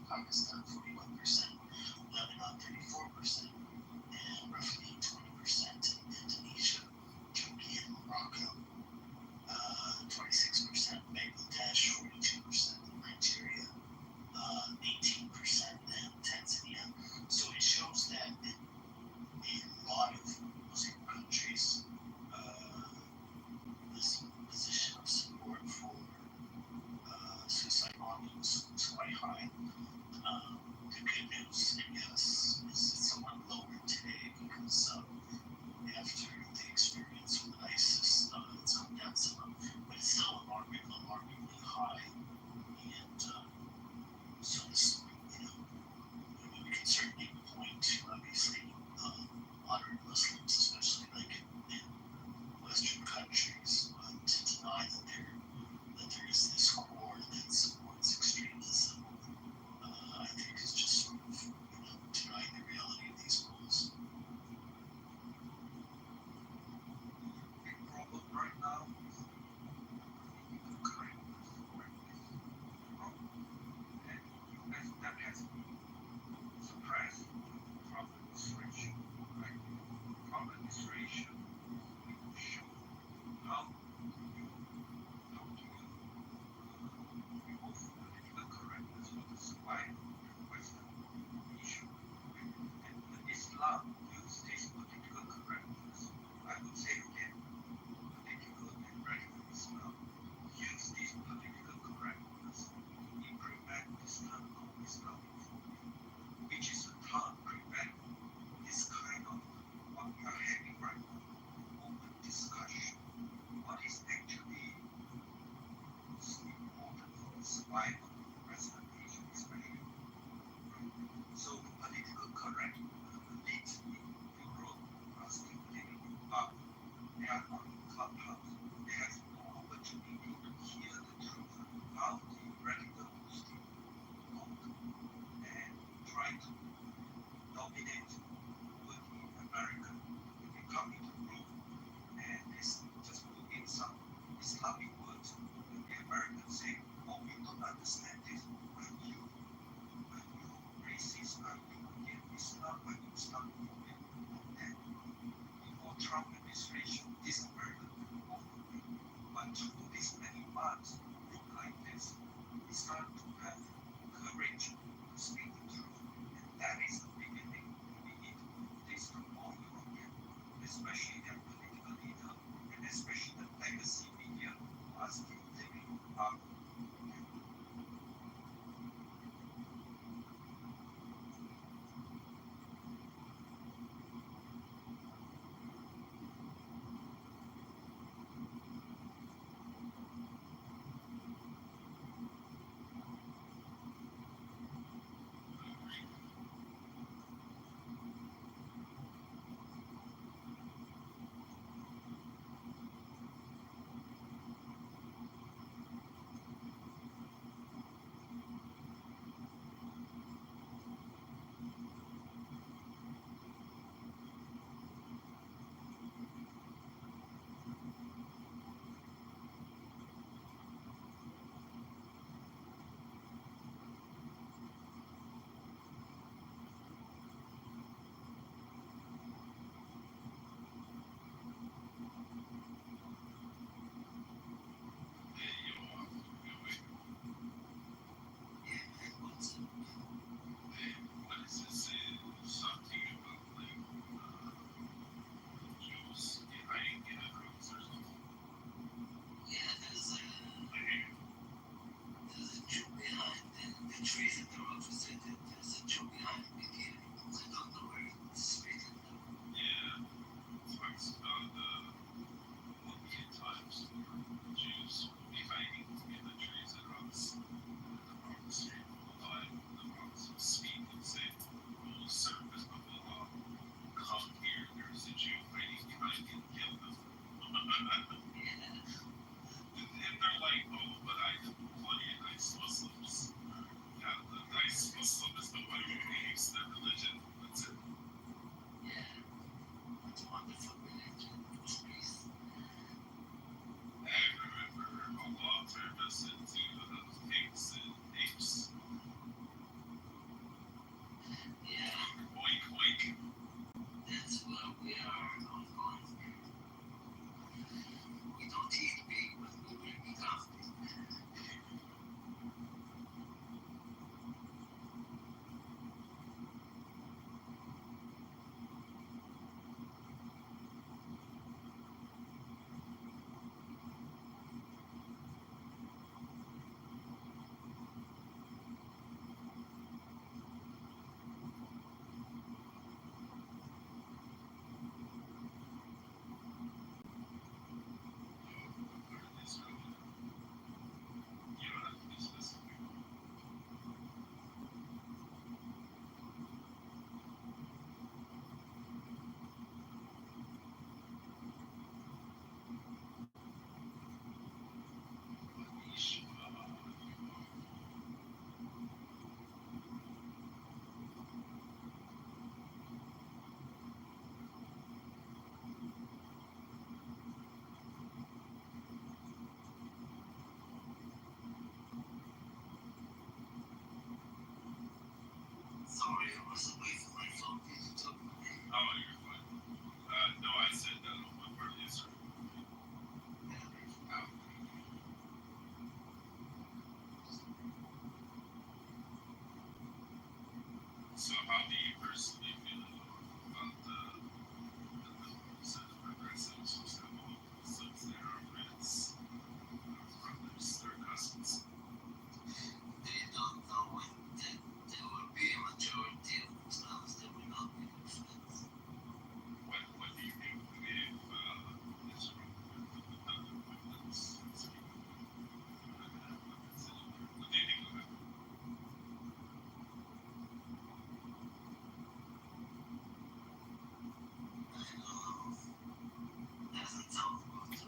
P: Pakistan, 41%. Lebanon, 34%. And roughly 20% in Indonesia, Turkey, and Morocco. 26%. Bangladesh, 42%. Nigeria, 18%. And Tanzania. So it shows that in a lot of Muslim countries, this position of support for suicide bombing was quite high. The good news, I guess, is it's somewhat lower today because after the experience with ISIS, it's come down some, but it's still alarmingly high. And so this, we can certainly point to, obviously, moderate Muslims, especially like in Western countries, to deny that there is this core that supports extremism. I think is just sort of, denying the reality of these goals.
D: The problem right now is political correctness, wrong. And US that has been suppressed from administration, right? From administration, we show how you remove political correctness for the survival of the Western issue. And Islam use this political correctness. I would say again, political and radical Islam use this political correctness to implement this term called Islamophobia, which is a term prevent this kind of what we are having right now, open discussion. What is actually most important for the survival of the Western Asia, especially so the political correct elites in Europe are still living in bubble. They are not in clubhouse. They have no opportunity to hear the truth how the radical Muslim vote and try to dominate over the American when they come into Rome and they just put in some Islamic words and the Americans say, oh, we don't understand this. Are you racist? Are you against Islam? Are you Islamophobic? And before Trump administration, this American will vote for me. But through these many months, look like this, we start to have courage to speak the truth. And that is the beginning. We need to do this to all Europeans, especially their political leader, and especially the legacy media who are still living in power.
M: So how do you personally feel about the progressives who say, well, since they are friends, brothers, their cousins?
P: They don't know when there will be a majority of Muslims that will not be their friends.
M: What do you think if Israel weapons? What do you think of it?
P: Doesn't sound good to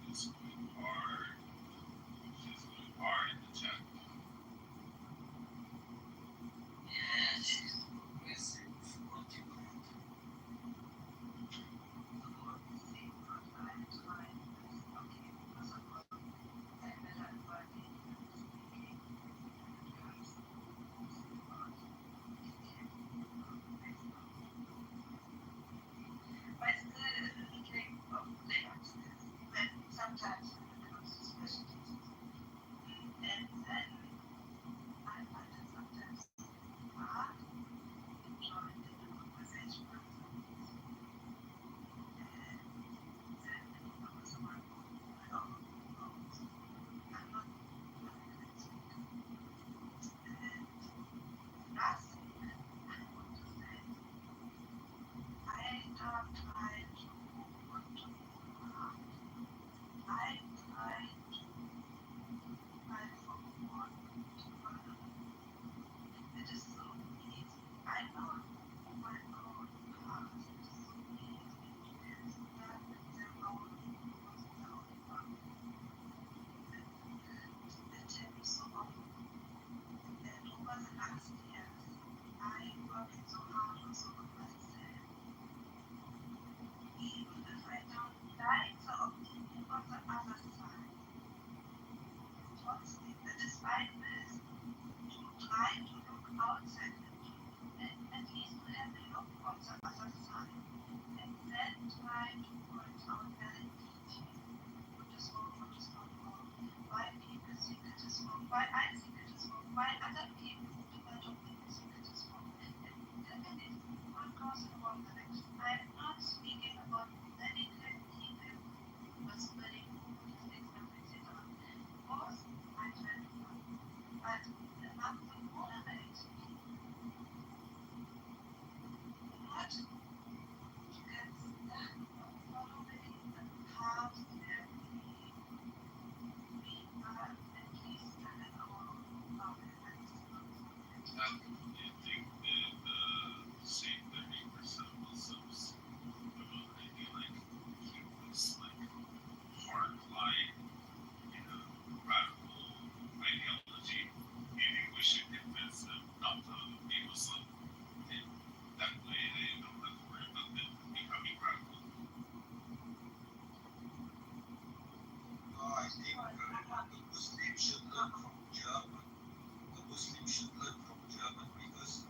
M: It's going hard. She's going hard in the chat.
P: yeah, she's progressive what you want.
J: Sometimes when it comes to special cases, and then I find it sometimes hard to join in the conversation with someone. And then I was like, well, I'm not really going to speak. And last thing I want to say is I have tried to control my heart. I tried to fight for one to another. It is so easy. I know my own past is so easy to get stuck in their own was the only one. It happened so often. And over the last years, I worked so hard also on myself. Even if I don't like the opinion on the other side, trotzdem, despite this, to try to look outside and at least to have a look on the other side, and then try to point out very detail what is wrong, what is not wrong, why people think it is wrong, why I think it is wrong, why other people who do not think it is wrong. And if one goes in the wrong direction, I'm not speaking about medical people with spreading rumors, etc. Both I try to find, but among the moderate people, not to get stuck on following the path that we are at least done in our bubble.
M: Do you think that say 30% Muslims maybe like keep this like hardline, radical ideology? Do you think we should convince them not to be Muslim? And that way they don't have to worry about them becoming radical.
P: I think the Muslims should learn from German. The Muslims should learn from German because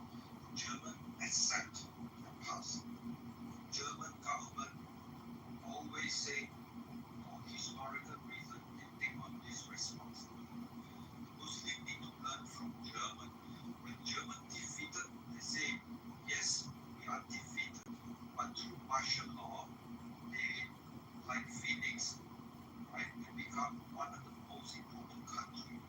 P: German accept the past. German government always say for historical reason they take on this responsibility. The Muslims need to learn from German. When German defeated, they say, yes, we are defeated, but through martial law, they, like Phoenix, right, they become one of the most important countries.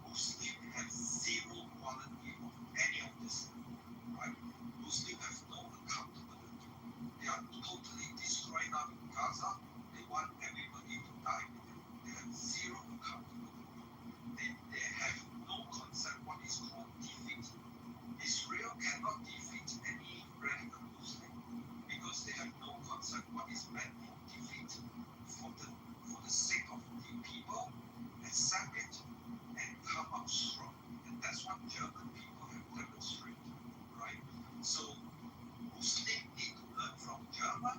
P: Muslims have zero quality of any of this, right? Muslims have no accountability. They are totally destroying out in Gaza. They want everybody to die with them. They have zero accountability. They have no concept what is called defeat. Israel cannot defeat any radical Muslim because they have no concept what is meant for defeat. For the sake of the people, accept it and come up strong. And that's what German people have demonstrated, right? So Muslims need to learn from German,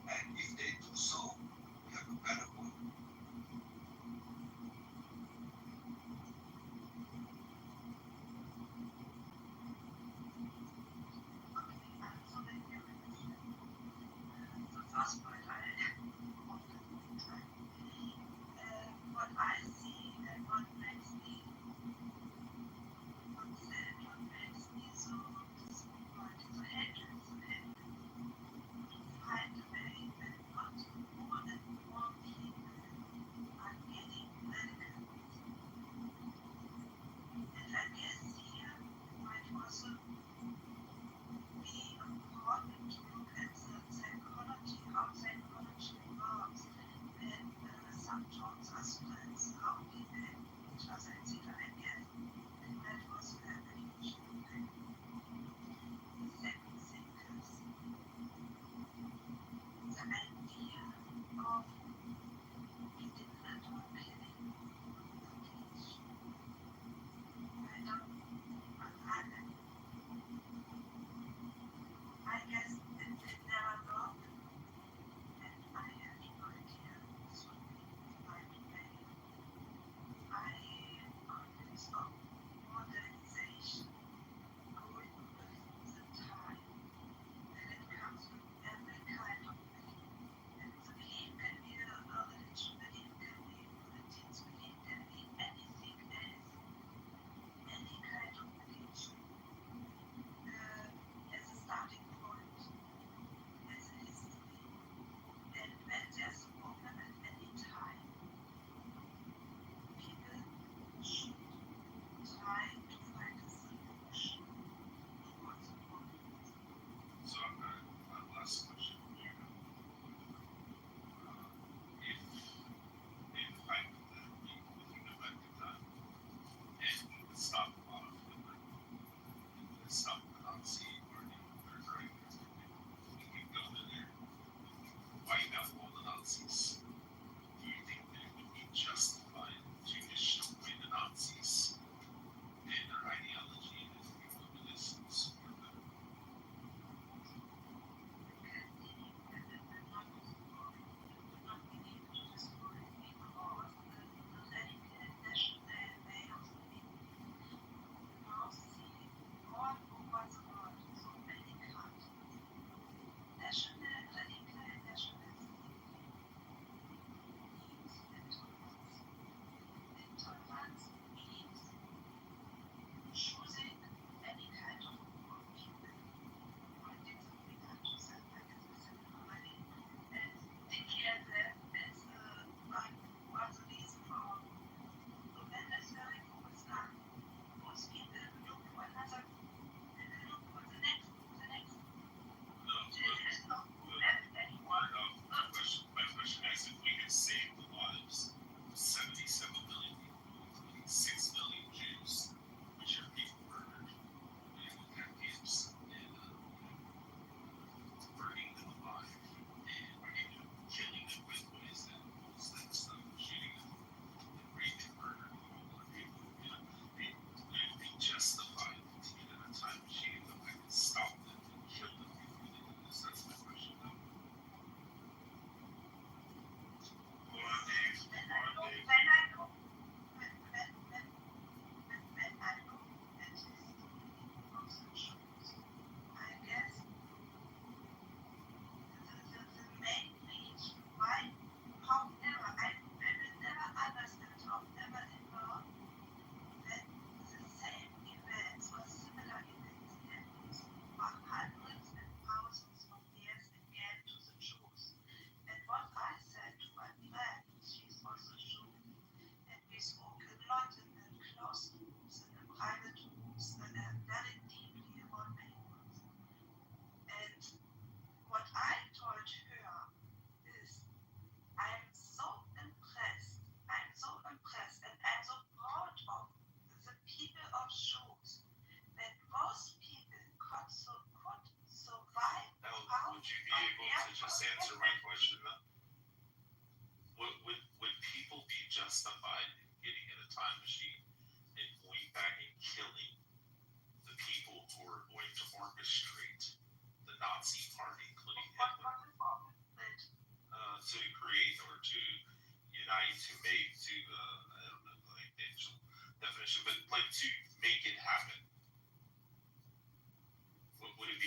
P: and if they do so, we have a better world.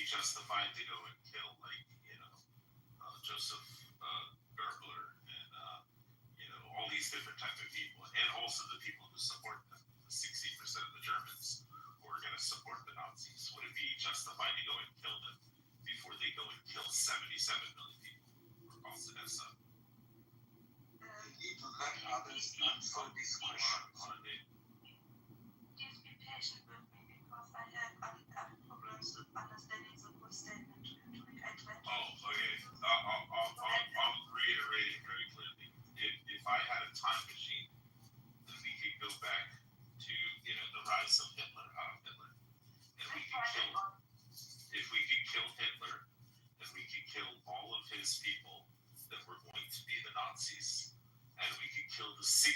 B: justified to go and kill,
M: Joseph Gerbler, and all these different type of people, and also the people who support them, the 60% of the Germans who are going to support the Nazis. Would it be justified to go and kill them before they go and kill 77 million people or vice versa?
E: You need to let others answer this question.
J: Please be patient with me because I have problems with understanding the full statement.
M: Okay. I'll reiterate it very clearly. If I had a time machine, then we could go back to the rise of Hitler, and we could kill. If we could kill Hitler, then we could kill all of his people that were going to be the Nazis, and we could kill the 60%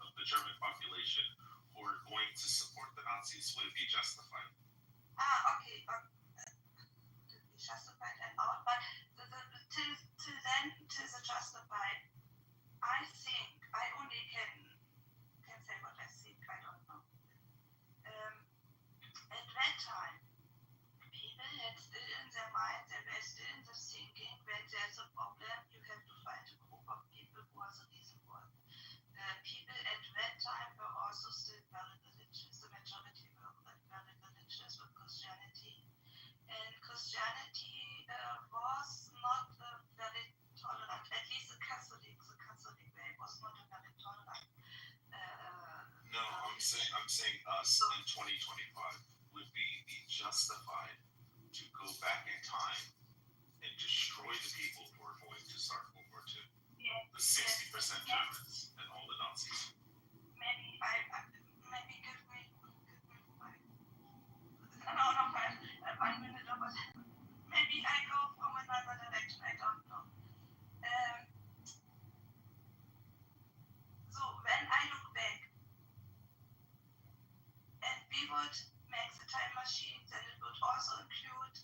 M: of the German population who are going to support the Nazis. Would it be justified?
J: Okay. Justified and out, but till then, till the justified, I think I only can say what I think. I don't know. At that time, people had still in their mind, they were still in the thinking when there's a problem, you have to find a group of people who are the reason for it. People at that time were also still very religious. The majority were very religious with Christianity. And Christianity was not very tolerant, at least the Catholic way was not a very tolerant.
M: No, I'm saying us in 2025 would be justified to go back in time and destroy the people who are going to start World War II.
J: Yeah.
M: The 60% Germans and all the Nazis.
J: Maybe give me one minute or what. Maybe I go from another direction, I don't know. So when I look back, and we would make the time machine, then it would also include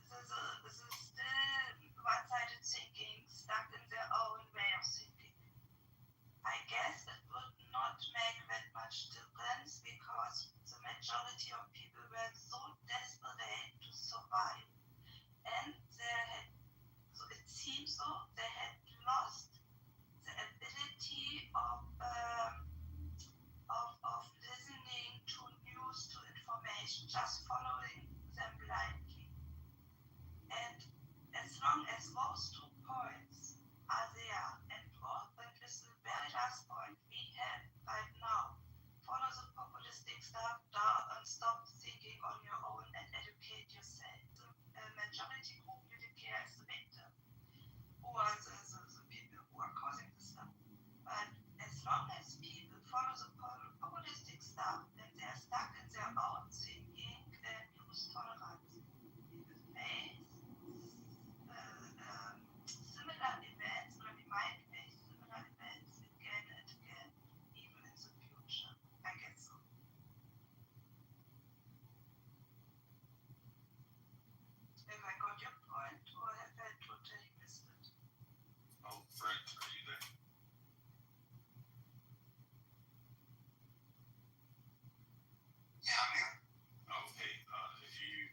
J: the still one-sided thinking, stuck in their own way of thinking. I guess it would not make that much difference because the majority of people were so desperate to survive, and so it seems so they had lost the ability of listening to news, to information, just following them blindly. And as long as those 2 points are there, and this is the very last point we have right now, follow the populistic stuff down and stop thinking on your own and educate yourself. The majority group you declare as the victim, who are the people who are causing the stuff. But as long as people follow the populistic stuff and they are stuck in their own thinking and use tolerance, people face similar events, or we might face similar events again and again, even in the future. I guess so. Have I got your point, or have I totally missed it?
M: Oh, Brent, are you there?
E: Yeah, I'm here.
M: Okay, if you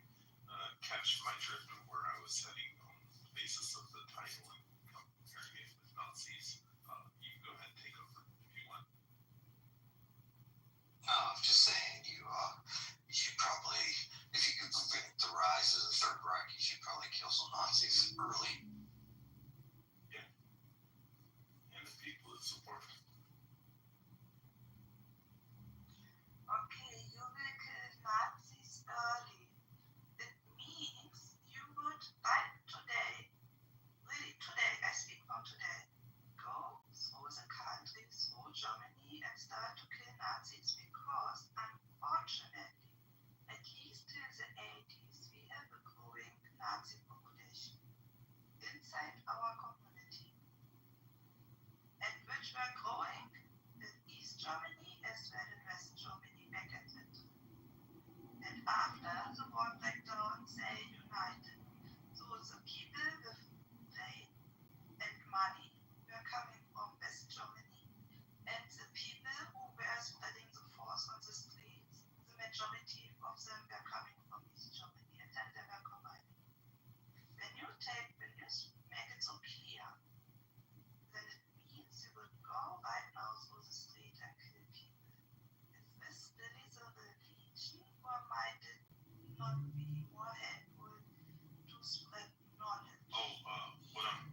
M: catch my drift of where I was heading on the basis of the title and comparing it with Nazis, you can go ahead and take over if you want.
E: No, I'm just saying you should probably, if you could prevent the rise of the Third Reich, you should probably kill some Nazis early.
M: Yeah. And the people that support them.
J: Okay, you will kill Nazis early. It means you would, really today, I speak from today, go through the country, through Germany, and start to kill Nazis because, unfortunately, at least till the 80s, we have a growing Nazi population inside our community, and which were growing in East Germany as well in West Germany back at that time. And after the war breakdown, they united. So the people with brain and money were coming from West Germany, and the people who were spreading the force on the streets, the majority of them were coming from East Germany, and then they were combining. When you
I: mental care, then it means you would go right now through the street and kill people. Is this really the religion, or might it not be more helpful to spread knowledge?
B: What I'm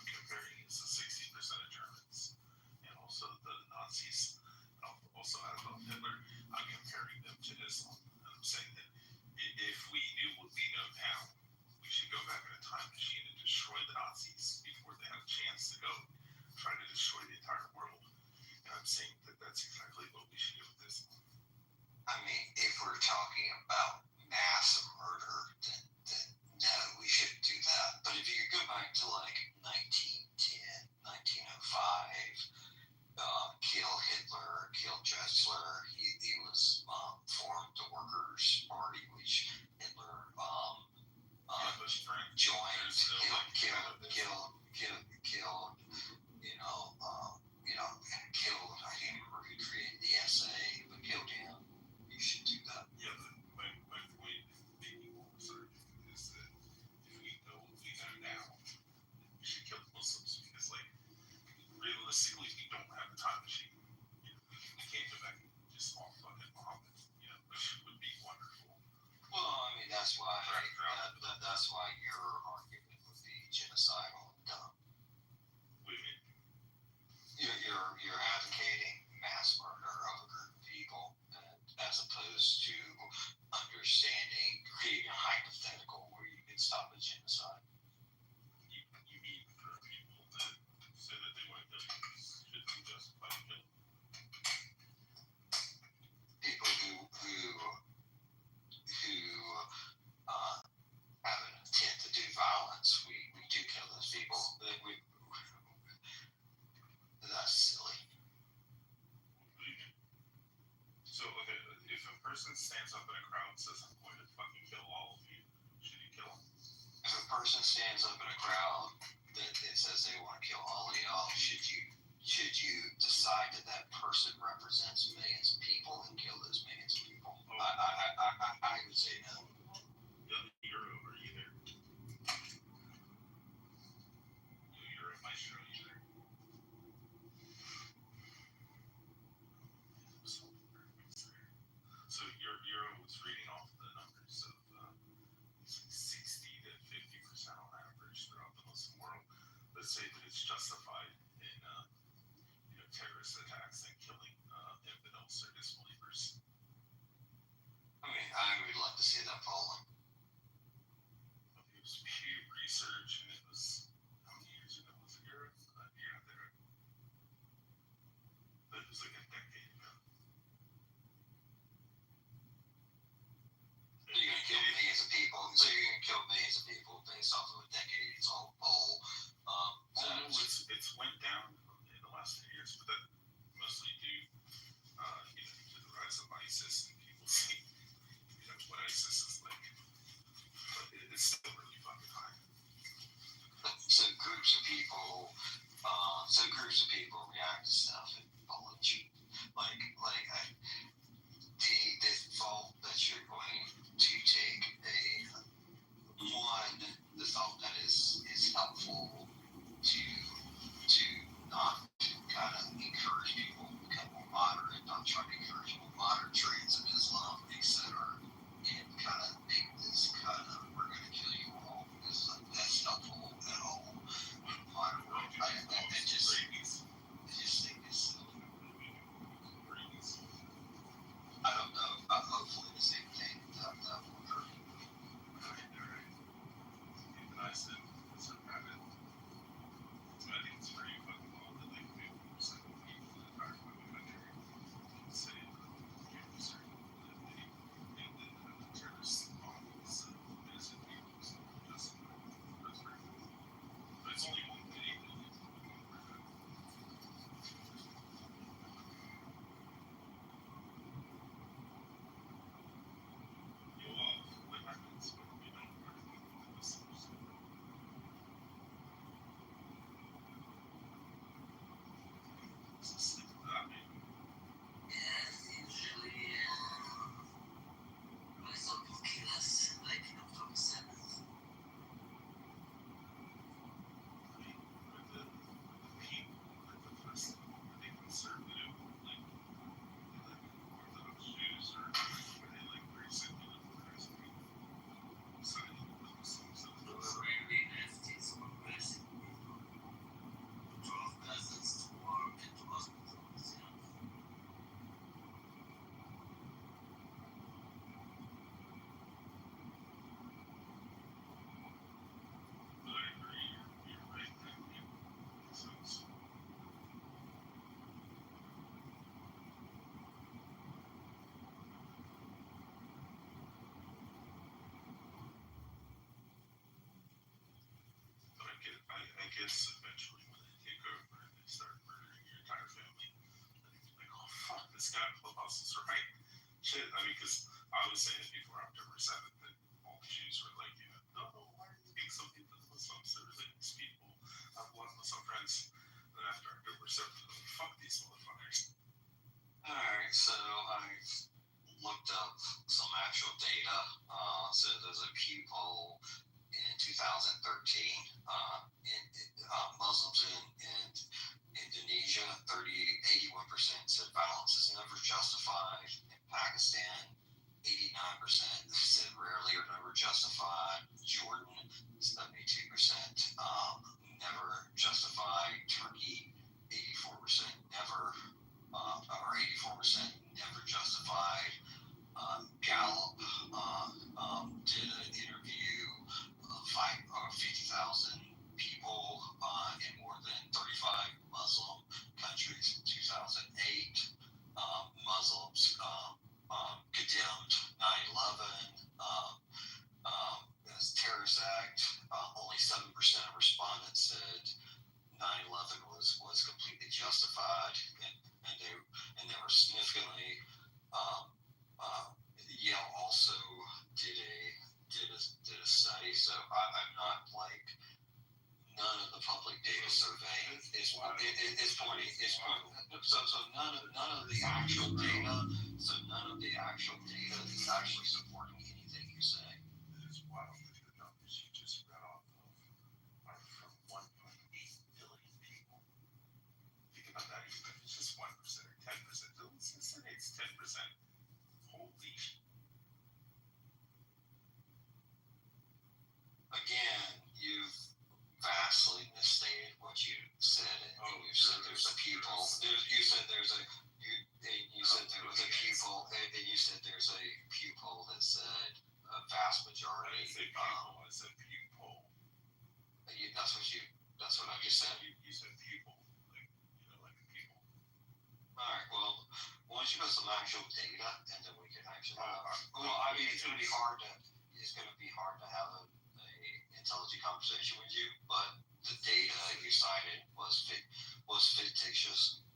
B: comparing is the 60% of Germans and also the Nazis. Also Adolf Hitler. I'm comparing them to Islam. And I'm saying that if we knew what we know now, we should go back in a time machine and destroy the Nazis before they have a chance to go try to destroy the entire world. And I'm saying that that's exactly what we should do with Islam.
K: I mean, if we're talking about mass murder, then no, we shouldn't do that. But if you go back to like 1910, 1905, kill Hitler, kill Drexler, he was formed the Workers' Party, which Hitler joined, killed, I can't remember who created the SA, but killed him. You should do that.
B: Yeah, but my point being also is that if we know what we know now, we should kill the Muslims because, like, realistically, we don't have a time machine. You know, we can't go back and just all fucking Muhammad, you know, which would be wonderful.
K: Well, I mean, that's why your argument would be genocidal and dumb.
B: What do you mean?
K: You're advocating mass murder of a group of people, as opposed to creating a hypothetical where you can stop a genocide.
B: You mean for people that say that they want to kill you should be justified to kill?
K: People who have an intent to do violence, we do kill those people. That's silly.
B: What do you mean? So, okay, if a person stands up in a crowd and says, I'm going to fucking kill all of you, should you kill them?
K: If a person stands up in a crowd that says they want to kill all of y'all, should you decide that person represents millions of people and kill those millions of people? I would say no.
B: You're over either. You're a maestro either. So Euro was reading off the numbers of 60 to 50% on average throughout the Muslim world. Let's say that it's justified in terrorist attacks and killing infidels or disbelievers.
K: I mean, I would love to see that polling.
B: It was Pew Research, and it was how many years ago was it? You're not there. But it was like a decade ago.
K: So you're gonna kill millions of people. Based off of a decade's old poll.
B: It's went down in the last 10 years, but that mostly due, to the rise of ISIS and people see, what ISIS is like. But it's still really fucking high.
K: So groups of people react to stuff and follow you. The thought that you're going to take the thought that is helpful to not kind of encourage people to become more moderate, not try to encourage more moderate traits and
M: this eventually when they take over and they start murdering your entire family. And you're like, oh fuck, this guy in Clubhouse is right. Shit, I mean, because I was saying it before October 7th that all the Jews were like, no, why are you being so mean to the Muslims? They're really nice people. I have a lot of Muslim friends. And then after October 7th, I'm like, fuck these motherfuckers.
K: Alright, so I looked up some actual data. So there's a Pew poll in 2013. Muslims in Indonesia, 81% said violence is never justified. In Pakistan, 89% said rarely or never justified. Jordan, 72%, never justified. Turkey, 84% never, or 84% never justified. Gallup did an interview of 50,000 people in more than 35 Muslim countries in 2008. Muslims condemned 9/11 as terrorist act. Only 7% of respondents said 9/11 was completely justified, and they were significantly. Yale also did a study, so I'm not like none of the public data surveying is pointing. So none of the actual data. So none of the actual data is actually supporting anything you say.
M: It's wild that the numbers you just read off of are from 1.8 billion people. Think about that, even if it's just 1% or 10%. Let's say it's 10%. Holy shit.
K: Again, you've vastly misstated what you said. You said there's a people. You said there's a. You said there was a people, and you said there's a Pew poll that said a vast majority.
M: I didn't say people. I said Pew poll.
K: That's what I just said.
M: You said people, like people.
K: All right. Well, once you got some actual data, and then we can actually. I mean, it's going to be hard to have a intelligent conversation with you, but the data you cited was fictitious.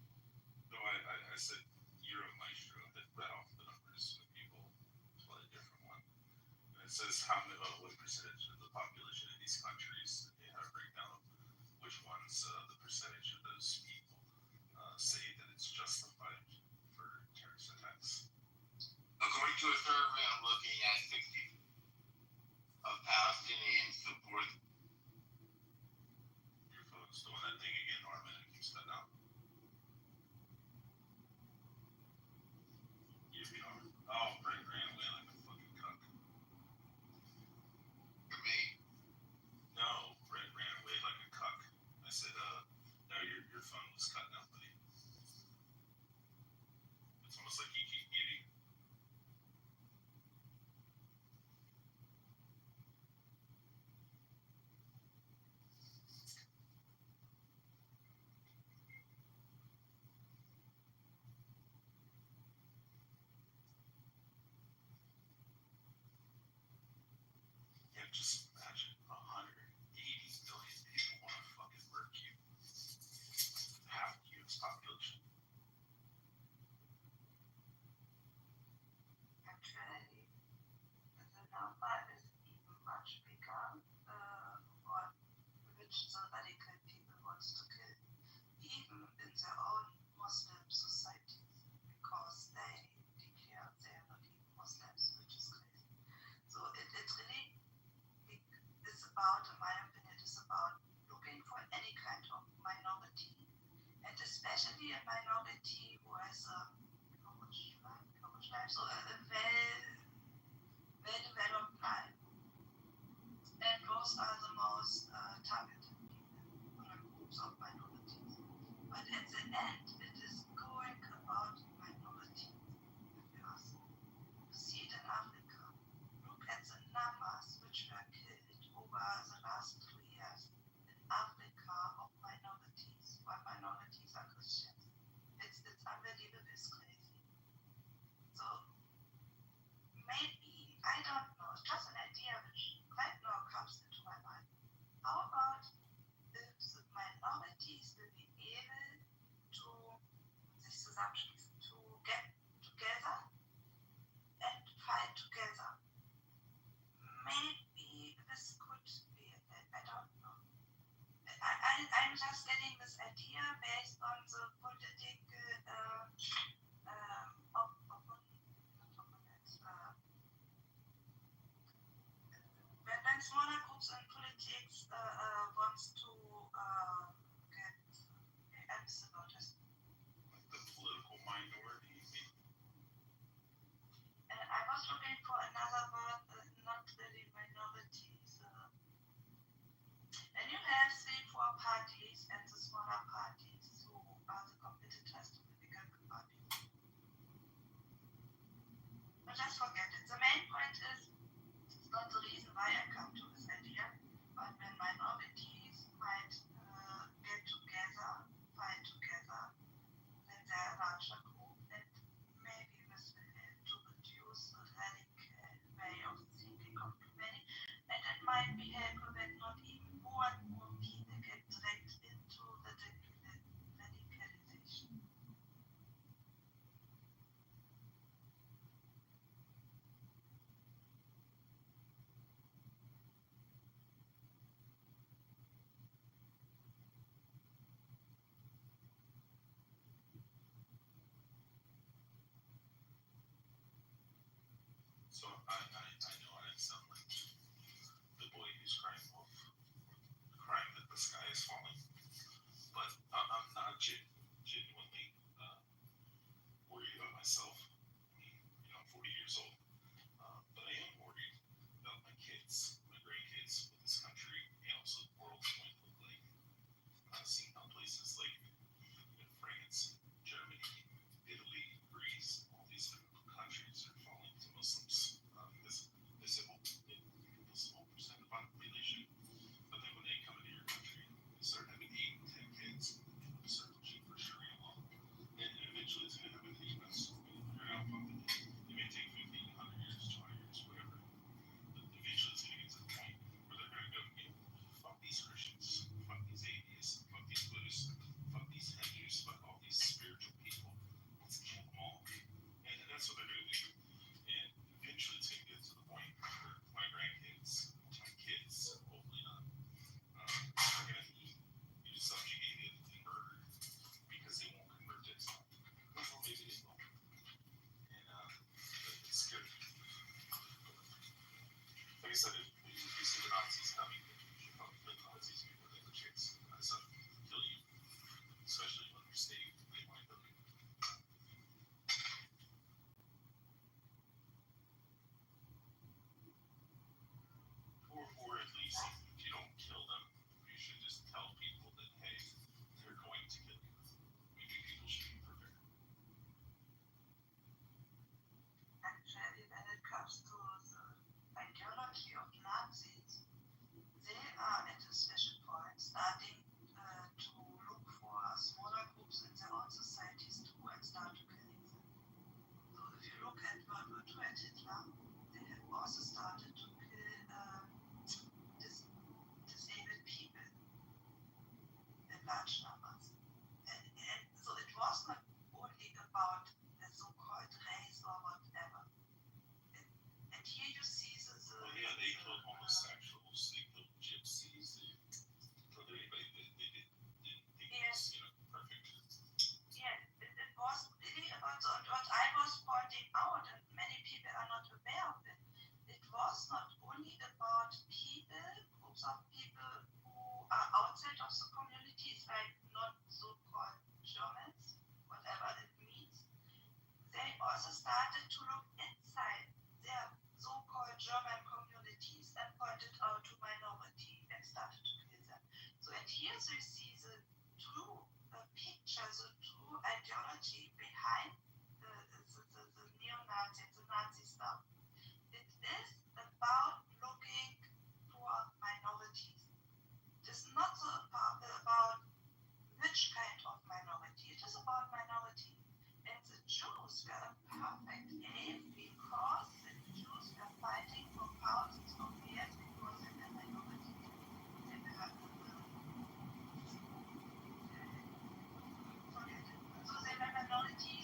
M: No, I said you're a maestro that read off the numbers of people. It's a different one. And it says what percentage of the population in these countries, they have a breakdown of which ones the percentage of those people say that it's justified for terrorist attacks.
E: According to a survey I'm looking at, 60 of Palestinians support.
M: Your phone's doing that thing again, Norman, and it keeps cutting out. Oh, Brett ran away like a fucking cuck.
E: For me?
M: No, Brett ran away like a cuck. I said, no, your phone was cutting out, buddy. It's almost like you keep muting. Yeah, just imagine 180 million people want to fucking murk you. Half the U.S. population.
J: Actually, the number is even much bigger. Which the radical people wants to kill, even in their own Muslim societies, because they declare they are not even Muslims, which is crazy. So it really is about, in my opinion, it is about looking for any kind of minority, and especially a minority who has so a well-developed life. And those are the most targeted groups of minorities. But at the end, it is going about minorities. You see it in Africa. Look at the numbers which were killed over the last 2 years in Africa of minorities, while minorities are Christians. It's unbelievable, it's crazy. So maybe, I don't know, just an idea which right now comes into my mind. How about if the subjects to get together and fight together. Maybe this could be, I don't know. I'm just getting this idea based on the political when smaller groups in politics wants to get ambassadors.
B: Like the political minority.
J: I was looking for another word, not really minorities. And you have 3-4 parties and the smaller parties who are the competitors to the bigger parties. But just forget it. The main point is, it's not the reason why I come to this idea, but when minorities might get together, fight together, then they're a larger group, and maybe this will help to reduce the radical way of thinking of too many, and it might be helpful that not even more and more people get dragged into the radicalization.
B: So I know I sound like the boy who's crying wolf, crying that the sky is falling, but I'm not genuinely worried about myself. I mean, I'm 40 years old, but I am worried about my kids, my grandkids, what this country and also the world's going to look like. Seeing how places like France, Germany, Italy, Greece, all these different countries are falling to Muslims. This whole percent of the population, but then when they come into your country, they start having 8 and 10 kids, they start pushing for Sharia law, and eventually it's going to happen to the U.S. It may take 50, 100 years, 20 years, whatever, but eventually it's going to get to the point where they're going to go, fuck these Christians, fuck these atheists, fuck these Buddhists, fuck these Hindus, fuck all these spiritual people, let's kill them all. And that's what they're going to do. And eventually it's going to get to the point where my grandkids, my kids, hopefully not, are going to be subjugated and murdered because they won't convert to Islam. Or maybe they will. And it's good. Like I said, if you see the Nazis coming, you should probably kill the Nazis before they have a chance to kill you, especially when they're staying, they might kill you. Or at least, if you don't kill them, you should just tell people that, hey, they're going to kill you. Maybe people should be prepared.
J: Actually, when it comes to the ideology of Nazis, they are at a special point starting to look for smaller groups in their own societies too and start to killing them. So if you look at World War II and Hitler, they have also started to kill disabled people in large numbers. And so it was not only about the so-called race or whatever. And here you see
B: well, yeah, they killed homosexuals, they killed gypsies, they killed anybody that they didn't think was, perfect.
J: Yeah, it was really about what I was pointing out, and many people are not aware of it. It was not only about people, groups of people who are outside of the communities, like not so-called Germans, whatever it means. They also started to look inside their so-called German communities and pointed out to minority and started to kill them. So, and here you see the true picture, the true ideology behind the neo-Nazi, the Nazi stuff. It is about looking for minorities. It is not about which kind of minority. It is about minority. And the Jews were a perfect aim because the Jews were fighting for thousands of years because they were minority. They were so they were minority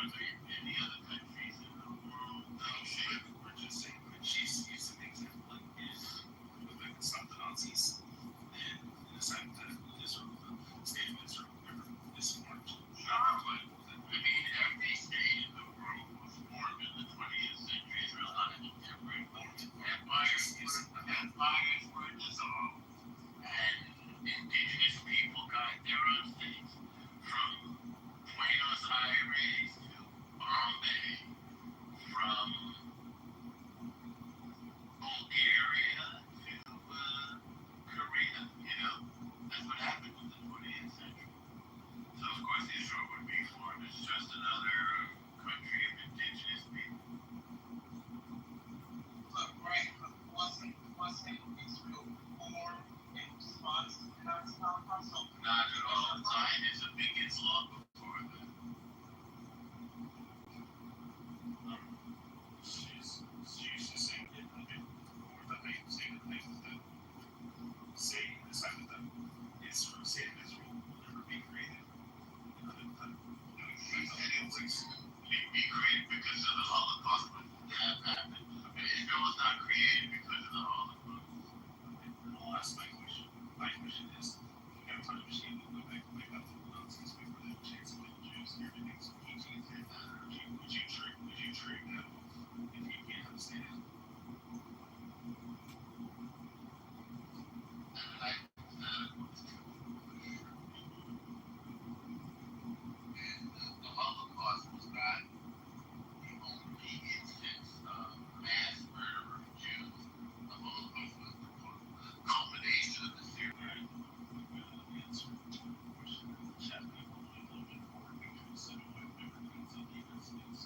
B: are there any other countries in the world that we're just saying that she's used an example like this, like stop the Nazis, and in the fact that Israel, the state of Israel, never is smart. I mean, every state in the world was formed in the 20th century. Israel's not a contemporary moment. Empires were dissolved, and indigenous people got their own states. From Buenos Aires to Bombay, from Bulgaria to Korea, that's what happened in the 20th century. So of course Israel would be formed as just another country of indigenous people.
I: Look, right, wasn't Israel born in response to the Nazi Holocaust?
B: Not at all. Zionism begins long before that. She's just saying that saying the fact that Israel, state of Israel will never be created. Be created because of the Holocaust would have happened. Israel was not created because of the Holocaust. I'll ask my question. My question is, you have time machine to go back up to the Nazis before they changed the Jews and everything. So would you trade that off if you can't understand it? The Holocaust was not the only instance of mass murder of Jews. The Holocaust was the culmination of the series. The answer to the question in the chat, I will a little bit more because I don't have everything in the United States.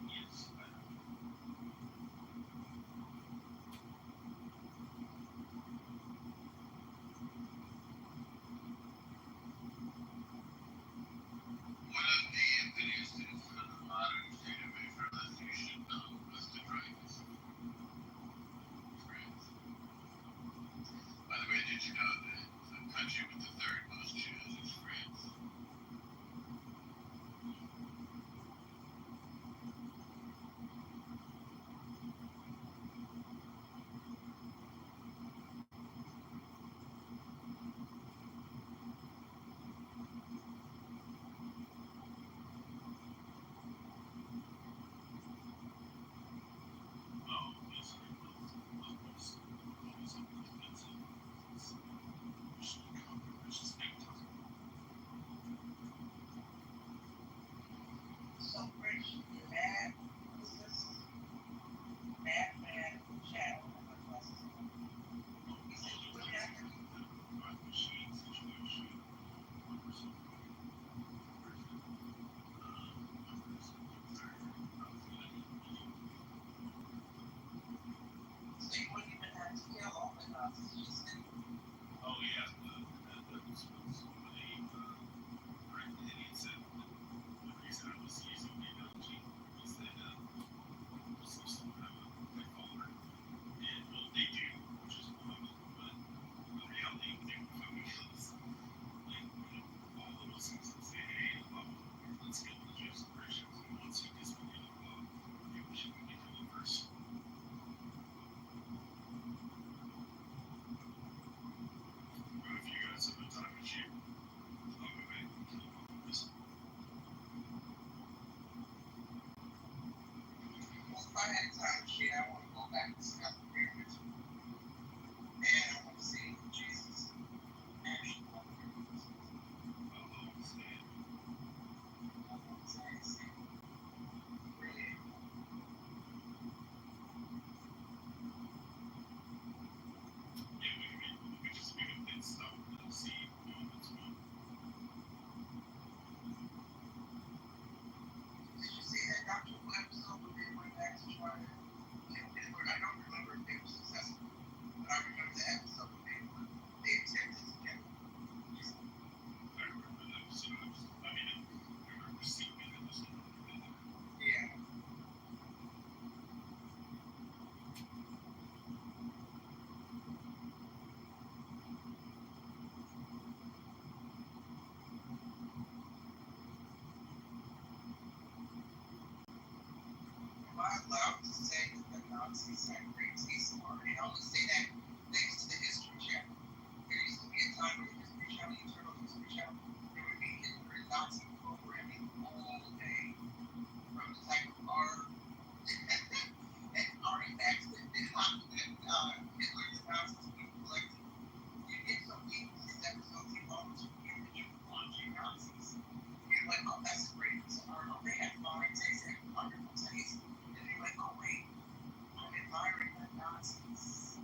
B: Yes, one of the impetuses for the modern state of Israel, as you should know, was to drive this France. By the way, did you know that the country with the third most Jews is France? Oh, yes, I know. Almost offensive. It's spectacle.
I: So, Rich, you're mad? What's this? Mad, shadow. He said you wouldn't have to.
B: Machine situation.
I: So you wouldn't even have to kill all the Nazis. You just didn't.
B: Oh yeah, that was when they corrected it. He said the reason I was using the analogy is that Muslims don't have a follower, and well they do, which is Muhammad, but the reality they were coming because like all the Muslims would say, hey, let's kill the Jews and Christians, and once you disbelieve Allah, you should be given a verse. But if you guys have a time machine, I'll go ahead and kill all of this.
I: Well, if I had time, shit, I want to go back and see how the pyramids. And I want to see Jesus actually on the pyramids.
B: I'll understand.
I: I want to see really.
B: Yeah, we just we can get stuff and see moments one.
I: Did you see that Dr. Who episode where they went back to try to kill Hitler? I don't remember if they were successful, but I remember the episode where they attempted to kill him.
B: I remember that episode. I remember seeing it and listening to it.
I: Yeah. allowed to say that the Nazis had great taste in art. And I only say that thanks to the History Channel. There used to be a time when the History Channel, you turn on the History Channel, there would be Hitler and Nazi programming all day. From the type of art and artifacts that Hitler and Nazis would collect. You get some people in these episodes, you almost forget that you're watching Nazis. You're like, oh, that's a great piece of art. Oh, they had fine taste, they had wonderful taste. And you're like, oh, wait, I'm admiring the Nazis.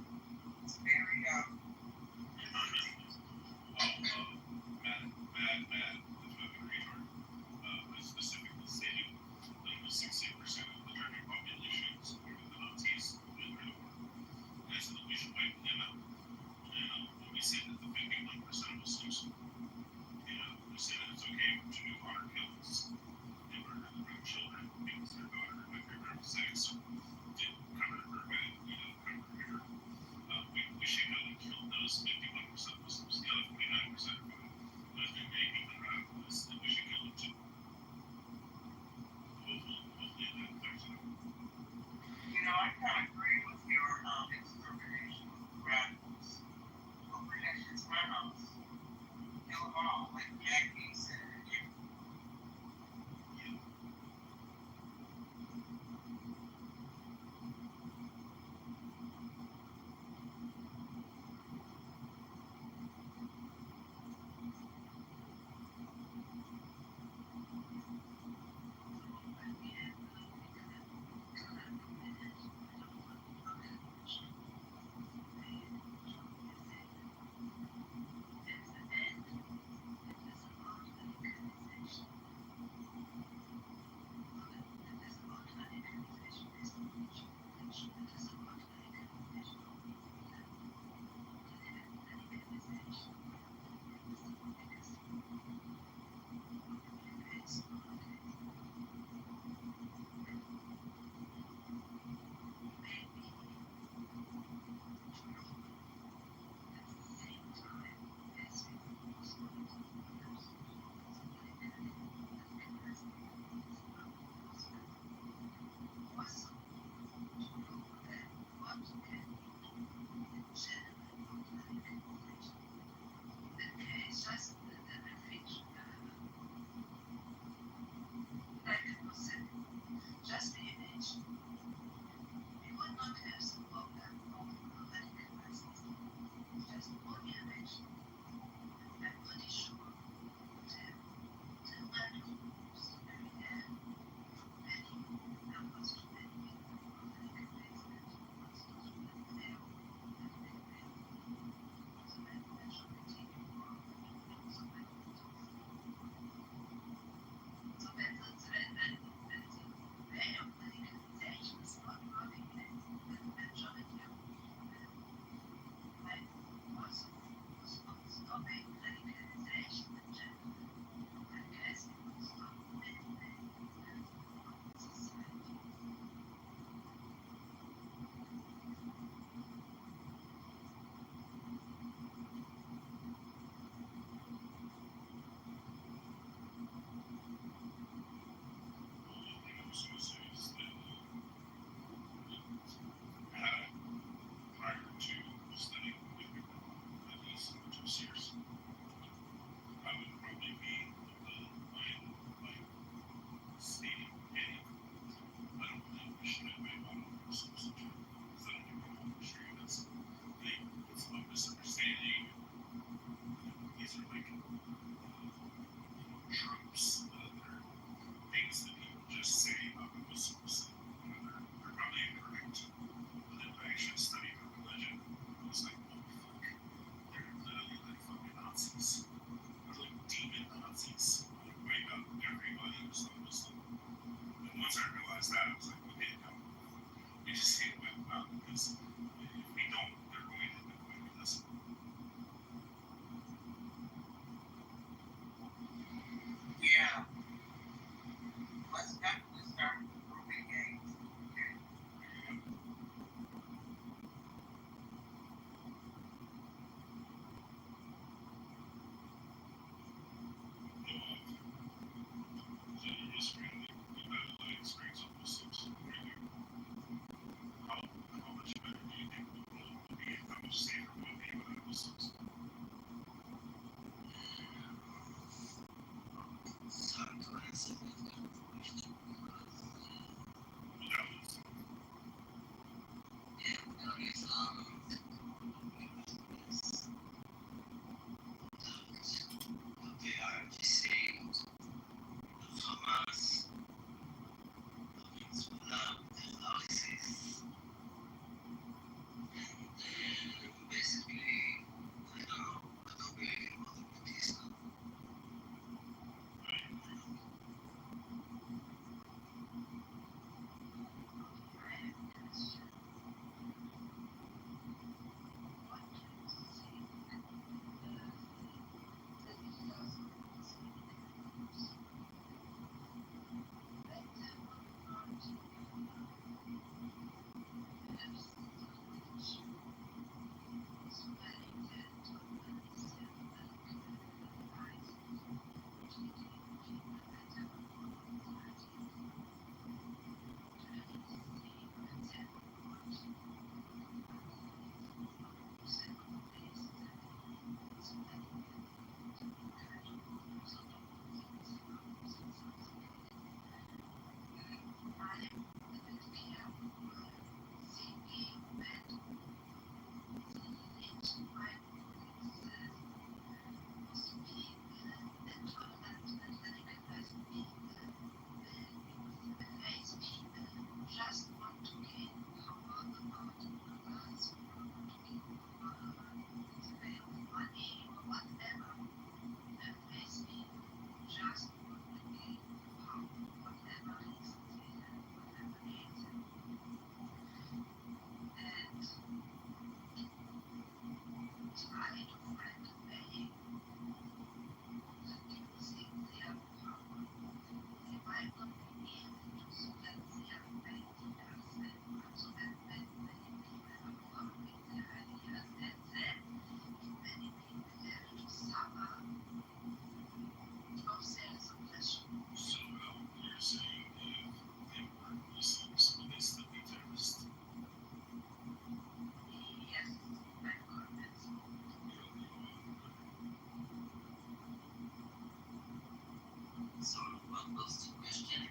P: examples to question it.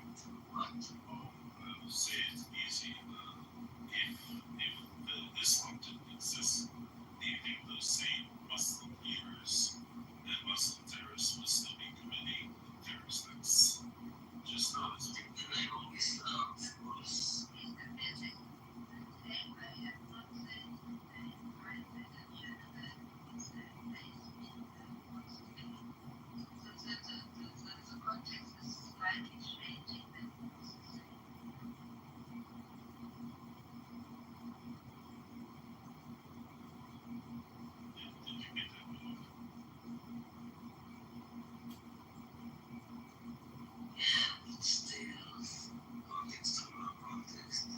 P: What?
M: I would say it's easy. If Islam didn't exist, do you think those same Muslim leaders and Muslim terrorists would still be committing terrorist acts? Just not as
P: In the name of Islam, of course.
M: did you get that move?
P: Yeah, still, context or no context.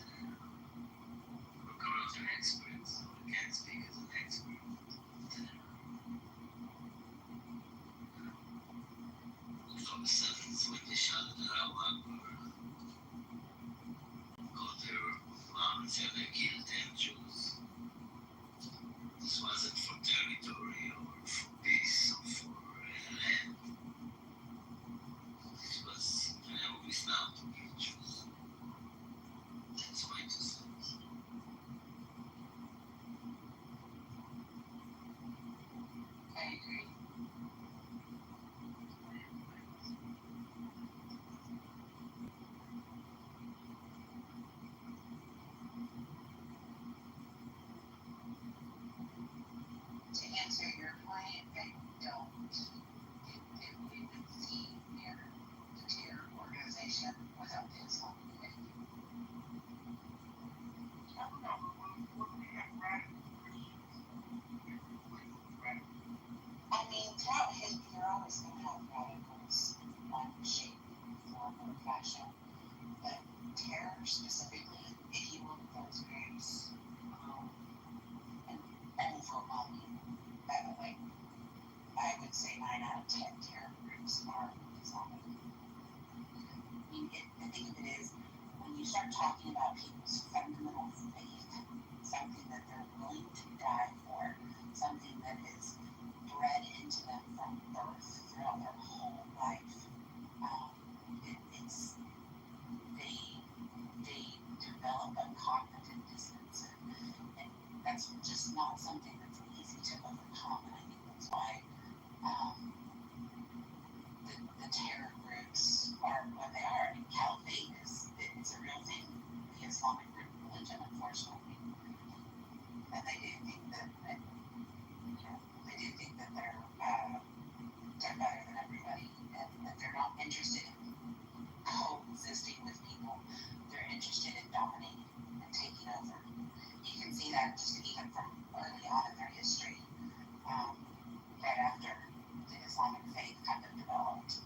P: Look around an expert, so I can't speak as an expert. All of a sudden, when they shouted Allahu Akbar, or their Muhammad said they killed 10 Jews. This wasn't for territory or for peace or for land. This was in the name of Islam to kill Jews. That's my 2 cents.
J: I agree. To answer your point, I don't. If we would see near the terror organization without the Islamic State. I don't know, would we have radical Christians? I mean, throughout history, you're always going to have radicals in one shape, form, or fashion. But terror specifically, if you look at those groups, and overwhelming, by the way, I would say 9 out of 10 terror groups are Islamic. I mean, the thing of it is, when you start talking about people's fundamental faith, something that they're willing to die for, something that is bred into them from birth throughout their whole life, they develop a cognitive dissonance, and that's just not something that's easy to overcome. And I think that's why the terror groups are what they are. I mean, caliphate it's a real thing, the Islamic group religion, unfortunately. And they do think that they're better than everybody, and that they're not interested in coexisting with people. They're interested in dominating and taking over. You can see that just even from early on in their history, right after the Islamic faith kind of developed.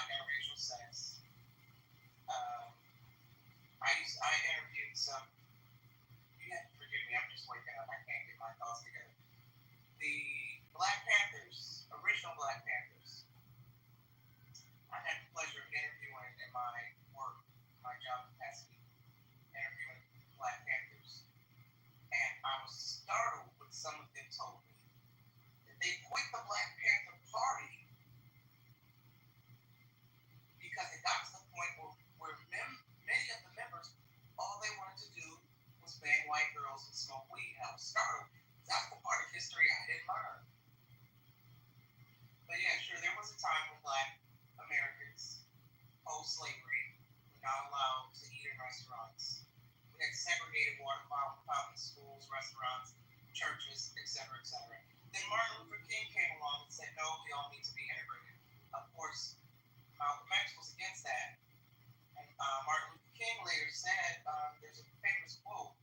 I: interracial sex. I interviewed some. You have to forgive me. I'm just waking up. I can't get my thoughts together. The Black Panthers, original Black Panthers. I had the pleasure of interviewing in my work, my job capacity, interviewing Black Panthers, and I was startled when some of them told me that they quit the Black Panther Party because it got to the point where many of the members, all they wanted to do was bang white girls and smoke weed. And I was startled. That's the part of history I didn't learn. But yeah, sure, there was a time when Black Americans, post-slavery, were not allowed to eat in restaurants. We had segregated water fountains, schools, restaurants, churches, etc., etc. Then Martin Luther King came along and said, no, we all need to be integrated. Of course, Malcolm X was against that. And Martin Luther King later said, there's a famous quote,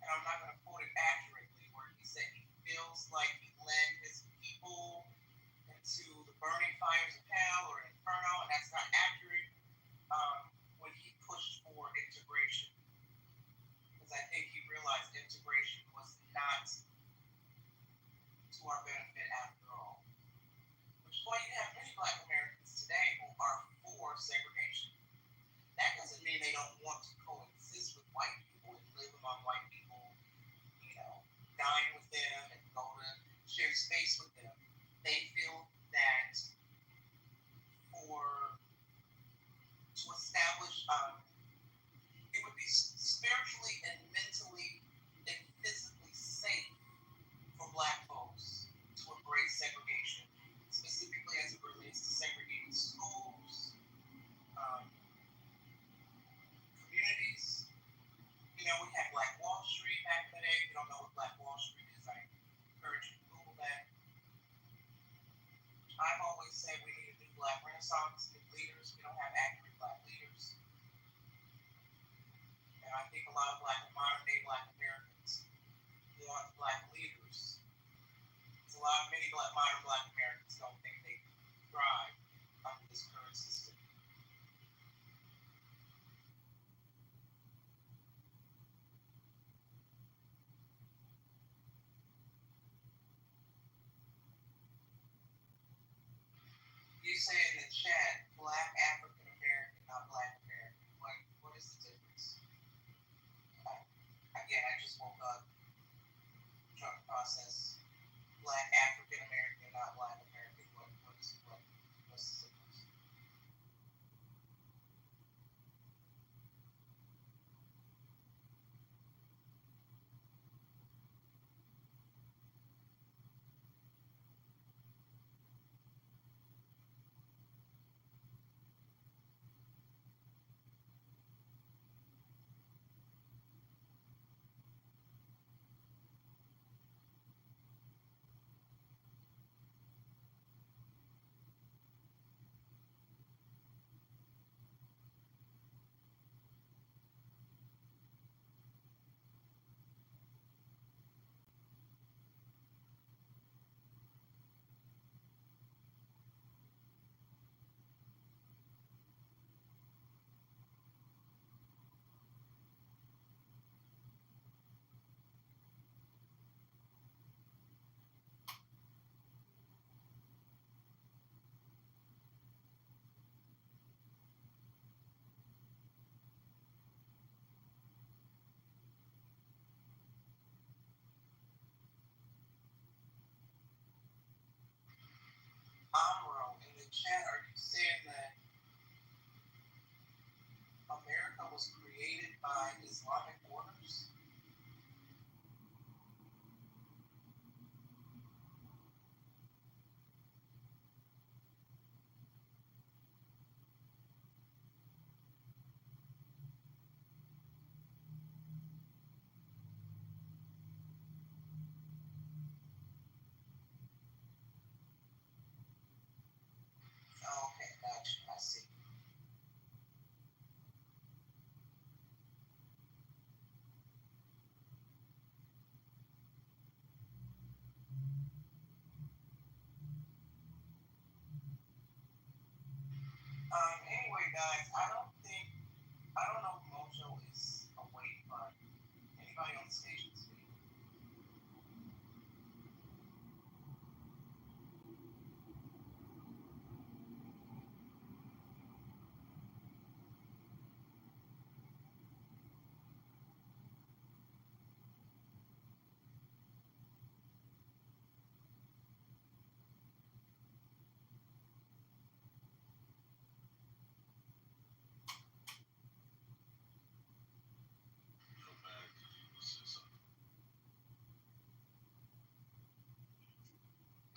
I: and I'm not going to quote it accurately, where he said he feels like he led his people into the burning fires of hell or inferno, and that's not accurate, when he pushed for integration. Because I think he realized integration was not to our benefit after all. Which is why you have many Black Americans today who are for segregation. That doesn't mean they don't want to coexist with white people and live among white people, dine with them and go to share space with them. They feel that to establish, it would be spiritually and mentally and physically safe for Black folks to embrace segregation, specifically as it relates to segregated schools, communities. We had Black Wall Street back in the day. If you don't know what Black Wall Street is, I encourage you to Google that. I've always said we need a new Black Renaissance, new leaders. We don't have accurate Black leaders. And I think a lot of modern day Black Americans want Black leaders. Many modern Black Americans don't think they thrive under this current system. You say in the chat, Black African American, not Black American. What is the difference? Again, I just woke up, trying to process Black African American, not Black American. What's the difference? Amro, in the chat, are you saying that America was created by Islamic orders? Okay, gotcha. I see. Anyway, guys, I don't know if Mojo is awake, but anybody on the stage can speak.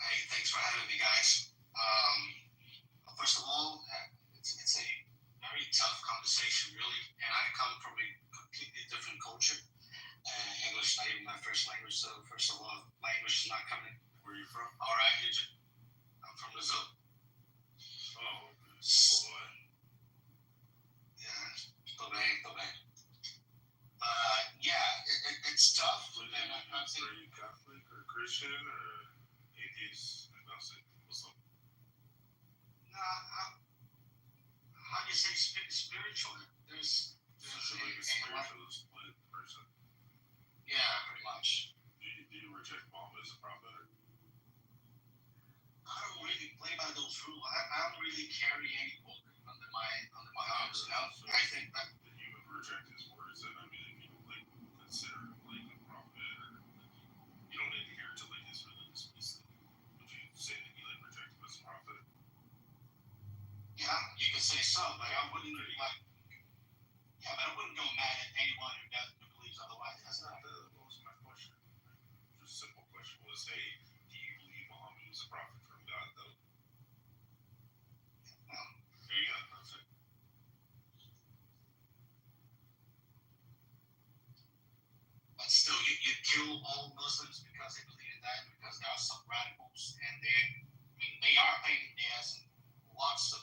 G: Hey, thanks for having me, guys. First of all, it's a very tough conversation, really, and I come from a completely different culture. English not even my first language, so first of all, my English is not coming. Where are you from? All right, I'm from Brazil. Oh, boy. Yeah, tô bem. Yeah, it's tough.
B: Are you Catholic or Christian or atheist? Muslim?
G: No, how do you say spiritual? There's
B: like a spiritual split person.
G: Yeah, pretty much.
B: Do you reject Muhammad as a prophet?
G: I don't really play by those rules. I don't really carry any book under my arms. So I think that
B: you would reject his words, and I mean, if you like consider him like a prophet, or you don't adhere to like his religious beliefs, would you say that you like reject him as a prophet?
G: Yeah, you can say so, but I wouldn't like. Yeah, but I wouldn't go mad at anyone who believes otherwise. That's not
B: that was my question. Just a simple question was, hey, do you believe Muhammad was a prophet from God, though?
G: No.
B: There you go. That's it.
G: But still, you kill all Muslims because they believe in that, because there are some radicals, and they are painting theirs in lots of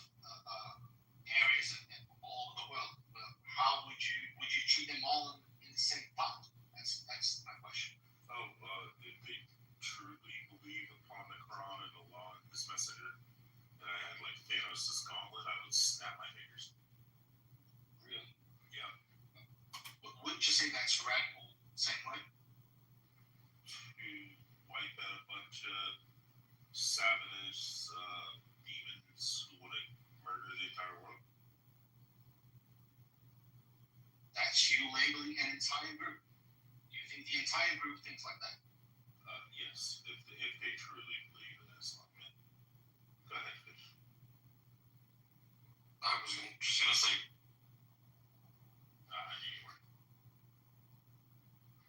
G: areas in all over the world. But how would you treat them all in the same pot? That's my question.
B: Oh, if they truly believe upon the Quran and Allah and His Messenger, and I had like Thanos' gauntlet, I would snap my fingers.
G: Really?
B: Yeah.
G: Wouldn't you say that's radical? Same way?
B: To wipe out a bunch of savage demons who want to murder the entire world.
G: That's you labeling an entire group? Do you think the entire group thinks like that?
B: Yes, if they truly believe in Islam. Yeah. Go ahead, Fish.
G: I was just going to say,
B: I knew you were.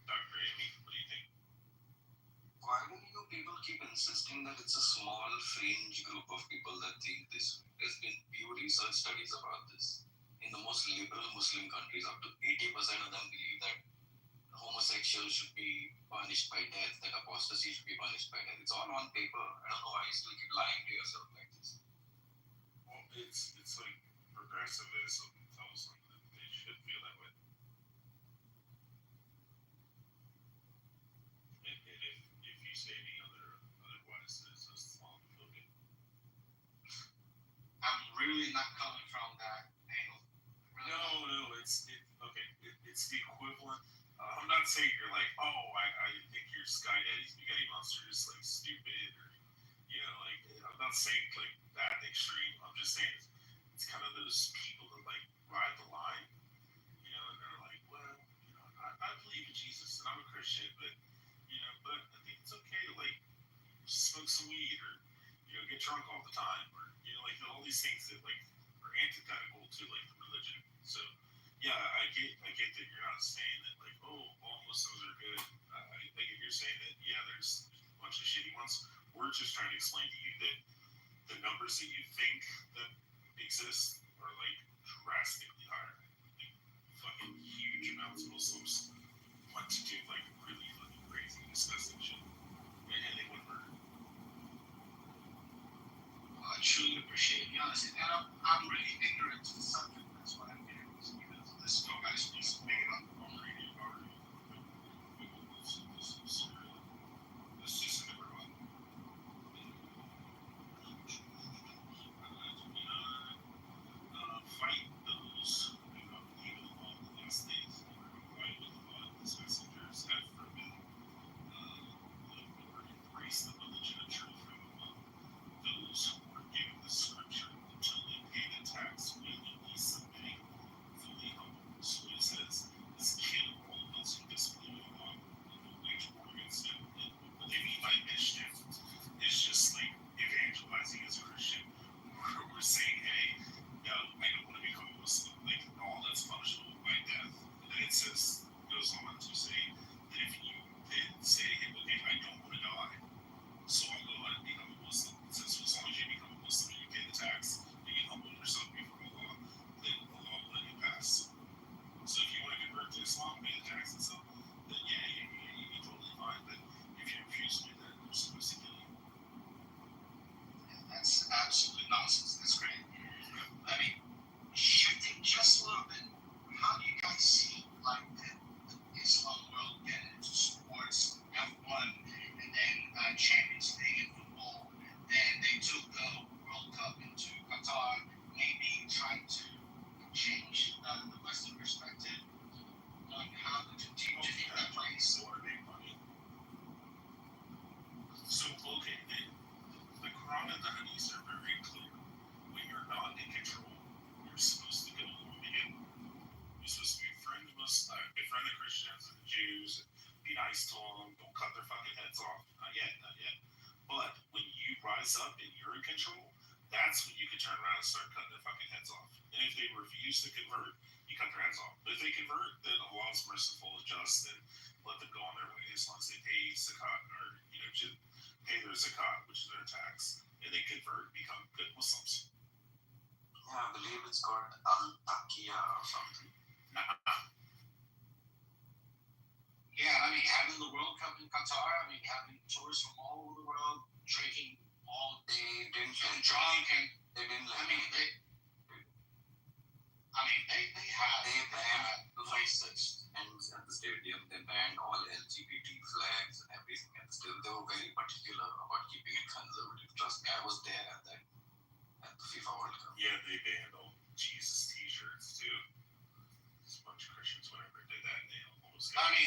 B: Dr. Amy, what do you think?
K: Why do you people keep insisting that it's a small fringe group of people that think this? There's been few research studies about this. In the most liberal Muslim countries, up to 80% of them believe that homosexuals should be punished by death, that apostasy should be punished by death. It's all on paper. I don't know why you still keep lying to yourself like this.
B: Well, it's like progressivism tells them that they should feel that way. And if you say any otherwise, it's Islamophobia.
G: I'm really not coming from that angle.
B: No, it's the equivalent. I'm not saying you're like, oh, I think your Sky Daddy Spaghetti Monster is like stupid, or like I'm not saying like that extreme. I'm just saying it's kind of those people that like ride the line, and they're like, well, I believe in Jesus and I'm a Christian, but I think it's okay to like smoke some weed or get drunk all the time, or like all these things that like are antithetical to like the religion. So yeah, I get that you're not saying that like, oh, all Muslims are good. I get you're saying that there's a bunch of shitty ones. We're just trying to explain to you that the numbers that you think that exist are like drastically higher. Like fucking huge amounts of Muslims want to do like really fucking crazy, disgusting shit, and they would murder.
G: I truly appreciate the honesty, and I'm really ignorant to the subject. That's why I'm getting this. This is no guy's piece of making up.
B: This is number one. rise up and you're in control, that's when you can turn around and start cutting their fucking heads off. And if they refuse to convert, you cut their heads off. But if they convert, then Allah's merciful and just and let them go on their way as long as they pay zakat or pay their zakat, which is their tax, and they convert, become good Muslims.
K: Yeah, I believe it's called Al-Taqiyya or something.
B: Nah.
E: Yeah, I mean, having the World Cup in Qatar, I mean, having tourists from all over the world drinking all day, getting drunk, and
K: they didn't let
E: they had
K: places and at the stadium. They banned all LGBT flags and everything, and still they were very particular about keeping it conservative. Trust me, I was there at the FIFA World Cup.
B: Yeah, they banned all Jesus T-shirts too. There's a bunch of Christians whenever they did that, they almost got.
E: I mean,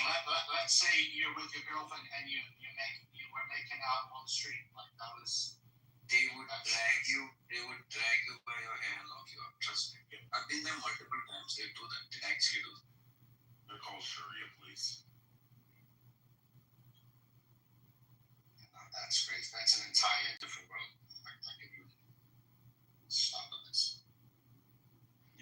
E: let's say you're with your girlfriend and you were making out on the street, like that was.
K: They would drag you by your hair and lock you up. Trust me. Yeah. I've been there multiple times. They do that. They actually do that.
B: They're called Sharia police.
E: That's crazy. That's an entire different world. I can even stop on this.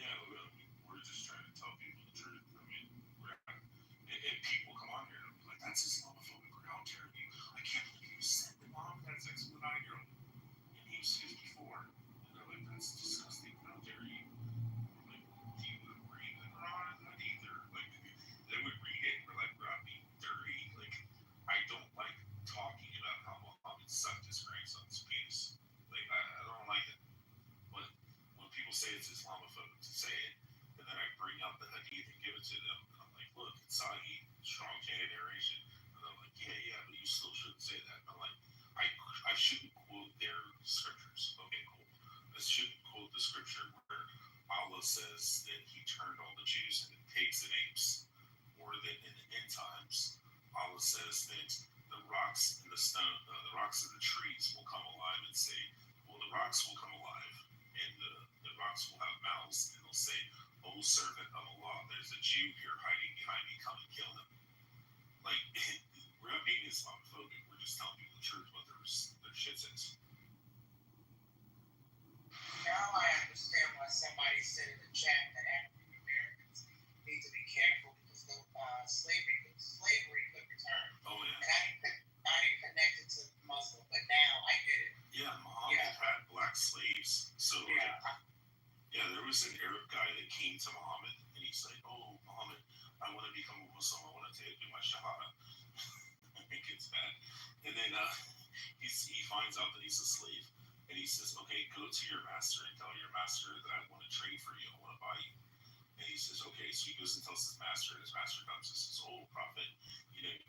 B: Yeah, we're just trying to tell people the truth. I mean, and people come on here and be like, that's Islamophobic. How dare you? I can't believe you said that mom had sex with a 9-year-old. And he was 54. And they're like, that's disgusting. How dare you? Like, do you read the Quran and Hadith? Or, like, they would read it and we're like, we're not being dirty. Like, I don't like talking about how Muhammad sucked his grandson's penis. Like, I don't like it. When people say it's Islamophobic to say it, and then I bring up the Hadith and give it to them, and I'm like, look, it's Sahih, strong chain of narration. And they're like, yeah, but you still shouldn't say that. And I'm like, I shouldn't quote their scriptures. Okay, cool. I shouldn't quote the scripture where Allah says that he turned all the Jews into pigs and apes, or that in the end times, Allah says that the rocks and the stone, the rocks and the trees will come alive and say, well, the rocks will come alive, and the rocks will have mouths, and they'll say, "O servant of Allah, there's a Jew here hiding behind me. Come and kill him." Like, we're not being Islamophobic. We're just telling people the truth, what their shit says.
I: Now I understand why somebody said in the chat that African Americans need to be careful because slavery could return.
B: Oh yeah.
I: And I didn't connect it to Muslim, but now I get it.
B: Yeah, Muhammad had black slaves. So there was an Arab guy that came to Muhammad, and he's like, "Oh, Muhammad, I want to become a Muslim. I want to do my shahada." I think it's bad. And then he finds out that he's a slave, and he says, "Okay, go to your master and tell your master that I want to trade for you. I want to buy you." And he says, "Okay." So he goes and tells his master, and his master comes and says, "Oh, Prophet,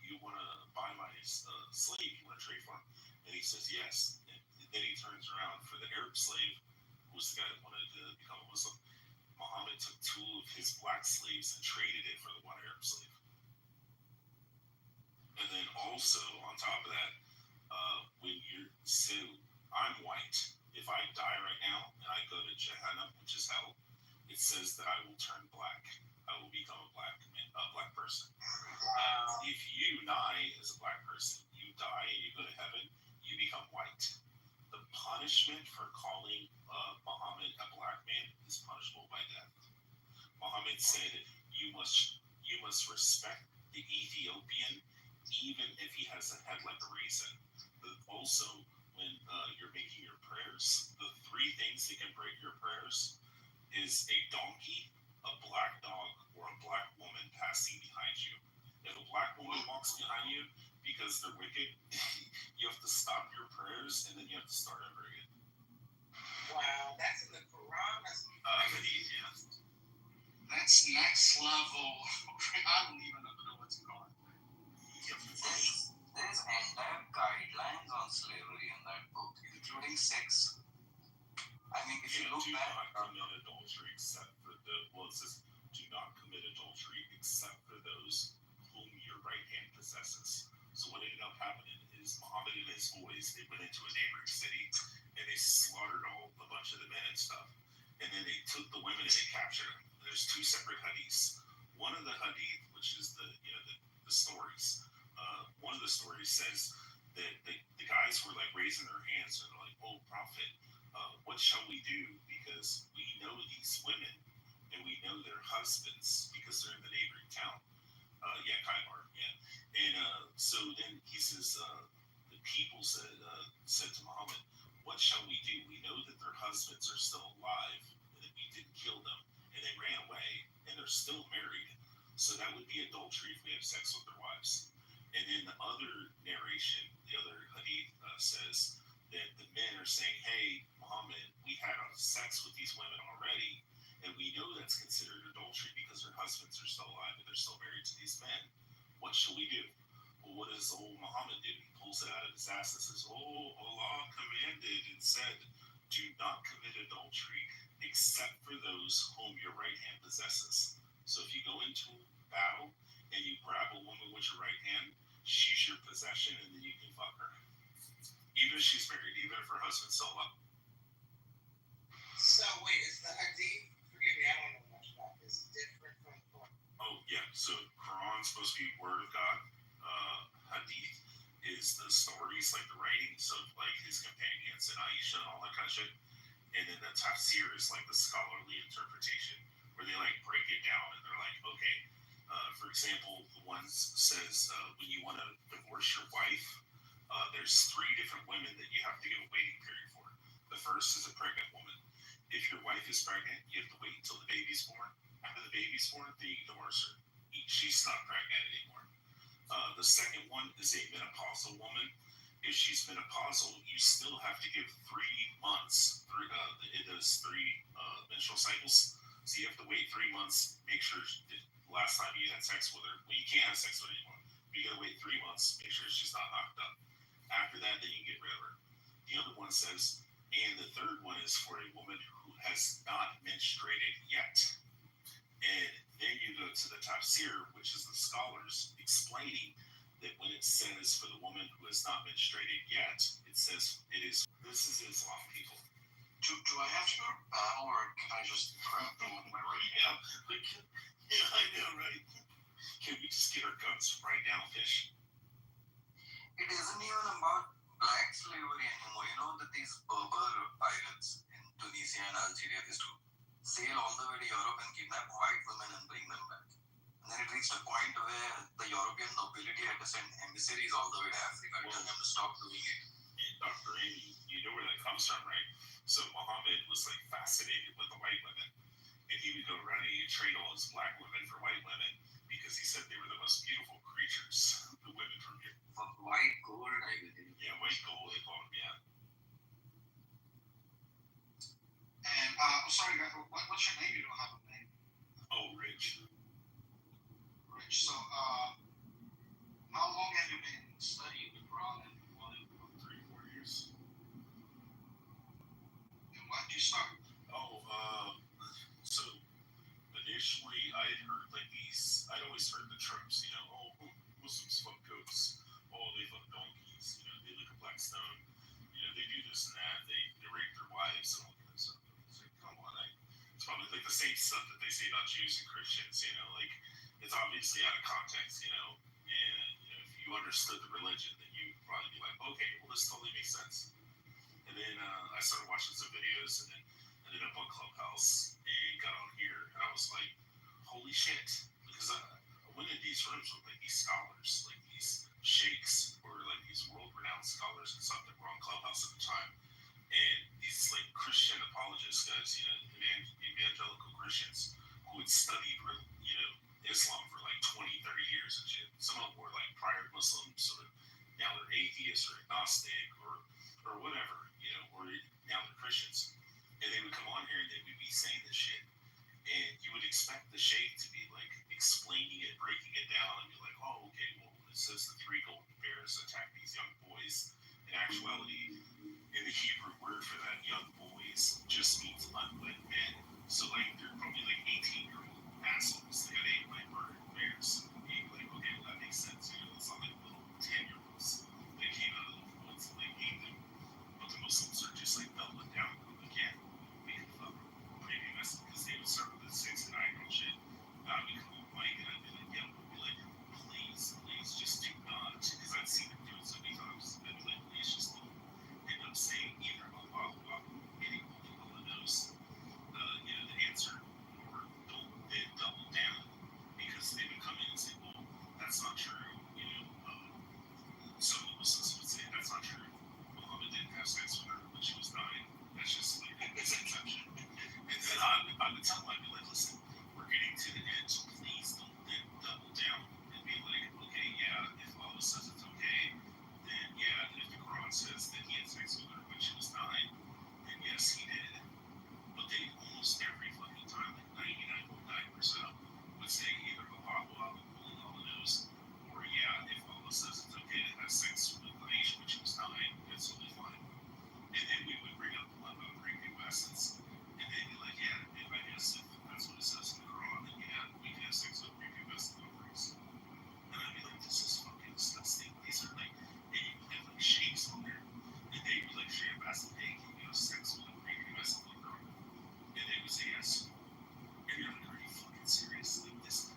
B: you want to buy my slave? You want to trade for him?" And he says, "Yes." And then he turns around for the Arab slave, who was the guy that wanted to become a Muslim. Muhammad took 2 of his black slaves and traded it for the 1 Arab slave. And then also, on top of that, I'm white. If I die right now and I go to Jahannam, which is hell, it says that I will turn black. I will become a black person.
I: Wow.
B: If you die as a black person, you die and you go to heaven, you become white. The punishment for calling Muhammad a black man is punishable by death. Muhammad said, you must respect the Ethiopian, even if he has a head like a raisin. Also, when you're making your prayers, the 3 things that can break your prayers is a donkey, a black dog, or a black woman passing behind you. If a black woman walks behind you because they're wicked, you have to stop your prayers and then you have to start over again.
I: Wow, that's in the Quran.
E: That's next level. I don't even know what to call it.
K: There's entire guidelines on slavery in that book, including sex. I mean, if you look back,
B: do not commit adultery except for it says, do not commit adultery except for those whom your right hand possesses. So what ended up happening is Muhammad and his boys, they went into a neighboring city and they slaughtered a bunch of the men and stuff. And then they took the women and they captured them. There's 2 separate hadiths. One of the hadith, which is the stories, one of the stories says that the guys were like raising their hands and they're like, "Oh, prophet, what shall we do? Because we know these women and we know their husbands because they're in the neighboring town." Yeah, Kaibar, yeah. And so then he says, the people said to Muhammad, "What shall we do? We know that their husbands are still alive and that we didn't kill them and they ran away and they're still married. So that would be adultery if we have sex with their wives." And then the other narration, the other hadith says that the men are saying, "Hey, Muhammad, we had sex with these women already, and we know that's considered adultery because their husbands are still alive and they're still married to these men. What shall we do?" Well, what does old Muhammad do? He pulls it out of his ass and says, "Oh, Allah commanded and said, do not commit adultery except for those whom your right hand possesses. So if you go into battle and you grab a woman with your right hand, she's your possession, and then you can fuck her. Even if she's married, even if her husband's still alive."
I: So wait, is the hadith? Forgive me, I don't know much about this. Different from the Quran.
B: Oh yeah, so Quran's supposed to be word of God. Hadith is the stories, like the writings of like his companions and Aisha and all that kind of shit. And then the tafsir is like the scholarly interpretation where they like break it down and they're like, okay, for example, the one says when you want to divorce your wife, there's 3 different women that you have to give a waiting period for. The first is a pregnant woman. If your wife is pregnant, you have to wait until the baby's born. After the baby's born, then you divorce her. She's not pregnant anymore. The second one is a menopausal woman. If she's menopausal, you still have to give 3 months. It does 3 menstrual cycles. So you have to wait 3 months, make sure the last time you had sex with her, well, you can't have sex with her anymore. You gotta wait 3 months, make sure she's not knocked up. After that, then you get rid of her. The other one says, and the third one is for a woman who has not menstruated yet. And then you go to the tafsir, which is the scholars explaining that when it says for the woman who has not menstruated yet, it says it is. This is Islam, people.
E: Do I have to go to battle, or can I just grab them with my right hand?
B: Yeah, I know, right? Can we just get our guns right now, fish?
K: It isn't even about black slavery anymore. You know that these Berber pirates in Tunisia and Algeria used to sail all the way to Europe and kidnap white women and bring them back. And then it reached a point where the European nobility had to send emissaries all the way to Africa to tell them to stop doing it.
B: And Dr. Amy, you know where that comes from, right? So Muhammad was like fascinated with the white women. And he would go around and he'd trade all his black women for white women because he said they were the most beautiful creatures, the women from here.
K: White gold, I believe.
B: Yeah, white gold, they call them, yeah.
E: And I'm sorry, guys, what's your name? You don't have a name.
B: Oh, Rich.
E: Rich. So, how long have you been studying the Quran and Muhammad?
B: 3-4 years.
E: And why did you start?
B: So initially I had heard like these. I'd always heard the tropes, you know, oh, Muslims fuck goats, oh, they fuck donkeys, you know, they lick a black stone, you know, they do this and that, they rape their wives and all that stuff. It's like, come on, it's probably like the same stuff that they say about Jews and Christians, you know, like it's obviously out of context, you know, and you know, if you understood the religion, then you'd probably be like, okay, well, this totally makes sense. And then I started watching some videos and then ended up on Clubhouse and got on here and I was like, holy shit, because I went in these rooms with like these scholars, like these sheikhs or like these world-renowned scholars and stuff that were on Clubhouse at the time, and these like Christian apologist guys, you know, evangelical Christians who had studied, you know, Islam for like 20-30 years and shit. Some of them were like prior Muslims, or now they're atheists or agnostic or whatever, you know, or now they're Christians. And they would come on here and they would be saying this shit. And you would expect the sheikh to be like explaining it, breaking it down, and be like, oh, okay, well, it says the 3 golden bears attack these young boys. In actuality, in the Hebrew word for that, young boys just means unwed men. So like they're probably like 18-year-old assholes that got ate by murdered bears. And you'd be like, okay, well, that makes sense. You know, it's not like little 10-year-olds that came out of the woods and like ate them. But the Muslims are just like doubling down on them again. We can fuck pretty messy because they would start with the 6 and 9-year-old shit. I would come on mic and I'd be like, yeah, we'd be like, please, just do not. Because I've seen them do it so many times. But adolescence. And they'd be like, yeah, I guess if that's what it says in the Quran, then yeah, we can have sex with prepubescent ovaries. And I'd be like, this is fucking disgusting. These are like, and you would have like shapes on there. And they'd be like, Shea Bassett, hey, can you have sex with a prepubescent girl? And they would say yes. And you're like, are you fucking serious? Like, this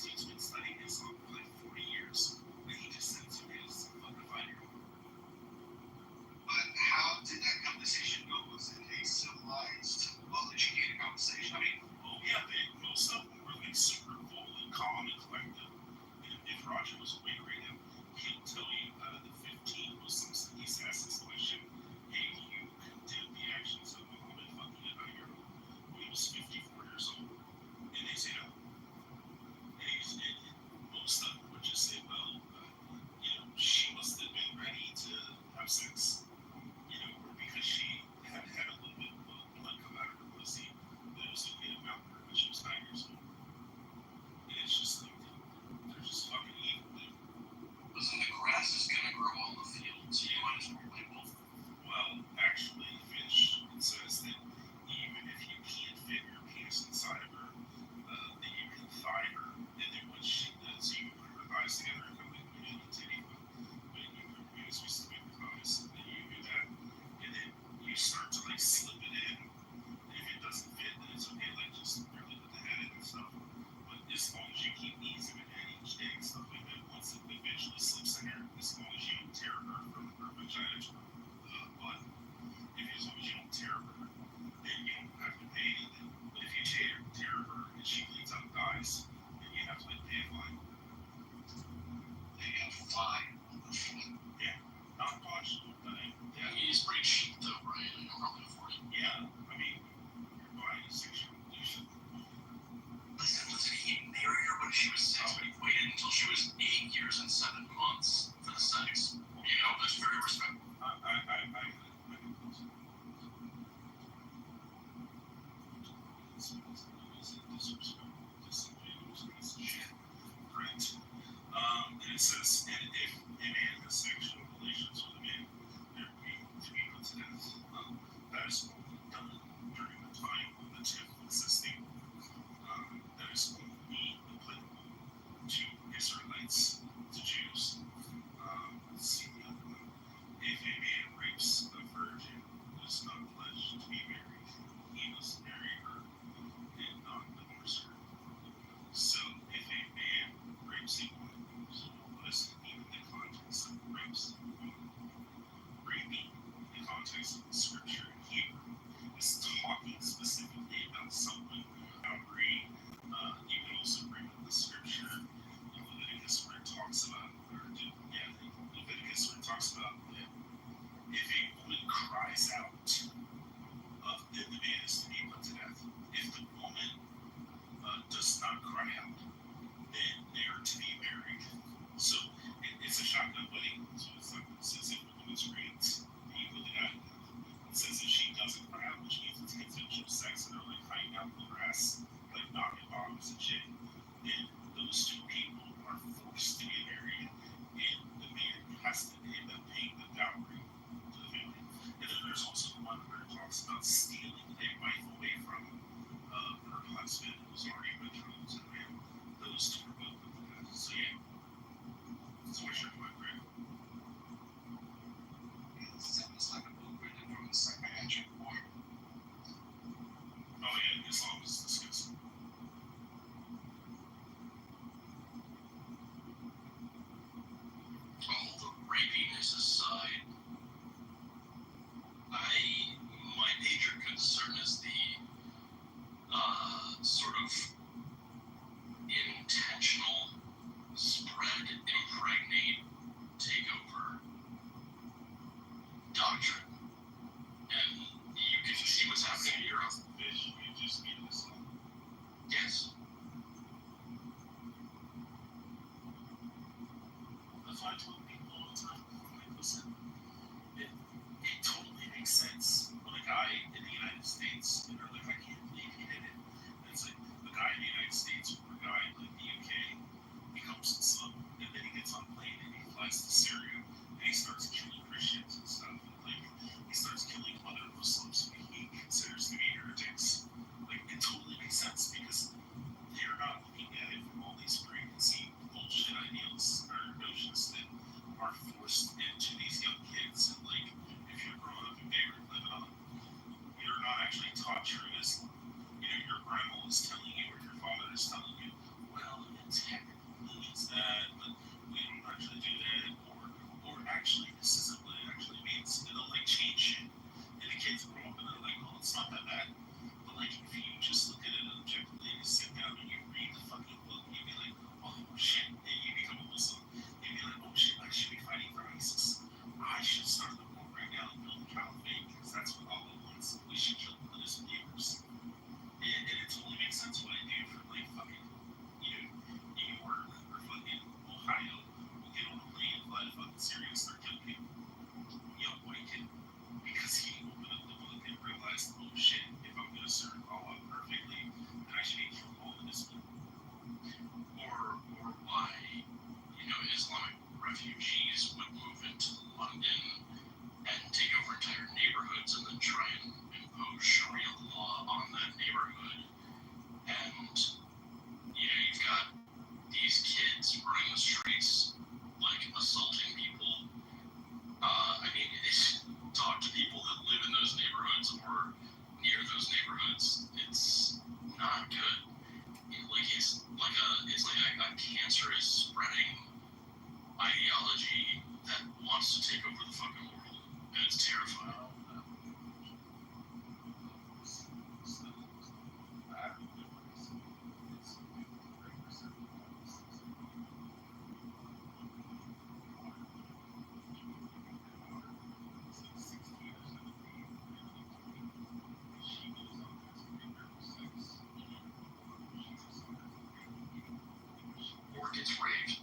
B: dude's been studying this for like 40 years. And he just said to me, it's fucking 5-year-old.
E: But how did that conversation go? Was it a civilized, well-educated conversation? I mean,
B: Oh yeah, most of them were like super cool and calm and collective. And if Roger was awake right now, he'll tell you out of the 15 Muslims that he's asked this question, hey, do you condemn the actions of Muhammad fucking a 9-year-old when he was 54 years old? And they say no. And most of them would just say, well, she must have been ready to have sex. Or because she had a little bit of blood come out of her pussy, that it was okay to mount her when she was 9 years old. And it's just like, they're just fucking evil, dude.
E: Listen, the grass is gonna grow on the field, so you might as well play both.
B: Well, actually, Fish, it says that even if you can't fit your penis inside of her, that you can thigh her, and then once she does, you can put her thighs together and kind of like put it in the titty, but you put your penis between your thighs, and then you do that, and then you start to like slip it in. And if it doesn't fit, then it's okay, like just barely put the head in and stuff. But as long as you keep easing it in each day and stuff like that, once it eventually slips in there, as long as you don't tear her from her vagina to her butt, as long as you don't tear her, then you don't have to pay anything. But if you tear her and she bleeds out and dies, then you have to like pay a fine.
E: They got fine on the foot.
B: Yeah, not much, but yeah.
E: He's pretty cheap though, right? I can probably afford it.
B: Yeah, I mean, you're buying a 6-year-old, you should.
E: Listen, he married her when she was 6, but he waited until she was 8 years and 7 months for the sex. That's very respectful.
B: And it says, and if a man has sexual relations with a man, they're to be put to death. That is only done during the time of the tenth existing. That is only applicable to Israelites, to Jews. Let's see the other one. If a man rapes a virgin who is not pledged to be married, he must marry her and not divorce her. So if a man rapes a woman, so listen, even the context of rapes, raping, the context of the scripture in Hebrew, is talking specifically about someone boundary. You can also bring up the scripture in Leviticus where it talks about, Leviticus where it talks about that if a woman cries out, then the man is to be put to death. If the woman does not cry out, then they are to be married. So it's a shotgun wedding. So it's like, it says if the woman's raped, the equal to that. It says if she doesn't cry out, which means it's consensual sex, and they're like hiding out in the grass, like knocking bottoms and shit. And those two people are forced to get married, and the man has to end up paying the dowry to the family. And then there's also the one where it talks about stealing a wife away from her husband who's already betrothed to the man. Those two are both put to death. So yeah. So what's your point, Greg?
E: It sounds like a book written from a psychiatric ward.
B: Oh yeah, as long as it's discussed.
E: All the rapiness aside, my major concern is the sort of intentional spread, impregnate, takeover doctrine. And you can see what's happening in Europe.
B: Fish, you just mean this one.
E: Yes.
B: That's why I told people all the time, like, listen, it totally makes sense when a guy in the United States, and they're like, I can't believe he did it. And it's like, the guy in the United States or a guy in like the UK becomes Muslim, and then he gets on a plane and he flies to Syria, and he starts killing Christians and stuff. And, like, he starts killing other Muslims who he considers to
M: taught you in Islam. Your grandma is telling you or your father is telling you, well, it technically means that, but we don't actually do that, or actually this isn't what it actually means. It'll change shit. And the kids grow up and they're like, oh, it's not that bad. But if you just look at it objectively and you sit down and you read the fucking book, you'd be like, oh shit, and you become a Muslim. You'd be like, oh shit, I should be fighting for ISIS. I should start the war right now and build a caliphate because that's what Allah wants. We should kill the disbelievers. And it totally makes sense what I do for fucking, New York or fucking Ohio. We'll get on a plane and fly to fucking Syria and start killing people. Young white kid. Because he opened up the book and realized, oh shit, if I'm gonna serve Allah perfectly, then I should be killing all of this people.
B: Or why, Islamic refugees would move into London and take over entire neighborhoods and then try and impose Sharia law on that neighborhood. And, you've got these kids running the streets, assaulting people. Talk to people that live in those neighborhoods or near those neighborhoods. It's not good. It's like a cancerous spreading ideology that wants to take over the fucking world, and it's terrifying. Or gets raped.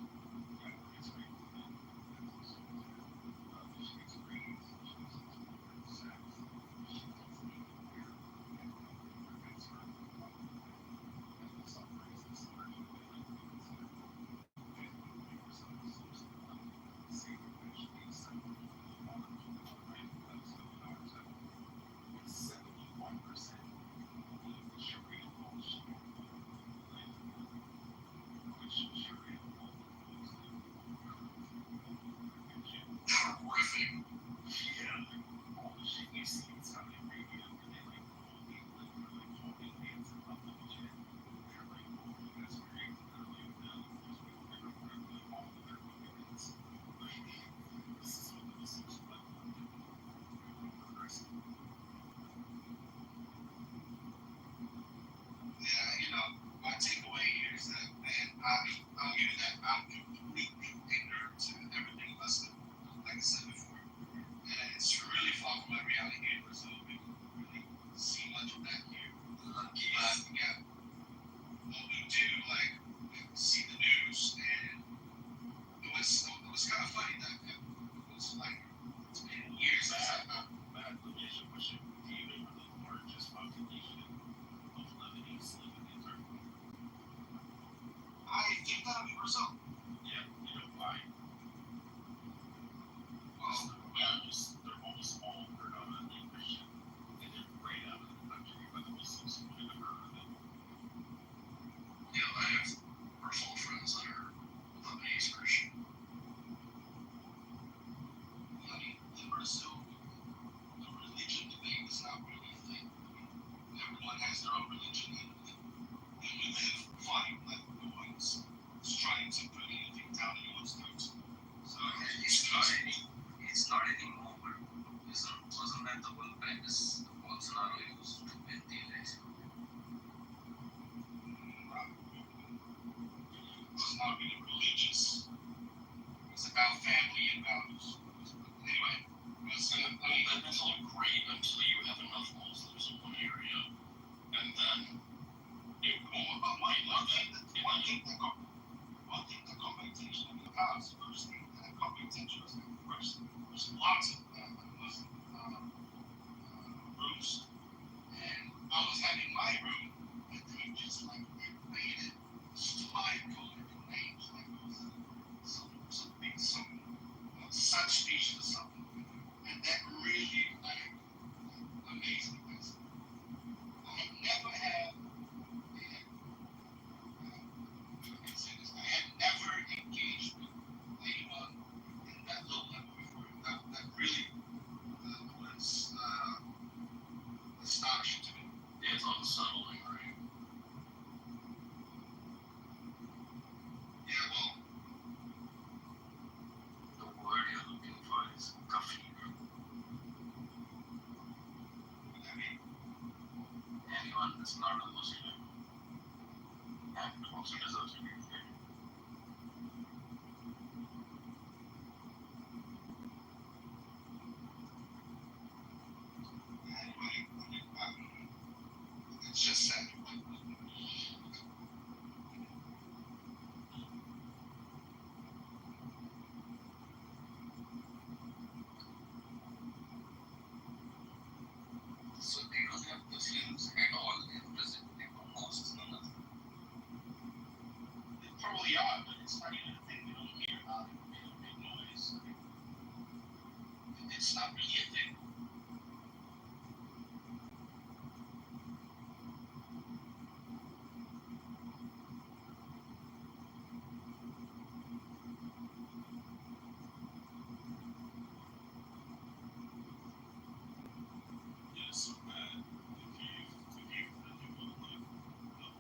E: My takeaway here is that, man, I'll give you that. I'm completely ignorant to everything lesson, like I said before. And it's really far from my reality here, so we don't really see much of that here. But yeah, what we do, see the news, and it was kind of funny that it was it's been years since I got bad relationship with even the largest population of Lebanese living in Turkey. I think that'll be Brazil. Yeah, why? Well, they're almost all predominantly Christian, and they're right out of the country by the Muslims who would have never heard of it.
B: I have personal friends that are Lebanese Christian.
E: In Brazil, the religion debate is not really a thing. Everyone has their own religion, and we live fine. No one's trying to put anything down anyone's throat. So
G: it's not anymore. Wasn't that the World Bank Bolsonaro used to win the election?
E: It's not really religious. It's about family and values. Anyway,
B: that's all great until you have enough Muslims in one area, and then
E: one thing that caught my attention in the past, first thing that caught my attention was there's lots of Muslim rooms, and I was having my room, and they just made it slide colorful names, some such speech or something, and that really amazed me. I have never had. I had never engaged with anyone in that low level before. That really was
P: it's unsettling, right?
B: Yeah, well,
P: The word you're looking for is kafir. Anyone that's not a Muslim and also deserves to be here.
B: it's just sad.
P: So they don't have Muslims at all in prison, they have mosques, none of them.
B: They probably are, but it's not even a thing. We don't hear about it. We don't make noise. It's not really a thing.
M: Yeah, so bad. If you really want to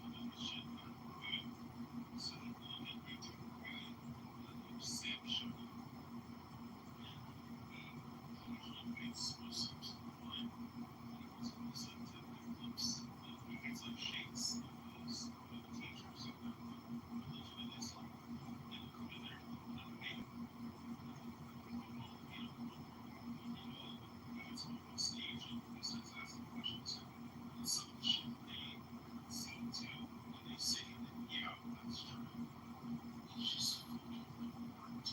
M: look at this shit not good, so you look at me to cry, Sam showed up. He makes Muslims like he gets up to clips, he gets up shakes of those teachers of the religion of Islam and come in there and make guys go on stage and he starts asking questions and some of the shit they seem to when they say that yeah, that's true. It's just fucking important.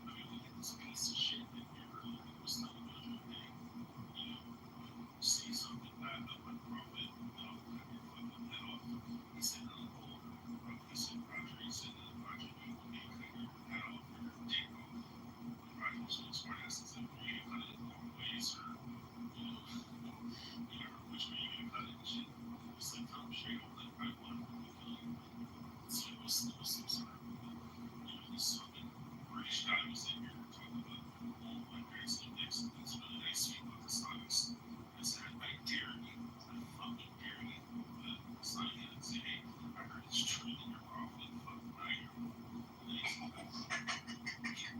M: I mean, look at this piece of shit that you're earlier was telling me the other day. You know, say something bad about my prophet, and I'll cut your fucking head off. He said, he said, Roger, Roger, you want me to cut your head off or your dick off? And Roger was so smart ass and said, well, you cut it long ways or, you know, which way you gonna cut it and shit. It's like, come straight over the right one, it's like, what's the side? You know, this fucking British guy was in here talking about, oh, my parents live next to this really nice sweet Pakistanis. I said, I dare you, I fucking dare you. But it's not gonna say, hey, I heard it's true that you're prophet, fucking 9-year-old.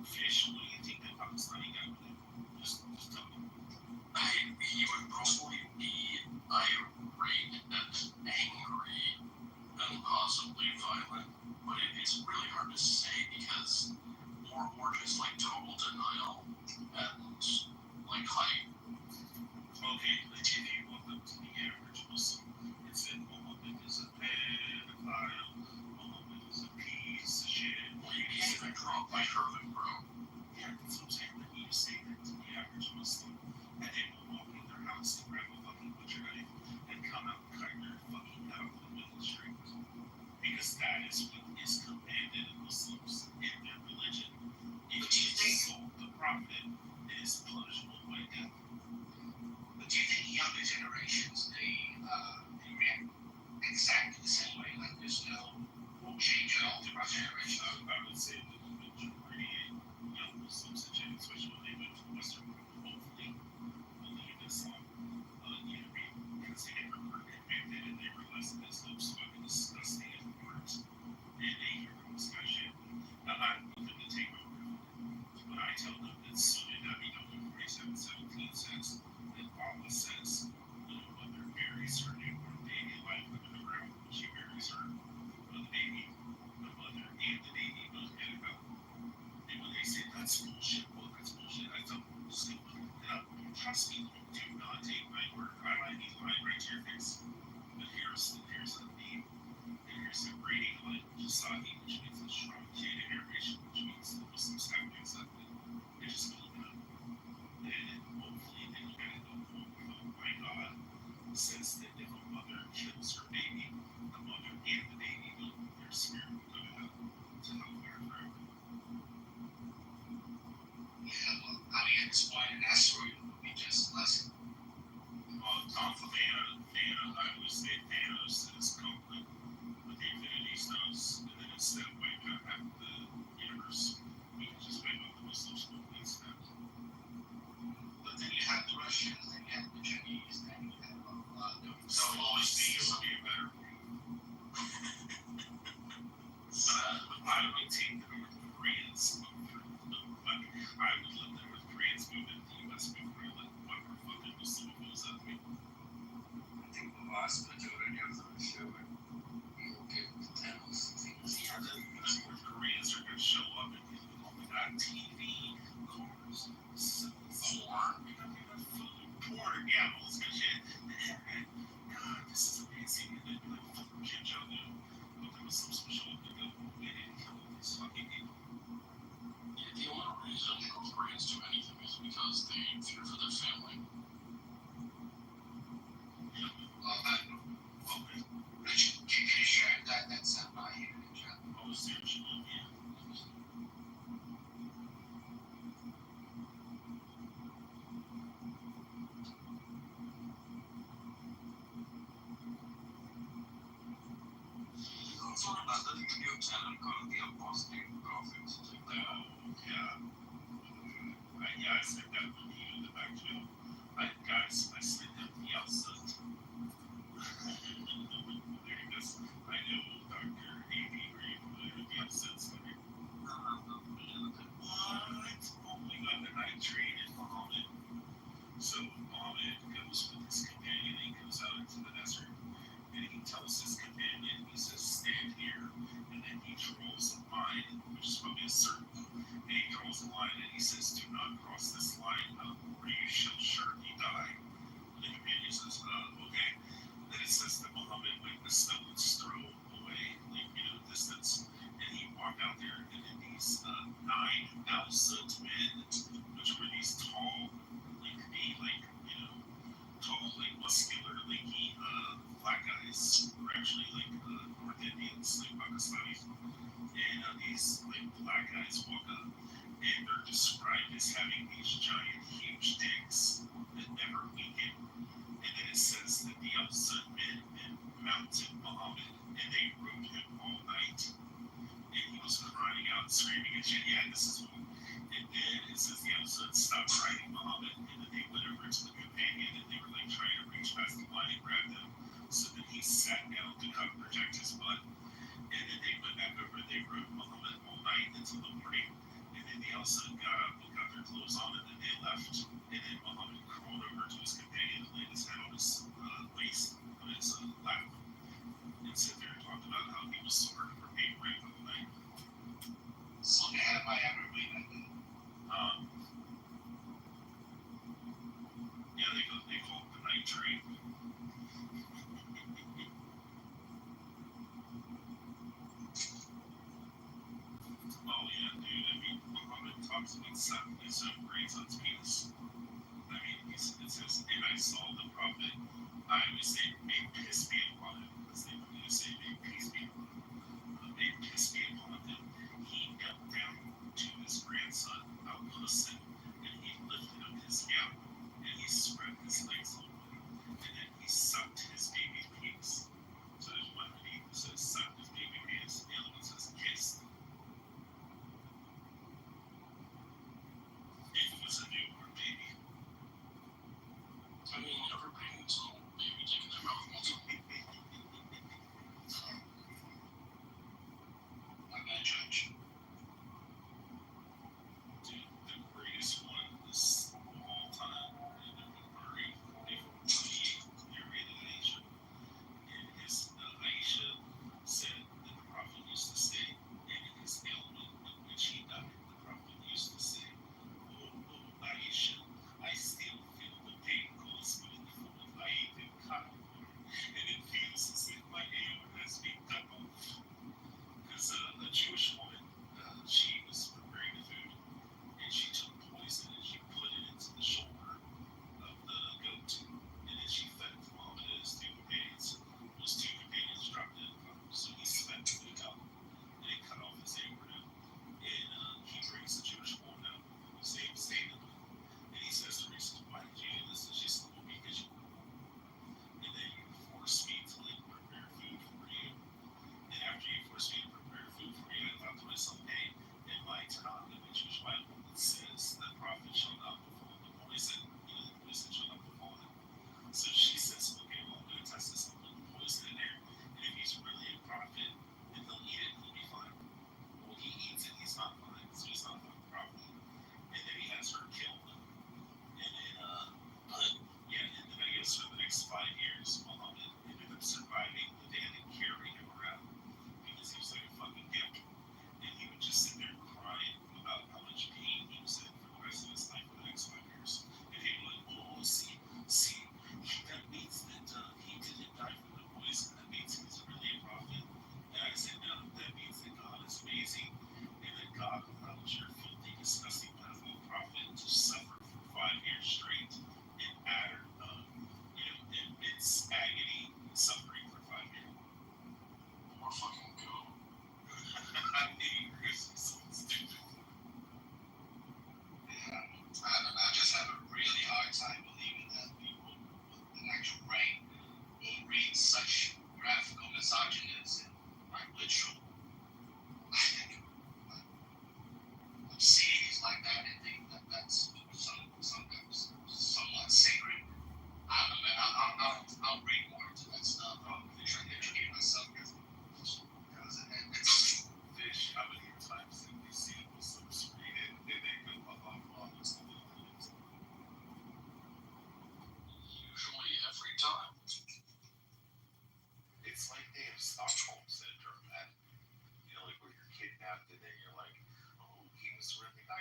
M: Fish, what do you think that Pakistani guy would do? Just tell me.
P: He would probably be irate and angry and possibly violent, but it's really hard to say because or just like total denial and like high.
M: Okay, if you walk up to the average Muslim and said Muhammad is a pedophile, Muhammad is a piece of shit.
P: Well, you can't even drop my turban, bro.
M: Yeah, that's what I'm saying. But you say that to the average Muslim, and they will walk in their house and grab a fucking butcher knife and come out and cut your fucking head off in the middle of the street. Because that is what is commanded in Muslims in their religion. If you insult the prophet, it is punishable by death.
B: But do you think younger generations, they react exactly the same way? Like there's no change at all throughout generations?
M: I would say that the majority of young Muslims, especially when they went to the Western world, hopefully believe Islam. Because they never were convicted and they realized that Islam's fucking disgusting and warped. And they hear all this kind of shit. Now, I don't want them to take my word for it. When I tell them that Sunnah Nabi number 4717 says that Allah says, when a mother buries her newborn baby alive under the ground, she buries her baby, the mother and the baby both get it out. And when they say that's bullshit, well, that's bullshit, I tell them, just go look it up. Trust me, do not take my word. I might be lying right to your face. But here's the name, and here's the grading language, Sahi, which means a strong chain of narration, which means the Muslims have to accept it. They just go look it up. And hopefully they look at it and go, oh my God, says that if a mother kills her baby, the mother and the baby will, their spirit will go to hell, to hellfire forever.
B: Yeah, well, I mean, at this point, an asteroid would be just a lesson.
M: Tom I always say Thanos is Copeland with the Infinity Stones, and then instead of wiping out half the universe, we can just wipe out the Muslims completely instead.
B: But then you have the Russians, then you have the Chinese, then you have
P: So always
M: see it would be better. I would take the North Koreans. I would let the North Koreans move into the U.S. before I let whatever fucking Muslim goes at me.
P: I think the vast majority of them show it. You will get the Thanos things.
M: Yeah, the North Koreans are going to show up and we've only got TV, cars, porn, yeah, all this good shit. God, this is amazing. And then like fucking Kim Jong-un, but the Muslims will show up and go, we need to kill all these fucking people.
B: Yeah, the only reason North Koreans do anything is because they fear for their family.
E: Richard, can you share that sound I hear in the chat?
M: Oh, seriously, yeah.
P: Also, another video channel called The Apostate Prophet.
M: Yeah. Yeah, I said that when he in the back jail. Guys, I said that the outside. Because I know Dr. A.B. Reed would be upset. What? Oh my god, the night train in Muhammad. So Muhammad goes with his companion and he goes out into the desert. And he tells his companion, he says, stand here. And then he draws a line, which is probably a circle. And he draws a line and he says, do not cross this line or you shall surely die. And the companion says, okay. Then it says that Muhammad went a stone's throw away, distance. And he walked out there and then these 9 Al-Sud men, which were these tall, tall, muscular, black guys were actually North Indians, Pakistanis. And these black guys walk up and they're described as having these giant, huge dicks that never weaken. And then it says that the Al-Sud men mounted Muhammad and they rode him all night. And he was crying out, screaming and shit. Yeah, this is what. And then it says the Al-Sud stopped riding Muhammad and then they went over to the companion and they were trying to reach past the line and grab them. So then he sat down to protect his butt. And then they went back over and they rode Muhammad all night until the morning. And then the Al-Sud got up and got their clothes on and then they left. And then Muhammad crawled over to his companion and laid his head on his waist, on his lap. And sat there and talked about how he was sore for being raped all night.
E: So have I ever been that day?
M: Yeah, they call it the night train. Oh yeah, dude. I mean, Muhammad talks about some grades on his penis. I mean, it says, and I saw the prophet. I would say, may piss be upon him, because they want me to say, may peace be upon him. May piss be upon him. He knelt down to his grandson, Al-Hussein, and he lifted up his gown, and he spread his legs open, and then he sucked his baby's penis. So there's one reading that says sucked his baby penis, the other one says kissed. It was a newborn baby.
B: I mean, everybody needs a little baby dick in their mouth once in a while.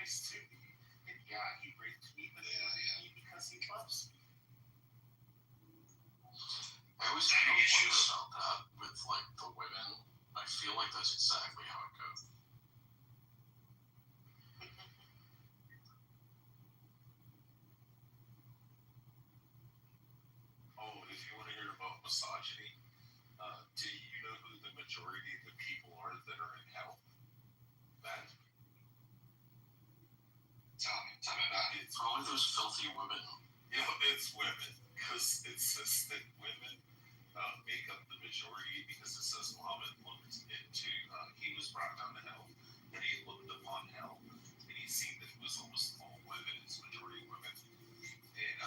B: nice to me. And yeah, he raped me, but because he loves me.
M: I always kind of wonder about that with like the women. I feel like that's exactly how it goes.
B: Oh, if you want to hear about misogyny, do you know who the majority of the people are that are in hell? That? Tell me about it.
M: It's probably those filthy women.
B: Yeah, it's women. Because it says that women make up the majority, because it says Muhammad looked into, he was brought down to hell, and he looked upon hell, and he seen that it was almost all women, it's majority women. And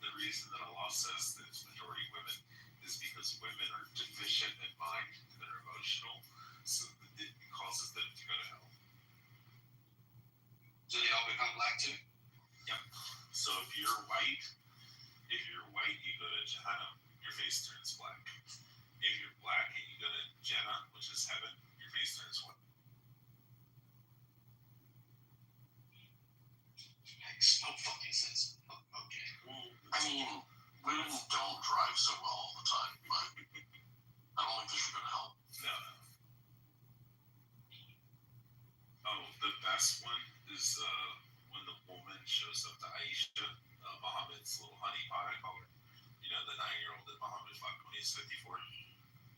B: the reason that Allah says that it's majority women is because women are deficient in mind and they're emotional, so it causes them to go to hell.
M: So they all become black too?
B: Yep. So if you're white, you go to Jahannam, your face turns black. If you're black and you go to Jannah, which is heaven, your face turns white.
M: Makes no fucking sense. Okay. Well, I mean, women don't drive so well all the time, but I don't think they should go to hell.
B: No. Oh, the best one is when the woman shows up to Aisha, Muhammad's little honeypot, I call her. You know, the 9-year-old that Muhammad fucked when he was 54.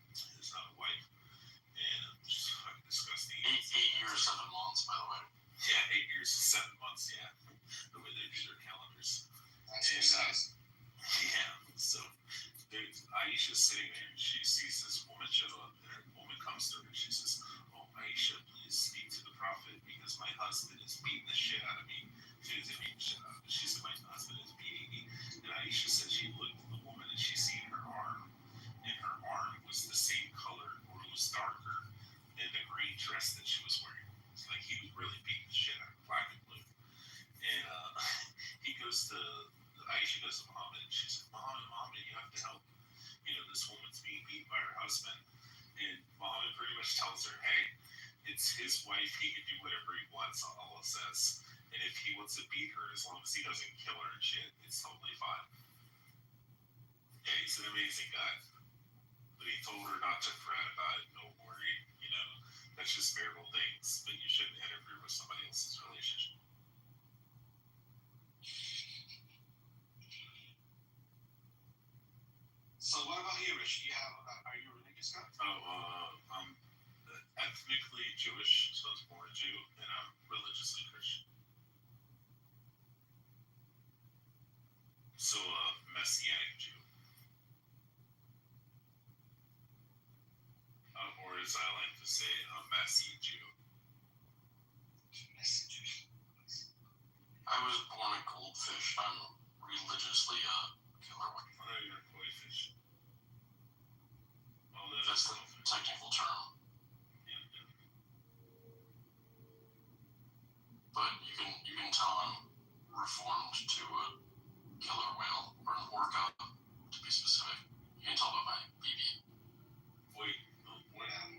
B: He's not a wife. And she's fucking disgusting.
M: 8 years, 7 months, by the way.
B: Yeah, 8 years, 7 months, yeah. The way they do their calendars.
M: That's precise.
B: Yeah, so Aisha's sitting there and she sees this woman show up, and her woman comes to her and she says, "Oh, Aisha, please speak to the prophet because my husband is beating the shit out of me." She didn't beat the shit out of me. She said, "My husband is beating me." And Aisha said she looked at the woman and she seen her arm, and her arm was the same color, or it was darker than the green dress that she was wearing. It's like he was really beating the shit out of black and blue. And Aisha goes to Muhammad and she said, Muhammad, you have to help. You know, this woman's being beaten by her husband. And Muhammad pretty much tells her, hey, it's his wife, he can do whatever he wants, Allah says. And if he wants to beat her, as long as he doesn't kill her and shit, it's totally fine. Yeah, he's an amazing guy. But he told her not to fret about it, don't worry, you know, that's just marital things, but you shouldn't interfere with somebody else's relationship.
M: So what about you, Rich? Are you a religious guy?
B: I'm ethnically Jewish, so I was born a Jew, and I'm religiously Christian. So Messianic Jew. Or as I like to say, a messy Jew.
M: I was born a goldfish. I'm religiously a killer whale.
B: Oh, you're a koi fish. Oh,
M: that's the technical term.
B: Yeah.
M: But you can tell I'm reformed to a killer whale, or an orca, to be specific. You can tell by my BB.
B: Wait,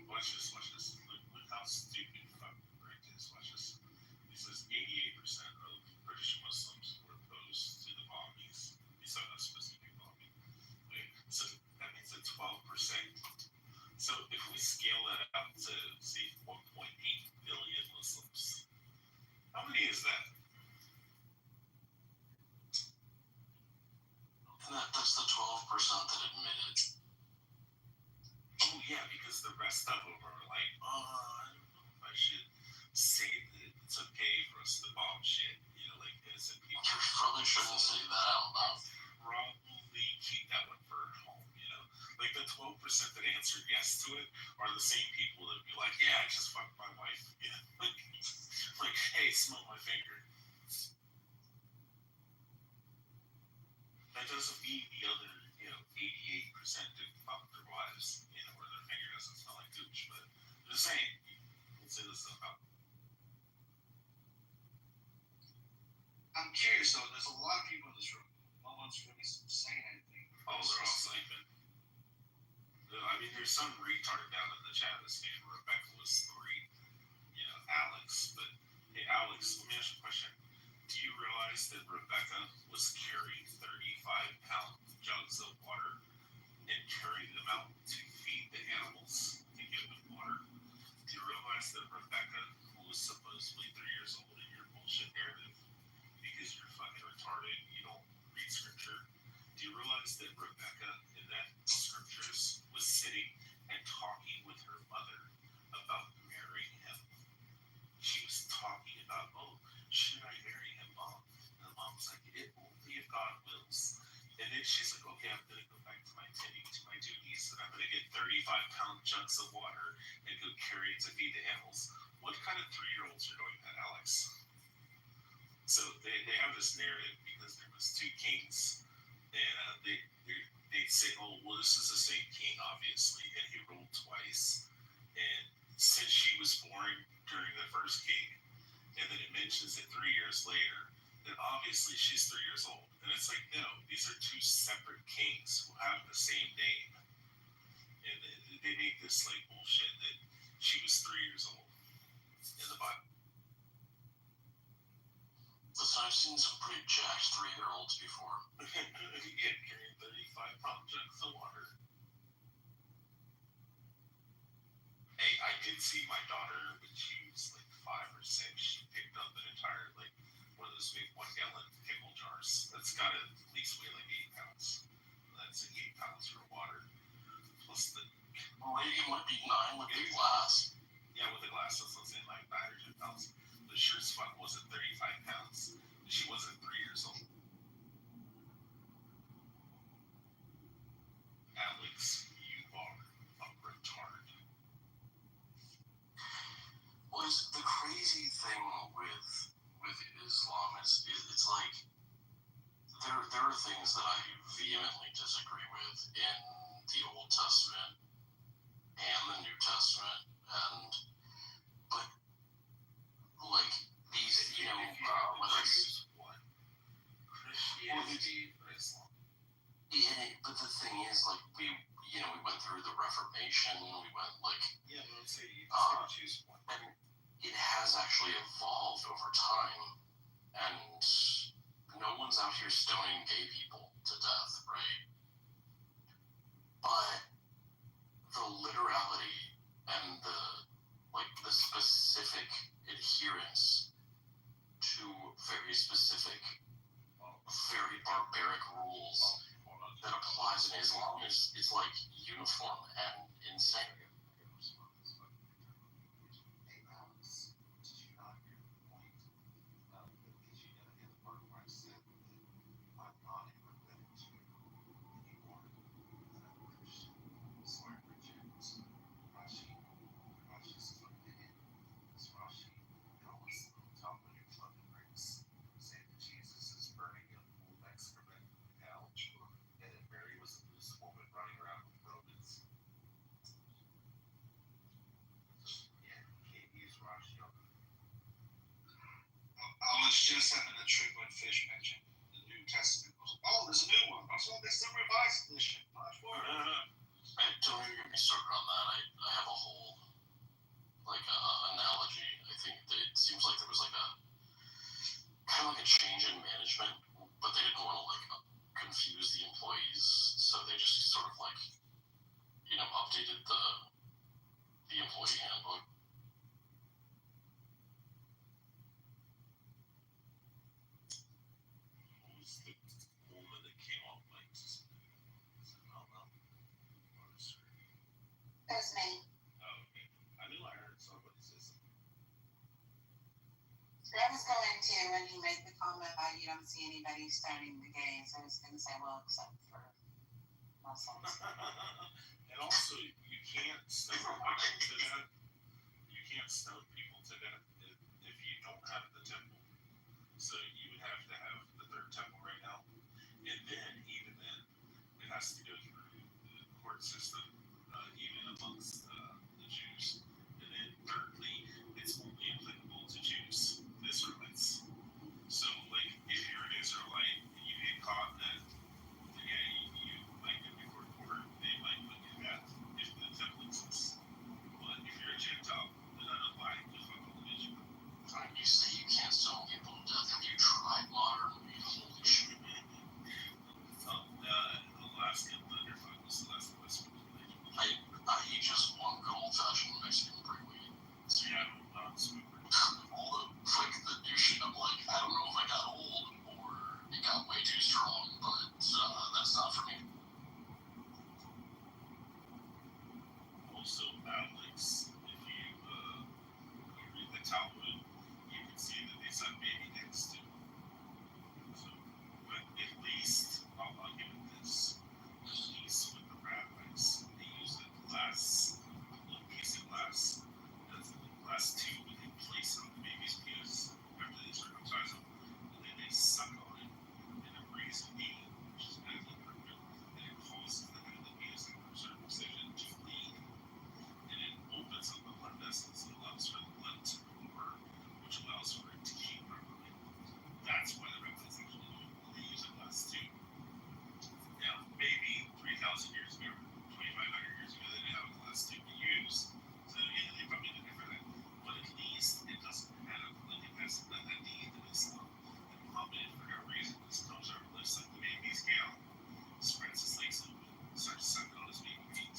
B: watch this. Look how stupid fucking right this. Watch this. It says 88% of British Muslims were opposed to the bombings. These are not specific bombing. Wait, so that means that 12%. So if we scale that out to, say, 1.8 billion Muslims, how many is that?
M: That's the 12% that admitted.
B: Oh yeah, because the rest of them are like, I don't know if I should say that it's okay for us to bomb shit, you know, like innocent people.
M: You probably shouldn't say that out loud.
B: Probably keep that one for home, you know. Like the 12% that answered yes to it are the same people that would be like, yeah, I just fucked my wife, you know. Like, hey, smell my finger. That doesn't mean the other, 88% didn't fuck their wives, where their finger doesn't smell like gooch, but I'm just saying, let's say this stuff out.
M: I'm curious though, there's a lot of people in this room. No one's really saying anything.
B: Oh, they're all sleeping. I mean, there's some retard down in the chat that's named Rebecca was 3, Alex, but
M: Hey, Alex, let me ask you a question. Do you realize that Rebecca was carrying 35-pound jugs of water and carrying them out to feed the animals to give them water? Do you realize that Rebecca, who was supposedly 3 years old in your bullshit narrative, because you're fucking retarded, you don't read scripture, do you realize that Rebecca in that scriptures was sitting and talking with her mother about marrying him? She was talking about, oh, should I marry him, Mom? And the mom was like, it only if God wills. And then she's like, okay, I'm going to go back to my tending to my duties, and I'm going to get 35-pound jugs of water and go carry it to feed the animals. What kind of 3-year-olds are doing that, Alex? So they have this narrative because there was 2 kings, and they'd say, oh, well, this is the same king, obviously, and he ruled twice. And since she was born during the first king, and then it mentions it 3 years later, then obviously she's 3 years old. And it's like, no, these are 2 separate kings who have the same name. And they make this like bullshit that she was 3 years old in the Bible.
P: Listen, I've seen some pretty jacked 3-year-olds before.
M: Yeah, carrying 35-pound jugs of water. Hey, I did see my daughter when she was like 5 or 6. She picked up an entire, like, one of those big 1-gallon pickle jars. That's got to at least weigh like 8 pounds. That's like 8 pounds for water. Plus the.
P: Maybe it might be 9 with the glass.
M: Yeah, with the glass, that's let's say like 9 or 10 pounds. But sure as fuck wasn't 35 pounds. She wasn't 3 years old. Alex, you are a retard.
P: Well, the crazy thing with Islam is it's like there are things that I vehemently disagree with in the Old Testament and the New Testament, but like these, whether it's
M: Christianity or Islam.
P: Yeah, but the thing is, like, we went through the Reformation, we went, like...
M: Yeah, but let's say you just choose one.
P: And it has actually evolved over time, and no one's out here stoning gay people to death, right? But the literality and the specific adherence to very specific, very barbaric rules that applies in Islam it's like uniform and insane.
D: Hey, Alex, did you not hear the point? Did you never hear the part where I said that I'm not a religion anymore than I'm a Christian? So I reject Rashi's opinion. Because Rashi, was top of the club in race, saying that Jesus is burning a pool of excrement in hell, and that Mary was a loose woman running around with rodents. Yeah, you can't use Rashi on the
L: I was just having a trip when Fish mentioned the New Testament. Oh, there's a new one. I saw this the revised edition.
P: Don't even get me started on that. I have a whole analogy. I think that it seems like there was like a kind of like a change in management, but they didn't want to confuse the employees, so they just sort of updated the employee handbook.
M: Who's the woman that came up like this? Is it Mama? Or is her?
J: That's me.
M: Oh, okay. I knew I heard somebody say something.
J: I was going to, when you made the comment about you don't see anybody starting the gays, I was going to say, well, except for Muslims.
M: And also, you can't stone people to death. You can't stone people to death if you don't have the temple. So you would have to have the 3rd temple right now. And then, even then, it has to go through the court system, even amongst the Jews. And then, thirdly, it's only applicable to Jews, Israelites. So, like, if you're an Israelite and you get caught, then, yeah, you might go before court, they might put you in
B: also Alex, if you read the Talmud, you can see that they said baby next to. So, but at least I'll give it this. At least with the rabbis, they use a glass, a little piece of glass. That's a little glass tube that they place on the baby's penis after they circumcise them, and then they suck on it, and it brings a needle, which is medically perfect, and it causes the head of the penis after circumcision to bleed, and it opens up the blood vessels and allows for the blood to pour, which allows for it to heat properly. That's why the rabbis actually do it. They use a glass tube. Now, maybe 3,000 years ago, 2,500 years ago, they didn't have a glass tube to use. So, yeah, they probably did it for that. But at least it doesn't have, like, it has that need in Islam. And Muhammad, for no reason, just comes over, lifts up the baby's gown, spreads his legs open, starts sucking on his baby feet.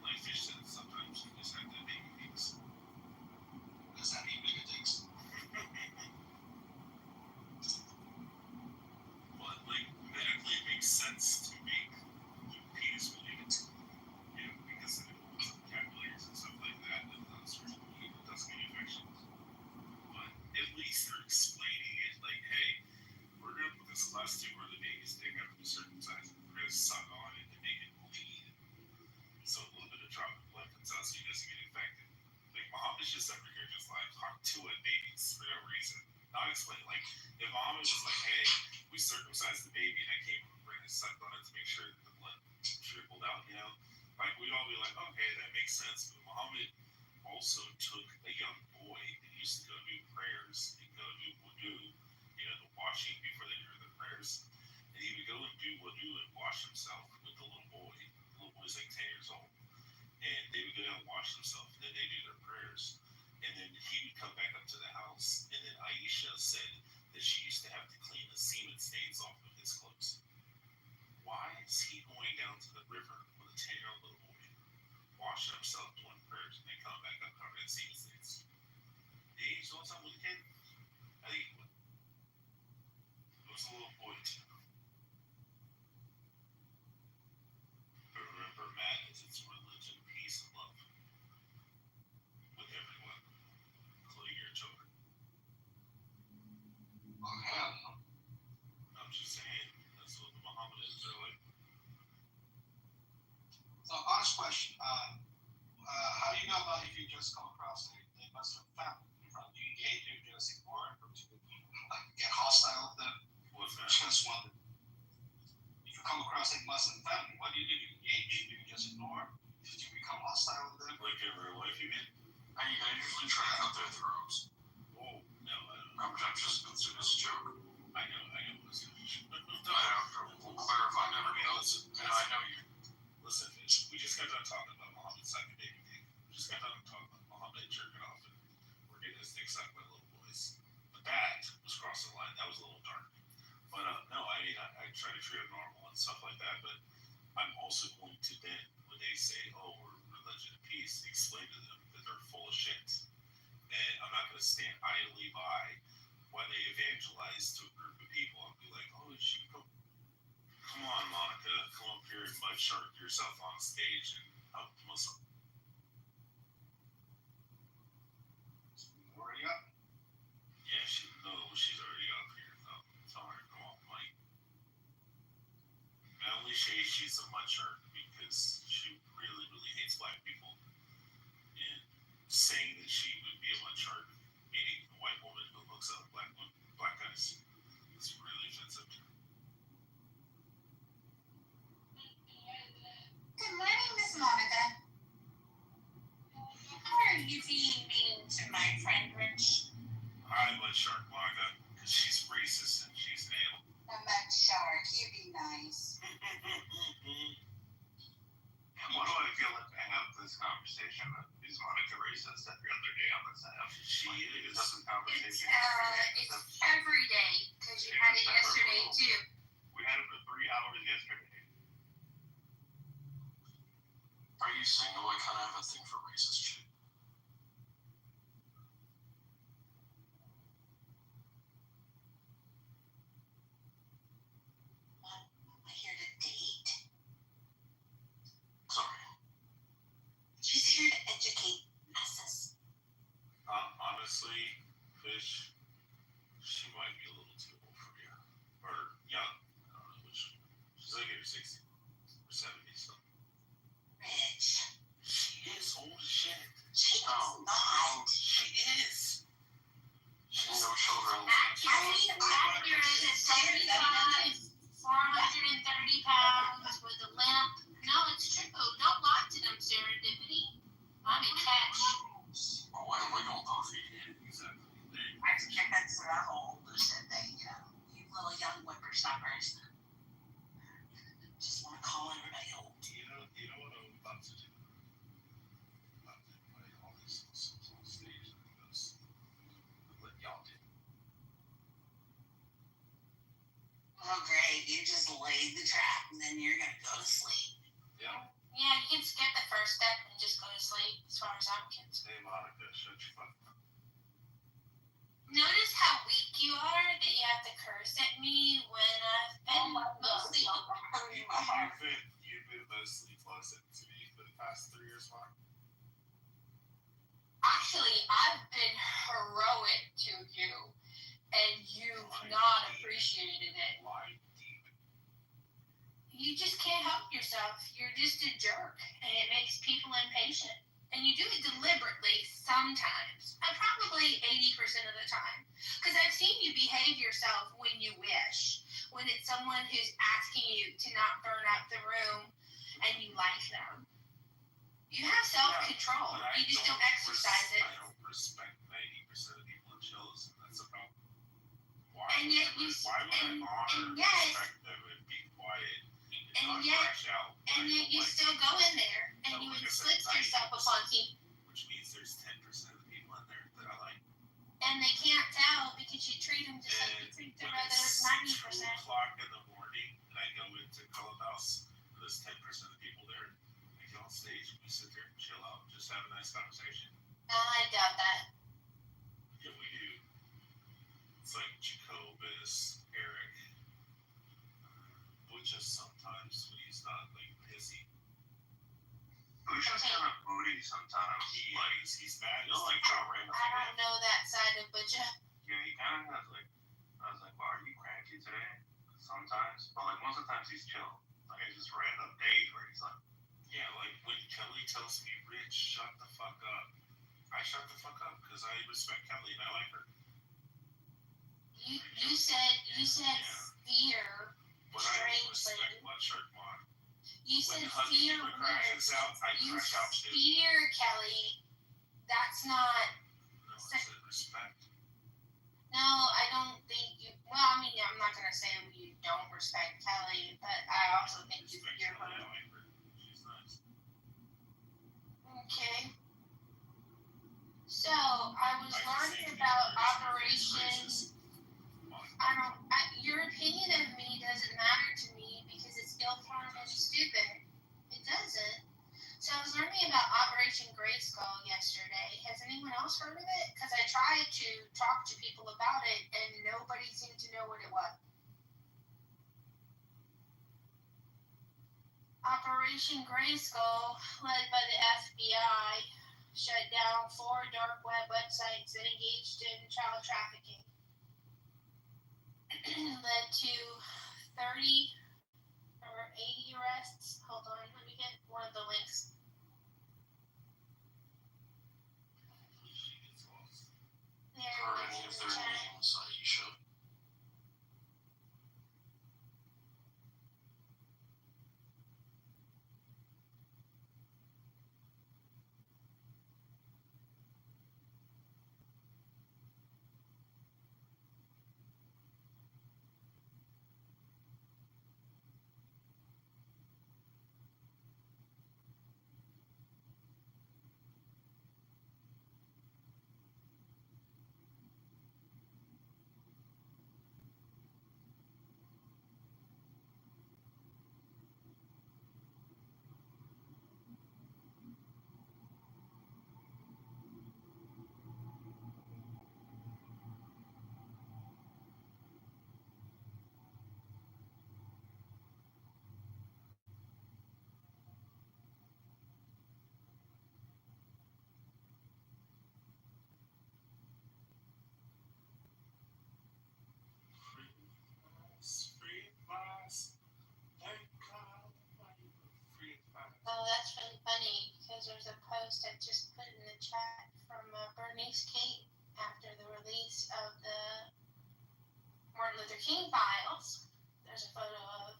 B: Like fish said, sometimes you just have to have baby feet.
P: Does that mean bigger dicks?
B: But, like, medically it makes sense to make the penis believe it. You know, because it opens up capillaries and stuff like that, and that's where it doesn't get infections. But at least they're explaining it like, hey, we're gonna put this glass tube where the baby's dick after circumcised, and we're gonna suck on it and make it bleed. So a little bit of drop of blood comes out so he doesn't get infected. Like Muhammad's just over here just like talk to it babies for no reason. Not explain like if Muhammad was like, hey, we circumcised the baby and I came over and sucked on it to make sure that the blood trickled out, you know? Like we'd all be like, okay, that makes sense. But Muhammad also took a young boy that used to go do prayers and go do wudu, you know, the washing before they do the prayers. And he would go and do wudu and wash himself with the little boy. The little boy's like 10 years old. And they would go down and wash themselves, and then they do their prayers. And then he would come back up to the house, and then Aisha said that she used to have to clean the semen stains off of his clothes. Why is he going down to the river with a 10-year-old little boy, washing himself, doing prayers, and then coming back up covered in semen stains? The age don't tell with the kid. I think it was a little boy too. But remember, Matt, it's religion, peace, and love with everyone, including your children.
P: Oh, hell no.
B: I'm just saying, that's what the Mohammedans are like.
P: So, honest question. How do you know about if you just come across a Muslim family? Do you engage, do you just ignore it, or do you get hostile with them?
B: What's that?
P: Just wonder. If you come across a Muslim family, what do? Do you engage? Do you just ignore? Do you become hostile with them?
B: Like in real life, you mean?
E: I usually try to out there the ropes.
B: Oh, no, I don't know.
E: I'm just it's a joke.
B: I know, it's a
E: We'll clarify never. I know you.
B: Listen, we just got done talking about Muhammad sucking baby dick. We just got done talking about Muhammad jerking off and we're getting his dick sucked by little boys. But that was crossing the line. That was a little dark. But no, I mean, I try to treat it normal and stuff like that. But I'm also going to then, when they say, oh, we're religion and peace, explain to them that they're full of shit. And I'm not going to stand idly by while they evangelize to a group of people and be like, oh, you should come on, Monica, come up here and mud shark yourself on stage and help the Muslim.
P: Already up?
B: Yeah, she's already up here. No, tell her to come on, Mike. I only say she's a mud shark because she really, really hates black people. And saying that she would be a mud shark, meaning a white woman who looks at black guys, is really offensive to her.
A: Good morning, Miss Monica. How are you being mean to my friend Rich?
B: I mud shark Monica because she's racist and she's an ale.
A: A mud shark, you be nice.
E: Why do I feel like I have this conversation with is Monica racist every other day on this app?
B: She
E: It
B: is.
E: doesn't conversation.
J: It's every day because you had it yesterday too.
E: We had it for 3 hours yesterday. Are you single? I kind of have a thing for racist shit.
A: I'm here to date.
E: Sorry.
A: Did you say
M: bitch, she might be a little too old for you. Or young. I don't know which. She's like in her 60s or 70s. So.
D: Bitch.
M: She is old as shit.
D: She is not.
M: She is.
G: She's no children.
J: Accurate is 75, 430 pounds with a limp. No, it's true. Don't lie to them, serendipity. I'm a catch.
G: Well, why don't we go both eat it?
M: Exactly.
D: I can't answer that whole bullshit thing, you know. You little young whippersnappers. Just want to call everybody old.
M: You know what I'm about to do? I'm about to play all these songs on stage and just let y'all do.
D: Oh, great. You just laid the trap and then you're going to go to sleep.
M: Yeah.
J: Yeah, you can skip the first step and just go to sleep, as far as I'm concerned.
M: Hey, Monica, shut your fuck up.
J: Notice how weak you are that you have to curse at me when I've been mostly.
M: You've been mostly pleasant to me for the past 3 years, Mark.
J: Actually, I've been heroic to you, and you've not appreciated it. You just can't help yourself. You're just a jerk, and it makes people impatient. And you do it deliberately sometimes, and probably 80% of the time. Because I've seen you behave yourself when you wish, when it's someone who's asking you to not burn up the room, and you like them. You have self-control. You just don't exercise it.
M: I don't respect 90% of people in chills, and that's a problem. Why
J: And yet you
M: why would I honor and respect them and be quiet and not crash out?
J: And yet you still go in there and you inflict yourself upon people.
M: Which means there's 10% of the people in there that I like.
J: And they can't tell because you treat them just like you treat the other 90%.
M: 2 o'clock in the morning and I go into Clubhouse and there's 10% of the people there. I get on stage and we sit there and chill out and just have a nice conversation.
J: I doubt that.
M: Yeah, we do. It's like Jacobus, Eric, Butch sometimes when he's not like pissy.
K: Butch is kind of moody sometimes.
M: He's mad. He's
K: like John Ramos.
J: I don't know that side of Butcha.
K: Yeah, he kind of has like, I was like, well, are you cranky today? Sometimes. But like most of the times he's chill. Like it's just random days where he's like,
M: yeah, like when Kelly tells me, Rich, shut the fuck up. I shut the fuck up because I respect Kelly and I like her.
J: You said fear.
M: But I don't respect my shirt, Mom.
J: You said
M: when
J: fear.
M: Crashes out, I crash out too.
J: Fear, Kelly. That's not.
M: No, I said respect.
J: No, I don't think you. Well, I mean, I'm not gonna say you don't respect Kelly, but I also think you fear her.
M: She's nice.
J: Okay. So I was learning about Operation. Your opinion of me doesn't matter to me because it's ill-formed and stupid. It doesn't. So I was learning about Operation Grayskull yesterday. Has anyone else heard of it? Because I tried to talk to people about it and nobody seemed to know what it was. Operation Grayskull, led by the FBI, shut down 4 dark web websites that engaged in child trafficking. Led to 30 or 80 arrests. Hold on, let me get one of the links. There it is in the chat. there's a post I just put in the chat from Bernice Kate after the release of the Martin Luther King files. There's a photo of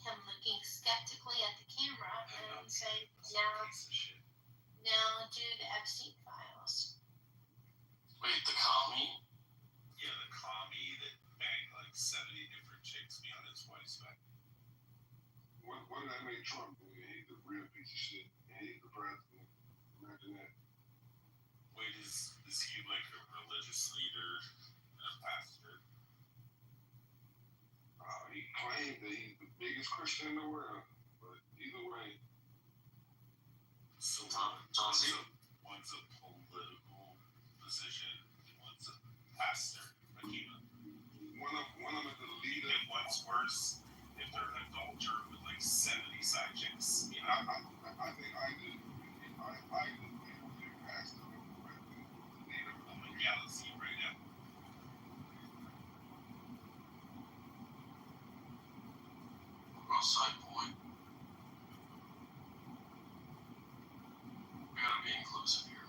J: him looking skeptically at the camera and saying, now do the Epstein files.
N: Wait, the commie?
B: Yeah, the commie that banged like 70 different chicks behind his wife's back.
E: What did that make Trump do? He's a real piece of shit. And he's the president. Imagine that.
B: Wait, is he like a religious leader and a pastor?
E: He claimed that he's the biggest Christian in the world. But either way.
B: So one's a political position, one's a pastor. One of them is the leader. And what's worse, if they're an adulterer with like 70 side chicks. You know?
E: I think I do. I do. Pastor, leader
B: of the galaxy right now.
N: Well, side point. We gotta be inclusive here.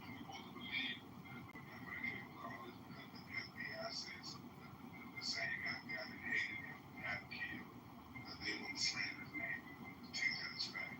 E: I'm supposed to believe that when it came with all this, because the FBI said something, the same FBI that hated him and had him killed, because they wouldn't slander his name, they wouldn't take that as fact.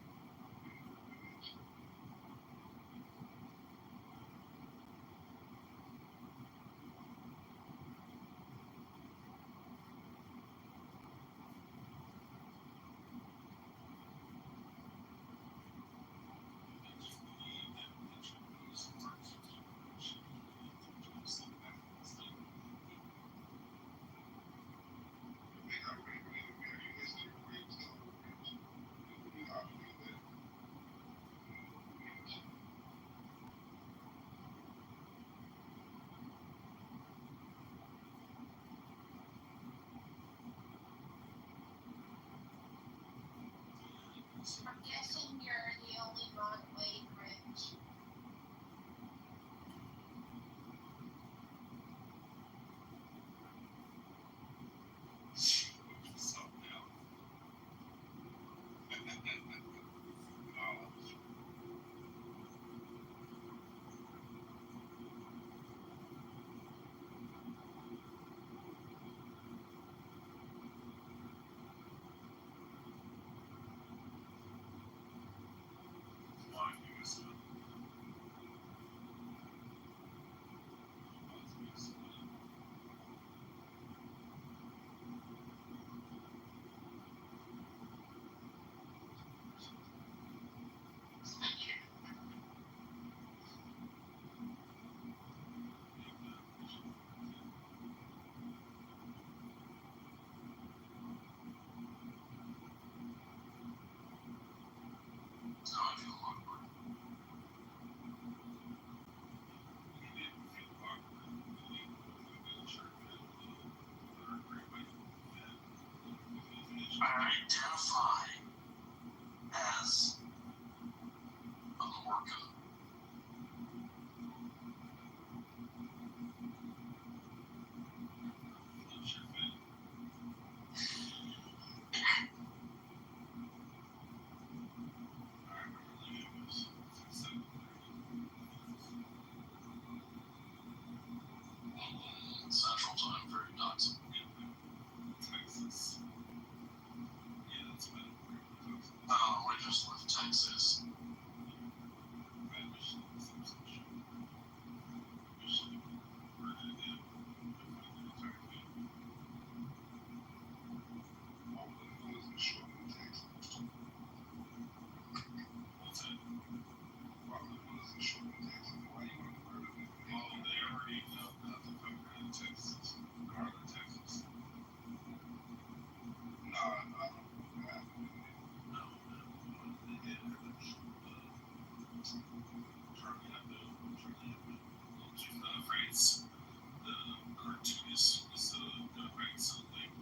J: I'm guessing you're the only Ron Wade Rich.
N: That's how I feel awkward. I identify as a Lorca. Central time, very nuts.
B: Texas. Yeah, that's what
N: Oh, we just left Texas.
B: The cartoonist was the rights of like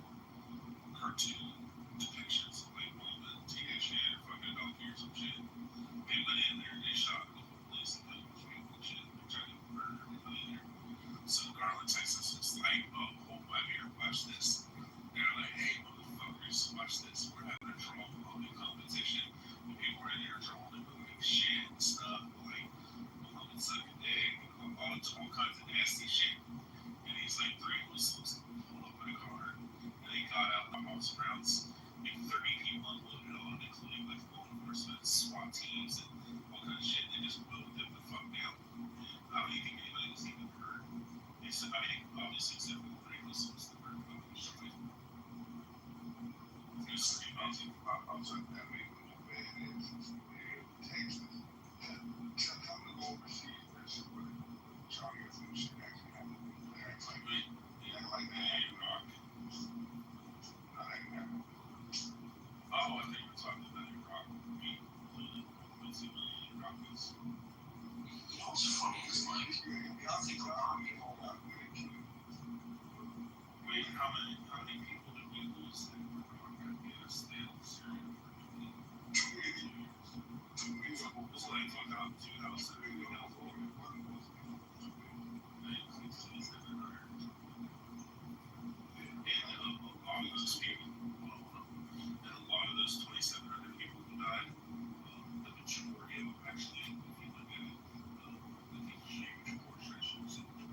B: cartoon depictions of like one of the teenage kid fucking donkey or some shit. They went in there and they shot the whole place and did shit. They tried to murder everybody in there. So Garland, Texas was like, oh, hold my beer, watch this. They're like, hey, motherfuckers, watch this. We're having a drum holding competition.
P: what's funny is like, I think a lot of people.
B: Wait, how many people did we lose that were not going to get us still? It was like 2000. And a lot of those 2,700 people who died, the majority of them actually, if you look at it, a huge portion, of them,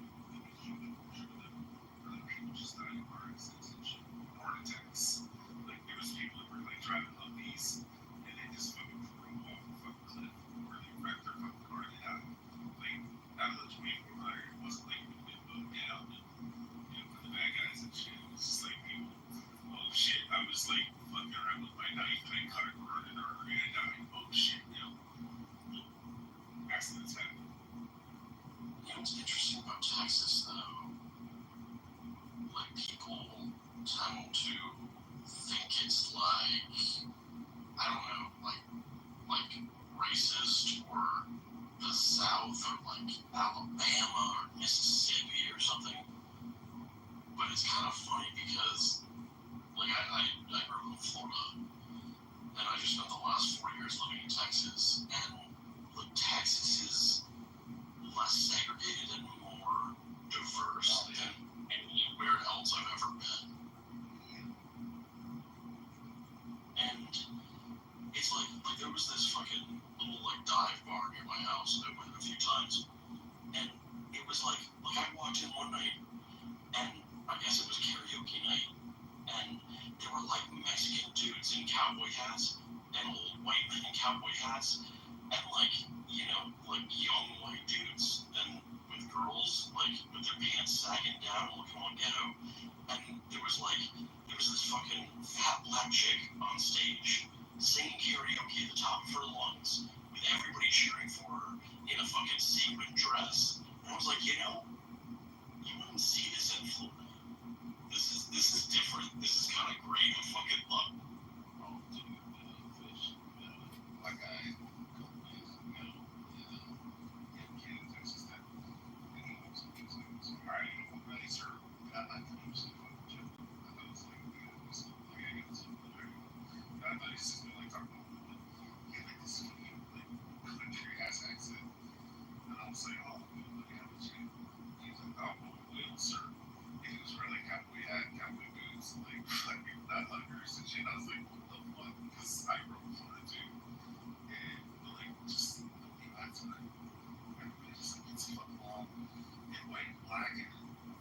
B: other people just died of heart accidents and shit, heart attacks. Like, there was people that were like driving Humvees, and they just fucking drove off a fucking cliff, or they wrecked their fucking car and they died. Like, out of the 2,400, it wasn't like we get bugged down and, for the bad guys and shit. It was just like people, oh shit, I was like fucking around with my knife and I cut a carotid artery and I died. Oh shit, accidents happen.
P: What's interesting about Texas, though, like, people tend to think it's like, I don't know, like racist or the South or like Alabama or Mississippi or something. But it's kind of funny because, like, I grew up in Florida, and I just spent the last 4 years living in Texas, and like, Texas is less segregated and more diverse than anywhere else I've ever been. And it's like there was this fucking little like dive bar near my house that I went a few times, and it was like I walked in one night, and I guess it was karaoke night, and there were like Mexican dudes in cowboy hats and old white men in cowboy hats, and like young white dudes and with girls like with their pants sagging down looking all ghetto, and there was this fucking fat black chick on stage singing karaoke at the top of her lungs with everybody cheering for her in a fucking sequin dress, and I was like, you wouldn't see this in Florida. This is different. This is kind of great. I fucking love it.
B: Oh, dude, fish. Like I, Texas that, alright, really, sir, I like to do some fucking shit. I thought it was like, I got something there. I thought he's just like talking about it. He had like this fucking, like, military ass accent. And I was like, oh, look at what you. He's like, oh, well, sir. And he was wearing like cowboy hat, cowboy boots, like fucking nuthuggers and shit. I was like, what the fuck? Because I grew up in Florida too. And like, just looking back to it, everybody just like gets fucking along. And white and black and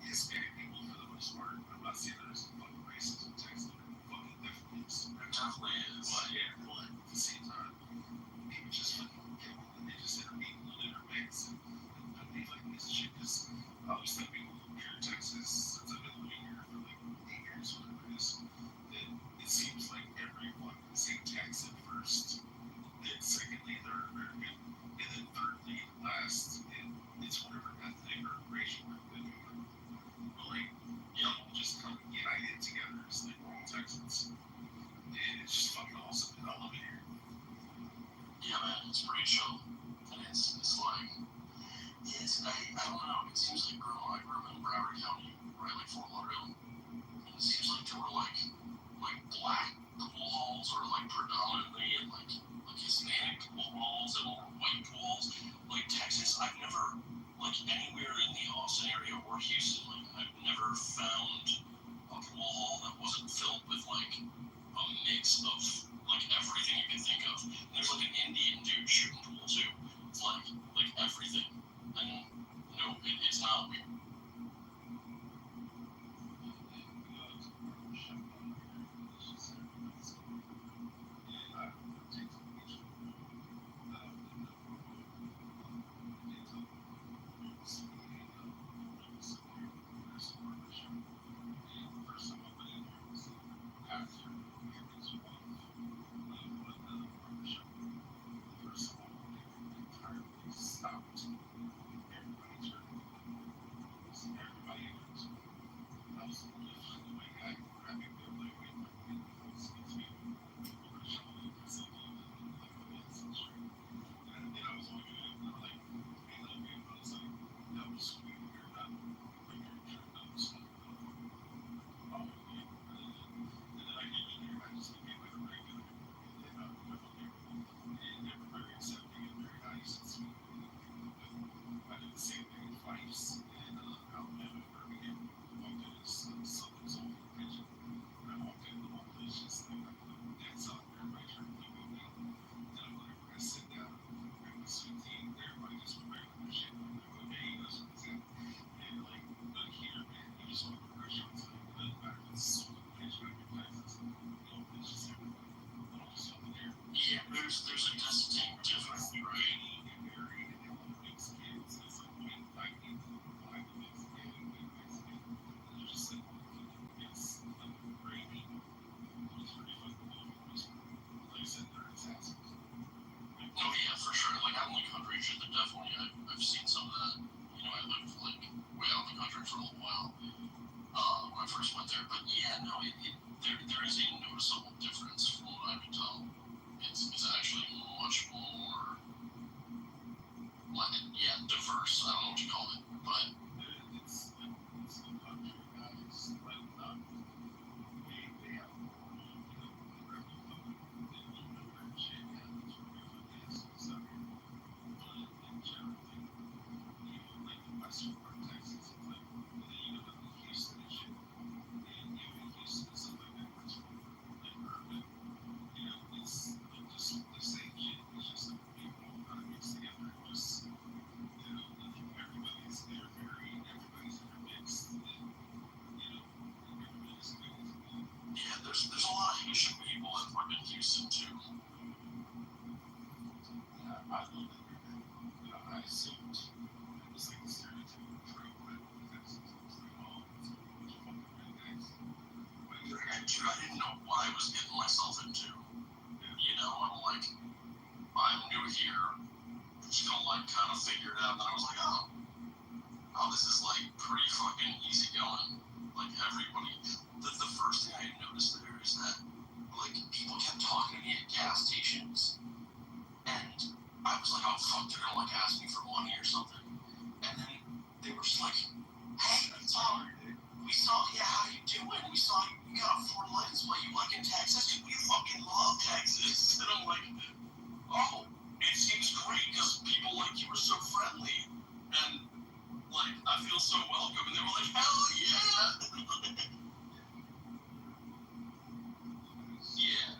B: Hispanic people for the most part. I'm not saying there's some fucking racism in Texas. Fucking definitely is.
P: There definitely is.
B: But yeah, but at the same time, people just fucking get on and they just intermingle and intermix and behave like this shit. Because I always tell people here in Texas, since I've been living here for like 8 years, whatever it is, that it seems like everyone is in Texas first, then secondly, they're American, and then thirdly, last, it's whatever ethnic or racial group that you are. But like, just come united together as like we're all Texans. And it's just fucking awesome. And I love it here.
P: Yeah, man, it's pretty chill. And it's like, I don't know, it seems like I grew up in Broward County, right, like Fort Lauderdale. And it seems like there were like black pool halls or like predominantly in like Hispanic pool halls and more white pool halls. Like Texas, I've never, like anywhere in the Austin area or Houston, like I've never found a pool hall that wasn't filled with like a mix of like everything you can think of. There's like an Indian dude shooting pool too. It's like everything. And no, it's not weird.
B: I
P: there's a distinct difference, right? Oh yeah, for sure. Like I'm like country shit. There definitely I've seen some of that. You know, I lived like way out in the country for a little while when I first went there. But yeah, no, there is a noticeable difference from what I could tell. It's actually much more like diverse. I don't know what you call it, but it's the country guys, like not they have there's a lot of Haitian people that work in Houston too. Yeah, I know that. You know, I assumed it was like the stereotypical true, but that's like, oh, it's a bunch of fucking rednecks. But dude, I didn't know what I was getting myself into. You know, I'm like, I'm new here, just gonna like kind of figure it out. And then I was like, oh, this is like pretty fucking easy going. Like everybody, the first thing I noticed there is that like people kept talking to me at gas stations, and I was like, oh fuck, they're gonna like ask me for money or something. And then they were just like, hey, we saw, how you doing? We saw you got a Ford license, what you like in Texas? We fucking love Texas. And I'm like, oh, it seems great because people like you were so friendly, and like I feel so welcome. And they were like, hell yeah. Yeah.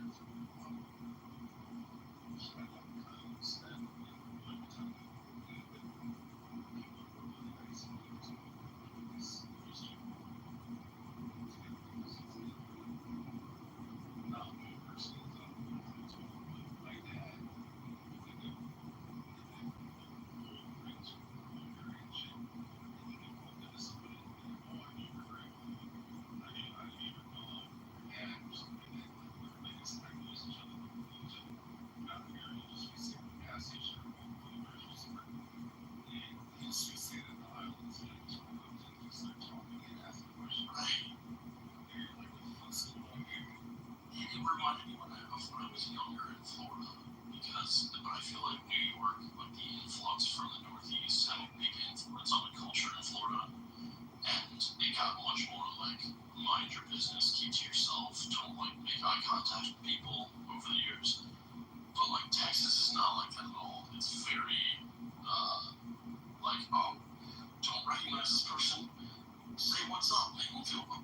P: It reminded me when I was younger in Florida, because I feel like New York, with the influx from the Northeast, had a big influence on the culture in Florida, and it got much more like mind your business, keep to yourself, don't like make eye contact with people over the years. But like Texas is not like that at all. It's very like, oh, don't recognize this person, say what's up, make them feel good.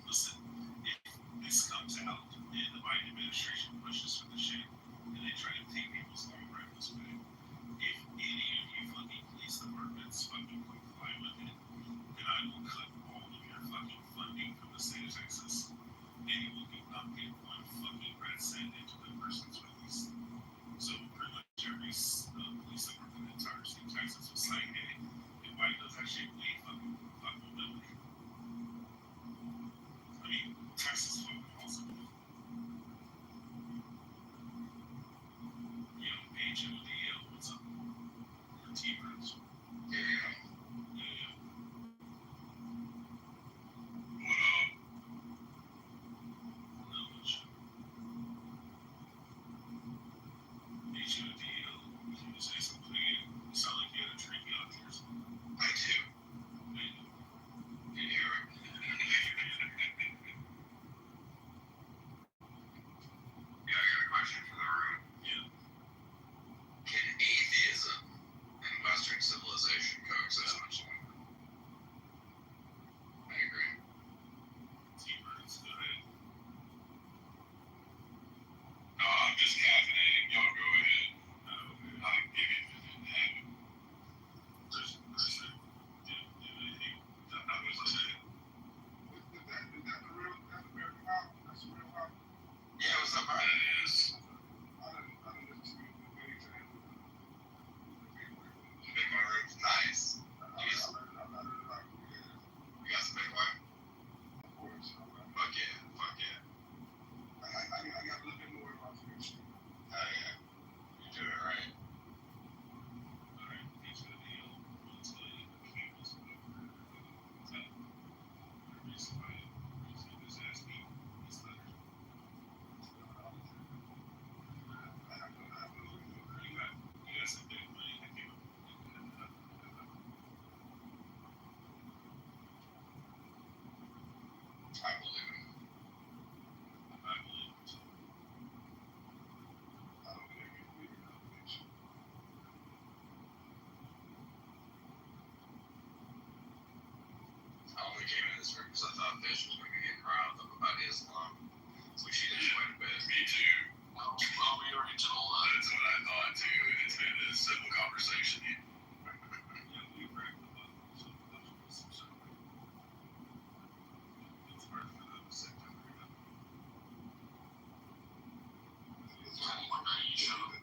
B: listen, if this comes out and the Biden administration pushes for the shit and they try to take people's home right this way, if any of you fucking police departments fucking comply with it, then I will cut all of your fucking funding from the state of Texas, and you will not get one fucking red cent into the person's release. So pretty much every police department in the entire state of Texas was like, hey, if Biden does that shit, we fucking fuck with them. I mean, Texas fucking awesome. You know, HODL, what's up? Or T-Birds. Yeah. What up? Not much. HODL, can you say something again? You sound like you had a drink out there or something. I do. Can you hear it? Yeah, I got a question for the room. Yeah. Can atheism and Western civilization coexist much longer? I agree. T-Birds, go ahead. No, I'm just caffeinating. Y'all go ahead. I'll give you there's I'm gonna say. Is that the real, that's the real problem? That's the real problem? Yeah, what's up, man? It is. I done listened to it many times. Bitcoin room's nice. You got some Bitcoin? Of course. Fuck yeah. I got a little bit more about the shit. Yeah. You do it right. Alright, here's the deal. I'll tell you the cables over the reason why this asking is that you got some big money that came up. I believe it. I believe it. I don't think you believe it. I only came in this room because I thought Fish was going to be getting riled up about Islam, which he did quite a bit. Me too. Well, we original. That's what I thought too. It's been a simple conversation. Yeah, we wrecked the button. So it's hard for them to sit down there.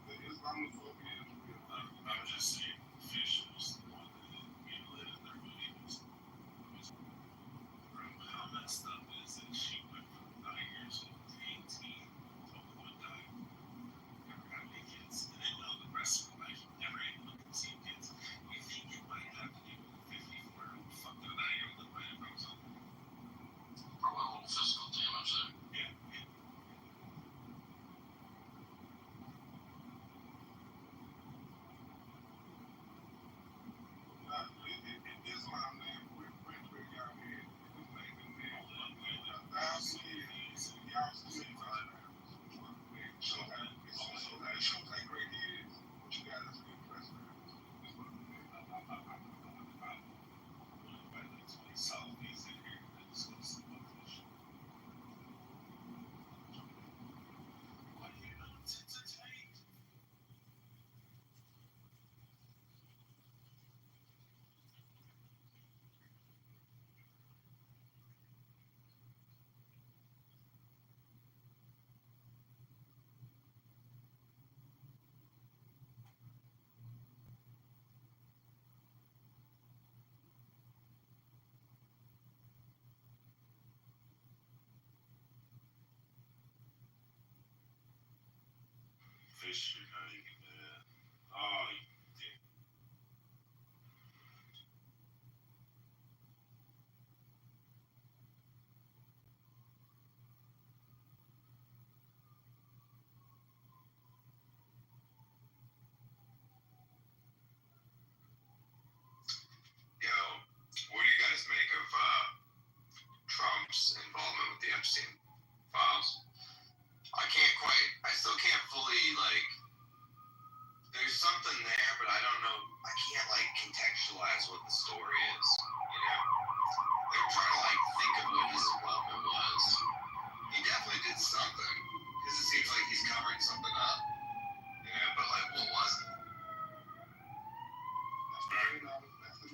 B: The Islamophobia is real. I'm just saying, Fish was the one that mutilated their beliefs. How messed up is it? She went from 9 years old to 18, told a bunch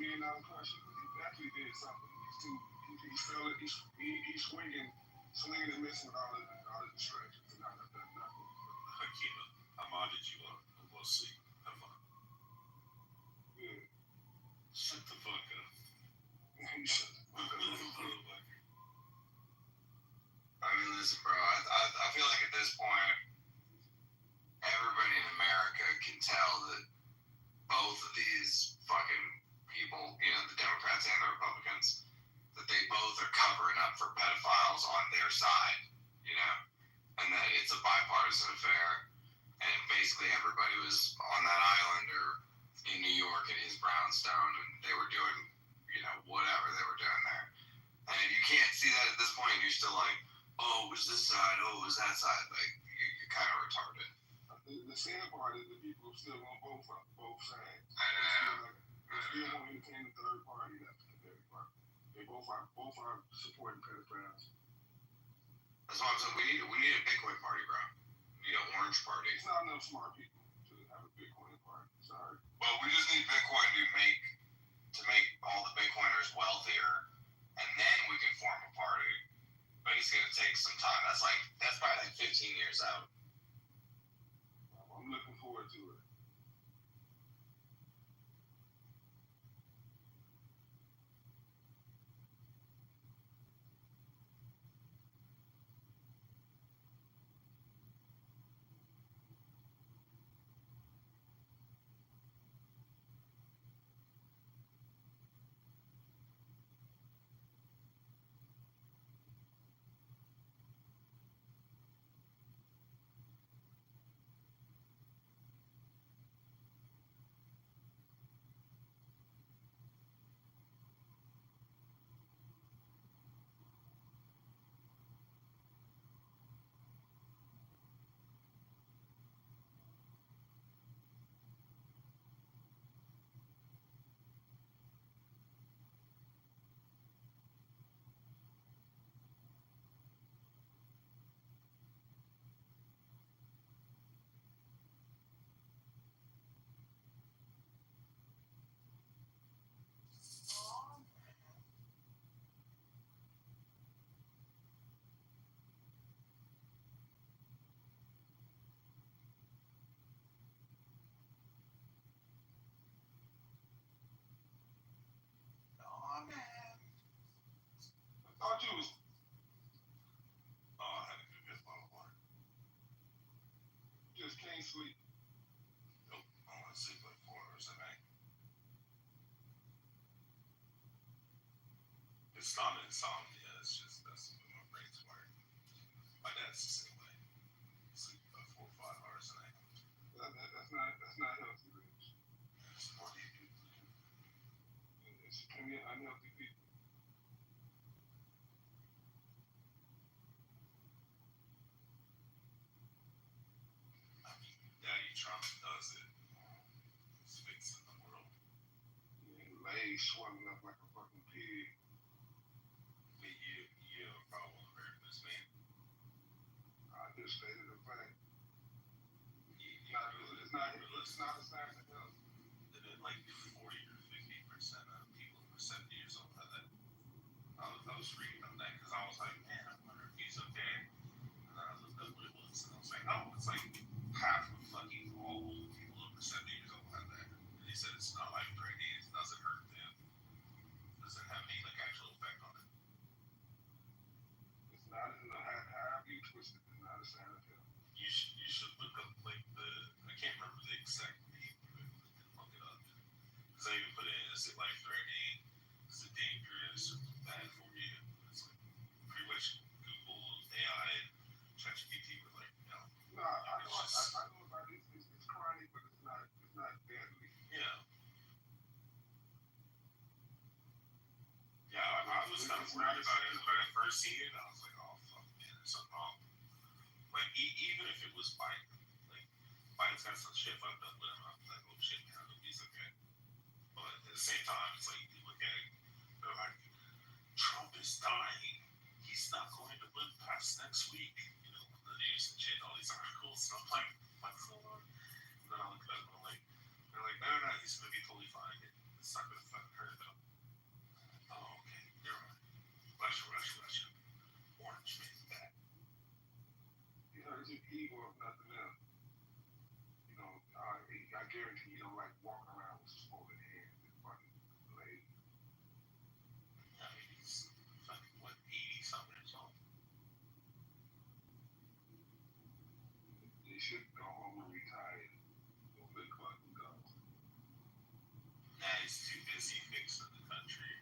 E: $6 million question. He definitely did something. He's swinging and missing with all the distractions, and not nothing.
B: Hakima, I modded you up. We'll see. Have fun.
E: Good.
B: Shut the fuck up.
E: He shut the fuck up.
G: I mean, listen, bro. I feel like at this point, everybody in America can tell that both of these fucking people, the Democrats and the Republicans, that they both are covering up for pedophiles on their side, and that it's a bipartisan affair. And basically everybody was on that island or in New York in his brownstone, and they were doing, whatever they were doing there. And if you can't see that at this point, you're still like, oh, it was this side, oh, it was that side. Like, you're kind of retarded.
E: The sad part is the people still on both sides.
G: I know.
E: They still won't entertain the third party. That's the third party. They both are supporting pedophiles.
G: That's why I'm saying we need a Bitcoin party, bro. We need an orange party.
E: It's not enough smart people to have a Bitcoin party. Sorry.
G: Well, we just need Bitcoin to make all the Bitcoiners wealthier, and then we can form a party. But it's gonna take some time. That's probably like 15 years out.
E: I'm looking forward to it. thought you was.
B: Oh, I had a good guess by the water.
E: Just can't sleep.
B: Nope, I want to sleep like 4 hours a night. It's not insomnia, it's just that's the way my brain's wired. My dad's the same way. He sleeps about 4 or 5 hours a night.
E: That's not healthy, Rich.
B: It's more deep.
E: It's plenty of unhealthy people.
B: I mean, Daddy Trump does it. He's fixing the world.
E: Legs swelling up like a fucking pig.
B: But you have a problem with hurting this man.
E: I just stated a fact. It's not a sign of health.
B: Like 40 or 50% of people who are 70 years old have that. I was reading on that because I was like, man, I wonder if he's okay. And then I looked up what it was, and I was like, oh, it's like half of fucking all people over 70 years old have that. And they said it's not life threatening, it doesn't hurt them, it doesn't have any like actual effect on it.
E: It's not however you twist it. It's not a sign of health.
B: You should look up like I can't remember the exact name, but look it up. Because I even put it in, is it life threatening? Is it dangerous? Or bad for you? It's like pretty much Google, AI, and ChatGPT were like, no.
E: No, I know about it. It's chronic, but it's not deadly.
B: Yeah. Yeah, I was kind of worried about it when I first seen it. I was like, oh fuck, man, there's something wrong. Like even if it was Biden, like Biden's got some shit fucked up with him. I was like, oh shit, man, I hope he's okay. But at the same time, it's like you look at it, they're like, Trump is dying. He's not going to live past next week. The news and shit, all these articles. And I'm like, what's going on? And then I look at it and they're like, no, he's gonna be totally fine. It's not gonna fucking hurt.
E: should go home and retire. Go play club and go.
B: Nah, he's too busy fixing the country.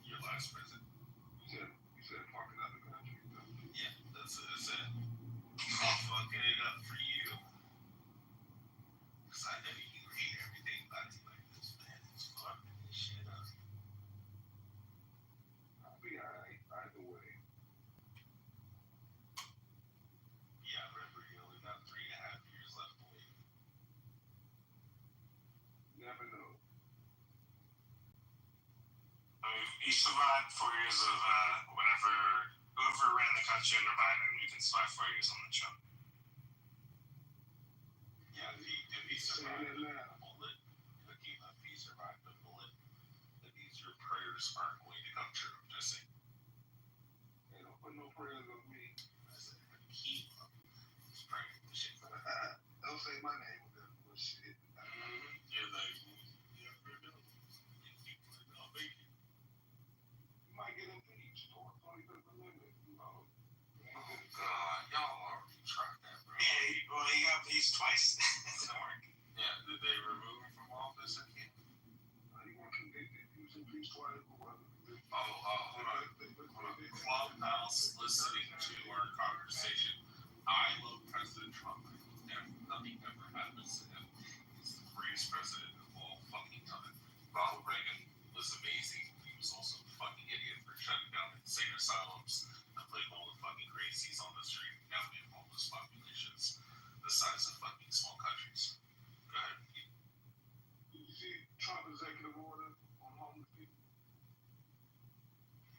B: Your last president.
E: You said fucking up the country.
B: Yeah, that's what I said. I'm fucking it up for you. Because I know you hate everything about you like this, man. It's fucking this shit up.
E: I'll be alright either way.
B: Yeah, remember you only got 3.5 years left to live.
E: Never know.
M: He survived 4 years of whoever ran the country under Biden. We can survive 4 years on the job.
B: Yeah, if he survived the bullet, if he survived the bullet, that means your prayers aren't going to come true. I'm just saying.
E: Hey, don't put no prayers on me.
B: I said, keep up. He's praying for the shit.
E: Don't say my name with that bullshit.
B: You're like, yeah, we're done. I'll make it.
E: You might get impeached or it's only been limited, you know.
B: Oh, God. Y'all already tried that, bro.
M: Yeah, well, he got impeached twice. It didn't work.
B: Yeah, did they remove him from office again?
E: He wasn't convicted. He was impeached twice, but wasn't convicted.
B: Hold on. Clubhouse listening to our conversation. I love President Trump. Nothing ever happens to him. He's the greatest president of all fucking time. Ronald Reagan was amazing. He was also a fucking idiot for shutting down insane asylums and putting all the fucking crazies on the street. Now we have homeless populations the size of fucking small countries. Go ahead.
E: Did you see Trump executive order on homeless people?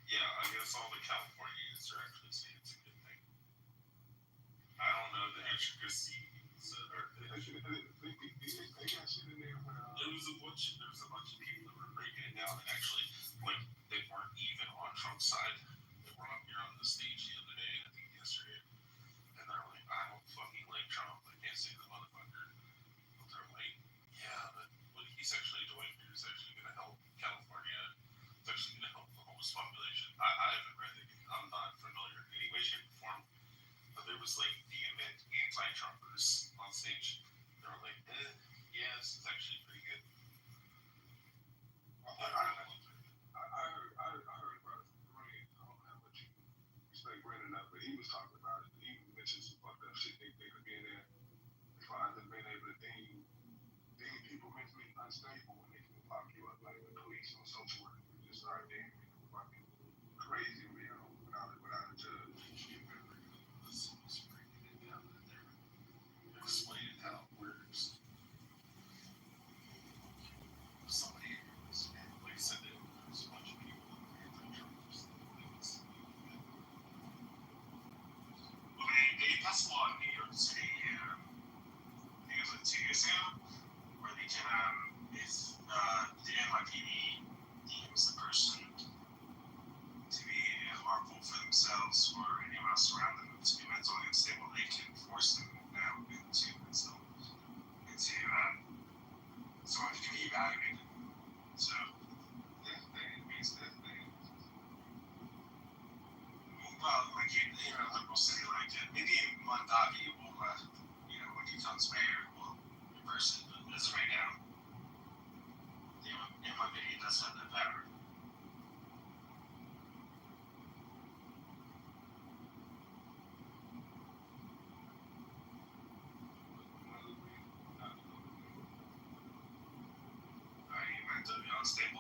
B: Yeah, I guess all the Californians are actually saying it's a good thing. I don't know the intricacies.
E: They got shit in there where
B: There was a bunch of people that were breaking it down, and actually, when they weren't even on Trump's side, they were up here on the stage the other day, I think yesterday, and they're like, I don't fucking like Trump. I can't say the motherfucker. But they're like, yeah, but what he's actually doing here is actually going to help California. It's actually going to help the homeless population. I haven't read it. I'm not familiar in any way, shape, or form. But there was like vehement anti-Trumpers on stage. They were like, yeah, this is actually pretty good.
E: I heard about it from Grant. I don't know how much you respect Grant or not, but he was talking about it. He mentioned some fucked up shit they could be in there as far as them being able to deem people mentally unstable when they can lock you up like the police or social workers. We just start deeming people fucking crazy, you know, without a judge.
B: Let's break it down in there. Explain how it works. Somebody was, like I said, there was a bunch of people that were anti-Trumpers.
M: Well, they passed a law in New York City, I think it was like 2 years ago, where they can, if the NYPD deems the person to be harmful for themselves or anyone else around them to be mentally unstable, they can force them now into someone who can be evaluated. So,
E: That's bad. Means that's bad.
M: well, like you know, liberal city like maybe Mondagi will, when he becomes mayor, will reverse it. But as of right now, NYPD does have that power. You might be unstable.